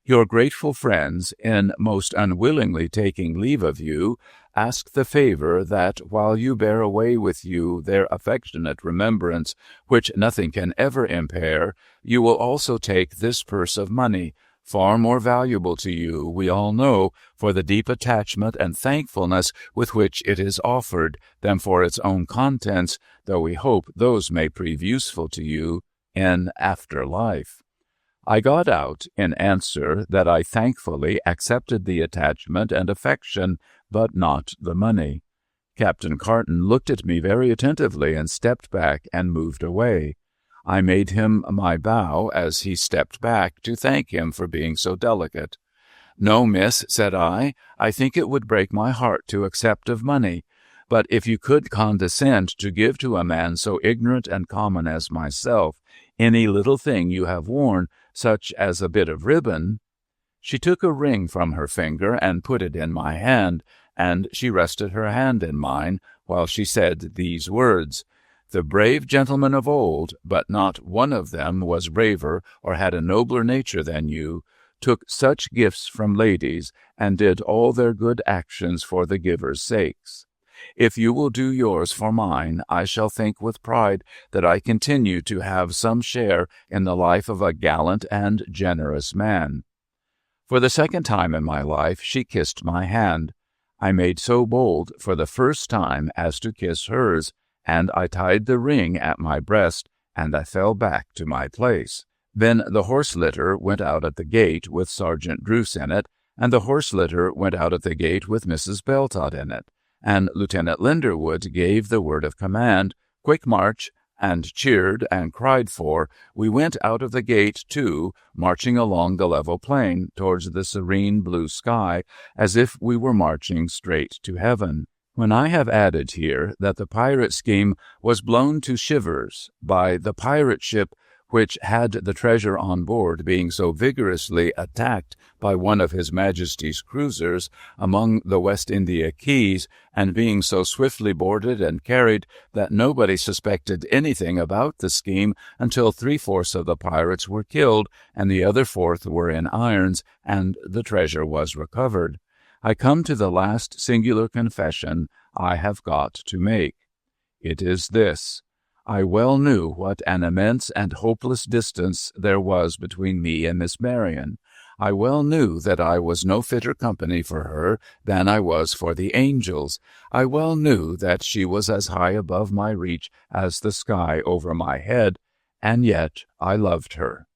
"your grateful friends, in most unwillingly taking leave of you, ask the favor that, while you bear away with you their affectionate remembrance, which nothing can ever impair, you will also take this purse of money, far more valuable to you, we all know, for the deep attachment and thankfulness with which it is offered, than for its own contents, though we hope those may prove useful to you in after life." I got out, in answer, that I thankfully accepted the attachment and affection, but not the money. Captain Carton looked at me very attentively and stepped back and moved away. I made him my bow as he stepped back to thank him for being so delicate. "No, miss," said I think it would break my heart to accept of money. But if you could condescend to give to a man so ignorant and common as myself any little thing you have worn, such as a bit of ribbon. She took a ring from her finger and put it in my hand, and she rested her hand in mine while she said these words: "The brave gentlemen of old, but not one of them was braver or had a nobler nature than you, took such gifts from ladies, and did all their good actions for the givers' sakes. If you will do yours for mine, I shall think with pride that I continue to have some share in the life of a gallant and generous man." For the second time in my life she kissed my hand. I made so bold for the first time as to kiss hers, and I tied the ring at my breast, and I fell back to my place. Then the horse litter went out at the gate with Sergeant Druce in it, and the horse litter went out at the gate with Mrs. Beltot in it, and Lieutenant Linderwood gave the word of command, "Quick march," and cheered and cried for, we went out of the gate too, marching along the level plain towards the serene blue sky, as if we were marching straight to heaven. When I have added here that the pirate scheme was blown to shivers by the pirate ship which had the treasure on board being so vigorously attacked by one of His Majesty's cruisers among the West India Keys, and being so swiftly boarded and carried that nobody suspected anything about the scheme until 3/4 of the pirates were killed and the other 1/4 were in irons, and the treasure was recovered, I come to the last singular confession I have got to make. It is this: I well knew what an immense and hopeless distance there was between me and Miss Marion. I well knew that I was no fitter company for her than I was for the angels. I well knew that she was as high above my reach as the sky over my head, and yet I loved her.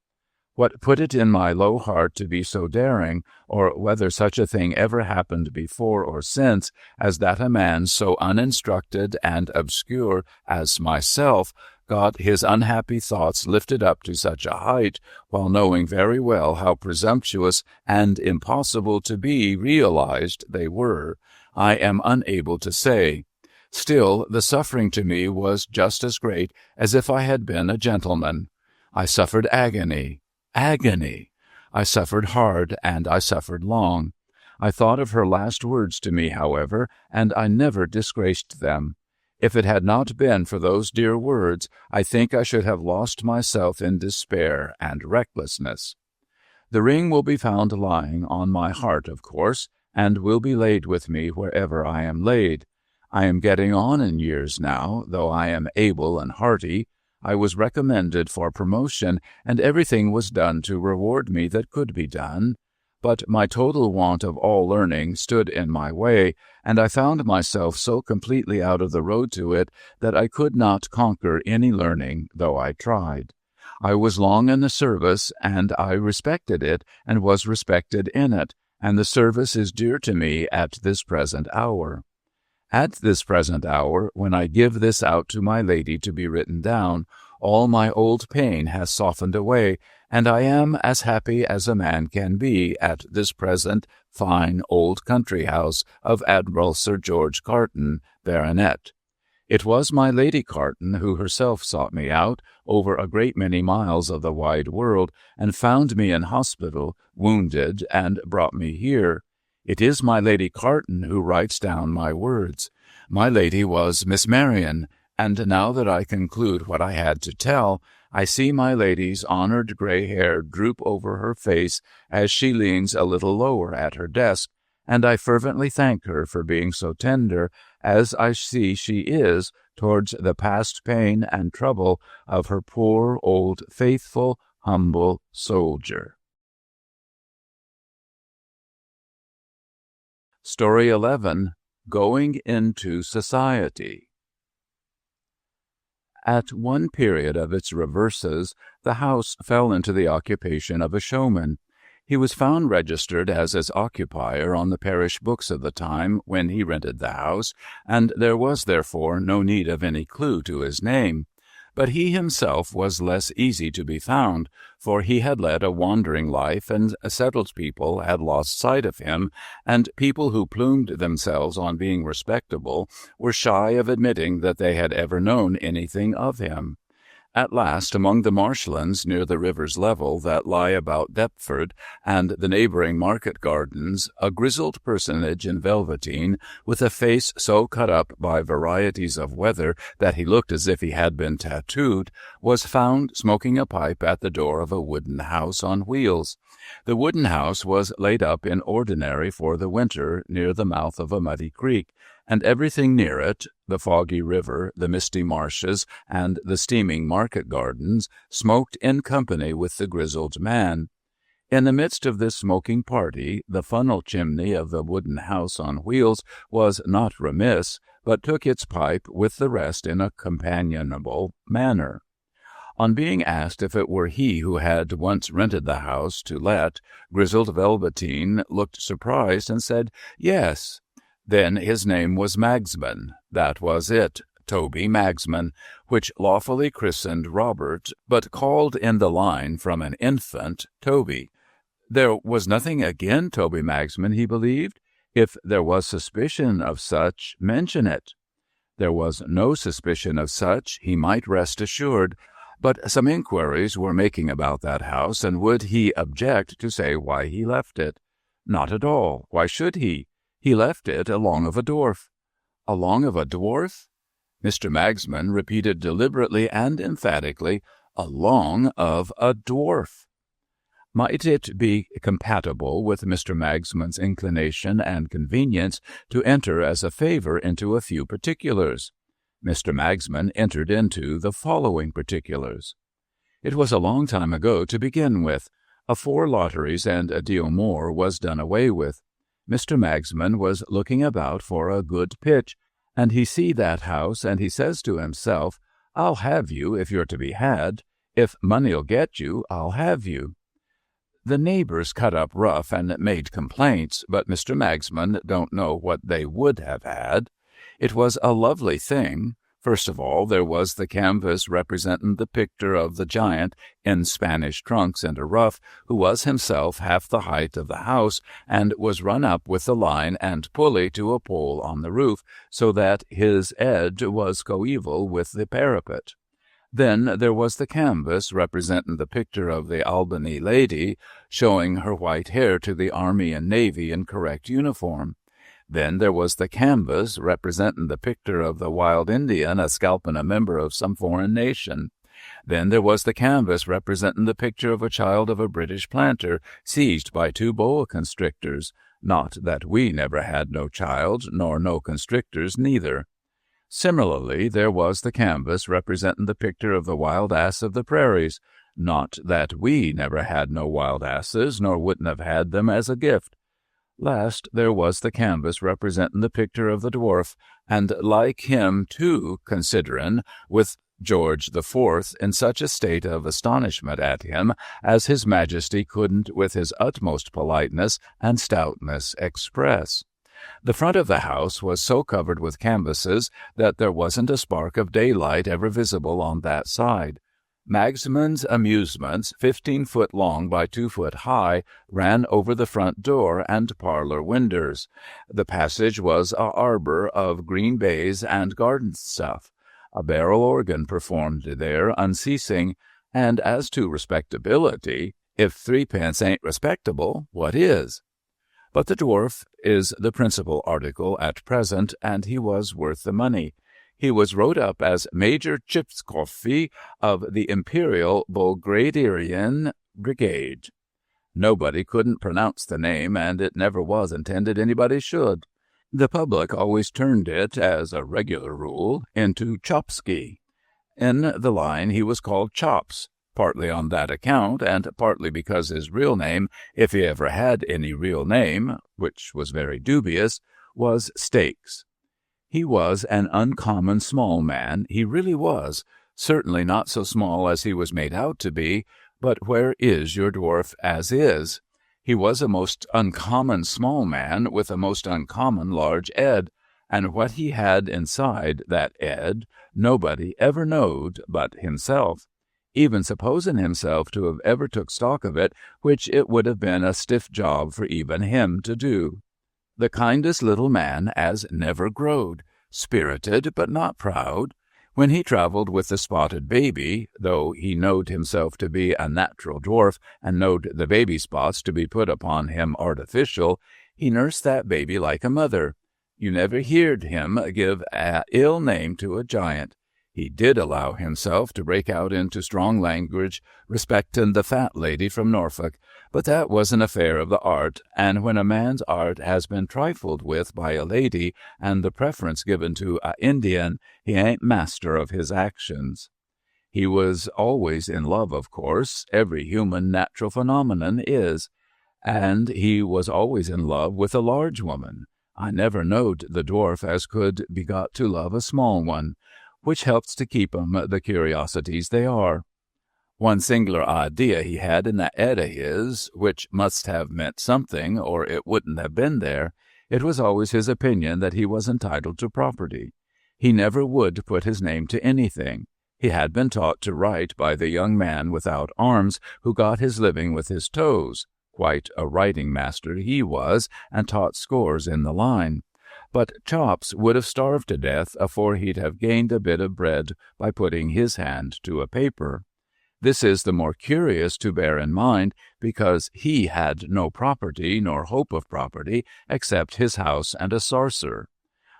What put it in my low heart to be so daring, or whether such a thing ever happened before or since, as that a man so uninstructed and obscure as myself got his unhappy thoughts lifted up to such a height, while knowing very well how presumptuous and impossible to be realized they were, I am unable to say. Still, the suffering to me was just as great as if I had been a gentleman. I suffered agony. I suffered hard, and I suffered long. I thought of her last words to me, however, and I never disgraced them. If it had not been for those dear words, I think I should have lost myself in despair and recklessness. The ring will be found lying on my heart, of course, and will be laid with me wherever I am laid. I am getting on in years now, though I am able and hearty. I was recommended for promotion, and everything was done to reward me that could be done. But my total want of all learning stood in my way, and I found myself so completely out of the road to it that I could not conquer any learning, though I tried. I was long in the service, and I respected it, and was respected in it, and the service is dear to me at this present hour. At this present hour, when I give this out to my lady to be written down, all my old pain has softened away, and I am as happy as a man can be at this present fine old country house of Admiral Sir George Carton, Baronet. It was my Lady Carton who herself sought me out over a great many miles of the wide world, and found me in hospital, wounded, and brought me here. It is my Lady Carton who writes down my words. My lady was Miss Marion, and now that I conclude what I had to tell, I see my lady's honored gray hair droop over her face as she leans a little lower at her desk, and I fervently thank her for being so tender as I see she is towards the past pain and trouble of her poor old faithful, humble soldier. Story 11. Going into Society. At one period of its reverses, the house fell into the occupation of a showman. He was found registered as its occupier on the parish books of the time when he rented the house, and there was therefore no need of any clue to his name. But he himself was less easy to be found, for he had led a wandering life, and settled people had lost sight of him, and people who plumed themselves on being respectable were shy of admitting that they had ever known anything of him. At last, among the marshlands near the river's level that lie about Deptford and the neighboring market gardens, a grizzled personage in velveteen, with a face so cut up by varieties of weather that he looked as if he had been tattooed, was found smoking a pipe at the door of a wooden house on wheels. The wooden house was laid up in ordinary for the winter near the mouth of a muddy creek, and everything near it, the foggy river, the misty marshes, and the steaming market gardens, smoked in company with the grizzled man. In the midst of this smoking party, the funnel chimney of the wooden house on wheels was not remiss, but took its pipe with the rest in a companionable manner. On being asked if it were he who had once rented the house to let, Grizzled Velveteen looked surprised and said, "Yes." Then his name was Magsman. That was it, Toby Magsman, which lawfully christened Robert, but called in the line from an infant Toby. There was nothing again Toby Magsman, he believed. If there was suspicion of such, mention it. There was no suspicion of such, he might rest assured, but some inquiries were making about that house, and would he object to say why he left it? Not at all. Why should he? He left it along of a dwarf. Along of a dwarf? Mr. Magsman repeated deliberately and emphatically, along of a dwarf. Might it be compatible with Mr. Magsman's inclination and convenience to enter as a favor into a few particulars? Mr. Magsman entered into the following particulars. It was a long time ago to begin with. 4 lotteries and a deal more was done away with. Mr. Magsman was looking about for a good pitch, and he see that house, and he says to himself, "I'll have you if you're to be had. If money'll get you, I'll have you." The neighbors cut up rough and made complaints, but Mr. Magsman don't know what they would have had. It was a lovely thing. First of all, there was the canvas representing the picture of the giant in Spanish trunks and a ruff, who was himself half the height of the house, and was run up with the line and pulley to a pole on the roof, so that his edge was coeval with the parapet. Then there was the canvas representing the picture of the Albany lady, showing her white hair to the Army and Navy in correct uniform. Then there was the canvas representing the picture of the wild Indian a-scalping a member of some foreign nation. Then there was the canvas representing the picture of a child of a British planter seized by 2 boa constrictors. Not that we never had no child, nor no constrictors neither. Similarly, there was the canvas representing the picture of the wild ass of the prairies. Not that we never had no wild asses, nor wouldn't have had them as a gift. Last, there was the canvas representing the picture of the dwarf, and like him, too, considerin', with George the Fourth in such a state of astonishment at him as his Majesty couldn't with his utmost politeness and stoutness express. The front of the house was so covered with canvases that there wasn't a spark of daylight ever visible on that side. Magsman's amusements, 15 foot long by 2 foot high, ran over the front door and parlor windows. The passage was a arbor of green baize and garden stuff. A barrel organ performed there unceasing, and as to respectability, if 3d ain't respectable, what is? But the dwarf is the principal article at present, and he was worth the money. He was wrote up as Major Chipscoffy of the Imperial Bulgarian Brigade. Nobody couldn't pronounce the name, and it never was intended anybody should. The public always turned it, as a regular rule, into Chopsky. In the line he was called Chops, partly on that account, and partly because his real name, if he ever had any real name, which was very dubious, was Stakes. He was an uncommon small man, he really was, certainly not so small as he was made out to be, but where is your dwarf as is? He was a most uncommon small man with a most uncommon large ed, and what he had inside that ed nobody ever knowed but himself, even supposing himself to have ever took stock of it, which it would have been a stiff job for even him to do. The kindest little man as never growed, spirited but not proud, When he travelled with the spotted baby, though he knowed himself to be a natural dwarf and knowed the baby spots to be put upon him artificial, he nursed that baby like a mother. You never heard him give a ill name to a giant. He did allow himself to break out into strong language respecting the fat lady from Norfolk, but that was an affair of the art, and when a man's art has been trifled with by a lady and the preference given to a Indian, he ain't master of his actions. He was always in love, of course. Every human natural phenomenon is. And he was always in love with a large woman. I never knowed the dwarf as could be got to love a small one, which helps to keep 'em the curiosities they are. One singular idea he had in that head of his, which must have meant something, or it wouldn't have been there. It was always his opinion that he was entitled to property. He never would put his name to anything. He had been taught to write by the young man without arms who got his living with his toes. Quite a writing master he was, and taught scores in the line. But Chops would have starved to death afore he'd have gained a bit of bread by putting his hand to a paper. This is the more curious to bear in mind because he had no property nor hope of property except his house and a sarser.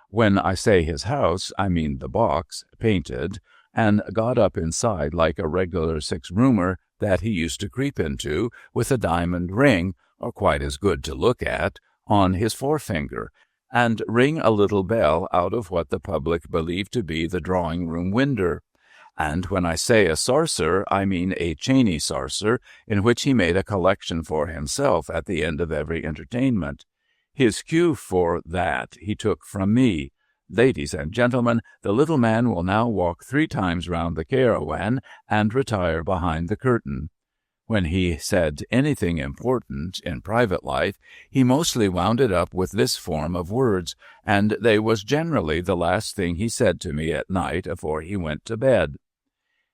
When I say his house, I mean the box, painted, and got up inside like a regular six-roomer that he used to creep into, with a diamond ring, or quite as good to look at, on his forefinger, and ring a little bell out of what the public believed to be the drawing-room winder. And when I say a sarser, I mean a Cheney sarser, in which he made a collection for himself at the end of every entertainment. His cue for that he took from me. Ladies and gentlemen, the little man will now walk 3 times round the caravan and retire behind the curtain. When he said anything important in private life, he mostly wound it up with this form of words, and they was generally the last thing he said to me at night afore he went to bed.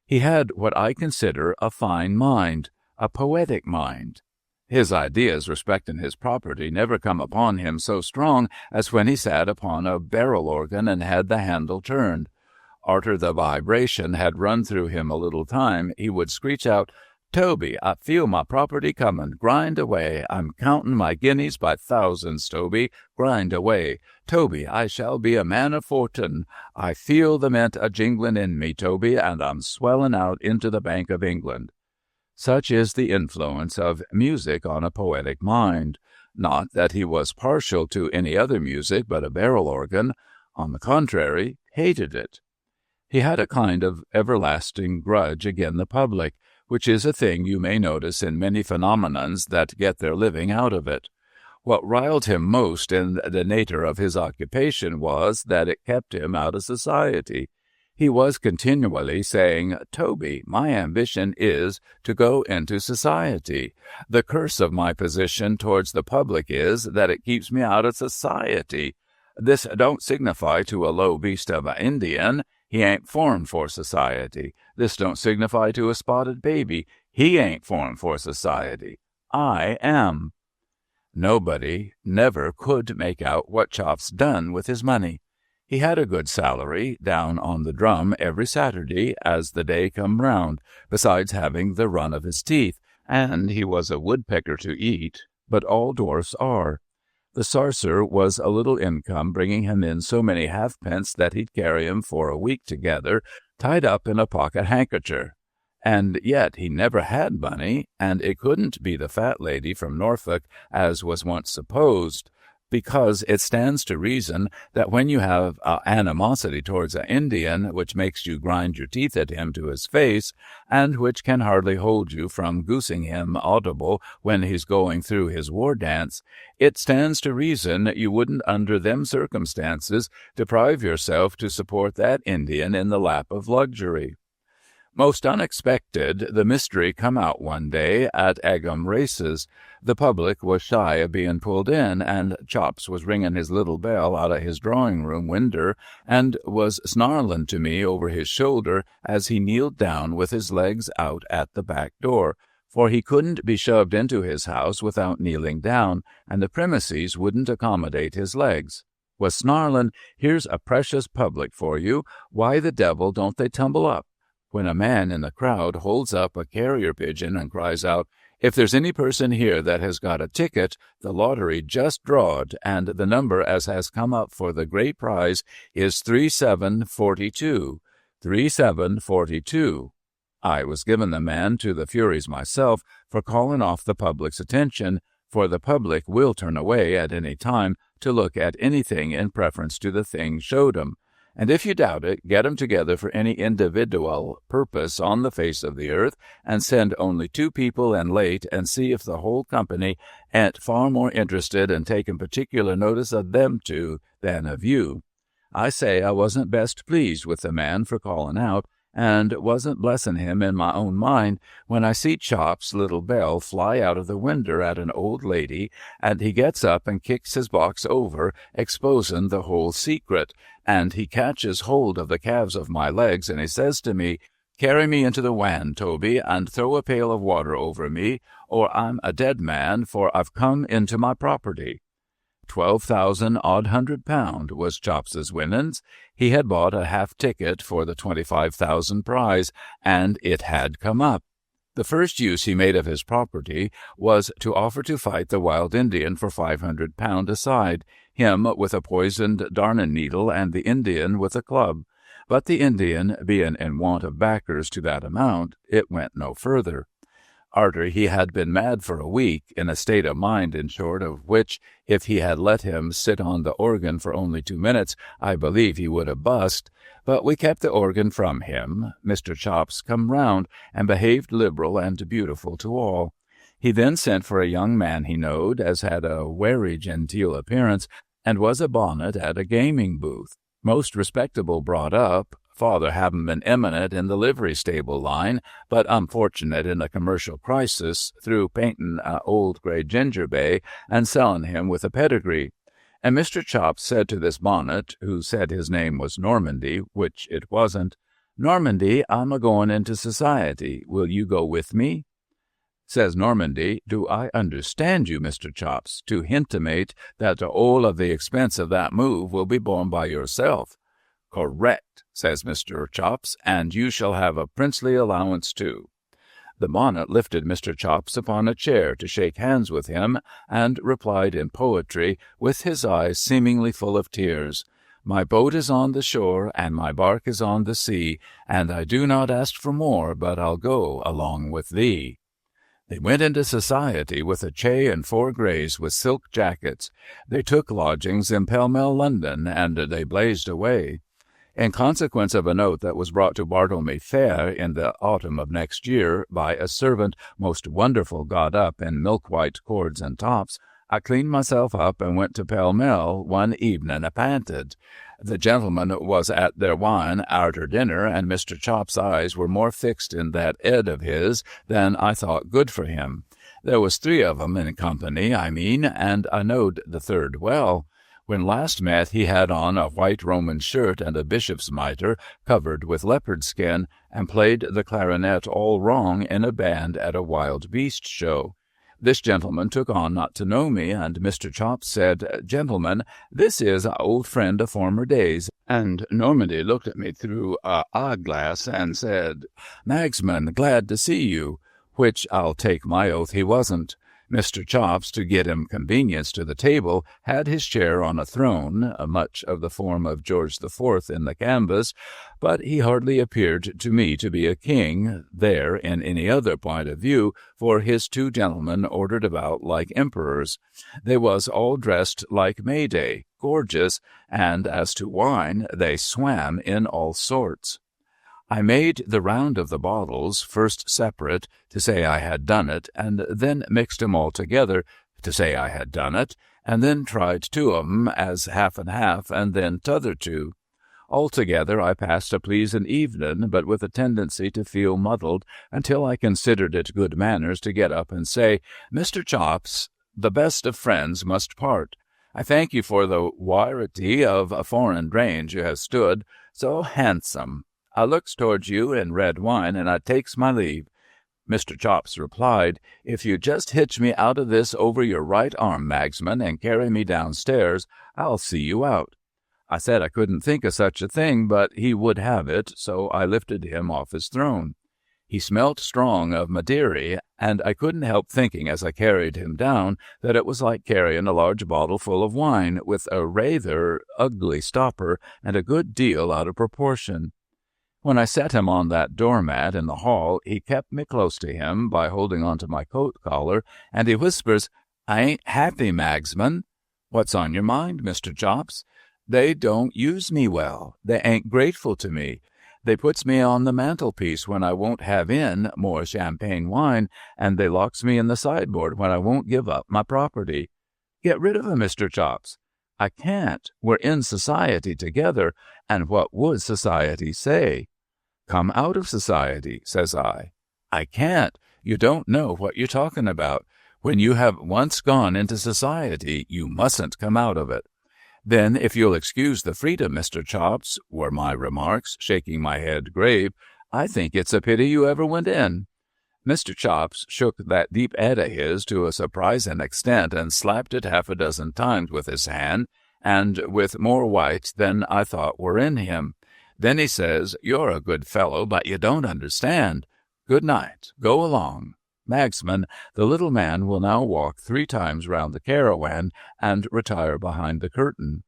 He had what I consider a fine mind, a poetic mind. His ideas respecting his property never come upon him so strong as when he sat upon a barrel organ and had the handle turned. Arter the vibration had run through him a little time, he would screech out, "Toby, I feel my property comin'. Grind away. I'm countin' my guineas by thousands, Toby. Grind away. Toby, I shall be a man of fortune. I feel the mint a-jinglin' in me, Toby, and I'm swellin' out into the Bank of England." Such is the influence of music on a poetic mind. Not that he was partial to any other music but a barrel organ. On the contrary, hated it. He had a kind of everlasting grudge agin the public, which is a thing you may notice in many phenomenons that get their living out of it. What riled him most in the nature of his occupation was that it kept him out of society. He was continually saying, "Toby, my ambition is to go into society. The curse of my position towards the public is that it keeps me out of society. This don't signify to a low beast of a Indian. He ain't formed for society. This don't signify to a spotted baby. He ain't formed for society. I am." Nobody never could make out what Chops done with his money. He had a good salary down on the drum every Saturday as the day come round, besides having the run of his teeth, and he was a woodpecker to eat, but all dwarfs are. The sarser was a little income, bringing him in so many halfpence that he'd carry 'em for a week together, tied up in a pocket handkercher. And yet he never had money, and it couldn't be the fat lady from Norfolk, as was once supposed, because it stands to reason that when you have a animosity towards an Indian, which makes you grind your teeth at him to his face, and which can hardly hold you from goosing him audible when he's going through his war dance, it stands to reason you wouldn't under them circumstances deprive yourself to support that Indian in the lap of luxury. Most unexpected, the mystery come out one day at Egham races. The public was shy of being pulled in, and Chops was ringing his little bell out of his drawing-room winder, and was snarling to me over his shoulder as he kneeled down with his legs out at the back door, for he couldn't be shoved into his house without kneeling down, and the premises wouldn't accommodate his legs. was snarling, "Here's a precious public for you. Why the devil don't they tumble up?" when a man in the crowd holds up a carrier pigeon and cries out, "If there's any person here that has got a ticket, the lottery just drawed, and the number as has come up for the great prize is 3742. 3742. I was given the man to the Furies myself for calling off the public's attention, for the public will turn away at any time to look at anything in preference to the thing showed 'em. And if you doubt it, get 'em together for any individual purpose on the face of the earth, and send only 2 people in late, and see if the whole company ain't far more interested in taking particular notice of them 2 than of you. I say I wasn't best pleased with the man for calling out, and wasn't blessing him in my own mind, when I see Chop's little bell fly out of the winder at an old lady, and he gets up and kicks his box over, exposing the whole secret, and he catches hold of the calves of my legs, and he says to me, "Carry me into the wan, Toby, and throw a pail of water over me, or I'm a dead man, for I've come into my property." 12,000 pound was Chops's winnings. He had bought a half ticket for the 25,000 prize, and it had come up. The first use he made of his property was to offer to fight the wild Indian for 500 pound aside, him with a poisoned darning needle and the Indian with a club. But the Indian being in want of backers to that amount, it went no further. Arter he had been mad for a week, in a state of mind, in short, of which, if he had let him sit on the organ for only 2 minutes, I believe he would have bust. But we kept the organ from him. Mr. Chops come round, and behaved liberal and beautiful to all. He then sent for a young man he knowed, as had a wery genteel appearance, and was a bonnet at a gaming booth. Most respectable brought up, father having been eminent in the livery stable line, but unfortunate in a commercial crisis through painting a old grey ginger bay and selling him with a pedigree. And Mr. Chops said to this bonnet, who said his name was Normandy, which it wasn't, "Normandy, I'm a-going into society. Will you go with me?" Says Normandy, "Do I understand you, Mr. Chops, to hintimate that the whole of the expense of that move will be borne by yourself?" "Correct," says Mr. Chops, "and you shall have a princely allowance too." The bonnet lifted Mr. Chops upon a chair to shake hands with him, and replied in poetry, with his eyes seemingly full of tears, "My boat is on the shore, and my bark is on the sea, and I do not ask for more, but I'll go along with thee." They went into society with a chay and 4 greys with silk jackets. They took lodgings in Pall Mall, London, and they blazed away. In consequence of a note that was brought to Bartlemy Fair in the autumn of next year by a servant most wonderful got up in milk-white cords and tops, I cleaned myself up and went to Pall Mall one evening a-panted. The gentlemen was at their wine arter dinner, and Mr. Chop's eyes were more fixed in that 'ead of his than I thought good for him. There was 3 of 'em in company, I mean, and I knowed the 3rd well. When last met he had on a white Roman shirt and a bishop's mitre covered with leopard skin, and played the clarinet all wrong in a band at a wild beast show. This gentleman took on not to know me, and Mr. Chops said, "Gentlemen, this is a old friend of former days," and Normandy looked at me through a eye-glass and said, "Magsman, glad to see you," which I'll take my oath he wasn't. Mr. Chops, to get him convenience to the table, had his chair on a throne, much of the form of George IV in the canvas, but he hardly appeared to me to be a king there in any other point of view, for his 2 gentlemen ordered about like emperors. They was all dressed like May Day, gorgeous, and as to wine, they swam in all sorts. I made the round of the bottles, first separate, to say I had done it, and then mixed 'em all together, to say I had done it, and then tried 2 of 'em as half and half, and then t'other 2. Altogether I passed a pleasing evening, but with a tendency to feel muddled, until I considered it good manners to get up and say, "Mr. Chops, the best of friends must part. I thank you for the warity of a foreign drains you have stood so handsome. I looks towards you in red wine, and I takes my leave." Mr. Chops replied, "If you just hitch me out of this over your right arm, Magsman, and carry me downstairs, I'll see you out. I said I couldn't think of such a thing, but he would have it, so I lifted him off his throne. He smelt strong of Madeira, and I couldn't help thinking as I carried him down that it was like carrying a large bottle full of wine with a rather ugly stopper and a good deal out of proportion. When I set him on that doormat in the hall, he kept me close to him by holding on to my coat collar, and he whispers, "I ain't happy, Magsman." "What's on your mind, Mr. Chops?" "They don't use me well. They ain't grateful to me. They puts me on the mantelpiece when I won't have in more champagne wine, and they locks me in the sideboard when I won't give up my property. Get rid of 'em, Mr. Chops." "I can't. We're in society together, and what would society say?" "Come out of society," says I. "I can't. You don't know what you're talking about. When you have once gone into society, you mustn't come out of it." "Then, if you'll excuse the freedom, Mr. Chops," were my remarks, shaking my head grave, "I think it's a pity you ever went in." Mr. Chops shook that deep head of his to a surprising extent and slapped it half a dozen times with his hand, and with more white than I thought were in him. Then he says, "You're a good fellow, but you don't understand. Good night. Go along. Magsman, the little man will now walk 3 times round the carawan and retire behind the curtain."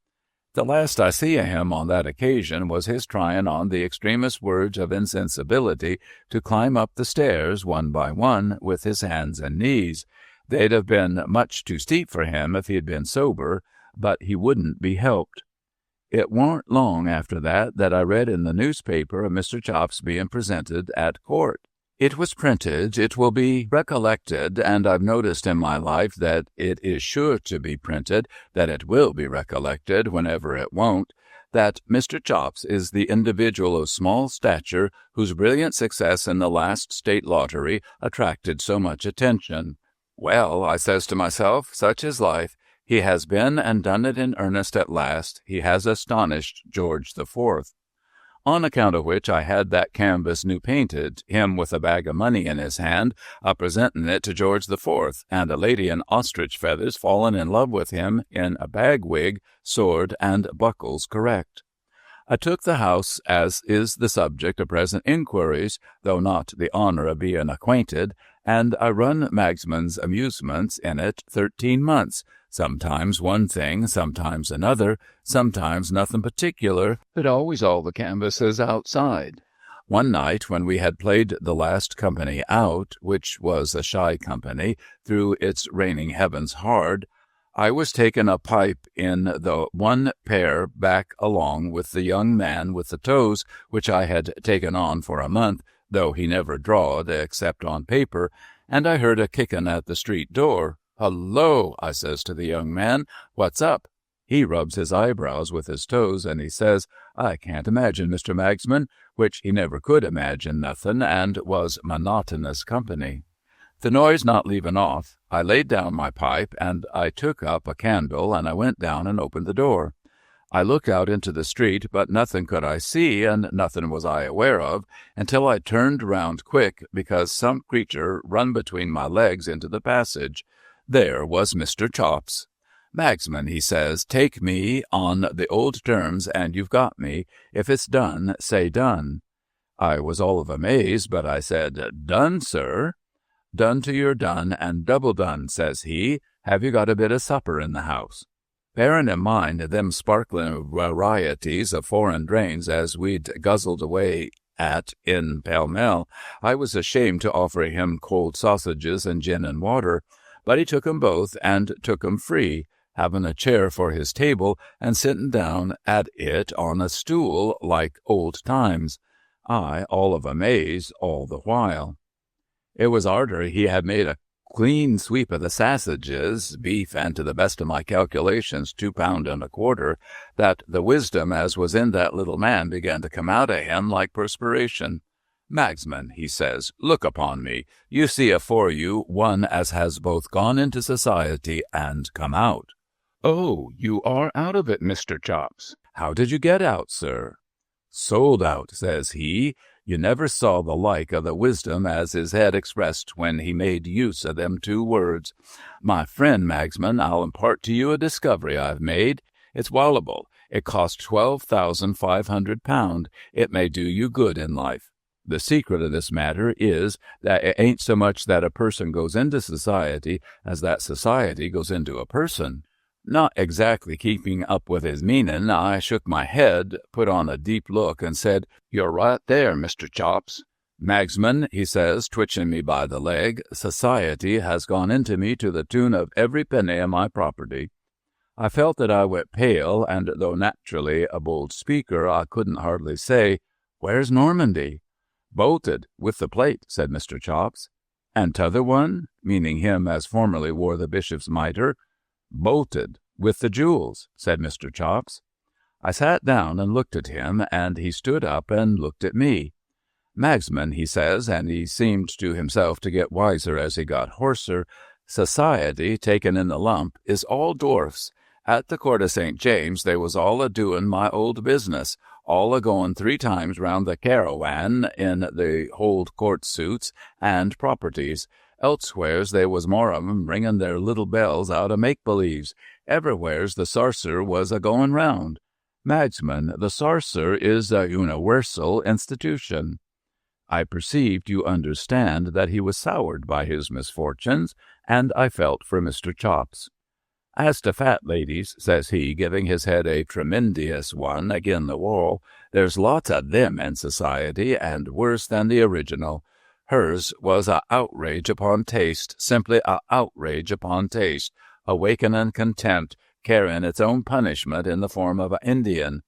The last I see of him on that occasion was his trying on the extremest words of insensibility to climb up the stairs one by one with his hands and knees. They'd have been much too steep for him if he had been sober, but he wouldn't be helped. It warn't long after that I read in the newspaper of Mr. Chops being presented at court. It was printed, it will be recollected, and I've noticed in my life that it is sure to be printed, that it will be recollected whenever it won't, that Mr. Chops is the individual of small stature whose brilliant success in the last state lottery attracted so much attention. Well, I says to myself, such is life. He has been and done it in earnest at last. He has astonished George the Fourth. On account of which I had that canvas new painted, him with a bag of money in his hand, a-presenting it to George the Fourth, and a lady in ostrich feathers fallen in love with him in a bag-wig, sword, and buckles correct. I took the house as is the subject of present inquiries, though not the honour of being acquainted, and I run Magsman's amusements in it 13 months, sometimes one thing, sometimes another, sometimes nothing particular, but always all the canvases outside. One night, when we had played the last company out, which was a shy company, through its raining heavens hard, I was taking a pipe in the one pair back along with the young man with the toes, which I had taken on for a month, though he never drawed except on paper, and I heard a kicking at the street door. "Hullo," I says to the young man, "what's up?" He rubs his eyebrows with his toes, and he says, "I can't imagine, Mr. Magsman," which he never could imagine nothing, and was monotonous company. The noise not leaving off, I laid down my pipe, and I took up a candle, and I went down and opened the door. I looked out into the street, but nothing could I see, and nothing was I aware of, until I turned round quick, because some creature run between my legs into the passage. There was Mr. Chops. "Magsman," he says, "take me on the old terms, and you've got me. If it's done, say done." I was all of amaze, but I said, "Done, sir?" "Done to your done, and double done," says he. "Have you got a bit of supper in the house?" Bearing in mind them sparkling varieties of foreign drains as we'd guzzled away at in Pall Mall, I was ashamed to offer him cold sausages and gin and water, but he took 'em both, and took 'em free, having a chair for his table, and sitting down at it on a stool like old times. I all of amaze all the while. It was arter he had made a clean sweep of the sausages, beef, and to the best of my calculations 2 pound and a quarter, that the wisdom as was in that little man began to come out of him like perspiration. "Magsman," he says, "look upon me. You see afore you one as has both gone into society and come out." "Oh, you are out of it, Mr. Chops. How did you get out, sir?" "Sold out," says he. You never saw the like of the wisdom as his head expressed when he made use of them 2 words. "My friend Magsman, I'll impart to you a discovery I've made. It's wallable. It cost £12,500. It may do you good in life. The secret of this matter is that it ain't so much that a person goes into society as that society goes into a person. Not exactly keeping up with his meaning, I shook my head, put on a deep look, and said, "You're right there, Mr. Chops. Magsman," he says, twitching me by the leg, "society has gone into me to the tune of every penny of my property." I felt that I went pale, and though naturally a bold speaker, I couldn't hardly say, "Where's Normandy?" "Bolted, with the plate," said Mr. Chops. "And t'other one," meaning him as formerly wore the bishop's mitre. "Bolted, with the jewels," said Mr. Chops. I sat down and looked at him, and he stood up and looked at me. "Magsman," he says, and he seemed to himself to get wiser as he got hoarser, "society, taken in the lump, is all dwarfs. At the court of St. James they was all a-doing my old business, all a-going 3 times round the carawan in the hold court suits and properties. Elsewheres they was more of 'em ringing their little bells out of make-believes. Everywheres the sarcer was a-going round. Magsman, the sarcer is a universal institution." I perceived, you understand, that he was soured by his misfortunes, and I felt for Mr. Chops. "As to fat ladies," says he, giving his head a tremendous one agin the wall, "there's lots of them in society, and worse than the original. Hers was a outrage upon taste, simply a outrage upon taste, awakening contempt, carrying its own punishment in the form of a Indian."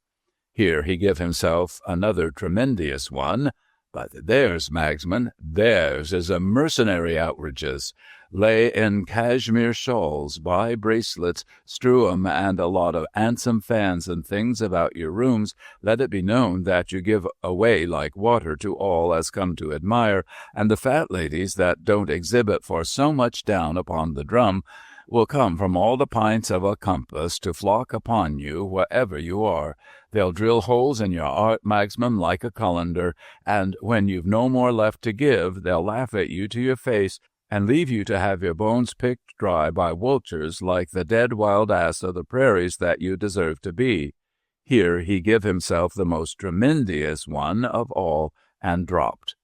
Here he give himself another tremendous one. "But theirs, Magsman, theirs is a mercenary outrages. Lay in cashmere shawls, buy bracelets, strew 'em and a lot of 'andsome fans and things about your rooms, let it be known that you give away like water to all as come to admire, and the fat ladies that don't exhibit for so much down upon the drum will come from all the pints of a compass to flock upon you wherever you are. They'll drill holes in your art, Magsman, like a colander, and when you've no more left to give, they'll laugh at you to your face, and leave you to have your bones picked dry by vultures like the dead wild ass of the prairies that you deserve to be." Here he give himself the most tremendous one of all, and dropped.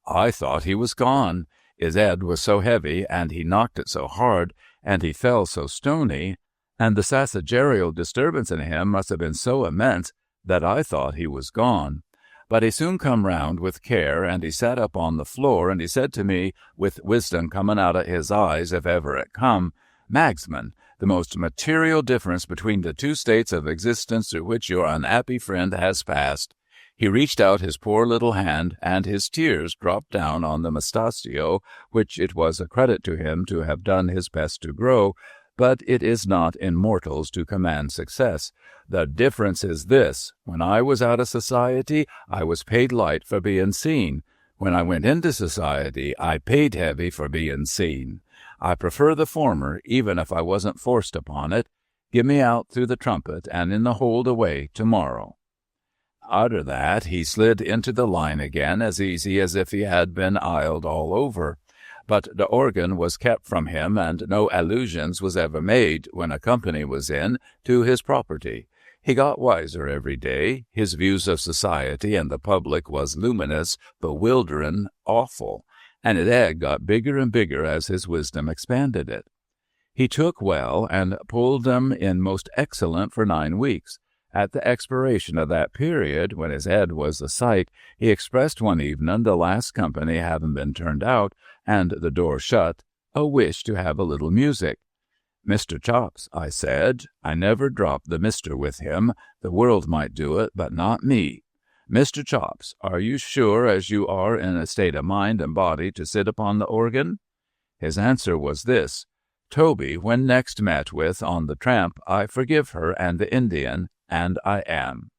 I thought he was gone. His head was so heavy, and he knocked it so hard, and he fell so stony, and the sassagerial disturbance in him must have been so immense that I thought he was gone. But he soon come round with care, and he sat up on the floor, and he said to me, with wisdom coming out of his eyes, if ever it come, "Magsman, the most material difference between the 2 states of existence through which your unhappy friend has passed." He reached out his poor little hand, and his tears dropped down on the mustachio, which it was a credit to him to have done his best to grow, but it is not in mortals to command success. "The difference is this: when I was out of society, I was paid light for being seen. When I went into society, I paid heavy for being seen. I prefer the former, even if I wasn't forced upon it. Give me out through the trumpet and in the hold away tomorrow." Arter that, he slid into the line again as easy as if he had been iled all over. But the organ was kept from him, and no allusions was ever made, when a company was in, to his property. He got wiser every day. His views of society and the public was luminous, bewildering, awful, and his head got bigger and bigger as his wisdom expanded it. He took well, and pulled them in most excellent for 9 weeks. At the expiration of that period, when his head was a sight, he expressed one evening, the last company having been turned out, and the door shut, a wish to have a little music. "Mr. Chops," I said, I never dropped the Mr. with him. The world might do it, but not me. "Mr. Chops, are you sure as you are in a state of mind and body to sit upon the organ?" His answer was this: "Toby, when next met with on the tramp, I forgive her and the Indian, and I am."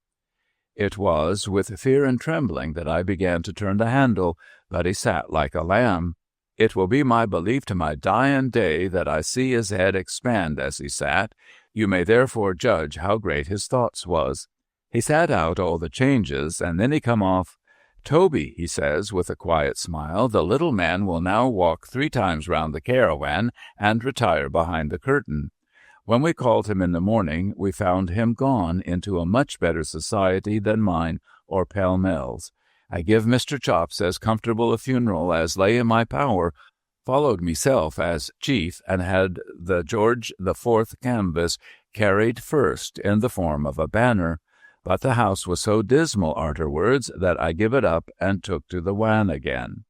It was with fear and trembling that I began to turn the handle, but he sat like a lamb. It will be my belief to my dying day that I see his head expand as he sat. You may therefore judge how great his thoughts was. He sat out all the changes, and then he come off. "Toby," he says, with a quiet smile, "the little man will now walk 3 times round the carawan and retire behind the curtain. When we called him in the morning, we found him gone into a much better society than mine or Pall Mall's. I give Mr. Chops as comfortable a funeral as lay in my power, followed myself as chief, and had the George the Fourth canvas carried first in the form of a banner. But the house was so dismal arterwards that I give it up and took to the wan again.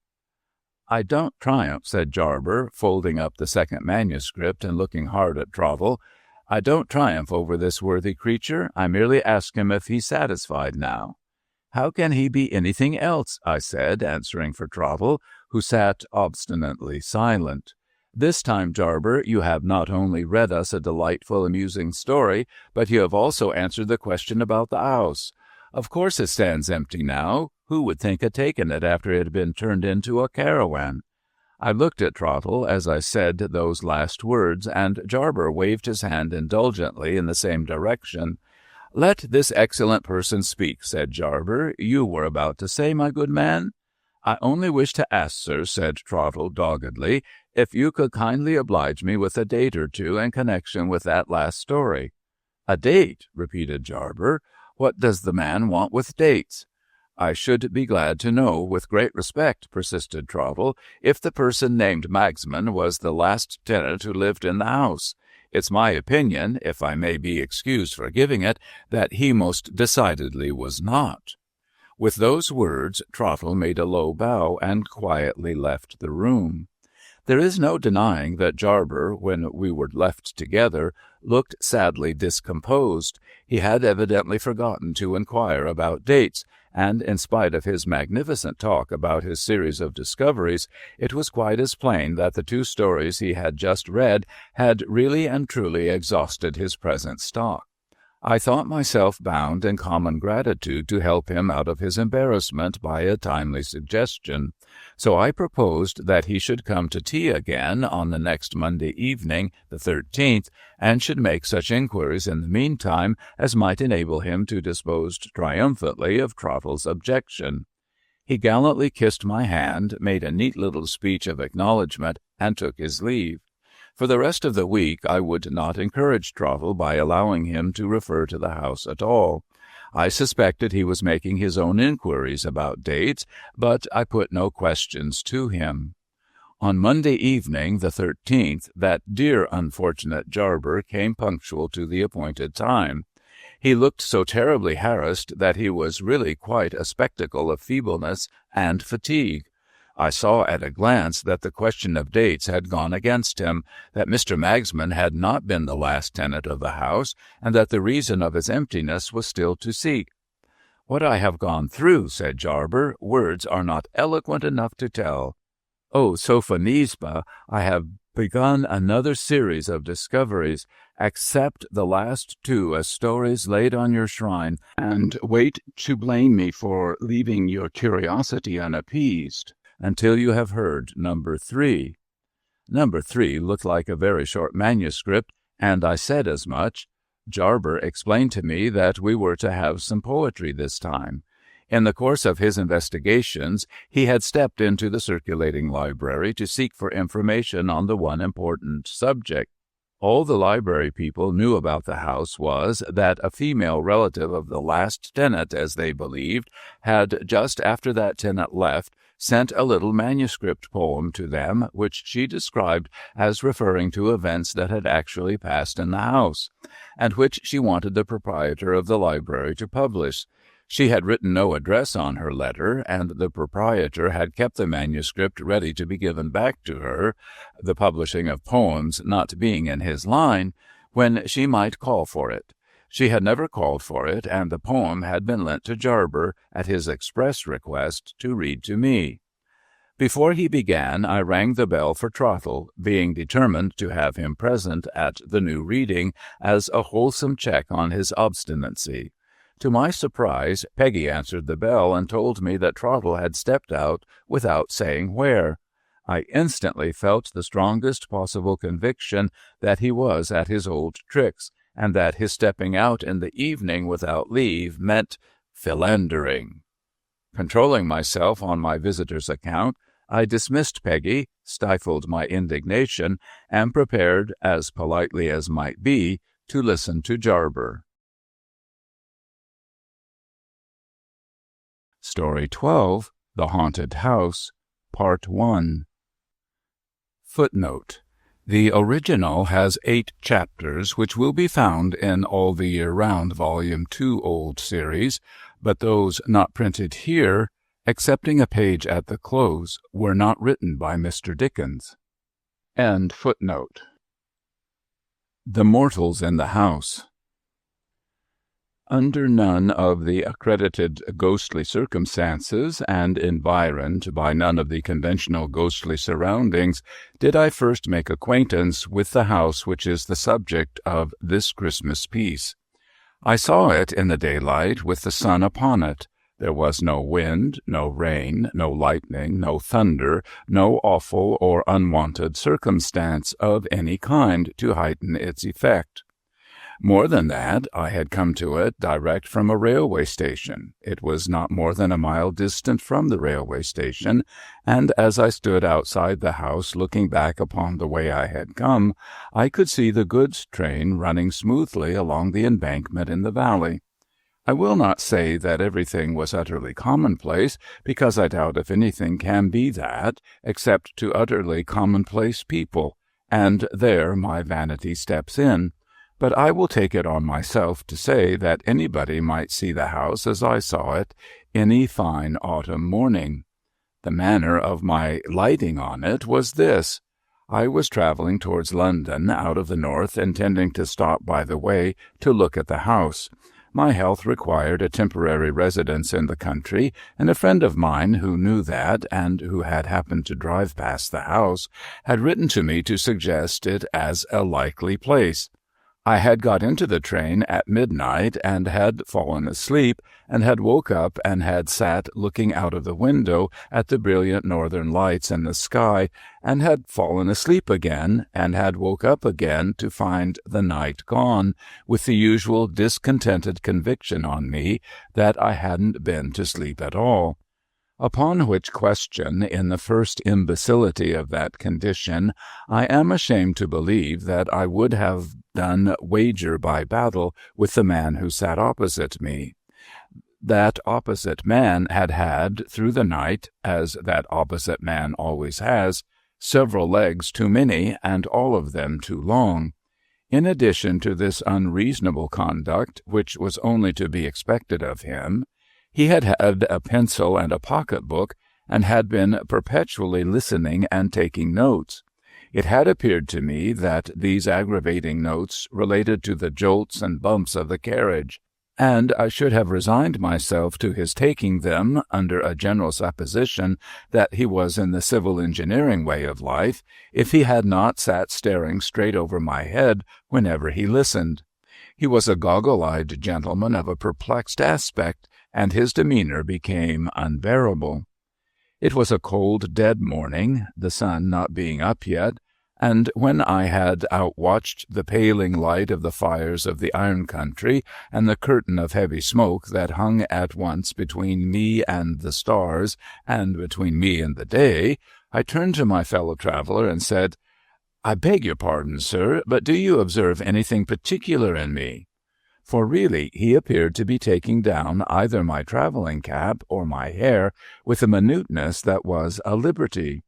I don't triumph, said Jarber, folding up the second manuscript and looking hard at Trottle. I don't triumph over this worthy creature. I merely ask him if he's satisfied now. How can he be anything else? I said, answering for Trottle, who sat obstinately silent. This time, Jarber, you have not only read us a delightful, amusing story, but you have also answered the question about the house. Of course it stands empty now. Who would think of taking it after it had been turned into a caravan? I looked at Trottle as I said those last words, and Jarber waved his hand indulgently in the same direction. Let this excellent person speak, said Jarber. You were about to say, my good man? I only wish to ask, sir, said Trottle doggedly, if you could kindly oblige me with a date or two in connection with that last story. A date, repeated Jarber. What does the man want with dates? I should be glad to know, with great respect, persisted Trottle, if the person named Magsman was the last tenant who lived in the house. It's my opinion, if I may be excused for giving it, that he most decidedly was not. With those words, Trottle made a low bow and quietly left the room. There is no denying that Jarber, when we were left together, looked sadly discomposed. He had evidently forgotten to inquire about dates, and in spite of his magnificent talk about his series of discoveries, it was quite as plain that the two stories he had just read had really and truly exhausted his present stock. I thought myself bound in common gratitude to help him out of his embarrassment by a timely suggestion, so I proposed that he should come to tea again on the next Monday evening, the 13th, and should make such inquiries in the meantime as might enable him to dispose triumphantly of Trottle's objection. He gallantly kissed my hand, made a neat little speech of acknowledgment, and took his leave. For the rest of the week I would not encourage Trottle by allowing him to refer to the house at all. I suspected he was making his own inquiries about dates, but I put no questions to him. On Monday evening, the 13th, that dear unfortunate Jarber came punctual to the appointed time. He looked so terribly harassed that he was really quite a spectacle of feebleness and fatigue. I saw at a glance that the question of dates had gone against him, that Mr. Magsman had not been the last tenant of the house, and that the reason of its emptiness was still to seek. What I have gone through, said Jarber, words are not eloquent enough to tell. Oh, Sophonisba, I have begun another series of discoveries. Accept the last two as stories laid on your shrine, and wait to blame me for leaving your curiosity unappeased until you have heard number 3. Number 3 looked like a very short manuscript, and I said as much. Jarber explained to me that we were to have some poetry this time. In the course of his investigations, he had stepped into the circulating library to seek for information on the one important subject. All the library people knew about the house was that a female relative of the last tenant, as they believed, had, just after that tenant left, sent a little manuscript poem to them, which she described as referring to events that had actually passed in the house, and which she wanted the proprietor of the library to publish. She had written no address on her letter, and the proprietor had kept the manuscript ready to be given back to her, the publishing of poems not being in his line, when she might call for it. She had never called for it, and the poem had been lent to Jarber at his express request to read to me. Before he began, I rang the bell for Trottle, being determined to have him present at the new reading as a wholesome check on his obstinacy. To my surprise, Peggy answered the bell and told me that Trottle had stepped out without saying where. I instantly felt the strongest possible conviction that he was at his old tricks, and that his stepping out in the evening without leave meant philandering. Controlling myself on my visitor's account, I dismissed Peggy, stifled my indignation, and prepared, as politely as might be, to listen to Jarber. Story 12, The Haunted House, Part 1. Footnote. The original has 8 chapters, which will be found in All the Year Round Volume 2 Old Series, but those not printed here, excepting a page at the close, were not written by Mr. Dickens. End footnote. The Mortals in the House. Under none of the accredited ghostly circumstances, and environed by none of the conventional ghostly surroundings, did I first make acquaintance with the house which is the subject of this Christmas piece. I saw it in the daylight with the sun upon it. There was no wind, no rain, no lightning, no thunder, no awful or unwonted circumstance of any kind to heighten its effect. More than that, I had come to it direct from a railway station. It was not more than a mile distant from the railway station, and as I stood outside the house looking back upon the way I had come, I could see the goods train running smoothly along the embankment in the valley. I will not say that everything was utterly commonplace, because I doubt if anything can be that, except to utterly commonplace people, and there my vanity steps in. But I will take it on myself to say that anybody might see the house as I saw it any fine autumn morning. The manner of my lighting on it was this. I was traveling towards London out of the north, intending to stop by the way to look at the house. My health required a temporary residence in the country, and a friend of mine who knew that, and who had happened to drive past the house, had written to me to suggest it as a likely place. I had got into the train at midnight, and had fallen asleep, and had woke up and had sat looking out of the window at the brilliant northern lights in the sky, and had fallen asleep again, and had woke up again to find the night gone, with the usual discontented conviction on me that I hadn't been to sleep at all. Upon which question, in the first imbecility of that condition, I am ashamed to believe that I would have done wager by battle with the man who sat opposite me. That opposite man had through the night, as that opposite man always has, several legs too many, and all of them too long. In addition to this unreasonable conduct, which was only to be expected of him, he had had a pencil and a pocket-book, and had been perpetually listening and taking notes. It had appeared to me that these aggravating notes related to the jolts and bumps of the carriage, and I should have resigned myself to his taking them under a general supposition that he was in the civil engineering way of life, if he had not sat staring straight over my head whenever he listened. He was a goggle-eyed gentleman of a perplexed aspect, and his demeanor became unbearable. It was a cold, dead morning, the sun not being up yet, and when I had outwatched the paling light of the fires of the iron country and the curtain of heavy smoke that hung at once between me and the stars and between me and the day, I turned to my fellow-traveller and said, "I beg your pardon, sir, but do you observe anything particular in me?" For really he appeared to be taking down either my travelling cap or my hair with a minuteness that was a liberty.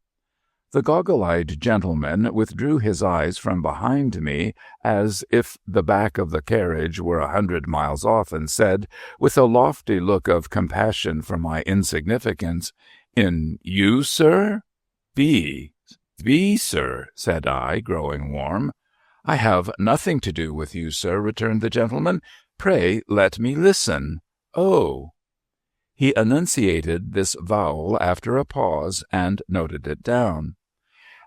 The goggle-eyed gentleman withdrew his eyes from behind me, as if the back of the carriage were 100 miles off, and said, with a lofty look of compassion for my insignificance, "In you, sir?" "Be, sir," said I, growing warm. "I have nothing to do with you, sir," returned the gentleman. "Pray let me listen." "Oh." He enunciated this vowel after a pause, and noted it down.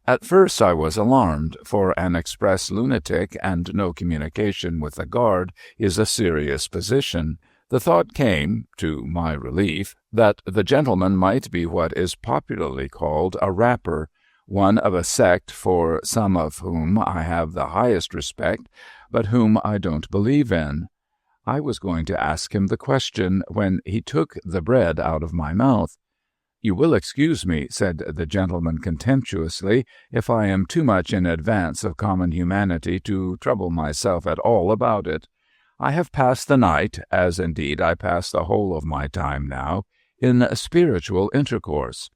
At first I was alarmed, for an express lunatic and no communication with the guard is a serious position. The thought came, to my relief, that the gentleman might be what is popularly called a rapper, one of a sect for some of whom I have the highest respect, but whom I don't believe in. I was going to ask him the question when he took the bread out of my mouth. "You will excuse me," said the gentleman contemptuously, "if I am too much in advance of common humanity to trouble myself at all about it. I have passed the night, as indeed I pass the whole of my time now, in spiritual intercourse."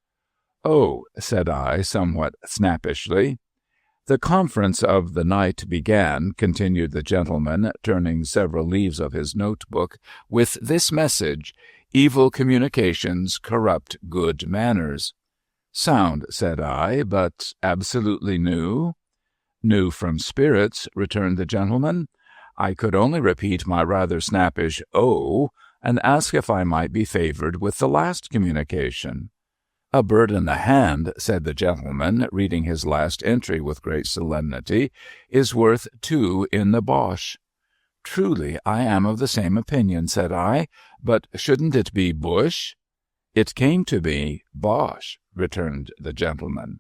"Oh," said I, somewhat snappishly. "The conference of the night began," continued the gentleman, turning several leaves of his notebook, "with this message: 'Evil communications corrupt good manners.'" "Sound," said I, "but absolutely new?" "New from spirits," returned the gentleman. I could only repeat my rather snappish "oh," and ask if I might be favored with the last communication. "A bird in the hand," said the gentleman, reading his last entry with great solemnity, "is worth two in the Bosch." "Truly, I am of the same opinion," said I, "but shouldn't it be Bush?" "It came to be Bosch," returned the gentleman.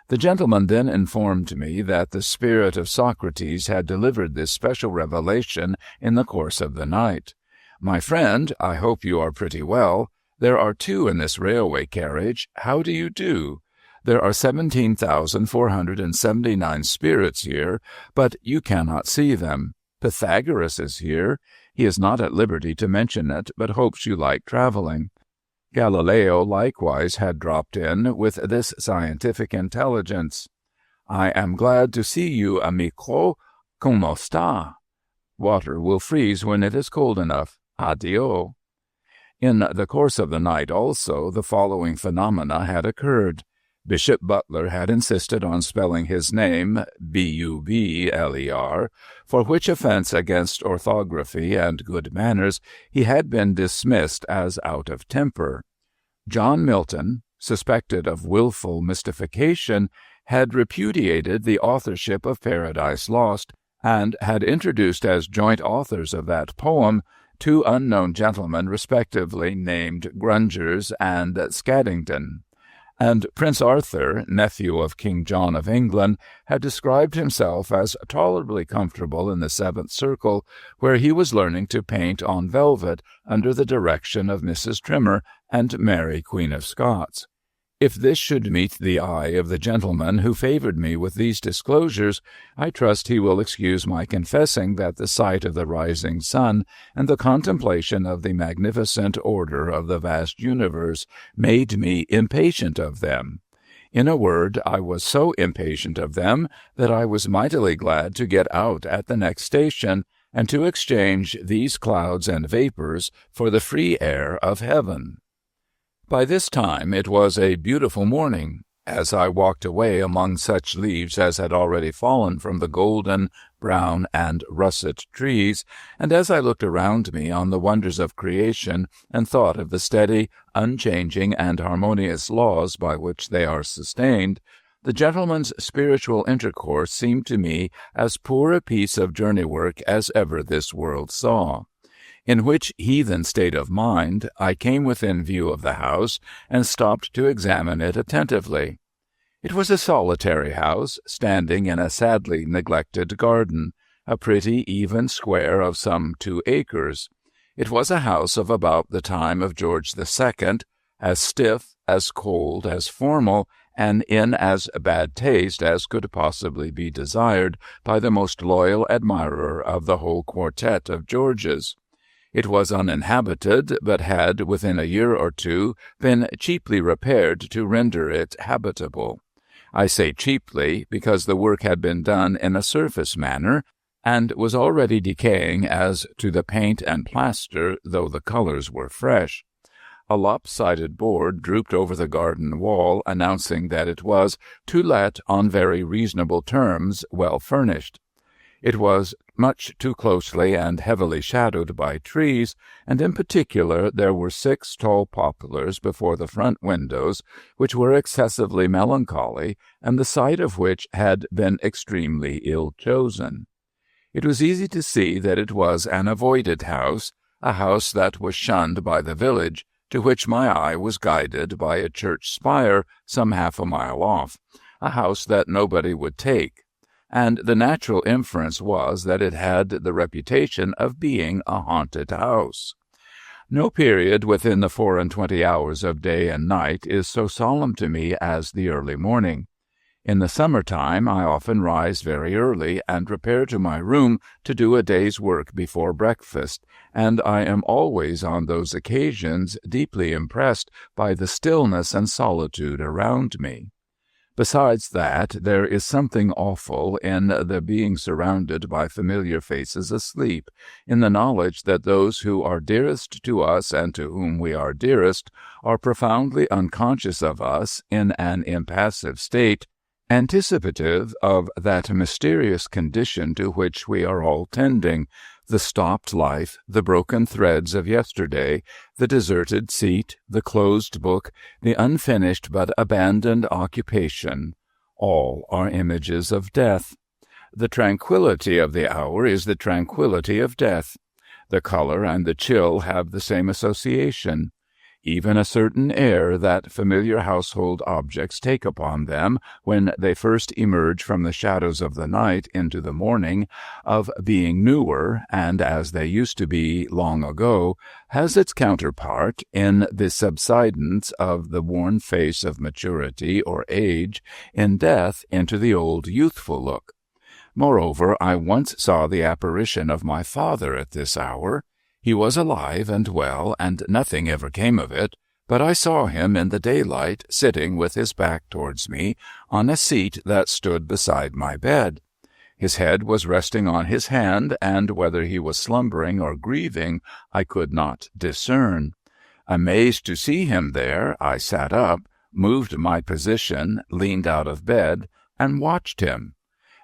The gentleman then informed me that the spirit of Socrates had delivered this special revelation in the course of the night. "My friend, I hope you are pretty well. There are two in this railway carriage. How do you do? There are 17,479 spirits here, but you cannot see them. Pythagoras is here. He is not at liberty to mention it, but hopes you like traveling. Galileo likewise had dropped in with this scientific intelligence. I am glad to see you, amico. Como sta? Water will freeze when it is cold enough. Addio." In the course of the night also the following phenomena had occurred. Bishop Butler had insisted on spelling his name Bubler, for which offense against orthography and good manners he had been dismissed as out of temper. John Milton, suspected of wilful mystification, had repudiated the authorship of Paradise Lost, and had introduced as joint authors of that poem two unknown gentlemen respectively named Grungers and Scaddington. And Prince Arthur, nephew of King John of England, had described himself as tolerably comfortable in the seventh circle, where he was learning to paint on velvet under the direction of Mrs. Trimmer and Mary, Queen of Scots. If this should meet the eye of the gentleman who favored me with these disclosures, I trust he will excuse my confessing that the sight of the rising sun and the contemplation of the magnificent order of the vast universe made me impatient of them. In a word, I was so impatient of them that I was mightily glad to get out at the next station, and to exchange these clouds and vapors for the free air of heaven. By this time it was a beautiful morning. As I walked away among such leaves as had already fallen from the golden, brown, and russet trees, and as I looked around me on the wonders of creation, and thought of the steady, unchanging, and harmonious laws by which they are sustained, the gentleman's spiritual intercourse seemed to me as poor a piece of journey work as ever this world saw. In which heathen state of mind, I came within view of the house, and stopped to examine it attentively. It was a solitary house, standing in a sadly neglected garden, a pretty even square of some 2 acres. It was a house of about the time of George II, as stiff, as cold, as formal, and in as bad taste as could possibly be desired by the most loyal admirer of the whole quartet of Georges. It was uninhabited, but had, within a year or two, been cheaply repaired to render it habitable. I say cheaply, because the work had been done in a surface manner, and was already decaying as to the paint and plaster, though the colors were fresh. A lopsided board drooped over the garden wall, announcing that it was to let on very reasonable terms, well furnished. It was much too closely and heavily shadowed by trees, and in particular there were 6 tall poplars before the front windows, which were excessively melancholy, and the site of which had been extremely ill chosen. It was easy to see that it was an avoided house, a house that was shunned by the village, to which my eye was guided by a church spire some half a mile off, a house that nobody would take, and the natural inference was that it had the reputation of being a haunted house. No period within the 24 hours of day and night is so solemn to me as the early morning. In the summer-time I often rise very early and repair to my room to do a day's work before breakfast, and I am always on those occasions deeply impressed by the stillness and solitude around me. Besides that, there is something awful in the being surrounded by familiar faces asleep, in the knowledge that those who are dearest to us and to whom we are dearest are profoundly unconscious of us in an impassive state, anticipative of that mysterious condition to which we are all tending, the stopped life, the broken threads of yesterday, the deserted seat, the closed book, the unfinished but abandoned occupation, all are images of death. The tranquillity of the hour is the tranquillity of death. The color and the chill have the same association. Even a certain air that familiar household objects take upon them when they first emerge from the shadows of the night into the morning, of being newer, and as they used to be long ago, has its counterpart in the subsidence of the worn face of maturity or age, in death into the old youthful look. Moreover, I once saw the apparition of my father at this hour. He was alive and well, and nothing ever came of it, but I saw him in the daylight sitting with his back towards me on a seat that stood beside my bed. His head was resting on his hand, and whether he was slumbering or grieving I could not discern. Amazed to see him there, I sat up, moved my position, leaned out of bed, and watched him.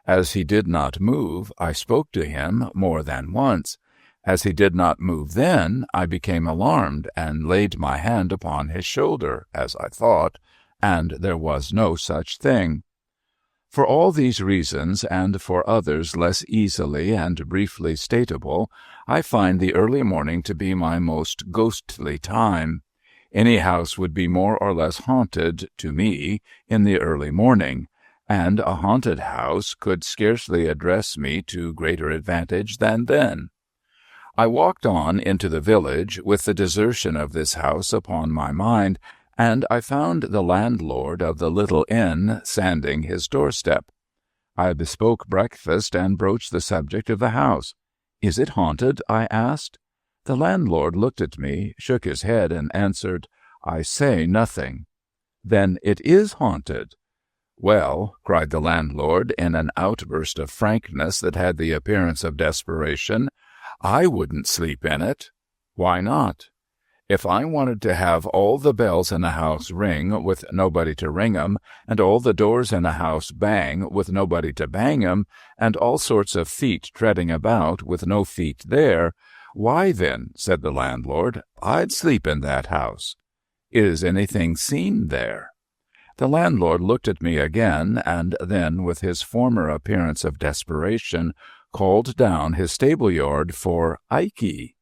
As he did not move, I spoke to him more than once. As he did not move then, I became alarmed and laid my hand upon his shoulder, as I thought, and there was no such thing. For all these reasons, and for others less easily and briefly statable, I find the early morning to be my most ghostly time. Any house would be more or less haunted, to me, in the early morning, and a haunted house could scarcely address me to greater advantage than then. I walked on into the village with the desertion of this house upon my mind, and I found the landlord of the little inn sanding his doorstep. I bespoke breakfast and broached the subject of the house. "Is it haunted?" I asked. The landlord looked at me, shook his head, and answered, "I say nothing." "Then it is haunted." "Well," cried the landlord, in an outburst of frankness that had the appearance of desperation, "I wouldn't sleep in it." "Why not?" "If I wanted to have all the bells in a house ring with nobody to ring 'em, and all the doors in a house bang with nobody to bang 'em, and all sorts of feet treading about with no feet there, why then," said the landlord, "I'd sleep in that house." "Is anything seen there?" The landlord looked at me again, and then, with his former appearance of desperation, called down his stable-yard for Ikey.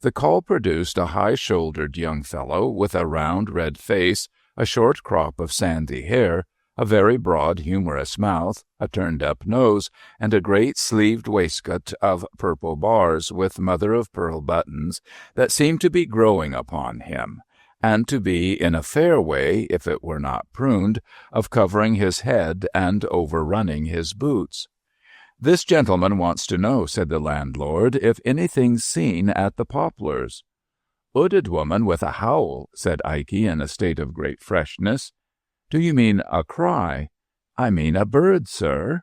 The call produced a high-shouldered young fellow with a round red face, a short crop of sandy hair, a very broad humorous mouth, a turned-up nose, and a great-sleeved waistcoat of purple bars with mother-of-pearl buttons that seemed to be growing upon him, and to be in a fair way, if it were not pruned, of covering his head and overrunning his boots. "This gentleman wants to know," said the landlord, "if anything's seen at the Poplars." "'Ooded woman with a howl," said Ikey in a state of great freshness. "Do you mean a cry?" "I mean a bird, sir."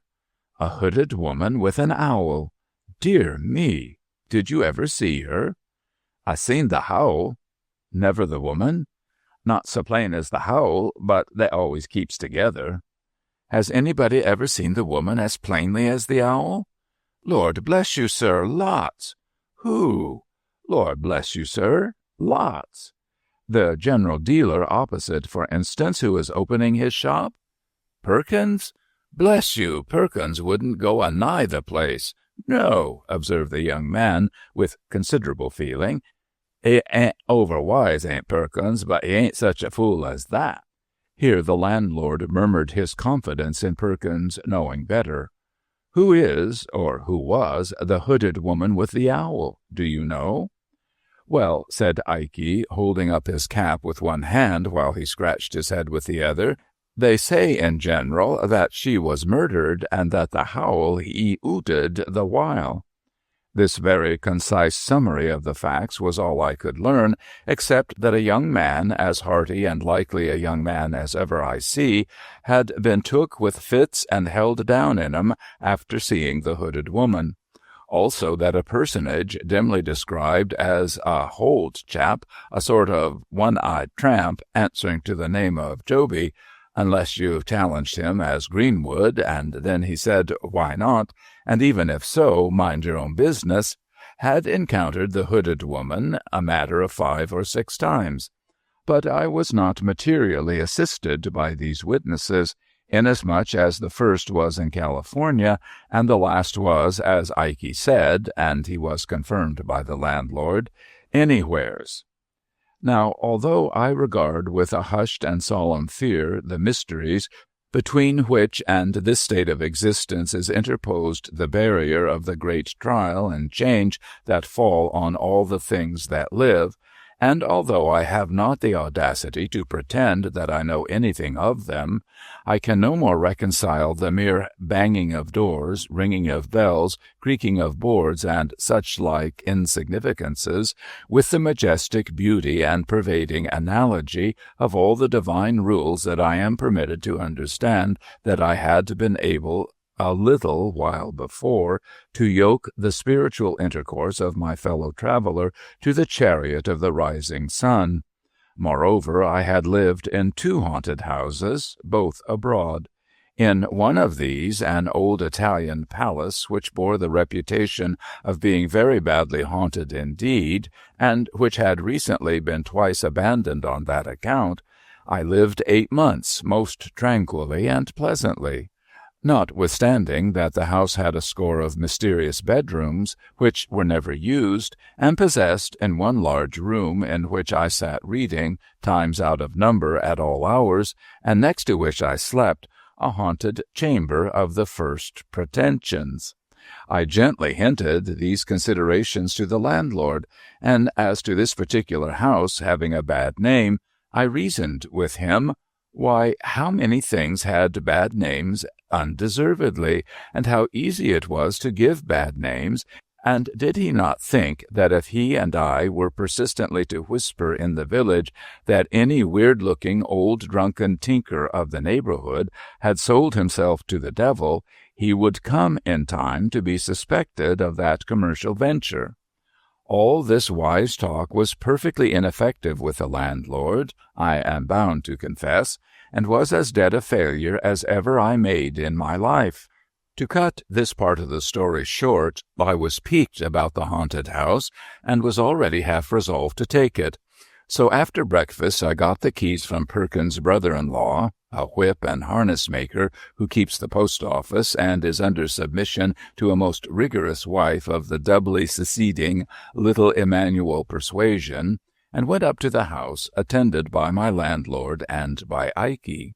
"A hooded woman with an owl. Dear me! Did you ever see her?" "I seen the howl." "Never the woman?" "Not so plain as the howl, but they always keeps together." "Has anybody ever seen the woman as plainly as the owl?" "Lord bless you, sir, lots." "Who?" "Lord bless you, sir, lots." "The general dealer opposite, for instance, who is opening his shop?" "Perkins? Bless you, Perkins wouldn't go a-nigh the place." "No," observed the young man with considerable feeling. "He ain't overwise, ain't Perkins, but he ain't such a fool as that." Here the landlord murmured his confidence in Perkins knowing better. "Who is, or who was, the hooded woman with the owl? Do you know?" "Well," said Ikey, holding up his cap with one hand while he scratched his head with the other, "they say in general that she was murdered and that the howl he ooted the while." This very concise summary of the facts was all I could learn, except that a young man, as hearty and likely a young man as ever I see, had been took with fits and held down in 'em after seeing the hooded woman. Also that a personage dimly described as a hold chap, a sort of one-eyed tramp, answering to the name of Joby, unless you challenged him as Greenwood, and then he said, why not, and even if so, mind your own business, had encountered the hooded woman a matter of 5 or 6 times. But I was not materially assisted by these witnesses, inasmuch as the first was in California, and the last was, as Ikey said, and he was confirmed by the landlord, anywheres. Now, although I regard with a hushed and solemn fear the mysteries between which and this state of existence is interposed the barrier of the great trial and change that fall on all the things that live, and although I have not the audacity to pretend that I know anything of them, I can no more reconcile the mere banging of doors, ringing of bells, creaking of boards, and such like insignificances, with the majestic beauty and pervading analogy of all the divine rules that I am permitted to understand that I had been able a little while before to yoke the spiritual intercourse of my fellow traveler to the chariot of the rising sun. Moreover, I had lived in 2 haunted houses, both abroad. In one of these, an old Italian palace, which bore the reputation of being very badly haunted indeed, and which had recently been twice abandoned on that account, I lived 8 months most tranquilly and pleasantly. Notwithstanding that the house had a score of mysterious bedrooms, which were never used, and possessed, in one large room in which I sat reading, times out of number at all hours, and next to which I slept, a haunted chamber of the first pretensions. I gently hinted these considerations to the landlord, and as to this particular house having a bad name, I reasoned with him. Why, how many things had bad names undeservedly, and how easy it was to give bad names, and did he not think that if he and I were persistently to whisper in the village that any weird-looking old drunken tinker of the neighborhood had sold himself to the devil, he would come in time to be suspected of that commercial venture? All this wise talk was perfectly ineffective with the landlord, I am bound to confess, and was as dead a failure as ever I made in my life. To cut this part of the story short, I was piqued about the haunted house, and was already half resolved to take it. So after breakfast I got the keys from Perkins' brother-in-law, a whip and harness-maker who keeps the post-office and is under submission to a most rigorous wife of the doubly seceding little Emmanuel persuasion, and went up to the house, attended by my landlord and by Ikey.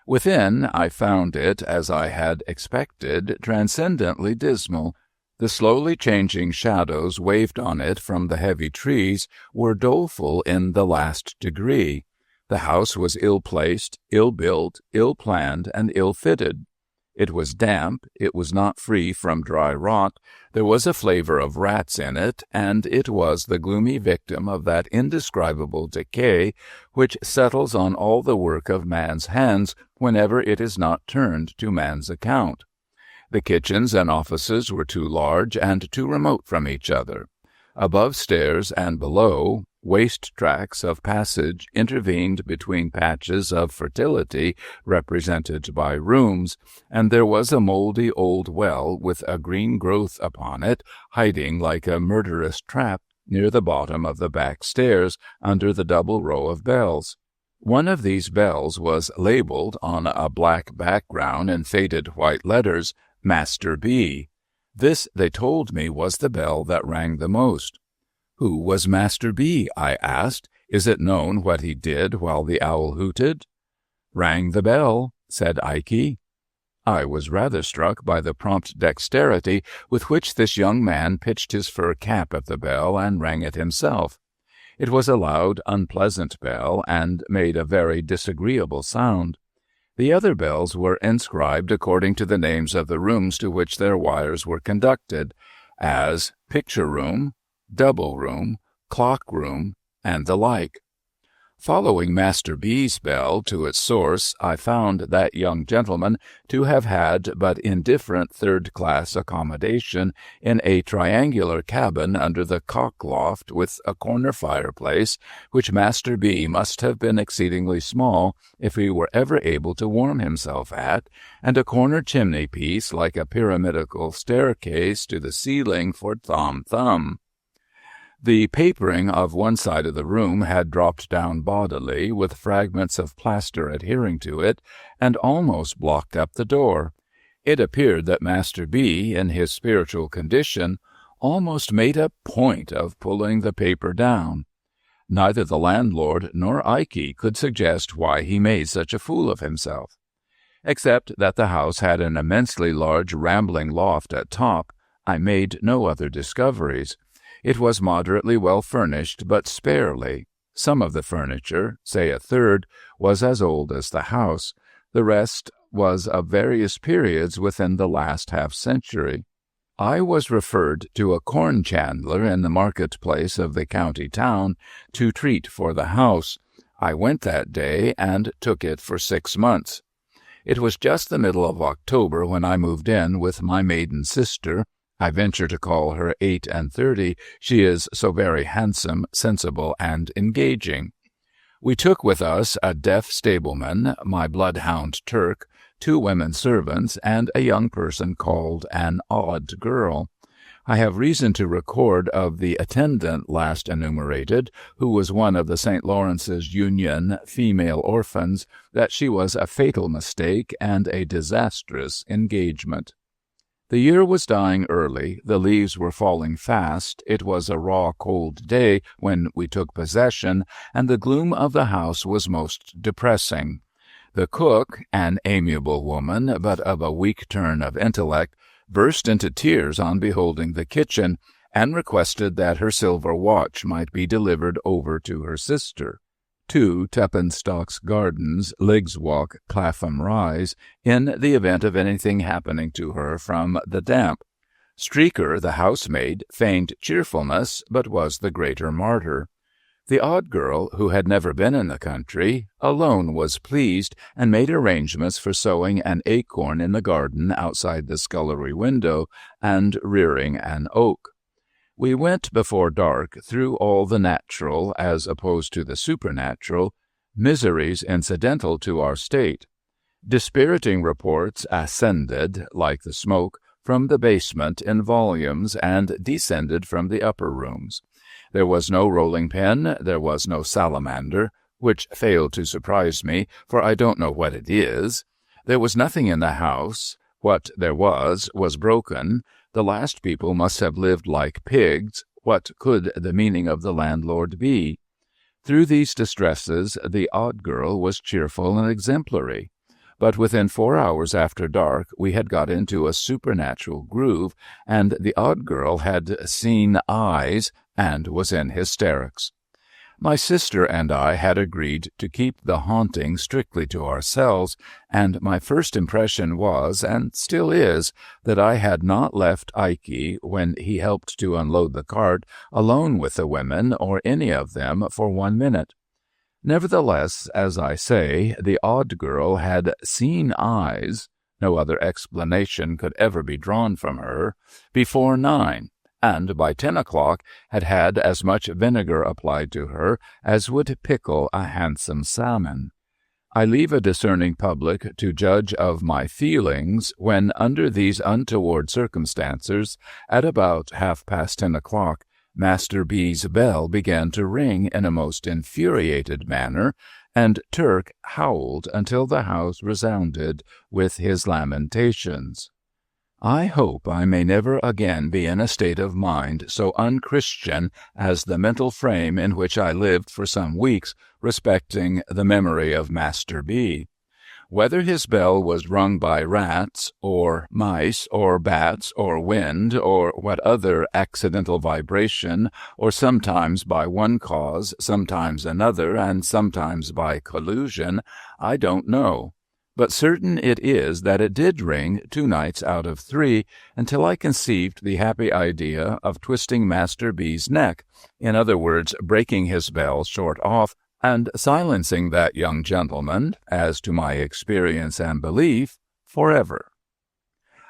Within, I found it, as I had expected, transcendently dismal. The slowly changing shadows waved on it from the heavy trees were doleful in the last degree. The house was ill-placed, ill-built, ill-planned, and ill-fitted. It was damp, it was not free from dry rot, there was a flavor of rats in it, and it was the gloomy victim of that indescribable decay which settles on all the work of man's hands whenever it is not turned to man's account. The kitchens and offices were too large and too remote from each other. Above stairs and below, waste tracts of passage intervened between patches of fertility represented by rooms, and there was a mouldy old well with a green growth upon it, hiding like a murderous trap near the bottom of the back stairs under the double row of bells. One of these bells was labeled on a black background in faded white letters, Master B. This, they told me, was the bell that rang the most. Who was Master B? I asked. Is it known what he did while the owl hooted? Rang the bell, said Ikey. I was rather struck by the prompt dexterity with which this young man pitched his fur cap at the bell and rang it himself. It was a loud, unpleasant bell, and made a very disagreeable sound. The other bells were inscribed according to the names of the rooms to which their wires were conducted, as picture room, double room, clock room, and the like. Following Master B.'s bell to its source, I found that young gentleman to have had but indifferent third-class accommodation in a triangular cabin under the cock-loft with a corner fireplace, which Master B. must have been exceedingly small if he were ever able to warm himself at, and a corner chimney-piece like a pyramidal staircase to the ceiling for Tom Thumb. The papering of one side of the room had dropped down bodily, with fragments of plaster adhering to it, and almost blocked up the door. It appeared that Master B., in his spiritual condition, almost made a point of pulling the paper down. Neither the landlord nor Ikey could suggest why he made such a fool of himself. Except that the house had an immensely large rambling loft at top, I made no other discoveries. It was moderately well furnished, but sparely. Some of the furniture, say a third, was as old as the house. The rest was of various periods within the last half-century. I was referred to a corn chandler in the market-place of the county town to treat for the house. I went that day and took it for 6 months. It was just the middle of October when I moved in with my maiden sister. I venture to call her 38, she is so very handsome, sensible, and engaging. We took with us a deaf stableman, my bloodhound Turk, 2 women servants, and a young person called an odd girl. I have reason to record of the attendant last enumerated, who was one of the St. Lawrence's Union female orphans, that she was a fatal mistake and a disastrous engagement. The year was dying early, the leaves were falling fast, it was a raw, cold day when we took possession, and the gloom of the house was most depressing. The cook, an amiable woman, but of a weak turn of intellect, burst into tears on beholding the kitchen, and requested that her silver watch might be delivered over to her sister. 2 Tuppence Gardens, Liggs Walk, Clapham Rise, in the event of anything happening to her from the damp. Streaker, the housemaid, feigned cheerfulness, but was the greater martyr. The odd girl, who had never been in the country, alone was pleased, and made arrangements for sowing an acorn in the garden outside the scullery window, and rearing an oak. We went before dark through all the natural, as opposed to the supernatural, miseries incidental to our state. Dispiriting reports ascended, like the smoke, from the basement in volumes, and descended from the upper rooms. There was no rolling pin, there was no salamander, which failed to surprise me, for I don't know what it is. There was nothing in the house. What there was broken. The last people must have lived like pigs. What could the meaning of the landlord be? Through these distresses, the odd girl was cheerful and exemplary. But within 4 hours after dark, we had got into a supernatural groove, and the odd girl had seen eyes and was in hysterics. My sister and I had agreed to keep the haunting strictly to ourselves, and my first impression was, and still is, that I had not left Ikey, when he helped to unload the cart, alone with the women, or any of them, for 1 minute. Nevertheless, as I say, the odd girl had seen eyes, no other explanation could ever be drawn from her, before 9. And by 10 o'clock had had as much vinegar applied to her as would pickle a handsome salmon. I leave a discerning public to judge of my feelings when, under these untoward circumstances, at about 10:30 o'clock, Master B.'s bell began to ring in a most infuriated manner, and Turk howled until the house resounded with his lamentations. I hope I may never again be in a state of mind so unchristian as the mental frame in which I lived for some weeks respecting the memory of Master B. Whether his bell was rung by rats, or mice, or bats, or wind, or what other accidental vibration, or sometimes by one cause, sometimes another, and sometimes by collusion, I don't know. But certain it is that it did ring 2 nights out of 3, until I conceived the happy idea of twisting Master B.'s neck, in other words, breaking his bell short off, and silencing that young gentleman, as to my experience and belief, forever.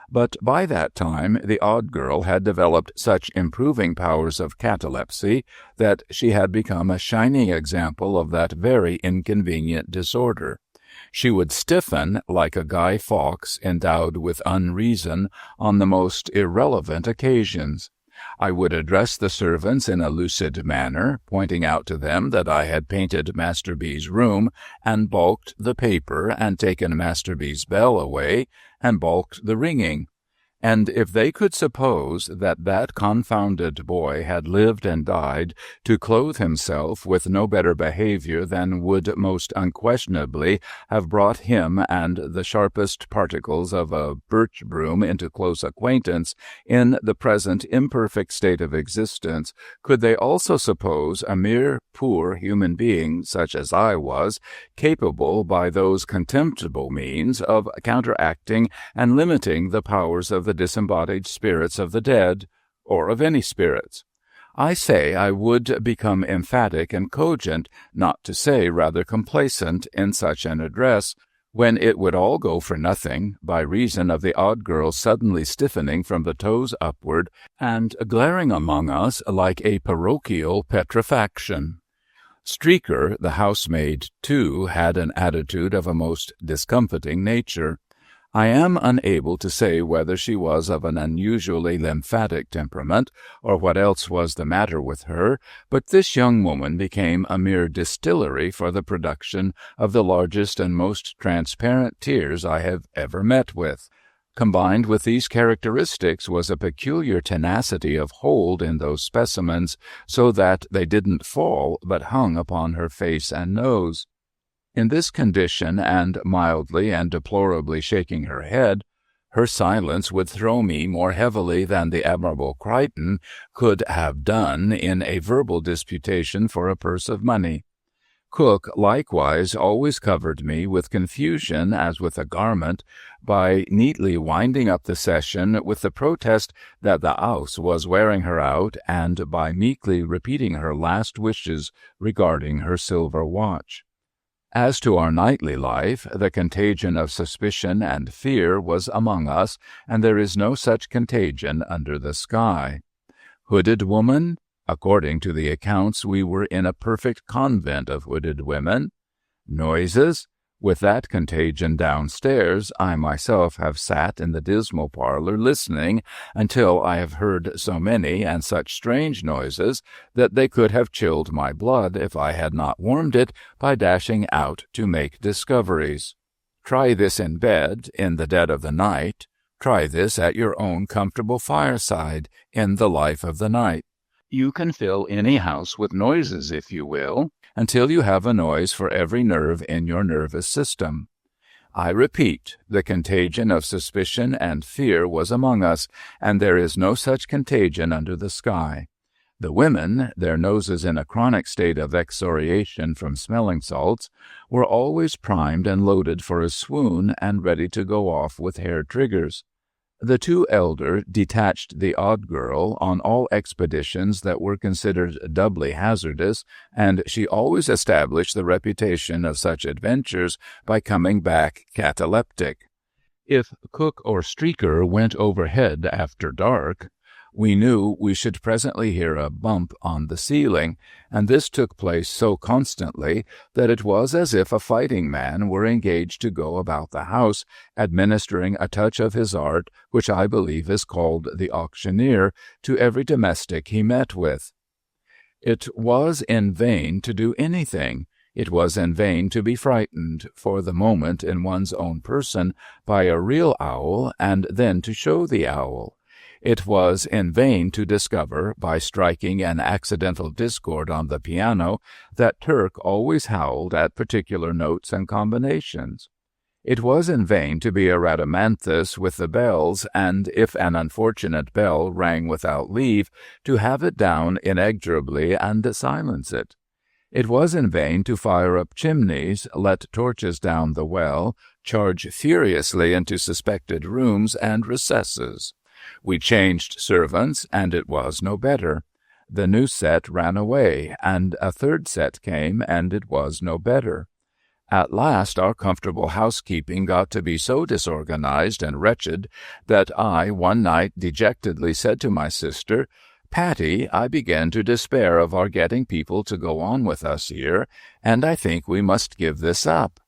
But by that time the odd girl had developed such improving powers of catalepsy that she had become a shining example of that very inconvenient disorder. She would stiffen like a Guy Fawkes endowed with unreason on the most irrelevant occasions. I would address the servants in a lucid manner, pointing out to them that I had painted Master B.'s room, and balked the paper, and taken Master B.'s bell away, and balked the ringing. And if they could suppose that that confounded boy had lived and died to clothe himself with no better behavior than would most unquestionably have brought him and the sharpest particles of a birch broom into close acquaintance in the present imperfect state of existence, could they also suppose a mere poor human being, such as I was, capable by those contemptible means of counteracting and limiting the powers of the disembodied spirits of the dead, or of any spirits? I say I would become emphatic and cogent, not to say rather complacent, in such an address, when it would all go for nothing, by reason of the odd girl suddenly stiffening from the toes upward, and glaring among us like a parochial petrifaction. Streaker, the housemaid, too, had an attitude of a most discomfiting nature. I am unable to say whether she was of an unusually lymphatic temperament, or what else was the matter with her, but this young woman became a mere distillery for the production of the largest and most transparent tears I have ever met with. Combined with these characteristics was a peculiar tenacity of hold in those specimens, so that they didn't fall, but hung upon her face and nose. In this condition, and mildly and deplorably shaking her head, her silence would throw me more heavily than the admirable Crichton could have done in a verbal disputation for a purse of money. Cook likewise always covered me with confusion as with a garment, by neatly winding up the session with the protest that the 'ouse was wearing her out, and by meekly repeating her last wishes regarding her silver watch. As to our nightly life, the contagion of suspicion and fear was among us, and there is no such contagion under the sky. Hooded woman? According to the accounts, we were in a perfect convent of hooded women. Noises? With that contagion downstairs, I myself have sat in the dismal parlor listening until I have heard so many and such strange noises that they could have chilled my blood if I had not warmed it by dashing out to make discoveries. Try this in bed, in the dead of the night. Try this at your own comfortable fireside, in the life of the night. You can fill any house with noises, if you will, until you have a noise for every nerve in your nervous system. I repeat, the contagion of suspicion and fear was among us, and there is no such contagion under the sky. The women, their noses in a chronic state of excoriation from smelling salts, were always primed and loaded for a swoon and ready to go off with hair triggers. The 2 elder detached the odd girl on all expeditions that were considered doubly hazardous, and she always established the reputation of such adventures by coming back cataleptic. If Cook or Streaker went overhead after dark, we knew we should presently hear a bump on the ceiling, and this took place so constantly that it was as if a fighting man were engaged to go about the house, administering a touch of his art, which I believe is called the auctioneer, to every domestic he met with. It was in vain to do anything. It was in vain to be frightened, for the moment in one's own person, by a real owl, and then to show the owl. It was in vain to discover, by striking an accidental discord on the piano, that Turk always howled at particular notes and combinations. It was in vain to be a Rhadamanthus with the bells, and if an unfortunate bell rang without leave, to have it down inexorably and silence it. It was in vain to fire up chimneys, let torches down the well, charge furiously into suspected rooms and recesses. We changed servants, and it was no better. The new set ran away, and a third set came, and it was no better. At last our comfortable housekeeping got to be so disorganized and wretched that I one night dejectedly said to my sister, "Patty, I begin to despair of our getting people to go on with us here, and I think we must give this up."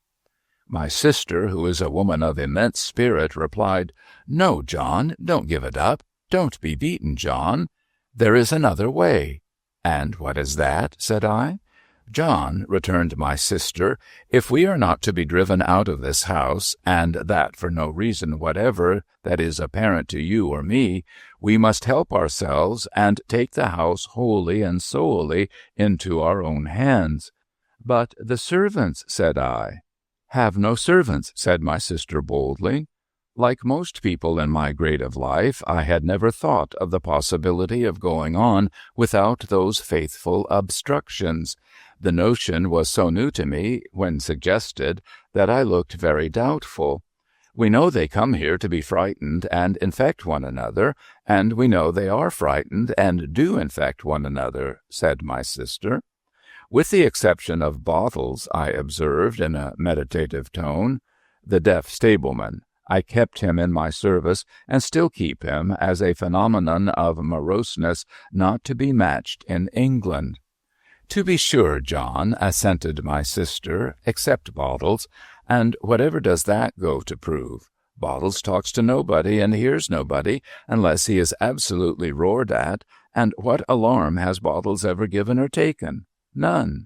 My sister, who is a woman of immense spirit, replied, "No, John, don't give it up. Don't be beaten, John. There is another way." "And what is that?" said I. "John," returned my sister, "if we are not to be driven out of this house, and that for no reason whatever that is apparent to you or me, we must help ourselves and take the house wholly and solely into our own hands." "But the servants," said I. "Have no servants," said my sister boldly. Like most people in my grade of life, I had never thought of the possibility of going on without those faithful obstructions. The notion was so new to me, when suggested, that I looked very doubtful. We know they come here to be frightened and infect one another, and we know they are frightened and do infect one another, said my sister. With the exception of Bottles, I observed in a meditative tone, the deaf stableman. I kept him in my service, and still keep him, as a phenomenon of moroseness not to be matched in England. To be sure, John, assented my sister, except Bottles, and whatever does that go to prove? Bottles talks to nobody and hears nobody, unless he is absolutely roared at, and what alarm has Bottles ever given or taken? None.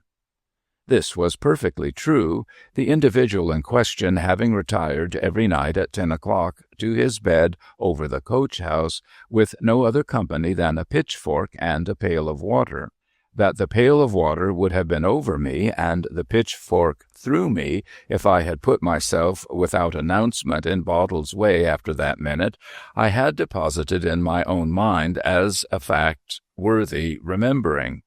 This was perfectly true, the individual in question having retired every night at 10 o'clock to his bed over the coach-house, with no other company than a pitchfork and a pail of water. That the pail of water would have been over me and the pitchfork through me if I had put myself without announcement in Bottles' way after that minute, I had deposited in my own mind as a fact worthy remembering.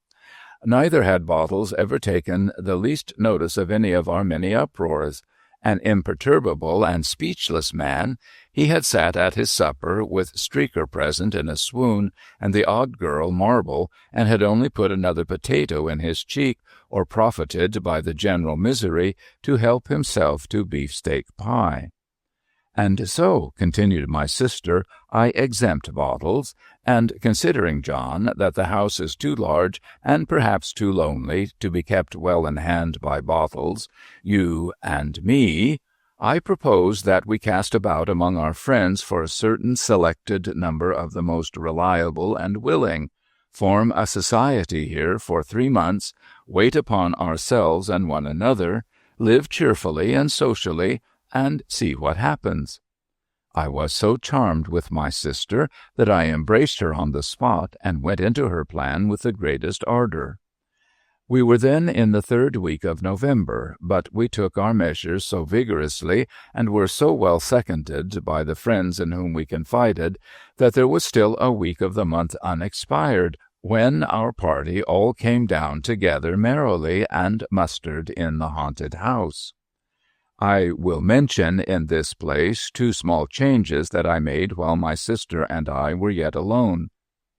Neither had Bottles ever taken the least notice of any of our many uproars. An imperturbable and speechless man, he had sat at his supper with Streaker present in a swoon and the odd girl Marble, and had only put another potato in his cheek, or profited by the general misery to help himself to beefsteak pie. And so, continued my sister, I exempt Bottles, and considering, John, that the house is too large and perhaps too lonely to be kept well in hand by Bottles, you and me, I propose that we cast about among our friends for a certain selected number of the most reliable and willing, form a society here for 3 months, wait upon ourselves and one another, live cheerfully and socially, and see what happens. I was so charmed with my sister that I embraced her on the spot and went into her plan with the greatest ardor. We were then in the 3rd week of November, but we took our measures so vigorously and were so well seconded by the friends in whom we confided that there was still a week of the month unexpired, when our party all came down together merrily and mustered in the haunted house. I will mention in this place 2 small changes that I made while my sister and I were yet alone.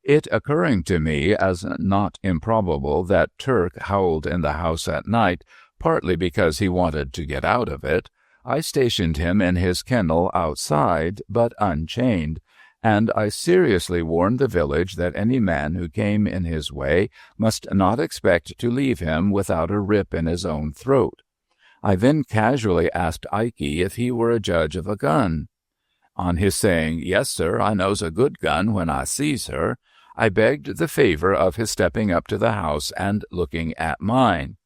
It occurring to me as not improbable that Turk howled in the house at night, partly because he wanted to get out of it, I stationed him in his kennel outside, but unchained, and I seriously warned the village that any man who came in his way must not expect to leave him without a rip in his own throat. I then casually asked Ikey if he were a judge of a gun. On his saying, "Yes, sir, I knows a good gun when I sees her," I begged the favor of his stepping up to the house and looking at mine.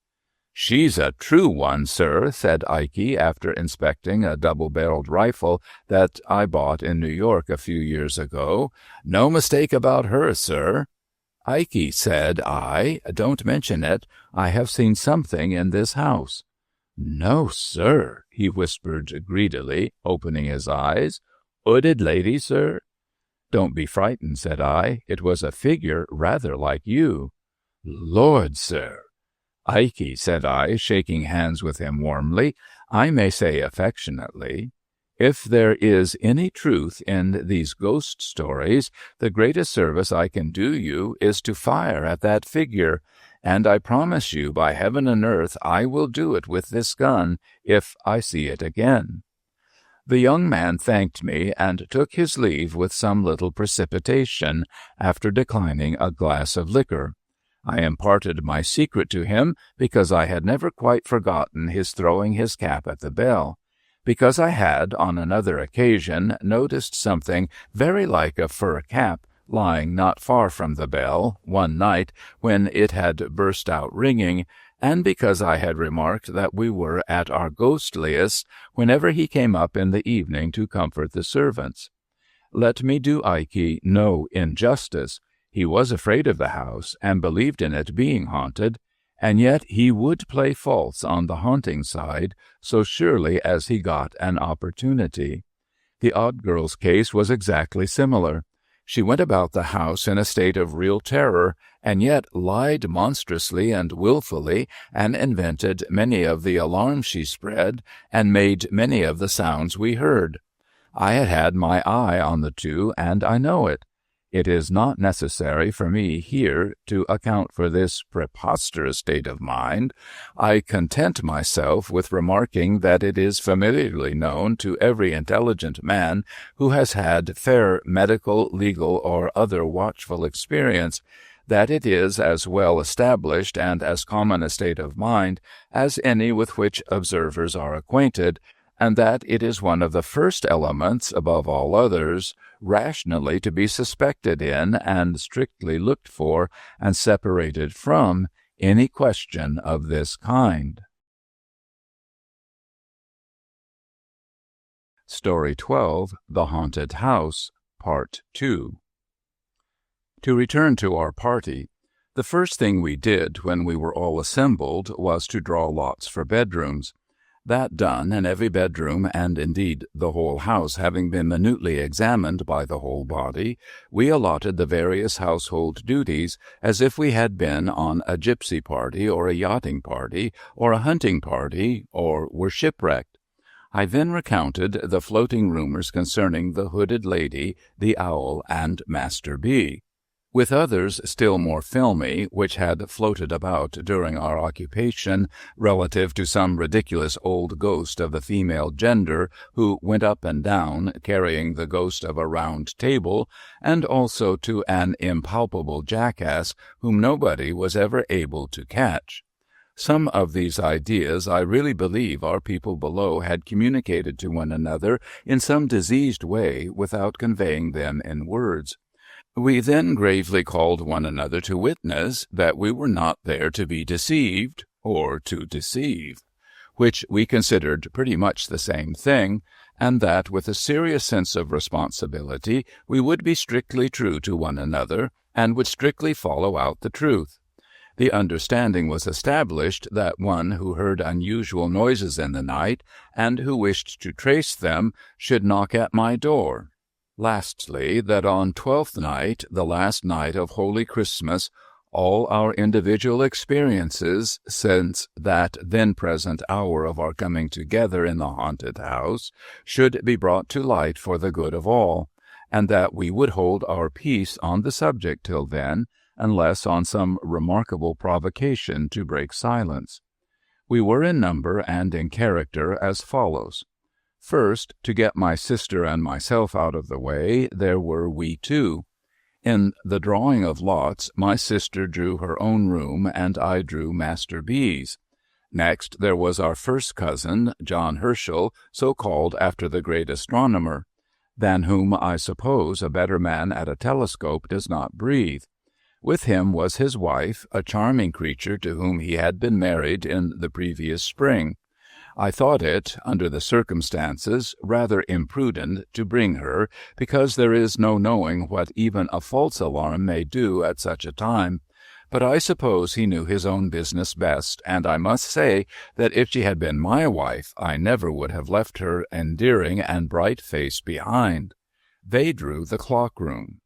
"She's a true one, sir," said Ikey, after inspecting a double-barreled rifle that I bought in New York a few years ago. "No mistake about her, sir." "Ikey," said I, "don't mention it. I have seen something in this house." "No, sir," he whispered greedily, opening his eyes. "'Ooded lady, sir?" "Don't be frightened," said I. "It was a figure rather like you." "Lord, sir!" "Ikey," said I, shaking hands with him warmly, I may say affectionately, "if there is any truth in these ghost stories, the greatest service I can do you is to fire at that figure, and I promise you by heaven and earth I will do it with this gun if I see it again." The young man thanked me and took his leave with some little precipitation, after declining a glass of liquor. I imparted my secret to him because I had never quite forgotten his throwing his cap at the bell, because I had, on another occasion, noticed something very like a fur cap lying not far from the bell one night when it had burst out ringing, and because I had remarked that we were at our ghostliest whenever he came up in the evening to comfort the servants. Let me do Ikey no injustice. He was afraid of the house and believed in it being haunted, and yet he would play false on the haunting side so surely as he got an opportunity. The odd girl's case was exactly similar. She went about the house in a state of real terror, and yet lied monstrously and wilfully, and invented many of the alarms she spread, and made many of the sounds we heard. I had had my eye on the two, and I know it. It is not necessary for me here to account for this preposterous state of mind. I content myself with remarking that it is familiarly known to every intelligent man who has had fair medical, legal, or other watchful experience, that it is as well established and as common a state of mind as any with which observers are acquainted, and that it is one of the first elements, above all others, rationally to be suspected in and strictly looked for and separated from any question of this kind. Story 12, The Haunted House, Part 2. To return to our party, the first thing we did when we were all assembled was to draw lots for bedrooms. That done, and every bedroom, and indeed the whole house, having been minutely examined by the whole body, we allotted the various household duties as if we had been on a gypsy party, or a yachting party, or a hunting party, or were shipwrecked. I then recounted the floating rumors concerning the hooded lady, the owl, and Master B, with others still more filmy, which had floated about during our occupation, relative to some ridiculous old ghost of the female gender who went up and down, carrying the ghost of a round table, and also to an impalpable jackass whom nobody was ever able to catch. Some of these ideas I really believe our people below had communicated to one another in some diseased way without conveying them in words. We then gravely called one another to witness that we were not there to be deceived or to deceive, which we considered pretty much the same thing, and that with a serious sense of responsibility we would be strictly true to one another and would strictly follow out the truth. The understanding was established that one who heard unusual noises in the night and who wished to trace them should knock at my door. Lastly, that on 12th night, the last night of Holy Christmas, all our individual experiences since that then present hour of our coming together in the haunted house should be brought to light for the good of all, and that we would hold our peace on the subject till then, unless on some remarkable provocation to break silence. We were in number and in character as follows. First, to get my sister and myself out of the way, there were we two. In the drawing of lots, my sister drew her own room, and I drew Master B.'s. Next, there was our first cousin, John Herschel, so called after the great astronomer, than whom I suppose a better man at a telescope does not breathe. With him was his wife, a charming creature to whom he had been married in the previous spring. I thought it, under the circumstances, rather imprudent to bring her, because there is no knowing what even a false alarm may do at such a time, But I suppose he knew his own business best, and I must say that if she had been my wife, I never would have left her endearing and bright face behind. They drew the clock-room.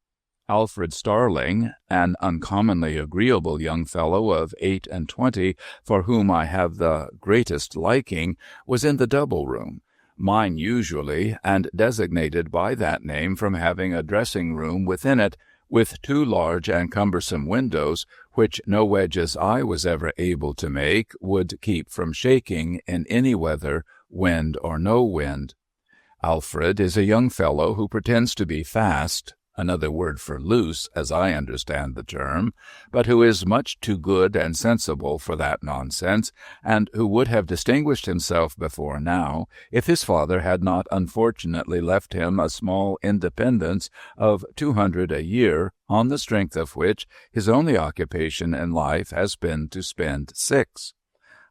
Alfred Starling, an uncommonly agreeable young fellow of 28, for whom I have the greatest liking, was in the double-room, mine usually, and designated by that name from having a dressing-room within it, with 2 large and cumbersome windows, which no wedges I was ever able to make would keep from shaking in any weather, wind or no wind. Alfred is a young fellow who pretends to be fast, another word for loose, as I understand the term, but who is much too good and sensible for that nonsense, and who would have distinguished himself before now, if his father had not unfortunately left him a small independence of 200 a year, on the strength of which his only occupation in life has been to spend 6.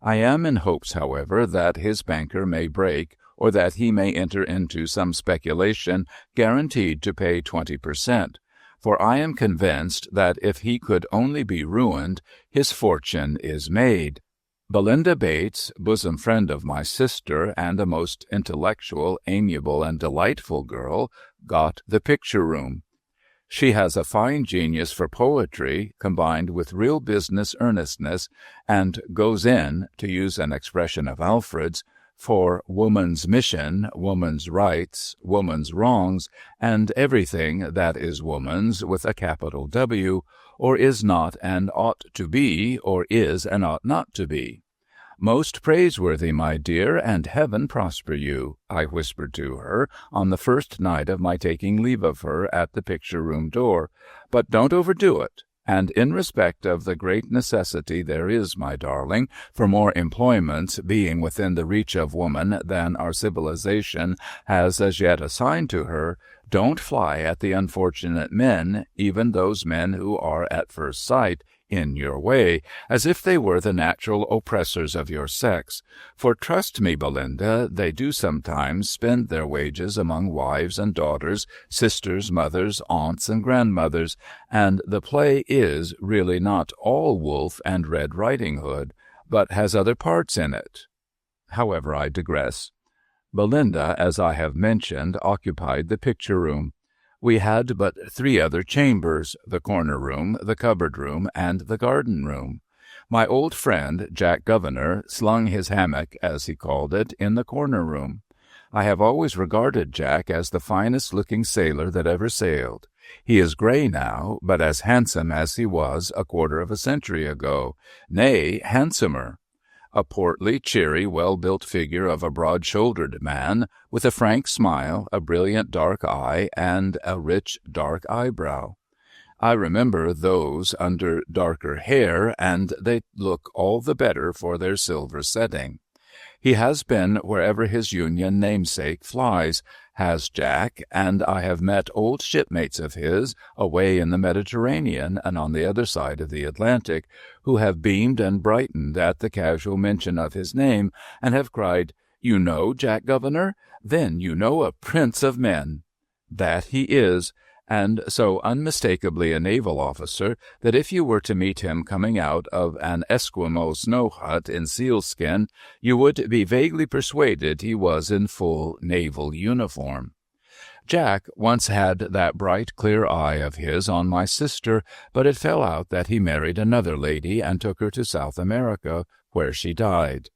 I am in hopes, however, that his banker may break, or that he may enter into some speculation guaranteed to pay 20%, for I am convinced that if he could only be ruined, his fortune is made. Belinda Bates, bosom friend of my sister, and a most intellectual, amiable, and delightful girl, got the picture-room. She has a fine genius for poetry, combined with real business earnestness, and goes in, to use an expression of Alfred's, for woman's mission, woman's rights, woman's wrongs, and everything that is woman's with a capital W, or is not and ought to be, or is and ought not to be. "Most praiseworthy, my dear, and heaven prosper you," I whispered to her on the first night of my taking leave of her at the picture-room door, "but don't overdo it. And in respect of the great necessity there is, my darling, for more employments being within the reach of woman than our civilization has as yet assigned to her, don't fly at the unfortunate men, even those men who are at first sight in your way, as if they were the natural oppressors of your sex. For trust me, Belinda, they do sometimes spend their wages among wives and daughters, sisters, mothers, aunts, and grandmothers, and the play is really not all Wolf and Red Riding Hood, but has other parts in it. However, I digress. Belinda, as I have mentioned, occupied the picture-room. We had but 3 other chambers, the corner-room, the cupboard-room, and the garden-room. My old friend, Jack Governor, slung his hammock, as he called it, in the corner-room. I have always regarded Jack as the finest-looking sailor that ever sailed. He is gray now, but as handsome as he was a quarter of a century ago, nay, handsomer. A portly, cheery, well-built figure of a broad-shouldered man, with a frank smile, a brilliant dark eye, and a rich dark eyebrow. I remember those under darker hair, and they look all the better for their silver setting. He has been wherever his Union namesake flies, has Jack, and I have met old shipmates of his, away in the Mediterranean and on the other side of the Atlantic, who have beamed and brightened at the casual mention of his name, and have cried, "You know Jack Governor? Then you know a prince of men." That he is, and so unmistakably a naval officer that if you were to meet him coming out of an Esquimau snow hut in sealskin, you would be vaguely persuaded he was in full naval uniform. Jack once had that bright, clear eye of his on my sister, but it fell out that he married another lady and took her to South America, where she died.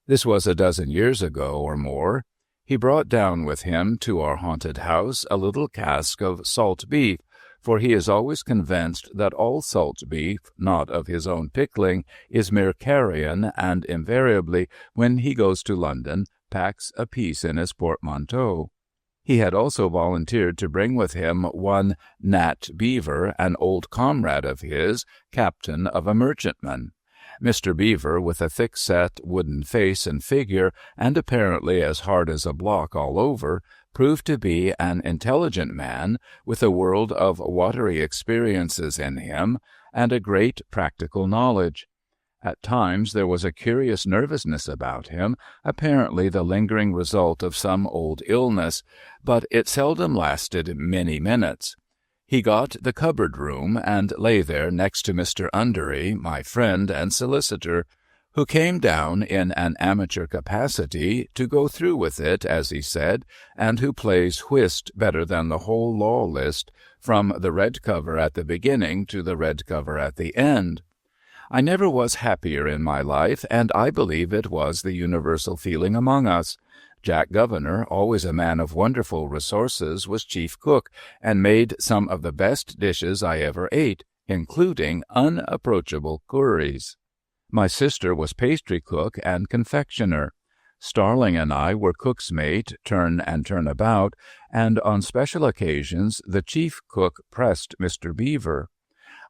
This was a dozen years ago or more. He brought down with him to our haunted house a little cask of salt beef, for he is always convinced that all salt beef, not of his own pickling, is mere carrion, and invariably, when he goes to London, packs a piece in his portmanteau. He had also volunteered to bring with him one Nat Beaver, an old comrade of his, captain of a merchantman. Mr. Beaver, with a thick-set wooden face and figure, and apparently as hard as a block all over, proved to be an intelligent man, with a world of watery experiences in him, and a great practical knowledge. At times there was a curious nervousness about him, apparently the lingering result of some old illness, but it seldom lasted many minutes. He got the cupboard room and lay there next to Mr. Undery, my friend and solicitor, who came down in an amateur capacity to go through with it, as he said, and who plays whist better than the whole law list, from the red cover at the beginning to the red cover at the end. I never was happier in my life, and I believe it was the universal feeling among us. Jack Governor, always a man of wonderful resources, was chief cook, and made some of the best dishes I ever ate, including unapproachable curries. My sister was pastry cook and confectioner. Starling and I were cook's mate, turn and turn about, and on special occasions the chief cook pressed Mr. Beaver.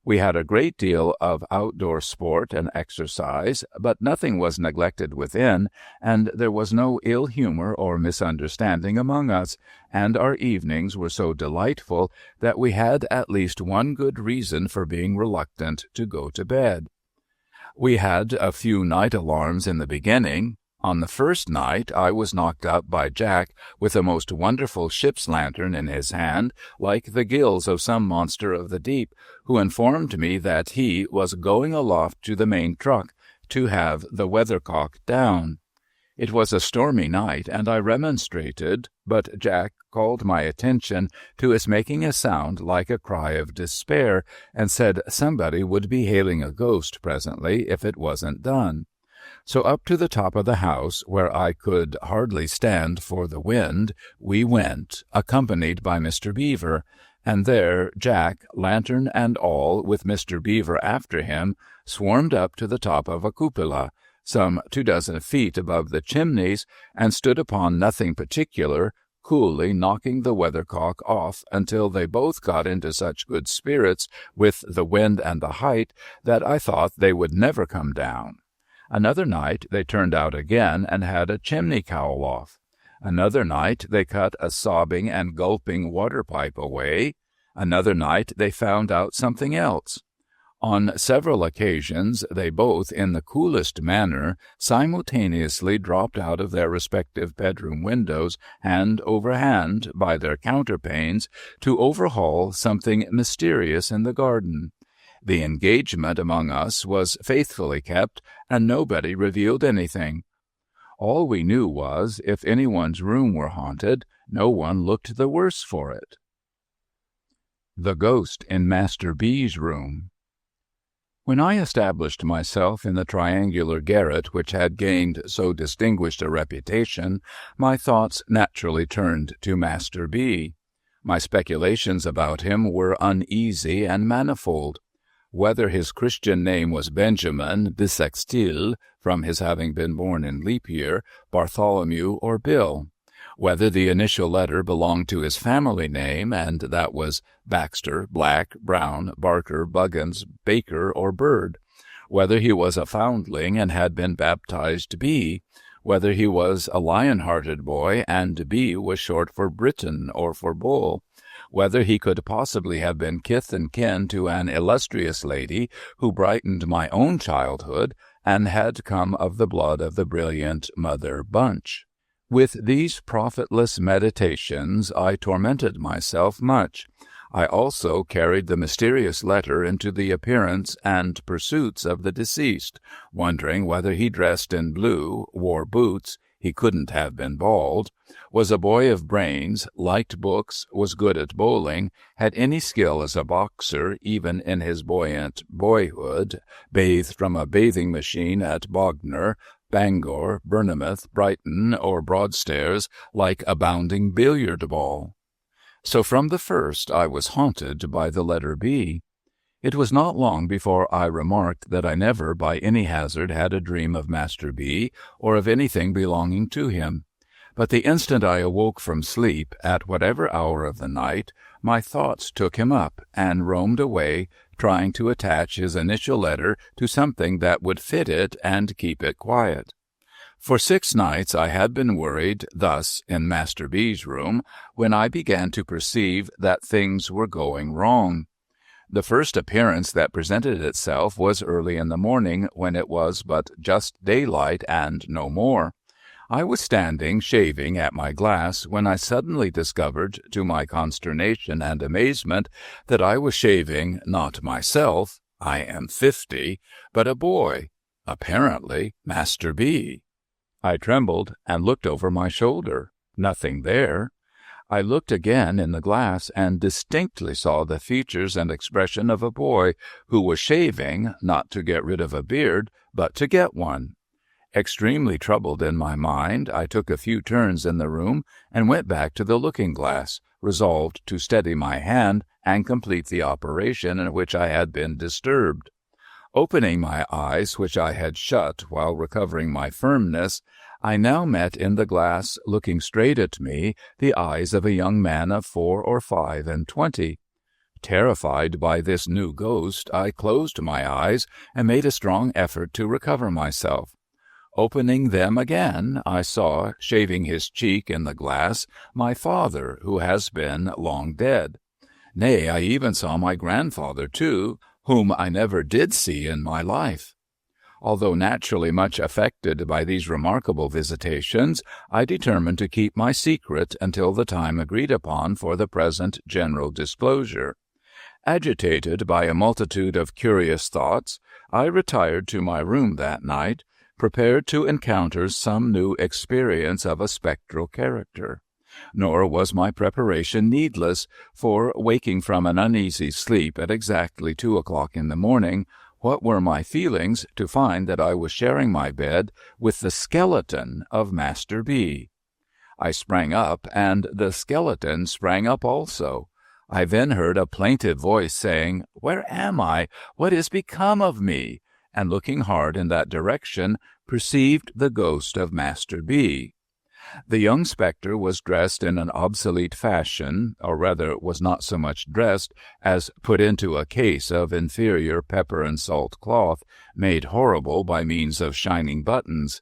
We had a great deal of outdoor sport and exercise, but nothing was neglected within, and there was no ill humor or misunderstanding among us, and our evenings were so delightful that we had at least one good reason for being reluctant to go to bed. We had a few night alarms in the beginning. On the first night I was knocked up by Jack with a most wonderful ship's lantern in his hand, like the gills of some monster of the deep, who informed me that he was going aloft to the main truck to have the weathercock down. It was a stormy night, and I remonstrated, but Jack called my attention to its making a sound like a cry of despair, and said somebody would be hailing a ghost presently if it wasn't done. So up to the top of the house, where I could hardly stand for the wind, we went, accompanied by Mr. Beaver, and there Jack, lantern and all, with Mr. Beaver after him, swarmed up to the top of a cupola, some 24 feet above the chimneys, and stood upon nothing particular, coolly knocking the weathercock off until they both got into such good spirits with the wind and the height that I thought they would never come down. Another night they turned out again and had a chimney cowl off. Another night they cut a sobbing and gulping water-pipe away. Another night they found out something else. On several occasions they both, in the coolest manner, simultaneously dropped out of their respective bedroom windows, hand over hand, by their counterpanes, to overhaul something mysterious in the garden. The engagement among us was faithfully kept, and nobody revealed anything. All we knew was, if anyone's room were haunted, no one looked the worse for it. The Ghost in Master B.'s Room. When I established myself in the triangular garret which had gained so distinguished a reputation, my thoughts naturally turned to Master B. My speculations about him were uneasy and manifold. Whether his Christian name was Benjamin Bissextil, from his having been born in leap year, Bartholomew, or Bill; whether the initial letter belonged to his family name, and that was Baxter, Black, Brown, Barker, Buggins, Baker, or Bird; whether he was a foundling and had been baptized B; whether he was a lion-hearted boy, and B was short for Briton or for Bull; whether he could possibly have been kith and kin to an illustrious lady who brightened my own childhood, and had come of the blood of the brilliant Mother Bunch. With these profitless meditations I tormented myself much. I also carried the mysterious letter into the appearance and pursuits of the deceased, wondering whether he dressed in blue, wore boots, he couldn't have been bald, was a boy of brains, liked books, was good at bowling, had any skill as a boxer even in his buoyant boyhood, bathed from a bathing machine at Bognor, Bangor, Bournemouth, Brighton, or Broadstairs, like a bounding billiard ball. So from the first I was haunted by the letter B. It was not long before I remarked that I never by any hazard had a dream of Master B, or of anything belonging to him. But the instant I awoke from sleep, at whatever hour of the night, my thoughts took him up, and roamed away, trying to attach his initial letter to something that would fit it and keep it quiet. For 6 nights I had been worried thus in Master B.'s room, when I began to perceive that things were going wrong. The first appearance that presented itself was early in the morning, when it was but just daylight and no more. I was standing shaving at my glass when I suddenly discovered, to my consternation and amazement, that I was shaving not myself, I am 50, but a boy, apparently Master B. I trembled and looked over my shoulder. Nothing there. I looked again in the glass and distinctly saw the features and expression of a boy who was shaving, not to get rid of a beard, but to get one. Extremely troubled in my mind, I took a few turns in the room and went back to the looking-glass, resolved to steady my hand and complete the operation in which I had been disturbed. Opening my eyes, which I had shut while recovering my firmness, I now met in the glass, looking straight at me, the eyes of a young man of 4 or 5 and 20. Terrified by this new ghost, I closed my eyes and made a strong effort to recover myself. Opening them again, I saw, shaving his cheek in the glass, my father, who has been long dead. Nay, I even saw my grandfather, too, whom I never did see in my life. Although naturally much affected by these remarkable visitations, I determined to keep my secret until the time agreed upon for the present general disclosure. Agitated by a multitude of curious thoughts, I retired to my room that night, prepared to encounter some new experience of a spectral character. Nor was my preparation needless, for, waking from an uneasy sleep at exactly 2 o'clock in the morning, what were my feelings to find that I was sharing my bed with the skeleton of Master B. I sprang up, and the skeleton sprang up also. I then heard a plaintive voice saying, "Where am I? What is become of me?" and looking hard in that direction, perceived the ghost of Master B. The young spectre was dressed in an obsolete fashion, or rather was not so much dressed as put into a case of inferior pepper and salt cloth, made horrible by means of shining buttons.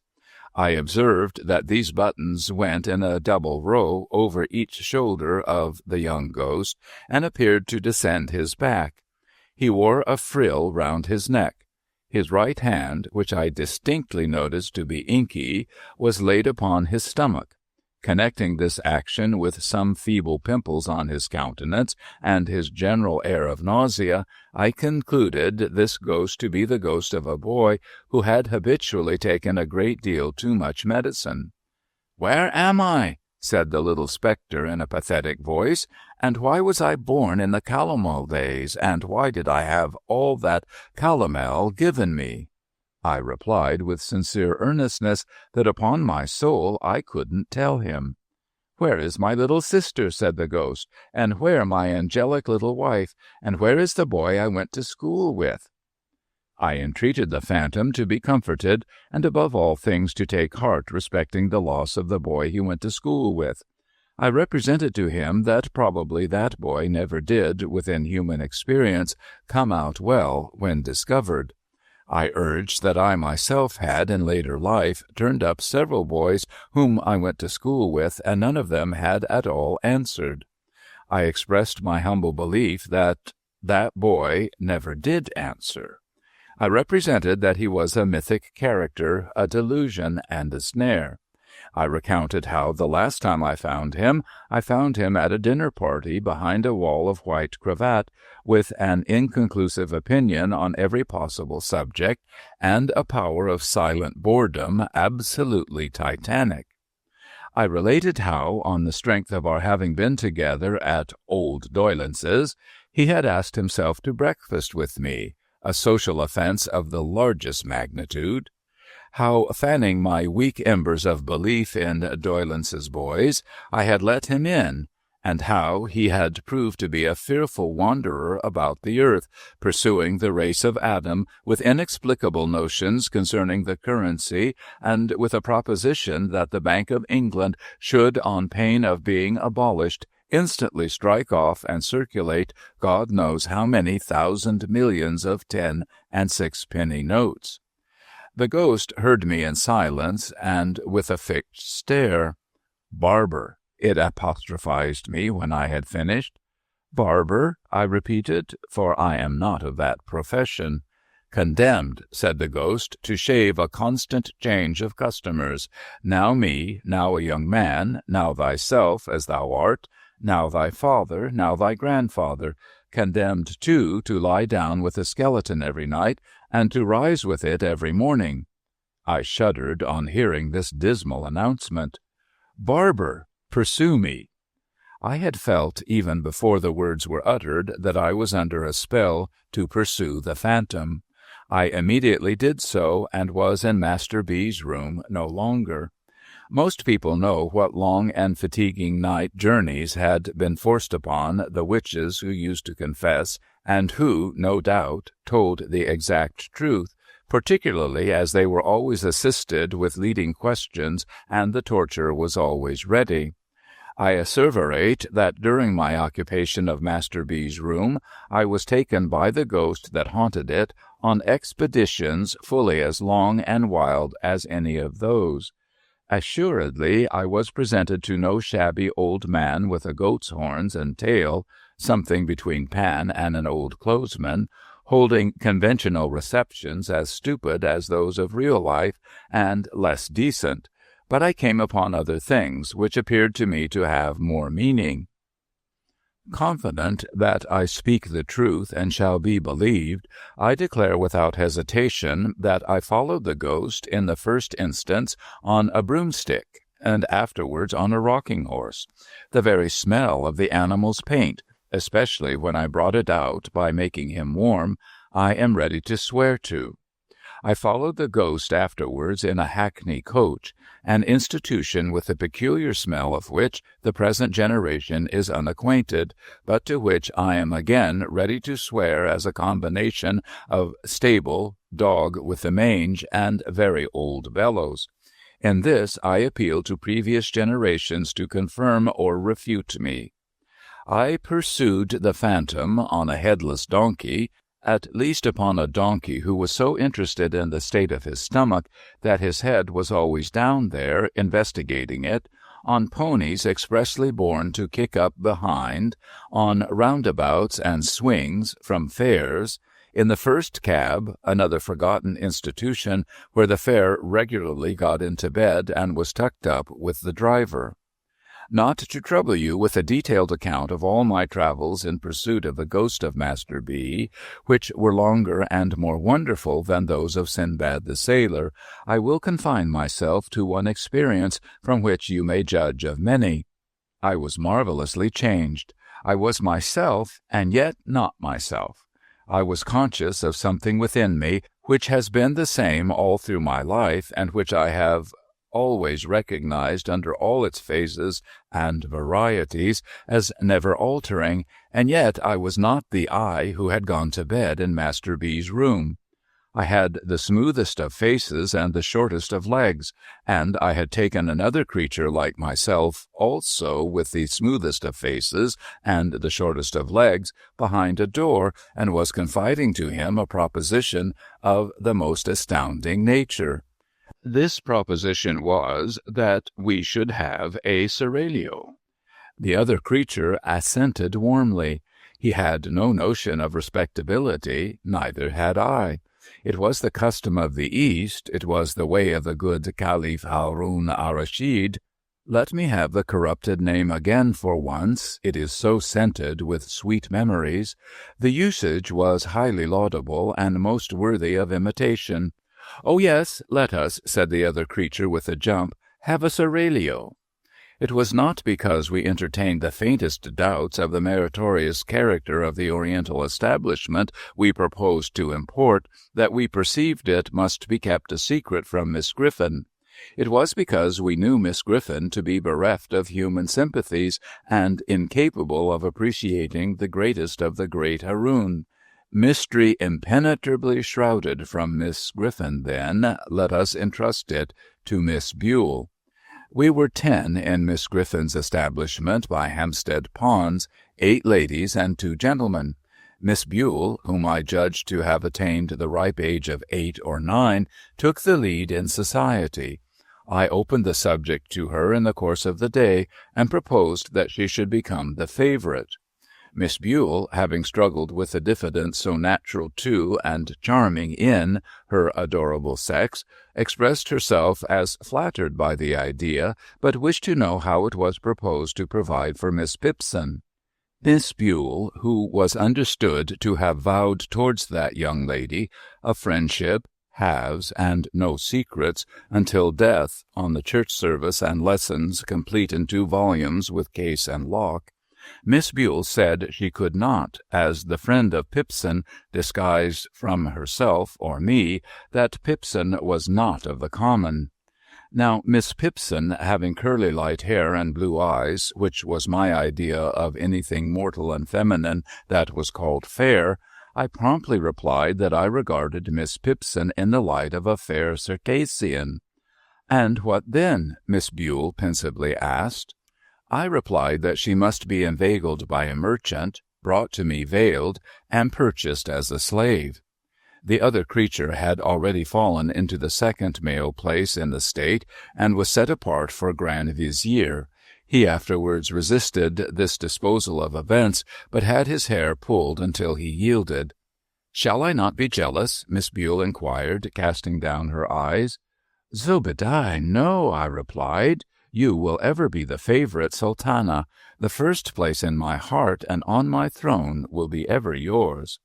I observed that these buttons went in a double row over each shoulder of the young ghost, and appeared to descend his back. He wore a frill round his neck. His right hand, which I distinctly noticed to be inky, was laid upon his stomach. Connecting this action with some feeble pimples on his countenance and his general air of nausea, I concluded this ghost to be the ghost of a boy who had habitually taken a great deal too much medicine. "Where am I?" said the little spectre in a pathetic voice, "and why was I born in the calomel days, and why did I have all that calomel given me?" I replied with sincere earnestness that upon my soul I couldn't tell him. "Where is my little sister?" said the ghost, "and where my angelic little wife, and where is the boy I went to school with?" I entreated the phantom to be comforted, and above all things to take heart respecting the loss of the boy he went to school with. I represented to him that probably that boy never did, within human experience, come out well when discovered. I urged that I myself had, in later life, turned up several boys whom I went to school with, and none of them had at all answered. I expressed my humble belief that that boy never did answer. I represented that he was a mythic character, a delusion, and a snare. I recounted how the last time I found him at a dinner party behind a wall of white cravat, with an inconclusive opinion on every possible subject, and a power of silent boredom absolutely titanic. I related how, on the strength of our having been together at Old Doylance's, he had asked himself to breakfast with me, a social offense of the largest magnitude. How, fanning my weak embers of belief in Doylance's boys, I had let him in, and how he had proved to be a fearful wanderer about the earth, pursuing the race of Adam with inexplicable notions concerning the currency, and with a proposition that the Bank of England should, on pain of being abolished, instantly strike off and circulate God knows how many thousand millions of 10 and 6-penny notes. The ghost heard me in silence and with a fixed stare. "Barber," it apostrophized me when I had finished. "Barber," I repeated, for I am not of that profession. "Condemned," said the ghost, "to shave a constant change of customers, now me, now a young man, now thyself as thou art, now thy father, now thy grandfather, condemned, too, to lie down with a skeleton every night, and to rise with it every morning." I shuddered on hearing this dismal announcement. "Barber, pursue me." I had felt, even before the words were uttered, that I was under a spell to pursue the phantom. I immediately did so, and was in Master B.'s room no longer. Most people know what long and fatiguing night journeys had been forced upon the witches who used to confess, and who, no doubt, told the exact truth, particularly as they were always assisted with leading questions and the torture was always ready. I asseverate that during my occupation of Master B.'s room, I was taken by the ghost that haunted it on expeditions fully as long and wild as any of those. Assuredly, I was presented to no shabby old man with a goat's horns and tail, something between Pan and an old clothesman, holding conventional receptions as stupid as those of real life and less decent, but I came upon other things which appeared to me to have more meaning. Confident that I speak the truth and shall be believed, I declare without hesitation that I followed the ghost in the first instance on a broomstick, and afterwards on a rocking horse. The very smell of the animal's paint, especially when I brought it out by making him warm, I am ready to swear to. I followed the ghost afterwards in a hackney coach, an institution with the peculiar smell of which the present generation is unacquainted, but to which I am again ready to swear as a combination of stable, dog with the mange, and very old bellows. In this I appeal to previous generations to confirm or refute me. I pursued the phantom on a headless donkey, at least upon a donkey who was so interested in the state of his stomach that his head was always down there investigating it, on ponies expressly born to kick up behind, on roundabouts and swings from fairs, in the first cab, another forgotten institution where the fare regularly got into bed and was tucked up with the driver. Not to trouble you with a detailed account of all my travels in pursuit of the ghost of Master B., which were longer and more wonderful than those of Sinbad the Sailor, I will confine myself to one experience from which you may judge of many. I was marvelously changed. I was myself, and yet not myself. I was conscious of something within me which has been the same all through my life, and which I have always recognized under all its phases and varieties as never altering, and yet I was not the I who had gone to bed in Master B.'s room. I had the smoothest of faces and the shortest of legs, and I had taken another creature like myself, also with the smoothest of faces and the shortest of legs, behind a door, and was confiding to him a proposition of the most astounding nature. This proposition was that we should have a seraglio. The other creature assented warmly. He had no notion of respectability, neither had I. It was the custom of the East, it was the way of the good Caliph Harun al-Rashid. Let me have the corrupted name again for once, it is so scented with sweet memories. The usage was highly laudable and most worthy of imitation. "Oh, yes, let us," said the other creature with a jump, "have a seraglio." It was not because we entertained the faintest doubts of the meritorious character of the Oriental establishment we proposed to import that we perceived it must be kept a secret from Miss Griffin. It was because we knew Miss Griffin to be bereft of human sympathies and incapable of appreciating the greatest of the great Harun. Mystery impenetrably shrouded from Miss Griffin, then, let us entrust it to Miss Buell. We were 10 in Miss Griffin's establishment by Hampstead Ponds, 8 ladies and 2 gentlemen. Miss Buell, whom I judged to have attained the ripe age of 8 or 9, took the lead in society. I opened the subject to her in the course of the day, and proposed that she should become the favorite. Miss Buell, having struggled with the diffidence so natural to and charming in her adorable sex, expressed herself as flattered by the idea, but wished to know how it was proposed to provide for Miss Pipson. Miss Buell, who was understood to have vowed towards that young lady a friendship, halves, and no secrets, until death, on the church service and lessons complete in 2 volumes with case and lock, Miss Buell said she could not, as the friend of Pipson, disguise from herself or me that Pipson was not of the common. Now, Miss Pipson, having curly light hair and blue eyes, which was my idea of anything mortal and feminine that was called fair, I promptly replied that I regarded Miss Pipson in the light of a fair Circassian. "And what then?" Miss Buell pensively asked. I replied that she must be inveigled by a merchant, brought to me veiled, and purchased as a slave. The other creature had already fallen into the second male place in the state, and was set apart for Grand Vizier. He afterwards resisted this disposal of events, but had his hair pulled until he yielded. "Shall I not be jealous?" Miss Buell inquired, casting down her eyes. "Zobadiah, no," I replied. "You will ever be the favorite sultana. The first place in my heart and on my throne will be ever yours."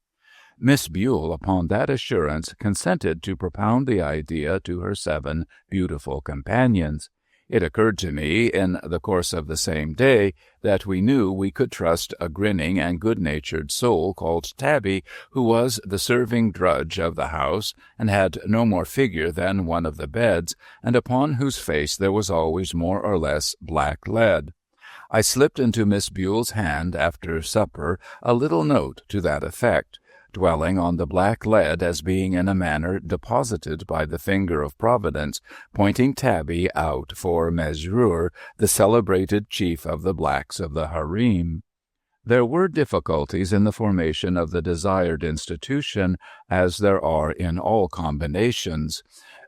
Miss Buell, upon that assurance, consented to propound the idea to her 7 beautiful companions. It occurred to me, in the course of the same day, that we knew we could trust a grinning and good-natured soul called Tabby, who was the serving drudge of the house, and had no more figure than one of the beds, and upon whose face there was always more or less black lead. I slipped into Miss Buell's hand after supper a little note to that effect, dwelling on the black lead as being in a manner deposited by the finger of Providence, pointing Tabby out for Mesrour, the celebrated chief of the blacks of the harem. There were difficulties in the formation of the desired institution, as there are in all combinations.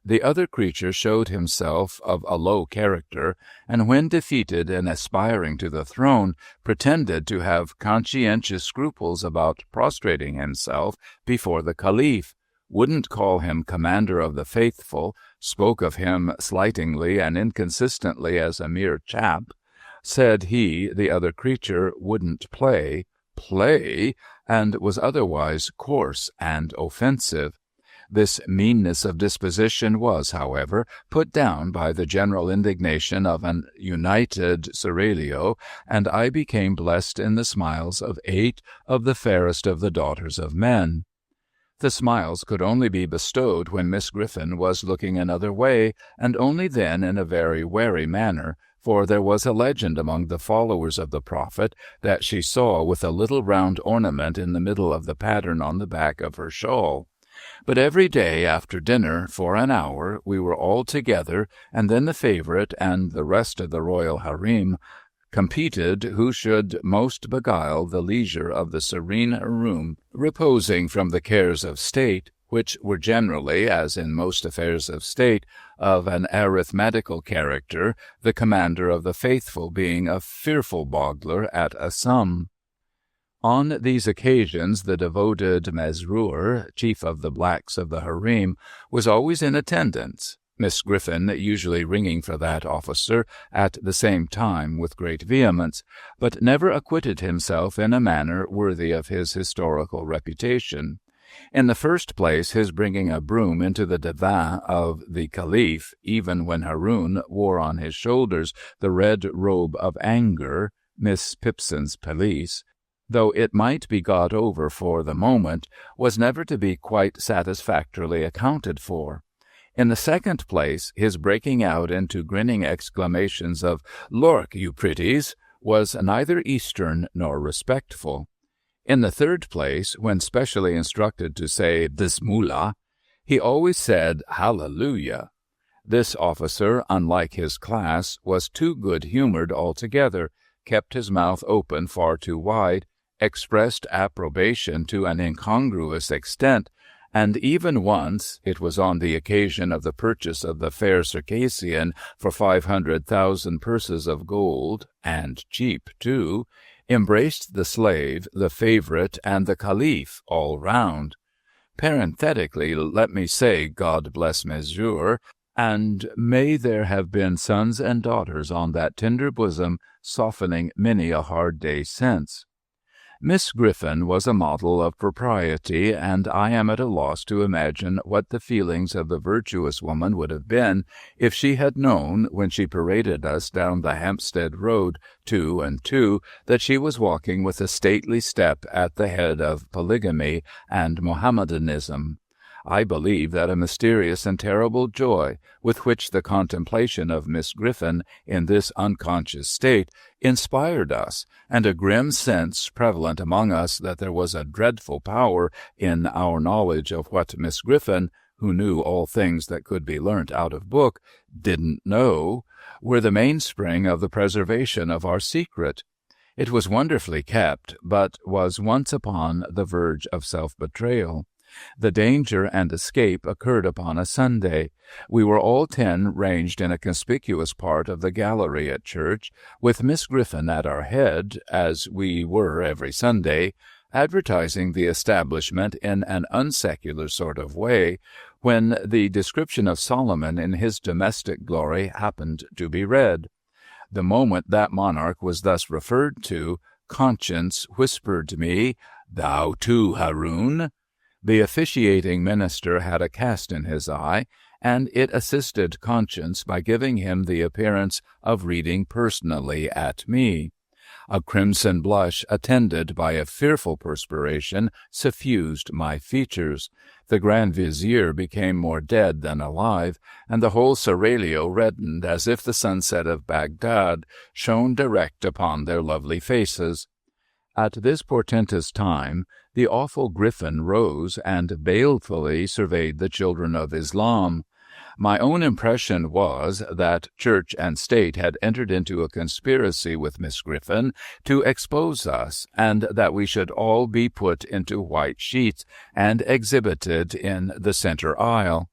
The other creature showed himself of a low character, and when defeated in aspiring to the throne, pretended to have conscientious scruples about prostrating himself before the caliph, wouldn't call him commander of the faithful, spoke of him slightingly and inconsistently as a mere chap, said he, the other creature, wouldn't play, and was otherwise coarse and offensive. This meanness of disposition was, however, put down by the general indignation of an united seraglio, and I became blessed in the smiles of 8 of the fairest of the daughters of men. The smiles could only be bestowed when Miss Griffin was looking another way, and only then in a very wary manner, for there was a legend among the followers of the Prophet that she saw with a little round ornament in the middle of the pattern on the back of her shawl. But every day after dinner, for an hour, we were all together, and then the favorite and the rest of the royal harem competed who should most beguile the leisure of the serene room, reposing from the cares of state, which were generally, as in most affairs of state, of an arithmetical character, the commander of the faithful being a fearful boggler at a sum. On these occasions the devoted Mesrour, chief of the blacks of the harem, was always in attendance, Miss Griffin usually ringing for that officer at the same time with great vehemence, but never acquitted himself in a manner worthy of his historical reputation. In the first place, his bringing a broom into the divan of the caliph, even when Haroun wore on his shoulders the red robe of anger, Miss Pipson's pelisse, though it might be got over for the moment, was never to be quite satisfactorily accounted for. In the second place, his breaking out into grinning exclamations of "Lork, you pretties!" was neither Eastern nor respectful. In the third place, when specially instructed to say Bismillah, he always said Hallelujah. This officer, unlike his class, was too good-humored altogether, kept his mouth open far too wide, expressed approbation to an incongruous extent, and even once, it was on the occasion of the purchase of the fair Circassian for 500,000 purses of gold, and cheap too, embraced the slave, the favorite, and the caliph all round. Parenthetically, let me say, God bless Mesrour, and may there have been sons and daughters on that tender bosom, softening many a hard day since. Miss Griffin was a model of propriety, and I am at a loss to imagine what the feelings of the virtuous woman would have been if she had known, when she paraded us down the Hampstead Road 2 and 2, that she was walking with a stately step at the head of polygamy and Mohammedanism. I believe that a mysterious and terrible joy, with which the contemplation of Miss Griffin in this unconscious state inspired us, and a grim sense prevalent among us that there was a dreadful power in our knowledge of what Miss Griffin, who knew all things that could be learnt out of book, didn't know, were the mainspring of the preservation of our secret. It was wonderfully kept, but was once upon the verge of self-betrayal. The danger and escape occurred upon a Sunday. We were all 10 ranged in a conspicuous part of the gallery at church, with Miss Griffin at our head, as we were every Sunday, advertising the establishment in an unsecular sort of way, when the description of Solomon in his domestic glory happened to be read. The moment that monarch was thus referred to, conscience whispered me, "Thou too, Haroun." The officiating minister had a cast in his eye, and it assisted conscience by giving him the appearance of reading personally at me. A crimson blush, attended by a fearful perspiration, suffused my features. The Grand Vizier became more dead than alive, and the whole seraglio reddened as if the sunset of Baghdad shone direct upon their lovely faces. At this portentous time, the awful Griffin rose and balefully surveyed the children of Islam. My own impression was that Church and State had entered into a conspiracy with Miss Griffin to expose us, and that we should all be put into white sheets and exhibited in the center aisle.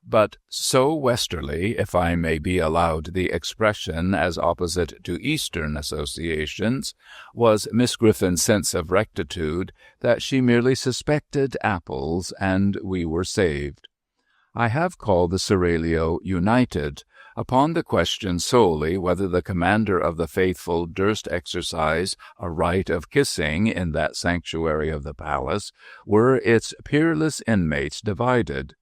But so westerly, if I may be allowed the expression as opposite to Eastern associations, was Miss Griffin's sense of rectitude, that she merely suspected apples, and we were saved. I have called the seraglio united, upon the question solely whether the commander of the faithful durst exercise a right of kissing in that sanctuary of the palace, were its peerless inmates divided.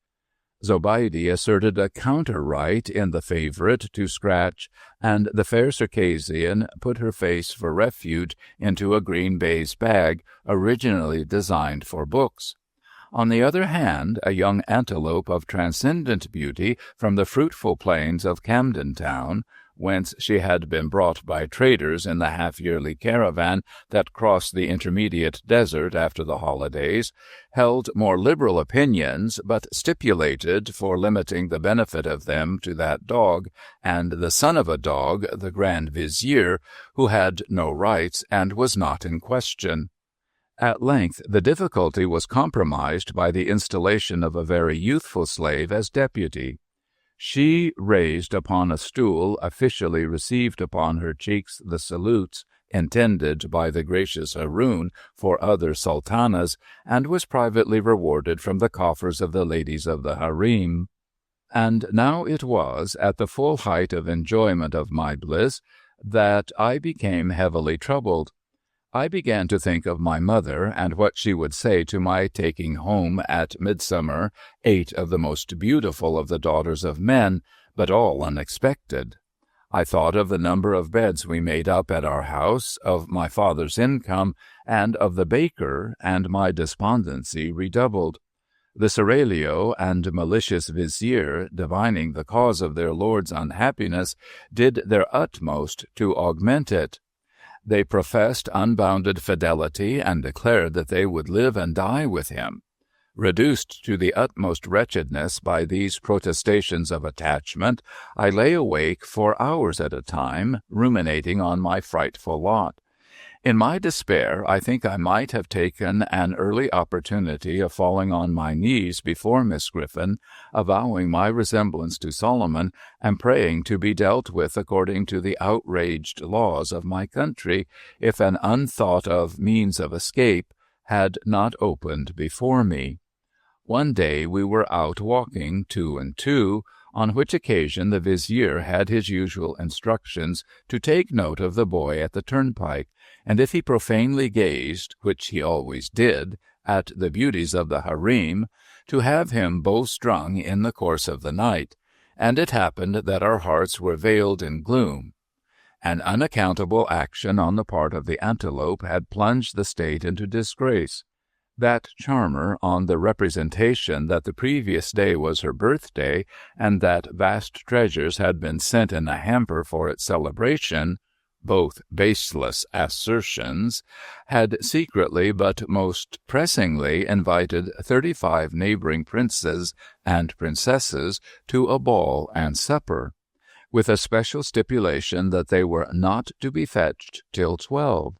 Zobeide asserted a counter-right in the favorite to scratch, and the fair Circassian put her face for refuge into a green baize bag originally designed for books. On the other hand, a young antelope of transcendent beauty from the fruitful plains of Camden Town, whence she had been brought by traders in the half-yearly caravan that crossed the intermediate desert after the holidays, held more liberal opinions, but stipulated for limiting the benefit of them to that dog, and the son of a dog, the Grand Vizier, who had no rights and was not in question. At length the difficulty was compromised by the installation of a very youthful slave as deputy. She, raised upon a stool, officially received upon her cheeks the salutes intended by the gracious Haroun for other sultanas, and was privately rewarded from the coffers of the ladies of the harem. And now it was, at the full height of enjoyment of my bliss, that I became heavily troubled. I began to think of my mother, and what she would say to my taking home at midsummer 8 of the most beautiful of the daughters of men, but all unexpected. I thought of the number of beds we made up at our house, of my father's income, and of the baker, and my despondency redoubled. The seraglio and malicious vizier, divining the cause of their lord's unhappiness, did their utmost to augment it. They professed unbounded fidelity and declared that they would live and die with him. Reduced to the utmost wretchedness by these protestations of attachment, I lay awake for hours at a time, ruminating on my frightful lot. In my despair, I think I might have taken an early opportunity of falling on my knees before Miss Griffin, avowing my resemblance to Solomon, and praying to be dealt with according to the outraged laws of my country, if an unthought-of means of escape had not opened before me. One day we were out walking, 2 and 2, on which occasion the vizier had his usual instructions to take note of the boy at the turnpike, and if he profanely gazed, which he always did, at the beauties of the harem, to have him bowstrung in the course of the night, and it happened that our hearts were veiled in gloom. An unaccountable action on the part of the antelope had plunged the state into disgrace. That charmer, on the representation that the previous day was her birthday, and that vast treasures had been sent in a hamper for its celebration, both baseless assertions, had secretly but most pressingly invited 35 neighboring princes and princesses to a ball and supper, with a special stipulation that they were not to be fetched till 12.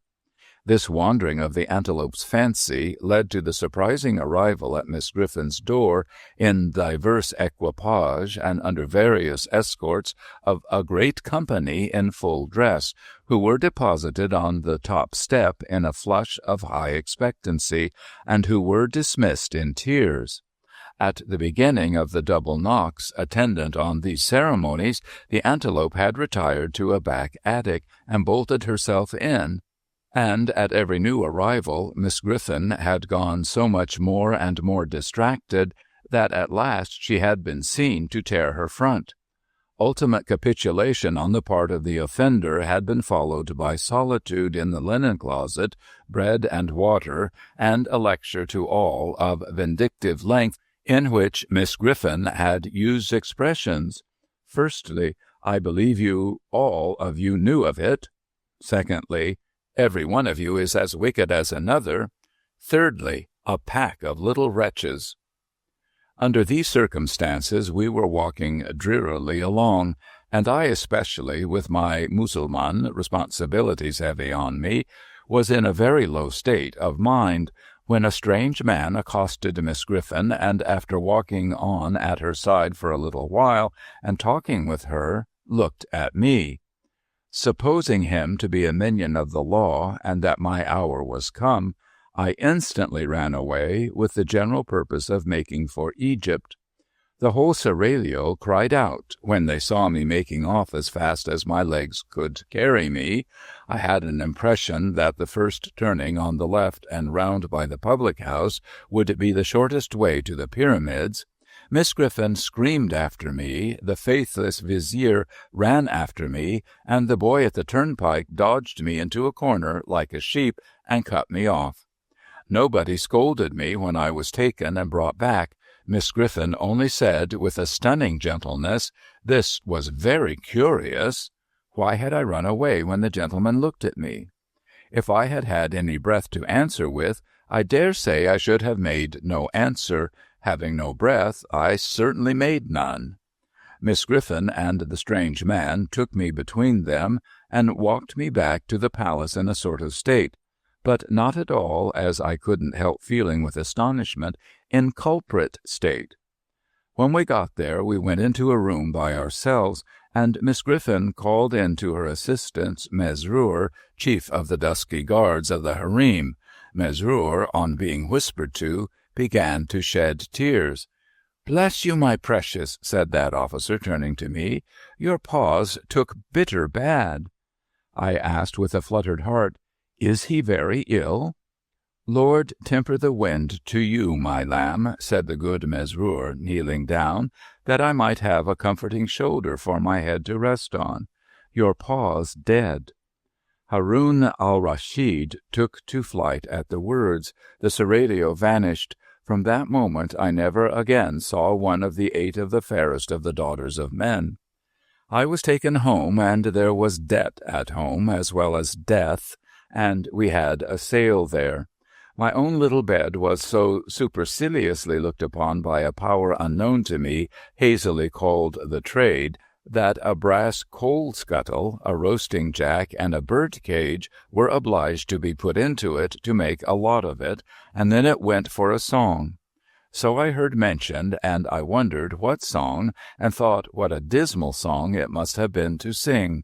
This wandering of the antelope's fancy led to the surprising arrival at Miss Griffin's door in diverse equipage and under various escorts of a great company in full dress, who were deposited on the top step in a flush of high expectancy, and who were dismissed in tears. At the beginning of the double knocks attendant on these ceremonies, the antelope had retired to a back attic and bolted herself in, and at every new arrival Miss Griffin had gone so much more and more distracted that at last she had been seen to tear her front. Ultimate capitulation on the part of the offender had been followed by solitude in the linen closet, bread and water, and a lecture to all of vindictive length, in which Miss Griffin had used expressions. Firstly, I believe you all of you knew of it. Secondly, every one of you is as wicked as another. Thirdly, a pack of little wretches. Under these circumstances we were walking drearily along, and I especially, with my Mussulman responsibilities heavy on me, was in a very low state of mind, when a strange man accosted Miss Griffin, and after walking on at her side for a little while, and talking with her, looked at me. Supposing him to be a minion of the law, and that my hour was come, I instantly ran away, with the general purpose of making for Egypt. The whole seraglio cried out when they saw me making off as fast as my legs could carry me. I had an impression that the first turning on the left and round by the public-house would be the shortest way to the pyramids. Miss Griffin screamed after me, the faithless vizier ran after me, and the boy at the turnpike dodged me into a corner like a sheep and cut me off. Nobody scolded me when I was taken and brought back. Miss Griffin only said, with a stunning gentleness, "This was very curious." Why had I run away when the gentleman looked at me? If I had had any breath to answer with, I dare say I should have made no answer. Having no breath, I certainly made none. Miss Griffin and the strange man took me between them, and walked me back to the palace in a sort of state, but not at all, as I couldn't help feeling with astonishment, in culprit state. When we got there, we went into a room by ourselves, and Miss Griffin called in to her assistance Mesrour, chief of the dusky guards of the harem. Mesrour, on being whispered to, began to shed tears. "Bless you, my precious," said that officer, turning to me, "your paws took bitter bad." I asked with a fluttered heart, "Is he very ill?" "Lord, temper the wind to you, my lamb," said the good Mesrour, kneeling down, that I might have a comforting shoulder for my head to rest on. "Your paws dead." Haroun al-Rashid took to flight at the words. The seraglio vanished. From that moment I never again saw one of the 8 of the fairest of the daughters of men. I was taken home, and there was debt at home as well as death, and we had a sale there. My own little bed was so superciliously looked upon by a power unknown to me, hazily called the trade, that a brass coal scuttle, a roasting jack, and a bird cage were obliged to be put into it to make a lot of it, and then it went for a song. So I heard mentioned, and I wondered what song, and thought what a dismal song it must have been to sing.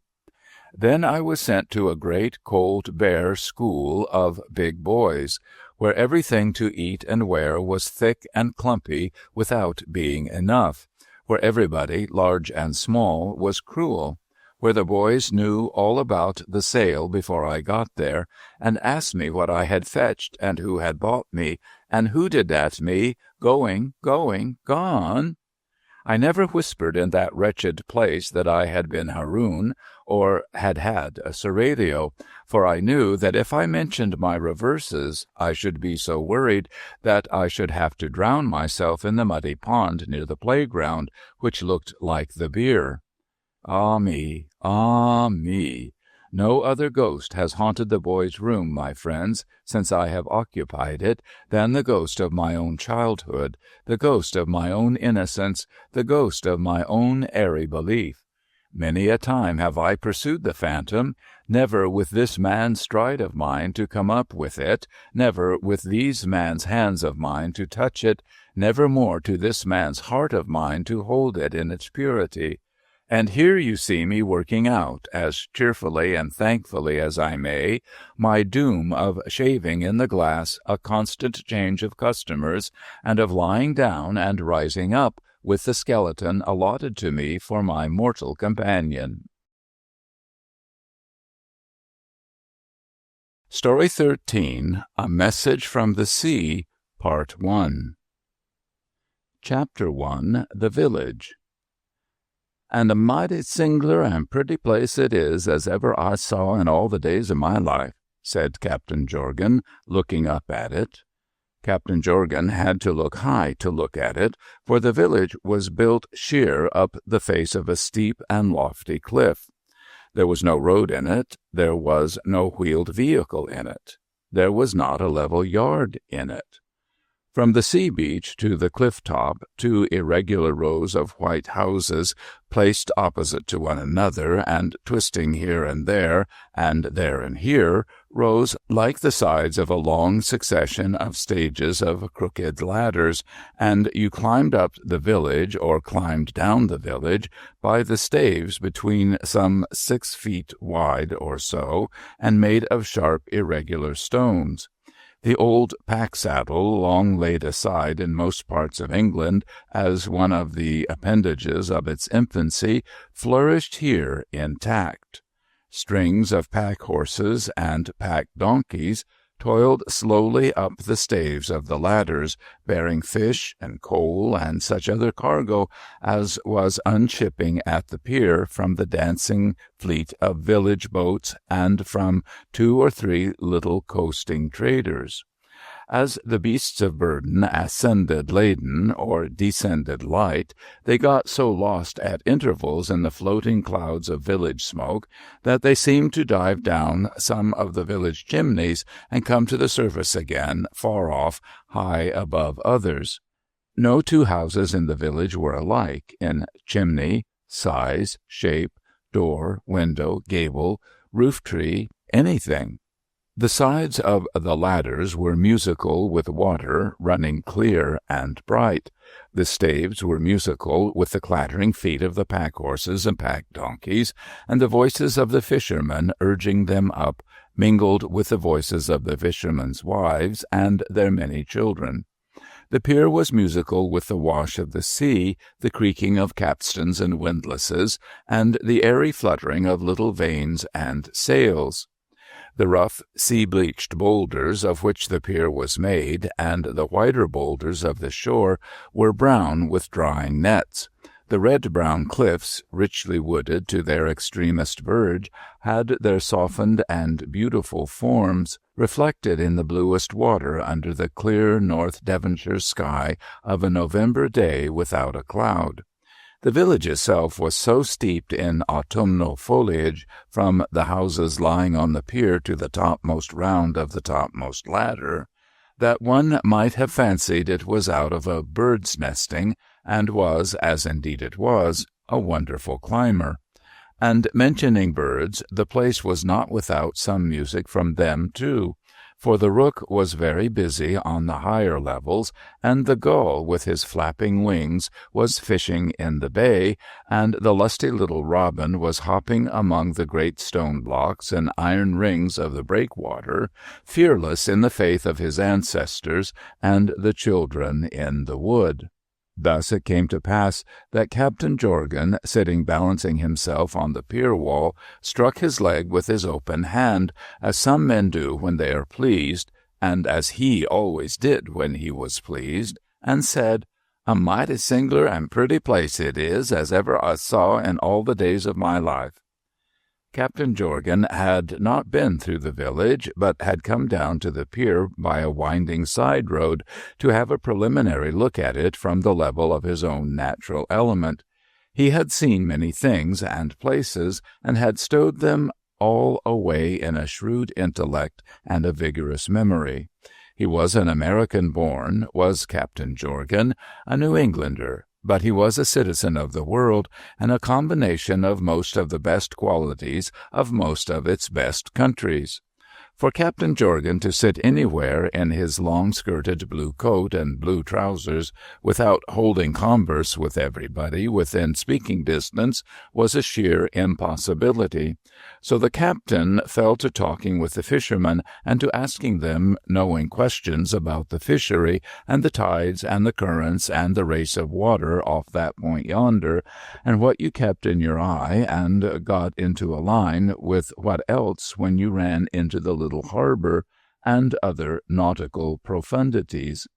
Then I was sent to a great, cold, bare school of big boys, where everything to eat and wear was thick and clumpy without being enough, where everybody, large and small, was cruel, where the boys knew all about the sale before I got there, and asked me what I had fetched, and who had bought me, and who did at me, going, gone. I never whispered in that wretched place that I had been Haroun, or had had a seraglio, for I knew that if I mentioned my reverses, I should be so worried that I should have to drown myself in the muddy pond near the playground, which looked like the beer. Ah me, ah me! No other ghost has haunted the boys' room, my friends, since I have occupied it, than the ghost of my own childhood, the ghost of my own innocence, the ghost of my own airy belief. Many a time have I pursued the phantom, never with this man's stride of mine to come up with it, never with these man's hands of mine to touch it, never more to this man's heart of mine to hold it in its purity. And here you see me working out, as cheerfully and thankfully as I may, my doom of shaving in the glass a constant change of customers, and of lying down and rising up with the skeleton allotted to me for my mortal companion. Story 13, A Message from the Sea, Part 1. Chapter 1, The Village. And a mighty sing'lar and pretty place it is as ever I saw in all the days of my life, said Captain Jorgan, looking up at it. Captain Jorgan had to look high to look at it, for the village was built sheer up the face of a steep and lofty cliff. There was no road in it, there was no wheeled vehicle in it, there was not a level yard in it. From the sea beach to the cliff top, two irregular rows of white houses, placed opposite to one another, and twisting here and there and here, rose like the sides of a long succession of stages of crooked ladders, and you climbed up the village or climbed down the village by the staves between some 6 feet wide or so, and made of sharp irregular stones. The old pack-saddle, long laid aside in most parts of England as one of the appendages of its infancy, flourished here intact. Strings of pack-horses and pack-donkeys toiled slowly up the staves of the ladders, bearing fish and coal and such other cargo as was unshipping at the pier from the dancing fleet of village boats and from 2 or 3 little coasting traders. As the beasts of burden ascended laden or descended light, they got so lost at intervals in the floating clouds of village smoke that they seemed to dive down some of the village chimneys and come to the surface again, far off, high above others. No 2 houses in the village were alike in chimney, size, shape, door, window, gable, roof-tree, anything. The sides of the ladders were musical with water running clear and bright. The staves were musical with the clattering feet of the pack-horses and pack-donkeys, and the voices of the fishermen urging them up, mingled with the voices of the fishermen's wives and their many children. The pier was musical with the wash of the sea, the creaking of capstans and windlasses, and the airy fluttering of little vanes and sails. The rough, sea-bleached boulders of which the pier was made, and the whiter boulders of the shore, were brown with drying nets. The red-brown cliffs, richly wooded to their extremest verge, had their softened and beautiful forms reflected in the bluest water under the clear North Devonshire sky of a November day without a cloud. The village itself was so steeped in autumnal foliage, from the houses lying on the pier to the topmost round of the topmost ladder, that one might have fancied it was out of a bird's nesting, and was, as indeed it was, a wonderful climber. And mentioning birds, the place was not without some music from them too, for the rook was very busy on the higher levels, and the gull, with his flapping wings, was fishing in the bay, and the lusty little robin was hopping among the great stone blocks and iron rings of the breakwater, fearless in the faith of his ancestors and the children in the wood. Thus it came to pass that Captain Jorgan, sitting balancing himself on the pier wall, struck his leg with his open hand, as some men do when they are pleased, and as he always did when he was pleased, and said, "A mighty sing'lar and pretty place it is as ever I saw in all the days of my life." Captain Jorgan had not been through the village, but had come down to the pier by a winding side road to have a preliminary look at it from the level of his own natural element. He had seen many things and places, and had stowed them all away in a shrewd intellect and a vigorous memory. He was an American-born, was Captain Jorgan, a New Englander, but he was a citizen of the world, and a combination of most of the best qualities of most of its best countries. For Captain Jorgan to sit anywhere in his long-skirted blue coat and blue trousers without holding converse with everybody within speaking distance was a sheer impossibility. So the captain fell to talking with the fishermen and to asking them knowing questions about the fishery and the tides and the currents and the race of water off that point yonder, and what you kept in your eye and got into a line with what else when you ran into the little harbor, and other nautical profundities.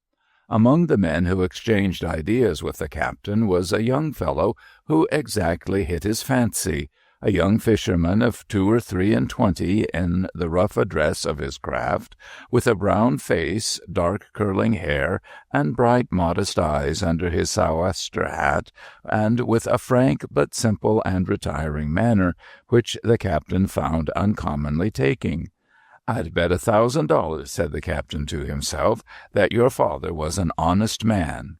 Among the men who exchanged ideas with the captain was a young fellow who exactly hit his fancy, a young fisherman of 2 or 3 and 20 in the rough address of his craft, with a brown face, dark curling hair, and bright modest eyes under his sou'wester hat, and with a frank but simple and retiring manner, which the captain found uncommonly taking. "I'd bet $1,000, said the captain to himself, that your father was an honest man."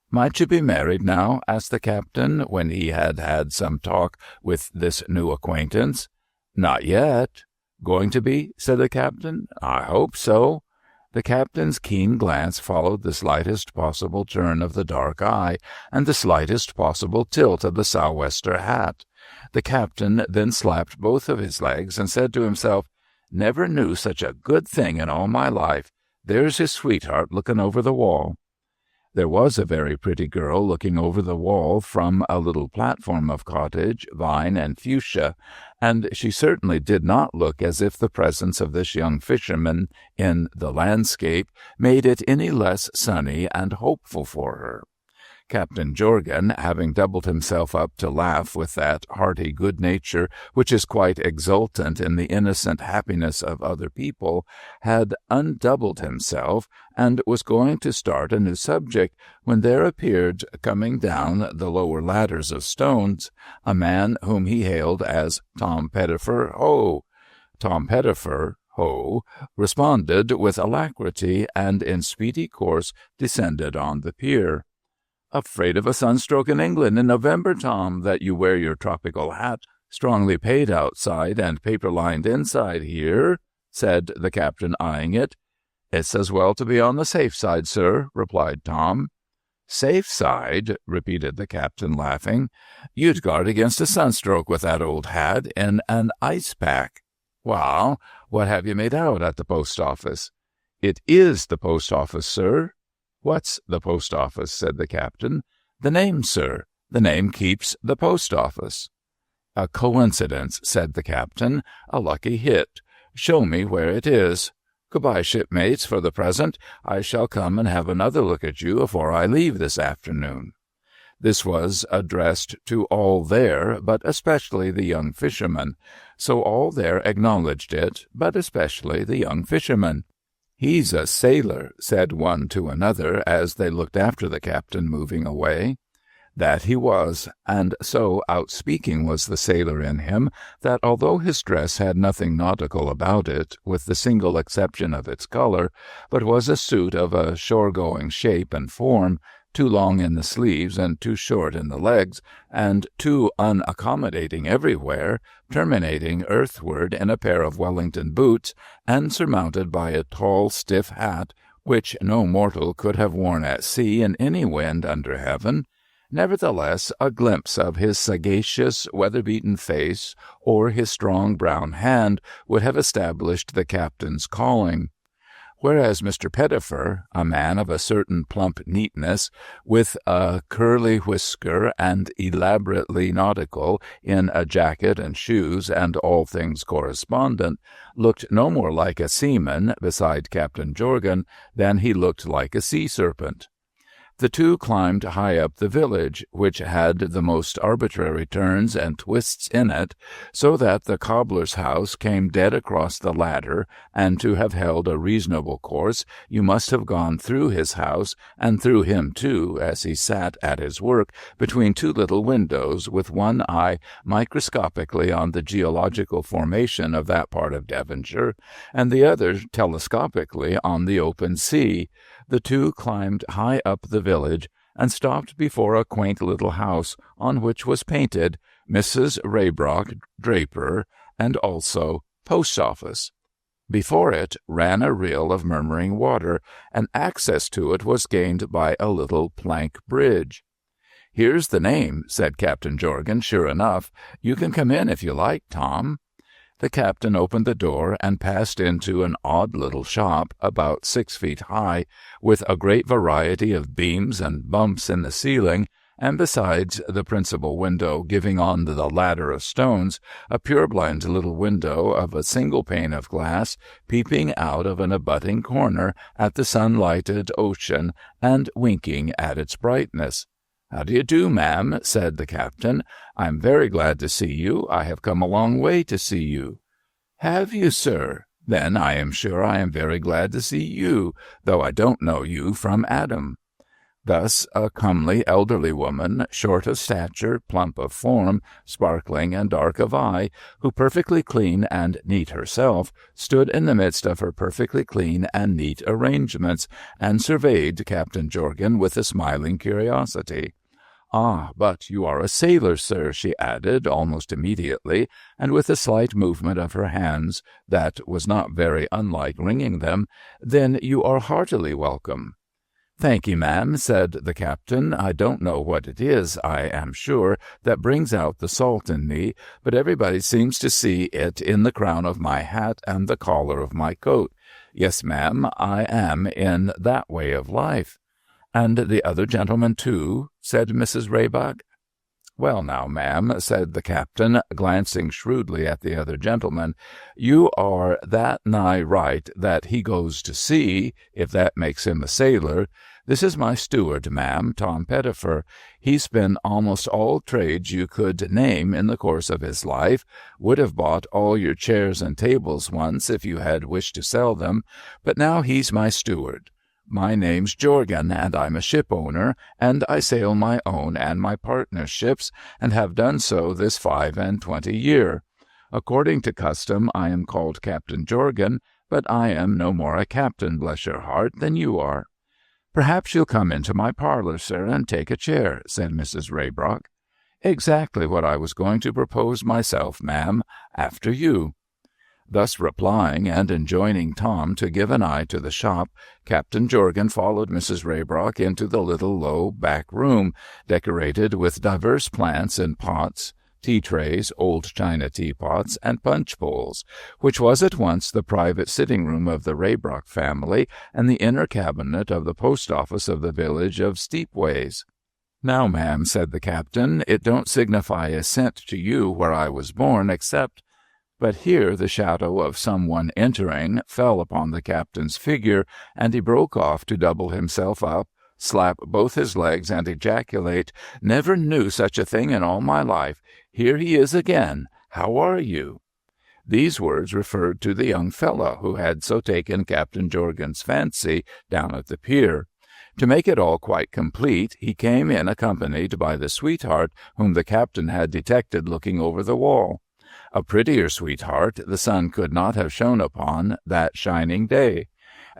"Might you be married now?" asked the captain, when he had had some talk with this new acquaintance. "Not yet." "Going to be?" said the captain. "I hope so." The captain's keen glance followed the slightest possible turn of the dark eye and the slightest possible tilt of the sou'wester hat. The captain then slapped both of his legs and said to himself, "Never knew such a good thing in all my life. There's his sweetheart looking over the wall." There was a very pretty girl looking over the wall from a little platform of cottage, vine, and fuchsia, and she certainly did not look as if the presence of this young fisherman in the landscape made it any less sunny and hopeful for her. Captain Jorgan, having doubled himself up to laugh with that hearty good nature which is quite exultant in the innocent happiness of other people, had undoubled himself, and was going to start a new subject, when there appeared, coming down the lower ladders of stones, a man whom he hailed as Tom Pettifer, ho! Tom Pettifer, ho! responded with alacrity, and in speedy course descended on the pier. "Afraid of a sunstroke in England in November, Tom, that you wear your tropical hat, strongly paid outside and paper-lined inside here?" said the captain, eyeing it. "It's as well to be on the safe side, sir," replied Tom. "Safe side?" repeated the captain, laughing. "You'd guard against a sunstroke with that old hat in an ice pack. Well, what have you made out at the post office?" "It is the post office, sir." "What's the post office?" said the captain. "The name, sir. The name keeps the post office." "A coincidence," said the captain. "A lucky hit. Show me where it is. Good-bye, shipmates, for the present. I shall come and have another look at you afore I leave this afternoon." This was addressed to all there, but especially the young fisherman. So all there acknowledged it, but especially the young fisherman. "He's a sailor," said one to another as they looked after the captain moving away. That he was, and so outspeaking was the sailor in him that although his dress had nothing nautical about it, with the single exception of its color, but was a suit of a shore-going shape and form, too long in the sleeves and too short in the legs, and too unaccommodating everywhere, terminating earthward in a pair of Wellington boots, and surmounted by a tall, stiff hat, which no mortal could have worn at sea in any wind under heaven. Nevertheless, a glimpse of his sagacious, weather-beaten face or his strong brown hand would have established the captain's calling. Whereas Mr. Pettifer, a man of a certain plump neatness, with a curly whisker and elaborately nautical in a jacket and shoes and all things correspondent, looked no more like a seaman beside Captain Jorgan than he looked like a sea-serpent. The two climbed high up the village, which had the most arbitrary turns and twists in it, so that the cobbler's house came dead across the ladder, and to have held a reasonable course you must have gone through his house, and through him too, as he sat at his work between two little windows, with one eye microscopically on the geological formation of that part of Devonshire, and the other telescopically on the open sea. The two climbed high up the village and stopped before a quaint little house on which was painted Mrs. Raybrock, Draper, and also Post Office. Before it ran a rill of murmuring water, and access to it was gained by a little plank bridge. "Here's the name," said Captain Jorgan, "sure enough. You can come in if you like, Tom." The captain opened the door and passed into an odd little shop about 6 feet high, with a great variety of beams and bumps in the ceiling, and besides the principal window giving on the ladder of stones, a purblind little window of a single pane of glass peeping out of an abutting corner at the sun-lighted ocean and winking at its brightness. "How do you do, ma'am?" said the captain. "I'm very glad to see you. I have come a long way to see you." "Have you, sir? Then I am sure I am very glad to see you, though I don't know you from Adam." Thus a comely elderly woman, short of stature, plump of form, sparkling and dark of eye, who perfectly clean and neat herself, stood in the midst of her perfectly clean and neat arrangements, and surveyed Captain Jorgan with a smiling curiosity. "Ah, but you are a sailor, sir," she added almost immediately, and with a slight movement of her hands that was not very unlike wringing them. "Then you are heartily welcome." "Thank ye, ma'am," said the captain. "I don't know what it is, I am sure, that brings out the salt in me, but everybody seems to see it in the crown of my hat and the collar of my coat. Yes, ma'am, I am in that way of life." "And the other gentleman, too?" said Mrs. Raybrock. "Well, now, ma'am," said the captain, glancing shrewdly at the other gentleman, "you are that nigh right that he goes to sea, if that makes him a sailor. This is my steward, ma'am, Tom Pettifer. He's been almost all trades you could name in the course of his life, would have bought all your chairs and tables once if you had wished to sell them, but now he's my steward. My name's Jorgan, and I'm a ship owner, and I sail my own and my partner's ships, and have done so this 25 year. According to custom, I am called Captain Jorgan, but I am no more a captain, bless your heart, than you are." "Perhaps you'll come into my parlor, sir, and take a chair," said Mrs. Raybrock. "Exactly what I was going to propose myself, ma'am, after you." Thus replying, and enjoining Tom to give an eye to the shop, Captain Jorgan followed Mrs. Raybrock into the little low back room, decorated with divers plants in pots, tea-trays, old china teapots, and punch-bowls, which was at once the private sitting-room of the Raybrock family and the inner cabinet of the post-office of the village of Steepways. "Now, ma'am," said the captain, "it don't signify a cent to you where I was born, except—" But here the shadow of some one entering fell upon the captain's figure, and he broke off to double himself up, slap both his legs, and ejaculate, "Never knew such a thing in all my life. Here he is again. How are you?" These words referred to the young fellow who had so taken Captain Jorgan's fancy down at the pier. To make it all quite complete, he came in accompanied by the sweetheart whom the captain had detected looking over the wall. A prettier sweetheart the sun could not have shone upon that shining day.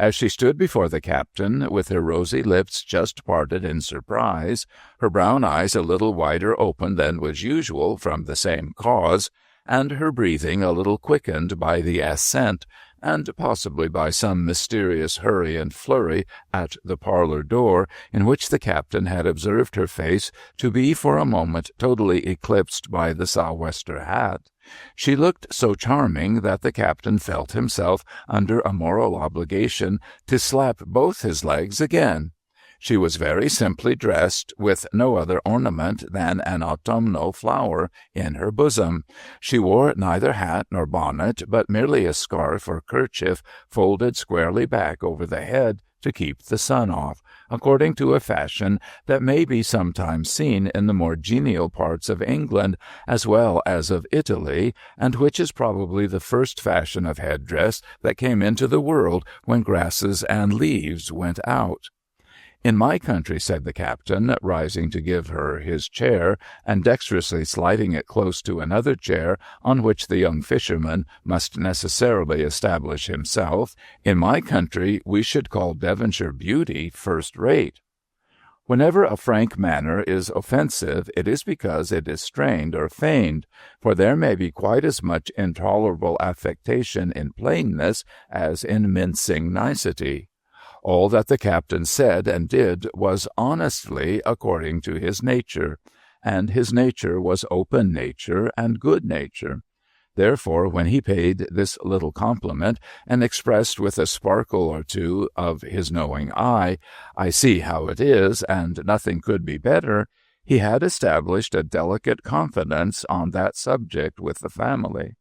As she stood before the captain, with her rosy lips just parted in surprise, her brown eyes a little wider open than was usual from the same cause, and her breathing a little quickened by the ascent, and possibly by some mysterious hurry and flurry at the parlor door, in which the captain had observed her face to be for a moment totally eclipsed by the sou'wester hat, she looked so charming that the captain felt himself under a moral obligation to slap both his legs again. She was very simply dressed, with no other ornament than an autumnal flower in her bosom. She wore neither hat nor bonnet, but merely a scarf or kerchief folded squarely back over the head to keep the sun off, according to a fashion that may be sometimes seen in the more genial parts of England as well as of Italy, and which is probably the first fashion of headdress that came into the world when grasses and leaves went out. In my country, said the captain, rising to give her his chair, and dexterously sliding it close to another chair on which the young fisherman must necessarily establish himself, in my country we should call Devonshire beauty first-rate. Whenever a frank manner is offensive, it is because it is strained or feigned, for there may be quite as much intolerable affectation in plainness as in mincing nicety. All that the captain said and did was honestly according to his nature, and his nature was open nature and good nature. Therefore, when he paid this little compliment, and expressed with a sparkle or two of his knowing eye, "I see how it is, and nothing could be better," he had established a delicate confidence on that subject with the family.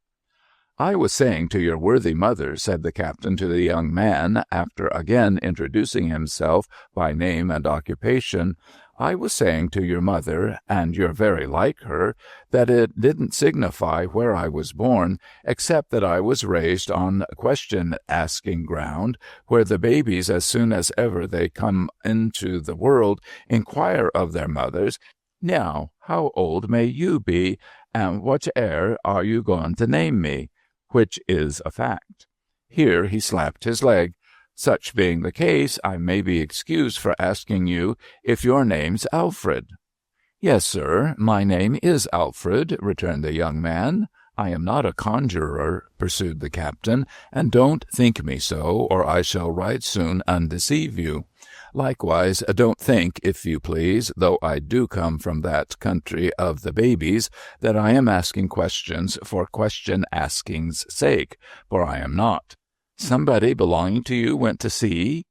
"I was saying to your worthy mother," said the captain to the young man, after again introducing himself by name and occupation, "I was saying to your mother, and you're very like her, that it didn't signify where I was born, except that I was raised on question-asking ground, where the babies, as soon as ever they come into the world, inquire of their mothers, 'Now, how old may you be, and whate'er are you going to name me?' which is a fact." Here he slapped his leg. "Such being the case, I may be excused for asking you if your name's Alfred." "Yes, sir, my name is Alfred," returned the young man. "I am not a conjurer," pursued the captain, "and don't think me so, or I shall right soon undeceive you. Likewise, don't think, if you please, though I do come from that country of the babies, that I am asking questions for question-asking's sake, for I am not. Somebody belonging to you went to sea?"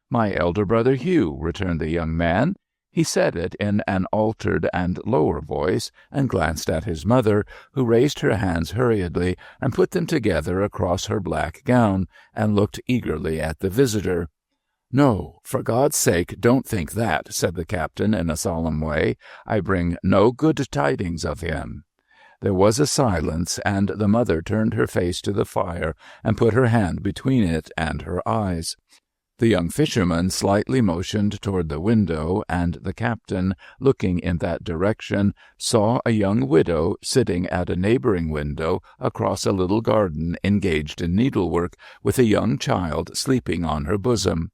"My elder brother Hugh," returned the young man. He said it in an altered and lower voice, and glanced at his mother, who raised her hands hurriedly and put them together across her black gown, and looked eagerly at the visitor. "No, for God's sake, don't think that," said the captain in a solemn way. "I bring no good tidings of him." There was a silence, and the mother turned her face to the fire and put her hand between it and her eyes. The young fisherman slightly motioned toward the window, and the captain, looking in that direction, saw a young widow sitting at a neighboring window across a little garden engaged in needlework, with a young child sleeping on her bosom.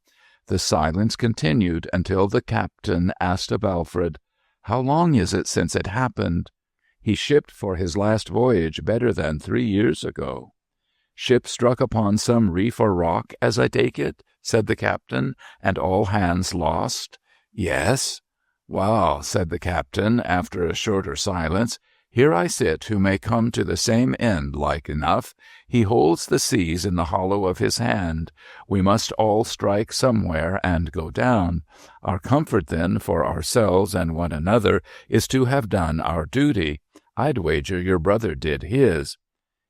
The silence continued until the captain asked of Alfred, "How long is it since it happened?" "He shipped for his last voyage better than 3 years ago." "Ship struck upon some reef or rock, as I take it?" said the captain, "and all hands lost?" "Yes." "Well," said the captain, after a shorter silence, "here I sit who may come to the same end like enough. He holds the seas in the hollow of his hand. We must all strike somewhere and go down. Our comfort, then, for ourselves and one another is to have done our duty. I'd wager your brother did his."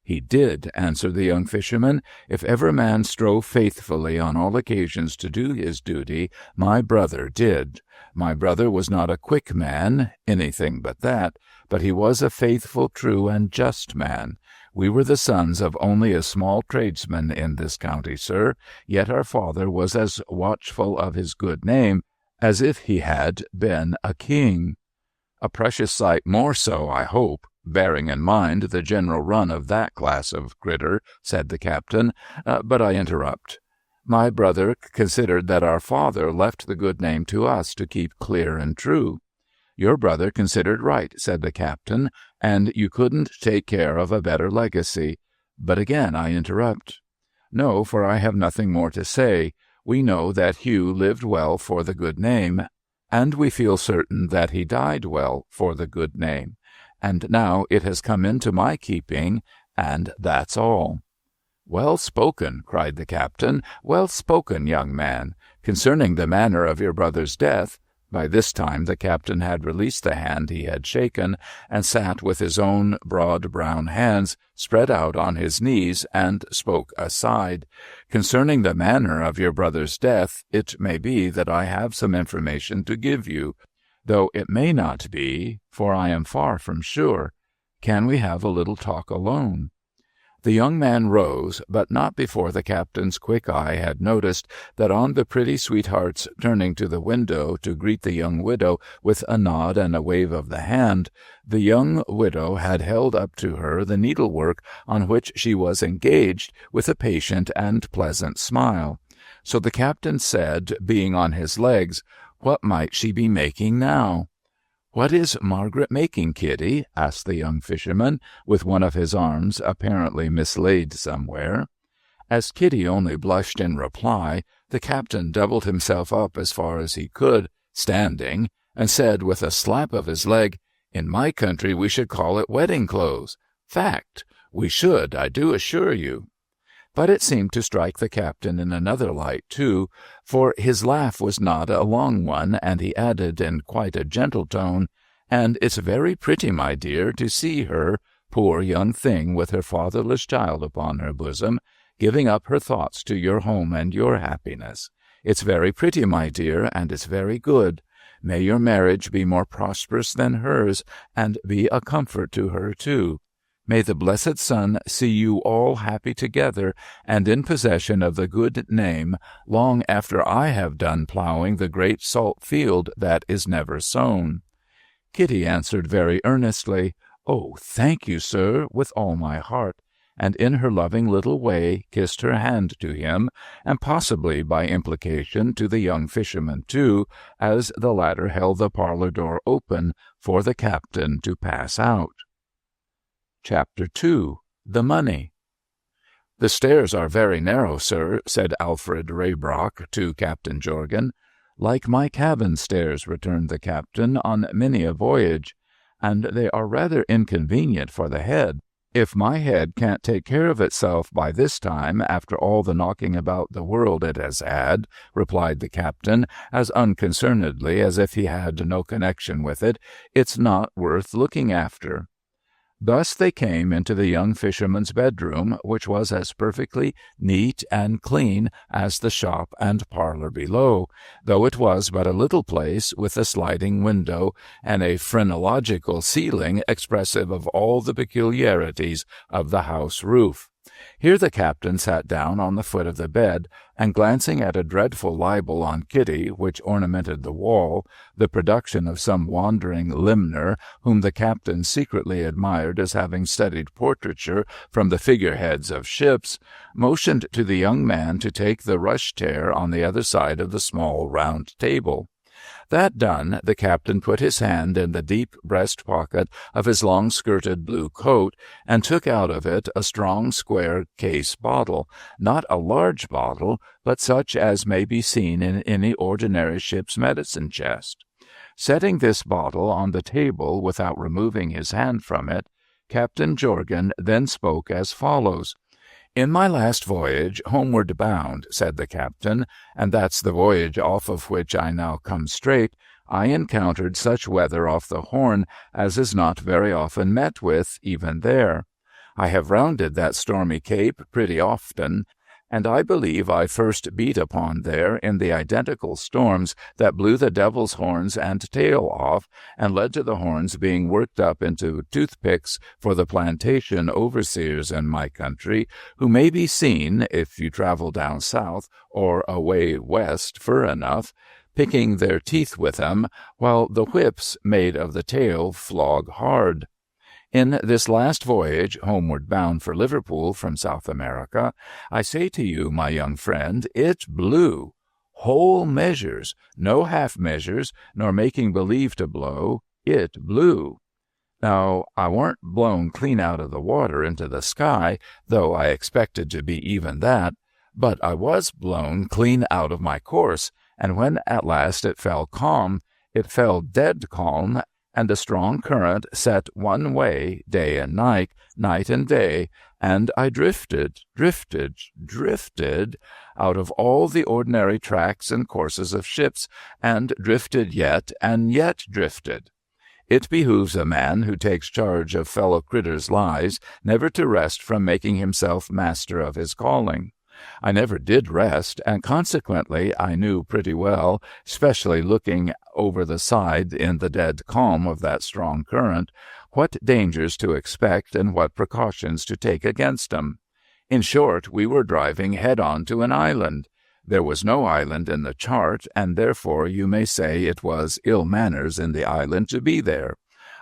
"He did," answered the young fisherman. "If ever man strove faithfully on all occasions to do his duty, my brother did. My brother was not a quick man, anything but that, but he was a faithful, true, and just man. We were the sons of only a small tradesman in this county, sir, yet our father was as watchful of his good name as if he had been a king." "A precious sight more so, I hope, bearing in mind the general run of that class of critter," said the captain, "but I interrupt. My brother considered that our father left the good name to us to keep clear and true. Your brother considered right, said the captain, and you couldn't take care of a better legacy. But again I interrupt. No, for I have nothing more to say. We know that Hugh lived well for the good name, and we feel certain that he died well for the good name. And now it has come into my keeping, and that's all. Well spoken, cried the captain. Well spoken, young man. Concerning the manner of your brother's death, by this time the captain had released the hand he had shaken, and sat with his own broad brown hands spread out on his knees, and spoke aside. Concerning the manner of your brother's death, it may be that I have some information to give you, though it may not be, for I am far from sure. Can we have a little talk alone? The young man rose, but not before the captain's quick eye had noticed that on the pretty sweetheart's turning to the window to greet the young widow with a nod and a wave of the hand, the young widow had held up to her the needlework on which she was engaged with a patient and pleasant smile. So the captain said, being on his legs, "What might she be making now?" "What is Margaret making, Kitty?" asked the young fisherman, with one of his arms apparently mislaid somewhere. As Kitty only blushed in reply, the captain doubled himself up as far as he could, standing, and said with a slap of his leg, "In my country we should call it wedding clothes. Fact, we should, I do assure you." But it seemed to strike the captain in another light, too, for his laugh was not a long one, and he added in quite a gentle tone, "And it's very pretty, my dear, to see her, poor young thing with her fatherless child upon her bosom, giving up her thoughts to your home and your happiness. It's very pretty, my dear, and it's very good. May your marriage be more prosperous than hers, and be a comfort to her, too. May the blessed sun see you all happy together and in possession of the good name long after I have done plowing the great salt field that is never sown." Kitty answered very earnestly, "Oh, thank you, sir, with all my heart," and in her loving little way kissed her hand to him, and possibly by implication to the young fisherman too, as the latter held the parlor door open for the captain to pass out. Chapter 2. The Money. "The stairs are very narrow, sir," said Alfred Raybrock to Captain Jorgan. "Like my cabin stairs," returned the captain, "on many a voyage. And they are rather inconvenient for the head. If my head can't take care of itself by this time, after all the knocking about the world it has had," replied the captain, as unconcernedly as if he had no connection with it, "it's not worth looking after." Thus they came into the young fisherman's bedroom, which was as perfectly neat and clean as the shop and parlor below, though it was but a little place with a sliding window and a phrenological ceiling expressive of all the peculiarities of the house roof. Here the captain sat down on the foot of the bed, and glancing at a dreadful libel on Kitty which ornamented the wall, the production of some wandering limner whom the captain secretly admired as having studied portraiture from the figureheads of ships, motioned to the young man to take the rush-chair on the other side of the small round table. That done, the captain put his hand in the deep breast-pocket of his long-skirted blue coat, and took out of it a strong square case bottle, not a large bottle, but such as may be seen in any ordinary ship's medicine chest. Setting this bottle on the table without removing his hand from it, Captain Jorgan then spoke as follows. "In my last voyage, homeward bound," said the captain, "and that's the voyage off of which I now come straight, I encountered such weather off the Horn as is not very often met with, even there. I have rounded that stormy cape pretty often, and I believe I first beat upon there in the identical storms that blew the devil's horns and tail off, and led to the horns being worked up into toothpicks for the plantation overseers in my country, who may be seen, if you travel down south or away west fur enough, picking their teeth with 'em, while the whips made of the tail flog hard. In this last voyage, homeward bound for Liverpool from South America, I say to you, my young friend, it blew. Whole measures, no half measures, nor making believe to blow, it blew. Now, I weren't blown clean out of the water into the sky, though I expected to be even that, but I was blown clean out of my course, and when at last it fell calm, it fell dead calm, and a strong current set one way day and night, night and day, and I drifted out of all the ordinary tracks and courses of ships, and drifted yet, and yet drifted. It behooves a man who takes charge of fellow critters' lives never to rest from making himself master of his calling. I never did rest, and consequently I knew pretty well, especially looking over the side in the dead calm of that strong current, what dangers to expect and what precautions to take against 'em. In short, we were driving head-on to an island. There was no island in the chart, and therefore you may say it was ill manners in the island to be there.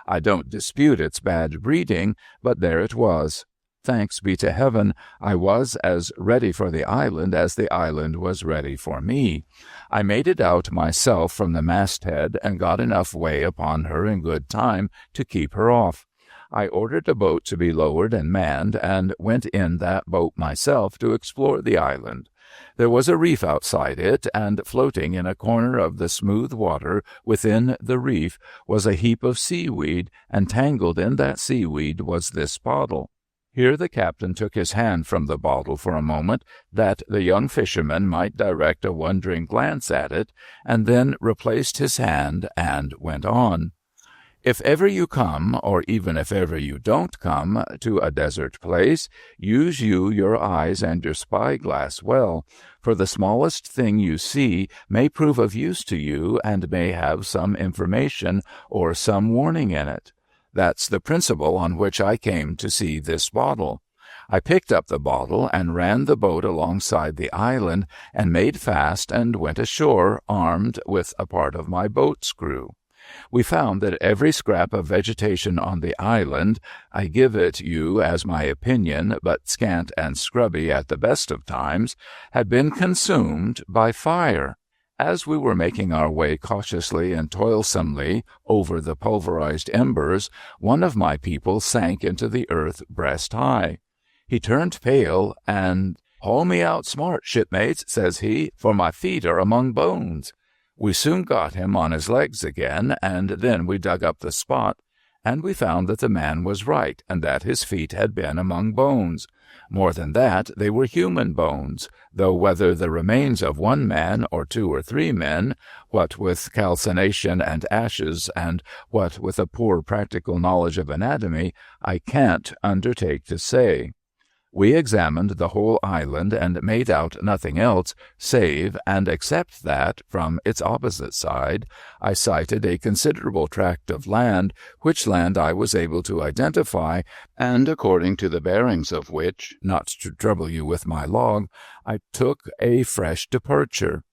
I don't dispute its bad breeding, but there it was. Thanks be to heaven, I was as ready for the island as the island was ready for me. I made it out myself from the masthead, and got enough way upon her in good time to keep her off. I ordered a boat to be lowered and manned, and went in that boat myself to explore the island. There was a reef outside it, and floating in a corner of the smooth water within the reef was a heap of seaweed, and tangled in that seaweed was this bottle. Here the captain took his hand from the bottle for a moment, that the young fisherman might direct a wondering glance at it, and then replaced his hand and went on. If ever you come, or even if ever you don't come, to a desert place, use you your eyes and your spy-glass well, for the smallest thing you see may prove of use to you, and may have some information or some warning in it. That's the principle on which I came to see this bottle. I picked up the bottle and ran the boat alongside the island, and made fast and went ashore, armed with a part of my boat's crew. We found that every scrap of vegetation on the island, I give it you as my opinion, but scant and scrubby at the best of times, had been consumed by fire. As we were making our way cautiously and toilsomely over the pulverized embers, one of my people sank into the earth breast high. He turned pale, and, "Haul me out smart, shipmates," says he, "for my feet are among bones." We soon got him on his legs again, and then we dug up the spot, and we found that the man was right, and that his feet had been among bones. More than that, they were human bones, though whether the remains of one man or 2 or 3 men, what with calcination and ashes, and what with a poor practical knowledge of anatomy, I can't undertake to say. We examined the whole island, and made out nothing else, save and except that, from its opposite side, I sighted a considerable tract of land, which land I was able to identify, and according to the bearings of which, not to trouble you with my log, I took a fresh departure.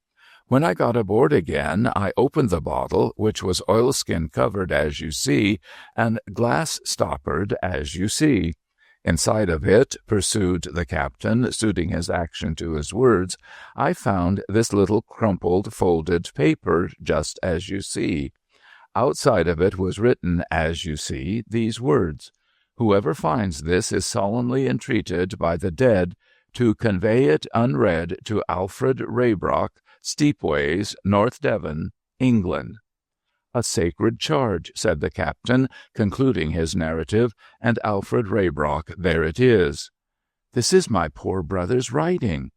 When I got aboard again, I opened the bottle, which was oilskin covered as you see, and glass stoppered as you see. Inside of it, pursued the captain, suiting his action to his words, I found this little crumpled, folded paper, just as you see. Outside of it was written, as you see, these words: "Whoever finds this is solemnly entreated by the dead to convey it unread to Alfred Raybrock, Steepways, North Devon, England." "A sacred charge," said the captain, concluding his narrative, "and Alfred Raybrock, there it is." "This is my poor brother's writing."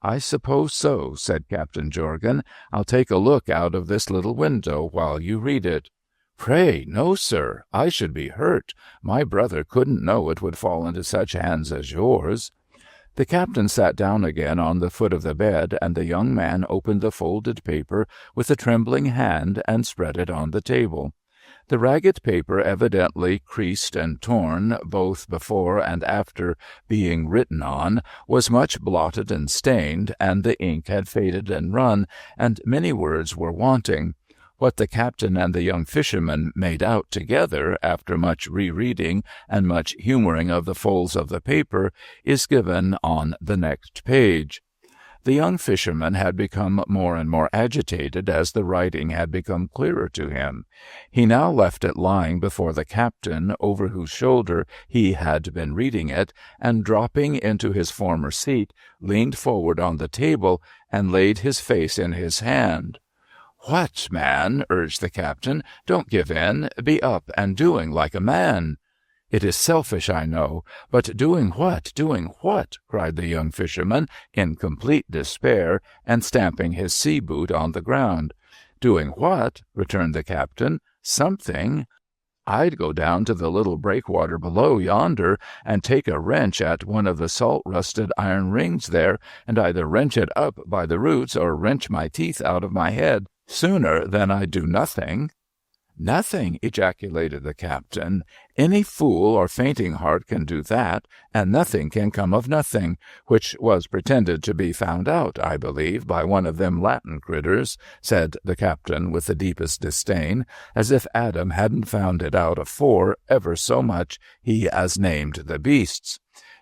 "I suppose so," said Captain Jorgan. "I'll take a look out of this little window while you read it." "Pray, no, sir. I should be hurt. My brother couldn't know it would fall into such hands as yours." The captain sat down again on the foot of the bed, and the young man opened the folded paper with a trembling hand and spread it on the table. The ragged paper, evidently creased and torn, both before and after being written on, was much blotted and stained, and the ink had faded and run, and many words were wanting. What the captain and the young fisherman made out together, after much rereading and much humoring of the folds of the paper, is given on the next page. The young fisherman had become more and more agitated as the writing had become clearer to him. He now left it lying before the captain, over whose shoulder he had been reading it, and dropping into his former seat, leaned forward on the table and laid his face in his hand. "What, man?" urged the captain. "Don't give in. Be up and doing like a man." "It is selfish, I know, but doing what? Doing what?" cried the young fisherman, in complete despair, and stamping his sea-boot on the ground. "Doing what?" returned the captain. "Something. I'd go down to the little breakwater below yonder and take a wrench at one of the salt-rusted iron rings there, and either wrench it up by the roots or wrench my teeth out of my head sooner than I'd do nothing." "Nothing!" ejaculated the captain. "Any fool or fainting heart can do that, and nothing can come of nothing, which was pretended to be found out, I believe, by one of them Latin critters," said the captain with the deepest disdain, "as if Adam hadn't found it out afore ever so much he as named the beasts."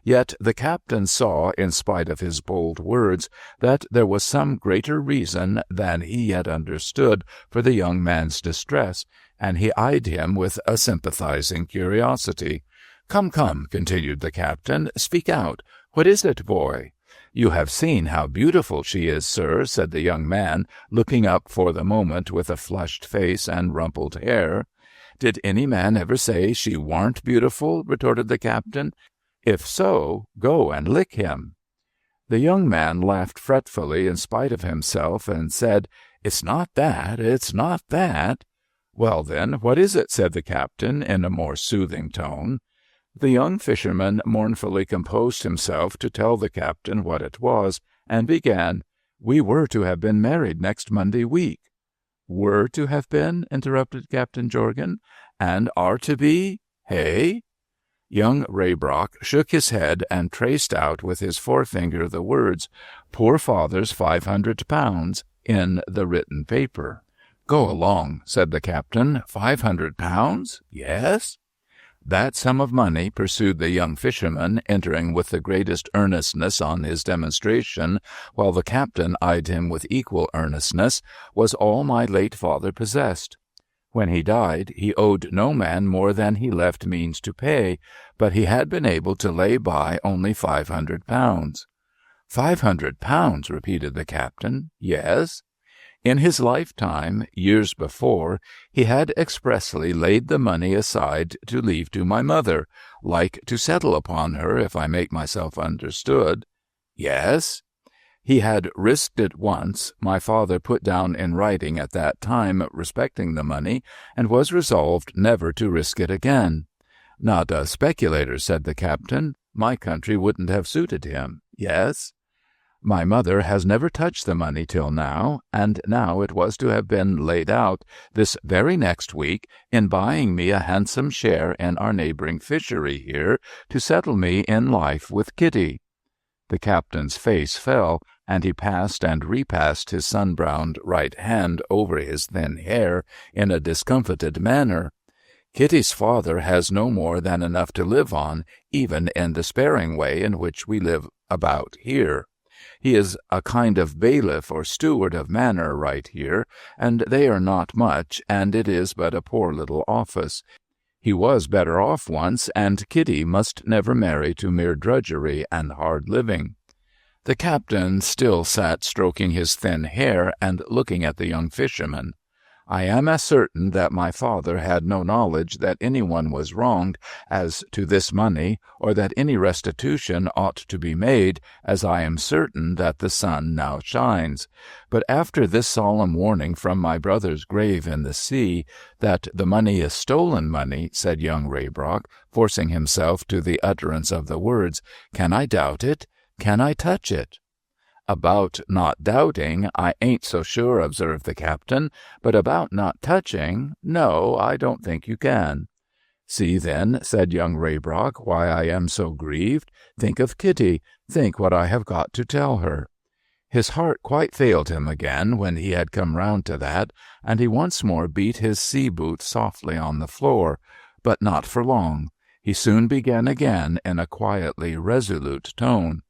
Yet the captain saw, in spite of his bold words, that there was some greater reason than he yet understood for the young man's distress, and he eyed him with a sympathizing curiosity. "Come, come," continued the captain, "speak out. What is it, boy?" "You have seen how beautiful she is, sir," said the young man, looking up for the moment with a flushed face and rumpled hair. "Did any man ever say she warn't beautiful?" retorted the captain. "If so, go and lick him." The young man laughed fretfully in spite of himself, and said, "It's not that, it's not that." "Well, then, what is it?" said the captain, in a more soothing tone. The young fisherman mournfully composed himself to tell the captain what it was, and began, "We were to have been married next Monday week." "Were to have been?" interrupted Captain Jorgan. "And are to be? Hey?" Young Raybrock shook his head and traced out with his forefinger the words, "Poor father's £500," in the written paper. "Go along," said the captain. £500? Yes? "That sum of money," pursued the young fisherman, entering with the greatest earnestness on his demonstration, while the captain eyed him with equal earnestness, "was all my late father possessed. When he died, he owed no man more than he left means to pay, but he had been able to lay by only £500. £500, repeated the captain. Yes. In his lifetime, years before, he had expressly laid the money aside to leave to my mother, like to settle upon her, if I make myself understood. Yes. He had risked it once, my father put down in writing at that time respecting the money, and was resolved never to risk it again. Not a speculator, said the captain. My country wouldn't have suited him. Yes. My mother has never touched the money till now, and now it was to have been laid out, this very next week, in buying me a handsome share in our neighbouring fishery here, to settle me in life with Kitty. The captain's face fell, and he passed and repassed his sun-browned right hand over his thin hair in a discomfited manner. Kitty's father has no more than enough to live on, even in the sparing way in which we live about here. He is a kind of bailiff or steward of manor right here, and they are not much, and it is but a poor little office. He was better off once, and Kitty must never marry to mere drudgery and hard living. The captain still sat stroking his thin hair and looking at the young fisherman. I am as certain that my father had no knowledge that any one was wronged as to this money, or that any restitution ought to be made, as I am certain that the sun now shines. But after this solemn warning from my brother's grave in the sea, that the money is stolen money, said young Raybrock, forcing himself to the utterance of the words, can I doubt it? Can I touch it? About not doubting, I ain't so sure, observed the captain, but about not touching, no, I don't think you can. See, then, said young Raybrock, why I am so grieved. Think of Kitty. Think what I have got to tell her. His heart quite failed him again when he had come round to that, and he once more beat his sea-boot softly on the floor, but not for long. He soon began again in a quietly resolute tone.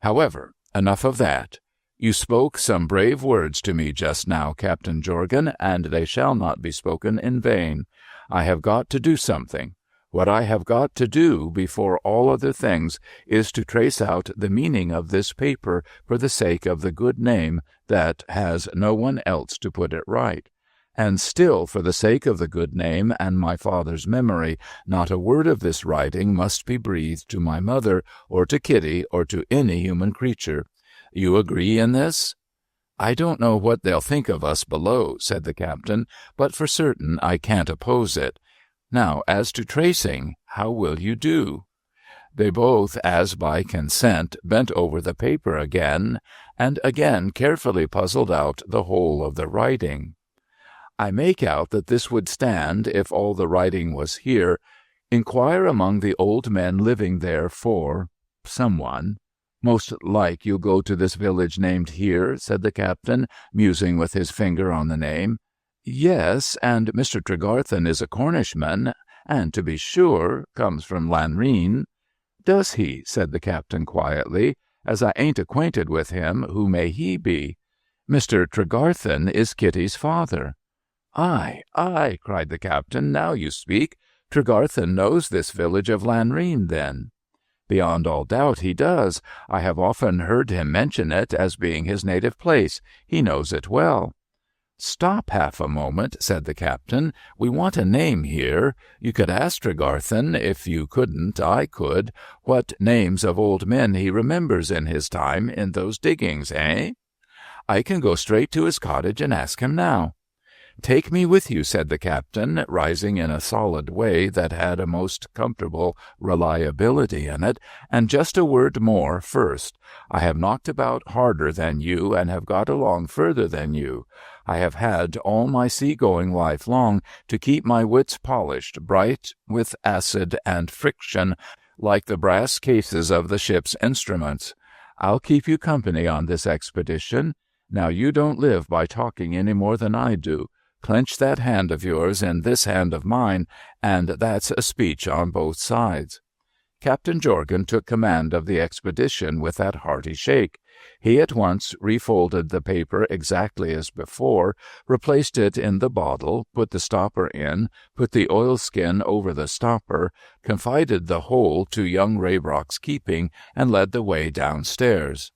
"However, enough of that. You spoke some brave words to me just now, Captain Jorgan, and they shall not be spoken in vain. I have got to do something. What I have got to do, before all other things, is to trace out the meaning of this paper for the sake of the good name that has no one else to put it right. And still, for the sake of the good name and my father's memory, not a word of this writing must be breathed to my mother, or to Kitty, or to any human creature. You agree in this?" "I don't know what they'll think of us below," said the captain, "but for certain I can't oppose it. Now, as to tracing, how will you do?" They both, as by consent, bent over the paper again, and again carefully puzzled out the whole of the writing. "I make out that this would stand if all the writing was here. Inquire among the old men living there for someone. Most like you'll go to this village named here," said the captain, musing with his finger on the name. "Yes, and Mr. Tregarthen is a Cornishman, and, to be sure, comes from Lanreen." "Does he?" said the captain quietly. "As I ain't acquainted with him, who may he be?" "Mr. Tregarthen is Kitty's father." "Aye, aye," cried the captain, "now you speak. Tregarthen knows this village of Lanreen, then?" "Beyond all doubt he does. I have often heard him mention it as being his native place. He knows it well." "Stop half a moment," said the captain. "We want a name here. You could ask Tregarthen. If you couldn't, I could. What names of old men he remembers in his time in those diggings, eh?" "I can go straight to his cottage and ask him now." "Take me with you," said the captain, rising in a solid way that had a most comfortable reliability in it. "And just a word more first. I have knocked about harder than you, and have got along further than you. I have had all my sea-going life long to keep my wits polished, bright with acid and friction, like the brass cases of the ship's instruments. I'll keep you company on this expedition. Now you don't live by talking any more than I do. Clench that hand of yours in this hand of mine, and that's a speech on both sides." Captain Jorgan took command of the expedition with that hearty shake. He at once refolded the paper exactly as before, replaced it in the bottle, put the stopper in, put the oilskin over the stopper, confided the whole to young Raybrock's keeping, and led the way downstairs.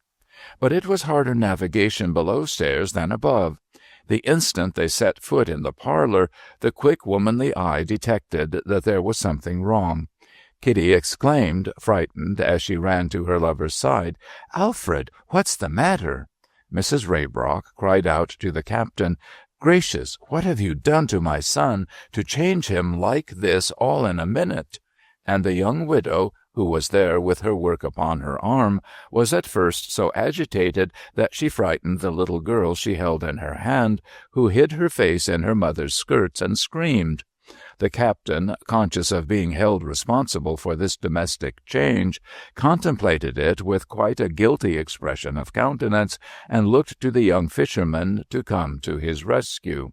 But it was harder navigation below stairs than above. The instant they set foot in the parlor, the quick womanly eye detected that there was something wrong. Kitty exclaimed, frightened, as she ran to her lover's side, "Alfred, what's the matter?" Mrs. Raybrock cried out to the captain, "Gracious, what have you done to my son to change him like this all in a minute?" And the young widow, who was there with her work upon her arm, was at first so agitated that she frightened the little girl she held in her hand, who hid her face in her mother's skirts and screamed. The captain, conscious of being held responsible for this domestic change, contemplated it with quite a guilty expression of countenance, and looked to the young fisherman to come to his rescue.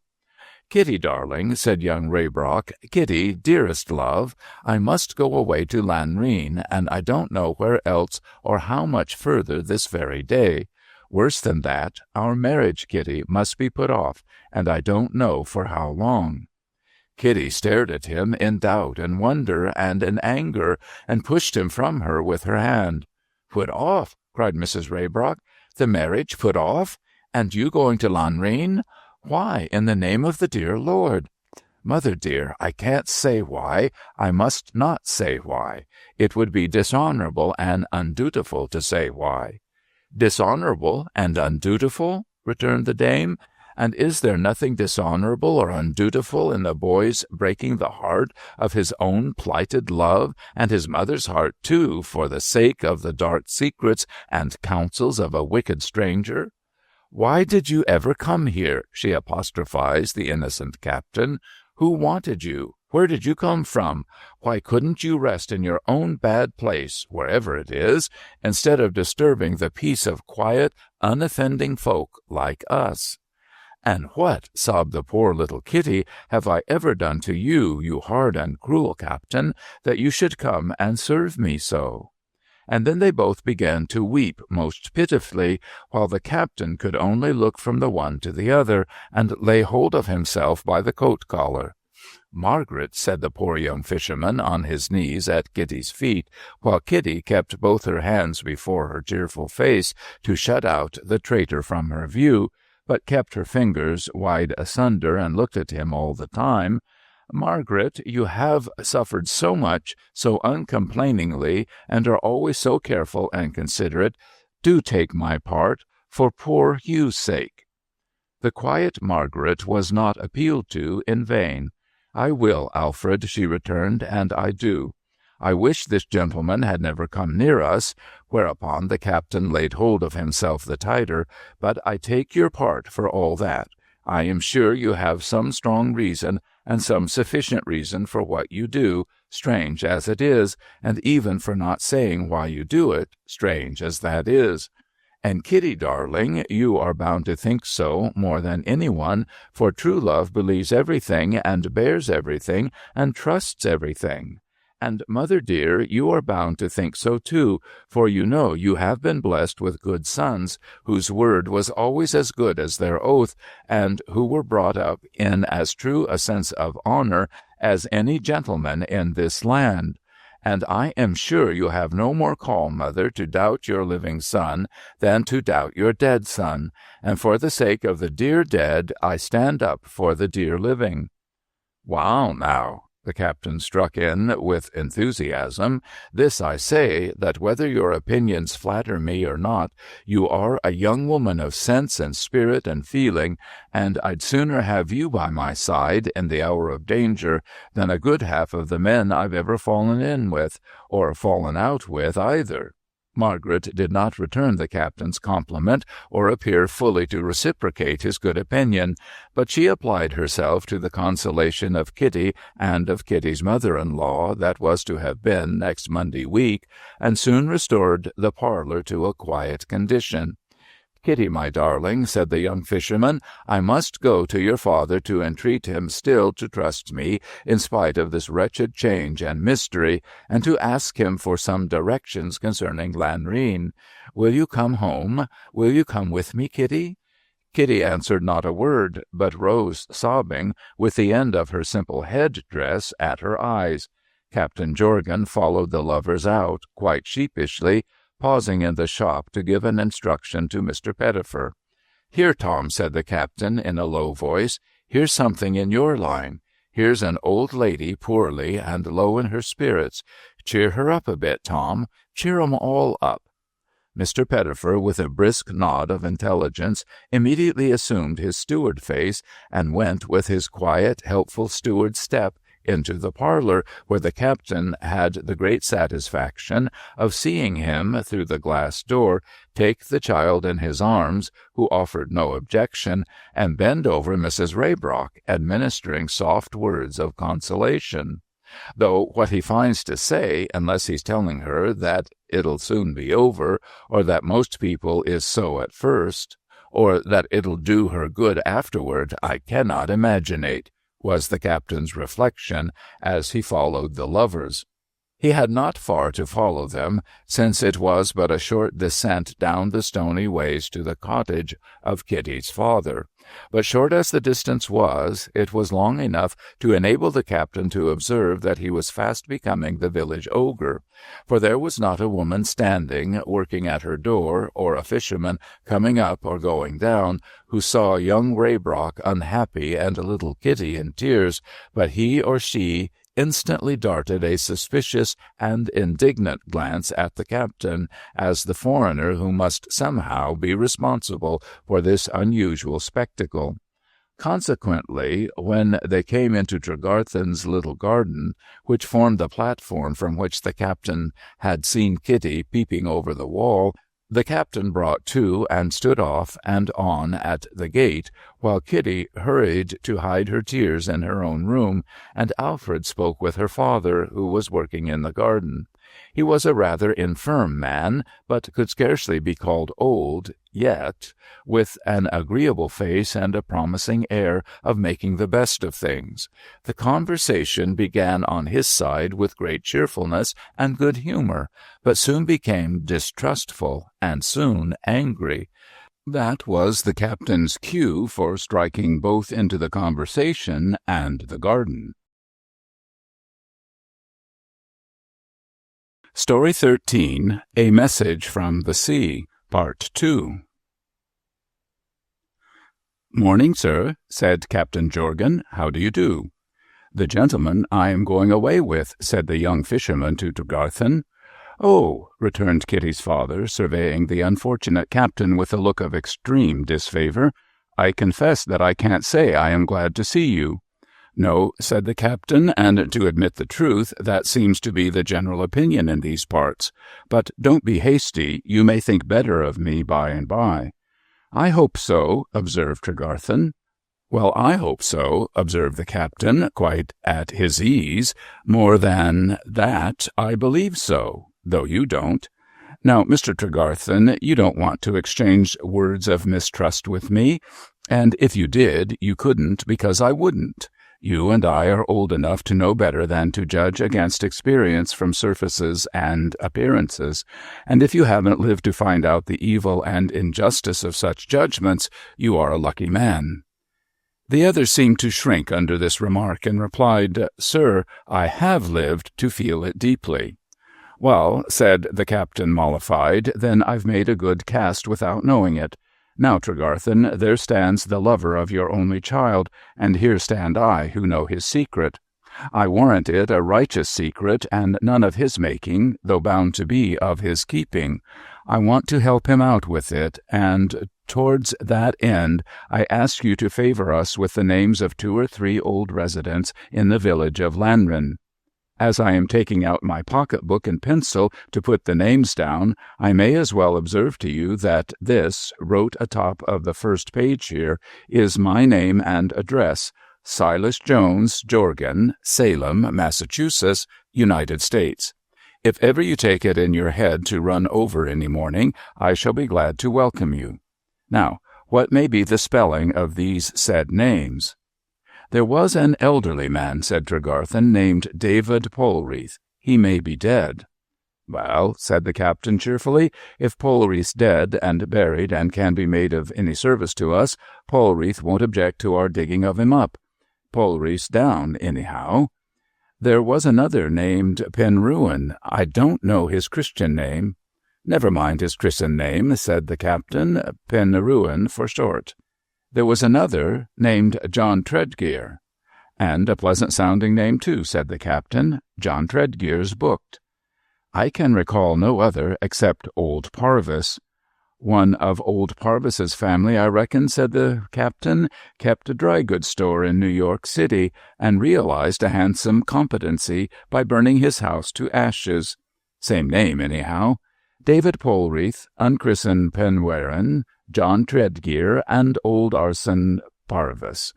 "Kitty, darling," said young Raybrock, "Kitty, dearest love, I must go away to Lanreen, and I don't know where else or how much further this very day. Worse than that, our marriage, Kitty, must be put off, and I don't know for how long." Kitty stared at him in doubt and wonder and in anger, and pushed him from her with her hand. "Put off?" cried Mrs. Raybrock. "The marriage put off? And you going to Lanreen? Why, in the name of the dear Lord?" "Mother dear, I can't say why. I must not say why. It would be dishonorable and undutiful to say why." "Dishonorable and undutiful?" returned the dame. "And is there nothing dishonorable or undutiful in the boy's breaking the heart of his own plighted love, and his mother's heart, too, for the sake of the dark secrets and counsels of a wicked stranger? Why did you ever come here?" she apostrophized the innocent captain. "Who wanted you? Where did you come from? Why couldn't you rest in your own bad place, wherever it is, instead of disturbing the peace of quiet, unoffending folk like us?" "And what," sobbed the poor little Kitty, "have I ever done to you, you hard and cruel captain, that you should come and serve me so?" And then they both began to weep most pitifully, while the captain could only look from the one to the other, and lay hold of himself by the coat-collar. "Margaret," said the poor young fisherman on his knees at Kitty's feet, while Kitty kept both her hands before her tearful face to shut out the traitor from her view, but kept her fingers wide asunder and looked at him all the time, "Margaret, you have suffered so much, so uncomplainingly, and are always so careful and considerate. Do take my part, for poor Hugh's sake." The quiet Margaret was not appealed to in vain. "I will, Alfred," she returned, "and I do. I wish this gentleman had never come near us," whereupon the captain laid hold of himself the tighter, "but I take your part for all that. I am sure you have some strong reason, and some sufficient reason for what you do, strange as it is, and even for not saying why you do it, strange as that is. And Kitty, darling, you are bound to think so more than anyone, for true love believes everything and bears everything and trusts everything. And, mother dear, you are bound to think so too, for you know you have been blessed with good sons, whose word was always as good as their oath, and who were brought up in as true a sense of honor as any gentleman in this land. And I am sure you have no more call, mother, to doubt your living son than to doubt your dead son, and for the sake of the dear dead, I stand up for the dear living." "Wow, now," the captain struck in with enthusiasm, "this I say, that whether your opinions flatter me or not, you are a young woman of sense and spirit and feeling, and I'd sooner have you by my side in the hour of danger than a good half of the men I've ever fallen in with, or fallen out with either." Margaret did not return the captain's compliment or appear fully to reciprocate his good opinion, but she applied herself to the consolation of Kitty and of Kitty's mother-in-law that was to have been next Monday week, and soon restored the parlor to a quiet condition. "Kitty, my darling," said the young fisherman, "I must go to your father to entreat him still to trust me in spite of this wretched change and mystery, and to ask him for some directions concerning Lanreen. Will you come home? Will you come with me, Kitty?" Kitty answered not a word, but rose sobbing, with the end of her simple head-dress at her eyes. Captain Jorgan followed the lovers out, quite sheepishly, pausing in the shop to give an instruction to Mr. Pettifer. "Here, Tom," said the captain in a low voice, "here's something in your line. Here's an old lady poorly and low in her spirits. Cheer her up a bit, Tom. Cheer 'em all up." Mr. Pettifer, with a brisk nod of intelligence, immediately assumed his steward face and went with his quiet, helpful steward step into the parlor, where the captain had the great satisfaction of seeing him, through the glass door, take the child in his arms, who offered no objection, and bend over Mrs. Raybrock, administering soft words of consolation. Though what he finds to say, unless he's telling her that it'll soon be over, or that most people is so at first, or that it'll do her good afterward, I cannot imaginate, was the captain's reflection as he followed the lovers. He had not far to follow them, since it was but a short descent down the stony ways to the cottage of Kitty's father. But short as the distance was, it was long enough to enable the captain to observe that he was fast becoming the village ogre, for there was not a woman standing, working at her door, or a fisherman coming up or going down, who saw young Raybrock unhappy and little Kitty in tears, but he or she instantly darted a suspicious and indignant glance at the captain, as the foreigner who must somehow be responsible for this unusual spectacle. Consequently, when they came into Tregarthen's little garden, which formed the platform from which the captain had seen Kitty peeping over the wall, the captain brought to and stood off and on at the gate, while Kitty hurried to hide her tears in her own room, and Alfred spoke with her father, who was working in the garden. He was a rather infirm man, but could scarcely be called old yet, with an agreeable face and a promising air of making the best of things. The conversation began on his side with great cheerfulness and good humor, but soon became distrustful and soon angry. That was the captain's cue for striking both into the conversation and the garden. Story 13, A Message from the Sea, Part 2. "Morning, sir," said Captain Jorgan. "How do you do?" "The gentleman I am going away with," said the young fisherman to Tregarthen. "Oh," returned Kitty's father, surveying the unfortunate captain with a look of extreme disfavor, "I confess that I can't say I am glad to see you." "No," said the captain, "and to admit the truth, that seems to be the general opinion in these parts. But don't be hasty, you may think better of me by and by." "I hope so," observed Tregarthen. "Well, I hope so," observed the captain, quite at his ease. "More than that, I believe so, though you don't. Now, Mr. Tregarthen, you don't want to exchange words of mistrust with me, and if you did, you couldn't because I wouldn't. You and I are old enough to know better than to judge against experience from surfaces and appearances, and if you haven't lived to find out the evil and injustice of such judgments, you are a lucky man." The other seemed to shrink under this remark and replied, "Sir, I have lived to feel it deeply." "Well," said the captain, mollified, "then I've made a good cast without knowing it. Now, Tregarthen, there stands the lover of your only child, and here stand I, who know his secret. I warrant it a righteous secret, and none of his making, though bound to be of his keeping. I want to help him out with it, and towards that end I ask you to favor us with the names of 2 or 3 old residents in the village of Lanrin. As I am taking out my pocket-book and pencil to put the names down, I may as well observe to you that this, wrote atop of the first page here, is my name and address, Silas Jones, Jorgan, Salem, Massachusetts, United States. If ever you take it in your head to run over any morning, I shall be glad to welcome you. Now, what may be the spelling of these said names?" "There was an elderly man," said Tregarthen, "named David Polreath. He may be dead." "Well," said the captain cheerfully, "if Polreath's dead and buried and can be made of any service to us, Polreath won't object to our digging of him up. Polreath's down, anyhow. There was another named Penruin. I don't know his Christian name." "Never mind his Christian name," said the captain, "Penruin for short." "There was another named John Treadgear." "And a pleasant-sounding name, too," said the captain. "John Treadgear's booked." "I can recall no other except Old Parvis." "One of Old Parvis's family, I reckon," said the captain, "kept a dry goods store in New York City, and realized a handsome competency by burning his house to ashes. Same name, anyhow. David Polreath, unchristened Penwarren, John Treadgear, and old Arson Parvis.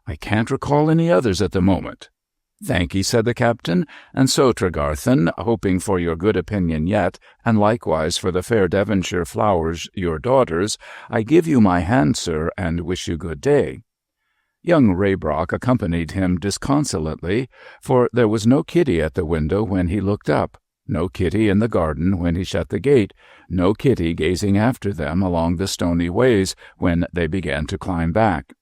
I can't recall any others at the moment." "Thank'ee," said the captain, "and so, Tregarthen, hoping for your good opinion yet, and likewise for the fair Devonshire flowers, your daughters, I give you my hand, sir, and wish you good day." Young Raybrock accompanied him disconsolately, for there was no Kitty at the window when he looked up, no Kitty in the garden when he shut the gate, no Kitty gazing after them along the stony ways when they began to climb back.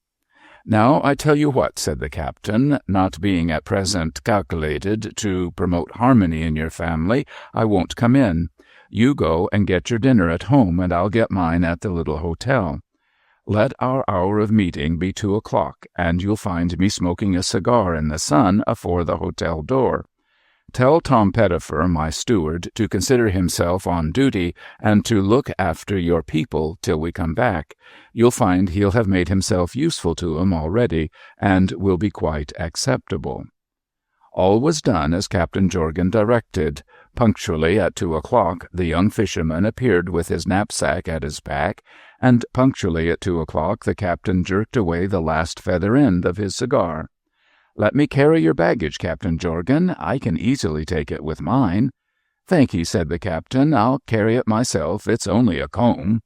"Now, I tell you what," said the captain, "not being at present calculated to promote harmony in your family, I won't come in. You go and get your dinner at home, and I'll get mine at the little hotel. Let our hour of meeting be 2 o'clock, and you'll find me smoking a cigar in the sun afore the hotel door. Tell Tom Pettifer, my steward, to consider himself on duty and to look after your people till we come back. You'll find he'll have made himself useful to 'em already, and will be quite acceptable." All was done as Captain Jorgan directed. Punctually at 2:00, the young fisherman appeared with his knapsack at his back, and punctually at 2:00 the captain jerked away the last feather end of his cigar. "Let me carry your baggage, Captain Jorgan. I can easily take it with mine." "Thank ye," said the captain. "I'll carry it myself. It's only a comb."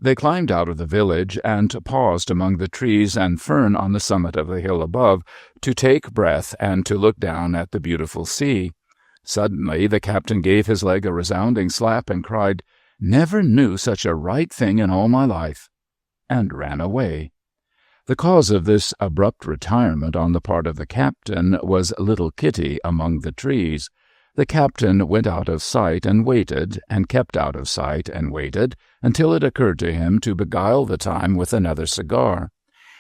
They climbed out of the village and paused among the trees and fern on the summit of the hill above to take breath and to look down at the beautiful sea. Suddenly the captain gave his leg a resounding slap and cried, "Never knew such a right thing in all my life," and ran away. The cause of this abrupt retirement on the part of the captain was little Kitty among the trees. The captain went out of sight and waited, and kept out of sight and waited, until it occurred to him to beguile the time with another cigar.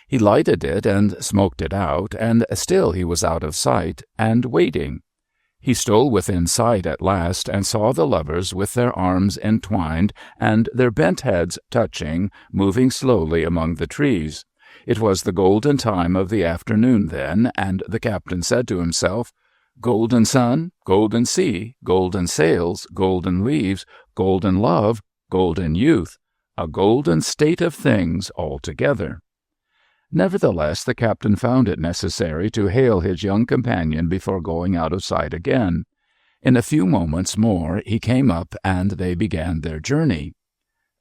He lighted it and smoked it out, and still he was out of sight and waiting. He stole within sight at last, and saw the lovers with their arms entwined and their bent heads touching, moving slowly among the trees. It was the golden time of the afternoon then, and the captain said to himself, "Golden sun, golden sea, golden sails, golden leaves, golden love, golden youth, a golden state of things altogether." Nevertheless, the captain found it necessary to hail his young companion before going out of sight again. In a few moments more he came up, and they began their journey.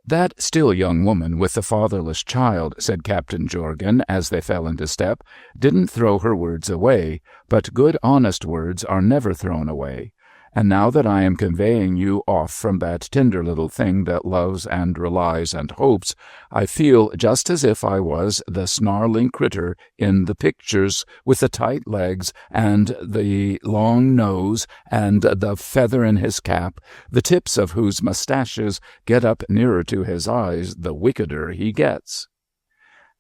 "That still young woman with the fatherless child," said Captain Jorgan, as they fell into step, "didn't throw her words away, but good honest words are never thrown away. And now that I am conveying you off from that tender little thing that loves and relies and hopes, I feel just as if I was the snarling critter in the pictures with the tight legs and the long nose and the feather in his cap, the tips of whose mustaches get up nearer to his eyes the wickeder he gets."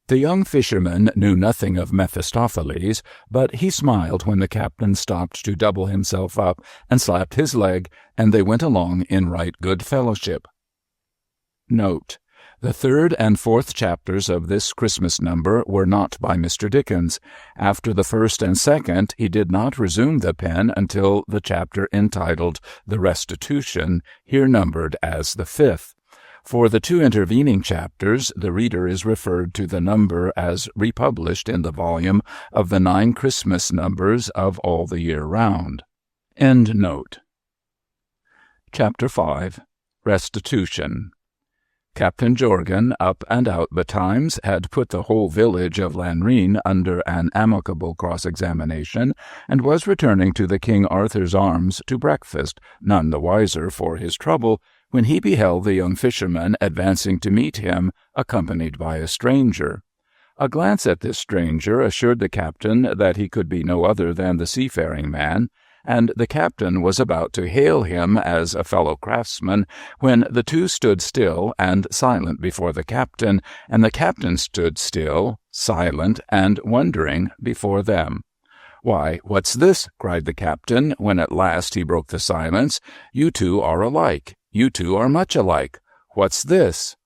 The young fisherman knew nothing of Mephistopheles, but he smiled when the captain stopped to double himself up and slapped his leg, and they went along in right good fellowship. Note: the 3rd and 4th chapters of this Christmas number were not by Mr. Dickens. After the 1st and 2nd, he did not resume the pen until the chapter entitled The Restitution, here numbered as the 5th. For the 2 intervening chapters, the reader is referred to the number as republished in the volume of the 9 Christmas numbers of All the Year Round. End note. Chapter 5. Restitution. Captain Jorgan, up and out betimes, had put the whole village of Lanreen under an amicable cross-examination, and was returning to the King Arthur's Arms to breakfast, none the wiser for his trouble, when he beheld the young fisherman advancing to meet him, accompanied by a stranger. A glance at this stranger assured the captain that he could be no other than the seafaring man, and the captain was about to hail him as a fellow craftsman, when the two stood still and silent before the captain, and the captain stood still, silent, and wondering before them. "Why, what's this?" cried the captain, when at last he broke the silence. "You two are alike. You two are much alike. What's this?"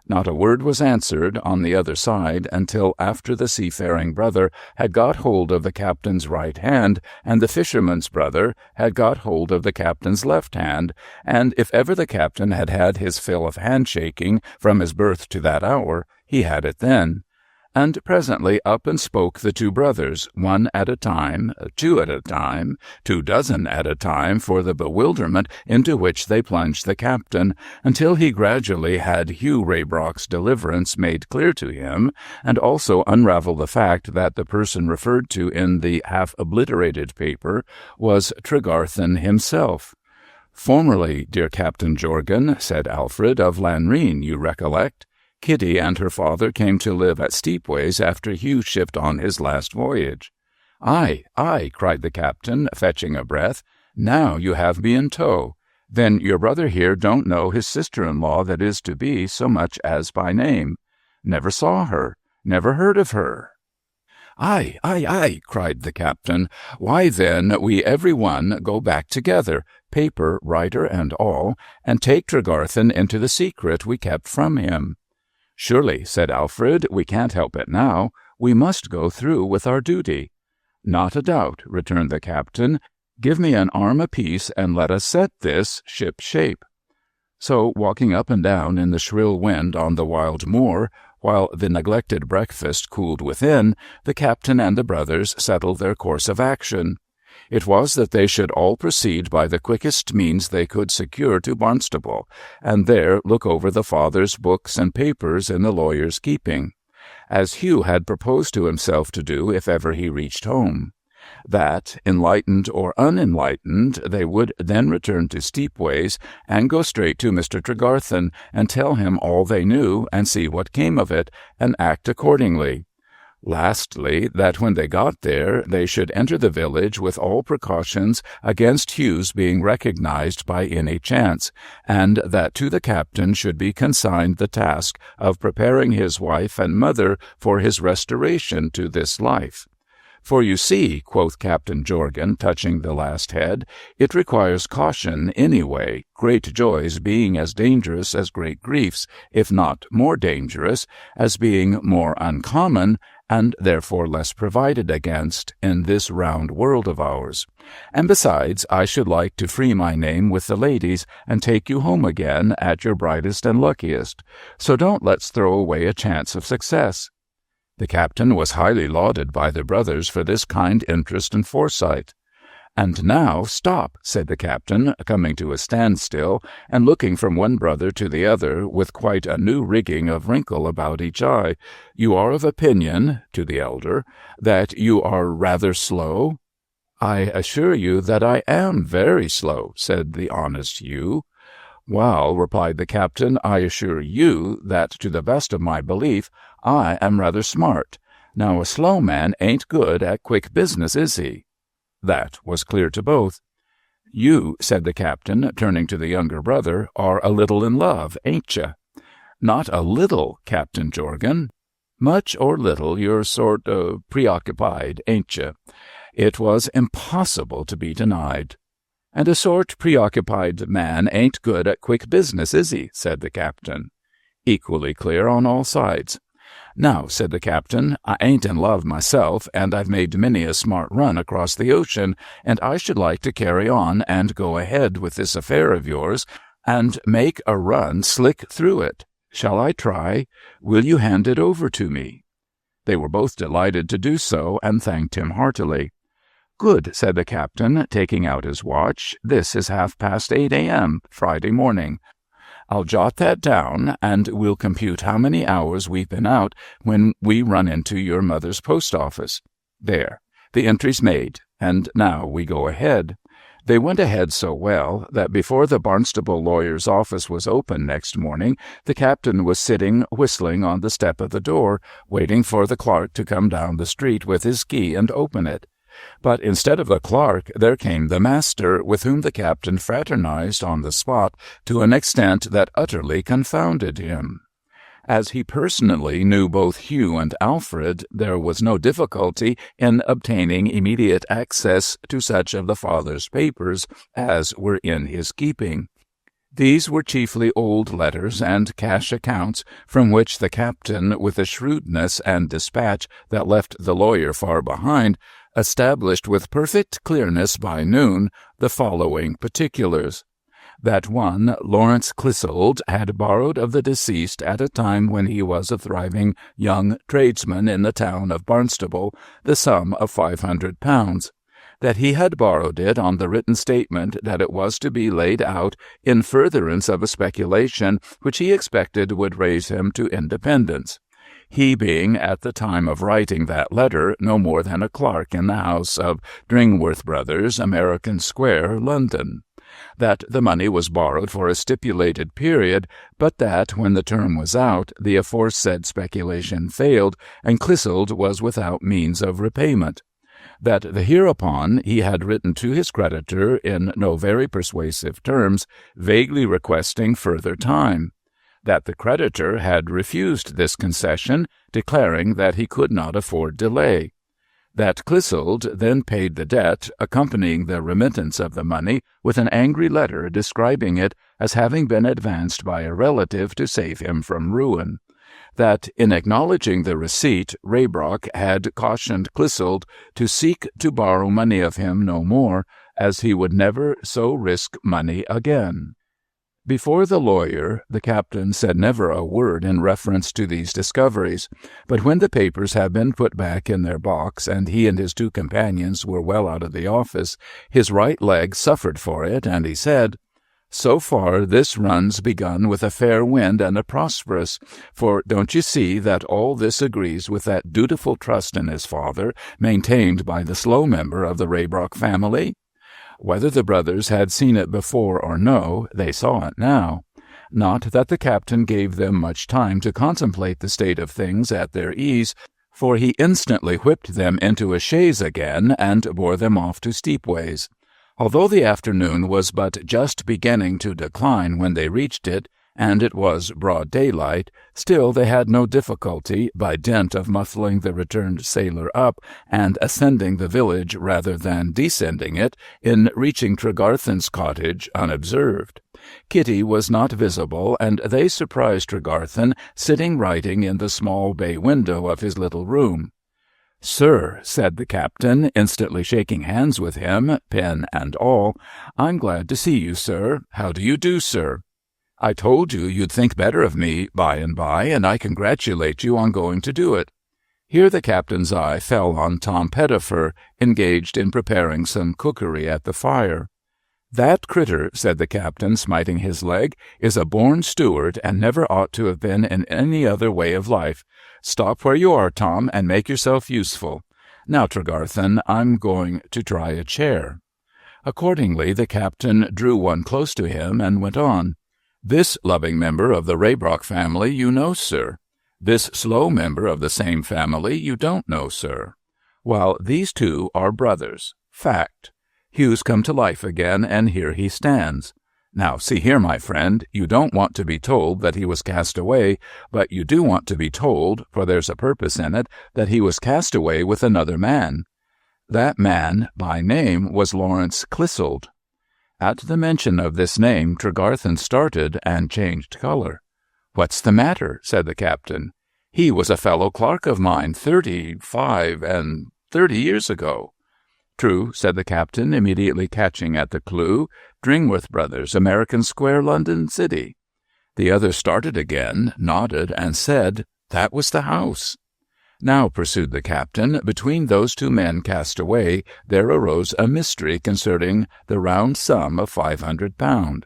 Not a word was answered on the other side until after the seafaring brother had got hold of the captain's right hand, and the fisherman's brother had got hold of the captain's left hand, and if ever the captain had had his fill of handshaking from his birth to that hour, he had it then. And presently up and spoke the two brothers, one at a time, 2 at a time, 24 at a time, for the bewilderment into which they plunged the captain, until he gradually had Hugh Raybrock's deliverance made clear to him, and also unravelled the fact that the person referred to in the half-obliterated paper was Tregarthen himself. "Formerly, dear Captain Jorgan," said Alfred, "of Lanreen, you recollect. Kitty and her father came to live at Steepways after Hugh shipped on his last voyage." "Aye, aye," cried the captain, fetching a breath. "Now you have me in tow. Then your brother here don't know his sister-in-law that is to be so much as by name. Never saw her, never heard of her." "Aye, aye, aye," cried the captain. "Why, then, we every one go back together, paper, writer, and all, and take Tregarthen into the secret we kept from him." "Surely," said Alfred, "we can't help it now. We must go through with our duty." "Not a doubt," returned the captain. "Give me an arm apiece, and let us set this ship shape." So, walking up and down in the shrill wind on the wild moor, while the neglected breakfast cooled within, the captain and the brothers settled their course of action. It was that they should all proceed by the quickest means they could secure to Barnstaple, and there look over the father's books and papers in the lawyer's keeping, as Hugh had proposed to himself to do if ever he reached home. That, enlightened or unenlightened, they would then return to Steepways and go straight to Mr. Tregarthen and tell him all they knew and see what came of it, and act accordingly. Lastly, that when they got there, they should enter the village with all precautions against Hugh's being recognized by any chance, and that to the captain should be consigned the task of preparing his wife and mother for his restoration to this life. "For you see," quoth Captain Jorgan, touching the last head, "it requires caution anyway, great joys being as dangerous as great griefs, if not more dangerous, as being more uncommon, and therefore less provided against, in this round world of ours. And besides, I should like to free my name with the ladies, and take you home again at your brightest and luckiest. So don't let's throw away a chance of success." The captain was highly lauded by the brothers for this kind interest and foresight. "And now stop," said the captain, coming to a standstill, and looking from one brother to the other with quite a new rigging of wrinkle about each eye. "You are of opinion," to the elder, "that you are rather slow?" "I assure you that I am very slow," said the honest Hugh. "Well," replied the captain, "I assure you that, to the best of my belief, I am rather smart. Now, a slow man ain't good at quick business, is he?" That was clear to both. "You," said the captain, turning to the younger brother, "are a little in love, ain't you?" "Not a little, Captain Jorgan." "Much or little, you're sort of preoccupied, ain't you?" It was impossible to be denied. "And a sort preoccupied man ain't good at quick business, is he?" said the captain. Equally clear on all sides. "Now," said the captain, "I ain't in love myself, and I've made many a smart run across the ocean, and I should like to carry on and go ahead with this affair of yours, and make a run slick through it. Shall I try? Will you hand it over to me?" They were both delighted to do so, and thanked him heartily. "Good," said the captain, taking out his watch. "This is 8:30 a.m., Friday morning. I'll jot that down, and we'll compute how many hours we've been out when we run into your mother's post office. There, the entry's made, and now we go ahead." They went ahead so well that before the Barnstaple lawyer's office was open next morning, the captain was sitting whistling on the step of the door, waiting for the clerk to come down the street with his key and open it. But instead of the clerk, there came the master, with whom the captain fraternized on the spot to an extent that utterly confounded him. As he personally knew both Hugh and Alfred, there was no difficulty in obtaining immediate access to such of the father's papers as were in his keeping. These were chiefly old letters and cash accounts, from which the captain, with a shrewdness and dispatch that left the lawyer far behind, established with perfect clearness by noon the following particulars: that one, Lawrence Clissold, had borrowed of the deceased at a time when he was a thriving young tradesman in the town of Barnstaple the sum of £500, that he had borrowed it on the written statement that it was to be laid out in furtherance of a speculation which he expected would raise him to independence, he being at the time of writing that letter no more than a clerk in the house of Dringworth Brothers, American Square, London; that the money was borrowed for a stipulated period, but that, when the term was out, the aforesaid speculation failed, and Clissold was without means of repayment; that hereupon he had written to his creditor in no very persuasive terms, vaguely requesting further time; that the creditor had refused this concession, declaring that he could not afford delay; that Clissold then paid the debt, accompanying the remittance of the money with an angry letter describing it as having been advanced by a relative to save him from ruin; that, in acknowledging the receipt, Raybrock had cautioned Clissold to seek to borrow money of him no more, as he would never so risk money again. Before the lawyer, the captain said never a word in reference to these discoveries, but when the papers had been put back in their box and he and his two companions were well out of the office, his right leg suffered for it, and he said, "So far this run's begun with a fair wind and a prosperous, for don't you see that all this agrees with that dutiful trust in his father, maintained by the slow member of the Raybrock family?" Whether the brothers had seen it before or no, they saw it now. Not that the captain gave them much time to contemplate the state of things at their ease, for he instantly whipped them into a chaise again and bore them off to Steepways. Although the afternoon was but just beginning to decline when they reached it, and it was broad daylight, still they had no difficulty, by dint of muffling the returned sailor up and ascending the village rather than descending it, in reaching Tregarthen's cottage unobserved. Kitty was not visible, and they surprised Tregarthen sitting writing in the small bay window of his little room. "Sir," said the captain, instantly shaking hands with him, pen and all, "I'm glad to see you, sir. How do you do, sir? I told you you'd think better of me by and by, and I congratulate you on going to do it." Here the captain's eye fell on Tom Pettifer, engaged in preparing some cookery at the fire. "That critter," said the captain, smiting his leg, "is a born steward, and never ought to have been in any other way of life. Stop where you are, Tom, and make yourself useful. Now, Tregarthen, I'm going to try a chair." Accordingly, the captain drew one close to him and went on. "This loving member of the Raybrock family you know, sir. This slow member of the same family you don't know, sir. While these two are brothers. Fact. Hugh's come to life again, and here he stands. Now, see here, my friend, you don't want to be told that he was cast away, but you do want to be told, for there's a purpose in it, that he was cast away with another man. That man, by name, was Lawrence Clissold." At the mention of this name, Tregarthen started and changed color. "What's the matter?" said the captain. "He was a fellow clerk of mine 30 years ago." "True," said the captain, immediately catching at the clue. "Dringworth Brothers, American Square, London City." The other started again, nodded, and said, "That was the house." "Now," pursued the captain, "between those two men cast away, there arose a mystery concerning the round sum of £500.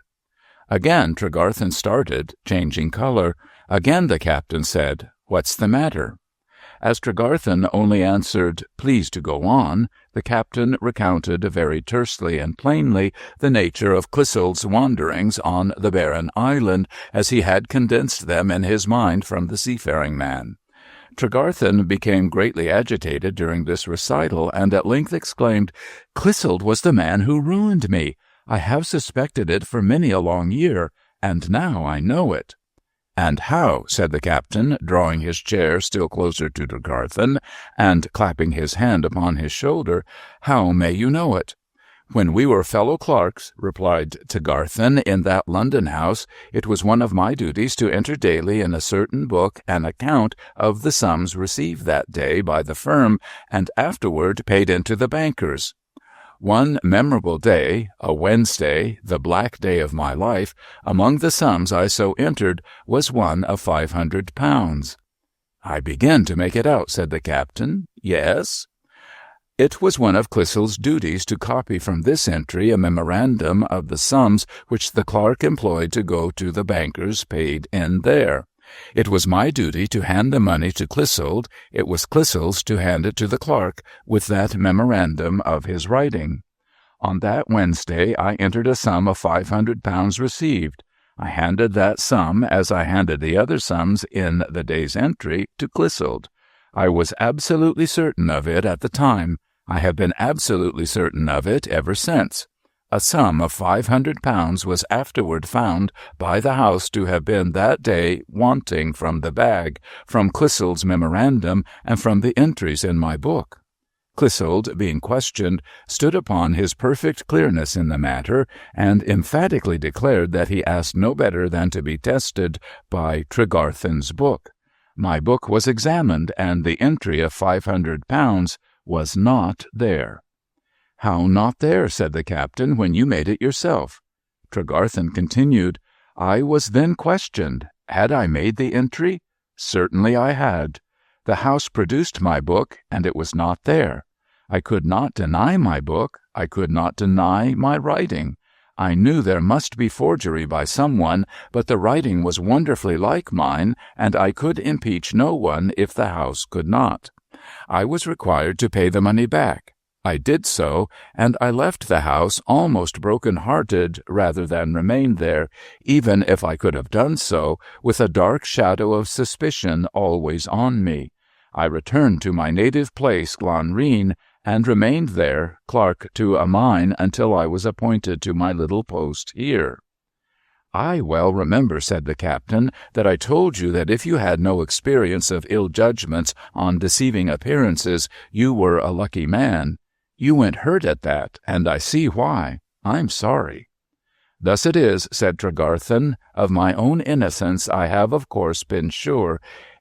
Again Tregarthen started, changing color. Again the captain said, "What's the matter?" As Tregarthen only answered, "Please to go on," the captain recounted very tersely and plainly the nature of Clissold's wanderings on the barren island, as he had condensed them in his mind from the seafaring man. Tregarthen became greatly agitated during this recital, and at length exclaimed, "Clissold was the man who ruined me. I have suspected it for many a long year, and now I know it." "And how?" said the captain, drawing his chair still closer to Tregarthen, and clapping his hand upon his shoulder. "How may you know it?" "When we were fellow clerks," replied Tregarthen, "in that London house, it was one of my duties to enter daily in a certain book an account of the sums received that day by the firm, and afterward paid into the bankers. One memorable day, a Wednesday, the black day of my life, among the sums I so entered was one of £500. "I begin to make it out," said the captain. "Yes?" "It was one of Clissold's duties to copy from this entry a memorandum of the sums which the clerk employed to go to the bankers paid in there. It was my duty to hand the money to Clissold. It was Clissold's to hand it to the clerk with that memorandum of his writing. On that Wednesday I entered a sum of £500 received. I handed that sum, as I handed the other sums in the day's entry, to Clissold. I was absolutely certain of it at the time. I have been absolutely certain of it ever since. A sum of £500 was afterward found by the house to have been that day wanting from the bag, from Clissold's memorandum, and from the entries in my book. Clissold, being questioned, stood upon his perfect clearness in the matter, and emphatically declared that he asked no better than to be tested by Tregarthen's book. My book was examined, and the entry of £500 was not there. "How not there?" said the captain, "when you made it yourself?" Tregarthen continued, "I was then questioned. Had I made the entry? Certainly I had. The house produced my book, and it was not there. I could not deny my book. I could not deny my writing. I knew there must be forgery by someone, but the writing was wonderfully like mine, and I could impeach no one if the house could not. I was required to pay the money back. I did so, and I left the house almost broken-hearted rather than remain there, even if I could have done so, with a dark shadow of suspicion always on me. I returned to my native place, Glanreen, and remained there, clerk to a mine, until I was appointed to my little post here." "I well remember," said the captain, "that I told you that if you had no experience of ill judgments on deceiving appearances, you were a lucky man. You went hurt at that, and I see why. I'm sorry." "Thus it is," said Tregarthen. "Of my own innocence I have of course been sure.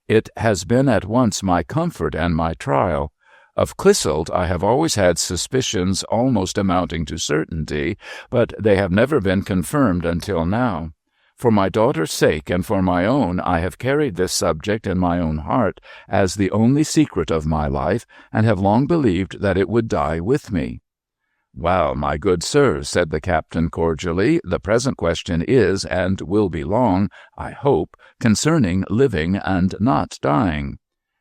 It has been at once my comfort and my trial. Of Clissold I have always had suspicions almost amounting to certainty, but they have never been confirmed until now. For my daughter's sake and for my own, I have carried this subject in my own heart as the only secret of my life, and have long believed that it would die with me." "Well, my good sir," said the captain cordially, "the present question is, and will be long, I hope, concerning living and not dying.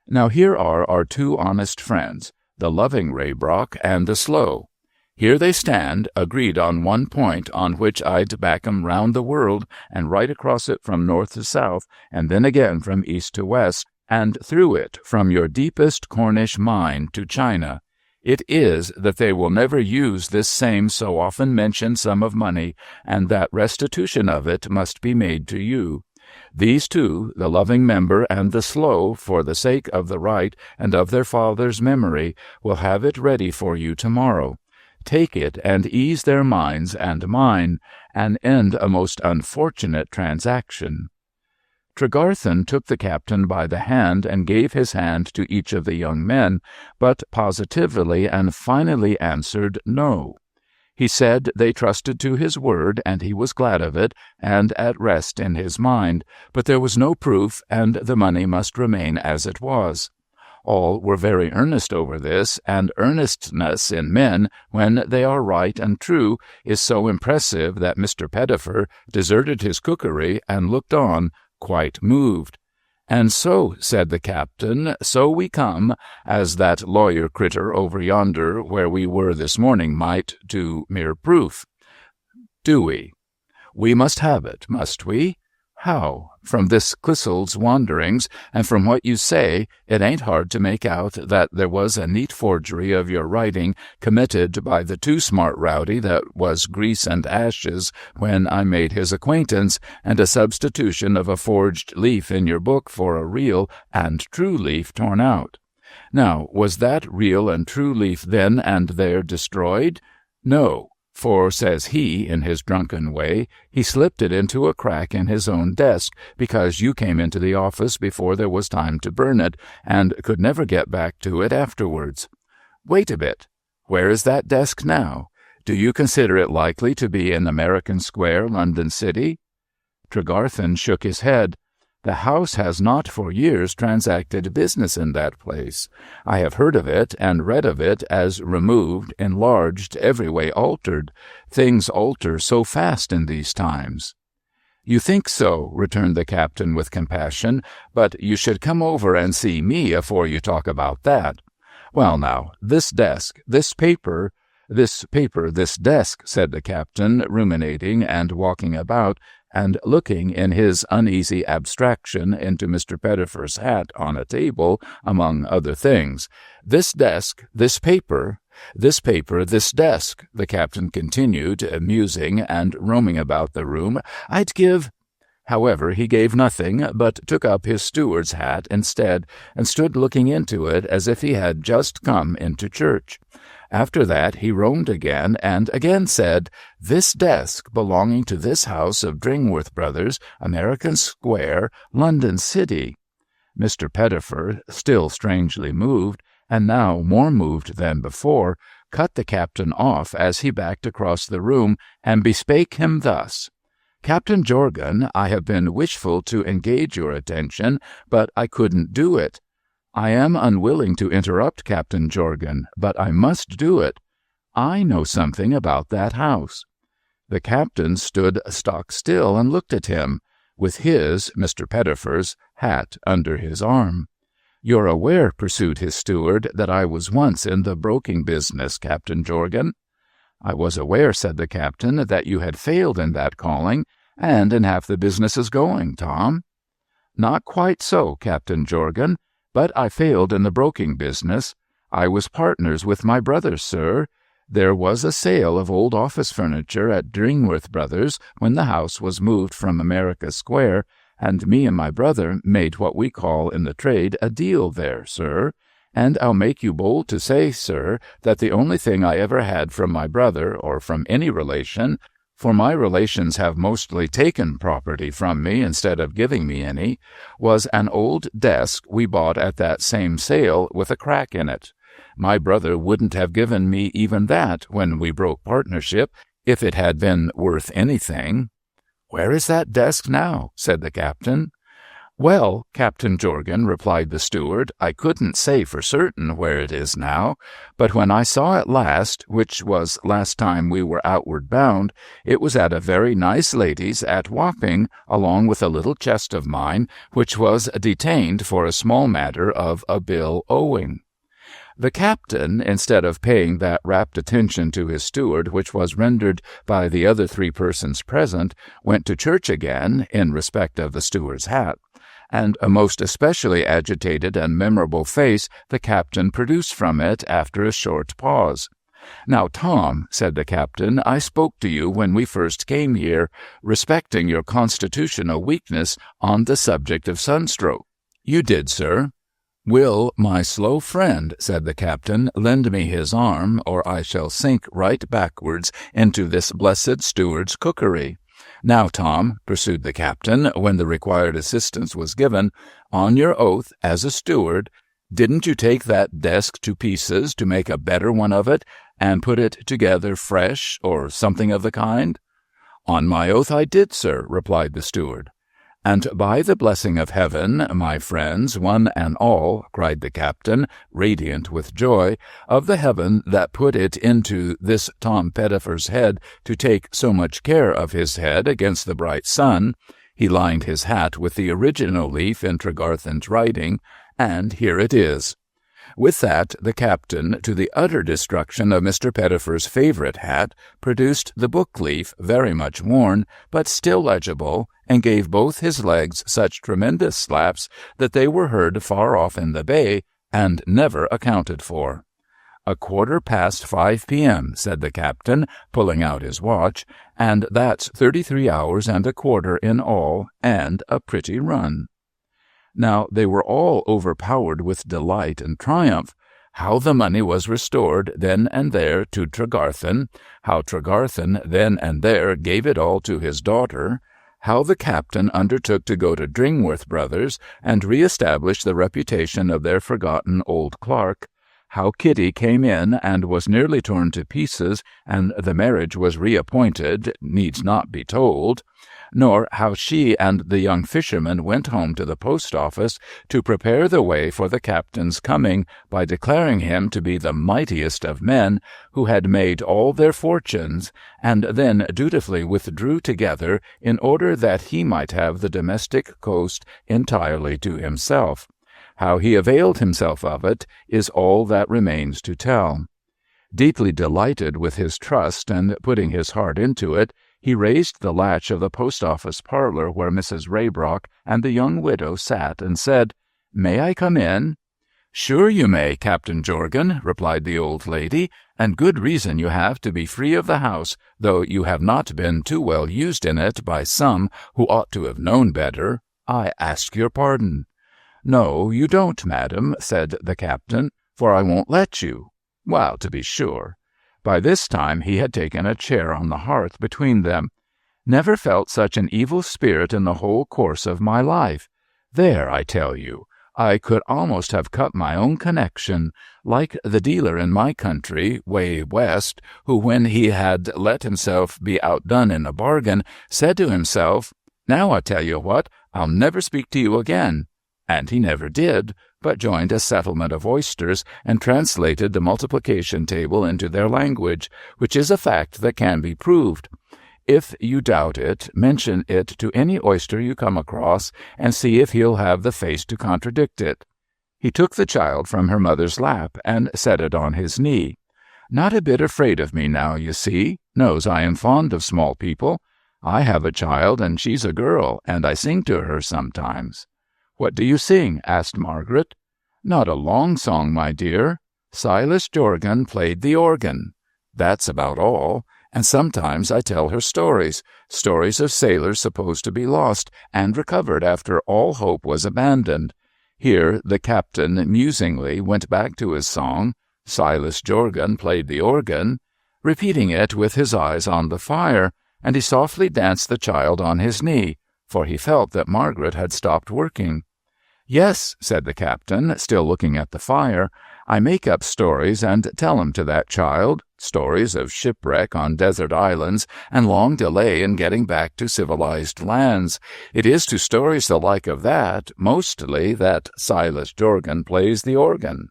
Now here are our two honest friends, the loving Raybrock and the slow. Here they stand, agreed on one point on which I'd back 'em round the world and right across it from north to south, and then again from east to west, and through it from your deepest Cornish mine to China. It is that they will never use this same so often mentioned sum of money, and that restitution of it must be made to you. These two, the loving member and the slow, for the sake of the right and of their father's memory, will have it ready for you tomorrow. Take it and ease their minds and mine, and end a most unfortunate transaction." Tregarthen took the captain by the hand and gave his hand to each of the young men, but positively and finally answered no. He said they trusted to his word, and he was glad of it, and at rest in his mind, but there was no proof, and the money must remain as it was. All were very earnest over this, and earnestness in men, when they are right and true, is so impressive that Mr. Pettifer deserted his cookery and looked on, quite moved. "And so," said the captain, "so we come, as that lawyer critter over yonder where we were this morning might, to mere proof. Do we? We must have it, must we? How? From this Clissold's wanderings, and from what you say, it ain't hard to make out that there was a neat forgery of your writing committed by the too smart rowdy that was Grease and Ashes when I made his acquaintance, and a substitution of a forged leaf in your book for a real and true leaf torn out. Now, was that real and true leaf then and there destroyed? No. For, says he, in his drunken way, he slipped it into a crack in his own desk, because you came into the office before there was time to burn it, and could never get back to it afterwards. Wait a bit. Where is that desk now? Do you consider it likely to be in American Square, London City?" Tregarthen shook his head. "The house has not for years transacted business in that place. I have heard of it and read of it as removed, enlarged, every way altered. Things alter so fast in these times." "You think so," returned the captain with compassion, "but you should come over and see me afore you talk about that. Well now, this desk, this desk, said the captain, ruminating and walking about, and looking in his uneasy abstraction into Mr. Pettifer's hat on a table, among other things. "This desk, this paper, this desk," the captain continued, musing and roaming about the room, "I'd give—" However, he gave nothing, but took up his steward's hat instead, and stood looking into it as if he had just come into church. After that he roamed again, and again said, "This desk, belonging to this house of Dringworth Brothers, American Square, London City." Mr. Pettifer, still strangely moved, and now more moved than before, cut the captain off as he backed across the room, and bespake him thus: "Captain Jorgan, I have been wishful to engage your attention, but I couldn't do it. I am unwilling to interrupt Captain Jorgan, but I must do it. I know something about that house." The captain stood stock still and looked at him, with his, Mr. Pettifer's, hat under his arm. "You're aware," pursued his steward, "that I was once in the broking business, Captain Jorgan?" "I was aware," said the captain, "that you had failed in that calling, and in half the businesses going, Tom." "Not quite so, Captain Jorgan, but I failed in the broking business. I was partners with my brother, sir. There was a sale of old office furniture at Dringworth Brothers when the house was moved from America Square, and me and my brother made what we call in the trade a deal there, sir. And I'll make you bold to say, sir, that the only thing I ever had from my brother, or from any relation, for my relations have mostly taken property from me instead of giving me any, was an old desk we bought at that same sale with a crack in it. My brother wouldn't have given me even that when we broke partnership, if it had been worth anything." "Where is that desk now?" said the captain. "Well, Captain Jorgan," replied the steward, "I couldn't say for certain where it is now, but when I saw it last, which was last time we were outward bound, it was at a very nice lady's at Wapping, along with a little chest of mine, which was detained for a small matter of a bill owing." The captain, instead of paying that rapt attention to his steward which was rendered by the other 3 persons present, went to church again, in respect of the steward's hat, and a most especially agitated and memorable face the captain produced from it after a short pause. "Now, Tom," said the captain, "I spoke to you when we first came here, respecting your constitutional weakness on the subject of sunstroke." "You did, sir." "Will my slow friend," said the captain, "lend me his arm, or I shall sink right backwards into this blessed steward's cookery? Now, Tom," pursued the captain, when the required assistance was given, "on your oath as a steward, didn't you take that desk to pieces to make a better one of it, and put it together fresh, or something of the kind?" "On my oath I did, sir," replied the steward. "And by the blessing of heaven, my friends, one and all," cried the captain, radiant with joy, "of the heaven that put it into this Tom Pettifer's head to take so much care of his head against the bright sun," he lined his hat with the original leaf in Tregarthen's writing, "and here it is." With that, the captain, to the utter destruction of Mr. Pettifer's favourite hat, produced the book-leaf, very much worn, but still legible, and gave both his legs such tremendous slaps that they were heard far off in the bay, and never accounted for. "5:15 p.m., said the captain, pulling out his watch, "and that's 33 hours and a quarter in all, and a pretty run." Now they were all overpowered with delight and triumph. How the money was restored then and there to Tregarthen, how Tregarthen then and there gave it all to his daughter, how the captain undertook to go to Dringworth Brothers and re-establish the reputation of their forgotten old clerk, how Kitty came in and was nearly torn to pieces, and the marriage was reappointed, needs not be told, nor how she and the young fisherman went home to the post office to prepare the way for the captain's coming by declaring him to be the mightiest of men who had made all their fortunes, and then dutifully withdrew together in order that he might have the domestic coast entirely to himself. How he availed himself of it is all that remains to tell. Deeply delighted with his trust and putting his heart into it, he raised the latch of the post-office parlour where Mrs. Raybrock and the young widow sat, and said, "May I come in?" "Sure you may, Captain Jorgan," replied the old lady, "and good reason you have to be free of the house, though you have not been too well used in it by some who ought to have known better. I ask your pardon." "No, you don't, madam," said the captain, "for I won't let you." "Well, to be sure." By this time he had taken a chair on the hearth between them. "Never felt such an evil spirit in the whole course of my life. There, I tell you. I could almost have cut my own connection, like the dealer in my country, way west, who, when he had let himself be outdone in a bargain, said to himself, "Now I tell you what, I'll never speak to you again." And he never did, but joined a settlement of oysters and translated the multiplication table into their language, which is a fact that can be proved. If you doubt it, mention it to any oyster you come across and see if he'll have the face to contradict it. He took the child from her mother's lap and set it on his knee. "Not a bit afraid of me now, you see. Knows I am fond of small people. I have a child, and she's a girl, and I sing to her sometimes." "What do you sing?" asked Margaret. "Not a long song, my dear. Silas Jorgan played the organ. That's about all. And sometimes I tell her stories of sailors supposed to be lost and recovered after all hope was abandoned." Here the captain musingly went back to his song, "Silas Jorgan played the organ," repeating it with his eyes on the fire, and he softly danced the child on his knee, for he felt that Margaret had stopped working. "Yes," said the captain, still looking at the fire, "I make up stories and tell 'em to that child, stories of shipwreck on desert islands and long delay in getting back to civilized lands. It is to stories the like of that, mostly, that Silas Jorgan plays the organ."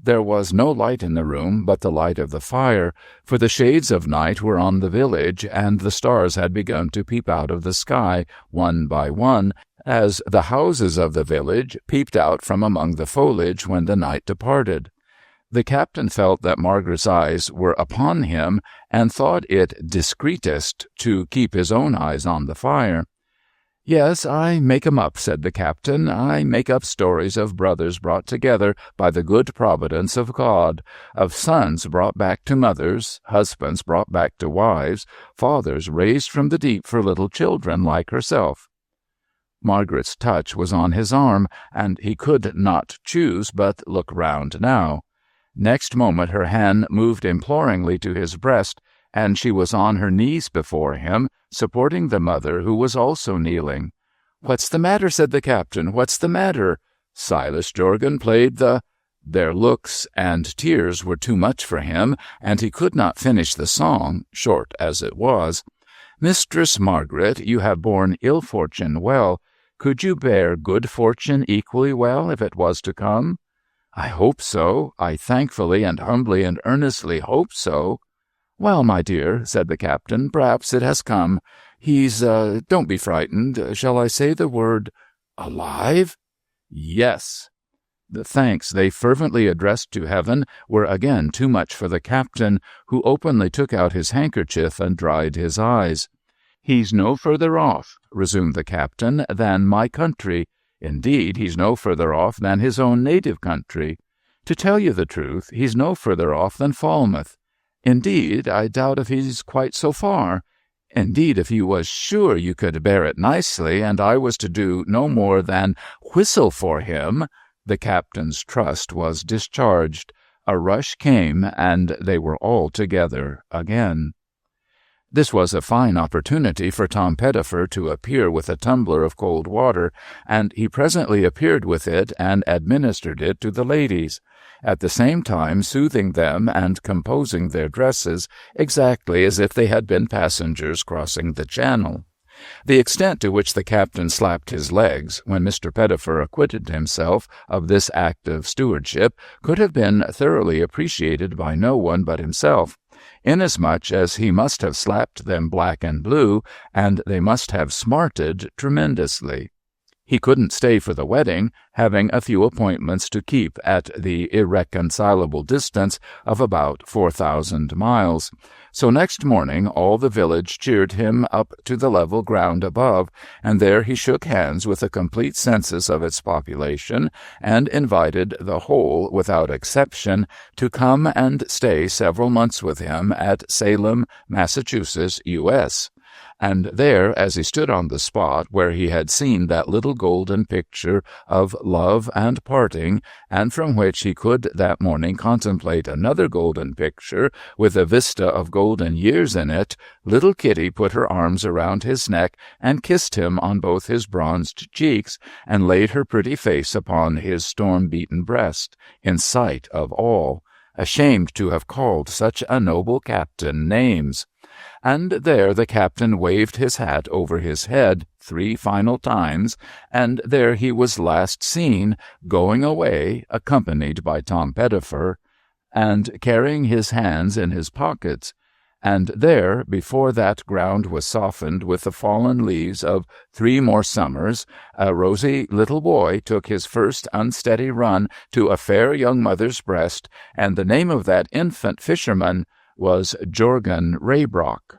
There was no light in the room but the light of the fire, for the shades of night were on the village, and the stars had begun to peep out of the sky, one by one, as the houses of the village peeped out from among the foliage when the night departed. The captain felt that Margaret's eyes were upon him, and thought it discreetest to keep his own eyes on the fire. "Yes, I make 'em up," said the captain. "I make up stories of brothers brought together by the good providence of God, of sons brought back to mothers, husbands brought back to wives, fathers raised from the deep for little children like herself." Margaret's touch was on his arm, and he could not choose but look round now. Next moment her hand moved imploringly to his breast, and she was on her knees before him, supporting the mother, who was also kneeling. "What's the matter?" said the captain. "What's the matter?" "Silas Jorgan played the—" Their looks and tears were too much for him, and he could not finish the song, short as it was. "Mistress Margaret, you have borne ill fortune well. Could you bear good fortune equally well if it was to come?" "I hope so. I thankfully and humbly and earnestly hope so." "Well, my dear," said the captain, "perhaps it has come. Don't be frightened. Shall I say the word alive?" "Yes." The thanks they fervently addressed to heaven were again too much for the captain, who openly took out his handkerchief and dried his eyes. "He's no further off," resumed the captain, "than my country. Indeed, he's no further off than his own native country. To tell you the truth, he's no further off than Falmouth. Indeed, I doubt if he's quite so far. Indeed, if you was sure you could bear it nicely, and I was to do no more than whistle for him—" The captain's trust was discharged. A rush came, and they were all together again. This was a fine opportunity for Tom Pettifer to appear with a tumbler of cold water, and he presently appeared with it and administered it to the ladies, at the same time soothing them and composing their dresses exactly as if they had been passengers crossing the Channel. The extent to which the captain slapped his legs when Mr. Pettifer acquitted himself of this act of stewardship could have been thoroughly appreciated by no one but himself, inasmuch as he must have slapped them black and blue, and they must have smarted tremendously. He couldn't stay for the wedding, having a few appointments to keep at the irreconcilable distance of about 4,000 miles. So next morning all the village cheered him up to the level ground above, and there he shook hands with a complete census of its population, and invited the whole, without exception, to come and stay several months with him at Salem, Massachusetts, U.S. And there, as he stood on the spot where he had seen that little golden picture of love and parting, and from which he could that morning contemplate another golden picture with a vista of golden years in it, little Kitty put her arms around his neck and kissed him on both his bronzed cheeks, and laid her pretty face upon his storm-beaten breast, in sight of all, ashamed to have called such a noble captain names. And there the captain waved his hat over his head 3 final times, and there he was last seen, going away, accompanied by Tom Pettifer, and carrying his hands in his pockets. And there, before that ground was softened with the fallen leaves of 3 more summers, a rosy little boy took his first unsteady run to a fair young mother's breast, and the name of that infant fisherman was Jorgan Raybrock.